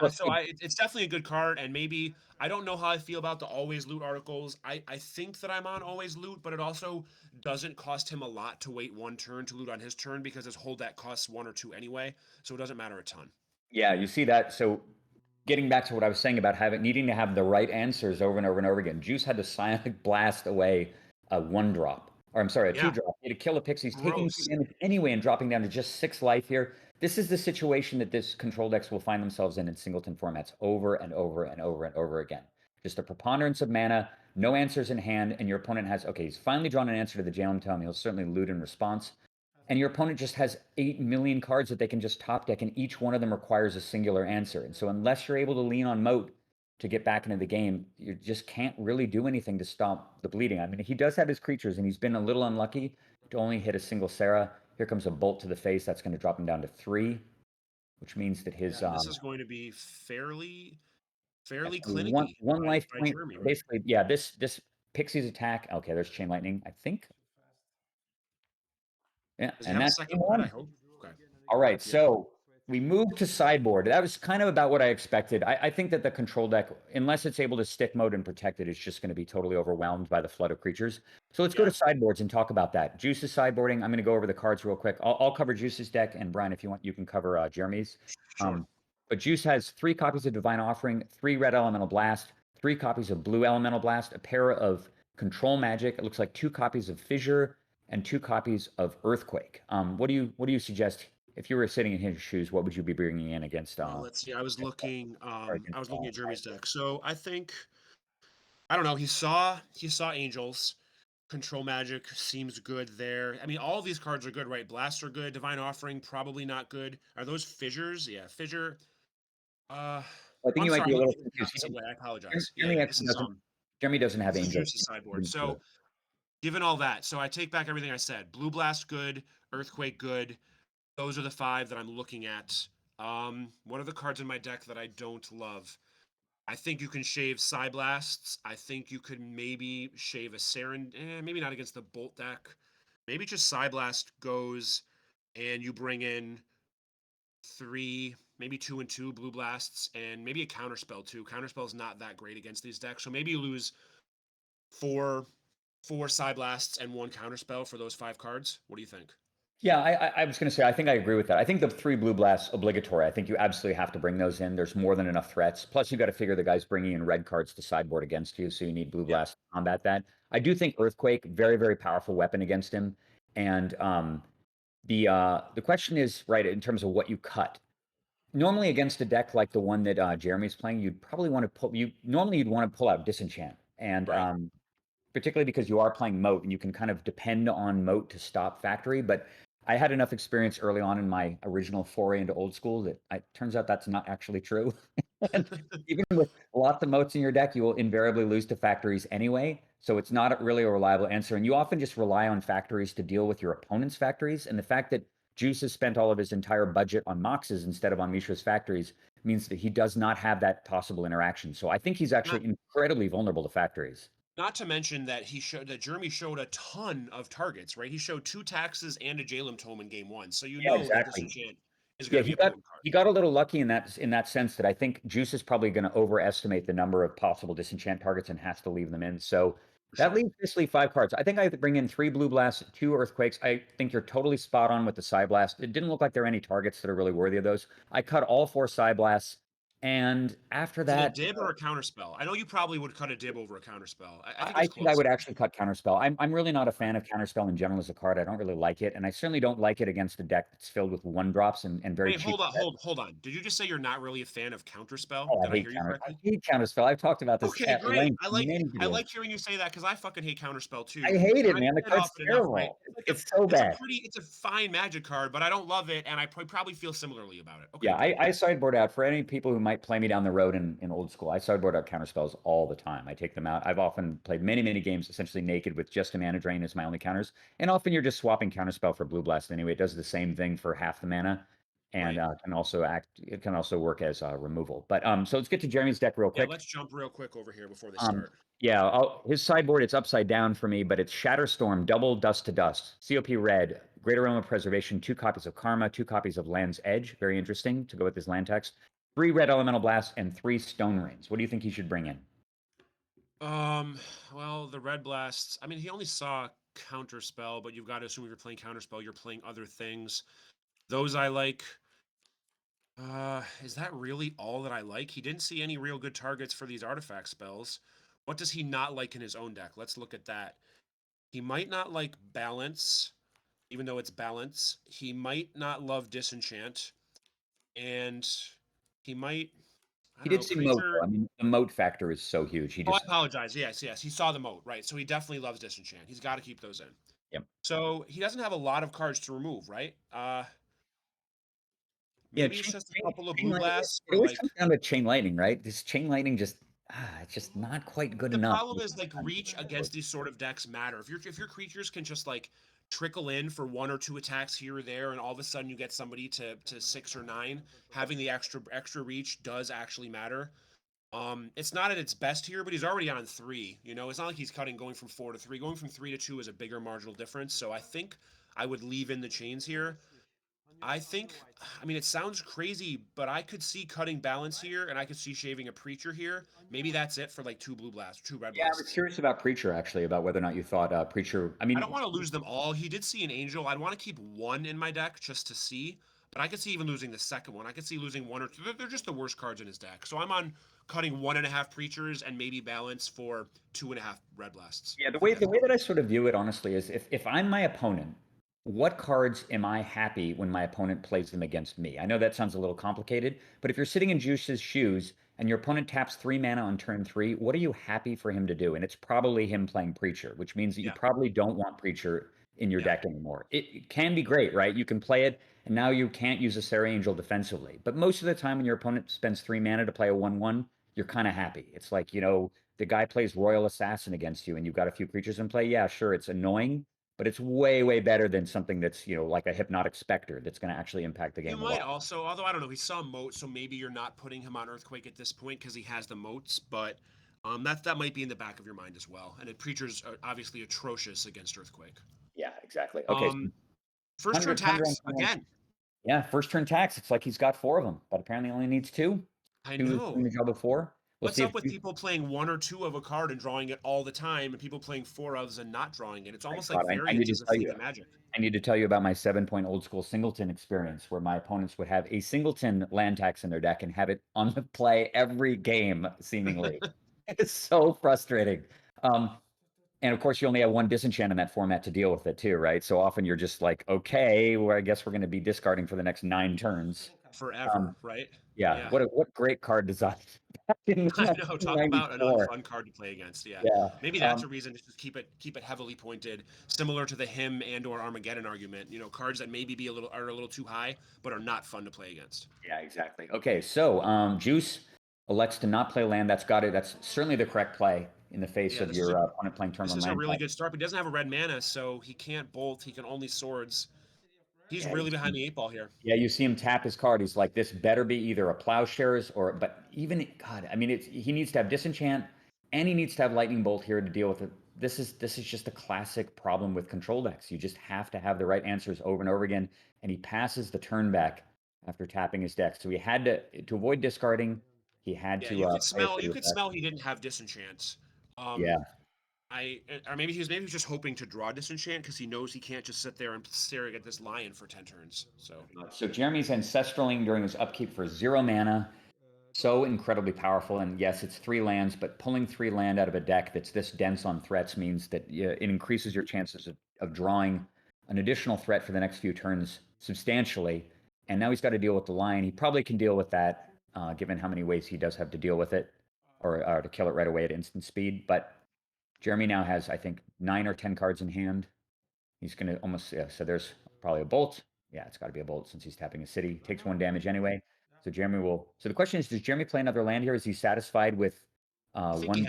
it's definitely a good card, and maybe I don't know how I feel about the always loot articles. I think that I'm on always loot, but it also doesn't cost him a lot to wait 1 turn to loot on his turn because his hold deck costs 1 or 2 anyway, so it doesn't matter a ton. Yeah, you see that. So getting back to what I was saying about needing to have the right answers over and over and over again, Juice had to Psionic Blast away a 1-drop. Or I'm sorry, a 2-drop. He had to kill a Pixies, taking damage anyway and dropping down to just 6 life here. This is the situation that this control decks will find themselves in singleton formats over and over and over and over again. Just a preponderance of mana, no answers in hand, and your opponent has, okay, he's finally drawn an answer to the Jalem Tome. He'll certainly loot in response. and your opponent just has 8 million cards that they can just top deck, and each one of them requires a singular answer. And so unless you're able to lean on Moat to get back into the game, you just can't really do anything to stop the bleeding. I mean, he does have his creatures, and he's been a little unlucky to only hit a single Sarah. Here comes a bolt to the face. That's going to drop him down to 3, which means that his this is going to be fairly actually, clinicky. one life by point. Jeremy, right? Basically, yeah. This Pixie's attack. Okay, there's Chain Lightning, I think. Yeah, Does he and have a that's second game one? one. I hope. Okay. All right, Yeah. so we moved to sideboard. That was kind of about what I expected. I think that the control deck, unless it's able to stick mode and protect it, is just going to be totally overwhelmed by the flood of creatures. So let's go to sideboards and talk about that. Juice is sideboarding. I'm going to go over the cards real quick. I'll cover Juice's deck, and Brian, if you want, you can cover Jeremy's. Sure. But Juice has 3 copies of Divine Offering, 3 red Elemental Blast, 3 copies of blue Elemental Blast, a pair of Control Magic. It looks like 2 copies of Fissure, and 2 copies of Earthquake. What do you suggest if you were sitting in his shoes? What would you be bringing in against? Let's see. I was looking at Jeremy's deck. So I think I don't know. He saw Angels. Control Magic seems good there. I mean, all of these cards are good, right? Blasts are good. Divine Offering probably not good. Are those Fissures? Yeah, Fissure. I think you might be a little confused. I apologize. Jeremy doesn't have this is Angels. Juice's sideboard. So, given all that, so I take back everything I said. Blue Blast good, Earthquake good. Those are the 5 that I'm looking at. What are the cards in my deck that I don't love? I think you can shave Psyblasts. I think you could maybe shave a Saren. Maybe not against the Bolt deck. Maybe just Psyblast goes, and you bring in 3, maybe 2 and 2 Blue Blasts, and maybe a Counterspell too. Counterspell's not that great against these decks, so maybe you lose 4 Psyblasts and 1 Counterspell for those 5 cards. What do you think? Yeah, I was going to say, I think I agree with that. I think the 3 blue blasts obligatory. I think you absolutely have to bring those in. There's more than enough threats. Plus, you got to figure the guy's bringing in red cards to sideboard against you, so you need blue blast to combat that. I do think Earthquake, very, very powerful weapon against him. And the question is, right, in terms of what you cut. Normally against a deck like the one that Jeremy's playing, you'd probably want to pull. Normally you'd want to pull out Disenchant, and particularly because you are playing Moat, and you can kind of depend on Moat to stop Factory. But I had enough experience early on in my original foray into old school that it turns out that's not actually true. Even with lots of Moats in your deck, you will invariably lose to Factories anyway. So it's not really a reliable answer. And you often just rely on Factories to deal with your opponent's Factories. And the fact that Juice has spent all of his entire budget on Moxes instead of on Mishra's Factories means that he does not have that possible interaction. So I think he's actually incredibly vulnerable to Factories. Not to mention that Jeremy showed a ton of targets, right? He showed 2 taxes and a Jalem Tome in game 1. So that Disenchant is going to be a potent card. He got a little lucky in that sense that I think Juice is probably going to overestimate the number of possible Disenchant targets and has to leave them in. So that leaves basically 5 cards. I think I bring in 3 blue blasts, 2 earthquakes. I think you're totally spot on with the Psyblast. It didn't look like there were any targets that are really worthy of those. I cut all 4 Psyblasts. And after that, is it a dib or a counterspell? I know you probably would cut a dib over a counterspell. I think I would actually cut Counterspell. I'm really not a fan of Counterspell in general as a card. I don't really like it, and I certainly don't like it against a deck that's filled with 1-drops and very cheap. Hold on. Did you just say you're not really a fan of Counterspell? Oh, I hate Counterspell. I've talked about this. Okay, at great. length I like hearing you say that because I fucking hate Counterspell too. I hate it, man. The card's terrible. It's so bad. It's a fine Magic card, but I don't love it, and I probably feel similarly about it. Okay. Yeah, I sideboard out for any people who might play me down the road in old school. I sideboard out Counterspells all the time. I take them out. I've often played many games essentially naked with just a mana drain as my only counters. And often you're just swapping Counterspell for Blue Blast anyway. It does the same thing for half the mana, and it can also work as removal. But so let's get to Jeremy's deck real quick. Yeah, let's jump real quick over here before they start. His sideboard, it's upside down for me, but it's Shatterstorm, double Dust to Dust, COP red, Greater Realm of Preservation, 2 copies of Karma, 2 copies of Land's Edge. Very interesting to go with this land text. 3 red Elemental Blasts and 3 Stone Rains. What do you think he should bring in? Well, the red blasts. I mean, he only saw Counterspell, but you've got to assume if you're playing Counterspell, you're playing other things. Those I like. Is that really all that I like? He didn't see any real good targets for these artifact spells. What does he not like in his own deck? Let's look at that. He might not like Balance, even though it's Balance. He might not love Disenchant, and he might. He did see Moat. I mean, the Moat factor is so huge. I apologize. Yes. He saw the Moat, right? So he definitely loves Disenchant. He's got to keep those in. Yep. So he doesn't have a lot of cards to remove, right? Yeah, Maybe it's just a couple of blue blasts it or always like. comes down to chain lightning, right? This chain lightning just it's just not quite good The enough. problem is like reach against these sort of decks matter. If your creatures can just like trickle in for 1 or 2 attacks here or there, and all of a sudden you get somebody to 6 or 9, having the extra reach does actually matter. It's not at its best here, but he's already on 3. You know, it's not like he's cutting going from 4 to 3. Going from 3 to 2 is a bigger marginal difference. So I think I would leave in the chains here. I mean, it sounds crazy, but I could see cutting balance here, and I could see shaving a preacher here. Maybe that's it for like 2 blue blasts, 2 red Yeah, I blasts. was curious about Preacher actually, about whether or not you thought Preacher. I mean, I don't want to lose them all. He did see an angel. I'd want to keep 1 in my deck just to see, but I could see even losing the second one. I could see losing 1 or 2. They're just the worst cards in his deck. So I'm on cutting 1.5 preachers and maybe balance for 2.5 red blasts. Yeah, the way that I sort of view it honestly is if I'm my opponent, what cards am I happy when my opponent plays them against me? I know that sounds a little complicated, but if you're sitting in Juice's shoes and your opponent taps 3 mana on turn 3, what are you happy for him to do? And it's probably him playing Preacher, which means that you probably don't want Preacher in your deck anymore. It can be great, right? You can play it, and now you can't use a Serra Angel defensively. But most of the time when your opponent spends 3 mana to play a 1/1, you're kind of happy. It's like, the guy plays Royal Assassin against you and you've got a few creatures in play. Yeah, sure, it's annoying, but it's way, way better than something that's, like a Hypnotic Specter that's going to actually impact the game You a might lot. also, although I don't know, he saw moat, so maybe you're not putting him on Earthquake at this point because he has the moats, but that might be in the back of your mind as well. And Preacher's obviously atrocious against Earthquake. Yeah, exactly. Okay. First turn tax again. Yeah, first turn tax. It's like he's got 4 of them, but apparently only needs 2. I 2 is know. doing the job of 4. What's up with people playing 1 or 2 of a card and drawing it all the time, and people playing 4 others and not drawing it? It's almost like variance is a thing of Magic. I need to tell you about my 7-point old school singleton experience, where my opponents would have a singleton land tax in their deck and have it on the play every game, seemingly. It's so frustrating. And of course, you only have 1 disenchant in that format to deal with it too, right? So often you're just like, okay, well, I guess we're going to be discarding for the next 9 turns. Forever, right? Yeah. What great card design. I know. Talk about an unfun card to play against. Yeah. Maybe that's a reason to just keep it heavily pointed, similar to the him and/or Armageddon argument. Cards that maybe are a little too high, but are not fun to play against. Yeah, exactly. Okay, so Juice elects to not play land. That's got it. That's certainly the correct play in the face of your opponent playing turn 1 land. This is a really good start. But he doesn't have a red mana, so he can't bolt. He can only swords. He's really behind the 8 ball here. Yeah, you see him tap his card. He's like, this better be either a Plowshares but even, God, I mean, he needs to have Disenchant and he needs to have Lightning Bolt here to deal with it. This is just a classic problem with control decks. You just have to have the right answers over and over again. And he passes the turn back after tapping his deck. So he had to avoid discarding. He had to. You could smell he didn't have Disenchant. Yeah. Or maybe he was just hoping to draw Disenchant because he knows he can't just sit there and stare at this lion for 10 turns. So Jeremy's Ancestraling during his upkeep for 0 mana. So incredibly powerful. And yes, it's 3 lands, but pulling 3 land out of a deck that's this dense on threats means that it increases your chances of drawing an additional threat for the next few turns substantially. And now he's got to deal with the lion. He probably can deal with that, given how many ways he does have to deal with it or to kill it right away at instant speed. But Jeremy now has, I think, 9 or 10 cards in hand. He's going to almost, so there's probably a bolt. Yeah, it's got to be a bolt since he's tapping a city. Takes 1 damage anyway. So so the question is, does Jeremy play another land here? Is he satisfied with I think he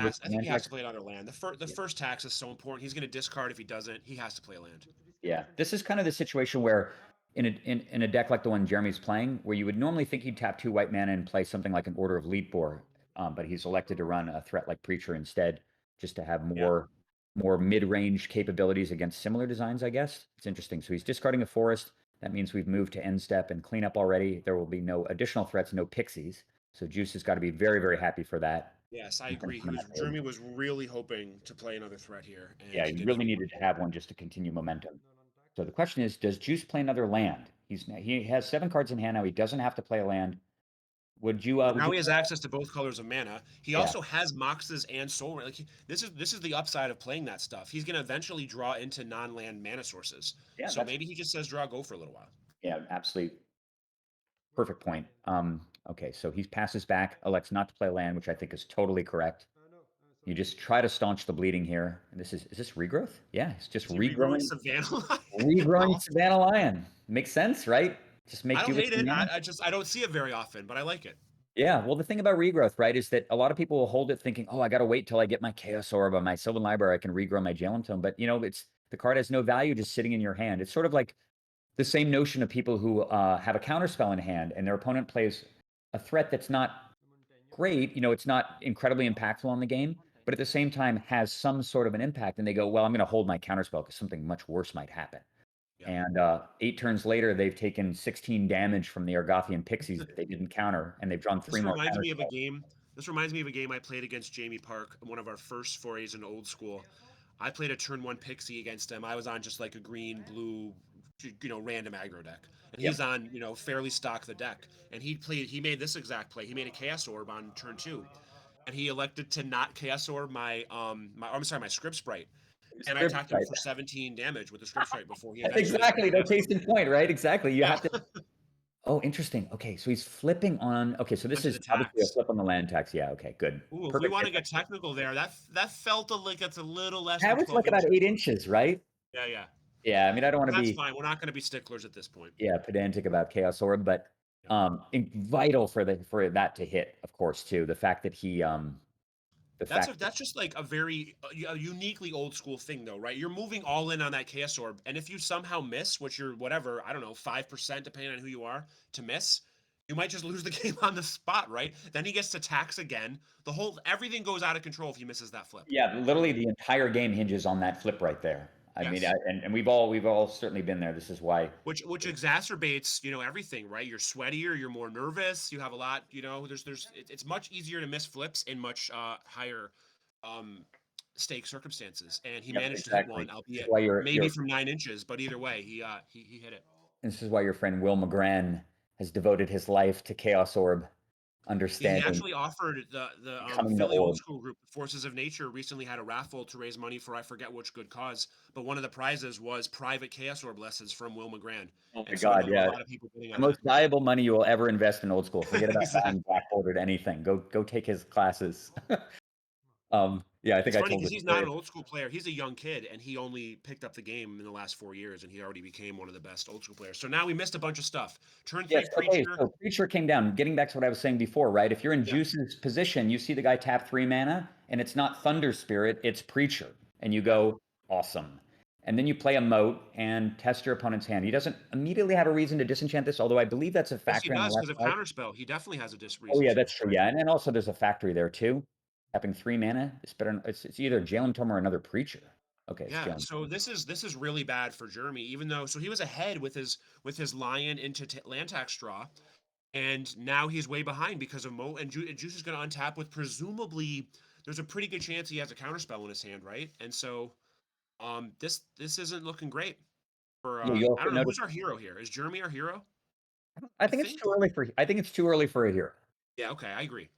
has to play another land. The first tax is so important. He's going to discard if he doesn't. He has to play a land. Yeah, this is kind of the situation where in a deck like the one Jeremy's playing, where you would normally think he'd tap 2 white mana and play something like an Order of Leetbor, but he's elected to run a threat like Preacher instead, just to have more mid-range capabilities against similar designs, I guess. It's interesting. So he's discarding a forest. That means we've moved to end step and clean up already. There will be no additional threats, no pixies. So Juice has got to be very, very happy for that. Yes, I agree. Jeremy was really hoping to play another threat here. Yeah, he really needed to have one just to continue momentum. So the question is, does Juice play another land? He has 7 cards in hand now. He doesn't have to play a land. Would you? Now he has access to both colors of mana. He also has Moxes and Soul. This is the upside of playing that stuff. He's going to eventually draw into non-land mana sources. Yeah, so maybe he just says draw go for a little while. Yeah, absolutely. Perfect point. Okay, so he passes back, elects not to play land, which I think is totally correct. You just try to staunch the bleeding here. And this is this regrowth? Yeah, it's just Is he regrowing regrowing Savannah Lion? regrowing Savannah Lion. Makes sense, right? Just make I do don't with hate the it. mana. I don't see it very often, but I like it. Yeah, well, the thing about regrowth, right, is that a lot of people will hold it thinking, oh, I got to wait till I get my Chaos Orb on my Sylvan Library, I can regrow my Jalen Tome. But, you know, it's the card has no value just sitting in your hand. It's sort of like the same notion of people who have a counterspell in hand and their opponent plays a threat that's not great. You know, it's not incredibly impactful on the game, but at the same time has some sort of an impact. And they go, well, I'm going to hold my counterspell because something much worse might happen. And 8 turns later, they've taken 16 damage from the Argothian Pixies that they didn't counter, and they've drawn 3 This more reminds me of a counterspells. game. This reminds me of a game I played against Jamie Park, one of our first forays in old school. I played a turn 1 Pixie against him. I was on just like a green, blue, you know, random aggro deck. And he's on, you know, fairly stock the deck. And he made this exact play. He made a Chaos Orb on turn 2. And he elected to not Chaos Orb my Script Sprite. And I attacked him for 17 damage with the Script Sprite before he eventually... Exactly, no case in point, right? Exactly. You have to... Oh, interesting. Okay, so he's flipping on... Okay, so this is obviously a flip on the land tax. Yeah, okay, good. Ooh, if we want to get technical there, that felt like it's a little less That than was 12 like about inches. 8 inches, right? Yeah. Yeah, I mean, I don't want to be... That's fine. We're not going to be sticklers at this point. Yeah, pedantic about Chaos Orb, but vital for that to hit, of course, too. The fact that he... That's just like a very uniquely old school thing, though, right? You're moving all in on that Chaos Orb, and if you somehow miss, which you're whatever, I don't know, 5% depending on who you are, to miss, you might just lose the game on the spot, right? Then he gets to tax again. Everything goes out of control if he misses that flip. Yeah, literally the entire game hinges on that flip right there. I mean, and we've all certainly been there. This is why. Which exacerbates, you know, everything, right? You're sweatier, you're more nervous, you have a lot, you know, it's much easier to miss flips in much higher stake circumstances. And he managed to hit one, albeit maybe from 9 inches, but either way, he hit it. This is why your friend Will McGran has devoted his life to Chaos Orb understanding. He actually offered the Philly Old School group, Forces of Nature, recently had a raffle to raise money for I forget which good cause, but one of the prizes was private Chaos Orb lessons from Will McGran. Oh my God, yeah. A lot of people the most valuable money you will ever invest in Old School. Forget about buying Blackboard or anything. Go take his classes. Yeah, I think it's I funny told because this he's not story. an Old School player. He's a young kid, and he only picked up the game in the last 4 years, and he already became one of the best Old School players. So now we missed a bunch of stuff. Turn 3 Preacher. So Preacher came down. Getting back to what I was saying before, right? If you're in Juice's position, you see the guy tap 3 mana, and it's not Thunder Spirit, it's Preacher. And you go, awesome. And then you play a Moat and test your opponent's hand. He doesnesn't immediately have a reason to disenchant this, although I believe that's a Yes, he factor. does, because of Counterspell. He definitely has a reason. Oh, yeah, that's true. Yeah, and also there's a factory there, too. Tapping 3 mana, it's better. It's either Jalen Tome or another Preacher. Okay. Yeah. So this is really bad for Jeremy. Even though he was ahead with his Lion into land tax draw, and now he's way behind because of Mo and Juice is going to untap with presumably there's a pretty good chance he has a counterspell in his hand, right? And so, this isn't looking great for. I don't know who's our hero here. Is Jeremy our hero? I think it's too early for. I think it's too early for a hero. Yeah. Okay, I agree.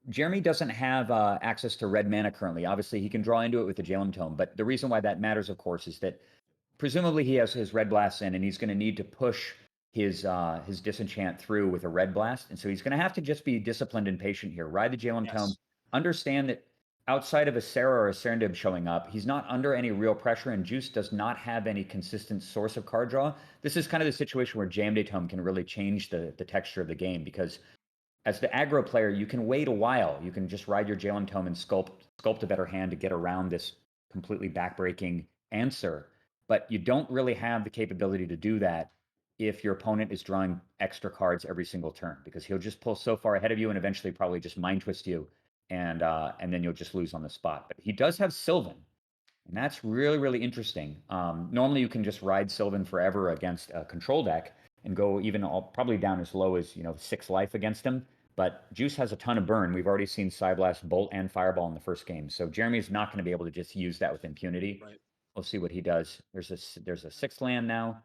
Jeremy doesn't have access to red mana currently. Obviously, he can draw into it with the Jalen Tome, but the reason why that matters, of course, is that presumably he has his red blast in, and he's going to need to push his disenchant through with a red blast, and so he's going to have to just be disciplined and patient here. Ride the Jalen Tome. Understand that outside of a Sarah or a Serendib showing up, he's not under any real pressure, and Juice does not have any consistent source of card draw. This is kind of the situation where Jam Day Tome can really change the texture of the game, because as the aggro player, you can wait a while. You can just ride your Jalen Tome and sculpt a better hand to get around this completely backbreaking answer. But you don't really have the capability to do that if your opponent is drawing extra cards every single turn, because he'll just pull so far ahead of you and eventually probably just mind twist you, and then you'll just lose on the spot. But he does have Sylvan, and that's really, really interesting. Normally you can just ride Sylvan forever against a control deck and go even probably down as low as 6 life against him. But Juice has a ton of burn. We've already seen Psyblast, Bolt, and Fireball in the first game. So Jeremy's not going to be able to just use that with impunity. Right. We'll see what he does. There's a 6th land now.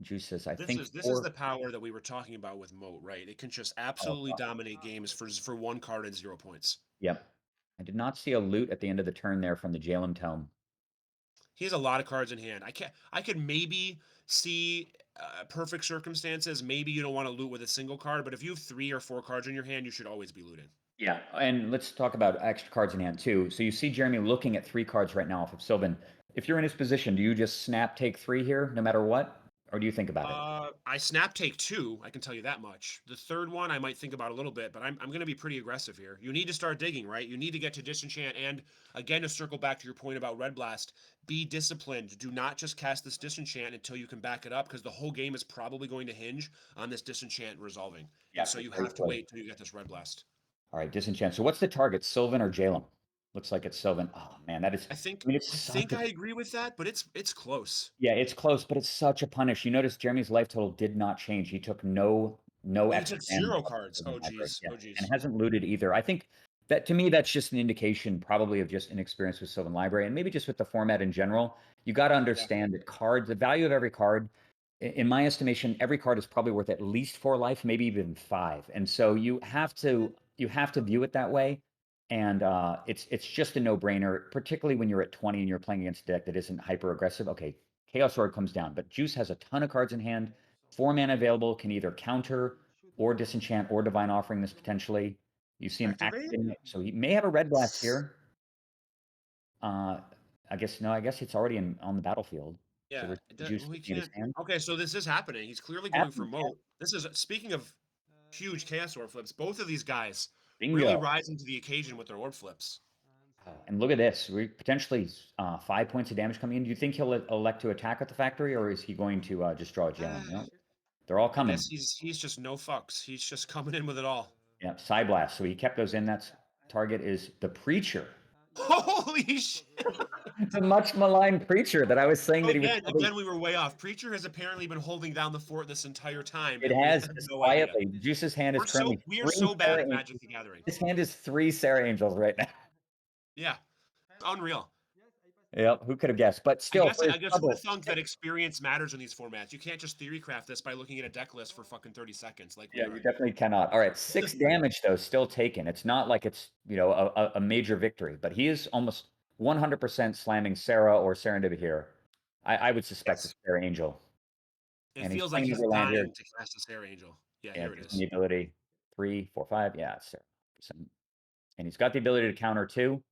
Juice says, I think this is the power that we were talking about with Moat, right? It can just absolutely dominate games for 1 card and 0 points. Yep. I did not see a loot at the end of the turn there from the Jalen Tome. He has a lot of cards in hand. I could maybe see perfect circumstances. Maybe you don't want to loot with a single card, but if you have 3 or 4 cards in your hand, you should always be looting. Yeah, and let's talk about extra cards in hand too. So you see Jeremy looking at 3 cards right now off of Sylvan. If you're in his position, do you just snap take 3 here, no matter what, or do you think about it? I snap take 2, I can tell you that much. The third one I might think about a little bit, but I'm going to be pretty aggressive here. You need to start digging, right? You need to get to disenchant, and again, to circle back to your point about Red Blast, be disciplined. Do not just cast this disenchant until you can back it up, because the whole game is probably going to hinge on this disenchant resolving. Yeah, And so you have to wait till you get this Red Blast. All right, disenchant. So what's the target, Sylvan or Jalem? Looks like it's Sylvan. Oh man, that is. I think mean, it's I agree with that, but it's close. Yeah, it's close, but it's such a punish. You notice Jeremy's life total did not change. He took no He extra took damage 0 off the cards. Sylvan Oh library. geez. Yeah, Oh geez. and hasn't looted either. I think that, to me, that's just an indication probably of just inexperience with Sylvan Library, and maybe just with the format in general. You got to understand that cards, the value of every card, in my estimation, every card is probably worth at least 4 life, maybe even 5. And so you have to view it that way. And it's just a no-brainer, particularly when you're at 20 and you're playing against a deck that isn't hyper aggressive. Okay, Chaos Sword comes down, but Juice has a ton of cards in hand. 4 mana available, can either counter or disenchant or Divine Offering this potentially. You see him activating it, so he may have a Red Blast here. I guess it's already on the battlefield. Yeah, So Juice we in his can't. hand. Okay, so this is happening. He's clearly going for Moat. This is, speaking of huge Chaos Orb flips, both of these guys really Bingo. rising to the occasion with their orb flips. And look at this. We potentially 5 points of damage coming in. Do you think he'll elect to attack at the factory, or is he going to just draw a Jalen? No, they're all I coming. guess he's just no fucks. He's just coming in with it all. Yeah, Psy Blast. So he kept those in. That's target is the Preacher. Holy shit! It's a much maligned Preacher that I was saying that he was. Again, we were way off. Preacher has apparently been holding down the fort this entire time. It and we has, have just no quietly. idea. Juice's hand is currently. We are so bad at Magic the Gathering. His hand is 3 Sarah Angels right now. Yeah, unreal. Yep, who could have guessed? But still, I guess who would have thunk that experience matters in these formats? You can't just theorycraft this by looking at a deck list for fucking 30 seconds. Like, yeah, you definitely cannot. All right, 6 damage though, still taken. It's not like it's a major victory, but he is almost 100% slamming Sarah or Serendipity here. I would suspect it's Sarah Angel. It And feels like he's dying to cast a Sarah Angel. Yeah, here it is. The ability 3, 4, 5. Yeah, it's Sarah. And he's got the ability to counter too.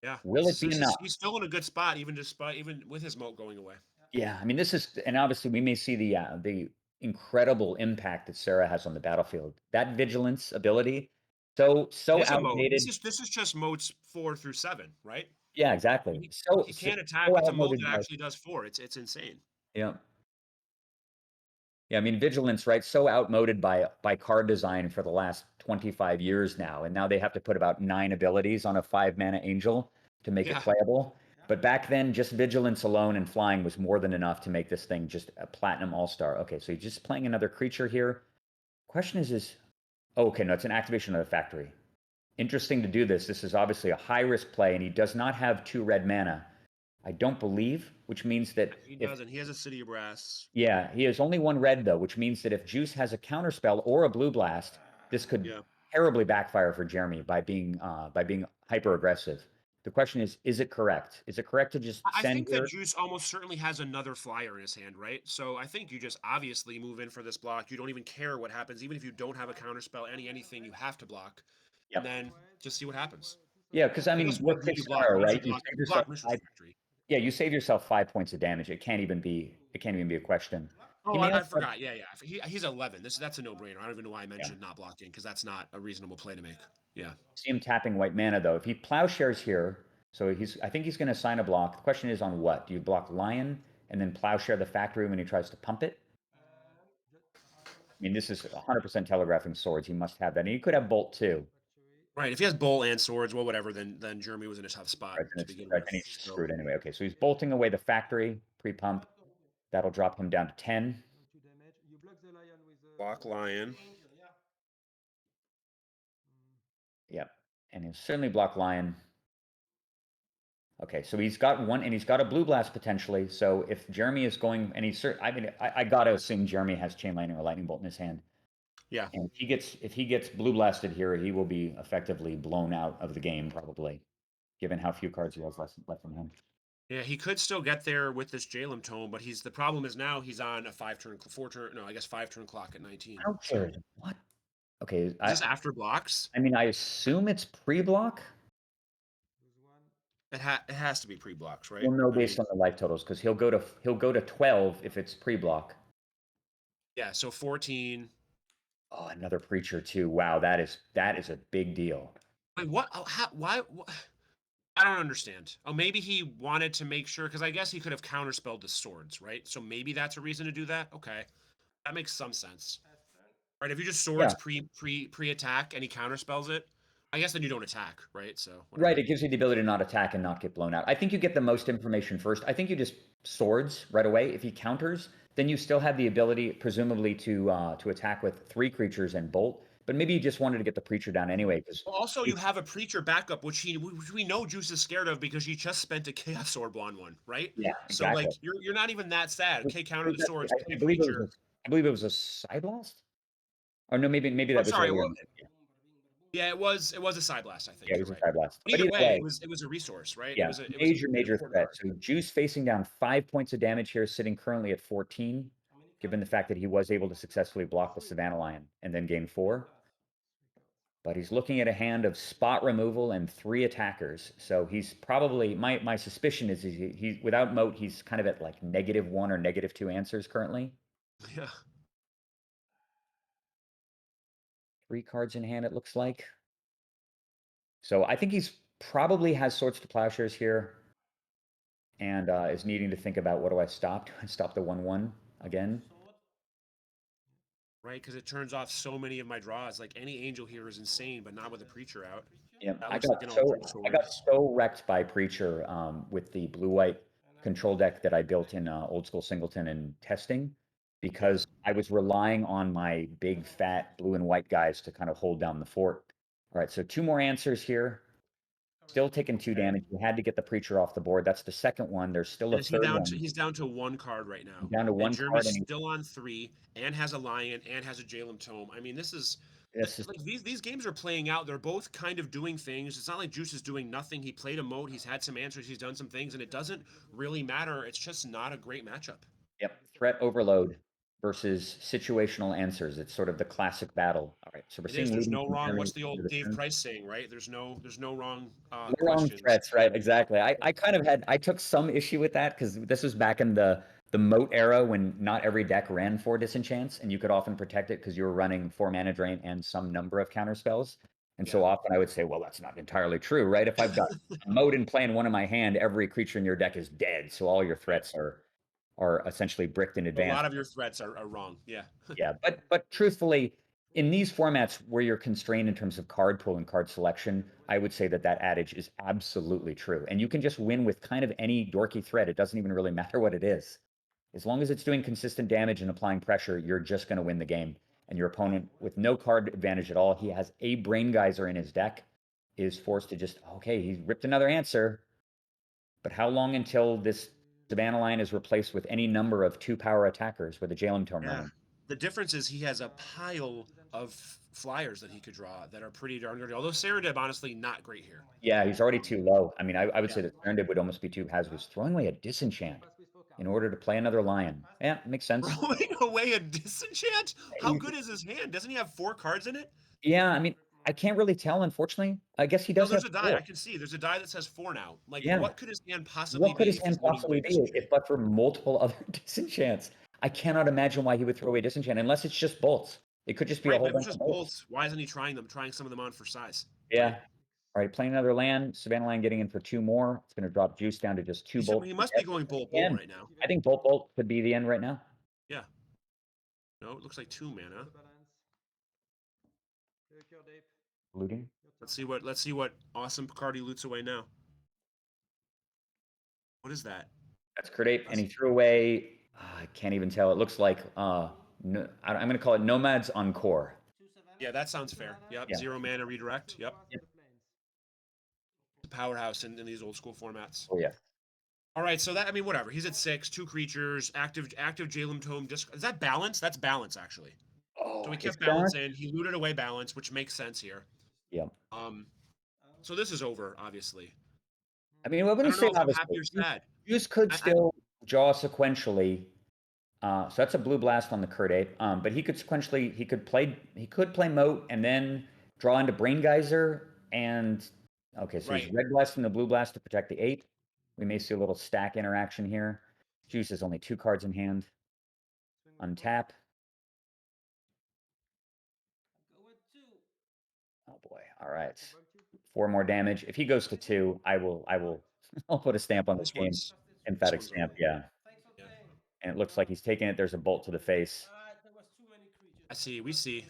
Yeah. Will it be enough? He's still in a good spot, even with his moat going away. Yeah, I mean, this is, and obviously we may see the incredible impact that Sarah has on the battlefield. That vigilance ability, so outdated. This is just modes 4 through 7, right? Yeah, exactly. He can't attack. It's a mode that actually does 4. It's insane. Yeah. Yeah, I mean, vigilance, right? So outmoded by card design for the last 25 years now, and now they have to put about 9 abilities on a 5 mana angel to make it playable. But back then, just vigilance alone and flying was more than enough to make this thing just a platinum all-star. Okay, so he's just playing another creature here. Question is, okay, no, it's an activation of the factory. Interesting to do this. This is obviously a high-risk play, and he does not have 2 red mana, I don't believe, which means that he doesn't. He has a City of Brass. Yeah, he has only 1 red though, which means that if Juice has a counterspell or a blue blast, this could terribly backfire for Jeremy by being hyper aggressive. The question is it correct? Is it correct to just I send think here? that Juice almost certainly has another flyer in his hand, right? So I think you just obviously move in for this block. You don't even care what happens, even if you don't have a counterspell, anything you have to block, and then just see what happens. Yeah, because I mean, with this scenario, right? You save yourself Yeah, you save yourself 5 points of damage. It can't even be a question. Oh, I forgot. Yeah. He's 11. That's a no-brainer. I don't even know why I mentioned not blocking, because that's not a reasonable play to make. Yeah. See him tapping white mana though. If he plowshares here, so I think he's going to sign a block. The question is on what? Do you block Lion and then plowshare the factory when he tries to pump it? I mean, this is 100% telegraphing swords. He must have that. And he could have bolt too. Right. If he has bolt and swords, well, whatever, then Jeremy was in a tough spot to begin with. And he's screwed anyway. Okay, so he's bolting away the factory pre-pump. That'll drop him down to 10. Block Lion. Yep, and he'll certainly block Lion. Okay, so he's got 1, and he's got a blue blast potentially. So if Jeremy is going, and I gotta assume Jeremy has Chain Lightning or Lightning Bolt in his hand. Yeah. And if he gets blue blasted here, he will be effectively blown out of the game probably, given how few cards he has left in hand. Yeah, he could still get there with this Jalem Tome, but the problem is now he's on a 5 turn clock at 19. Ouch. What? Okay, Is this after blocks? I mean, I assume it's pre-block. It has to be pre-blocks, right? We'll know I based mean, on the life totals because he'll go to 12 if it's pre-block. yeah, so 14. Oh, another preacher too. Wow, that is a big deal. Wait, what? Oh, why? I don't understand. Oh, maybe he wanted to make sure, because I guess he could have counterspelled the swords, right? So maybe that's a reason to do that. Okay, that makes some sense. Right? If you just swords pre-attack and he counterspells it, I guess then you don't attack, right? So whatever. Right, it gives you the ability to not attack and not get blown out. I think you get the most information first. I think you just swords right away. If he counters, then you still have the ability, presumably, to attack with 3 creatures and bolt. But maybe you just wanted to get the preacher down anyway. Because Well, also, you have a preacher backup, which we know Juice is scared of because you just spent a chaos orb on one, right? Yeah, So exactly. like you're not even that sad. Okay, counter the swords, I play believe preacher. I believe it was a side blast. Or no, maybe that I'm was sorry. earlier. Well, yeah, it was a side blast, I think. Yeah, it was you're a side blast. But either way, it was a resource, right? Yeah, It was an major important threat. card. So Juice facing down 5 points of damage here, sitting currently at 14, given the fact that he was able to successfully block the Savannah Lion and then gain 4. But he's looking at a hand of spot removal and 3 attackers. So he's probably, my suspicion is he's without moat, he's kind of at like -1 or -2 answers currently. Yeah. 3 cards in hand, it looks like. So I think he's probably has Swords to Plowshares here and is needing to think about, what do I stop? Do I stop the 1/1 again? Right, because it turns off so many of my draws. Like any angel here is insane, but not with a preacher out. Yeah, That I looks got like an so alternate wrecked by Preacher with the blue-white control deck that I built in Old School Singleton and testing, because I was relying on my big fat blue and white guys to kind of hold down the fort. All right, so 2 more answers here. Still taking 2 damage. We had to get the Preacher off the board. That's the second one. There's still a Is he third down one. to? He's down to 1 card right now. Down to 1 and Jeremy's card, and still on 3, and has a lion, and has a Jalem Tome. I mean, this is like these games are playing out. They're both kind of doing things. It's not like Juice is doing nothing. He played a moat. He's had some answers. He's done some things, and it doesn't really matter. It's just not a great matchup. Yep, threat overload versus situational answers. It's sort of the classic battle. All right, so we're seeing There's leading no from wrong. Jeremy What's the to old the Dave turn. Price saying, right? There's no wrong No wrong questions. threats, right? Exactly. I kind of I took some issue with that because this was back in the moat era when not every deck ran 4 disenchants, and you could often protect it because you were running 4 mana drain and some number of counter spells. And so often I would say, well, that's not entirely true, right? If I've got a moat in play and 1 in my hand, every creature in your deck is dead. So all your threats are essentially bricked in advance. A lot of your threats are wrong. Yeah. Yeah, but truthfully, in these formats where you're constrained in terms of card pool and card selection, I would say that adage is absolutely true. And you can just win with kind of any dorky threat. It doesn't even really matter what it is. As long as it's doing consistent damage and applying pressure, you're just going to win the game. And your opponent, with no card advantage at all, he has a Brain Geyser in his deck, is forced to just, okay, he's ripped another answer. But how long until this Savannah Lion is replaced with any number of 2-power attackers with a Jalem Tome running? The difference is he has a pile of flyers that he could draw that are pretty darn good. Although Serendib, honestly, not great here. Yeah, he's already too low. I mean, I would say that Serendib would almost be too hazardous. Throwing away a disenchant in order to play another lion. Yeah, makes sense. Throwing away a disenchant? How good is his hand? Doesn't he have 4 cards in it? Yeah, I mean, I can't really tell, unfortunately. I guess he does No, there's have a die. 4. I can see. There's a die that says 4 now. Like, Yeah. what could his hand possibly be? What could his if hand he's throwing possibly away be if but for multiple other disenchants? I cannot imagine why he would throw away disenchant unless it's just bolts. It could just be a Right, whole but if it's bunch of just bolts. bolts, why isn't he trying them? Trying some of them on for size. Yeah. All right, playing another land. Savannah Lion getting in for 2 more. It's going to drop Juice down to just 2 bolts. He must be going bolt right now. I think bolt could be the end right now. Yeah. No, it looks like 2 mana. Looting. Let's see what awesome card he loots away now. What is that? That's Krid, and he threw away. I can't even tell. It looks like I'm going to call it Nomad's Encore. Yeah, that sounds fair. Yep, Yeah. 0 mana redirect. Yep. The powerhouse in these old school formats. Oh yeah. All right, so that, I mean, whatever. He's at 6, 2 creatures, active Jalem Tome. Is that balance? That's balance, actually. Oh, so he it's kept balance balance? in. He looted away balance, which makes sense here. Yeah. So this is over, obviously. I mean, I wouldn't say if I'm happy obviously. or sad. Juice could still draw sequentially So that's a blue blast on the Krid Ape. But he could sequentially he could play Moat and then draw into Brain Geyser and okay, so he's Right. red blast and the blue blast to protect the ape. We may see a little stack interaction here. Juice has only 2 cards in hand. Untap. Oh boy. All right. 4 more damage. If he goes to 2, I'll put a stamp on this game. Emphatic stamp, yeah. And it looks like he's taking it. There's a bolt to the face. I see. We see.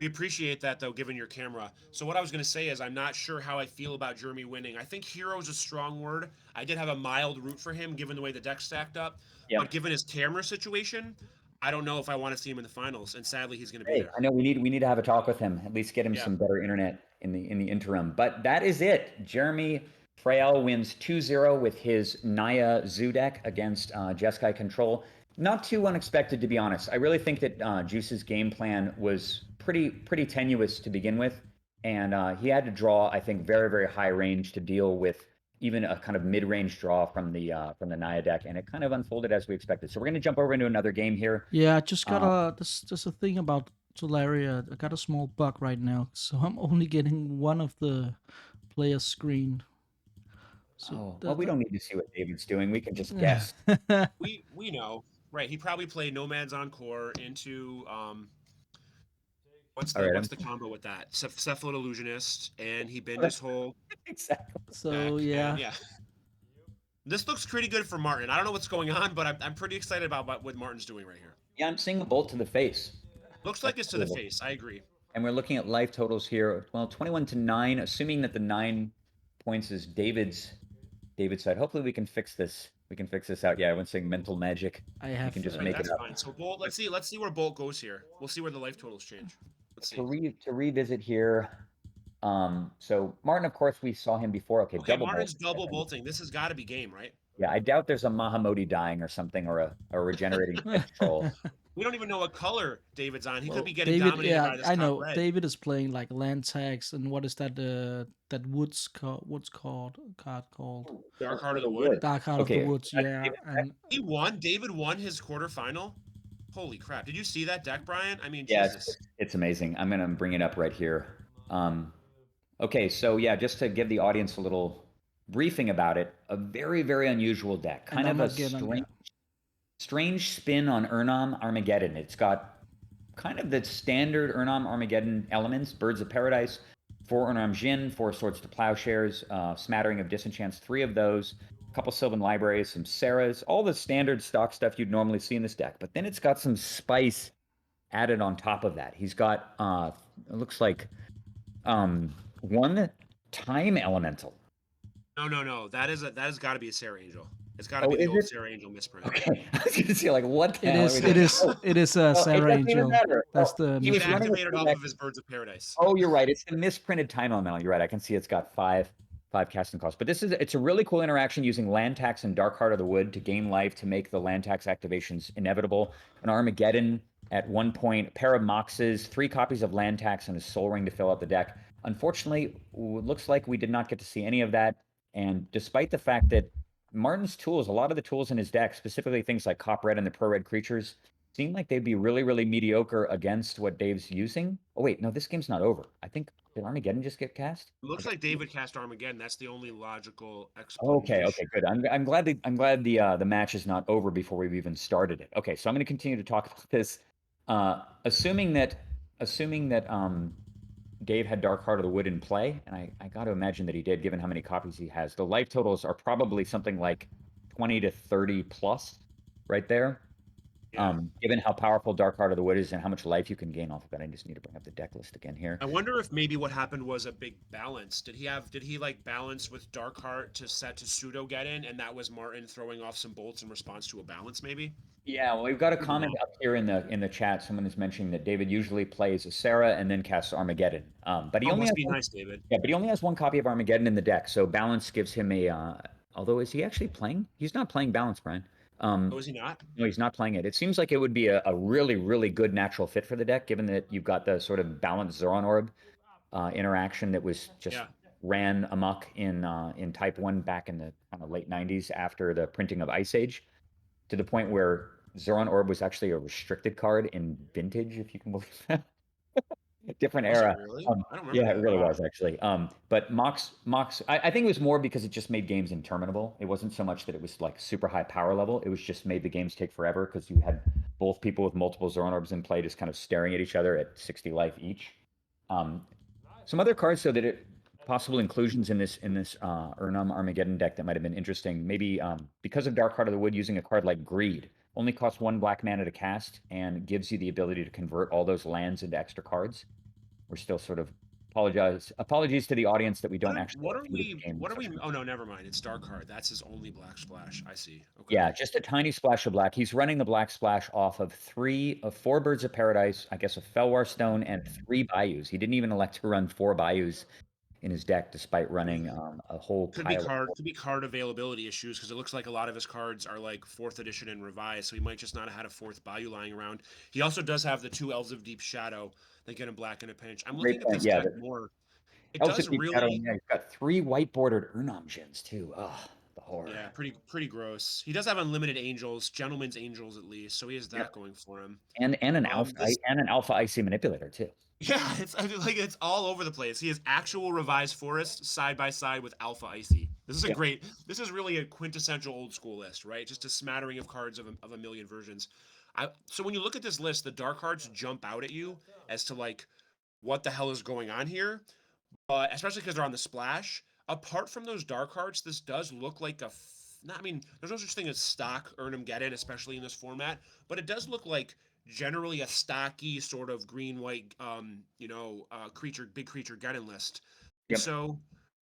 We appreciate that, though, given your camera. So what I was going to say is I'm not sure how I feel about Jeremy winning. I think hero is a strong word. I did have a mild root for him, given the way the deck stacked up. Yep. But given his camera situation, I don't know if I want to see him in the finals. And sadly, he's going to be Hey, there. I know we need to have a talk with him. At least get him some better internet in the interim. But that is it. Jeremy FRAILE wins 2-0 with his Naya Zoo deck against Jeskai Control. Not too unexpected, to be honest. I really think that Juice's game plan was pretty tenuous to begin with, and he had to draw, I think, very, very high range to deal with even a kind of mid-range draw from the Naya deck, and it kind of unfolded as we expected. So we're going to jump over into another game here. Yeah, I just got just a thing about Tolaria. I got a small bug right now, so I'm only getting one of the player's screen. So well, we don't need to see what David's doing. We can just guess. we know, right? He probably played Nomad's Encore into what's the combo with that? Cephalid Illusionist, and he binned his whole exactly. So deck, yeah. This looks pretty good for Martin. I don't know what's going on, but I'm pretty excited about what Martin's doing right here. Yeah, I'm seeing a bolt to the face. Looks like it's to the face. I agree. And we're looking at life totals here. Well, 21-9, assuming that the 9 points is David's side. Hopefully we can fix this. We can fix this out. Yeah, I wasn't saying mental magic. We can just make it up. Fine. So Bolt, let's see where Bolt goes here. We'll see where the life totals change. Let's see. To revisit here. So Martin, of course, we saw him before. Okay, double Martin's double bolting. This has got to be game, right? Yeah, I doubt there's a Mahamodi dying or something, or a regenerating troll. We don't even know what color David's on. He could be getting dominated by this I know. red. David is playing like land tags, and what is that? That what's card called? Dark Heart of the Wood. Dark Heart of the Woods. Yeah, and he won. David won his quarterfinal. Holy crap! Did you see that deck, Brian? I mean, yeah, Jesus. It's amazing. I'm gonna bring it up right here. Okay, so yeah, just to give the audience a little briefing about it, a very, very unusual deck. Kind of a strange spin on Urnam Armageddon. It's got kind of the standard Urnam Armageddon elements: Birds of Paradise, 4 Urnam Jin, 4 Swords to Plowshares, smattering of Disenchants, 3 of those, a couple Sylvan Libraries, some Sarahs, all the standard stock stuff you'd normally see in this deck. But then it's got some spice added on top of that. He's got, it looks like, 1 Time Elemental. No. That has got to be a Sarah Angel. It's got to be the old Sarah Angel misprint. Okay. I was going to say, like, what the hell it is a Sarah Angel. That's the he was activated off of his Birds of Paradise. Oh, you're right. It's the misprinted Time Elemental. You're right. I can see it's got 5 casting costs. But it's a really cool interaction using Land Tax and Dark Heart of the Wood to gain life to make the Land Tax activations inevitable. An Armageddon at 1 point, a pair of Moxes, 3 copies of Land Tax, and a Soul Ring to fill out the deck. Unfortunately, it looks like we did not get to see any of that. And despite the fact that Martin's tools, a lot of the tools in his deck, specifically things like Cop Red and the Pro Red creatures, seem like they'd be really, really mediocre against what Dave's using. Oh wait, no, this game's not over. I think, did Armageddon just get cast? It looks like David cast Armageddon. That's the only logical explanation. Okay, good. I'm glad the match is not over before we've even started it. Okay, so I'm going to continue to talk about this. Assuming that Dave had Dark Heart of the Wood in play, and I got to imagine that he did, given how many copies he has. The life totals are probably something like 20 to 30 plus right there. Yeah. Given how powerful Dark Heart of the Wood is and how much life you can gain off of it, I just need to bring up the deck list again here. I wonder if maybe what happened was a big balance. Did he like balance with Dark Heart to set to pseudo get in, and that was Martin throwing off some bolts in response to a balance, maybe? Yeah, well, we've got a comment up here in the chat. Someone is mentioning that David usually plays a Sarah and then casts Armageddon. But he only must has be nice, David. Yeah, but he only has 1 copy of Armageddon in the deck, so balance gives him a. Although, is he actually playing? He's not playing balance, Brian. Is he not? No, he's not playing it. It seems like it would be a really, really good natural fit for the deck, given that you've got the sort of balanced Zoran Orb interaction that was just ran amok in Type 1 back in the late 90s after the printing of Ice Age, to the point where Zoran Orb was actually a restricted card in Vintage, if you can believe that. Different Was it era. really? I don't remember Yeah, it that. really Wow. was actually. But Mox, I think it was more because it just made games interminable. It wasn't so much that it was like super high power level. It was just made the games take forever because you had both people with multiple Zoran Orbs in play just kind of staring at each other at 60 life each. Some other cards though that possible inclusions in this Urnam Armageddon deck that might have been interesting. Maybe because of Dark Heart of the Wood, using a card like Greed only costs 1 black mana to cast and gives you the ability to convert all those lands into extra cards. We're still sort of apologies to the audience that we don't actually. What are we? Oh no, never mind. It's Dark Heart. That's his only black splash. I see. Okay. Yeah, just a tiny splash of black. He's running the black splash off of 4 Birds of Paradise, I guess a Felwar Stone, and 3 Bayous. He didn't even elect to run 4 Bayous in his deck, despite running a whole Could pile be card availability issues because it looks like a lot of his cards are like 4th edition and revised, so he might just not have had a 4th Bayou lying around. He also does have the 2 Elves of Deep Shadow that get him black in a pinch. I'm Great looking at point. this Yeah, deck more. It Elves does of Deep Shadow, really. yeah, he's got 3 white bordered Urnam gens too. Oh, the horror. Yeah, pretty gross. He does have unlimited angels, gentleman's angels at least, so he has that going for him. And an alpha icy manipulator too. Yeah, it's all over the place. He has actual revised forest side by side with alpha icy. This is this is really a quintessential old school list, right? Just a smattering of cards of a million versions. So when you look at this list, the dark cards jump out at you as to like what the hell is going on here, especially because they're on the splash. Apart from those dark cards, this does look like I mean, there's no such thing as stock Urnam-Geddon, especially in this format, but it does look like generally a stocky sort of green-white, big creature Geddon list. Yep. So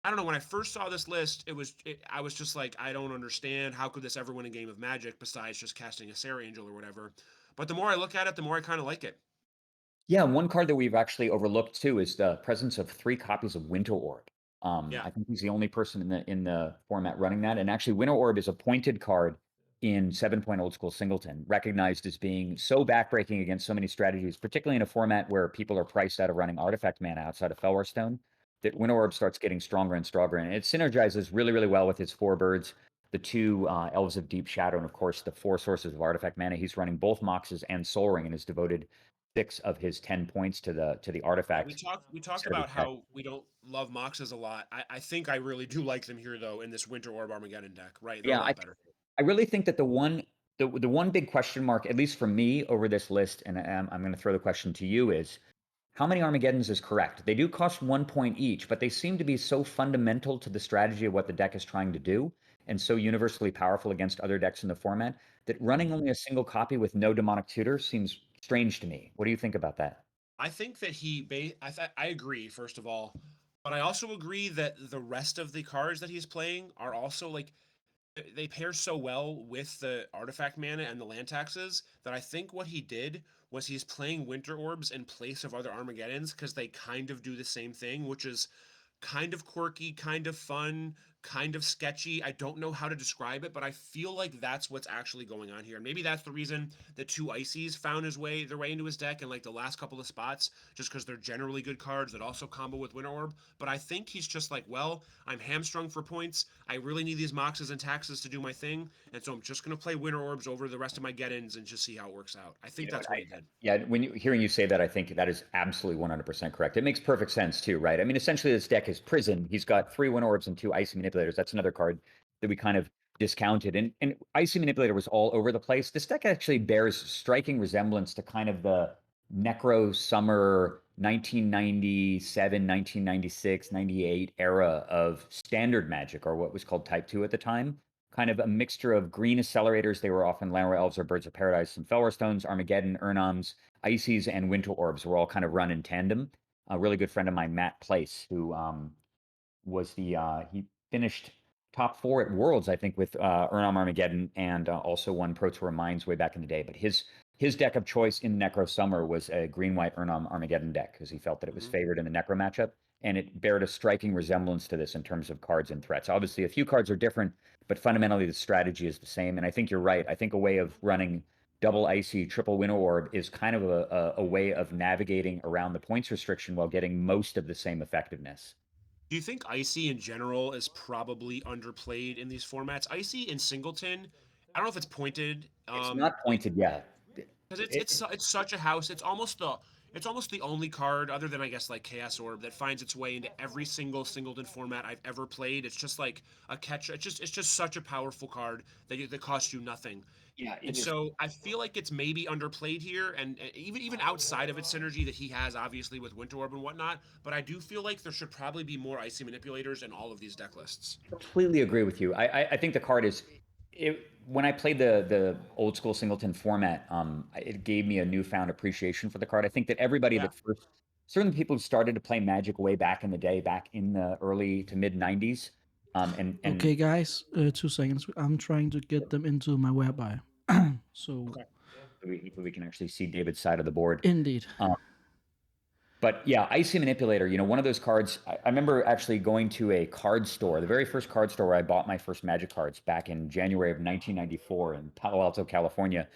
I don't know. When I first saw this list, I was just like, I don't understand. How could this ever win a game of Magic besides just casting a Sarah Angel or whatever? But the more I look at it, the more I kind of like it. Yeah, one card that we've actually overlooked too is the presence of 3 copies of Winter Orb. I think he's the only person in the format running that. And actually, Winter Orb is a pointed card in 7-point Old School Singleton, recognized as being so backbreaking against so many strategies, particularly in a format where people are priced out of running artifact mana outside of Felwar Stone, that Winter Orb starts getting stronger and stronger. And it synergizes really, really well with his 4 birds, the 2 Elves of Deep Shadow, and of course the 4 sources of artifact mana. He's running both Moxes and Soul Ring and has devoted 6 of his 10 points to the artifact. We talked about how we don't love Moxes a lot. I think I really do like them here though in this Winter Orb Armageddon deck, right? They're a lot better. I really think that the one big question mark, at least for me, over this list, and I'm going to throw the question to you, is how many Armageddons is correct? They do cost 1 point each, but they seem to be so fundamental to the strategy of what the deck is trying to do, and so universally powerful against other decks in the format, that running only a single copy with no Demonic Tutor seems strange to me. What do you think about that? I think that I agree, first of all, but I also agree that the rest of the cards that he's playing are also like they pair so well with the artifact mana and the land taxes that I think what he did was he's playing Winter Orbs in place of other Armageddons because they kind of do the same thing, which is kind of quirky, kind of fun, kind of sketchy. I don't know how to describe it, but I feel like that's what's actually going on here. And maybe that's the reason the 2 Ices found their way into his deck in like the last couple of spots, just because they're generally good cards that also combo with Winter Orb. But I think he's just like, well, I'm hamstrung for points. I really need these Moxes and taxes to do my thing. And so I'm just going to play Winter Orbs over the rest of my Geddons and just see how it works out. I think that's what he did. Yeah, hearing you say that, I think that is absolutely 100% correct. It makes perfect sense too, right? I mean, essentially this deck is Prison. He's got 3 Winter Orbs and 2 Icy Manipulators. That's another card that we kind of discounted. And Icy Manipulator was all over the place. This deck actually bears striking resemblance to kind of the Necro Summer 1997, 1996, 98 era of standard Magic, or what was called Type 2 at the time. Kind of a mixture of green accelerators. They were often Llanowar Elves or Birds of Paradise, some Felwar Stones, Armageddon, Urnams, Ices, and Winter Orbs were all kind of run in tandem. A really good friend of mine, Matt Place, who was he finished top 4 at Worlds, I think, with Urnam Armageddon, and also won Pro Tour Minds way back in the day. But his deck of choice in Necro Summer was a green-white Urnam Armageddon deck because he felt that it was favored in the Necro matchup, and it bared a striking resemblance to this in terms of cards and threats. Obviously, a few cards are different, but fundamentally the strategy is the same. And I think you're right. I think a way of running double Icy, triple Winter Orb is kind of a way of navigating around the points restriction while getting most of the same effectiveness. Do you think Icy in general is probably underplayed in these formats? Icy in Singleton I don't know if it's pointed. It's not pointed, yeah. Because it's such a house. It's almost the only card other than I guess like Chaos Orb that finds its way into every single singleton format I've ever played. It's just like a catch. It's just such a powerful card that costs you nothing. Yeah, And so I feel like it's maybe underplayed here, and even outside of its synergy that he has obviously with Winter Orb and whatnot. But I do feel like there should probably be more Icy Manipulators in all of these deck lists. Completely agree with you. I think the card is. When I played the old school singleton format, it gave me a newfound appreciation for the card. I think that everybody that first, certainly people who started to play Magic way back in the day, back in the early to mid 90s. And Okay, guys, 2 seconds. I'm trying to get them into my whereby. So we can actually see David's side of the board. Indeed. But yeah, Icy Manipulator, one of those cards, I remember actually going to a card store, the very first card store where I bought my first Magic cards back in January of 1994 in Palo Alto, California,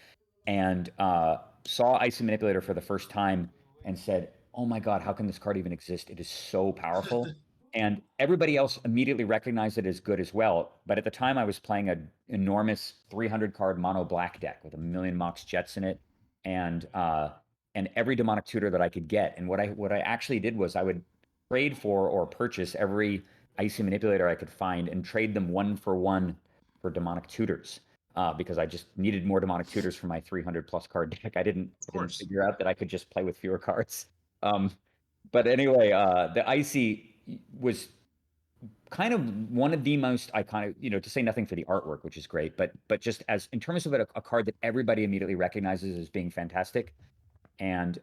and saw Icy Manipulator for the first time and said, oh my God, how can this card even exist? It is so powerful. And everybody else immediately recognized it as good as well. But at the time I was playing an enormous 300 card mono black deck with 1 million Mox Jets in it. And every demonic tutor that I could get. And what I actually did was I would trade for or purchase every Icy Manipulator I could find and trade them 1-for-1 for demonic tutors. Because I just needed more demonic tutors for my 300 plus card deck. I didn't figure out that I could just play with fewer cards. But anyway, the Icy was kind of one of the most iconic, to say nothing for the artwork, which is great, but just as in terms of a card that everybody immediately recognizes as being fantastic. And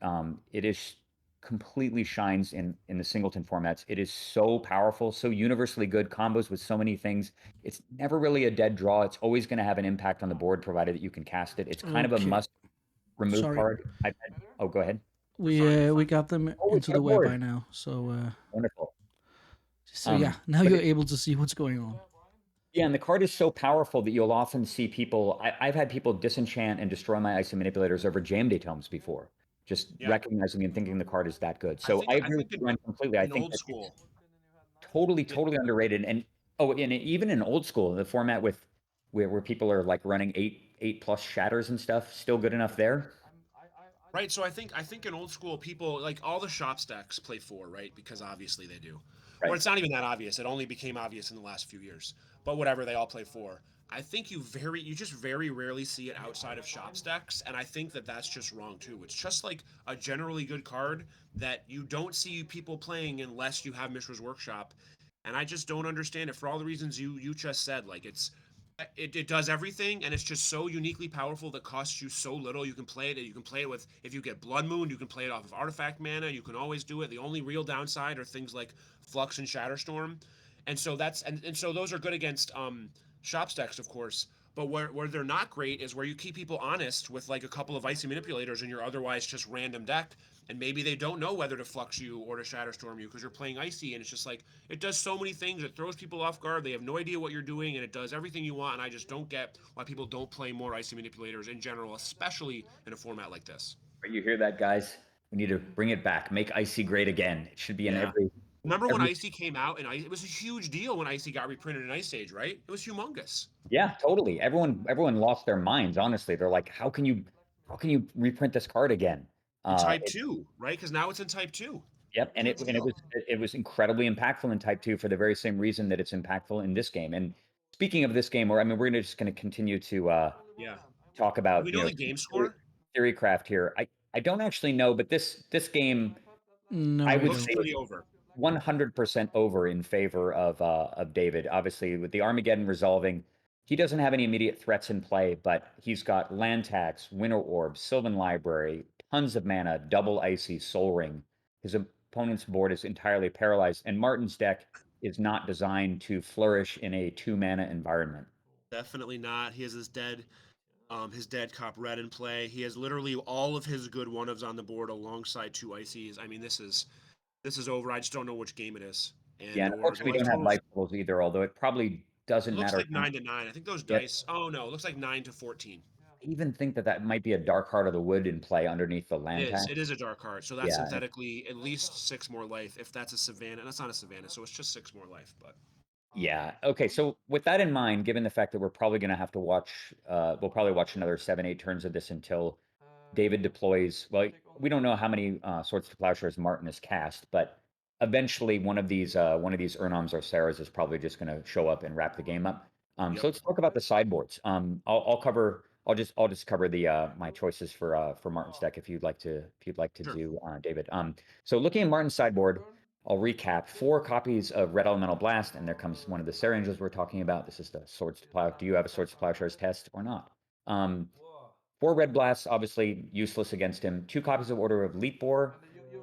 it is completely shines in the singleton formats. It is so powerful, so universally good, combos with so many things. It's never really a dead draw. It's always going to have an impact on the board, provided that you can cast it. It's kind of a must remove card. Oh, go ahead. We got them into the whereby now. So wonderful. So yeah, now you're able to see what's going on. Yeah, and the card is so powerful that you'll often see people. I've had people disenchant and destroy my Icy Manipulators over Jam Day tomes before. Just recognizing and thinking the card is that good. So I agree with you, Ryan, completely. I think old school, totally underrated. And even in old school, the format where people are like running 8+ shatters and stuff, still good enough there. Right. So I think in old school, people like all the shop stacks play 4, right? Because obviously they do. Right. Or it's not even that obvious. It only became obvious in the last few years. But whatever, they all play 4. I think you just very rarely see it outside of shop stacks, and I think that that's just wrong too. It's just like a generally good card that you don't see people playing unless you have Mishra's Workshop, and I just don't understand it for all the reasons you just said. Like it does everything, and it's just so uniquely powerful that costs you so little. You can play it. You can play it with, if you get Blood Moon, you can play it off of Artifact mana. You can always do it. The only real downside are things like Flux and Shatterstorm, and so so those are good against shop stacks, of course, but where they're not great is where you keep people honest with like a couple of Icy Manipulators in your otherwise just random deck, and maybe they don't know whether to Flux you or to Shatterstorm you because you're playing Icy, and it's just like, it does so many things. It throws people off guard. They have no idea what you're doing, and it does everything you want, and I just don't get why people don't play more Icy Manipulators in general, especially in a format like this. You hear that, guys? We need to bring it back. Make Icy great again. It should be in every... Remember when Icy came out, and it was a huge deal when Icy got reprinted in Ice Age, right? It was humongous. Yeah, totally. Everyone lost their minds. Honestly, they're like, "How can you reprint this card again?" Type 2, right? Because now it's in Type 2. Yep, and it was incredibly impactful in Type 2 for the very same reason that it's impactful in this game. And speaking of this game, we're just going to continue to talk about. Do we know the game score? Theorycraft here. I don't actually know, but this game, no, I would say over. 100% over in favor of David. Obviously, with the Armageddon resolving, he doesn't have any immediate threats in play, but he's got land tax, Winter Orb, Sylvan Library, tons of mana, double Icy, Soul Ring. His opponent's board is entirely paralyzed, and Martin's deck is not designed to flourish in a 2-mana environment. Definitely not. He has his dead Cop Red in play. He has literally all of his good one-ofs on the board alongside 2 Icies. I mean, this is over. I just don't know which game it is. And yeah, unfortunately, we don't have life totals either, although it probably doesn't matter. Looks like 9-9. I think those dice. Oh no, it looks like 9-14. I even think that might be a Dark Heart of the Wood in play underneath the land tax. It is a Dark Heart, so that's synthetically at least 6 more life. If that's a Savannah, that's not a Savannah, so it's just 6 more life. But Yeah. Okay. So with that in mind, given the fact that we're probably going to have to watch, we'll probably watch another 7-8 turns of this until David deploys. Well, we don't know how many Swords to Plowshares Martin has cast, but eventually one of these Urnams or Sarahs is probably just going to show up and wrap the game up. So let's talk about the sideboards. I'll just cover the my choices for Martin's deck if you'd like to do David. So looking at Martin's sideboard, I'll recap 4 copies of Red Elemental Blast, and there comes one of the Sarah Angels we're talking about. This is the Swords to Plow. Do you have a Swords to Plowshares test or not? 4 Red Blasts, obviously useless against him. 2 copies of Order of Leap Boar.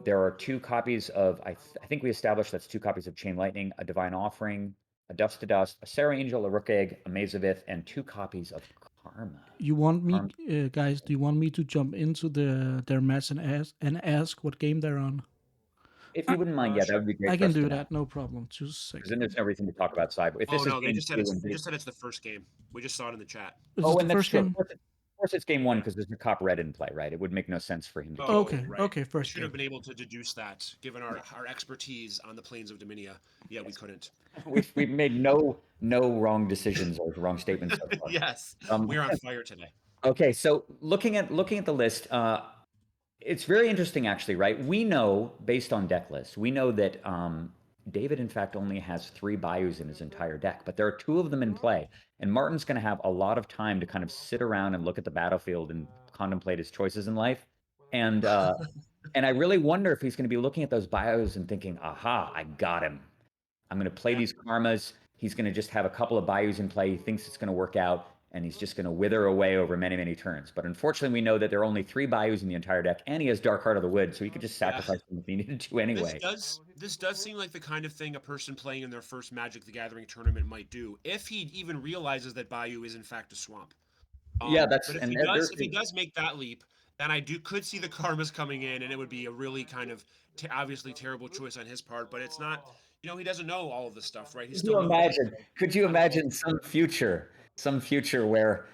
There are 2 copies of, I think we established that's 2 copies of Chain Lightning, a Divine Offering, a Dust to Dust, a Sarah Angel, a Rook Egg, a Maze of Ith, and 2 copies of Karma. You want me, guys? Do you want me to jump into their match and ask what game they're on? If you wouldn't mind, yeah, that would be great. I for can us to do know. that, no problem. 2 seconds. Because then there's no reason to talk about sideboard. If this is they game just said 2 it's and they just said it's the first game. We just saw it in the chat. and that's true. Of course, it's game 1 because there's no cop red in play, right? It would make no sense for him to. Okay, first We should have been able to deduce that, given our expertise on the plains of Dominia. Yeah, we couldn't. We've made no wrong decisions or wrong statements so far. Yes, we're on fire today. Okay, so looking at the list, it's very interesting actually, right? We know based on deck lists, we know that David in fact only has 3 Bayous in his entire deck, but there are 2 of them in play, and Martin's going to have a lot of time to kind of sit around and look at the battlefield and contemplate his choices in life, and I really wonder if he's going to be looking at those Bayous and thinking, aha, I got him. I'm going to play these Karmas. He's going to just have a couple of Bayous in play. He thinks it's going to work out, and he's just going to wither away over many, many turns. But unfortunately, we know that there are only 3 Bayous in the entire deck, and he has Dark Heart of the Wood, so he could just sacrifice them if he needed to anyway. This does seem like the kind of thing a person playing in their first Magic the Gathering tournament might do, if he even realizes that Bayou is in fact a swamp. Yeah, but if he does make that leap, then I could see the Karmas coming in, and it would be a really kind of obviously terrible choice on his part. But it's not, he doesn't know all of this stuff, right? Could you imagine some future where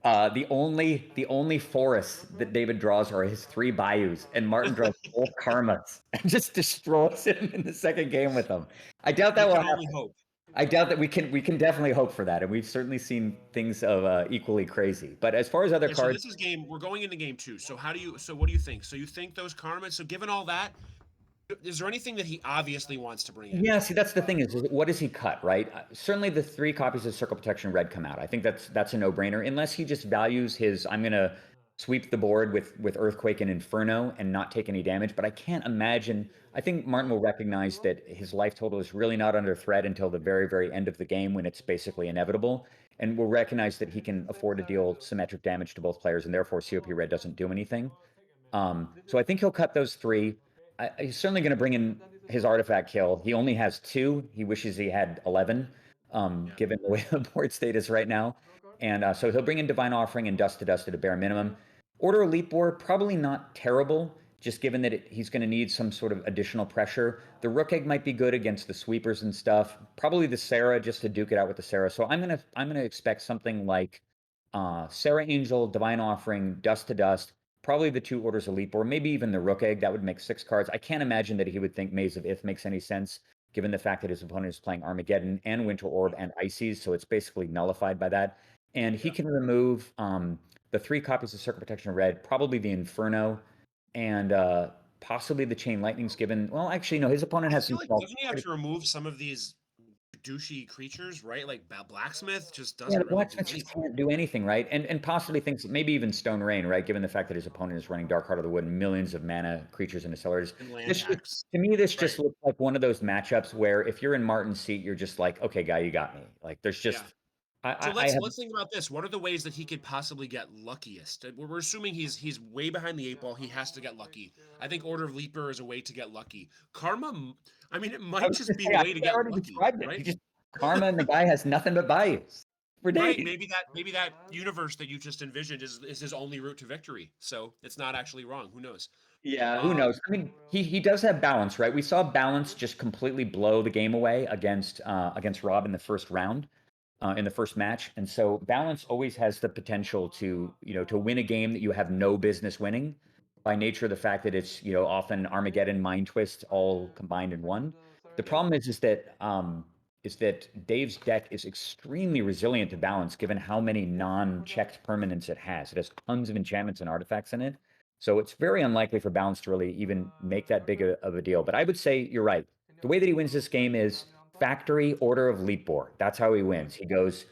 the only forests that David draws are his 3 Bayous, and Martin draws 4 Karmas and just destroys him in the second game with them? I doubt that will happen. Hope. I doubt that we can definitely hope for that, and we've certainly seen things of equally crazy. But as far as other cards, so we're going into game 2. So what do you think? So you think those Karmas? So given all that, is there anything that he obviously wants to bring in? Yeah, see, that's the thing is what does he cut, right? Certainly the 3 copies of Circle Protection Red come out. I think that's a no-brainer, unless he just values his, I'm going to sweep the board with Earthquake and Inferno and not take any damage. But I can't imagine, I think Martin will recognize that his life total is really not under threat until the very, very end of the game when it's basically inevitable. And will recognize that he can afford to deal symmetric damage to both players, and therefore COP Red doesn't do anything. So I think he'll cut those 3. He's certainly going to bring in his artifact kill. He only has 2. He wishes he had 11, given the way the board state is right now. And so he'll bring in Divine Offering and Dust to Dust at a bare minimum. Order of Leap Boar, probably not terrible, just given that he's going to need some sort of additional pressure. The Rook Egg might be good against the sweepers and stuff. Probably the Sarah, just to duke it out with the Sarah. So I'm gonna expect something like Sarah Angel, Divine Offering, Dust to Dust, probably the 2 Orders of Leap, or maybe even the Rook Egg. That would make 6 cards. I can't imagine that he would think Maze of Ith makes any sense, given the fact that his opponent is playing Armageddon and Winter Orb and Ices, so it's basically nullified by that. And he can remove the 3 copies of Circle Protection Red, probably the Inferno, and possibly the Chain Lightnings, given, well, actually, no, his opponent has some... doesn't he have to remove some of these douchey creatures, right? Like Blacksmith just doesn't. Yeah, the Blacksmith just can't do anything, right? And possibly things, maybe even Stone Rain, right? Given the fact that his opponent is running Dark Heart of the Wood and millions of mana creatures and accelerators. To me, this just looks like one of those matchups where if you're in Martin's seat, you're just like, okay, guy, you got me. Like, there's just... So let's think about this. What are the ways that he could possibly get luckiest? We're assuming he's way behind the 8 ball. He has to get lucky. I think Order of Leaper is a way to get lucky. Karma, I mean, it might just be a way to get lucky, right? Karma and the guy has nothing but Bayous. Right, maybe that universe that you just envisioned is his only route to victory. So it's not actually wrong. Who knows? Yeah, who knows? I mean, he does have balance, right? We saw balance just completely blow the game away against Rob in the first round. In the first match, and so balance always has the potential to win a game that you have no business winning, by nature of the fact that it's often Armageddon, Mind Twist all combined in one. The problem is that is that Dave's deck is extremely resilient to balance, given how many non-checked permanents it has. It has tons of enchantments and artifacts in it. So it's very unlikely for balance to really even make that big of a deal. But I would say you're right. The way that he wins this game is factory order of leap board. That's how he wins. He goes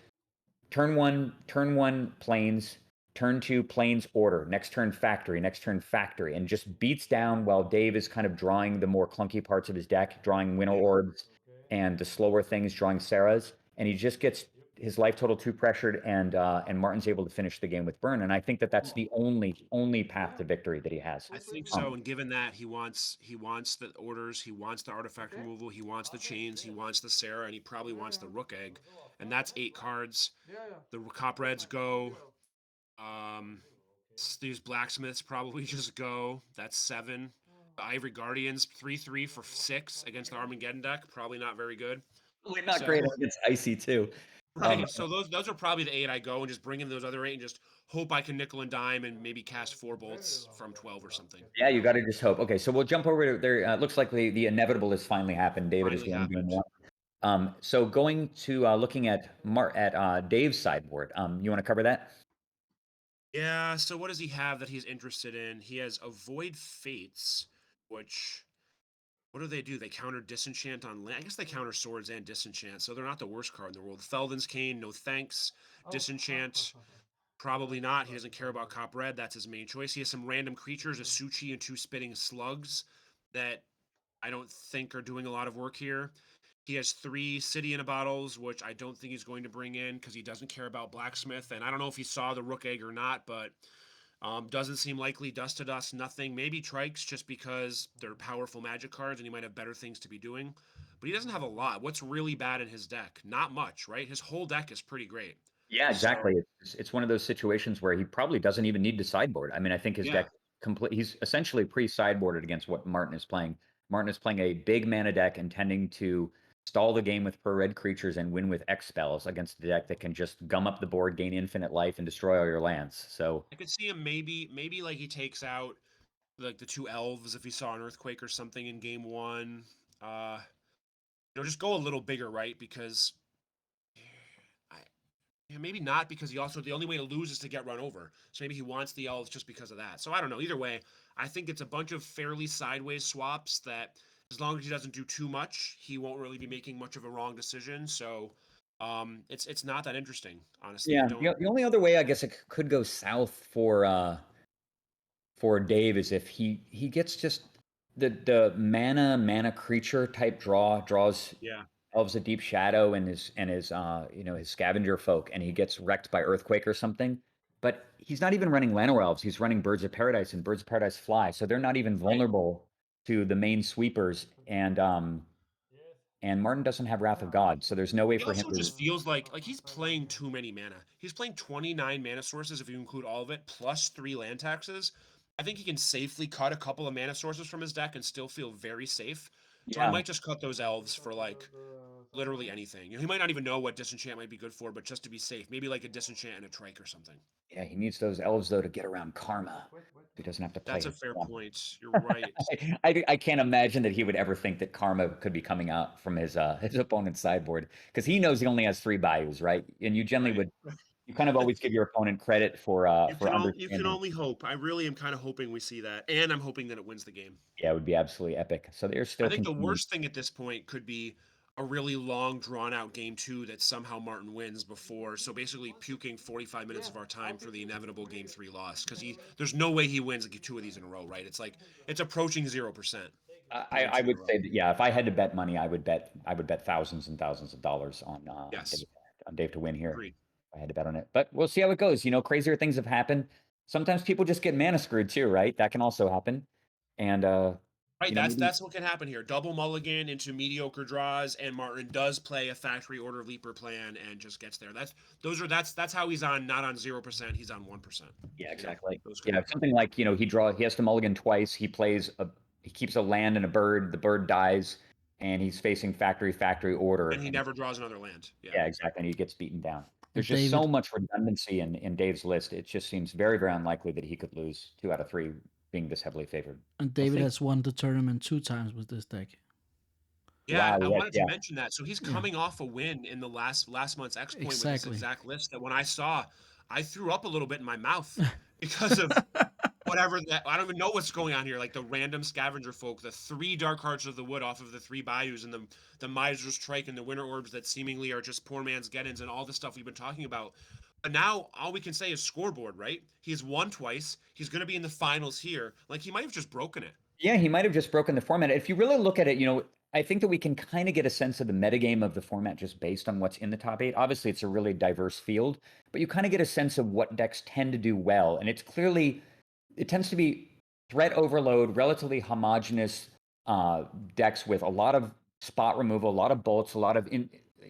turn one planes, turn 2 planes order, next turn factory, and just beats down while Dave is kind of drawing the more clunky parts of his deck, drawing winter orbs and the slower things, drawing Sarahs, and he just gets his life total too pressured, and Martin's able to finish the game with burn. And I think that that's the only path to victory that he has. I think so. And given that he wants the orders, he wants the artifact removal, he wants the chains, he wants the Sarah, and he probably wants the Rook Egg. And that's 8 cards. The Cop Reds go. These blacksmiths probably just go. That's 7. The Ivory Guardians 3/3 for 6 against the Armageddon deck. Probably not very good. Not great against Icy too. Right. So those are probably the 8 I go, and just bring in those other 8 and just hope I can nickel and dime and maybe cast 4 bolts from 12 or something. Yeah, you got to just hope. Okay, so we'll jump over to there. It looks like the inevitable has finally happened. David is going game 1. So going to looking at Dave's sideboard. You want to cover that? Yeah. So what does he have that he's interested in? He has Avoid Fates, which. What do? They counter Disenchant on land. I guess they counter Swords and Disenchant, so they're not the worst card in the world. Felden's Cane, no thanks. Disenchant, probably not. He doesn't care about Cop Red. That's his main choice. He has some random creatures, a Suchi and 2 Spitting Slugs, that I don't think are doing a lot of work here. He has 3 City in a Bottles, which I don't think he's going to bring in because he doesn't care about Blacksmith. And I don't know if he saw the Rook Egg or not, but doesn't seem likely. Dust to Dust, nothing. Maybe Trikes just because they're powerful Magic cards and he might have better things to be doing. But he doesn't have a lot. What's really bad in his deck? Not much, right? His whole deck is pretty great. Yeah, exactly. So, it's one of those situations where he probably doesn't even need to sideboard. I mean, I think his deck he's essentially pre-sideboarded against what Martin is playing. Martin is playing a big mana deck intending to stall the game with per-red creatures and win with X spells against the deck that can just gum up the board, gain infinite life, and destroy all your lands. So I could see him maybe like he takes out like the 2 elves if he saw an earthquake or something in game 1. Just go a little bigger, right? Because maybe not, because he also the only way to lose is to get run over. So maybe he wants the elves just because of that. So I don't know. Either way, I think it's a bunch of fairly sideways swaps that as long as he doesn't do too much, he won't really be making much of a wrong decision. So it's not that interesting, honestly. Yeah, the only other way I guess it could go south for Dave is if he gets just the mana creature type draws Elves of Deep Shadow and his his Scavenger Folk, and he gets wrecked by Earthquake or something. But he's not even running Llanowar Elves. He's running Birds of Paradise, and Birds of Paradise fly, so they're not even vulnerable to the main sweepers. And Martin doesn't have Wrath of God, so there's no way for him to. It also just feels like he's playing too many mana. He's playing 29 mana sources if you include all of it, plus 3 land taxes. I think he can safely cut a couple of mana sources from his deck and still feel very safe. So I might just cut those elves for like literally anything. He might not even know what Disenchant might be good for, but just to be safe, maybe like a Disenchant and a Trike or something. Yeah, he needs those elves though to get around Karma. He doesn't have to play. That's a fair point. You're right. I can't imagine that he would ever think that Karma could be coming out from his opponent's sideboard, because he knows he only has 3 Bayous, right? And you generally would. You kind of always give your opponent credit for understanding. You can only hope. I really am kind of hoping we see that, and I'm hoping that it wins the game. Yeah, it would be absolutely epic. So there's still. I think the worst thing at this point could be a really long, drawn-out game 2 that somehow Martin wins before. So basically, puking 45 minutes of our time for the inevitable game 3 loss, because there's no way he wins like 2 of these in a row, right? It's like it's approaching 0%. I would say that, yeah. If I had to bet money, I would bet thousands and thousands of dollars on Dave to win here. Agreed. I had to bet on it, but we'll see how it goes. Crazier things have happened. Sometimes people just get mana screwed too, right? That can also happen. And right, that's what can happen here. Double mulligan into mediocre draws, and Martin does play a factory order leaper plan and just gets there. That's how he's on, not on 0%. He's on 1%. Yeah, exactly. Yeah, something like he has to mulligan twice. He keeps a land and a bird. The bird dies, and he's facing factory order, and he never draws another land. Yeah, exactly. And he gets beaten down. There's just so much redundancy in Dave's list. It just seems very, very unlikely that he could lose 2 out of 3 being this heavily favored. And David has won the tournament 2 times with this deck. Yeah, Wow. I Yes, wanted to yeah. mention that. So he's Yeah. coming off a win in the last month's X point with this Exactly. exact list that when I saw, I threw up a little bit in my mouth because of whatever that I don't even know what's going on here. Like the random scavenger folk, the 3 dark hearts of the wood off of the 3 bayous, and the miser's trike and the winter orbs that seemingly are just poor man's get-ins and all the stuff we've been talking about. But now all we can say is scoreboard, right? He's won twice. He's going to be in the finals here. Like he might have just broken it. Yeah, he might have just broken the format. If you really look at it, I think that we can kind of get a sense of the metagame of the format just based on what's in the top 8. Obviously, it's a really diverse field, but you kind of get a sense of what decks tend to do well. And it tends to be threat overload, relatively homogenous decks with a lot of spot removal, a lot of bolts, a lot of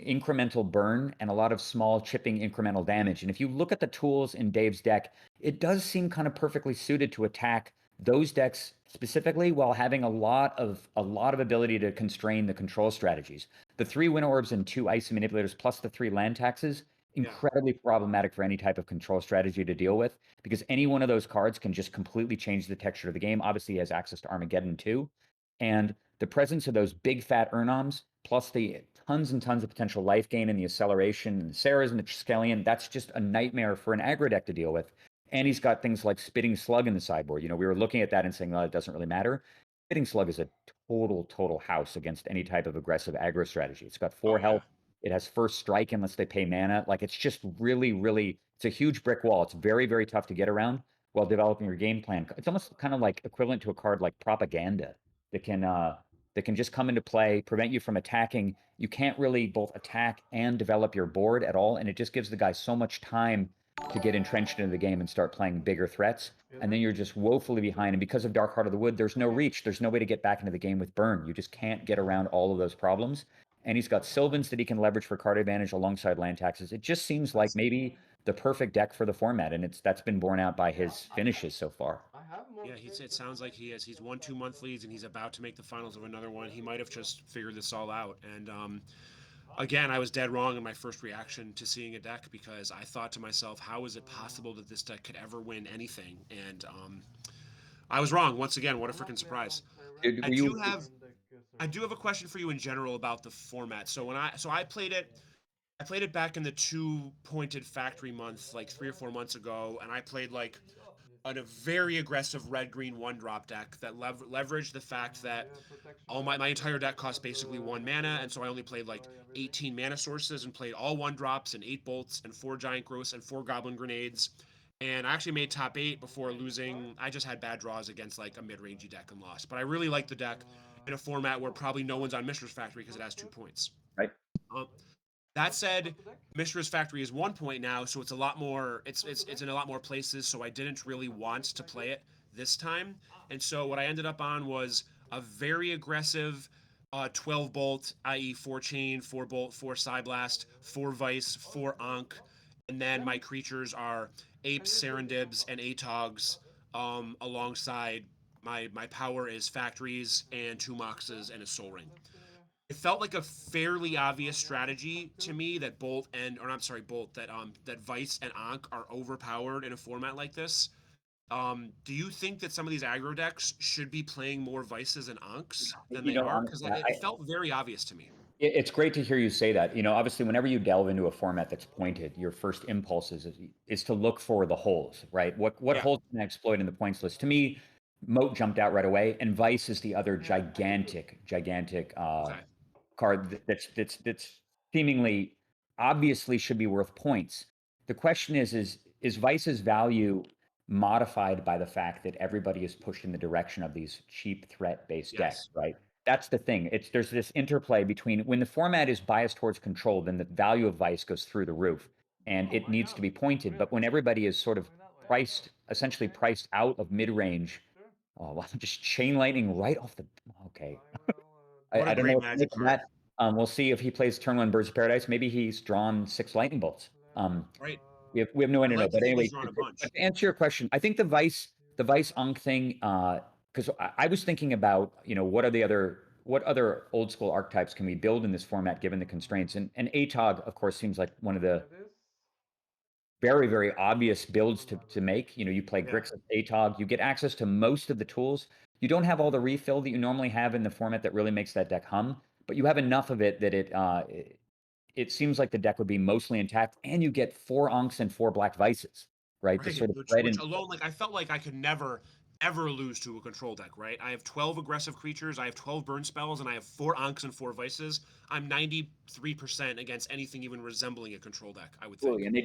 incremental burn, and a lot of small chipping incremental damage. And if you look at the tools in Dave's deck, it does seem kind of perfectly suited to attack those decks specifically, while having a lot of ability to constrain the control strategies. The 3 Winter Orbs and 2 Icy Manipulators plus the 3 land taxes, incredibly problematic for any type of control strategy to deal with, because any one of those cards can just completely change the texture of the game. Obviously, he has access to Armageddon too. And the presence of those big fat Urnoms, plus the tons and tons of potential life gain and the acceleration and the Sarahs and the Triskelion, that's just a nightmare for an aggro deck to deal with. And he's got things like Spitting Slug in the sideboard. We were looking at that and saying, well, it doesn't really matter. Spitting Slug is a total house against any type of aggressive aggro strategy. It's got 4 health. It has first strike unless they pay mana. Like, it's just really, it's a huge brick wall. It's very, very tough to get around while developing your game plan. It's almost kind of like equivalent to a card like Propaganda that can just come into play, prevent you from attacking. You can't really both attack and develop your board at all. And it just gives the guy so much time to get entrenched into the game and start playing bigger threats. And then you're just woefully behind. And because of Dark Heart of the Wood, there's no reach. There's no way to get back into the game with burn. You just can't get around all of those problems. And he's got Sylvans that he can leverage for card advantage alongside land taxes. It just seems like maybe the perfect deck for the format. And that's been borne out by his finishes so far. Yeah, it sounds like he's won 2 monthlies and he's about to make the finals of another one. He might have just figured this all out. And again, I was dead wrong in my first reaction to seeing a deck, because I thought to myself, how is it possible that this deck could ever win anything? And I was wrong once again. What a freaking surprise! I do have a question for you in general about the format. So I played it back in the 2-pointed factory month, like 3 or 4 months ago, and I played like a very aggressive red-green 1-drop deck that leveraged the fact that my entire deck cost basically 1 mana, and so I only played like 18 mana sources and played all 1-drops and 8 bolts and 4 giant growths and 4 goblin grenades. And I actually made top 8 before losing. I just had bad draws against like a mid-rangey deck and lost. But I really like the deck in a format where probably no one's on Mishra's Factory because it has 2 points. Right. That said, Mishra's Factory is 1 point now, so it's a lot more. It's in a lot more places. So I didn't really want to play it this time, and so what I ended up on was a very aggressive 12 bolt, i.e. 4 chain, 4 bolt, 4 Psyblast, 4 Vice, 4 Ankh, and then my creatures are Apes, Serendibs, and Atogs, alongside my power is Factories and 2 Moxes and a Soul Ring. It felt like a fairly obvious strategy to me that that Vice and Ankh are overpowered in a format like this. Do you think that some of these aggro decks should be playing more Vices and Ankhs than they are? Because it felt very obvious to me. It's great to hear you say that. Obviously, whenever you delve into a format that's pointed, your first impulse is to look for the holes, right? What holes can I exploit in the points list? To me, Moat jumped out right away, and Vice is the other gigantic card that's seemingly obviously should be worth points. The question is Vice's value modified by the fact that everybody is pushed in the direction of these cheap threat-based decks, right? That's the thing. There's this interplay between when the format is biased towards control, then the value of Vice goes through the roof, and it needs to be pointed. But when everybody is sort of essentially priced out of mid-range, just Chain Lightning right off the. Okay. I don't know what to make of that. We'll see if he plays turn 1 Birds of Paradise. Maybe he's drawn 6 lightning bolts. Right. We have no way to know. But anyway, to answer your question, I think the Vice Ankh thing, because I was thinking about, what other old school archetypes can we build in this format given the constraints? And Atog, of course, seems like one of the very, very obvious builds to make. You play Grixis Atog, you get access to most of the tools. You don't have all the refill that you normally have in the format that really makes that deck hum, but you have enough of it that it seems like the deck would be mostly intact, and you get 4 Ankhs and 4 Black Vices, right? To Right, sort of which, red which and alone, like I felt like I could never ever lose to a control deck, right? I have 12 aggressive creatures, I have 12 burn spells, and I have 4 Ankhs and 4 Vices. I'm 93% against anything even resembling a control deck, I would think. Absolutely, and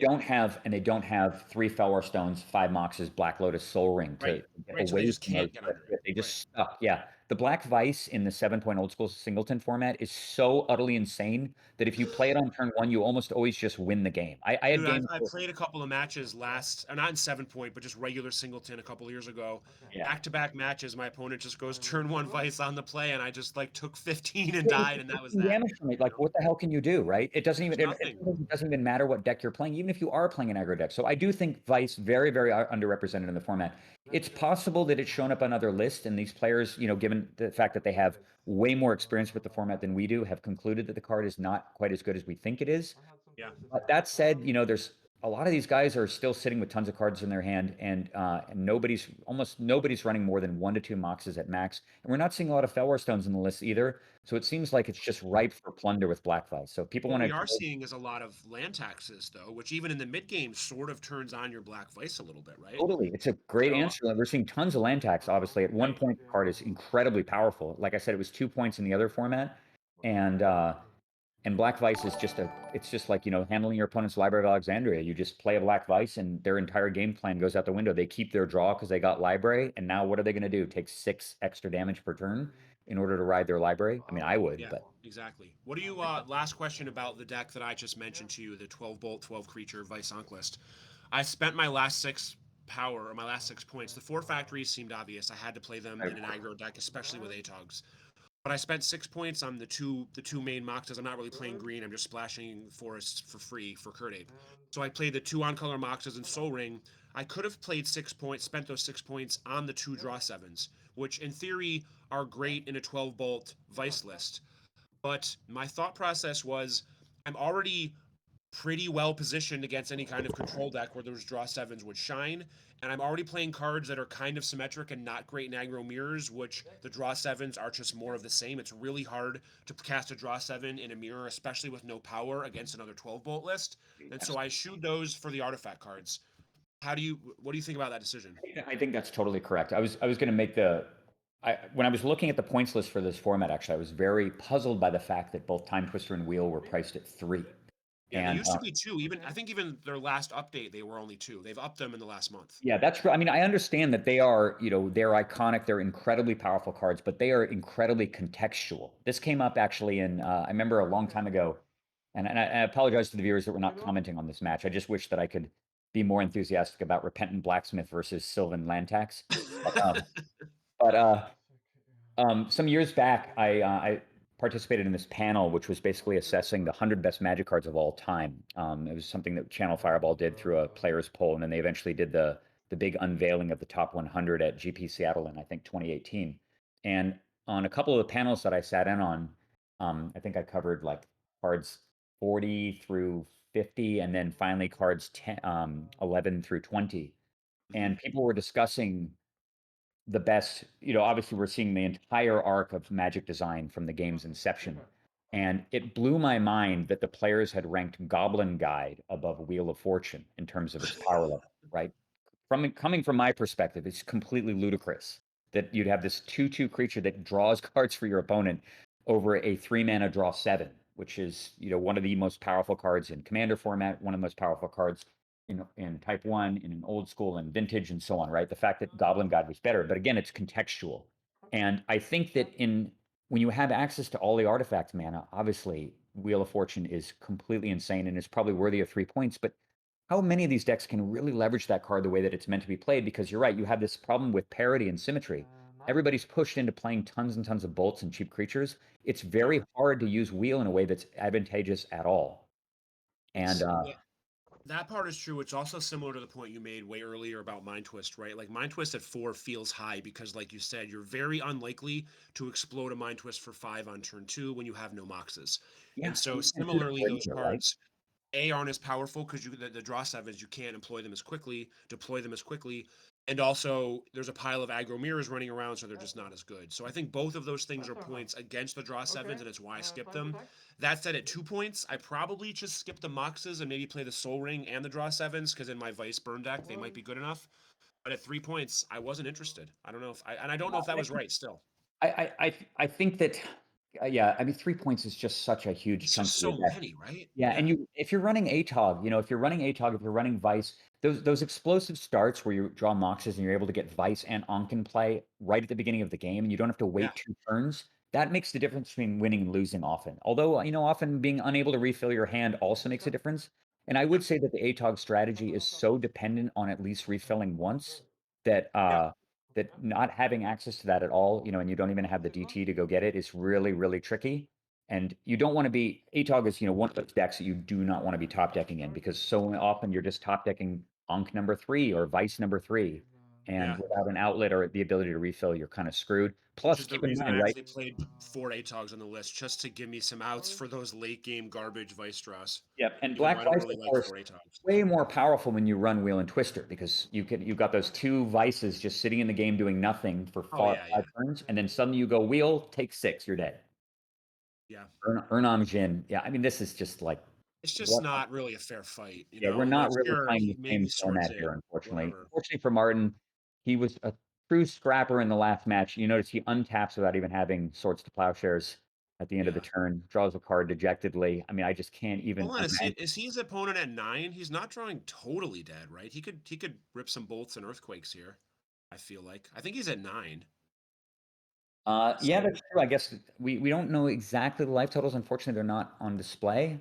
they don't have 3 Fellwar Stones, 5 Moxes, Black Lotus, Soul Ring to Right, get right, so they away just from can't those. get under it. They just stuck. Yeah, the Black Vice in the 7-point old school singleton format is so utterly insane that if you play it on turn 1, you almost always just win the game. I had Dude, games I where, played a couple of matches not in 7-point, but just regular singleton a couple of years ago. Yeah. Back-to-back matches, my opponent just goes turn 1 Vice on the play, and I just like took 15 and Yeah, you died, take and that was 15 that. damage from it. Like, what the hell can you do, right? It doesn't even Nothing. it doesn't even matter what deck you're playing, even if you are playing an aggro deck. So I do think Vice very, very underrepresented in the format. It's possible that it's shown up on other lists, and these players, given the fact that they have way more experience with the format than we do, have concluded that the card is not quite as good as we think it is. Yeah. But that said, there's a lot of these guys are still sitting with tons of cards in their hand, and almost nobody's running more than 1 to 2 Moxes at max, and we're not seeing a lot of Fellwar Stones in the list either. So it seems like it's just ripe for plunder with Black Vice. So if people What want we are to. seeing is a lot of land taxes, though, which even in the mid game sort of turns on your Black Vice a little bit, right? Totally. It's a great So- answer. We're seeing tons of land tax, obviously. At one point, the card is incredibly powerful. Like I said, it was 2 points in the other format. And Black Vice is it's just like, handling your opponent's Library of Alexandria. You just play a Black Vice and their entire game plan goes out the window. They keep their draw because they got Library. And now what are they going to do? Take 6 extra damage per turn in order to ride their Library? I mean, I would, Yeah, but. exactly. What do you, last question about the deck that I just mentioned to you, the 12 bolt, 12 creature Vice Ankh list. I spent my last 6 power, or my last 6 points. The 4 factories seemed obvious. I had to play them in an aggro deck, especially with Atogs. But I spent 6 points on the two main Moxes. I'm not really playing green. I'm just splashing forests for free for Krid Ape. So I played the 2 on-color Moxes and Soul Ring. I could have played 6 points, spent those 6 points on the 2 draw 7s, which in theory are great in a 12 bolt Vice list. But my thought process was, I'm already pretty well positioned against any kind of control deck where those draw 7s would shine, and I'm already playing cards that are kind of symmetric and not great in aggro mirrors, which the draw 7s are just more of the same. It's really hard to cast a draw 7 in a mirror, especially with no power against another 12 bolt list. And so I shoot those for the artifact cards. What do you think about that decision? I think that's totally correct. I was going to make when I was looking at the points list for this format, actually, I was very puzzled by the fact that both Time Twister and Wheel were priced at 3. Yeah, and, they used to be 2. I think even their last update, they were only 2. They've upped them in the last month. Yeah, that's true. I mean, I understand that they are, they're iconic, they're incredibly powerful cards, but they are incredibly contextual. This came up actually I remember a long time ago, and I apologize to the viewers that we're not commenting on this match. I just wish that I could be more enthusiastic about Repentant Blacksmith versus Sylvan Lantax. But some years back, I participated in this panel, which was basically assessing the 100 best Magic cards of all time. It was something that Channel Fireball did through a players poll, and then they eventually did the big unveiling of the top 100 at GP Seattle in, I think, 2018. And on a couple of the panels that I sat in on, I think I covered like cards 40 through 50, and then finally cards 11 through 20. And people were discussing the best, obviously we're seeing the entire arc of Magic design from the game's inception. And it blew my mind that the players had ranked Goblin Guide above Wheel of Fortune in terms of its power level, right? Coming from my perspective, it's completely ludicrous that you'd have this 2/2 creature that draws cards for your opponent over a 3-mana draw 7, which is, one of the most powerful cards in Commander format, one of the most powerful cards in Type 1, in an old school and vintage and so on, right? The fact that Goblin God was better, but again, it's contextual. And I think that when you have access to all the artifact mana, obviously Wheel of Fortune is completely insane and is probably worthy of 3 points, but how many of these decks can really leverage that card the way that it's meant to be played? Because you're right, you have this problem with parity and symmetry. Everybody's pushed into playing tons and tons of bolts and cheap creatures. It's very hard to use Wheel in a way that's advantageous at all. And that part is true. It's also similar to the point you made way earlier about Mind Twist, right? Like Mind Twist at 4 feels high because, like you said, you're very unlikely to explode a Mind Twist for 5 on turn 2 when you have no Moxes. Yeah, and so and similarly, those Ranger, cards, aren't as powerful because the draw 7s, you can't deploy them as quickly, and also there's a pile of aggro mirrors running around, so they're just not as good. So I think both of those things are points against the draw 7s, and it's why I skipped them. That said, at 2 points, I probably just skip the Moxes and maybe play the Soul Ring and the draw 7s, because in my Vice burn deck, they might be good enough. But at 3 points, I wasn't interested. I don't know if I don't know if that was right still. I think that, yeah, I mean, 3 points is just such a huge It's chunk just of your so deck. many, right? Yeah, and if you're running ATOG, if you're running Vice, those explosive starts where you draw Moxes and you're able to get Vice and Ankh in play right at the beginning of the game, and you don't have to wait 2 turns, that makes the difference between winning and losing often. Although, often being unable to refill your hand also makes a difference. And I would say that the ATOG strategy is so dependent on at least refilling once that that not having access to that at all, and you don't even have the DT to go get it, is really, really tricky. And you don't want to be ATOG is, one of those decks that you do not want to be top decking in, because so often you're just top decking Ankh number 3 or Vice number 3. And without an outlet or the ability to refill, you're kind of screwed. Plus, Which is the keep in reason mind, I right? actually played 4 ATOGs on the list, just to give me some outs for those late game garbage Vice draws. Yep, and Even though Black I don't Vice, really of like course, 4 ATOGs. way more powerful when you run Wheel and Twister, because you've got those 2 Vices just sitting in the game doing nothing for 5 turns, and then suddenly you go Wheel, take 6, you're dead. Yeah. Urnam Jin. Yeah, I mean, this is just like, It's just not really a fair fight. Yeah, we're not Like, really sure, playing he the maybe same sorts format it, here, unfortunately. whatever. Unfortunately for Martin, he was a true scrapper in the last match. You notice he untaps without even having Swords to Plowshares at the end of the turn, draws a card dejectedly. I mean, I just can't even Hold on, imagine. is he his opponent at 9? He's not drawing totally dead, right? He could rip some bolts and earthquakes here, I feel like. I think he's at 9. Yeah, that's true. I guess we don't know exactly the life totals. Unfortunately, they're not on display.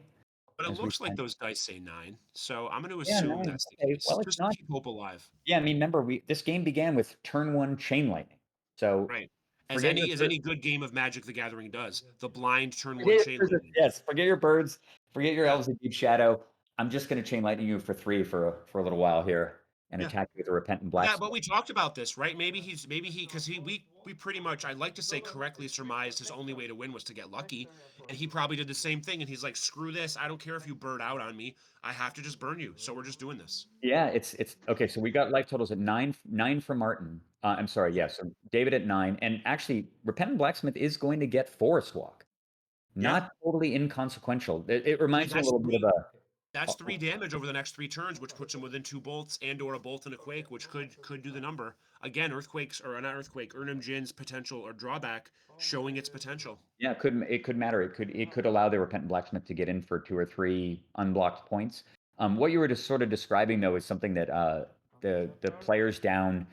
But it as we looks like find- those dice say 9, so I'm going to Yeah, assume 9. that's the Okay, case, well, it's just not. to keep hope alive. Yeah, I mean, remember, this game began with turn 1 Chain Lightning. So Right. As forget any your good game of Magic the Gathering does. The blind turn 1 Forget chain your- lightning. Yes, forget your birds, forget your elves of deep shadow. I'm just going to chain lightning you for 3 for a little while here and attack you with a repentant Yeah, blacksmith. but we talked about this, right? Maybe because we pretty much, I'd like to say, correctly surmised his only way to win was to get lucky, and he probably did the same thing. And he's like, screw this, I don't care if you bird out on me, I have to just burn you. So we're just doing this. Yeah, it's okay. So we got life totals at 9 for Martin. I'm sorry, yeah. So David at 9, and actually, repentant blacksmith is going to get Forest Walk. Not totally inconsequential. It reminds me a little bit of a. That's 3 damage over the next 3 turns, which puts him within 2 bolts and/or a bolt and a quake, which could do the number. Again, earthquakes, or not earthquake, Urnam Jin's potential or drawback showing its potential. Yeah, it could matter. It could allow the repentant blacksmith to get in for 2 or 3 unblocked points. What you were just sort of describing, though, is something that the players down.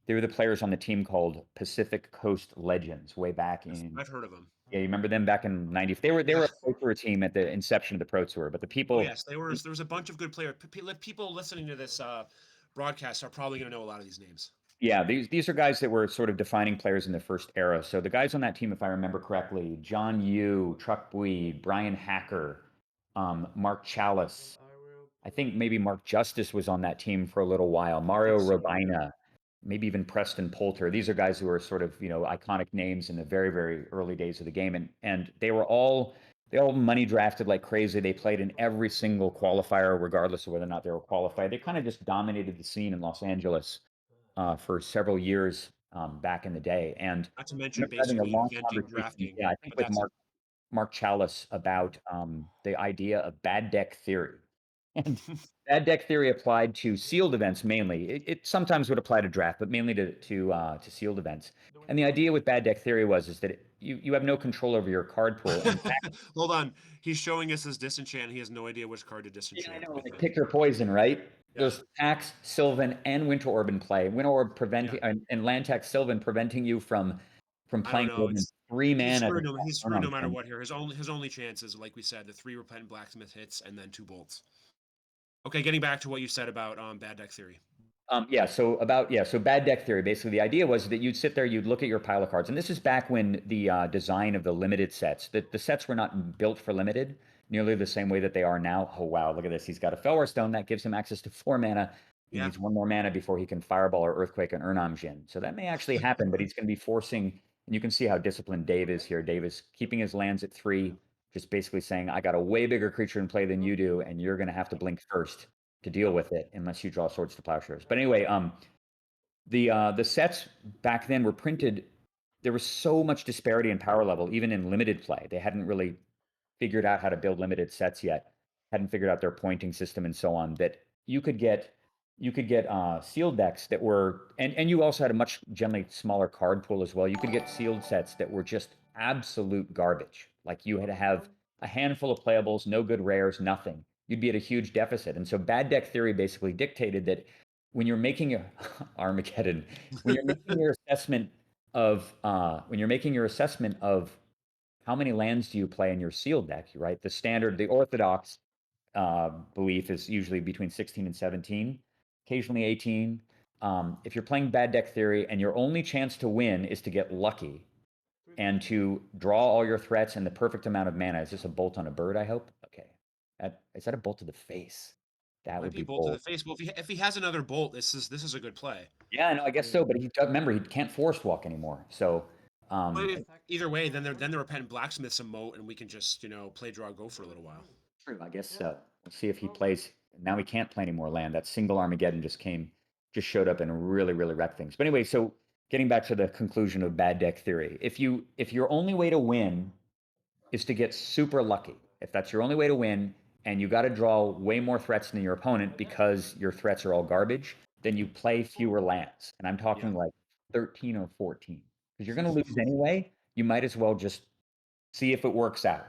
They were the players on the team called Pacific Coast Legends way back in. I've heard of them. Yeah, you remember them back in '90? They were a Pro Tour team at the inception of the Pro Tour, but the people. Oh yes, there was a bunch of good players. People listening to this broadcast are probably going to know a lot of these names. Yeah, these are guys that were sort of defining players in the first era. So the guys on that team, if I remember correctly, John Yu, Truck Bui, Brian Hacker, Mark Chalice. I think maybe Mark Justice was on that team for a little while. Mario Robina, maybe even Preston Poulter. These are guys who are sort of, iconic names in the very, very early days of the game. And they all money drafted like crazy. They played in every single qualifier, regardless of whether or not they were qualified. They kind of just dominated the scene in Los Angeles for several years back in the day. And not to mention having a basically long inventing conversation, drafting. yeah, I think with Mark Chalice about the idea of bad deck theory. And bad deck theory applied to sealed events mainly. It sometimes would apply to draft, but mainly to sealed events. And the idea with bad deck theory is that you have no control over your card pool. And Hold on, he's showing us his disenchant. He has no idea which card to disenchant. Yeah, I know. Like pick your poison, right? There's Tax, Sylvan, and Winter Orb in play. Winter Orb preventing and Land Tax, Sylvan preventing you from playing more than 3 mana. He's screwed no matter what here. His only chances, like we said, the 3 repentant blacksmith hits and then 2 bolts. Okay, getting back to what you said about bad deck theory. So bad deck theory. Basically, the idea was that you'd sit there, you'd look at your pile of cards, and this is back when the design of the limited sets, the sets were not built for limited nearly the same way that they are now. Oh wow, look at this! He's got a Felwar Stone that gives him access to 4 mana. He needs 1 more mana before he can Fireball or Earthquake and Urnam Jin. So that may actually happen, but he's going to be forcing. And you can see how disciplined Dave is here. Dave is keeping his lands at 3, just basically saying, I got a way bigger creature in play than you do, and you're going to have to blink first to deal with it unless you draw Swords to Plowshares. But anyway, the sets back then were printed. There was so much disparity in power level, even in limited play. They hadn't really figured out how to build limited sets yet, hadn't figured out their pointing system and so on, that you could get sealed decks that were, and you also had a much generally smaller card pool as well. You could get sealed sets that were just absolute garbage. Like you had to have a handful of playables, no good rares, nothing. You'd be at a huge deficit. And so bad deck theory basically dictated that when you're making your Armageddon, when you're making your assessment of how many lands do you play in your sealed deck, right? The standard, the orthodox belief is usually between 16 and 17, occasionally 18. If you're playing bad deck theory and your only chance to win is to get lucky and to draw all your threats and the perfect amount of mana. Is this a bolt on a bird, I hope? Okay. Is that a bolt to the face? That would be bolt to bold. the face. Well, if he has another bolt, this is a good play. Yeah, no, I guess so. But remember, he can't force walk anymore. So either way, then the Repentant Blacksmith's a moat, and we can just play draw go for a little while. True. I guess we'll see if he plays. Now he can't play any more land. That single Armageddon just showed up and really wrecked things. But anyway, so getting back to the conclusion of bad deck theory, if your only way to win is to get super lucky, if that's your only way to win, and you got to draw way more threats than your opponent because your threats are all garbage, then you play fewer lands. And I'm talking like 13 or 14. Because you're going to lose anyway, you might as well just see if it works out.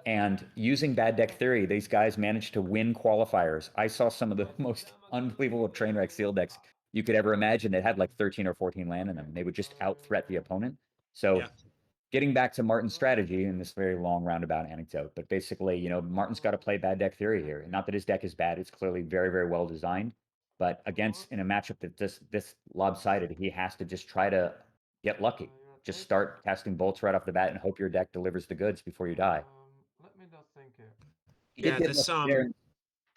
And using bad deck theory, these guys managed to win qualifiers. I saw some of the most unbelievable train wreck sealed decks you could ever imagine that had like 13 or 14 land in them. They would just out-threat the opponent. So getting back to Martin's strategy in this very long roundabout anecdote, but basically, Martin's got to play bad deck theory here. Not that his deck is bad. It's clearly very well designed. But in a matchup that's this lopsided, he has to just try to get lucky. Just start casting bolts right off the bat and hope your deck delivers the goods before you die. Let me just think here.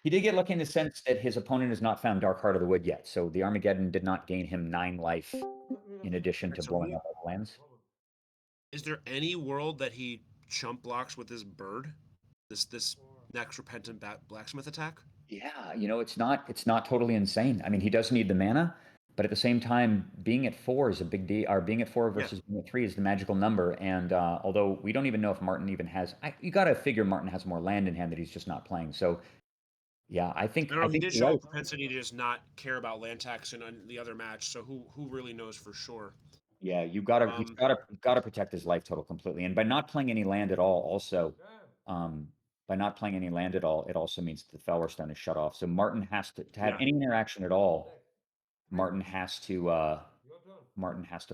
He did get lucky in the sense that his opponent has not found Dark Heart of the Wood yet. So the Armageddon did not gain him 9 life in addition to blowing up all the lands. Is there any world that he chump blocks with this bird? This next Repentant Blacksmith attack? Yeah, it's not totally insane. I mean, he does need the mana, but at the same time, being at 4 is a big deal. Or being at 4 versus being at 3 is the magical number. And although we don't even know if Martin even has, you got to figure Martin has more land in hand that he's just not playing. So, yeah, I think he did show a propensity to just not care about land tax in the other match. So who really knows for sure? Yeah, he's got to protect his life total completely. And by not playing any land at all, also, it also means that the Fellwar Stone is shut off. So Martin has to have any interaction at all. Martin has to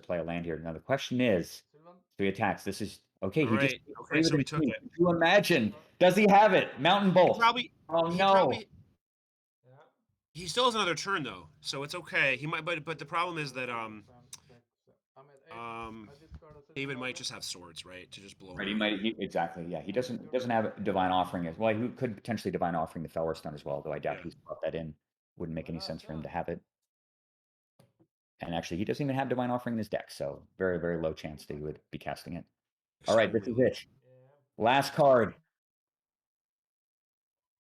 play a land here. Now the question is, so he attacks. This is okay. So he took it. Can you imagine? Does he have it? Mountain Bolt. He still has another turn though, so it's okay. He might, but the problem is that David might just have swords, right, to just blow. Right, exactly. Yeah, he doesn't have Divine Offering as well. He could potentially Divine Offering the Fellwar Stone as well, though I doubt he's brought that in. Wouldn't make any sense for him to have it. And actually, he doesn't even have Divine Offering in his deck, so very low chance that he would be casting it. All right, this is it. Last card.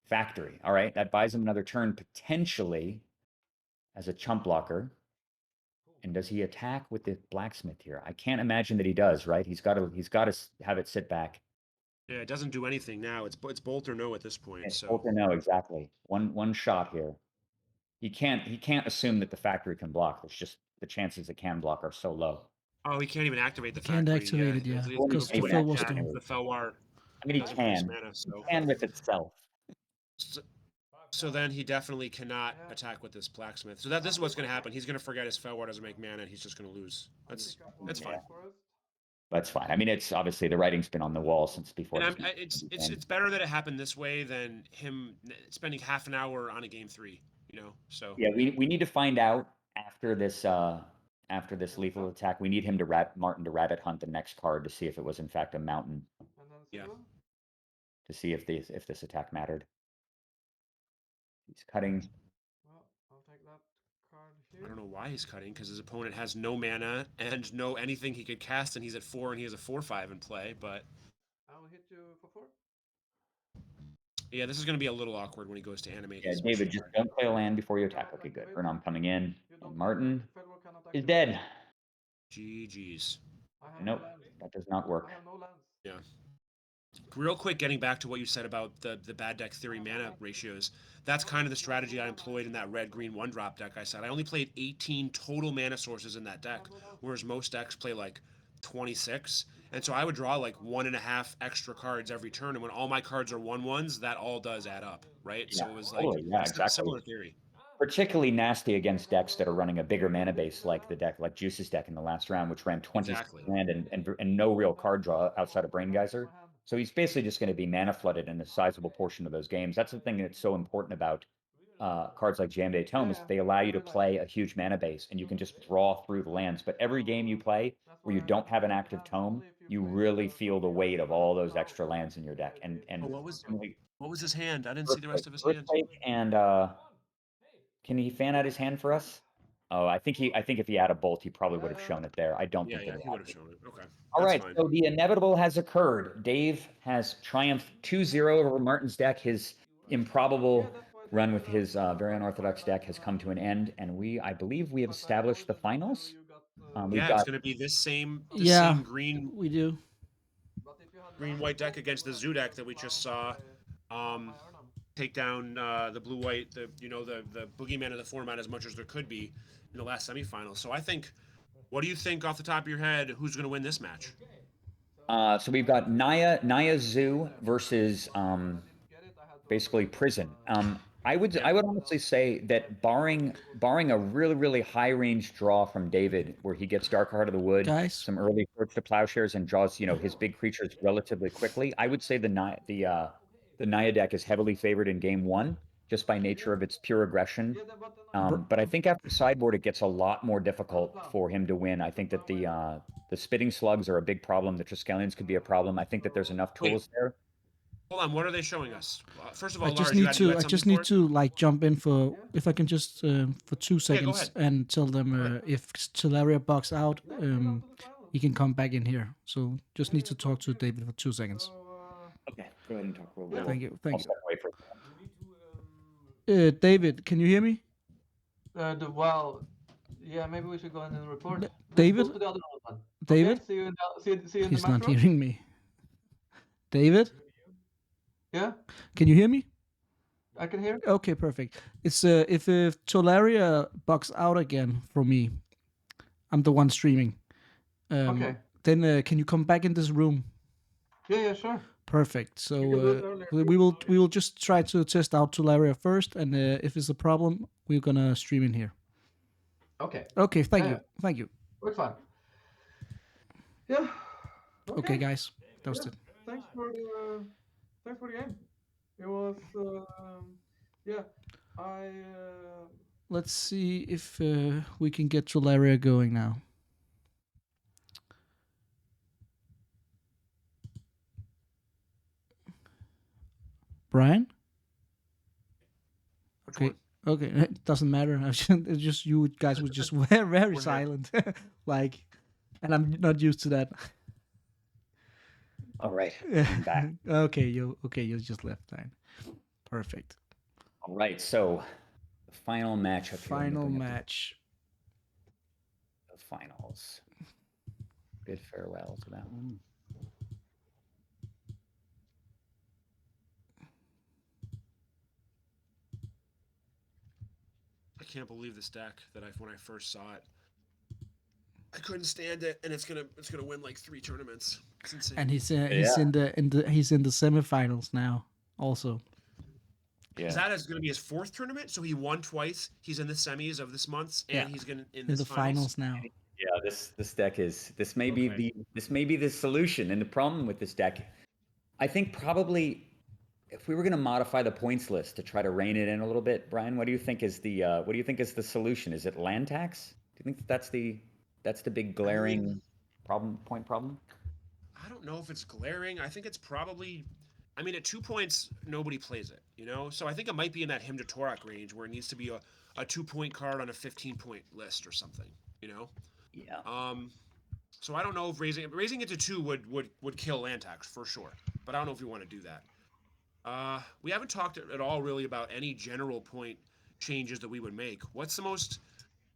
Factory. All right, that buys him another turn potentially as a chump blocker. And does he attack with the blacksmith here? I can't imagine that he does, right? He's got to have it sit back. Yeah, it doesn't do anything now. It's bolt or no at this point. It's bolt or no, exactly. One shot here. He can't assume that the factory can block. It's just the chances it can block are so low. Oh, he can't even activate the factory. Can't activate it, yeah. Because the Fellwar Stone. The Fellwar. I mean, he can. He can with itself. So then he definitely cannot attack with this blacksmith. So this is what's going to happen. He's going to forget his Fellwar doesn't make mana, and he's just going to lose. That's fine. That's fine. I mean, it's obviously the writing's been on the wall since before. And it's better that it happened this way than him spending half an hour on a game 3. So yeah, we need to find out after this lethal attack. We need him to Martin to rabbit hunt the next card to see if it was in fact a mountain. Yeah. To see if this attack mattered. He's cutting. Well, I'll take that card here. I don't know why he's cutting, because his opponent has no mana and no anything he could cast, and he's at 4 and he has a 4/5 in play. But I'll hit you for 4. Yeah, this is going to be a little awkward when he goes to animate. Yeah, his David, machine just card. don't play a land before you attack. Okay, good. Renom coming in. And Martin is dead. GG's. Nope, that does not work. Yeah. Real quick, getting back to what you said about the bad deck theory mana ratios, that's kind of the strategy I employed in that red-green one-drop deck I said. I only played 18 total mana sources in that deck, whereas most decks play like 26. And so I would draw like 1.5 extra cards every turn, and when all my cards are 1/1s, that all does add up, right? Yeah, So it was like totally. Yeah, exactly. similar theory. Particularly nasty against decks that are running a bigger mana base, like the deck, like Juice's deck in the last round, which ran 20 land and no real card draw outside of Brain Geyser. So he's basically just going to be mana flooded in a sizable portion of those games. That's the thing that's so important about cards like Jam Day Tome is they allow you to play a huge mana base and you can just draw through the lands. But every game you play where you don't have an active tome, you really feel the weight of all those extra lands in your deck. And what was his hand? I didn't see the rest of his hand. Earthquake and can he fan out his hand for us? Oh, I think if he had a bolt, he probably would have shown it there. I don't think that he would have shown it. Okay. All right, fine. so the inevitable has occurred. Dave has triumphed 2-0 over Martin's deck. His improbable run with his very unorthodox deck has come to an end, and I believe we have established the finals. Yeah, it's going to be this same green. We do. Green-white deck against the Zoo deck that we just saw. Take down the blue-white, the boogeyman of the format as much as there could be in the last semifinal. So I think, what do you think off the top of your head? Who's going to win this match? So we've got Naya Zoo versus basically Prison. I would honestly say that barring a really high range draw from David, where he gets Dark Heart of the Wood, some early Firth to Plowshares, and draws his big creatures relatively quickly, I would say the Naya deck is heavily favored in game one, just by nature of its pure aggression. But I think after sideboard, it gets a lot more difficult for him to win. I think that the Spitting Slugs are a big problem. The Triskelions could be a problem. I think that there's enough tools there. Hold on, what are they showing us? First of all, I just Lars, need to like jump in for, if I can just for 2 seconds and tell them if Tolaria bugs out, he can come back in here. So just need to talk to David for 2 seconds. Okay, go ahead and talk. We'll Thank you. I'll step away for David, can you hear me? Well, yeah, maybe we should go ahead and report. David? Go to the other one. David? Okay, see you in He's the not match room. hearing me. David? Yeah, Can you hear me? I can hear. Okay, perfect. It's if Tolaria bugs out again for me, I'm the one streaming. Okay. Then can you come back in this room? Yeah, sure. Perfect. So You can do it earlier. we will just try to test out Tolaria first, and if it's a problem, we're gonna stream in here. Okay. Okay. Thank Yeah. you. Thank you. We're fine. Yeah. Okay, guys. That was it. Thanks for the game. It was Let's see if we can get Tolaria going now. Brian? Okay. Okay. It doesn't matter. It's just you guys were just very silent. Like, and I'm not used to that. All right, I'm back. Okay, you just left. Fine. Perfect. All right, so the final matchup. Final match. The finals. Bid farewell to that one. I can't believe this deck that when I first saw it, I couldn't stand it, and it's gonna win like 3 tournaments. It's insane. And he's in the semifinals now also. Yeah. Is that going to be his 4th tournament? So he won twice. He's in the semis of this month, and he's going to in the finals now. Yeah, this deck is may be the solution. And the problem with this deck, I think probably if we were going to modify the points list to try to rein it in a little bit, Brian, what do you think is the solution? Is it land tax? Do you think that's the big glaring problem? I don't know if it's glaring. I think it's probably. I mean, at 2 points, nobody plays it, So I think it might be in that Hymn to Torak range where it needs to be a 2-point card on a 15-point list or something, Yeah. So I don't know if raising it to 2 would kill land tax for sure, but I don't know if you want to do that. We haven't talked at all really about any general point changes that we would make. What's the most?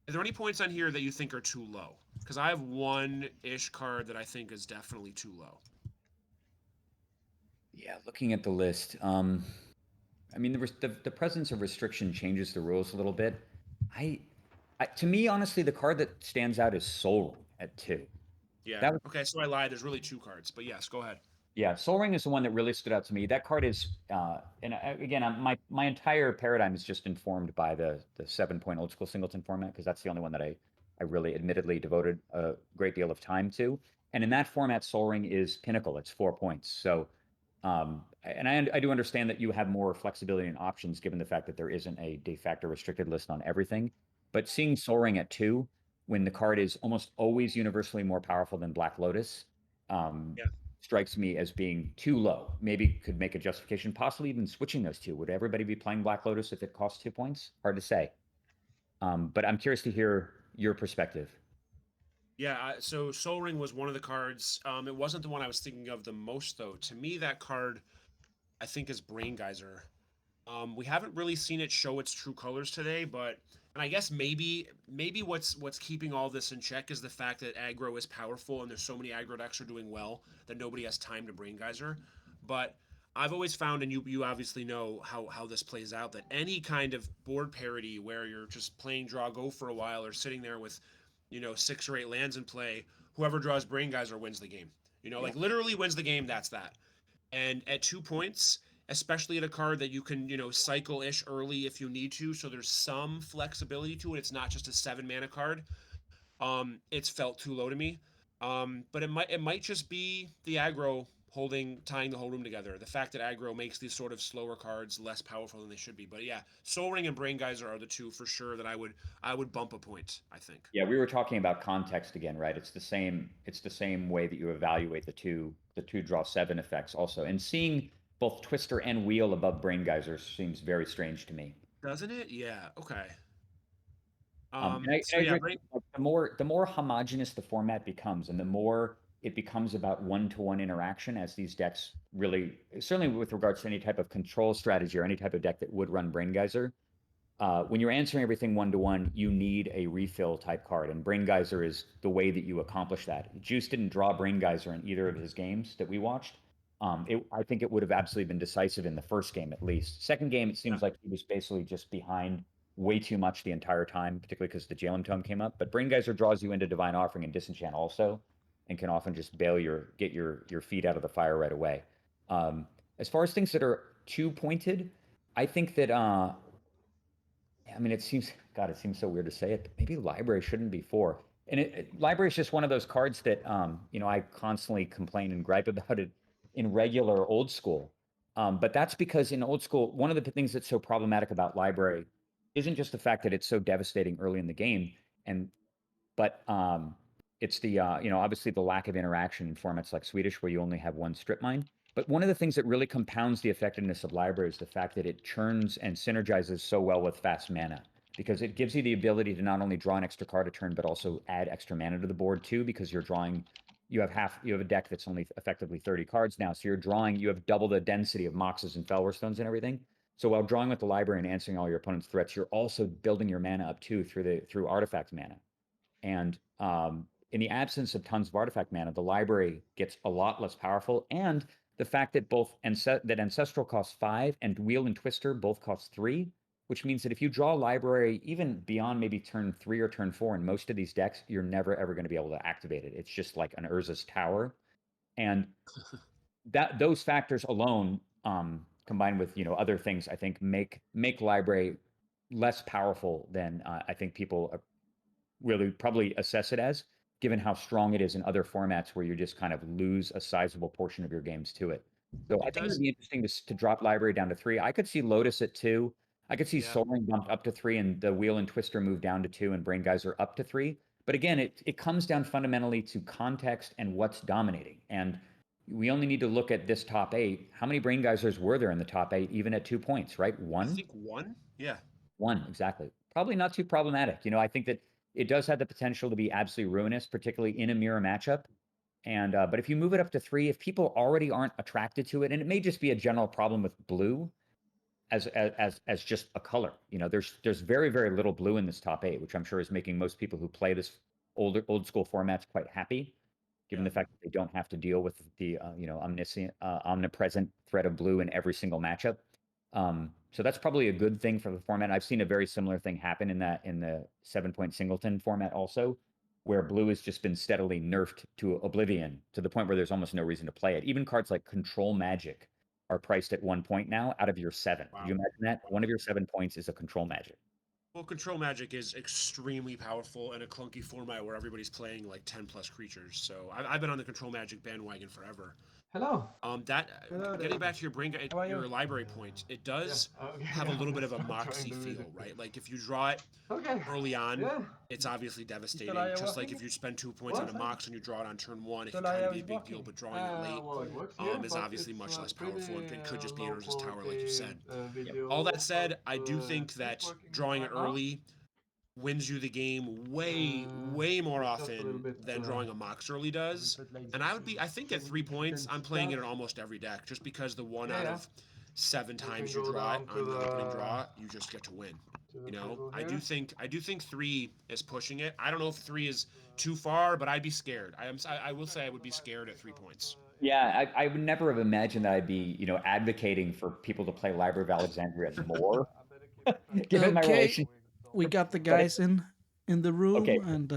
Are there any points on here that you think are too low? Because I have one-ish card that I think is definitely too low. Yeah, looking at the list, I mean, the presence of restriction changes the rules a little bit. To me, honestly, the card that stands out is Soul Ring at 2. Yeah. That was, Okay, so I lied. There's really 2 cards, but yes, go ahead. yeah, Soul Ring is the one that really stood out to me. That card is, again, my entire paradigm is just informed by the 7-point old school singleton format, because that's the only one that I really admittedly devoted a great deal of time to. And in that format, Soul Ring is pinnacle. It's 4 points. So, and I do understand that you have more flexibility and options given the fact that there isn't a de facto restricted list on everything. But seeing Soul Ring at 2, when the card is almost always universally more powerful than Black Lotus, strikes me as being too low. Maybe could make a justification, possibly even switching those two. Would everybody be playing Black Lotus if it costs 2 points? Hard to say. But I'm curious to hear your perspective. Yeah, so Soul Ring was one of the cards. It wasn't the one I was thinking of the most, though. To me, that card, I think, is Brain Geyser. We haven't really seen it show its true colors today, but and I guess maybe what's keeping all this in check is the fact that aggro is powerful and there's so many aggro decks are doing well that nobody has time to Brain Geyser. But I've always found, and you obviously know how this plays out, that any kind of board parity where you're just playing draw go for a while or sitting there with 6 or 8 lands in play, whoever draws Brain Geyser wins the game. Like literally wins the game. That's that. And at 2 points, especially at a card that you can, cycle-ish early if you need to, so there's some flexibility to it. It's not just a 7-mana card. It's felt too low to me. But it might just be the aggro tying the whole room together. The fact that aggro makes these sort of slower cards less powerful than they should be. But yeah, Soul Ring and Brain Geyser are the 2 for sure that I would bump a point, I think. Yeah, we were talking about context again, right? It's the same way that you evaluate the two draw 7 effects also. And seeing both Twister and Wheel above Brain Geyser seems very strange to me. Doesn't it? Yeah. Okay. I agree. The more homogenous the format becomes, and the more it becomes about one-to-one interaction, as these decks really, certainly with regards to any type of control strategy or any type of deck that would run Brain Geyser, when you're answering everything one-to-one, you need a refill type card, and Brain Geyser is the way that you accomplish that. Juice didn't draw Brain Geyser in either of his games that we watched. I think it would have absolutely been decisive in the first game at least. Second game, it seems like he was basically just behind way too much the entire time, particularly because the Jalen Tome came up. But Brain Geyser draws you into Divine Offering and Disenchant also, and can often just get your feet out of the fire right away. As far as things that are too pointed, I think that I mean, it seems so weird to say it, but maybe Library shouldn't be 4. And Library is just one of those cards that I constantly complain and gripe about it in regular Old School. But that's because in Old School, one of the things that's so problematic about Library isn't just the fact that it's so devastating early in the game, but it's the obviously the lack of interaction in formats like Swedish where you only have one strip mine. But one of the things that really compounds the effectiveness of Library is the fact that it churns and synergizes so well with fast mana, because it gives you the ability to not only draw an extra card a turn, but also add extra mana to the board too, because you have a deck that's only effectively 30 cards now. So you have double the density of Moxes and Felwar Stones and everything. So while drawing with the Library and answering all your opponent's threats, you're also building your mana up too through artifact mana. And in the absence of tons of artifact mana, the Library gets a lot less powerful. And the fact that that Ancestral costs 5 and Wheel and Twister both cost 3, which means that if you draw Library even beyond maybe turn 3 or turn 4 in most of these decks, you're never ever going to be able to activate it. It's just like an Urza's Tower. And those factors alone, combined with other things, I think make Library less powerful than I think people really probably assess it as, given how strong it is in other formats where you just kind of lose a sizable portion of your games to it. So I think it would be interesting to drop Library down to 3. I could see Lotus at 2. I could see Soul Ring bumped up to 3 and the Wheel and Twister move down to 2 and Brain Geyser up to 3. But again, it comes down fundamentally to context and what's dominating. And we only need to look at this top 8. How many Brain Geysers were there in the top 8, even at 2 points, right? 1? I think 1? Yeah. 1, exactly. Probably not too problematic. I think that it does have the potential to be absolutely ruinous, particularly in a mirror matchup. And but if you move it up to 3, if people already aren't attracted to it, and it may just be a general problem with blue as just a color. You know, there's very, very little blue in this top 8, which I'm sure is making most people who play this old school formats quite happy, given the fact that they don't have to deal with the omnipresent threat of blue in every single matchup. So that's probably a good thing for the format. I've seen a very similar thing happen in the 7-point singleton format also, where blue has just been steadily nerfed to oblivion to the point where there's almost no reason to play it. Even cards like Control Magic are priced at 1 point now out of your 7. Wow. Could you imagine that? One of your 7 points is a Control Magic. Well, Control Magic is extremely powerful in a clunky format where everybody's playing like 10 plus creatures. So I've been on the Control Magic bandwagon forever. Hello. Getting back to your library point, it does have a little bit of a moxie feel, right? Like if you draw it early on, it's obviously devastating. Just like if you spend 2 points on a mox and you draw it on turn 1, it can kind of be a big deal. But drawing it late is obviously much less powerful. It could just be Urza's Tower, like you said. All that said, I do think that drawing it early wins you the game way more often than drawing a mox early does. And I think at 3 points, I'm playing it in almost every deck, just because the 1 out of 7 times you draw it on the opening draw, you just get to win. You know, I do think 3 is pushing it. I don't know if 3 is too far, but I'd be scared. I will say I would be scared at 3 points. Yeah, I would never have imagined that I'd be, advocating for people to play Library of Alexandria more. Given my relation. We got the guys in the room, okay, and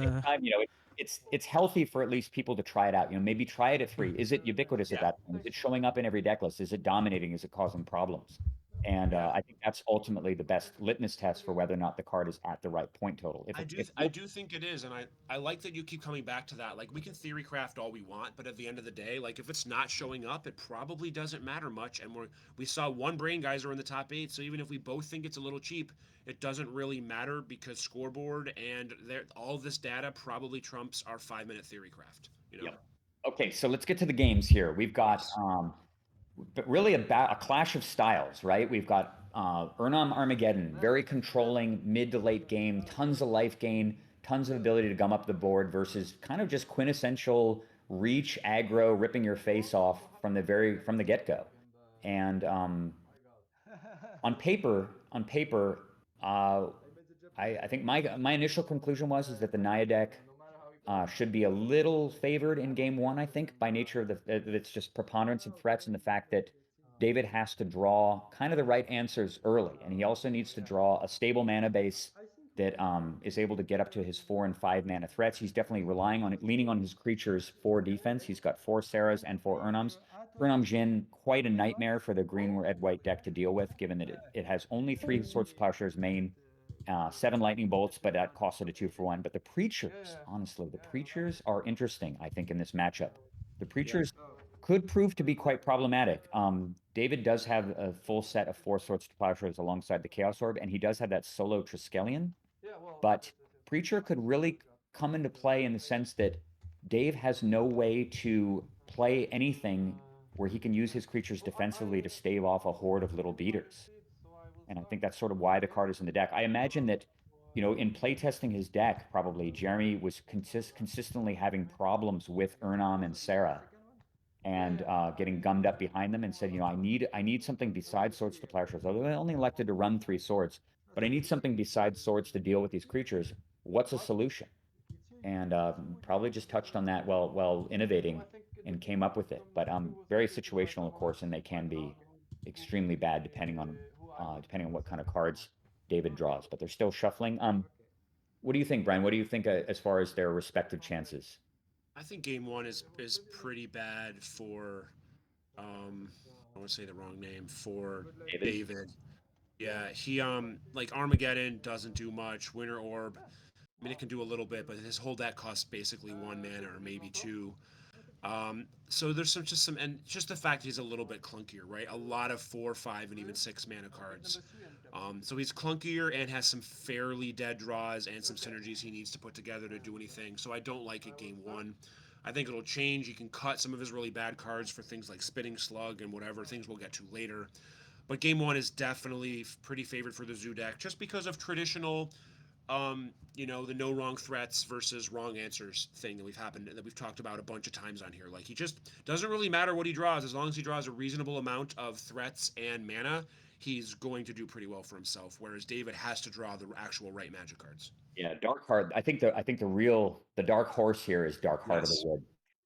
it's healthy for at least people to try it out. Maybe try it at 3. Is it ubiquitous at that point? Is it showing up in every deck list? Is it dominating? Is it causing problems? And I think that's ultimately the best litmus test for whether or not the card is at the right point total. I do think it is, and I like that you keep coming back to that. Like, we can theory craft all we want, but at the end of the day, like, if it's not showing up, it probably doesn't matter much. And we saw one Brain Geyser in the top 8, so even if we both think it's a little cheap, it doesn't really matter because scoreboard and all this data probably trumps our 5-minute theory craft. Yep. Okay, so let's get to the games here. We've got but really a clash of styles, right? We've got Urnam Armageddon, very controlling mid to late game, tons of life gain, tons of ability to gum up the board, versus kind of just quintessential reach aggro, ripping your face off from the get-go. And on paper, I think my initial conclusion is that the Naya deck should be a little favored in game 1, I think, by nature of it's just preponderance of threats and the fact that David has to draw kind of the right answers early. And he also needs to draw a stable mana base that is able to get up to his 4 and 5 mana threats. He's definitely leaning on his creatures for defense. He's got 4 Sarahs and 4 Urnams. Urnam Jin, quite a nightmare for the green red white deck to deal with, given that it has only 3 Swords to Plowshares main, 7 lightning bolts, but that costs it a 2-for-1. But the Preachers, honestly, the Preachers are interesting, I think, in this matchup. The Preachers could prove to be quite problematic. David does have a full set of 4 Swords to Plowshares alongside the Chaos Orb, and he does have that solo Triskelion. But Preacher could really come into play in the sense that Dave has no way to play anything where he can use his creatures defensively to stave off a horde of little beaters. And I think that's sort of why the card is in the deck. I imagine that, in playtesting his deck, probably Jeremy was consistently having problems with Urnam and Sarah, and getting gummed up behind them, and said, I need something besides Swords to Plowshares. Although I only elected to run 3 swords, but I need something besides swords to deal with these creatures. What's a solution? And probably just touched on that while innovating and came up with it. But very situational, of course, and they can be extremely bad depending on what kind of cards David draws. But they're still shuffling. What do you think, Brian? What do you think as far as their respective chances? I think game 1 is pretty bad for I want to say the wrong name, for David. Yeah, he like Armageddon doesn't do much. Winter Orb, I mean, it can do a little bit, but his whole deck costs basically 1 mana or maybe 2. So there's and just the fact he's a little bit clunkier, right? A lot of 4, 5, and even 6 mana cards. So he's clunkier and has some fairly dead draws and some synergies he needs to put together to do anything. So I don't like it game 1. I think it'll change. You can cut some of his really bad cards for things like Spitting Slug and whatever, things we'll get to later. But game 1 is definitely pretty favored for the Zoo deck, just because of traditional you know, the no wrong threats versus wrong answers thing that we've talked about a bunch of times on here. Like, he just doesn't really matter what he draws, as long as he draws a reasonable amount of threats and mana, he's going to do pretty well for himself. Whereas David has to draw the actual right Magic cards. Yeah, Dark Heart. I think the dark horse here is Dark Heart of the Yes. Wood.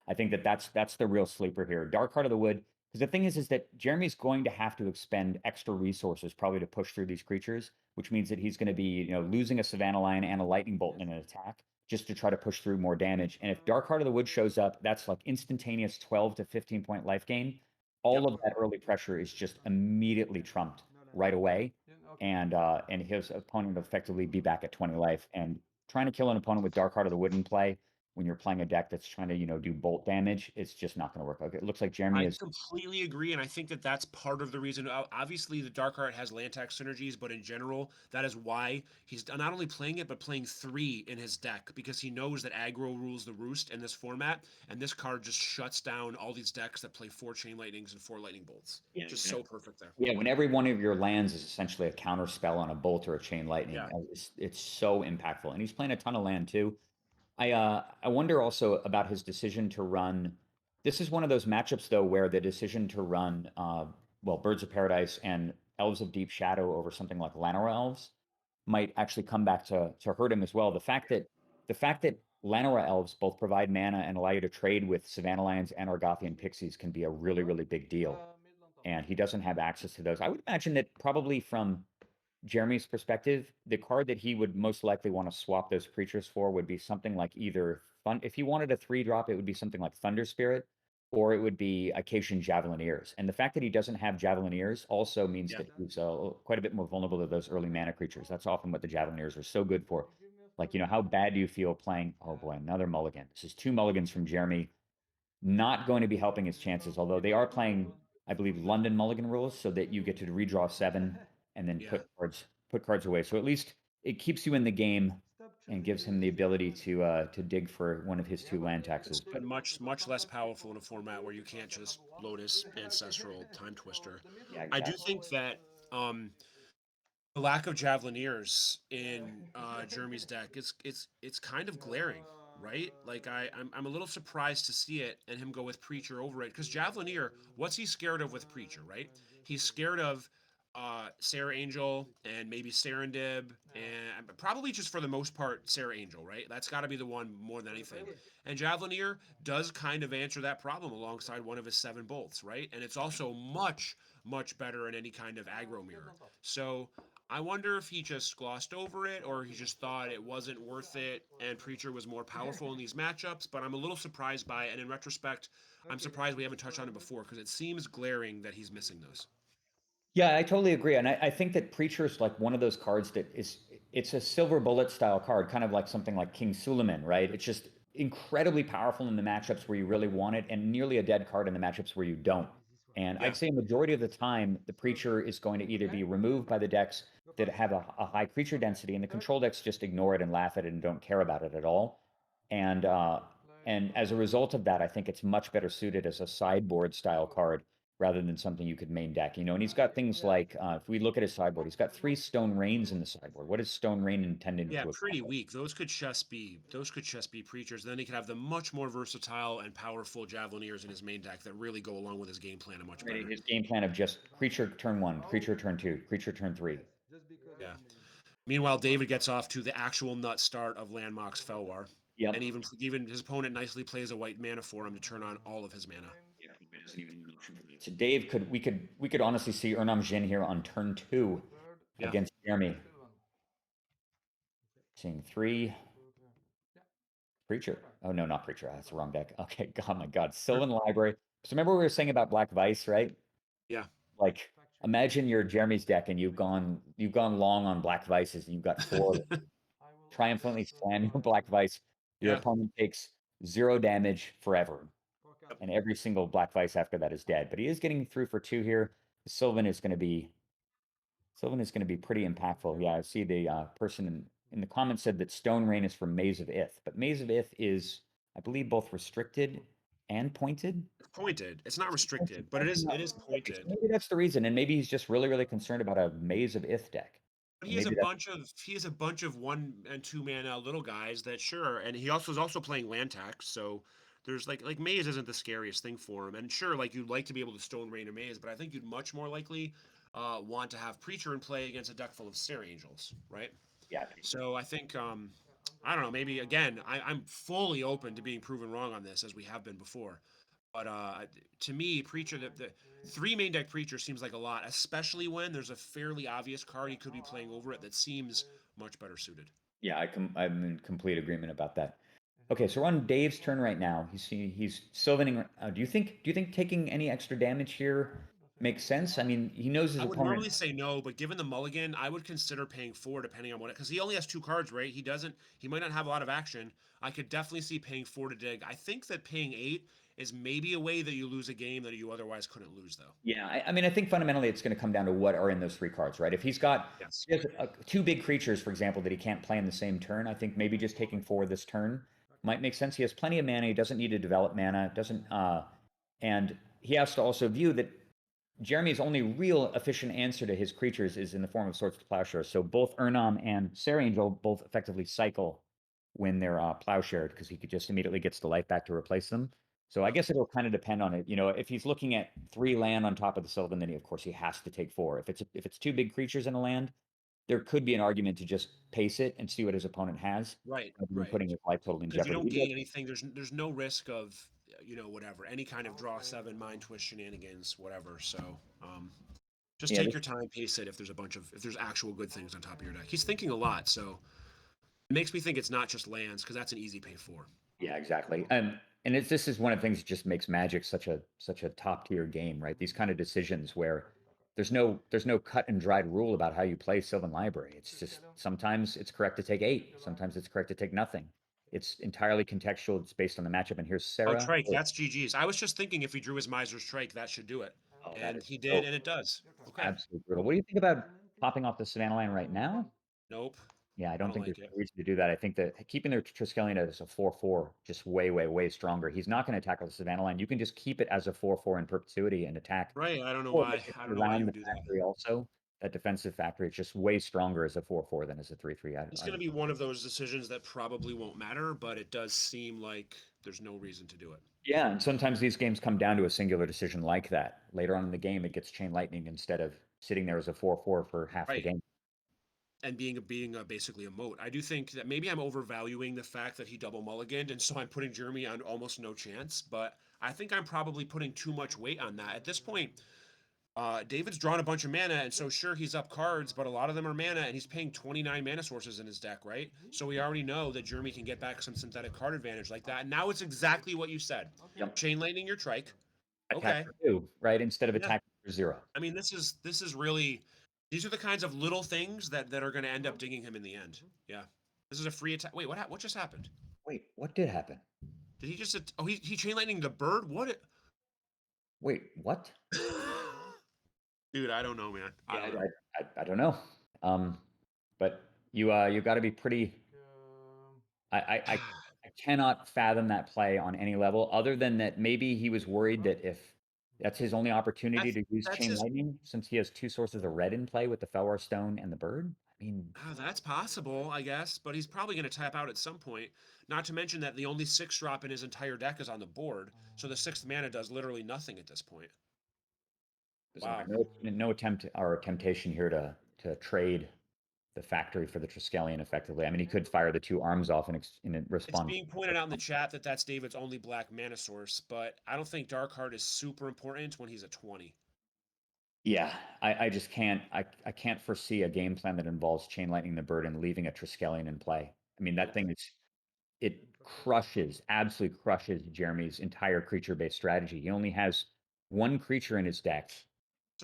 I think that's the real sleeper here. Dark Heart of the Wood. Because the thing is that Jeremy's going to have to expend extra resources probably to push through these creatures, which means that he's going to be, you know, losing a Savannah Lion and a Lightning Bolt in an attack just to try to push through more damage. And if Dark Heart of the Wood shows up, that's like instantaneous 12 to 15 point life gain. All of that early pressure is just immediately trumped right away. And his opponent will effectively be back at 20 life. And trying to kill an opponent with Dark Heart of the Wood in play when you're playing a deck that's trying to, you know, do bolt damage, it's just not going to work. Okay, it looks like Jeremy I is. completely agree, and I think that that's part of the reason. Obviously, the Dark Heart has land tax synergies, but in general, that is why he's not only playing it, but playing 3 in his deck, because he knows that aggro rules the roost in this format, and this card just shuts down all these decks that play 4 Chain Lightnings and 4 Lightning Bolts. Yeah, Just so perfect there. Yeah, when every one of your lands is essentially a counter spell on a bolt or a chain lightning, Yeah. it's so impactful. And he's playing a ton of land too. I wonder also about his decision to run. This is one of those matchups though where the decision to run Birds of Paradise and Elves of Deep Shadow over something like Llanowar Elves might actually come back to hurt him as well. The fact that Llanowar Elves both provide mana and allow you to trade with Savannah Lions and Argothian Pixies can be a really, really big deal. And he doesn't have access to those. I would imagine that probably from Jeremy's perspective, the card that he would most likely want to swap those creatures for would be something like either if he wanted a 3-drop, it would be something like Thunder Spirit, or it would be Acacian Javelineers. And the fact that he doesn't have Javelineers also means that he's quite a bit more vulnerable to those early mana creatures. That's often what the Javelineers are so good for. Like, you know, how bad do you feel playing? Oh boy, another mulligan. This is 2 mulligans from Jeremy. Not going to be helping his chances, although they are playing, I believe, London mulligan rules, so that you get to redraw 7 and then put cards away. So at least it keeps you in the game and gives him the ability to dig for one of his 2 land taxes. But much less powerful in a format where you can't just Lotus, Ancestral, Time Twister. Yeah, I do think that the lack of Javelineers in Jeremy's deck it's kind of glaring, right? Like I'm a little surprised to see it and him go with Preacher over it, because Javelineer, what's he scared of with Preacher, right? He's scared of Sarah Angel and maybe Serendib, and probably just for the most part Sarah Angel, right? That's got to be the one more than anything. And Javelineer does kind of answer that problem alongside one of his 7 bolts, right? And it's also much better in any kind of aggro mirror. So I wonder if he just glossed over it, or he just thought it wasn't worth it and Preacher was more powerful in these matchups. But I'm a little surprised by it, and in retrospect, I'm surprised we haven't touched on it before, because it seems glaring that he's missing those. Yeah, I totally agree. And I think that Preacher is like one of those cards that it's a silver bullet style card, kind of like something like King Suleiman, right? It's just incredibly powerful in the matchups where you really want it, and nearly a dead card in the matchups where you don't. And I'd say a majority of the time, the Preacher is going to either be removed by the decks that have a high creature density, and the control decks just ignore it and laugh at it and don't care about it at all. And as a result of that, I think it's much better suited as a sideboard style card rather than something you could main deck, you know. And he's got things like, if we look at his sideboard, he's got 3 Stone Rains in the sideboard. What is Stone Rain intended to accomplish? Pretty weak. Those could just be Preachers. Then he could have the much more versatile and powerful Javelineers in his main deck that really go along with his game plan a much better. His game plan of just creature turn 1, creature turn 2, creature turn 3. Yeah. Meanwhile, David gets off to the actual nut start of Landmox Felwar. Yep. And even his opponent nicely plays a white mana for him to turn on all of his mana. So Dave, we could honestly see Urnam Jin here on turn 2 against Jeremy. Seeing 3 Preacher. Oh no, not Preacher. That's the wrong deck. Okay, oh my God, Sylvan Library. So remember we were saying about Black Vice, right? Yeah. Like, imagine you're Jeremy's deck and you've gone long on Black Vices and you've got 4. Triumphantly slam your Black Vice. Your opponent takes 0 damage forever. And every single Black Vice after that is dead. But he is getting through for 2 here. Sylvan is going to be pretty impactful. Yeah, I see the person in the comments said that Stone Rain is from Maze of Ith. But Maze of Ith is, I believe, both restricted and pointed. Pointed. It's not restricted, but it is pointed. Maybe that's the reason. And maybe he's just really, really concerned about a Maze of Ith deck. But he has Maybe a bunch of 1 and 2 mana little guys that sure, and he also is also playing land tax, so there's like Maze isn't the scariest thing for him. And sure, like you'd like to be able to Stone Rain or Maze, but I think you'd much more likely want to have Preacher in play against a deck full of Stair Angels, right? Yeah. So I think I don't know, maybe again, I'm fully open to being proven wrong on this as we have been before. But to me, Preacher, the 3 main deck Preacher seems like a lot, especially when there's a fairly obvious card he could be playing over it that seems much better suited. Yeah, I'm in complete agreement about that. Okay, so we're on Dave's turn right now. He's Sylvaning. Do you think taking any extra damage here makes sense? I mean, he knows his I would opponent. normally say no, but given the mulligan, I would consider paying 4 depending on what it, because he only has 2 cards, right? He might not have a lot of action. I could definitely see paying 4 to dig. I think that paying 8 is maybe a way that you lose a game that you otherwise couldn't lose, though. Yeah, I mean, I think fundamentally it's going to come down to what are in those 3 cards, right? If he's got he has 2 big creatures, for example, that he can't play in the same turn, I think maybe just taking 4 this turn might make sense. He has plenty of mana. He doesn't need to develop mana. And he has to also view that Jeremy's only real efficient answer to his creatures is in the form of Swords to Plowshare. So both Urnam and Stair Angel both effectively cycle when they're plowshared, because he just immediately gets the life back to replace them. So I guess it'll kind of depend on it. You know, if he's looking at 3 land on top of the Sylvan, then of course he has to take 4. If it's 2 big creatures in a land, there could be an argument to just pace it and see what his opponent has. Right. Putting his life total in Because jeopardy. you don't gain anything. There's no risk of whatever, any kind of draw 7, mind twist shenanigans, whatever. So just take your time, pace it. If there's actual good things on top of your deck, he's thinking a lot. So it makes me think it's not just lands, because that's an easy pay 4. Yeah, exactly. And this is one of the things that just makes Magic such a top tier game, right? These kind of decisions where there's no cut and dried rule about how you play Sylvan Library. It's just sometimes it's correct to take 8, sometimes it's correct to take nothing. It's entirely contextual. It's based on the matchup. And here's Sarah. Oh, Trike, that's GG's. I was just thinking if he drew his Miser's Trike, that should do it. And he did, and it does. Okay. Absolutely brutal. What do you think about popping off the Savannah line right now? Nope. Yeah, I don't think like there's a reason to do that. I think that keeping their Triskelion as a 4/4 just way stronger. He's not going to tackle the Savannah line. You can just keep it as a 4/4 in perpetuity and attack. Right. I don't know why. I don't know why you would do that. Also, that defensive factory is just way stronger as a 4/4 than as a 3/3. It's going to be one of those decisions that probably won't matter, but it does seem like there's no reason to do it. Yeah, and sometimes these games come down to a singular decision like that. Later on in the game, it gets Chain Lightning instead of sitting there as a 4/4 for half the game. And being basically a moat. I do think that maybe I'm overvaluing the fact that he double mulliganed, and so I'm putting Jeremy on almost no chance, but I think I'm probably putting too much weight on that. At this point, David's drawn a bunch of mana, and so sure, he's up cards, but a lot of them are mana, and he's paying 29 mana sources in his deck, right? So we already know that Jeremy can get back some synthetic card advantage like that, and now it's exactly what you said. Yep. Chain Lightning your Trike. Attack for 2, right? Instead of attacking for 0. I mean, this is really... These are the kinds of little things that are going to end up dinging him in the end. Yeah. This is a free attack. Wait, what just happened? Wait, what did happen? Did he just... Oh, he Chain Lightning the bird? What? Wait, what? Dude, I don't know, man. I don't know. But you got to be pretty... I cannot fathom that play on any level, other than that maybe he was worried that if that's his only opportunity to use Chain Lightning, since he has 2 sources of red in play with the Felwar Stone and the bird. I mean, that's possible, I guess, but he's probably going to tap out at some point. Not to mention that the only 6-drop in his entire deck is on the board, so the 6th mana does literally nothing at this point. Wow. No attempt or temptation here to trade the factory for the Triskelion effectively. I mean, he could fire the 2 arms off in response. It's being pointed out in the chat that that's David's only black mana source, but I don't think Darkheart is super important when he's at 20. Yeah, I just can't. I can't foresee a game plan that involves Chain Lightning the bird and leaving a Triskelion in play. I mean, that thing absolutely crushes Jeremy's entire creature-based strategy. He only has 1 creature in his deck.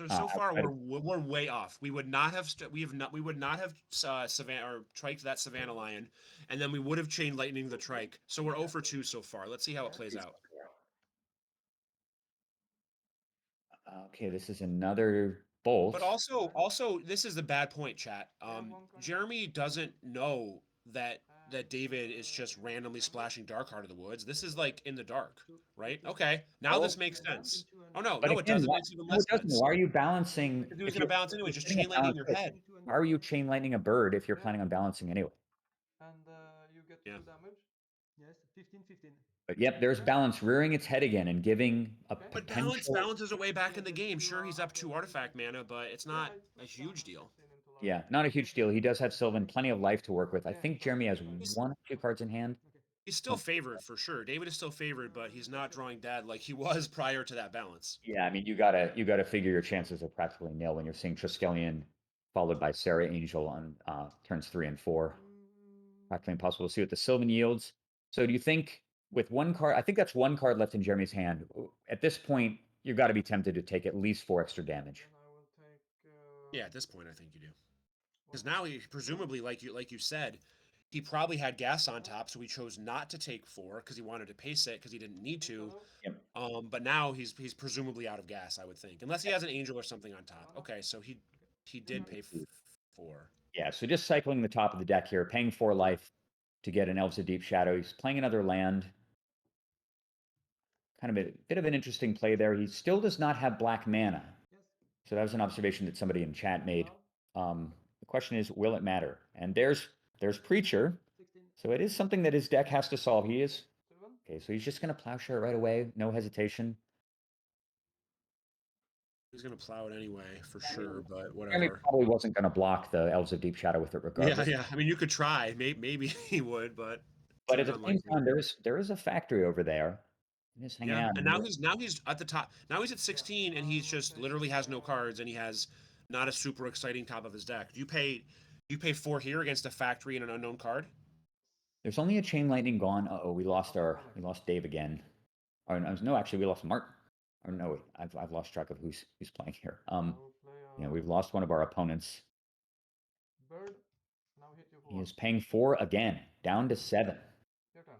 So far we're way off. We would not have Savannah or Triked that Savannah Lion, and then we would have Chain Lightning the Trike. So we're 0 for 2 so far. Let's see how it plays out. Okay, this is another bolt. But also this is the bad point, chat. Jeremy doesn't know that David is just randomly splashing Darkheart of the Woods. This is like in the dark, right? Okay, now this makes sense. Oh no, it doesn't. It makes even less sense. Why are you balancing? He was going to balance anyway, just Chain Lightning your head. why are you chain lightning a bird if you're planning on balancing anyway? And you get Yeah. 2 damage. Yes, 15, 15. But yep, there's balance rearing its head again and giving a But potential. balance is a way back in the game. Sure, he's up 2 artifact mana, but it's not a huge deal. Yeah, not a huge deal. He does have Sylvan, plenty of life to work with. I think Jeremy has 1 or 2 cards in hand. He's still favored for sure. David is still favored, but he's not drawing dead like he was prior to that balance. Yeah, I mean, you gotta figure your chances are practically nil when you're seeing Triskelion followed by Sarah Angel on turns 3 and 4. Practically impossible to see what the Sylvan yields. So do you think with 1 card, I think that's 1 card left in Jeremy's hand. At this point, you've got to be tempted to take at least 4 extra damage. Yeah, at this point, I think you do. Because now he presumably, like you said, he probably had gas on top, so he chose not to take 4 because he wanted to pace it because he didn't need to. Yep. But now he's presumably out of gas, I would think, unless he has an angel or something on top. Okay, so he did pay 4. Yeah, so just cycling the top of the deck here, paying 4 life to get an Elves of Deep Shadow. He's playing another land. Kind of a bit of an interesting play there. He still does not have black mana. So that was an observation that somebody in chat made. The question is, will it matter? And there's Preacher. So it is something that his deck has to solve. He is. Okay, so he's just going to Plowshare right away. No hesitation. He's going to plow it anyway, for sure, but Jeremy whatever. probably wasn't going to block the Elves of Deep Shadow with it regardless. Yeah. I mean, you could try. Maybe he would, but But at the same time, there is a factory over there. Just hanging out. And now he's at the top. Now he's at 16, and he's just literally has no cards, and he has not a super exciting top of his deck. You pay 4 here against a factory and an unknown card. There's only a Chain Lightning gone. Uh-oh, we lost Dave again. Or no, actually, we lost Mark. Or no, wait, I've lost track of who's playing here. Yeah, we've lost one of our opponents. Bird. Now hit you for He is paying 4 again, down to 7. Your turn.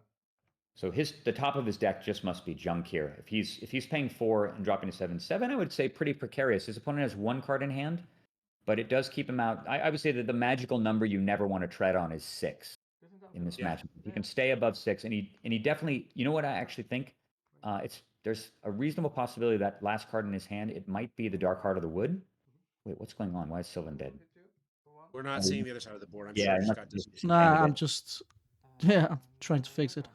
So the top of his deck just must be junk here. If he's paying 4 and dropping to 7, I would say pretty precarious. His opponent has 1 card in hand, but it does keep him out. I would say that the magical number you never want to tread on is 6 in this matchup. He can stay above 6, and he definitely. You know what I actually think? There's a reasonable possibility that last card in his hand, it might be the Dark Heart of the Wood. Wait, what's going on? Why is Sylvan dead? We're not seeing the other side of the board. I'm Yeah, sure I'm he's not- got this. Nah, I'm just, I'm trying to fix it.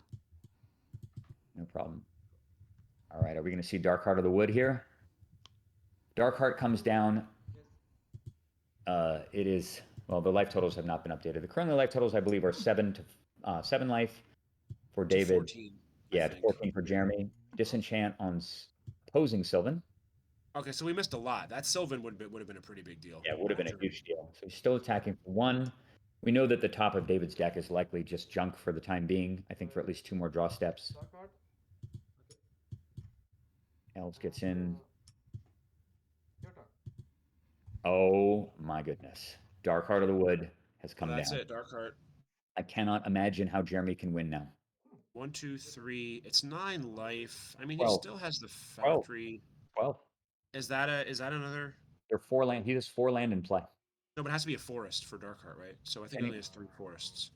No problem. All right, are we going to see Dark Heart of the Wood here? Dark Heart comes down. It is, well, the life totals have not been updated. The current life totals, I believe, are 7 life for David. 14. Yeah, it's 14 for Jeremy. Disenchant on opposing Sylvan. Okay, so we missed a lot. That Sylvan would have been a pretty big deal. Yeah, it would have been a huge deal. So he's still attacking for 1. We know that the top of David's deck is likely just junk for the time being. I think for at least 2 more draw steps. Elves gets in. Your turn. Oh my goodness. Dark Heart of the Wood has come That's down. it, Dark Heart. I cannot imagine how Jeremy can win now. 1, 2, 3. It's 9 life. I mean, 12. he still has the factory. 12. Is that another? They're 4 land. He has 4 land in play. No, but it has to be a forest for Dark Heart, right? So I think he only has 3 forests.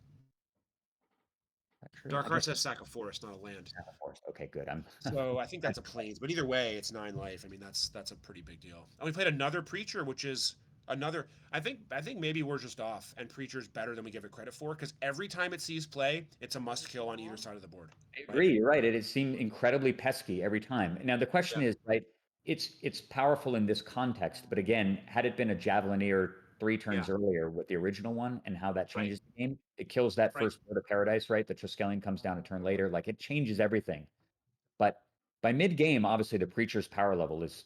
Dark Heart says sack a forest, not a land. Sack a forest. Okay, good. So I think that's a plains, but either way, it's 9 life. I mean, that's a pretty big deal. And we played another Preacher, which is another. I think maybe we're just off, and Preacher's better than we give it credit for, because every time it sees play, it's a must kill on either side of the board. I agree. You're right. It seemed incredibly pesky every time. Now the question is, right? It's powerful in this context, but again, had it been a Javelineer 3 turns earlier with the original one, and how that changes the game, it kills that first Bird of Paradise, right? The Triskelion comes down a turn later, like it changes everything. But by mid game, obviously the Preacher's power level is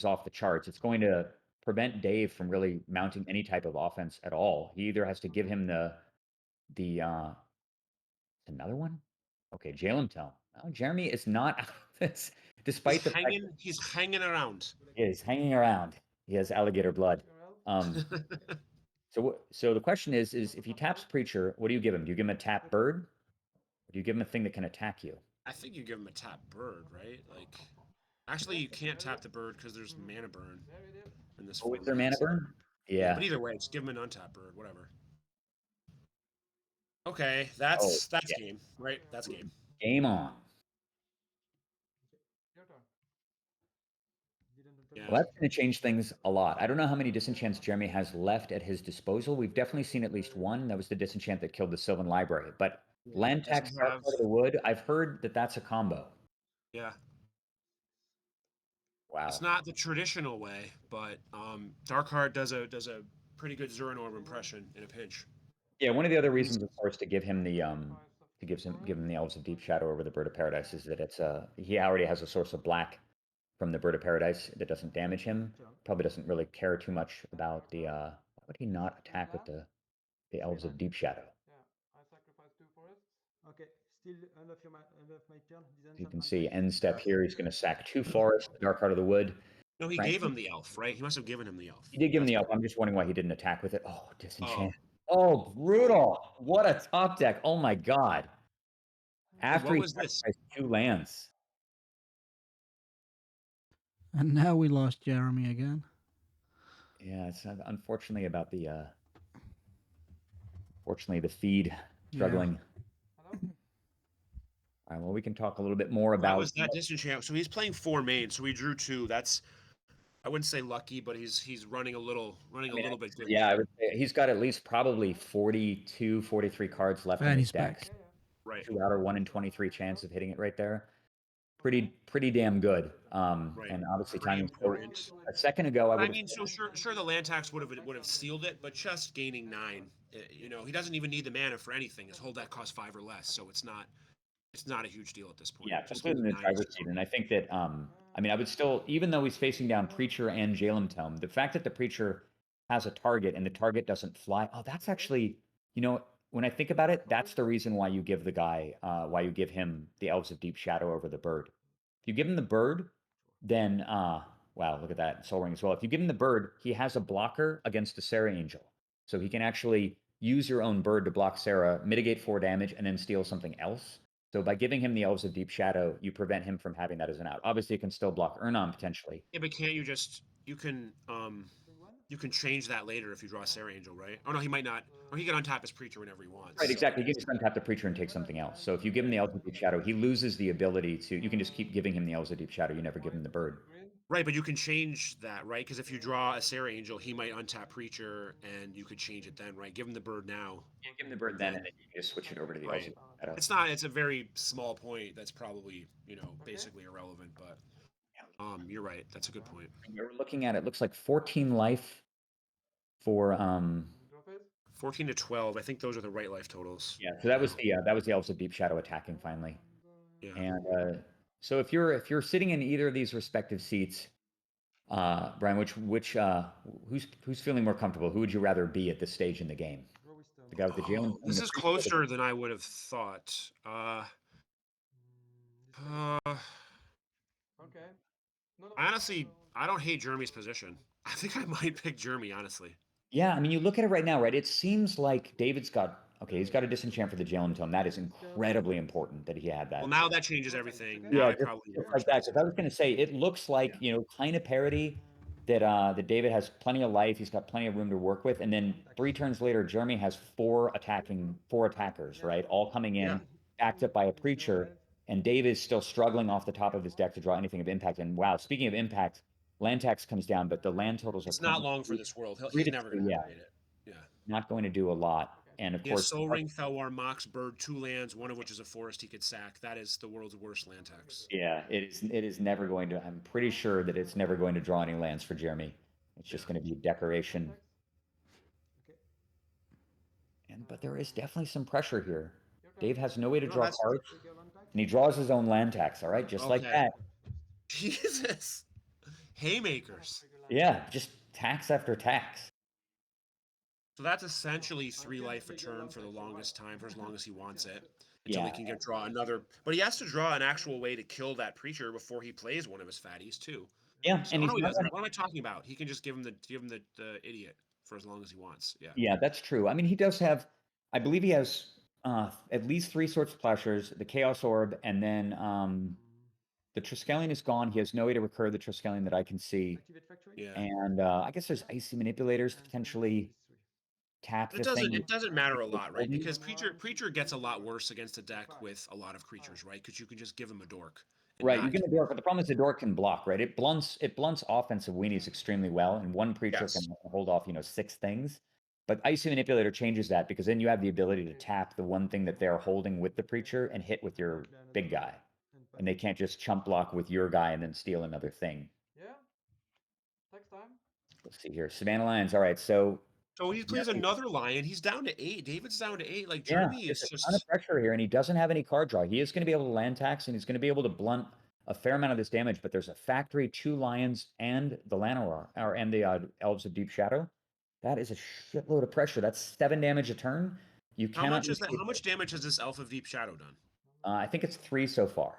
off the charts. It's going to prevent Dave from really mounting any type of offense at all. He either has to give him another one. Okay, jail him tell. No, Jeremy is not out of this, despite He's hanging around. He's hanging around. He has alligator blood. So the question is if he taps Preacher, what do you give him? Do you give him a tap bird? Or do you give him a thing that can attack you? I think you give him a tap bird, right? Like, actually, you can't tap the bird because there's mana burn in this. Oh, is there mana burn? Yeah. But either way, just give him an untap bird, whatever. Okay, that's game, right? That's game. Game on. Your turn. Didn't Yeah. Well, that's going to change things a lot. I don't know how many disenchants Jeremy has left at his disposal. We've definitely seen at least one. That was the disenchant that killed the Sylvan Library. But land tax, Doesn't Dark have- Heart of the Wood, I've heard that that's a combo. Yeah. Wow. It's not the traditional way, but Darkheart does a pretty good Zuranorb impression in a pinch. Yeah, one of the other reasons, of course, to give him the give him the Elves of Deep Shadow over the Bird of Paradise is that it's he already has a source of black from the Bird of Paradise that doesn't damage him. Probably doesn't really care too much about the why would he not attack with the Elves of Deep Shadow? Yeah, I sacrifice 2 forests. Okay, still end of my turn. You can see end step here. He's going to sack 2 forests, the Dark Heart of the Wood. No, he Frankly, gave him the elf, right? He must have given him the elf. He did give him the elf. I'm just wondering why he didn't attack with it. Oh, disenchant. Oh, brutal. What a top deck. Oh my god. After what he was this? sacrificed 2 lands. And now we lost Jeremy again. Yeah, it's unfortunately about the fortunately the feed struggling. All right, well, we can talk a little bit more That about was that disenchant. So he's playing 4 main. So he drew 2. That's, I wouldn't say lucky, but he's running a little bit good. Yeah, I would say he's got at least probably 42, 43 cards left in his deck. Right. 2 out of 1 in 23 chance of hitting it right there. Pretty damn good. And obviously Pretty time important. a second ago I mean, so sure the land tax would have sealed it, but just gaining 9, you know, he doesn't even need the mana for anything. His whole deck costs 5 or less, so it's not a huge deal at this point. Yeah, just put him in the driver's seat. And I think that I mean, I would still, even though he's facing down Preacher and Jalem Tome, the fact that the Preacher has a target and the target doesn't fly, oh, that's actually, you know, when I think about it, that's the reason why you give the guy, why you give him the Elves of Deep Shadow over the bird. If you give him the bird, then wow, look at that Soul Ring as well. If you give him the bird, he has a blocker against the Sarah Angel, so he can actually use your own bird to block Sarah, mitigate 4 damage, and then steal something else. So by giving him the Elves of Deep Shadow, you prevent him from having that as an out. Obviously, you can still block Ørjan potentially. Yeah, but can't you just you can change that later if you draw a Sarah Angel, right? Oh no, he might not. Or he can untap his Preacher whenever he wants. Right, exactly. He can just untap the Preacher and take something else. So if you give him the Elves of Deep Shadow, he loses the ability to. You can just keep giving him the Elves of Deep Shadow. You never give him the bird. Right, but you can change that, right? Because if you draw a Sarah Angel, he might untap Preacher, and you could change it then, right? Give him the bird now. Yeah, give him the bird then, and then you can just switch it over to the Elves of Deep Shadow. It's not. It's a very small point. That's probably basically irrelevant. But you're right. That's a good point. We're looking at it. Looks like 14 life for 14 to 12. I think those are the right life totals. Yeah, so that was the Elves of Deep Shadow attacking finally. Yeah. And so if you're sitting in either of these respective seats, Brian, who's feeling more comfortable? Who would you rather be at this stage in the game? The guy with the Jalen. This is closer than I would have thought. Okay. Honestly, I don't hate Jeremy's position. I think I might pick Jeremy, honestly. Yeah, I mean, you look at it right now, right? It seems like David's got he's got a disenchant for the Jalen Tome. That is incredibly important that he had that. Well, now that changes everything. Now Yeah, I probably just like that. Because I was going to say, it looks like kind of parity that that David has plenty of life. He's got plenty of room to work with, and then 3 turns later, Jeremy has 4 attackers, right? All coming in, backed up by a Preacher, and David is still struggling off the top of his deck to draw anything of impact. And wow, speaking of impact, land tax comes down, but the land totals are. It's not long for this world. He's never going to create it. Yeah. Not going to do a lot. And of course, Soul Ring, Felwar, Mox, Bird, 2 lands, one of which is a forest he could sack. That is the world's worst land tax. Yeah, it is never going to. I'm pretty sure that it's never going to draw any lands for Jeremy. It's just going to be decoration. But there is definitely some pressure here. Dave has no way to draw cards, and he draws his own land tax. All right, just like that. Jesus, haymakers. Yeah, just tax after tax. So that's essentially 3 life a turn for the longest time, for as long as he wants it, until he can draw another. But he has to draw an actual way to kill that Preacher before he plays one of his fatties too. Yeah, so and what am I talking about? He can just give him the idiot for as long as he wants. Yeah. Yeah, that's true. I mean, he does have. I believe he has at least 3 Swords of Plowshares, the Chaos Orb, and then the Triskelion is gone. He has no way to recur the Triskelion that I can see. Yeah. And I guess there's Icy Manipulators to potentially tap the thing. It doesn't matter a lot, right? Because Preacher gets a lot worse against a deck with a lot of creatures, right? Because you can just give him a dork Right, you get the Dork, but the problem is the Dork can block, right? It blunts offensive weenies extremely well, and one Preacher Yes. can hold off, 6 things. But Icy Manipulator changes that because then you have the ability to tap the one thing that they're holding with the Preacher and hit with your big guy. And they can't just chump block with your guy and then steal another thing. Yeah. Takes time. Let's see here. Savannah Lions. All right, so So he plays another Lion. He's down to 8. David's down to 8. Like yeah, Jeremy is there's a ton of just pressure here, and he doesn't have any card draw. He is going to be able to land tax, and he's going to be able to blunt a fair amount of this damage. But there's a factory, 2 Lions, and the Llanowar, and the Elves of Deep Shadow. That is a shitload of pressure. That's 7 damage a turn. You how cannot. much is that? How much damage has this Elf of Deep Shadow done? I think it's 3 so far.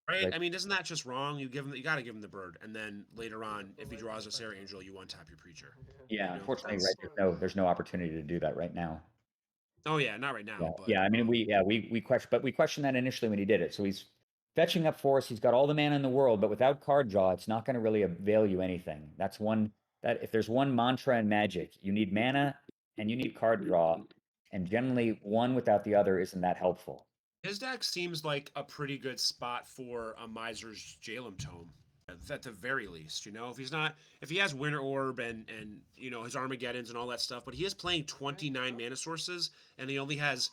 Right? Like- I mean, isn't that just wrong? You got to give him the bird, and then later on, if he draws a Sarah Angel, you untap your Preacher. Yeah, You know, unfortunately, that's- right? There's no opportunity to do that right now. Oh yeah, not right now. Yeah, But yeah. I mean, we questioned that initially when he did it. So he's fetching up for us. He's got all the mana in the world, but without card draw, it's not going to really avail you anything. That's one that if there's one mantra in Magic, you need mana and you need card draw, and generally one without the other isn't that helpful. his deck seems like a pretty good spot for a Miser's Jalem Tome, at the very least. If he has Winter Orb and his Armageddons and all that stuff, but he is playing 29 mana sources, and he only has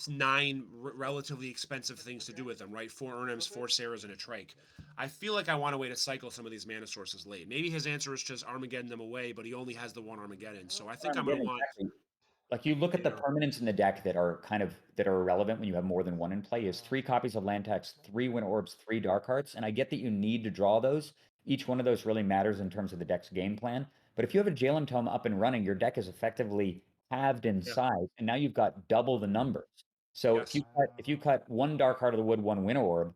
9 relatively expensive things to do with them, right? 4 Urnums, 4 Sarahs, and a Trike. I feel like I want a way to cycle some of these mana sources late. Maybe his answer is just Armageddon them away, but he only has the 1 Armageddon, so I think I'm going to want... Exactly. Like you look at the permanents in the deck that are irrelevant when you have more than one in play is 3 copies of land tax, 3 Winter Orbs, 3 Dark Hearts, and I get that you need to draw those. Each one of those really matters in terms of the deck's game plan. But if you have a Jalem Tome up and running, your deck is effectively halved in size, and now you've got double the numbers. So if you cut 1 Dark Heart of the Wood, 1 Winter Orb,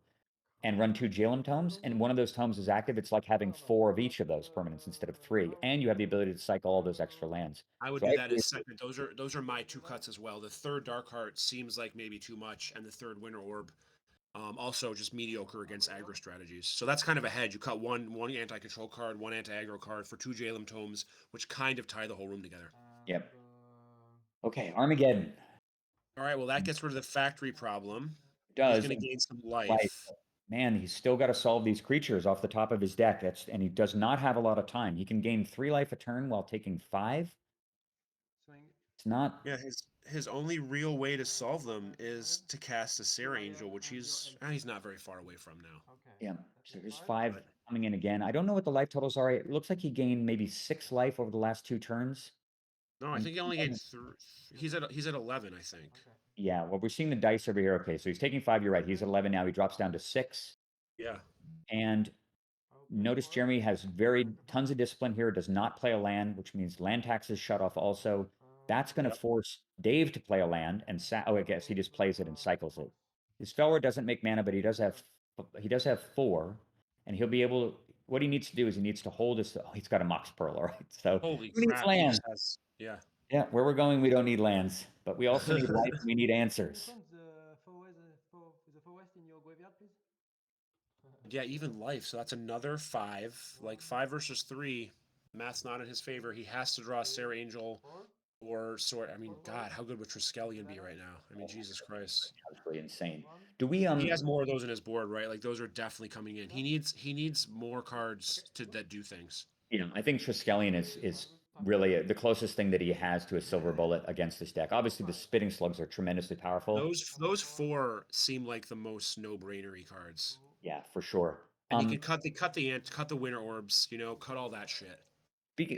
and run 2 Jalem Tomes, and one of those tomes is active, it's like having 4 of each of those permanents instead of 3, and you have the ability to cycle all those extra lands. I would So do that agree as with you. second. Those are my 2 cuts as well. The 3rd Dark Heart seems like maybe too much, and the 3rd Winter Orb also just mediocre against aggro strategies. So that's kind of a hedge. You cut one anti-control card, 1 anti-aggro card for 2 Jalem Tomes, which kind of tie the whole room together. Yep. Okay, Armageddon. All right, well, that gets rid of the factory problem. Does. He's going to gain some life. Man, he's still got to solve these creatures off the top of his deck. And he does not have a lot of time. He can gain 3 life a turn while taking 5. It's not. Yeah, his only real way to solve them is to cast a Sarah Angel, which he's not very far away from now. Yeah. So here's 5 coming in again. I don't know what the life totals are. It looks like he gained maybe 6 life over the last 2 turns. No, I think he only gained 3. He's at 11, I think. Yeah, well, we're seeing the dice over here. Okay, so he's taking 5. You're right. He's at 11 now. He drops down to 6. Yeah. And notice Jeremy has tons of discipline here. Does not play a land, which means land tax is shut off also. That's going to force Dave to play a land, and I guess he just plays it and cycles it. His Felwar doesn't make mana, but he does have 4, and he'll be able to. What he needs to do is he needs to hold his. Oh, he's got a Mox Pearl, all right. So Holy he needs crap! land. Yeah. Yeah, where we're going, we don't need lands, but we also need life. We need answers. The forest in your graveyard, please. Yeah, even life. So that's another 5. Like 5 versus 3. Math's not in his favor. He has to draw a Sarah Angel or Sword. I mean, God, how good would Triskelion be right now? I mean, Jesus Christ. Absolutely insane. Do we He has more of those in his board, right? Like those are definitely coming in. He needs more cards that do things. I think Triskelion is really the closest thing that he has to a silver bullet against this deck. Obviously, the Spitting Slugs are tremendously powerful. Those 4 seem like the most no-brainery cards. Yeah, for sure. And he can cut the Winter Orbs, cut all that shit.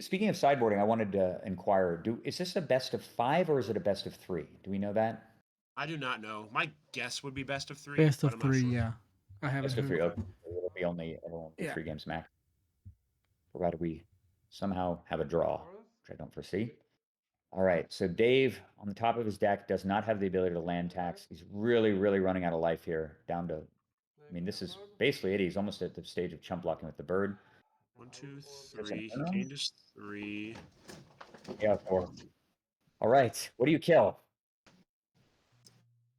Speaking of sideboarding, I wanted to inquire: is this a best of 5 or is it a best of 3? Do we know that? I do not know. My guess would be best of 3. Best of 3, yeah. I haven't Best of 3. heard. Okay. It'll be only 3 games max. Provided we somehow have a draw, which I don't foresee. All right, so Dave on the top of his deck does not have the ability to land tax. He's really, really running out of life here. Down to, I mean, this is basically it. He's almost at the stage of chump blocking with the bird. 1, 2, 3. He gained his 3. Yeah, 4. All right, what do you kill?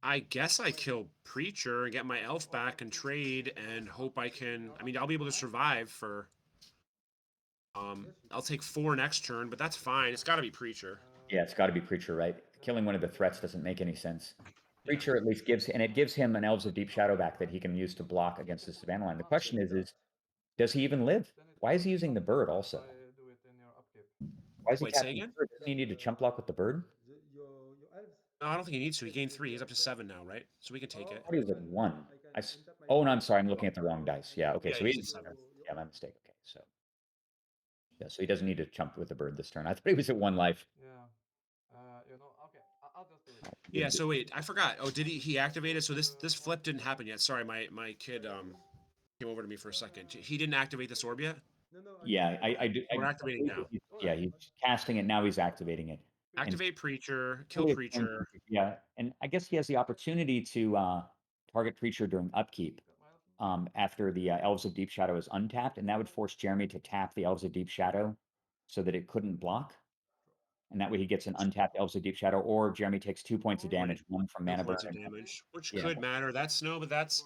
I guess I kill Preacher and get my elf back and trade and hope I can. I mean, I'll be able to survive for. I'll take 4 next turn, but that's fine. It's got to be Preacher. Yeah, it's got to be Preacher, right? Killing one of the threats doesn't make any sense. Preacher at least gives him an Elves of Deep Shadow back that he can use to block against the Savannah line. The question is, does he even live? Why is he using the bird also? Why is he Wait, say tapping the again? bird? Doesn't he need to chump block with the bird? No, I don't think he needs to. He gained 3. He's up to 7 now, right? So we can take it. I thought he was at 1. Oh, no, I'm sorry. I'm looking at the wrong dice. Yeah, okay. Yeah, So he's he's at 7. yeah, my mistake. Okay, so yeah, so he doesn't need to chump with the bird this turn. I thought he was at 1 life. Yeah, so wait, I forgot. Oh, did he activated? So this flip didn't happen yet. Sorry, my kid came over to me for a second. He didn't activate this orb yet? Yeah, I do. We're activating now. Yeah, he's casting it now. He's activating it. And Activate Preacher, kill really it's Preacher. Yeah, and I guess he has the opportunity to target Preacher during upkeep after the Elves of Deep Shadow is untapped, and that would force Jeremy to tap the Elves of Deep Shadow so that it couldn't block. And that way he gets an untapped Elves of Deep Shadow, or Jeremy takes 2 points of damage, one from 2 mana burn. points of damage, which Yeah. could matter. That's no, but that's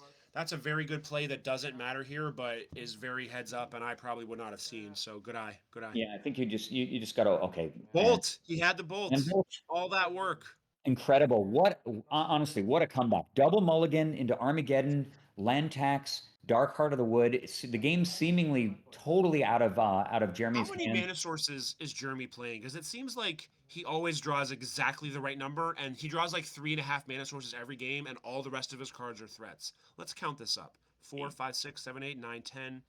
a very good play that doesn't matter here, but is very heads up, and I probably would not have seen. So good eye, good eye. Yeah, I think you just got to okay. Bolt. He had the bolt. And bolt. All that work. Incredible. What honestly, what a comeback. Double mulligan into Armageddon, land tax, Dark Heart of the Wood. The game's seemingly totally out of Jeremy's How many hands. mana sources is Jeremy playing? Because it seems like he always draws exactly the right number, and he draws like 3.5 mana sources every game, and all the rest of his cards are threats. Let's count this up. 4, 5, 6, 7, 8, 9, 10,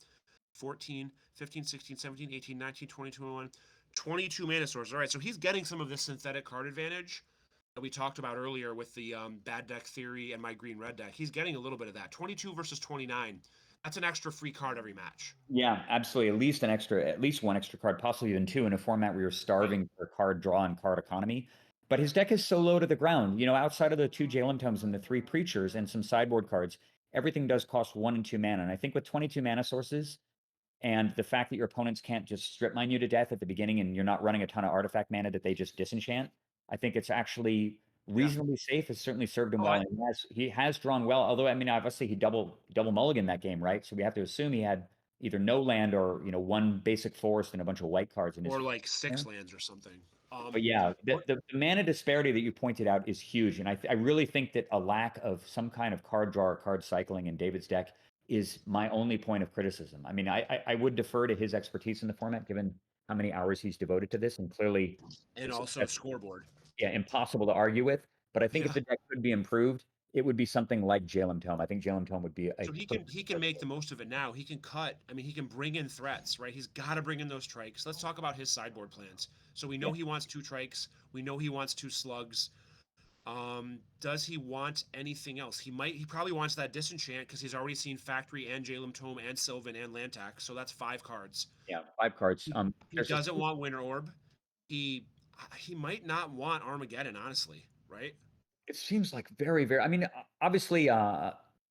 14, 15, 16, 17, 18, 19, 20, 21, 22 mana sources. All right, so he's getting some of this synthetic card advantage that we talked about earlier with the bad deck theory and my green-red deck. He's getting a little bit of that. 22 versus 29. That's an extra free card every match. Yeah, absolutely. At least one extra card, possibly even 2 in a format where you're starving for card draw and card economy. But his deck is so low to the ground. You know, outside of the 2 Jalen Tomes and the 3 Preachers and some sideboard cards, everything does cost 1 and 2 mana. And I think with 22 mana sources and the fact that your opponents can't just strip mine you to death at the beginning and you're not running a ton of artifact mana that they just disenchant, I think it's actually reasonably safe. It's certainly served him well. And he has drawn well, although, I mean, obviously he double mulligan that game, right? So we have to assume he had either no land or, 1 basic forest and a bunch of white cards in his or like 6 lands or something. But yeah, the mana disparity that you pointed out is huge. And I really think that a lack of some kind of card draw or card cycling in David's deck is my only point of criticism. I mean, I would defer to his expertise in the format, given how many hours he's devoted to this, and clearly, and also scoreboard. Yeah, impossible to argue with. But I think if the deck could be improved, it would be something like Jalen Tome. I think Jalen Tome would be a. So he can make the most of it now. He can cut. I mean, he can bring in threats, right? He's got to bring in those trikes. Let's talk about his sideboard plans. So we know he wants 2 trikes. We know he wants 2 slugs. Does he want anything else? He probably wants that disenchant because he's already seen Factory and Jalen Tome and Sylvan and Lantax. So that's 5 cards. Yeah, 5 cards. He doesn't want Winter Orb. He might not want Armageddon, honestly, right? It seems like very, very. I mean, obviously,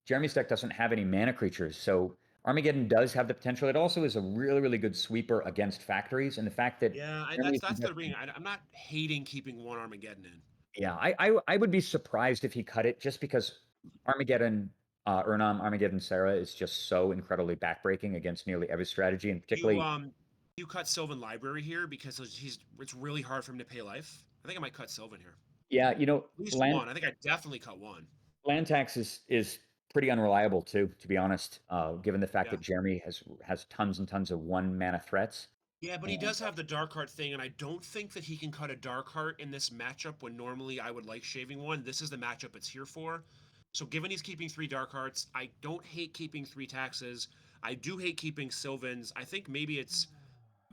Jeremy's deck doesn't have any mana creatures, so Armageddon does have the potential. It also is a really, really good sweeper against factories, and the fact that that's the ring. I'm not hating keeping 1 Armageddon in. Yeah, I would be surprised if he cut it, just because Armageddon, Urnam, Armageddon Sarah is just so incredibly backbreaking against nearly every strategy, and particularly. You cut Sylvan Library here because it's really hard for him to pay life. I think I might cut Sylvan here. Yeah, at least 1. I think I definitely cut 1. Land tax is pretty unreliable too, to be honest. Given the fact that Jeremy has tons and tons of 1 mana threats. Yeah, but he does have the Dark Heart thing, and I don't think that he can cut a Dark Heart in this matchup when normally I would like shaving 1. This is the matchup it's here for. So given he's keeping 3 Dark Hearts, I don't hate keeping 3 taxes. I do hate keeping Sylvans. I think maybe it's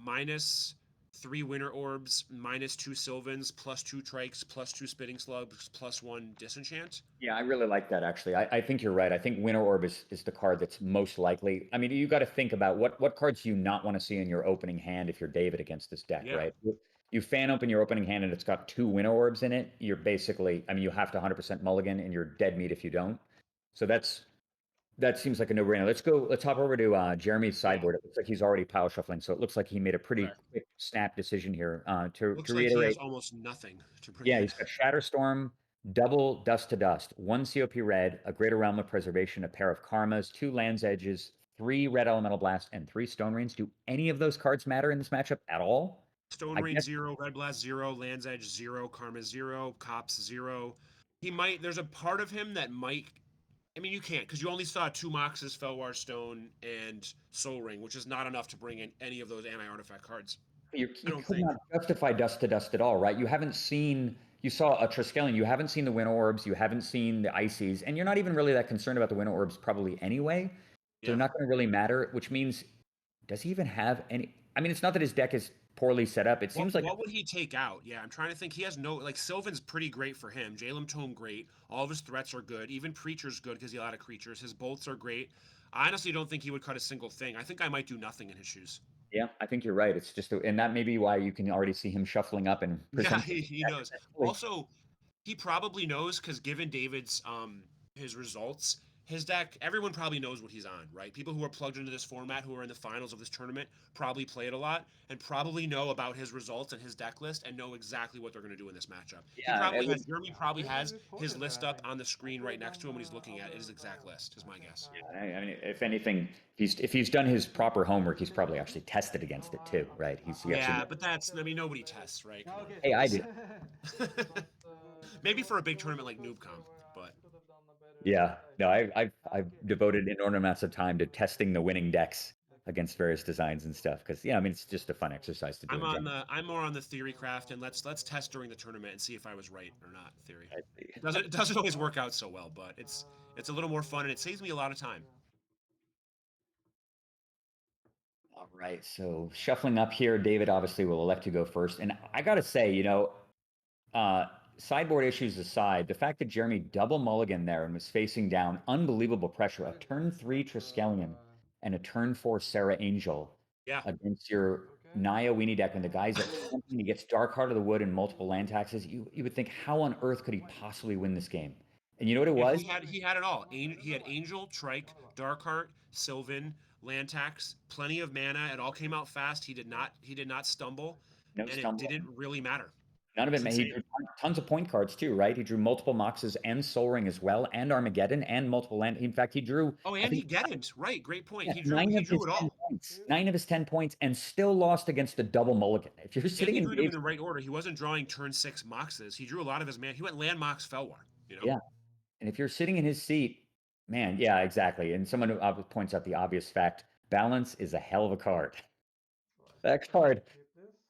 minus 3 Winter Orbs, minus 2 Sylvans, plus 2 Trikes, plus 2 Spitting Slugs, plus 1 Disenchant. Yeah, I really like that, actually. I think you're right. I think Winter Orb is the card that's most likely. I mean, you got to think about what cards do you not want to see in your opening hand if you're David against this deck, right? You fan open your opening hand and it's got 2 Winter Orbs in it. You're basically, I mean, you have to 100% mulligan and you're dead meat if you don't. So that seems like a no-brainer. Let's hop over to Jeremy's sideboard. It looks like he's already power shuffling, so it looks like he made a pretty quick snap decision here. To Looks reiterate, like he has almost nothing to bring in. he's got Shatterstorm, double Dust to Dust, 1 COP red, a Greater Realm of Preservation, a pair of Karmas, 2 Lands Edges, 3 Red Elemental Blast, and 3 Stone Rains. Do any of those cards matter in this matchup at all? Stone Rain 0, Red Blast 0, Lands Edge 0, Karma 0, Cops 0. He might. There's a part of him that might. I mean, you can't because you only saw 2 Moxes, Felwar Stone, and Soul Ring, which is not enough to bring in any of those anti-artifact cards. You I don't could think. not justify dust to dust at all, right? You haven't seen. You saw a Triskelion. You haven't seen the Winter Orbs. You haven't seen the Ices, and you're not even really that concerned about the Winter Orbs probably anyway. So they're not going to really matter. Which means, does he even have any? I mean, it's not that his deck is poorly set up. It seems like What would he take out? Yeah, I'm trying to think. He has no like Sylvan's pretty great for him. Jalem Tome great. All of his threats are good. Even Preacher's good because he has a lot of creatures. His bolts are great. I honestly don't think he would cut a single thing. I think I might do nothing in his shoes. Yeah, I think you're right. It's just, and that may be why you can already see him shuffling up and Yeah, presenting. he knows. Also, he probably knows because given David's his results, his deck, everyone probably knows what he's on, right? People who are plugged into this format, who are in the finals of this tournament, probably play it a lot and probably know about his results and his deck list and know exactly what they're going to do in this matchup. Yeah, Jeremy probably has his list up on the screen right next to him when he's looking at his exact list, is my guess. Yeah, I mean, if anything, if he's done his proper homework, he's probably actually tested against it too, right? But that's, I mean, nobody tests, right? Hey, I do. Maybe for a big tournament like NoobCon, but Yeah, no, I've devoted inordinate amounts of time to testing the winning decks against various designs and stuff because I mean it's just a fun exercise to do. I'm more on the theory craft, and let's test during the tournament and see if I was right or not. Theory. It doesn't always work out so well, but it's a little more fun and it saves me a lot of time. All right, so shuffling up here, David obviously will elect to go first, and I gotta say, sideboard issues aside, the fact that Jeremy double mulligan there and was facing down unbelievable pressure, a turn 3 Triskelion and a turn 4 Sarah Angel against your Naya Weenie deck when the guy's at 20 and he gets Dark Heart of the Wood and multiple land taxes, you would think, how on earth could he possibly win this game? And you know what it was? He had it all. He had Angel, Trike, Darkheart, Sylvan, land tax, plenty of mana. It all came out fast. He did not stumble, No and stumble. It didn't really matter. None of it. He drew tons of point cards too, right? He drew multiple Moxes and Soul Ring as well, and Armageddon, and multiple land. In fact, he drew. Oh, and he didn't. Right, great point. Yeah, he drew it all. 9 of his 10 points, and still lost against a double mulligan. If you're sitting he drew them in the right order. He wasn't drawing turn 6 Moxes. He drew a lot of his mana. He went land Mox Felwar. Yeah, and if you're sitting in his seat, man, yeah, exactly. And someone points out the obvious fact: balance is a hell of a card. That card.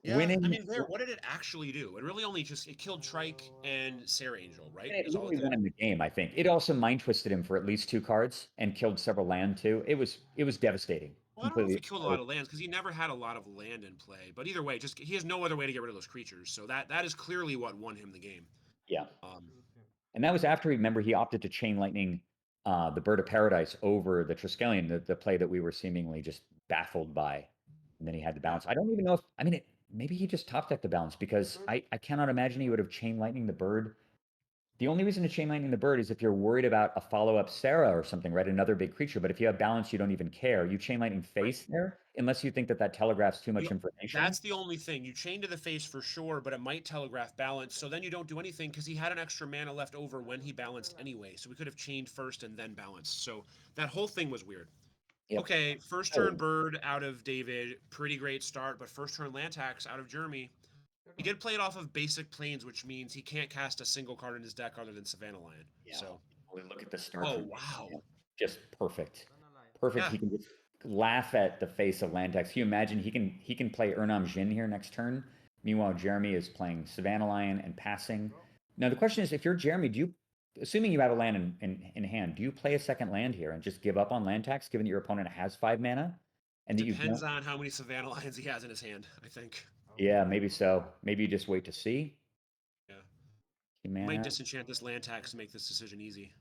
Yeah, winning. I mean, what did it actually do? It really only it killed Trike and Sarah Angel, right? It really won him the game, I think. It also mind twisted him for at least 2 cards and killed several land too. It was devastating. Well, I don't know if he killed a lot of lands because he never had a lot of land in play. But either way, he has no other way to get rid of those creatures. So that is clearly what won him the game. Yeah. And that was after, remember, he opted to Chain Lightning the Bird of Paradise over the Triskelion, the play that we were seemingly just baffled by. And then he had the balance. I don't even know if, I mean, maybe he just top decked the balance because I cannot imagine he would have Chain Lightning the Bird. The only reason to Chain Lightning the Bird is if you're worried about a follow-up Sarah or something, right? Another big creature. But if you have balance, you don't even care. You Chain Lightning face there, unless you think that telegraphs too much information. That's the only thing. You chain to the face for sure, but it might telegraph balance. So then you don't do anything because he had an extra mana left over when he balanced anyway. So we could have chained first and then balanced. So that whole thing was weird. Yep. Okay, first turn Bird out of David. Pretty great start, but first turn land tax out of Jeremy. He did play it off of basic planes, which means he can't cast a single card in his deck other than Savannah Lion. Yeah. So look at the start. Oh, wow. Just perfect. Perfect. Yeah. He can just laugh at the face of land tax. Can you imagine he can play Urnam Jin here next turn? Meanwhile, Jeremy is playing Savannah Lion and passing. Now, the question is, if you're Jeremy, assuming you have a land in hand, do you play a second land here and just give up on land tax, given that your opponent has 5 mana? And depends on how many Savannah Lions he has in his hand, I think. Yeah, maybe so. Maybe you just wait to see. Yeah. You might disenchant this land tax to make this decision easy.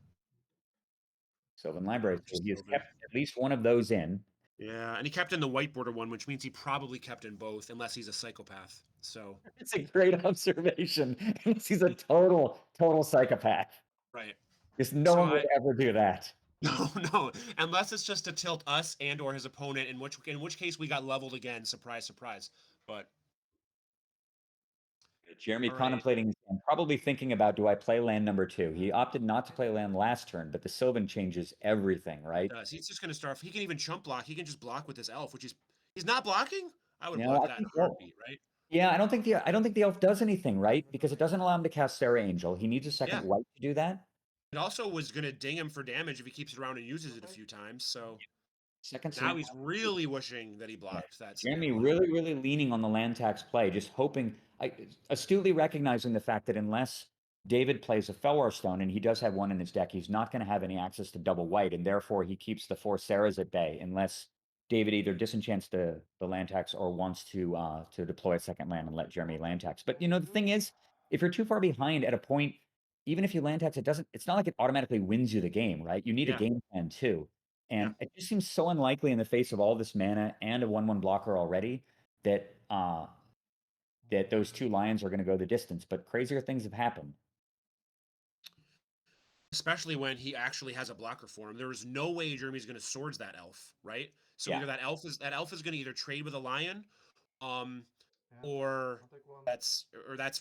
Sylvan Library. So he has kept at least one of those in. Yeah, and he kept in the white border one, which means he probably kept in both, unless he's a psychopath. So it's a great observation. He's a total psychopath. Right. Because no one would ever do that. No, unless it's just to tilt us and or his opponent, in which case we got leveled again. Surprise, surprise. But Jeremy contemplating and probably thinking about, do I play land number 2? He opted not to play land last turn, but the Sylvan changes everything, right? He's just going to start. He can even chump block. He can just block with his elf, which he's not blocking. I would block that in a heartbeat, right? Yeah, I don't think the elf does anything, right? Because it doesn't allow him to cast Sarah Angel. He needs a second Yeah. white to do that. It also was going to ding him for damage if he keeps it around and uses it a few times. So Second now Sarah- he's really wishing that he blocked that. Jeremy really leaning on the land tax play, just hoping, astutely recognizing the fact that unless David plays a Felwar Stone, and he does have one in his deck, he's not going to have any access to double white, and therefore he keeps the 4 Sarahs at bay unless David either disenchants the land tax or wants to deploy a second land and let Jeremy land tax. But the thing is, if you're too far behind at a point, even if you land tax, it's not like it automatically wins you the game, right? You need a game plan too. And it just seems so unlikely in the face of all this mana and a 1/1 blocker already that that those 2 lions are going to go the distance. But crazier things have happened. Especially when he actually has a blocker for him. There is no way Jeremy's going to swords that elf, right? So either that elf is going to either trade with a lion, or that's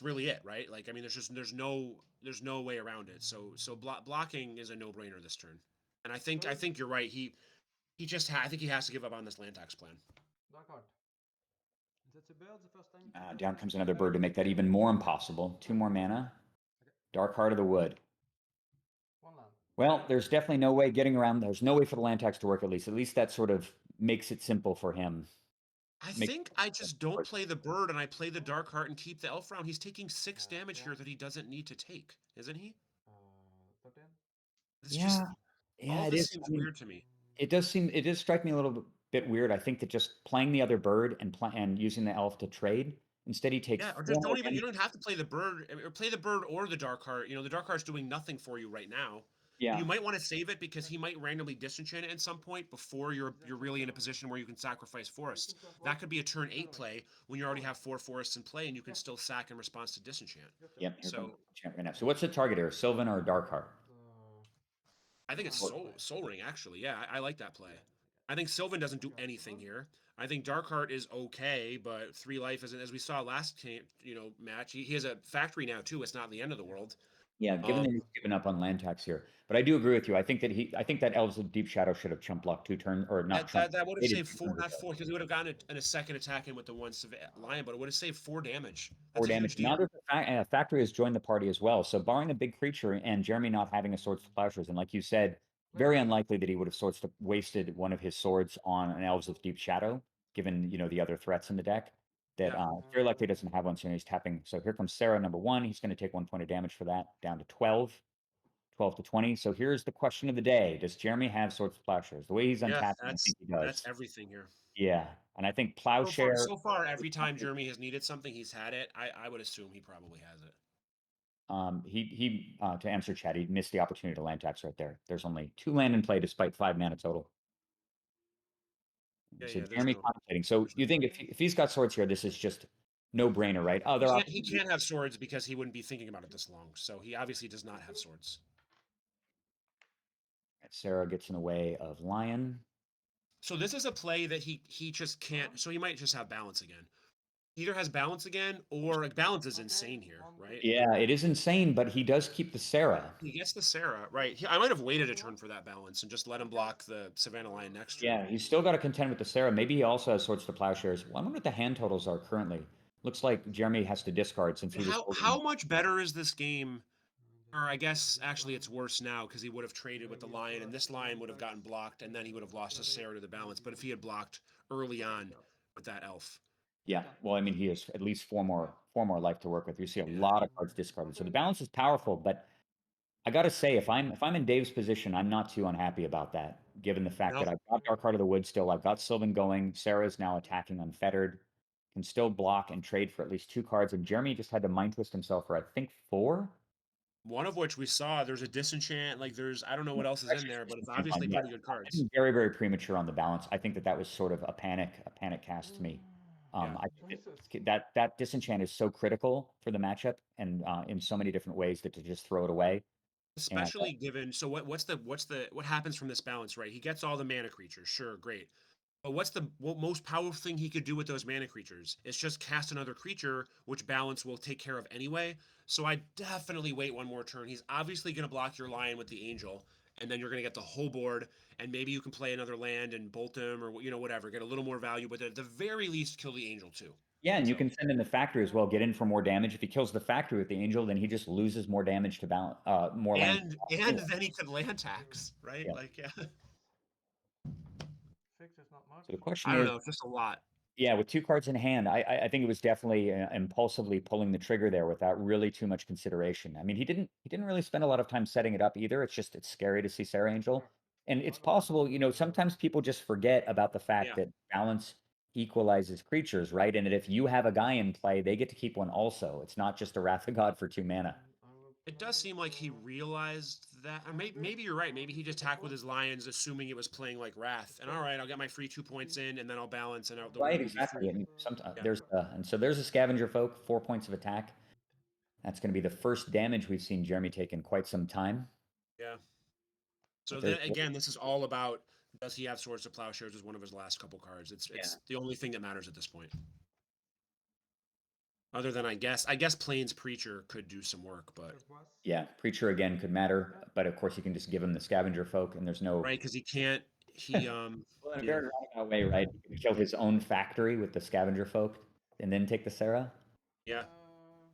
really it, right? Like, I mean, there's no way around it. So blocking is a no-brainer this turn. And I think you're right. I think he has to give up on this land tax plan. Down comes another bird to make that even more impossible. 2 more mana. Dark Heart of the Wood. Well, there's definitely no way getting around. There's no way for the land tax to work, at least. At least that sort of makes it simple for him. I think I just don't play the bird and I play the Dark Heart and keep the elf round. He's taking 6 damage here that he doesn't need to take, isn't he? It is weird to me. It does strike me a little bit weird. I think that just playing the other bird and using the elf to trade, instead he takes. Yeah, or just you don't have to play the bird, or play the bird or the Dark Heart. The Dark Heart's doing nothing for you right now. Yeah. You might want to save it because he might randomly disenchant it at some point before you're really in a position where you can sacrifice forests. That could be a turn 8 play when you already have 4 forests in play and you can still sack in response to disenchant. Yep. So what's the target here? Sylvan or Dark Heart? I think it's Soul Ring, actually. Yeah, I like that play. I think Sylvan doesn't do anything here. I think Darkheart is okay, but 3 life isn't, as we saw last match. He has a factory now too. It's not the end of the world. Yeah, given that he's given up on land tax here, but I do agree with you. I think that Elves of Deep Shadow should have chump blocked 2 turns, or not. That would have saved 4, not 4, because he would have gotten a second attack in with the 1 lion, but it would have saved 4 damage. That's 4 damage. Now there's a factory has joined the party as well. So barring a big creature and Jeremy not having a Swords to Plowshares, and like you said, very unlikely that he would have wasted one of his swords on an Elves of Deep Shadow, given the other threats in the deck. That very likely doesn't have one, so he's tapping. So here comes Sarah, number 1. He's going to take 1 point of damage for that, down to 12 to 20. So here's the question of the day: does Jeremy have Swords to Plowshares? The way he's untapping, I think he does. That's everything here. Yeah, and I think Plowshare. So far, every time Jeremy has needed something, he's had it. I would assume he probably has it. He to answer chat, he missed the opportunity to land tax right there. There's only 2 land in play despite 5 mana total. So Jeremy contemplating. So you think if he's got swords here, this is just no brainer, right? He can't have swords because he wouldn't be thinking about it this long. So he obviously does not have swords. Sarah gets in the way of Lion. So this is a play that he just can't. So he might just have balance again. Either has balance again, or balance is insane here, right? Yeah, it is insane, but he does keep the Sarah. He gets the Sarah, right? I might have waited a turn for that balance and just let him block the Savannah Lion next turn. Yeah, he's still got to contend with the Sarah. Maybe he also has Swords to Plowshares. Well, I wonder what the hand totals are currently. Looks like Jeremy has to discard since he was. How much better is this game? Or I guess actually it's worse now because he would have traded with the Lion, and this Lion would have gotten blocked, and then he would have lost a Sarah to the balance. But if he had blocked early on with that elf. Yeah, well, I mean, he has at least 4 more life to work with. You see a lot of cards discarded, so the balance is powerful. But I got to say, if I'm in Dave's position, I'm not too unhappy about that, given the fact that I've got Dark Heart of the Wood still. I've got Sylvan going. Sarah's now attacking unfettered, can still block and trade for at least 2 cards. And Jeremy just had to mind twist himself for I think 4. One of which we saw. There's a disenchant. Like I don't know what else is in there, but it's obviously pretty good cards. Very, very premature on the balance. I think that was sort of a panic cast to me. I think that disenchant is so critical for the matchup, and in so many different ways that to just throw it away. Especially given, so what happens from this balance, right? He gets all the mana creatures, sure, great. But what's the most powerful thing he could do with those mana creatures? It's just cast another creature, which balance will take care of anyway. So I definitely wait 1 more turn. He's obviously going to block your Lion with the Angel, and then you're going to get the whole board, and maybe you can play another land and bolt him or whatever, get a little more value, but at the very least kill the Angel too. Yeah, and you can send in the factory as well, get in for more damage. If he kills the factory with the angel, then he just loses more damage to balance, more land. And then he could land tax, right? Yeah. Like, yeah. 6 is not much. So the question I don't is, know, it's just a lot. yeah, with 2 cards in hand, I think it was definitely impulsively pulling the trigger there without really too much consideration. I mean, he didn't really spend a lot of time setting it up either. It's just it's scary to see Sarah Angel, and it's possible, you know, sometimes people just forget about the fact Yeah. that balance equalizes creatures, right? And that if you have a guy in play, they get to keep one also. It's not just a Wrath of God for 2 mana. It does seem like he realized that. Or maybe you're right. Maybe he just attacked with his lions, assuming it was playing like Wrath. And all right, I'll get my free 2 points in, and then I'll balance, and the Right, win will be exactly. free. I mean, sometimes Yeah. there's and so there's a Scavenger Folk, 4 points of attack. That's going to be the first damage we've seen Jeremy take in quite some time. Yeah. So But then there's- again, this is all about, does he have Swords to Plowshares as one of his last couple cards? It's the only thing that matters at this point. Other than I guess Plains Preacher could do some work, but Yeah, Preacher again could matter, but of course you can just give him the Scavenger Folk, and there's no right, because he can't. He well, in a yeah. very roundabout way, right? He could kill his own factory with the Scavenger Folk, and then take the Sarah. Yeah.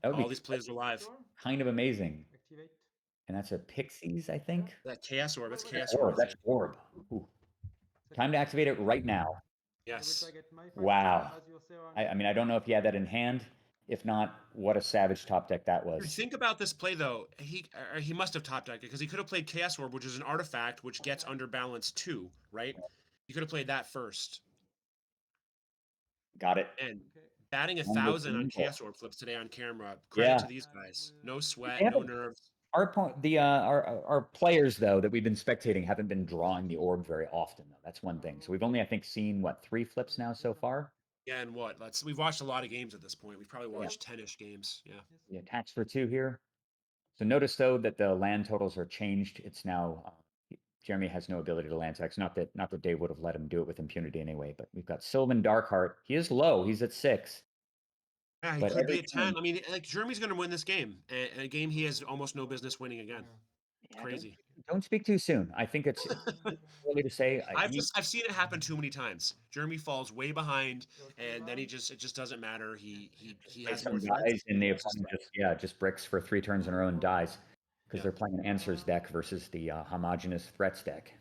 That would All be these plays are live. kind of amazing. Activate. And that's a Pixies, I think. That Chaos Orb. That's Chaos Orb. Orb. That's Orb. Ooh. Time to activate it right now. Yes. Wow. I mean, I don't know if he had that in hand. If not, what a savage top deck that was. Think about this play though. He must have top decked it because he could have played Chaos Orb, which is an artifact which gets under balance 2, right? He could have played that first. Got it. And batting 1,000 on Chaos Orb flips today on camera. Credit to these guys. No sweat, no nerves. Our players though that we've been spectating haven't been drawing the orb very often though. That's one thing. So we've only I think seen what 3 flips now so far. Yeah, and what? We've watched a lot of games at this point. We've probably watched 10-ish games. Yeah. Yeah, tax for 2 here. So notice though that the land totals are changed. It's now Jeremy has no ability to land tax. Not that Dave would have let him do it with impunity anyway. But we've got Sylvan Darkheart. He is low. He's at 6. Yeah, he could be at 10. I mean, like Jeremy's going to win this game, and a game he has almost no business winning again. Yeah, Crazy. Don't speak too soon. I think it's early to say. I've seen it happen too many times. Jeremy falls way behind, and then it just doesn't matter. He has some more guys, and the opponent just bricks for 3 turns in a row and dies because they're playing an answers deck versus the homogenous threats deck.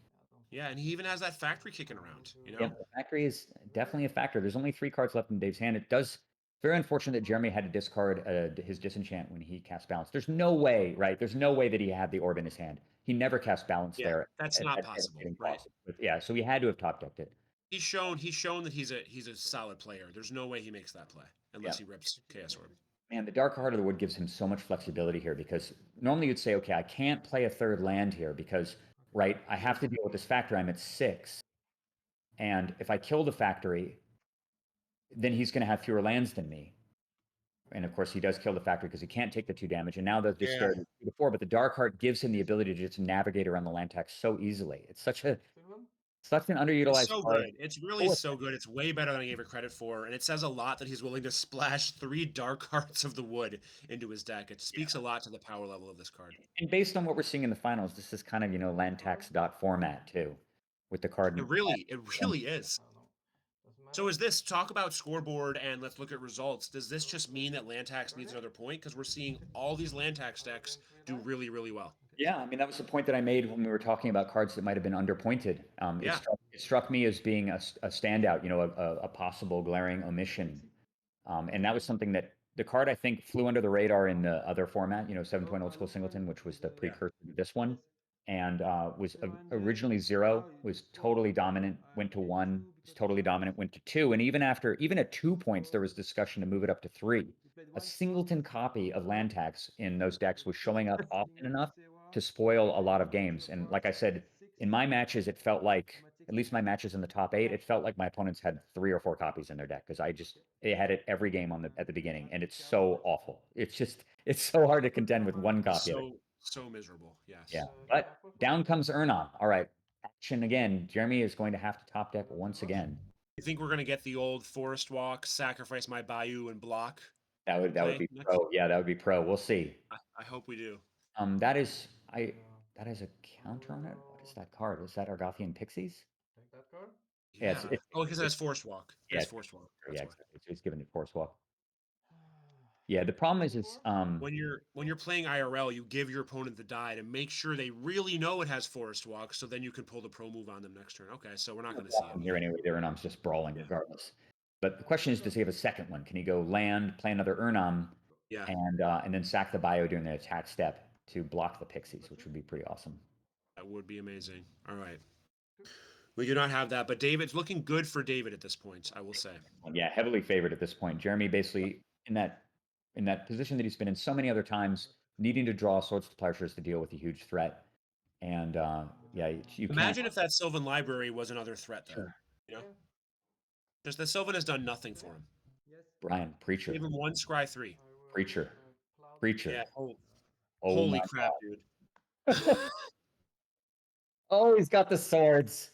Yeah, and he even has that factory kicking around. You know. Yeah, the factory is definitely a factor. There's only 3 cards left in Dave's hand. It does. Very unfortunate that Jeremy had to discard his disenchant when he cast balance. There's no way, right? There's no way that he had the orb in his hand. He never cast balance there. That's not possible, right? But yeah, so he had to have top decked it. He's shown that he's a solid player. There's no way he makes that play unless he rips Chaos Orb. Man, the Dark Heart of the Wood gives him so much flexibility here because normally you'd say, okay, I can't play a 3rd land here because, right, I have to deal with this factory. I'm at 6. And if I kill the factory, then he's going to have fewer lands than me. And of course, he does kill the factory because he can't take the 2 damage. And now the discard is 2 to 4, but the Dark Heart gives him the ability to just navigate around the land tax so easily. It's such an underutilized It's so card. good. It's really so good. It's way better than I gave it credit for. And it says a lot that he's willing to splash 3 Dark Hearts of the Wood into his deck. It speaks a lot to the power level of this card. And based on what we're seeing in the finals, this is kind of, land tax dot format too, with the card. It really is. So is this, talk about scoreboard and let's look at results. Does this just mean that land tax needs another point? Because we're seeing all these land tax decks do really, really well. Yeah, I mean, that was the point that I made when we were talking about cards that might have been underpointed. It struck me as being a standout, a possible glaring omission. And that was something that the card, I think, flew under the radar in the other format, 7-point Old School Singleton, which was the precursor to this one. And was originally 0, was totally dominant, went to 1, was totally dominant, went to 2. And even at 2 points, there was discussion to move it up to 3. A singleton copy of land tax in those decks was showing up often enough to spoil a lot of games. And like I said, in my matches, it felt like, at least my matches in the top 8, it felt like my opponents had 3 or 4 copies in their deck because they had it every game at the beginning, and it's so awful. It's so hard to contend with 1 copy of it. So miserable, yes. Yeah, but down comes Ørjansen. All right, action again. Jeremy is going to have to top deck once again. You think we're going to get the old Forest Walk, sacrifice my Bayou, and block? That would be pro. Yeah, that would be pro. We'll see. I hope we do. That is a counter on it. What is that card? Is that Argothian Pixies? Take that card. Yeah, because it has force walk. Yeah, It's force walk. That's why. exactly. So he's giving it force walk. Yeah, the problem is when you're playing IRL, you give your opponent the die to make sure they really know it has forest walk, so then you can pull the pro move on them next turn. Okay, so we're not going to see it here anyway. The Urnam's just brawling regardless. But the question is, does he have a second one? Can he go land, play another Urnam, Yeah. and then sack the bio during the attack step to block the pixies, which would be pretty awesome. That would be amazing. All right. We do not have that, but David's looking good for David at this point, I will say. Yeah, heavily favored at this point. Jeremy basically in that position that he's been in so many other times, needing to draw swords to plowshares to deal with a huge threat. And yeah, you imagine if that Sylvan Library was another threat, though. Sure. You know, just that Sylvan has done nothing for him. Brian, Preacher. Give him 1 scry 3. Preacher. Yeah. Oh Holy my crap, God. dude. Oh, he's got the swords.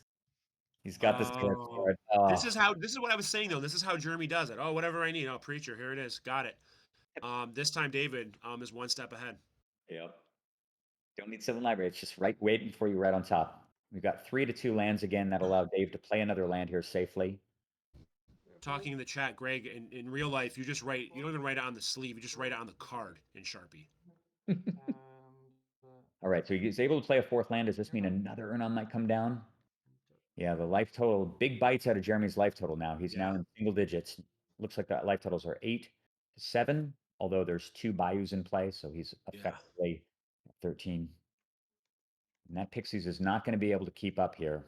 He's got the sword. Oh. This is what I was saying though. This is how Jeremy does it. Oh, whatever I need. Oh, Preacher, here it is. Got it. This time David is 1 step ahead. Yep. Don't need Sylvan Library. It's just waiting for you right on top. We've got 3 to 2 lands again that allow Dave to play another land here safely. Talking in the chat, Greg, in real life, you don't even write it on the sleeve, you just write it on the card in Sharpie. All right, so he's able to play a 4th land. Does this mean another Urnam might come down? Yeah, the life total, big bites out of Jeremy's life total now. He's now in single digits. Looks like the life totals are 8 to 7, although there's 2 bayous in play, so he's effectively 13. And that Pixies is not going to be able to keep up here.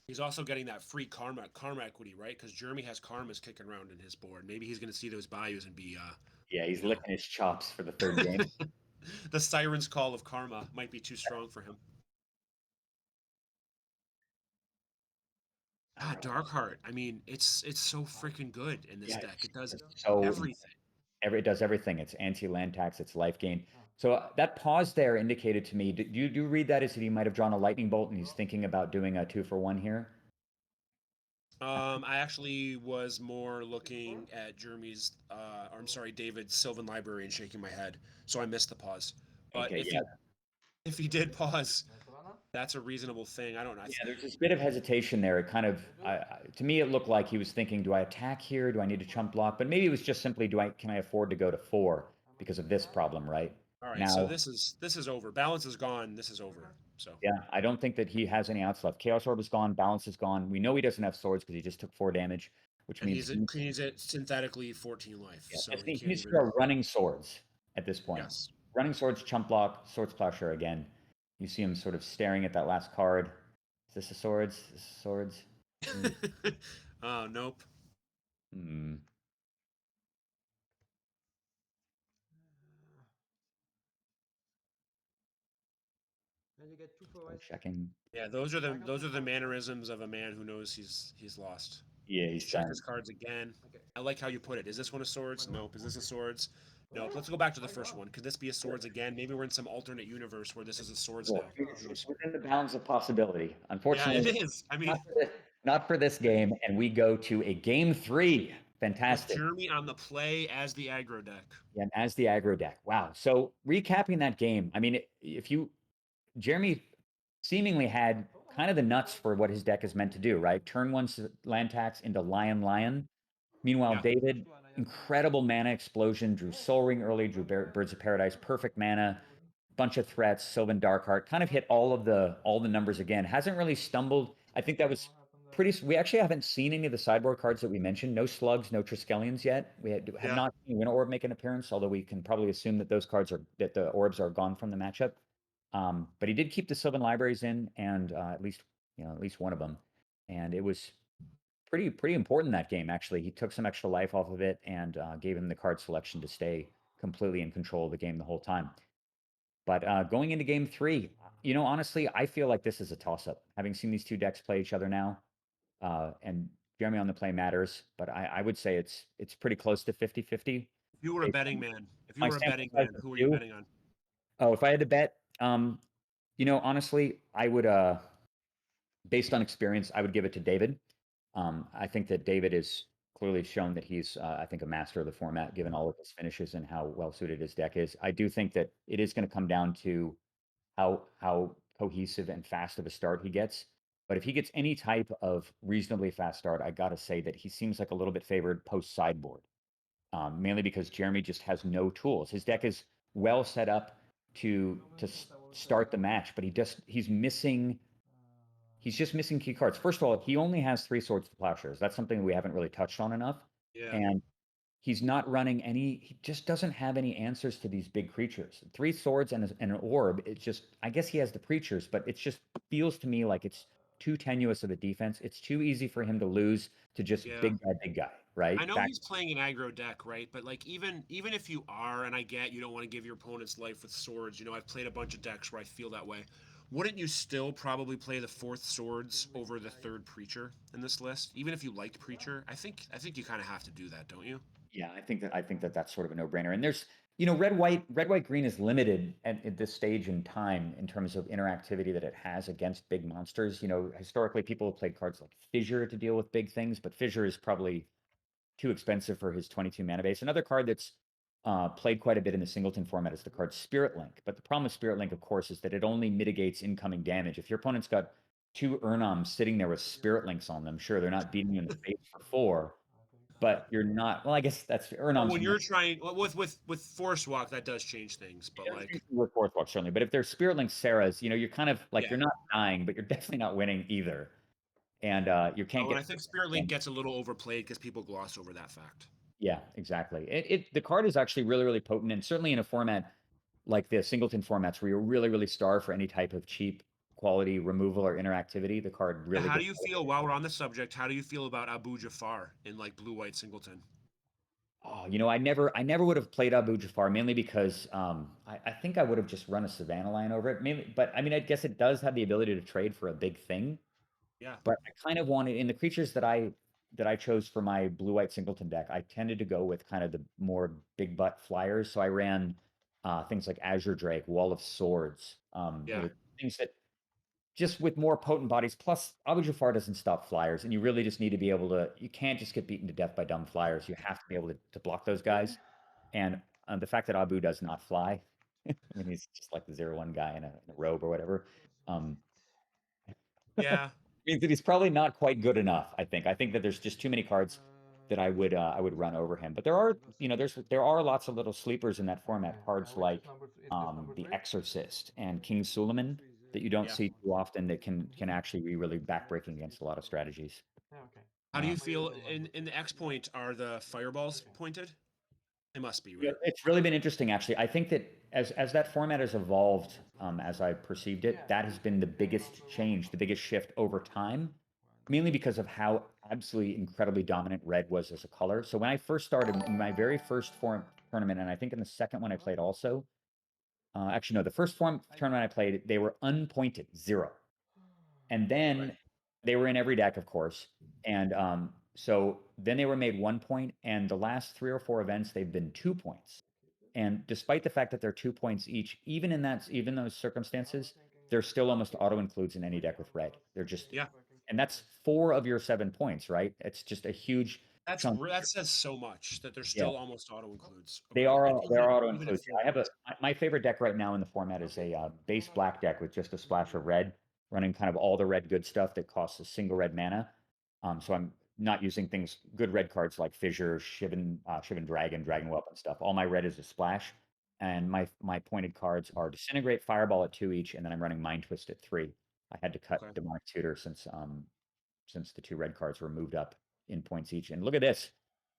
He's also getting that free karma equity, right? Because Jeremy has karmas kicking around in his board. Maybe he's going to see those bayous and be yeah, he's licking his chops for the 3rd game. The siren's call of karma might be too strong for him. Darkheart. I mean, it's so freaking good in this deck. It does everything. It does everything. It's anti-land tax. It's life gain. So that pause there indicated to me. Do you read that as that he might have drawn a lightning bolt and he's thinking about doing a 2-for-1 here? I actually was more looking at Jeremy's, David's Sylvan Library and shaking my head. So I missed the pause. But if he did pause, that's a reasonable thing. I don't know. Yeah, there's this bit of hesitation there. It kind of, to me, it looked like he was thinking, do I attack here? Do I need to chump block? But maybe it was just simply, can I afford to go to 4 because of this problem, right? All right, so this is over. Balance is gone. This is over. So yeah, I don't think that he has any outs left. Chaos Orb is gone. Balance is gone. We know he doesn't have swords because he just took 4 damage, which means he's at synthetically 14 life. Yeah, so he needs to start running swords at this point. Yes. Running swords, chump block, swords plowshare again. You see him sort of staring at that last card. Is this a swords? Is this a swords? Oh, nope. Hmm. And you get 2 for checking. Yeah, those are the mannerisms of a man who knows he's lost. Yeah, he's check his cards again. Okay. I like how you put it. Is this one a swords? Nope. Is this a swords? Nope. Let's go back to the first one. Could this be a swords again? Maybe we're in some alternate universe where this is a swords now. It's within the bounds of possibility. Unfortunately, yeah, it is. I mean, not for this game, and we go to a game 3. Fantastic. With Jeremy on the play as the aggro deck. Yeah, as the aggro deck. Wow. So recapping that game, I mean, Jeremy seemingly had kind of the nuts for what his deck is meant to do, right? Turn 1 land tax into Lion. Meanwhile, David, incredible mana explosion, drew Soul Ring early, drew Birds of Paradise, perfect mana, bunch of threats, Sylvan Darkheart, kind of hit all the numbers again. Hasn't really stumbled. I think that was we actually haven't seen any of the sideboard cards that we mentioned. No Slugs, no Triskelions yet. We have not seen Winter Orb make an appearance, although we can probably assume that that the orbs are gone from the matchup. But he did keep the Sylvan Libraries in, and at least one of them, and it was pretty important that game. Actually, he took some extra life off of it and gave him the card selection to stay completely in control of the game the whole time. But going into game 3, honestly, I feel like this is a toss-up. Having seen these 2 decks play each other now, and Jeremy on the play matters, but I would say it's pretty close to 50-50. If you were a betting man, who are you betting on? Oh, if I had to bet, honestly, I would, based on experience, I would give it to David. I think that David is clearly shown that he's, I think, a master of the format, given all of his finishes and how well suited his deck is. I do think that it is going to come down to how cohesive and fast of a start he gets. But if he gets any type of reasonably fast start, I got to say that he seems like a little bit favored post sideboard, mainly because Jeremy just has no tools. His deck is well set up to start the match, but he's just missing key cards. First of all, he only has 3 Swords to Plowshares. That's something we haven't really touched on enough. Yeah. And he's not running he just doesn't have any answers to these big creatures. 3 swords and an orb, it's just, I guess he has the preachers, but it just feels to me like it's too tenuous of a defense. It's too easy for him to lose to just big guy, right? I know he's playing an aggro deck, right? But like even if you are, and I get you don't want to give your opponent's life with swords. You know, I've played a bunch of decks where I feel that way. Wouldn't you still probably play the 4th swords over the 3rd preacher in this list, even if you liked preacher? I think you kind of have to do that, don't you? Yeah, I think that that's sort of a no-brainer. And there's, red white green is limited at this stage in time in terms of interactivity that it has against big monsters. Historically people have played cards like Fissure to deal with big things, but Fissure is probably too expensive for his 22 mana base. Another card that's played quite a bit in the singleton format is the card Spirit Link. But the problem with Spirit Link, of course, is that it only mitigates incoming damage. If your opponent's got 2 Urnams sitting there with Spirit Links on them, sure, they're not beating you in the face for 4. But you're not. Well, I guess that's Urnams. When you're trying with Force Walk, that does change things. But like with Force Walk, certainly. But if they're Spirit Link Sarahs, you're kind of like you're not dying, but you're definitely not winning either. And you can't get. I think Spirit Link gets a little overplayed because people gloss over that fact. Yeah, exactly. The card is actually really, really potent, and certainly in a format like the singleton formats where you're really, really starved for any type of cheap quality removal or interactivity, the card really. How do you feel, while we're on the subject, how do you feel about Abu Jafar in like blue-white singleton? Oh, I never would have played Abu Jafar, mainly because I think I would have just run a Savannah line over it. Mainly, but I mean, I guess it does have the ability to trade for a big thing. Yeah. But I kind of wanted, in the creatures that I chose for my blue-white singleton deck, I tended to go with kind of the more big butt flyers. So I ran things like Azure Drake, Wall of Swords, things that just with more potent bodies. Plus, Abu Jafar doesn't stop flyers, and you really just need to be able to. You can't just get beaten to death by dumb flyers. You have to be able to block those guys. And the fact that Abu does not fly, I mean, he's just like the 0/1 guy in a robe or whatever. Yeah. Means that he's probably not quite good enough. I think that there's just too many cards that I would run over him. But there are there are lots of little sleepers in that format. Cards like the Exorcist and King Suleiman that you don't see too often that can actually be really backbreaking against a lot of strategies. How do you feel in the X point? Are the fireballs pointed? They must be, right? Yeah, it's really been interesting, actually. I think that as that format has evolved, as I perceived it, that has been the biggest change, the biggest shift over time, mainly because of how absolutely incredibly dominant red was as a color. So when I first started in my very first form tournament, and I think in the second one I played also, actually no, the first form tournament I played, they were unpointed, 0. And then they were in every deck, of course. And so then they were made 1 point, and the last 3 or 4 events, they've been 2 points. And despite the fact that they're 2 points each, even those circumstances, they're still almost auto includes in any deck with red. They're just, and that's 4 of your 7 points, right? It's just a huge. That says so much that they're still almost auto includes. They are auto includes. I have my favorite deck right now in the format is a base black deck with just a splash of red, running kind of all the red good stuff that costs a single red mana. So I'm not using good red cards like Fissure, Shivan Dragon, Dragon Whelp and stuff. All my red is a splash. And my pointed cards are Disintegrate, Fireball at 2 each, and then I'm running Mind Twist at 3. I had to cut Demonic Tutor since the 2 red cards were moved up in points each. And look at this.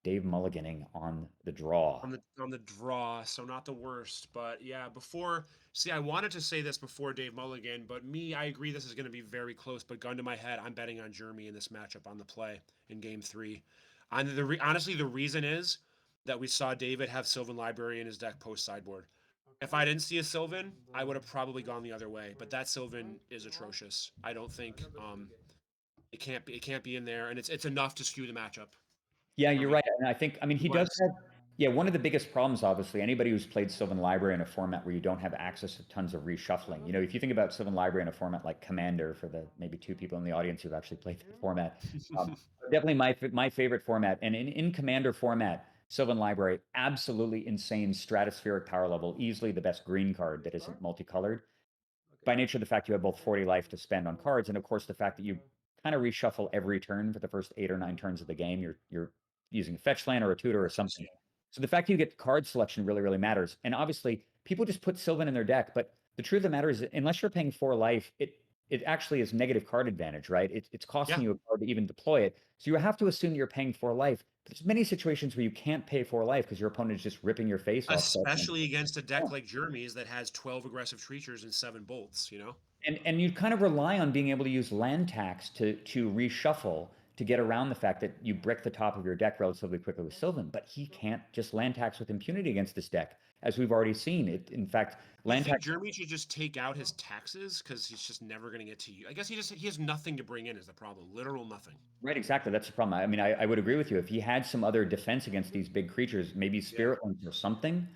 Dave mulliganing on the draw. On the draw, so not the worst. But yeah, I wanted to say this before Dave Mulligan, but I agree this is going to be very close. But gun to my head, I'm betting on Jeremy in this matchup on the play in Game 3. Honestly, the reason is that we saw David have Sylvan Library in his deck post sideboard. If I didn't see a Sylvan, I would have probably gone the other way. But that Sylvan is atrocious. I don't think it can't be in there, and it's enough to skew the matchup. Yeah, you're right. And he does have, one of the biggest problems, obviously, anybody who's played Sylvan Library in a format where you don't have access to tons of reshuffling. If you think about Sylvan Library in a format like Commander, for the maybe 2 people in the audience who've actually played the format, definitely my favorite format. And in Commander format, Sylvan Library, absolutely insane stratospheric power level, easily the best green card that isn't multicolored. by nature of the fact you have both 40 life to spend on cards, and of course the fact that you kind of reshuffle every turn for the first 8 or 9 turns of the game. You're using a fetch land or a tutor or something. So the fact that you get card selection really, really matters. And obviously, people just put Sylvan in their deck, but the truth of the matter is, unless you're paying 4 life, it actually is negative card advantage, right? It's costing you a card to even deploy it. So you have to assume that you're paying 4 life. There's many situations where you can't pay 4 life because your opponent is just ripping your face off. Especially against a deck like Jeremy's that has 12 aggressive creatures and 7 bolts, you know? And you kind of rely on being able to use land tax to reshuffle to get around the fact that you brick the top of your deck relatively quickly with Sylvan, but he can't just land tax with impunity against this deck, as we've already seen. In fact, land tax. Jeremy should just take out his taxes because he's just never going to get to you. I guess he has nothing to bring in is the problem. Literal nothing. Right, exactly. That's the problem. I mean, I would agree with you. If he had some other defense against these big creatures, maybe Spirit Link or something,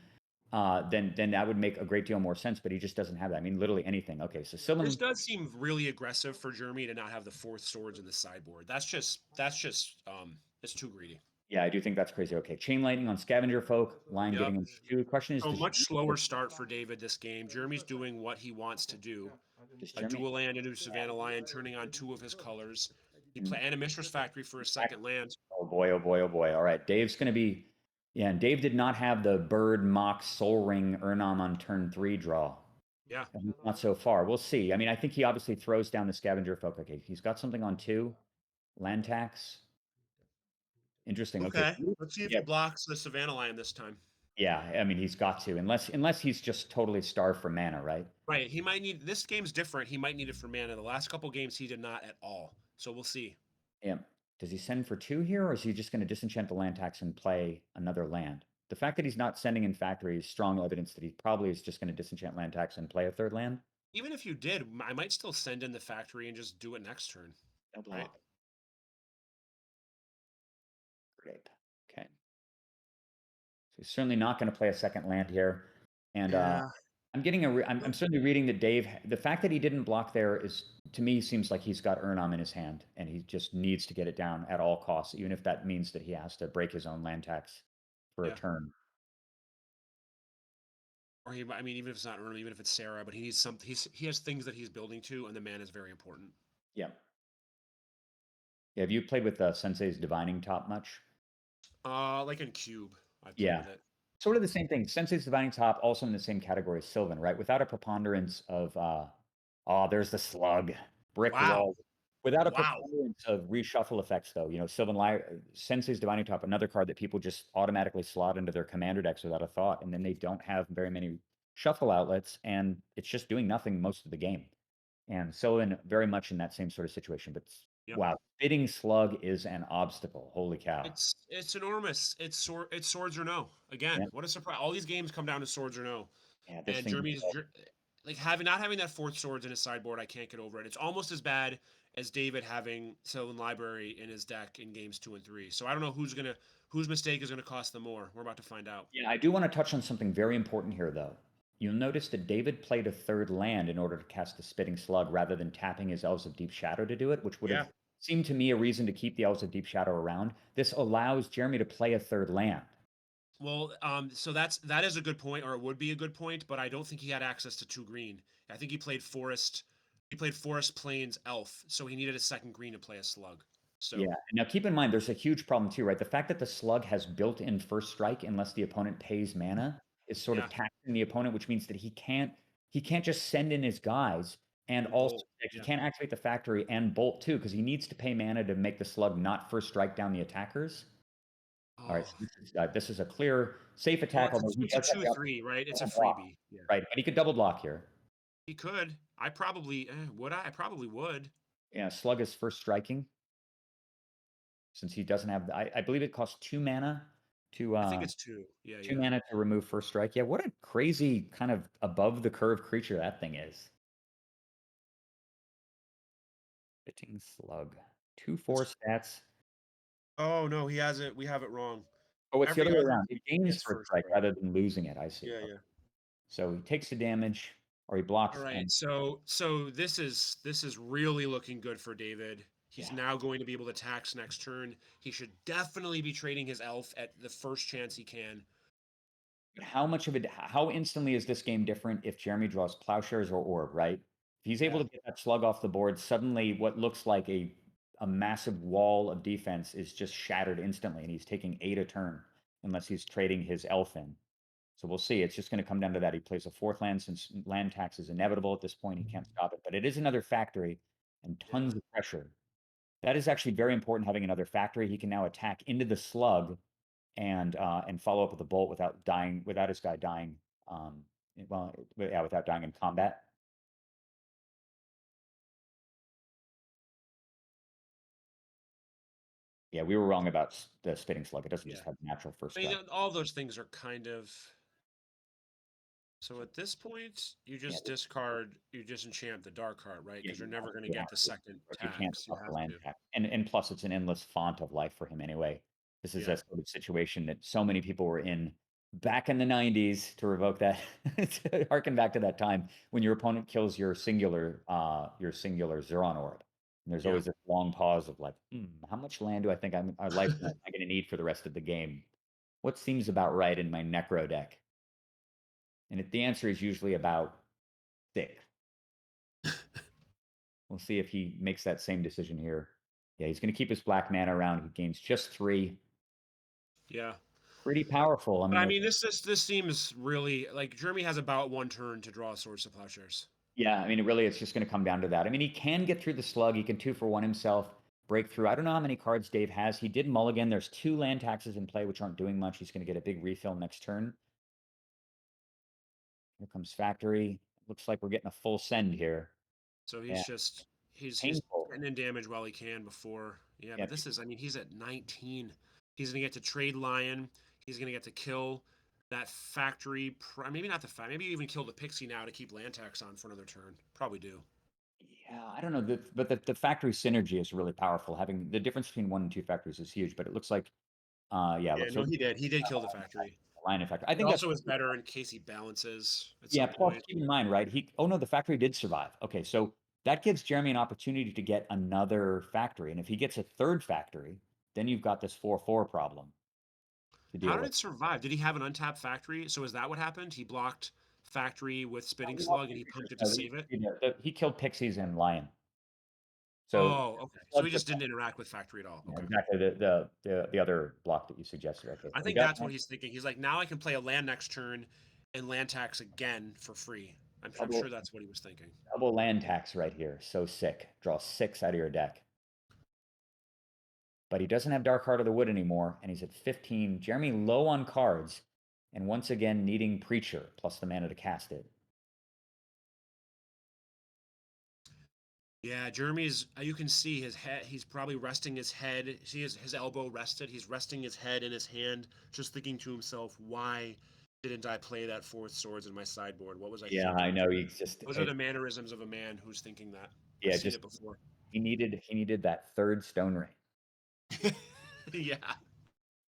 then that would make a great deal more sense. But he just doesn't have that. I mean, literally anything. Okay, so Sylvan. This does seem really aggressive for Jeremy to not have the 4th swords in the sideboard. That's just it's too greedy. Yeah, I do think that's crazy. Okay, Chain Lightning on Scavenger Folk, line getting into 2. The question is, a much slower start for David this game. Jeremy's doing what he wants to do. A dual land into Savannah Lion, turning on 2 of his colors. He and a Mistress Factory for a second land. Oh boy, oh boy, oh boy. All right, Dave's going to be... Yeah, and Dave did not have the Bird, Mox, Soul Ring, Urnam on turn 3 draw. Yeah. Not so far. We'll see. I mean, I think he obviously throws down the Scavenger Folk. Okay, he's got something on 2. Land tax. Interesting. Okay. Let's see if he blocks the Savannah Lion this time. Yeah, I mean, he's got to, unless he's just totally starved for mana, right? Right. He might need, this game's different. He might need it for mana. The last couple games, he did not at all. So we'll see. Yeah. Does he send for 2 here, or is he just going to disenchant the land tax and play another land? The fact that he's not sending in factory is strong evidence that he probably is just going to disenchant land tax and play a 3rd land. Even if you did, I might still send in the factory and just do it next turn. No block. Right? Great. Okay. So he's certainly not going to play a 2nd land here. And I'm getting I'm certainly reading that Dave, the fact that he didn't block there is, to me, seems like he's got Urnam in his hand and he just needs to get it down at all costs, even if that means that he has to break his own land tax for a turn. Or I mean, even if it's not Urnam, even if it's Sarah, but he needs he has things that he's building to, and the mana is very important. Yeah. Yeah. Have you played with Sensei's Divining Top much? Like in Cube. I've played with it. Sort of the same thing. Sensei's Divining Top, also in the same category as Sylvan, right? Without a preponderance of, there's the slug, brick walls. Without a preponderance of reshuffle effects, though, you know, Sensei's Divining Top, another card that people just automatically slot into their commander decks without a thought, and then they don't have very many shuffle outlets, and it's just doing nothing most of the game. And Sylvan very much in that same sort of situation, but wow, Spitting Slug is an obstacle. Holy cow! It's enormous. It's swords or no. Again, what a surprise! All these games come down to swords or no. Yeah, and Jeremy's like not having that 4th swords in his sideboard. I can't get over it. It's almost as bad as David having Sylvan Library in his deck in games 2 and 3. So I don't know whose mistake is gonna cost them more. We're about to find out. Yeah, I do want to touch on something very important here, though. You'll notice that David played a 3rd land in order to cast the Spitting Slug rather than tapping his Elves of Deep Shadow to do it, which would have seemed to me a reason to keep the Elves of Deep Shadow around. This allows Jeremy to play a 3rd land. Well, so that is a good point, or it would be a good point, but I don't think he had access to 2 green. I think he played Forest. He played Forest, Plains, Elf, so he needed a 2nd green to play a Slug. So yeah. Now keep in mind, there's a huge problem too, right? The fact that the Slug has built-in first strike unless the opponent pays mana is sort of taxing the opponent, which means that he can't just send in his guys, and also he can't activate the factory and bolt too, because he needs to pay mana to make the Slug not first strike down the attackers. All right, so this is a clear safe attack. Well, it's a 2/3, right? It's a freebie, right? But he could double block here. He could. I probably would. I probably would. Yeah, Slug is first striking, since he doesn't have. I believe it costs 2 mana. I think it's 2. Yeah, 2 mana to remove first strike. Yeah, what a crazy kind of above the curve creature that thing is. Spitting Slug, 2/4 stats. Oh no, he has it. We have it wrong. Oh, it's the other way around. He gains first strike rather than losing it. I see. Yeah. So he takes the damage, or he blocks. All right. So this is really looking good for David. He's now going to be able to tax next turn. He should definitely be trading his elf at the first chance he can. How instantly is this game different if Jeremy draws Plowshares or Orb, right? If he's able to get that slug off the board, suddenly what looks like a massive wall of defense is just shattered instantly, and he's taking 8 a turn unless he's trading his elf in. So we'll see. It's just going to come down to that. He plays a 4th land since land tax is inevitable at this point. He can't stop it, but it is another factory and tons of pressure. That is actually very important, having another factory. He can now attack into the slug and follow up with a bolt without dying, without his guy dying. Without dying in combat. Yeah, we were wrong about the spitting slug. It doesn't just have natural first I mean, strike. all those things are kind of. So at this point, you just discard, you disenchant the dark card, right? Because you're never going to get the second You can't tax. stop the land tax. And plus, it's an endless font of life for him anyway. This is a sort of situation that so many people were in back in the 90s, to revoke that, to harken back to that time when your opponent kills your singular Zeron orb. And there's always this long pause of like, how much land do I think life am I going to need for the rest of the game? What seems about right in my Necro deck? And the answer is usually about 6. We'll see if he makes that same decision here. Yeah, he's going to keep his black mana around. He gains just 3. Yeah. Pretty powerful. I mean, this seems really like Jeremy has about 1 turn to draw Swords to Plowshares. Yeah, I mean, it's just going to come down to that. I mean, he can get through the slug. He can 2-for-1 himself, break through. I don't know how many cards Dave has. He did mulligan. There's 2 land taxes in play, which aren't doing much. He's going to get a big refill next turn. Here comes Factory. Looks like we're getting a full send here. So he's he's getting in damage while he can before. Yeah, but this is, I mean, he's at 19. He's going to get to trade Lion. He's going to get to kill that Factory. Maybe not the Factory. Maybe even kill the Pixie now to keep land tax on for another turn. Probably do. Yeah, I don't know. But the Factory synergy is really powerful. Having the difference between 1 and 2 factories is huge, but it looks like, he did. He did kill the Factory. Line effect. I think think also is better in case he balances at yeah, some plus point. keep in mind, right? The Factory did survive. Okay, so that gives Jeremy an opportunity to get another factory. And if he gets a 3rd factory, then you've got this 4-4 problem to deal How did with. it survive? Did he have an untapped factory? So is that what happened? He blocked Factory with Spitting Slug and he pumped it to save it? He killed Pixies and Lion. So okay. So he just didn't interact with Factory at all. Yeah, Okay. exactly the other block that you suggested. Okay. I think that's what he's thinking. He's like, now I can play a land next turn and land tax again for free. I'm sure that's what he was thinking. Double land tax right here. So sick. Draw 6 out of your deck. But he doesn't have Dark Heart of the Wood anymore, and he's at 15. Jeremy low on cards, and once again needing Preacher plus the mana to cast it. Yeah, Jeremy's, you can see his head, he's probably resting his head. See his elbow rested. He's resting his head in his hand, just thinking to himself, why didn't I play that 4th Swords in my sideboard? What was I thinking? I know. He's just. Those are the mannerisms of a man who's thinking that. Yeah, I've seen it before. He needed that 3rd Stone Ring. Yeah.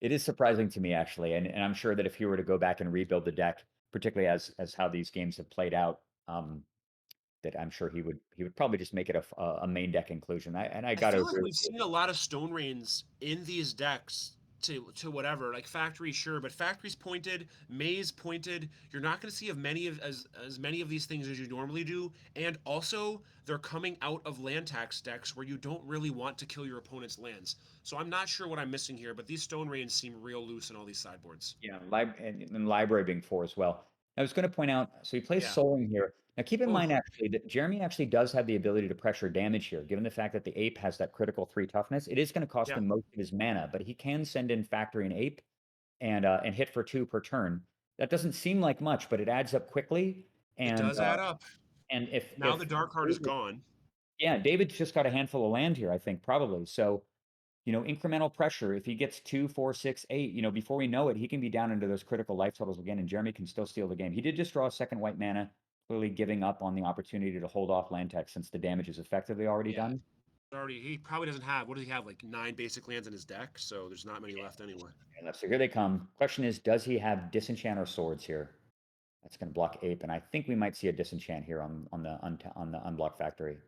It is surprising to me, actually, and I'm sure that if he were to go back and rebuild the deck, particularly as how these games have played out, that I'm sure he would probably just make it a main deck inclusion. I got to feel like we've seen a lot of Stone Rains in these decks to whatever, like Factory, sure, but Factory's pointed, Maze pointed. You're not going to see as many of these things as you normally do, and also they're coming out of land tax decks where you don't really want to kill your opponent's lands. So I'm not sure what I'm missing here, but these Stone Rains seem real loose in all these sideboards. Yeah, and Library being 4 as well. I was going to point out, so he plays Soling here. Now keep in mind actually that Jeremy actually does have the ability to pressure damage here, given the fact that the Ape has that critical 3 toughness. It is going to cost him most of his mana, but he can send in Factory and Ape and hit for 2 per turn. That doesn't seem like much, but it adds up quickly. And, it does add up. And if the Dark Heart is gone. Yeah, David's just got a handful of land here, I think, probably. So, incremental pressure. If he gets 2, 4, 6, 8, before we know it, he can be down into those critical life totals again, and Jeremy can still steal the game. He did just draw a 2nd white mana, clearly giving up on the opportunity to hold off land tax since the damage is effectively already done. He probably doesn't have, what does he have, like 9 basic lands in his deck? So there's not many left anyway. So here they come. Question is, does he have Disenchant or Swords here? That's going to block Ape, and I think we might see a Disenchant here on the Unblock Factory.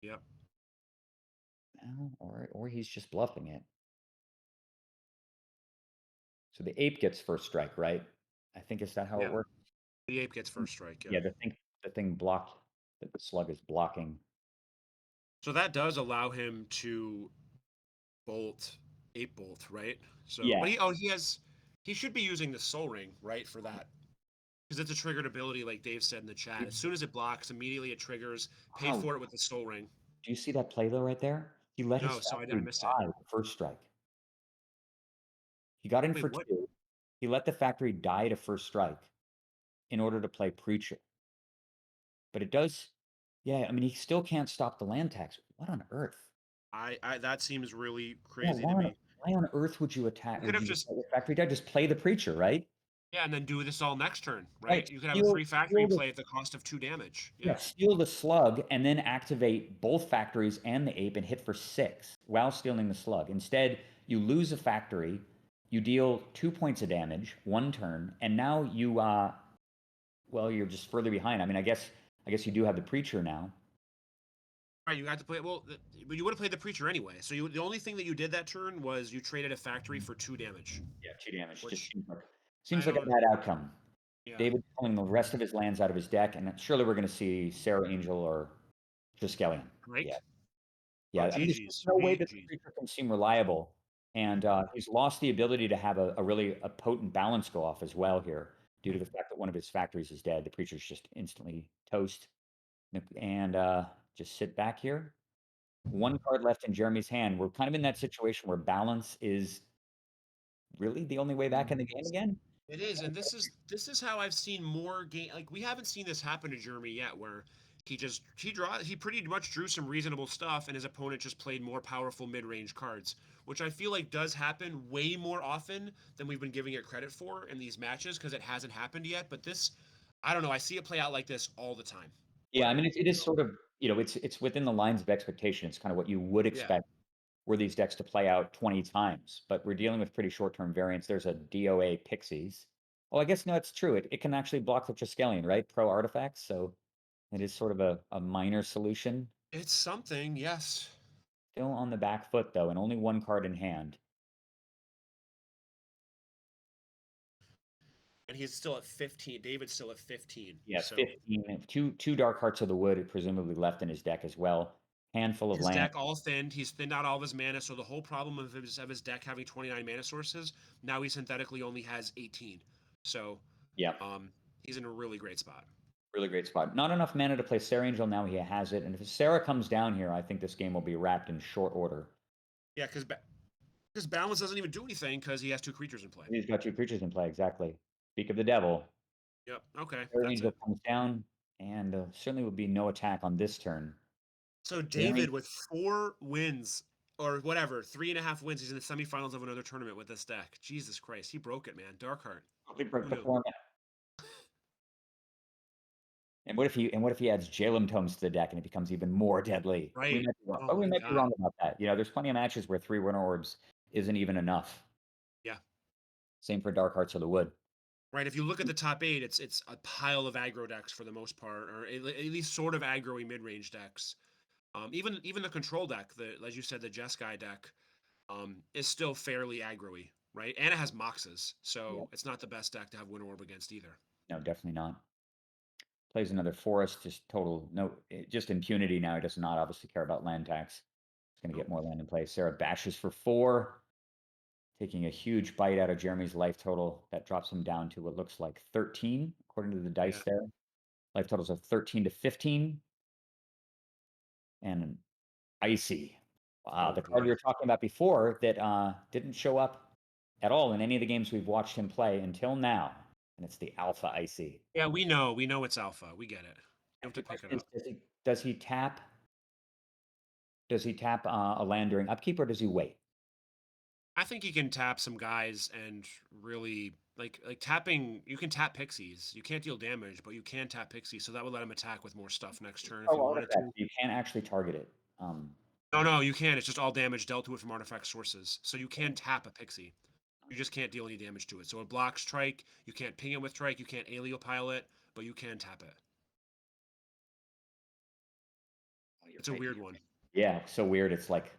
Yep. Or he's just bluffing it. So the Ape gets first strike, right? I think is that how it works? The Ape gets first strike. Yeah, the the thing blocked, that the slug is blocking. So that does allow him to bolt 8-bolt, right? So, Yeah. but he should be using the Soul Ring, right, for that. Because it's a triggered ability, like Dave said in the chat. As soon as it blocks, immediately it triggers. Pay Wow. for it with the Soul Ring. Do you see that play though right there? He let his No, so I factory missed it. die the first strike. He got in Wait, for what? 2. He let the factory die to first strike in order to play Preacher. But it does, yeah, I mean, he still can't stop the land tax. What on earth? That seems really Yeah, crazy to me. why on earth would you attack? You could Would have you just let your factory die? Just play the Preacher, right? Yeah, and then do this all next turn, right? Right, You could have a steal- free factory steal the- play at the cost of 2 damage. Yeah, steal the slug and then activate both factories and the ape and hit for 6 while stealing the slug. Instead, you lose a factory, you deal 2 points of damage, 1 turn, and now you well, you're just further behind. I mean, I guess you do have the Preacher now. Right, you got to play but you would have played the Preacher anyway. So the only thing that you did that turn was you traded a factory for 2 damage. Yeah, 2 damage. Which Just seems like a don't- bad outcome. Yeah. David pulling the rest of his lands out of his deck, and surely we're going to see Sarah Angel or Triskelion. Right? Yeah. Yeah, Oh, I mean, there's GG's. no way that the Preacher can seem reliable, and he's lost the ability to have a really potent balance go off as well here, due to the fact that one of his factories is dead. The Preacher's just instantly toast, and just sit back here. 1 card left in Jeremy's hand. We're kind of in that situation where balance is really the only way back in the game again. It is, and this is how I've seen more game. Like, we haven't seen this happen to Jeremy yet, where he pretty much drew some reasonable stuff, and his opponent just played more powerful mid-range cards, which I feel like does happen way more often than we've been giving it credit for in these matches, because it hasn't happened yet. But this, I don't know, I see it play out like this all the time. Yeah, I mean, it is sort of, it's within the lines of expectation. It's kind of what you would expect were these decks to play out 20 times, but we're dealing with pretty short-term variants. There's a DOA Pixies. Oh, I guess no, it's true. It can actually block the Triskelion, right? Pro artifacts, so it is sort of a minor solution. It's something, yes. Still on the back foot though, and only 1 card in hand. And he's still at 15. David's still at 15. Yeah, so 15. Two Dark Hearts of the Wood, presumably left in his deck as well. Handful of his land. deck all thinned. He's thinned out all of his mana, so the whole problem of his deck having 29 mana sources, now he synthetically only has 18. So yeah, he's in a really great spot. Really great spot. Not enough mana to play Sarah Angel. Now he has it, and if Sarah comes down here, I think this game will be wrapped in short order. Yeah, because balance doesn't even do anything because he has 2 creatures in play. He's got 2 creatures in play, exactly. Speak of the devil. Yep. Okay. Sarah Angel comes down, and certainly will be no attack on this turn. So David with 4 wins, or whatever, 3.5 wins. He's in the semifinals of another tournament with this deck. Jesus Christ, he broke it, man. Darkheart. He broke the format. And what if he adds Jalem Tomes to the deck and it becomes even more deadly? Right. We might be wrong about that. There's plenty of matches where 3 Winter Orbs isn't even enough. Yeah. Same for Dark Hearts of the Wood. Right. If you look at the top 8, it's a pile of aggro decks for the most part, or at least sort of aggro-y mid-range decks. Even the control deck, as you said, the Jeskai deck, is still fairly aggro-y, right? And it has Moxes, so it's not the best deck to have Winter Orb against either. No, definitely not. Plays another forest, just impunity now. He does not obviously care about land tax. He's going to get more land in play. Sarah bashes for 4, taking a huge bite out of Jeremy's life total. That drops him down to what looks like 13, according to the dice there. Life totals of 13 to 15. And an Icy. Wow, the card we were talking about before that didn't show up at all in any of the games we've watched him play until now. And it's the Alpha Icy. Yeah, we know it's Alpha. We get it. You have to pick it up. Does he tap a land during upkeep, or does he wait? I think he can tap some guys and really like tapping. You can tap Pixies. You can't deal damage, but you can tap Pixies, so that would let him attack with more stuff next turn if you wanted to. You can't actually target it. No, you can. It's just all damage dealt to it from artifact sources. So you can tap a Pixie. You just can't deal any damage to it. So it blocks Trike. You can't ping it with Trike. You can't Aliopile it, but you can tap it. It's a weird one. Yeah, so weird. It's like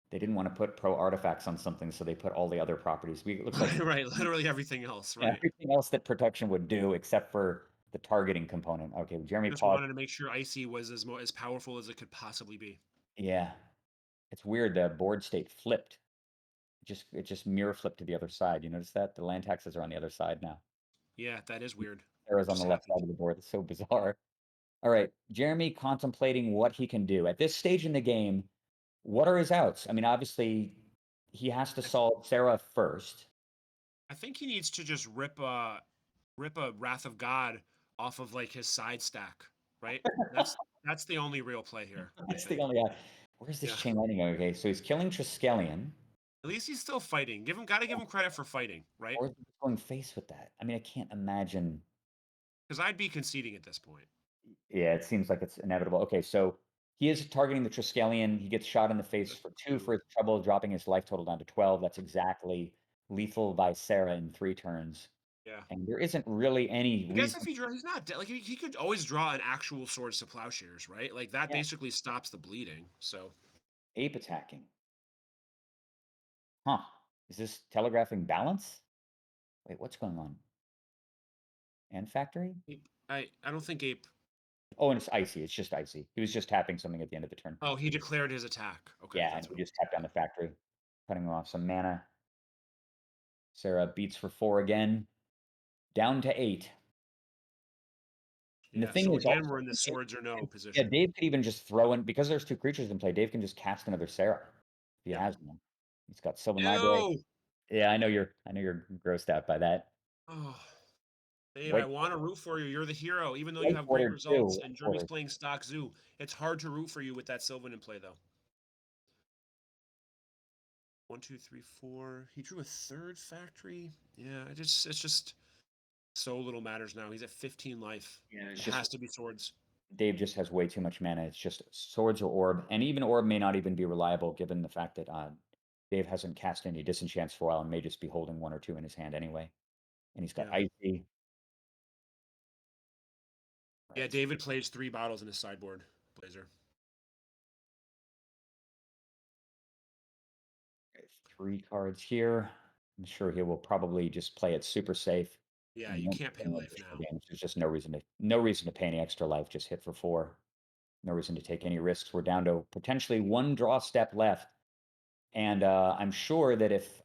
they didn't want to put pro artifacts on something, so they put all the other properties. It looks like right, literally everything else. Right. Everything else that protection would do, except for the targeting component. Okay, Jeremy Just paused. wanted to make sure Icy was as powerful as it could possibly be. Yeah, it's weird. The board state flipped. It just mirror flipped to the other side. You notice that the land taxes are on the other side now. Yeah, that is weird. Arrow's on Just the left happened. side of the board. It's so bizarre. All right, Jeremy contemplating what he can do at this stage in the game. What are his outs? I mean, obviously, he has to solve Sarah first. I think he needs to just rip a Wrath of God off of like his side stack, right? That's the only real play here. That's the only. Where's this chain lightning? Okay, so he's killing Triskelion. At least he's still fighting. Gotta give him credit for fighting, right? Or is he going face with that? I mean, I can't imagine. Because I'd be conceding at this point. Yeah, it seems like it's inevitable. Okay, so he is targeting the Triskelion. He gets shot in the face for 2 for his trouble, dropping his life total down to 12. That's exactly lethal by Sarah in 3 turns. Yeah. And there isn't really any I guess reason. if he draws, he's not dead. Like he could always draw an actual Swords to Plowshares, right? Like that basically stops the bleeding. So Ape attacking. Huh. Is this telegraphing balance? Wait, what's going on? And factory? I don't think Ape. Oh, and it's icy. It's just icy. He was just tapping something at the end of the turn. Oh, he declared his attack. Okay. Yeah, and he just tapped on the factory, cutting off some mana. Sarah beats for 4 again, down to 8. And Yeah, the thing so is, again, also, we're in the Dave- swords or no Yeah, position. Dave could even just throw in, because there's 2 creatures in play, Dave can just cast another Sarah if he Yeah. has one. He's got Sylvan Library. Yeah, I know you're grossed out by that. Oh, Dave, White- I want to root for you. You're the hero, even though White you have great border results. too, And white Jeremy's border. playing stock zoo. It's hard to root for you with that Sylvan in play, though. 1, 2, 3, 4. He drew a 3rd factory. Yeah, it's just so little matters now. He's at 15 life. Yeah, it has to be swords. Dave just has way too much mana. It's just swords or orb, and even orb may not even be reliable given the fact that Dave hasn't cast any disenchants for a while and may just be holding 1 or 2 in his hand anyway. And he's got icy. Yeah, David plays 3 bottles in his sideboard, Blazer. 3 cards here. I'm sure he will probably just play it super safe. Yeah, and you won't can't play pay any life additional now. damage. There's just no reason to pay any extra life. Just hit for 4. No reason to take any risks. We're down to potentially 1 draw step left. And I'm sure that if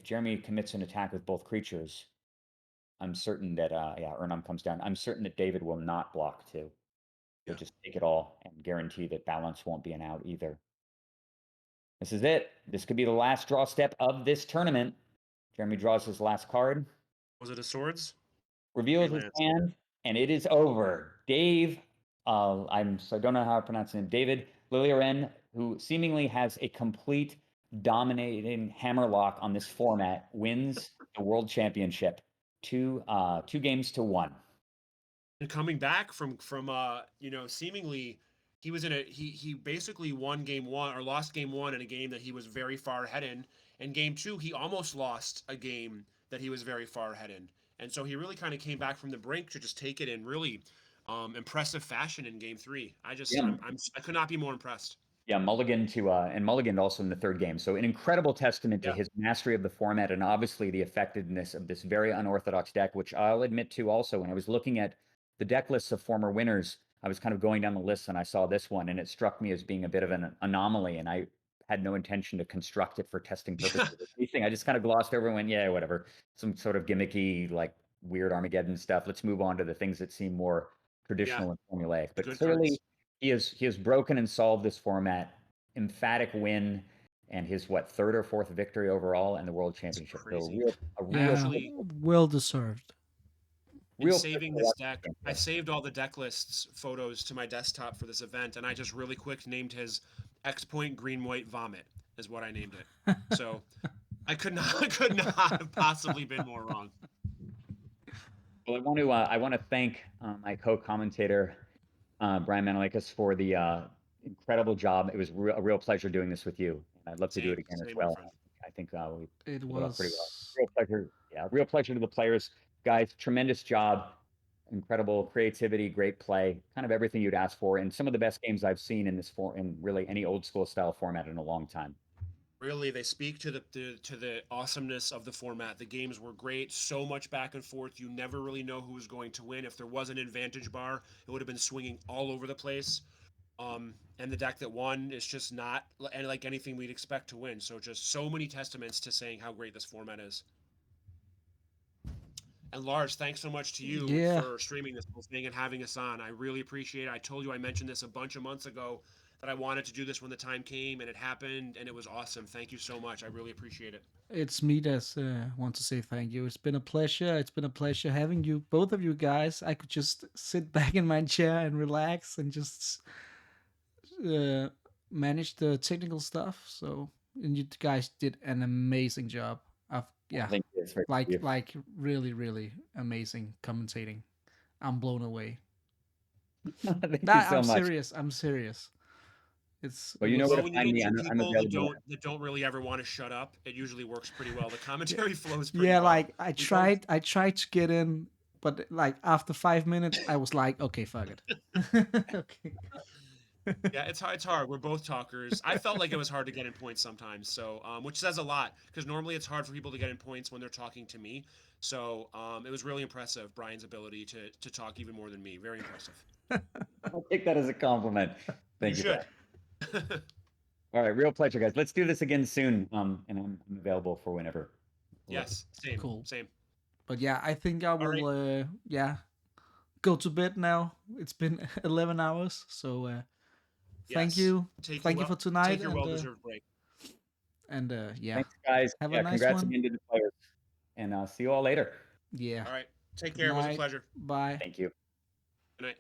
Jeremy commits an attack with both creatures, I'm certain that Ørjansen comes down. I'm certain that David will not block 2. He'll just take it all and guarantee that balance won't be an out either. This is it. This could be the last draw step of this tournament. Jeremy draws his last card. Was it a swords? Reveals his hand, and it is over. Dave, I don't know how to pronounce his name. David Lilleøren, who seemingly has a complete dominating hammerlock on this format, wins the World Championship. 2 games to 1. And coming back from seemingly he was in he basically won game 1 or lost game 1 in a game that he was very far ahead in. And game 2, he almost lost a game that he was very far ahead in. And so he really kind of came back from the brink to just take it in really impressive fashion in game 3. I could not be more impressed. Yeah, Mulligan and Mulligan also in the 3rd game. So an incredible testament to his mastery of the format and obviously the effectiveness of this very unorthodox deck, which I'll admit to also, when I was looking at the deck lists of former winners, I was kind of going down the list and I saw this one and it struck me as being a bit of an anomaly, and I had no intention to construct it for testing purposes. I just kind of glossed over and went, yeah, whatever. Some sort of gimmicky, like weird Armageddon stuff. Let's move on to the things that seem more traditional and formulaic. But clearly he has broken and solved this format. Emphatic win, and his 3rd or 4th victory overall in the World Championship. So well deserved. In saving this deck, I saved all the deck lists photos to my desktop for this event, and I just really quick named his X-Point Green White Vomit is what I named it. So I could not have possibly been more wrong. Well, I want to thank my co-commentator Bryan Manolakis for the incredible job. It was a real pleasure doing this with you. I'd love to do it again as well. I think we pulled it off pretty well. Real pleasure. Yeah, real pleasure to the players, guys. Tremendous job, incredible creativity, great play, kind of everything you'd ask for, and some of the best games I've seen in really any old school style format in a long time. Really, they speak to the awesomeness of the format. The games were great, so much back and forth. You never really know who was going to win. If there was an advantage bar, it would have been swinging all over the place. And the deck that won is just not like anything we'd expect to win. So just so many testaments to saying how great this format is. And Lars, thanks so much to you for streaming this whole thing and having us on. I really appreciate it. I told you I mentioned this a bunch of months ago that I wanted to do this when the time came, and it happened, and it was awesome. Thank you so much. I really appreciate it. It's me that want to say thank you. It's been a pleasure. It's been a pleasure having you, both of you guys. I could just sit back in my chair and relax and just manage the technical stuff. So, and you guys did an amazing job. Thank you. Like really, really amazing commentating. I'm blown away. Thank you so I'm much. serious. I'm serious. It's well, you know where when to find you me. get I'm people available. that don't really ever want to shut up, it usually works pretty well. The commentary flows pretty yeah, well. like I tried to get in, but like after 5 minutes, I was like, okay, fuck it. Okay. Yeah, it's hard. We're both talkers. I felt like it was hard to get in points sometimes, so which says a lot because normally it's hard for people to get in points when they're talking to me. So it was really impressive, Brian's ability to talk even more than me. Very impressive. I'll take that as a compliment. Thank you. You should. All right, real pleasure, guys. Let's do this again soon. And I'm available for whenever. Yes, same. Cool. Same. But yeah, I think I will. Go to bed now. It's been 11 hours, so thank you. Thank you for tonight. Take your well-deserved break. And yeah, thanks, guys. Have a nice congrats one. again to the players, and I'll see you all later. Yeah. All right. Take care. It was a pleasure. Bye. Thank you. Good night.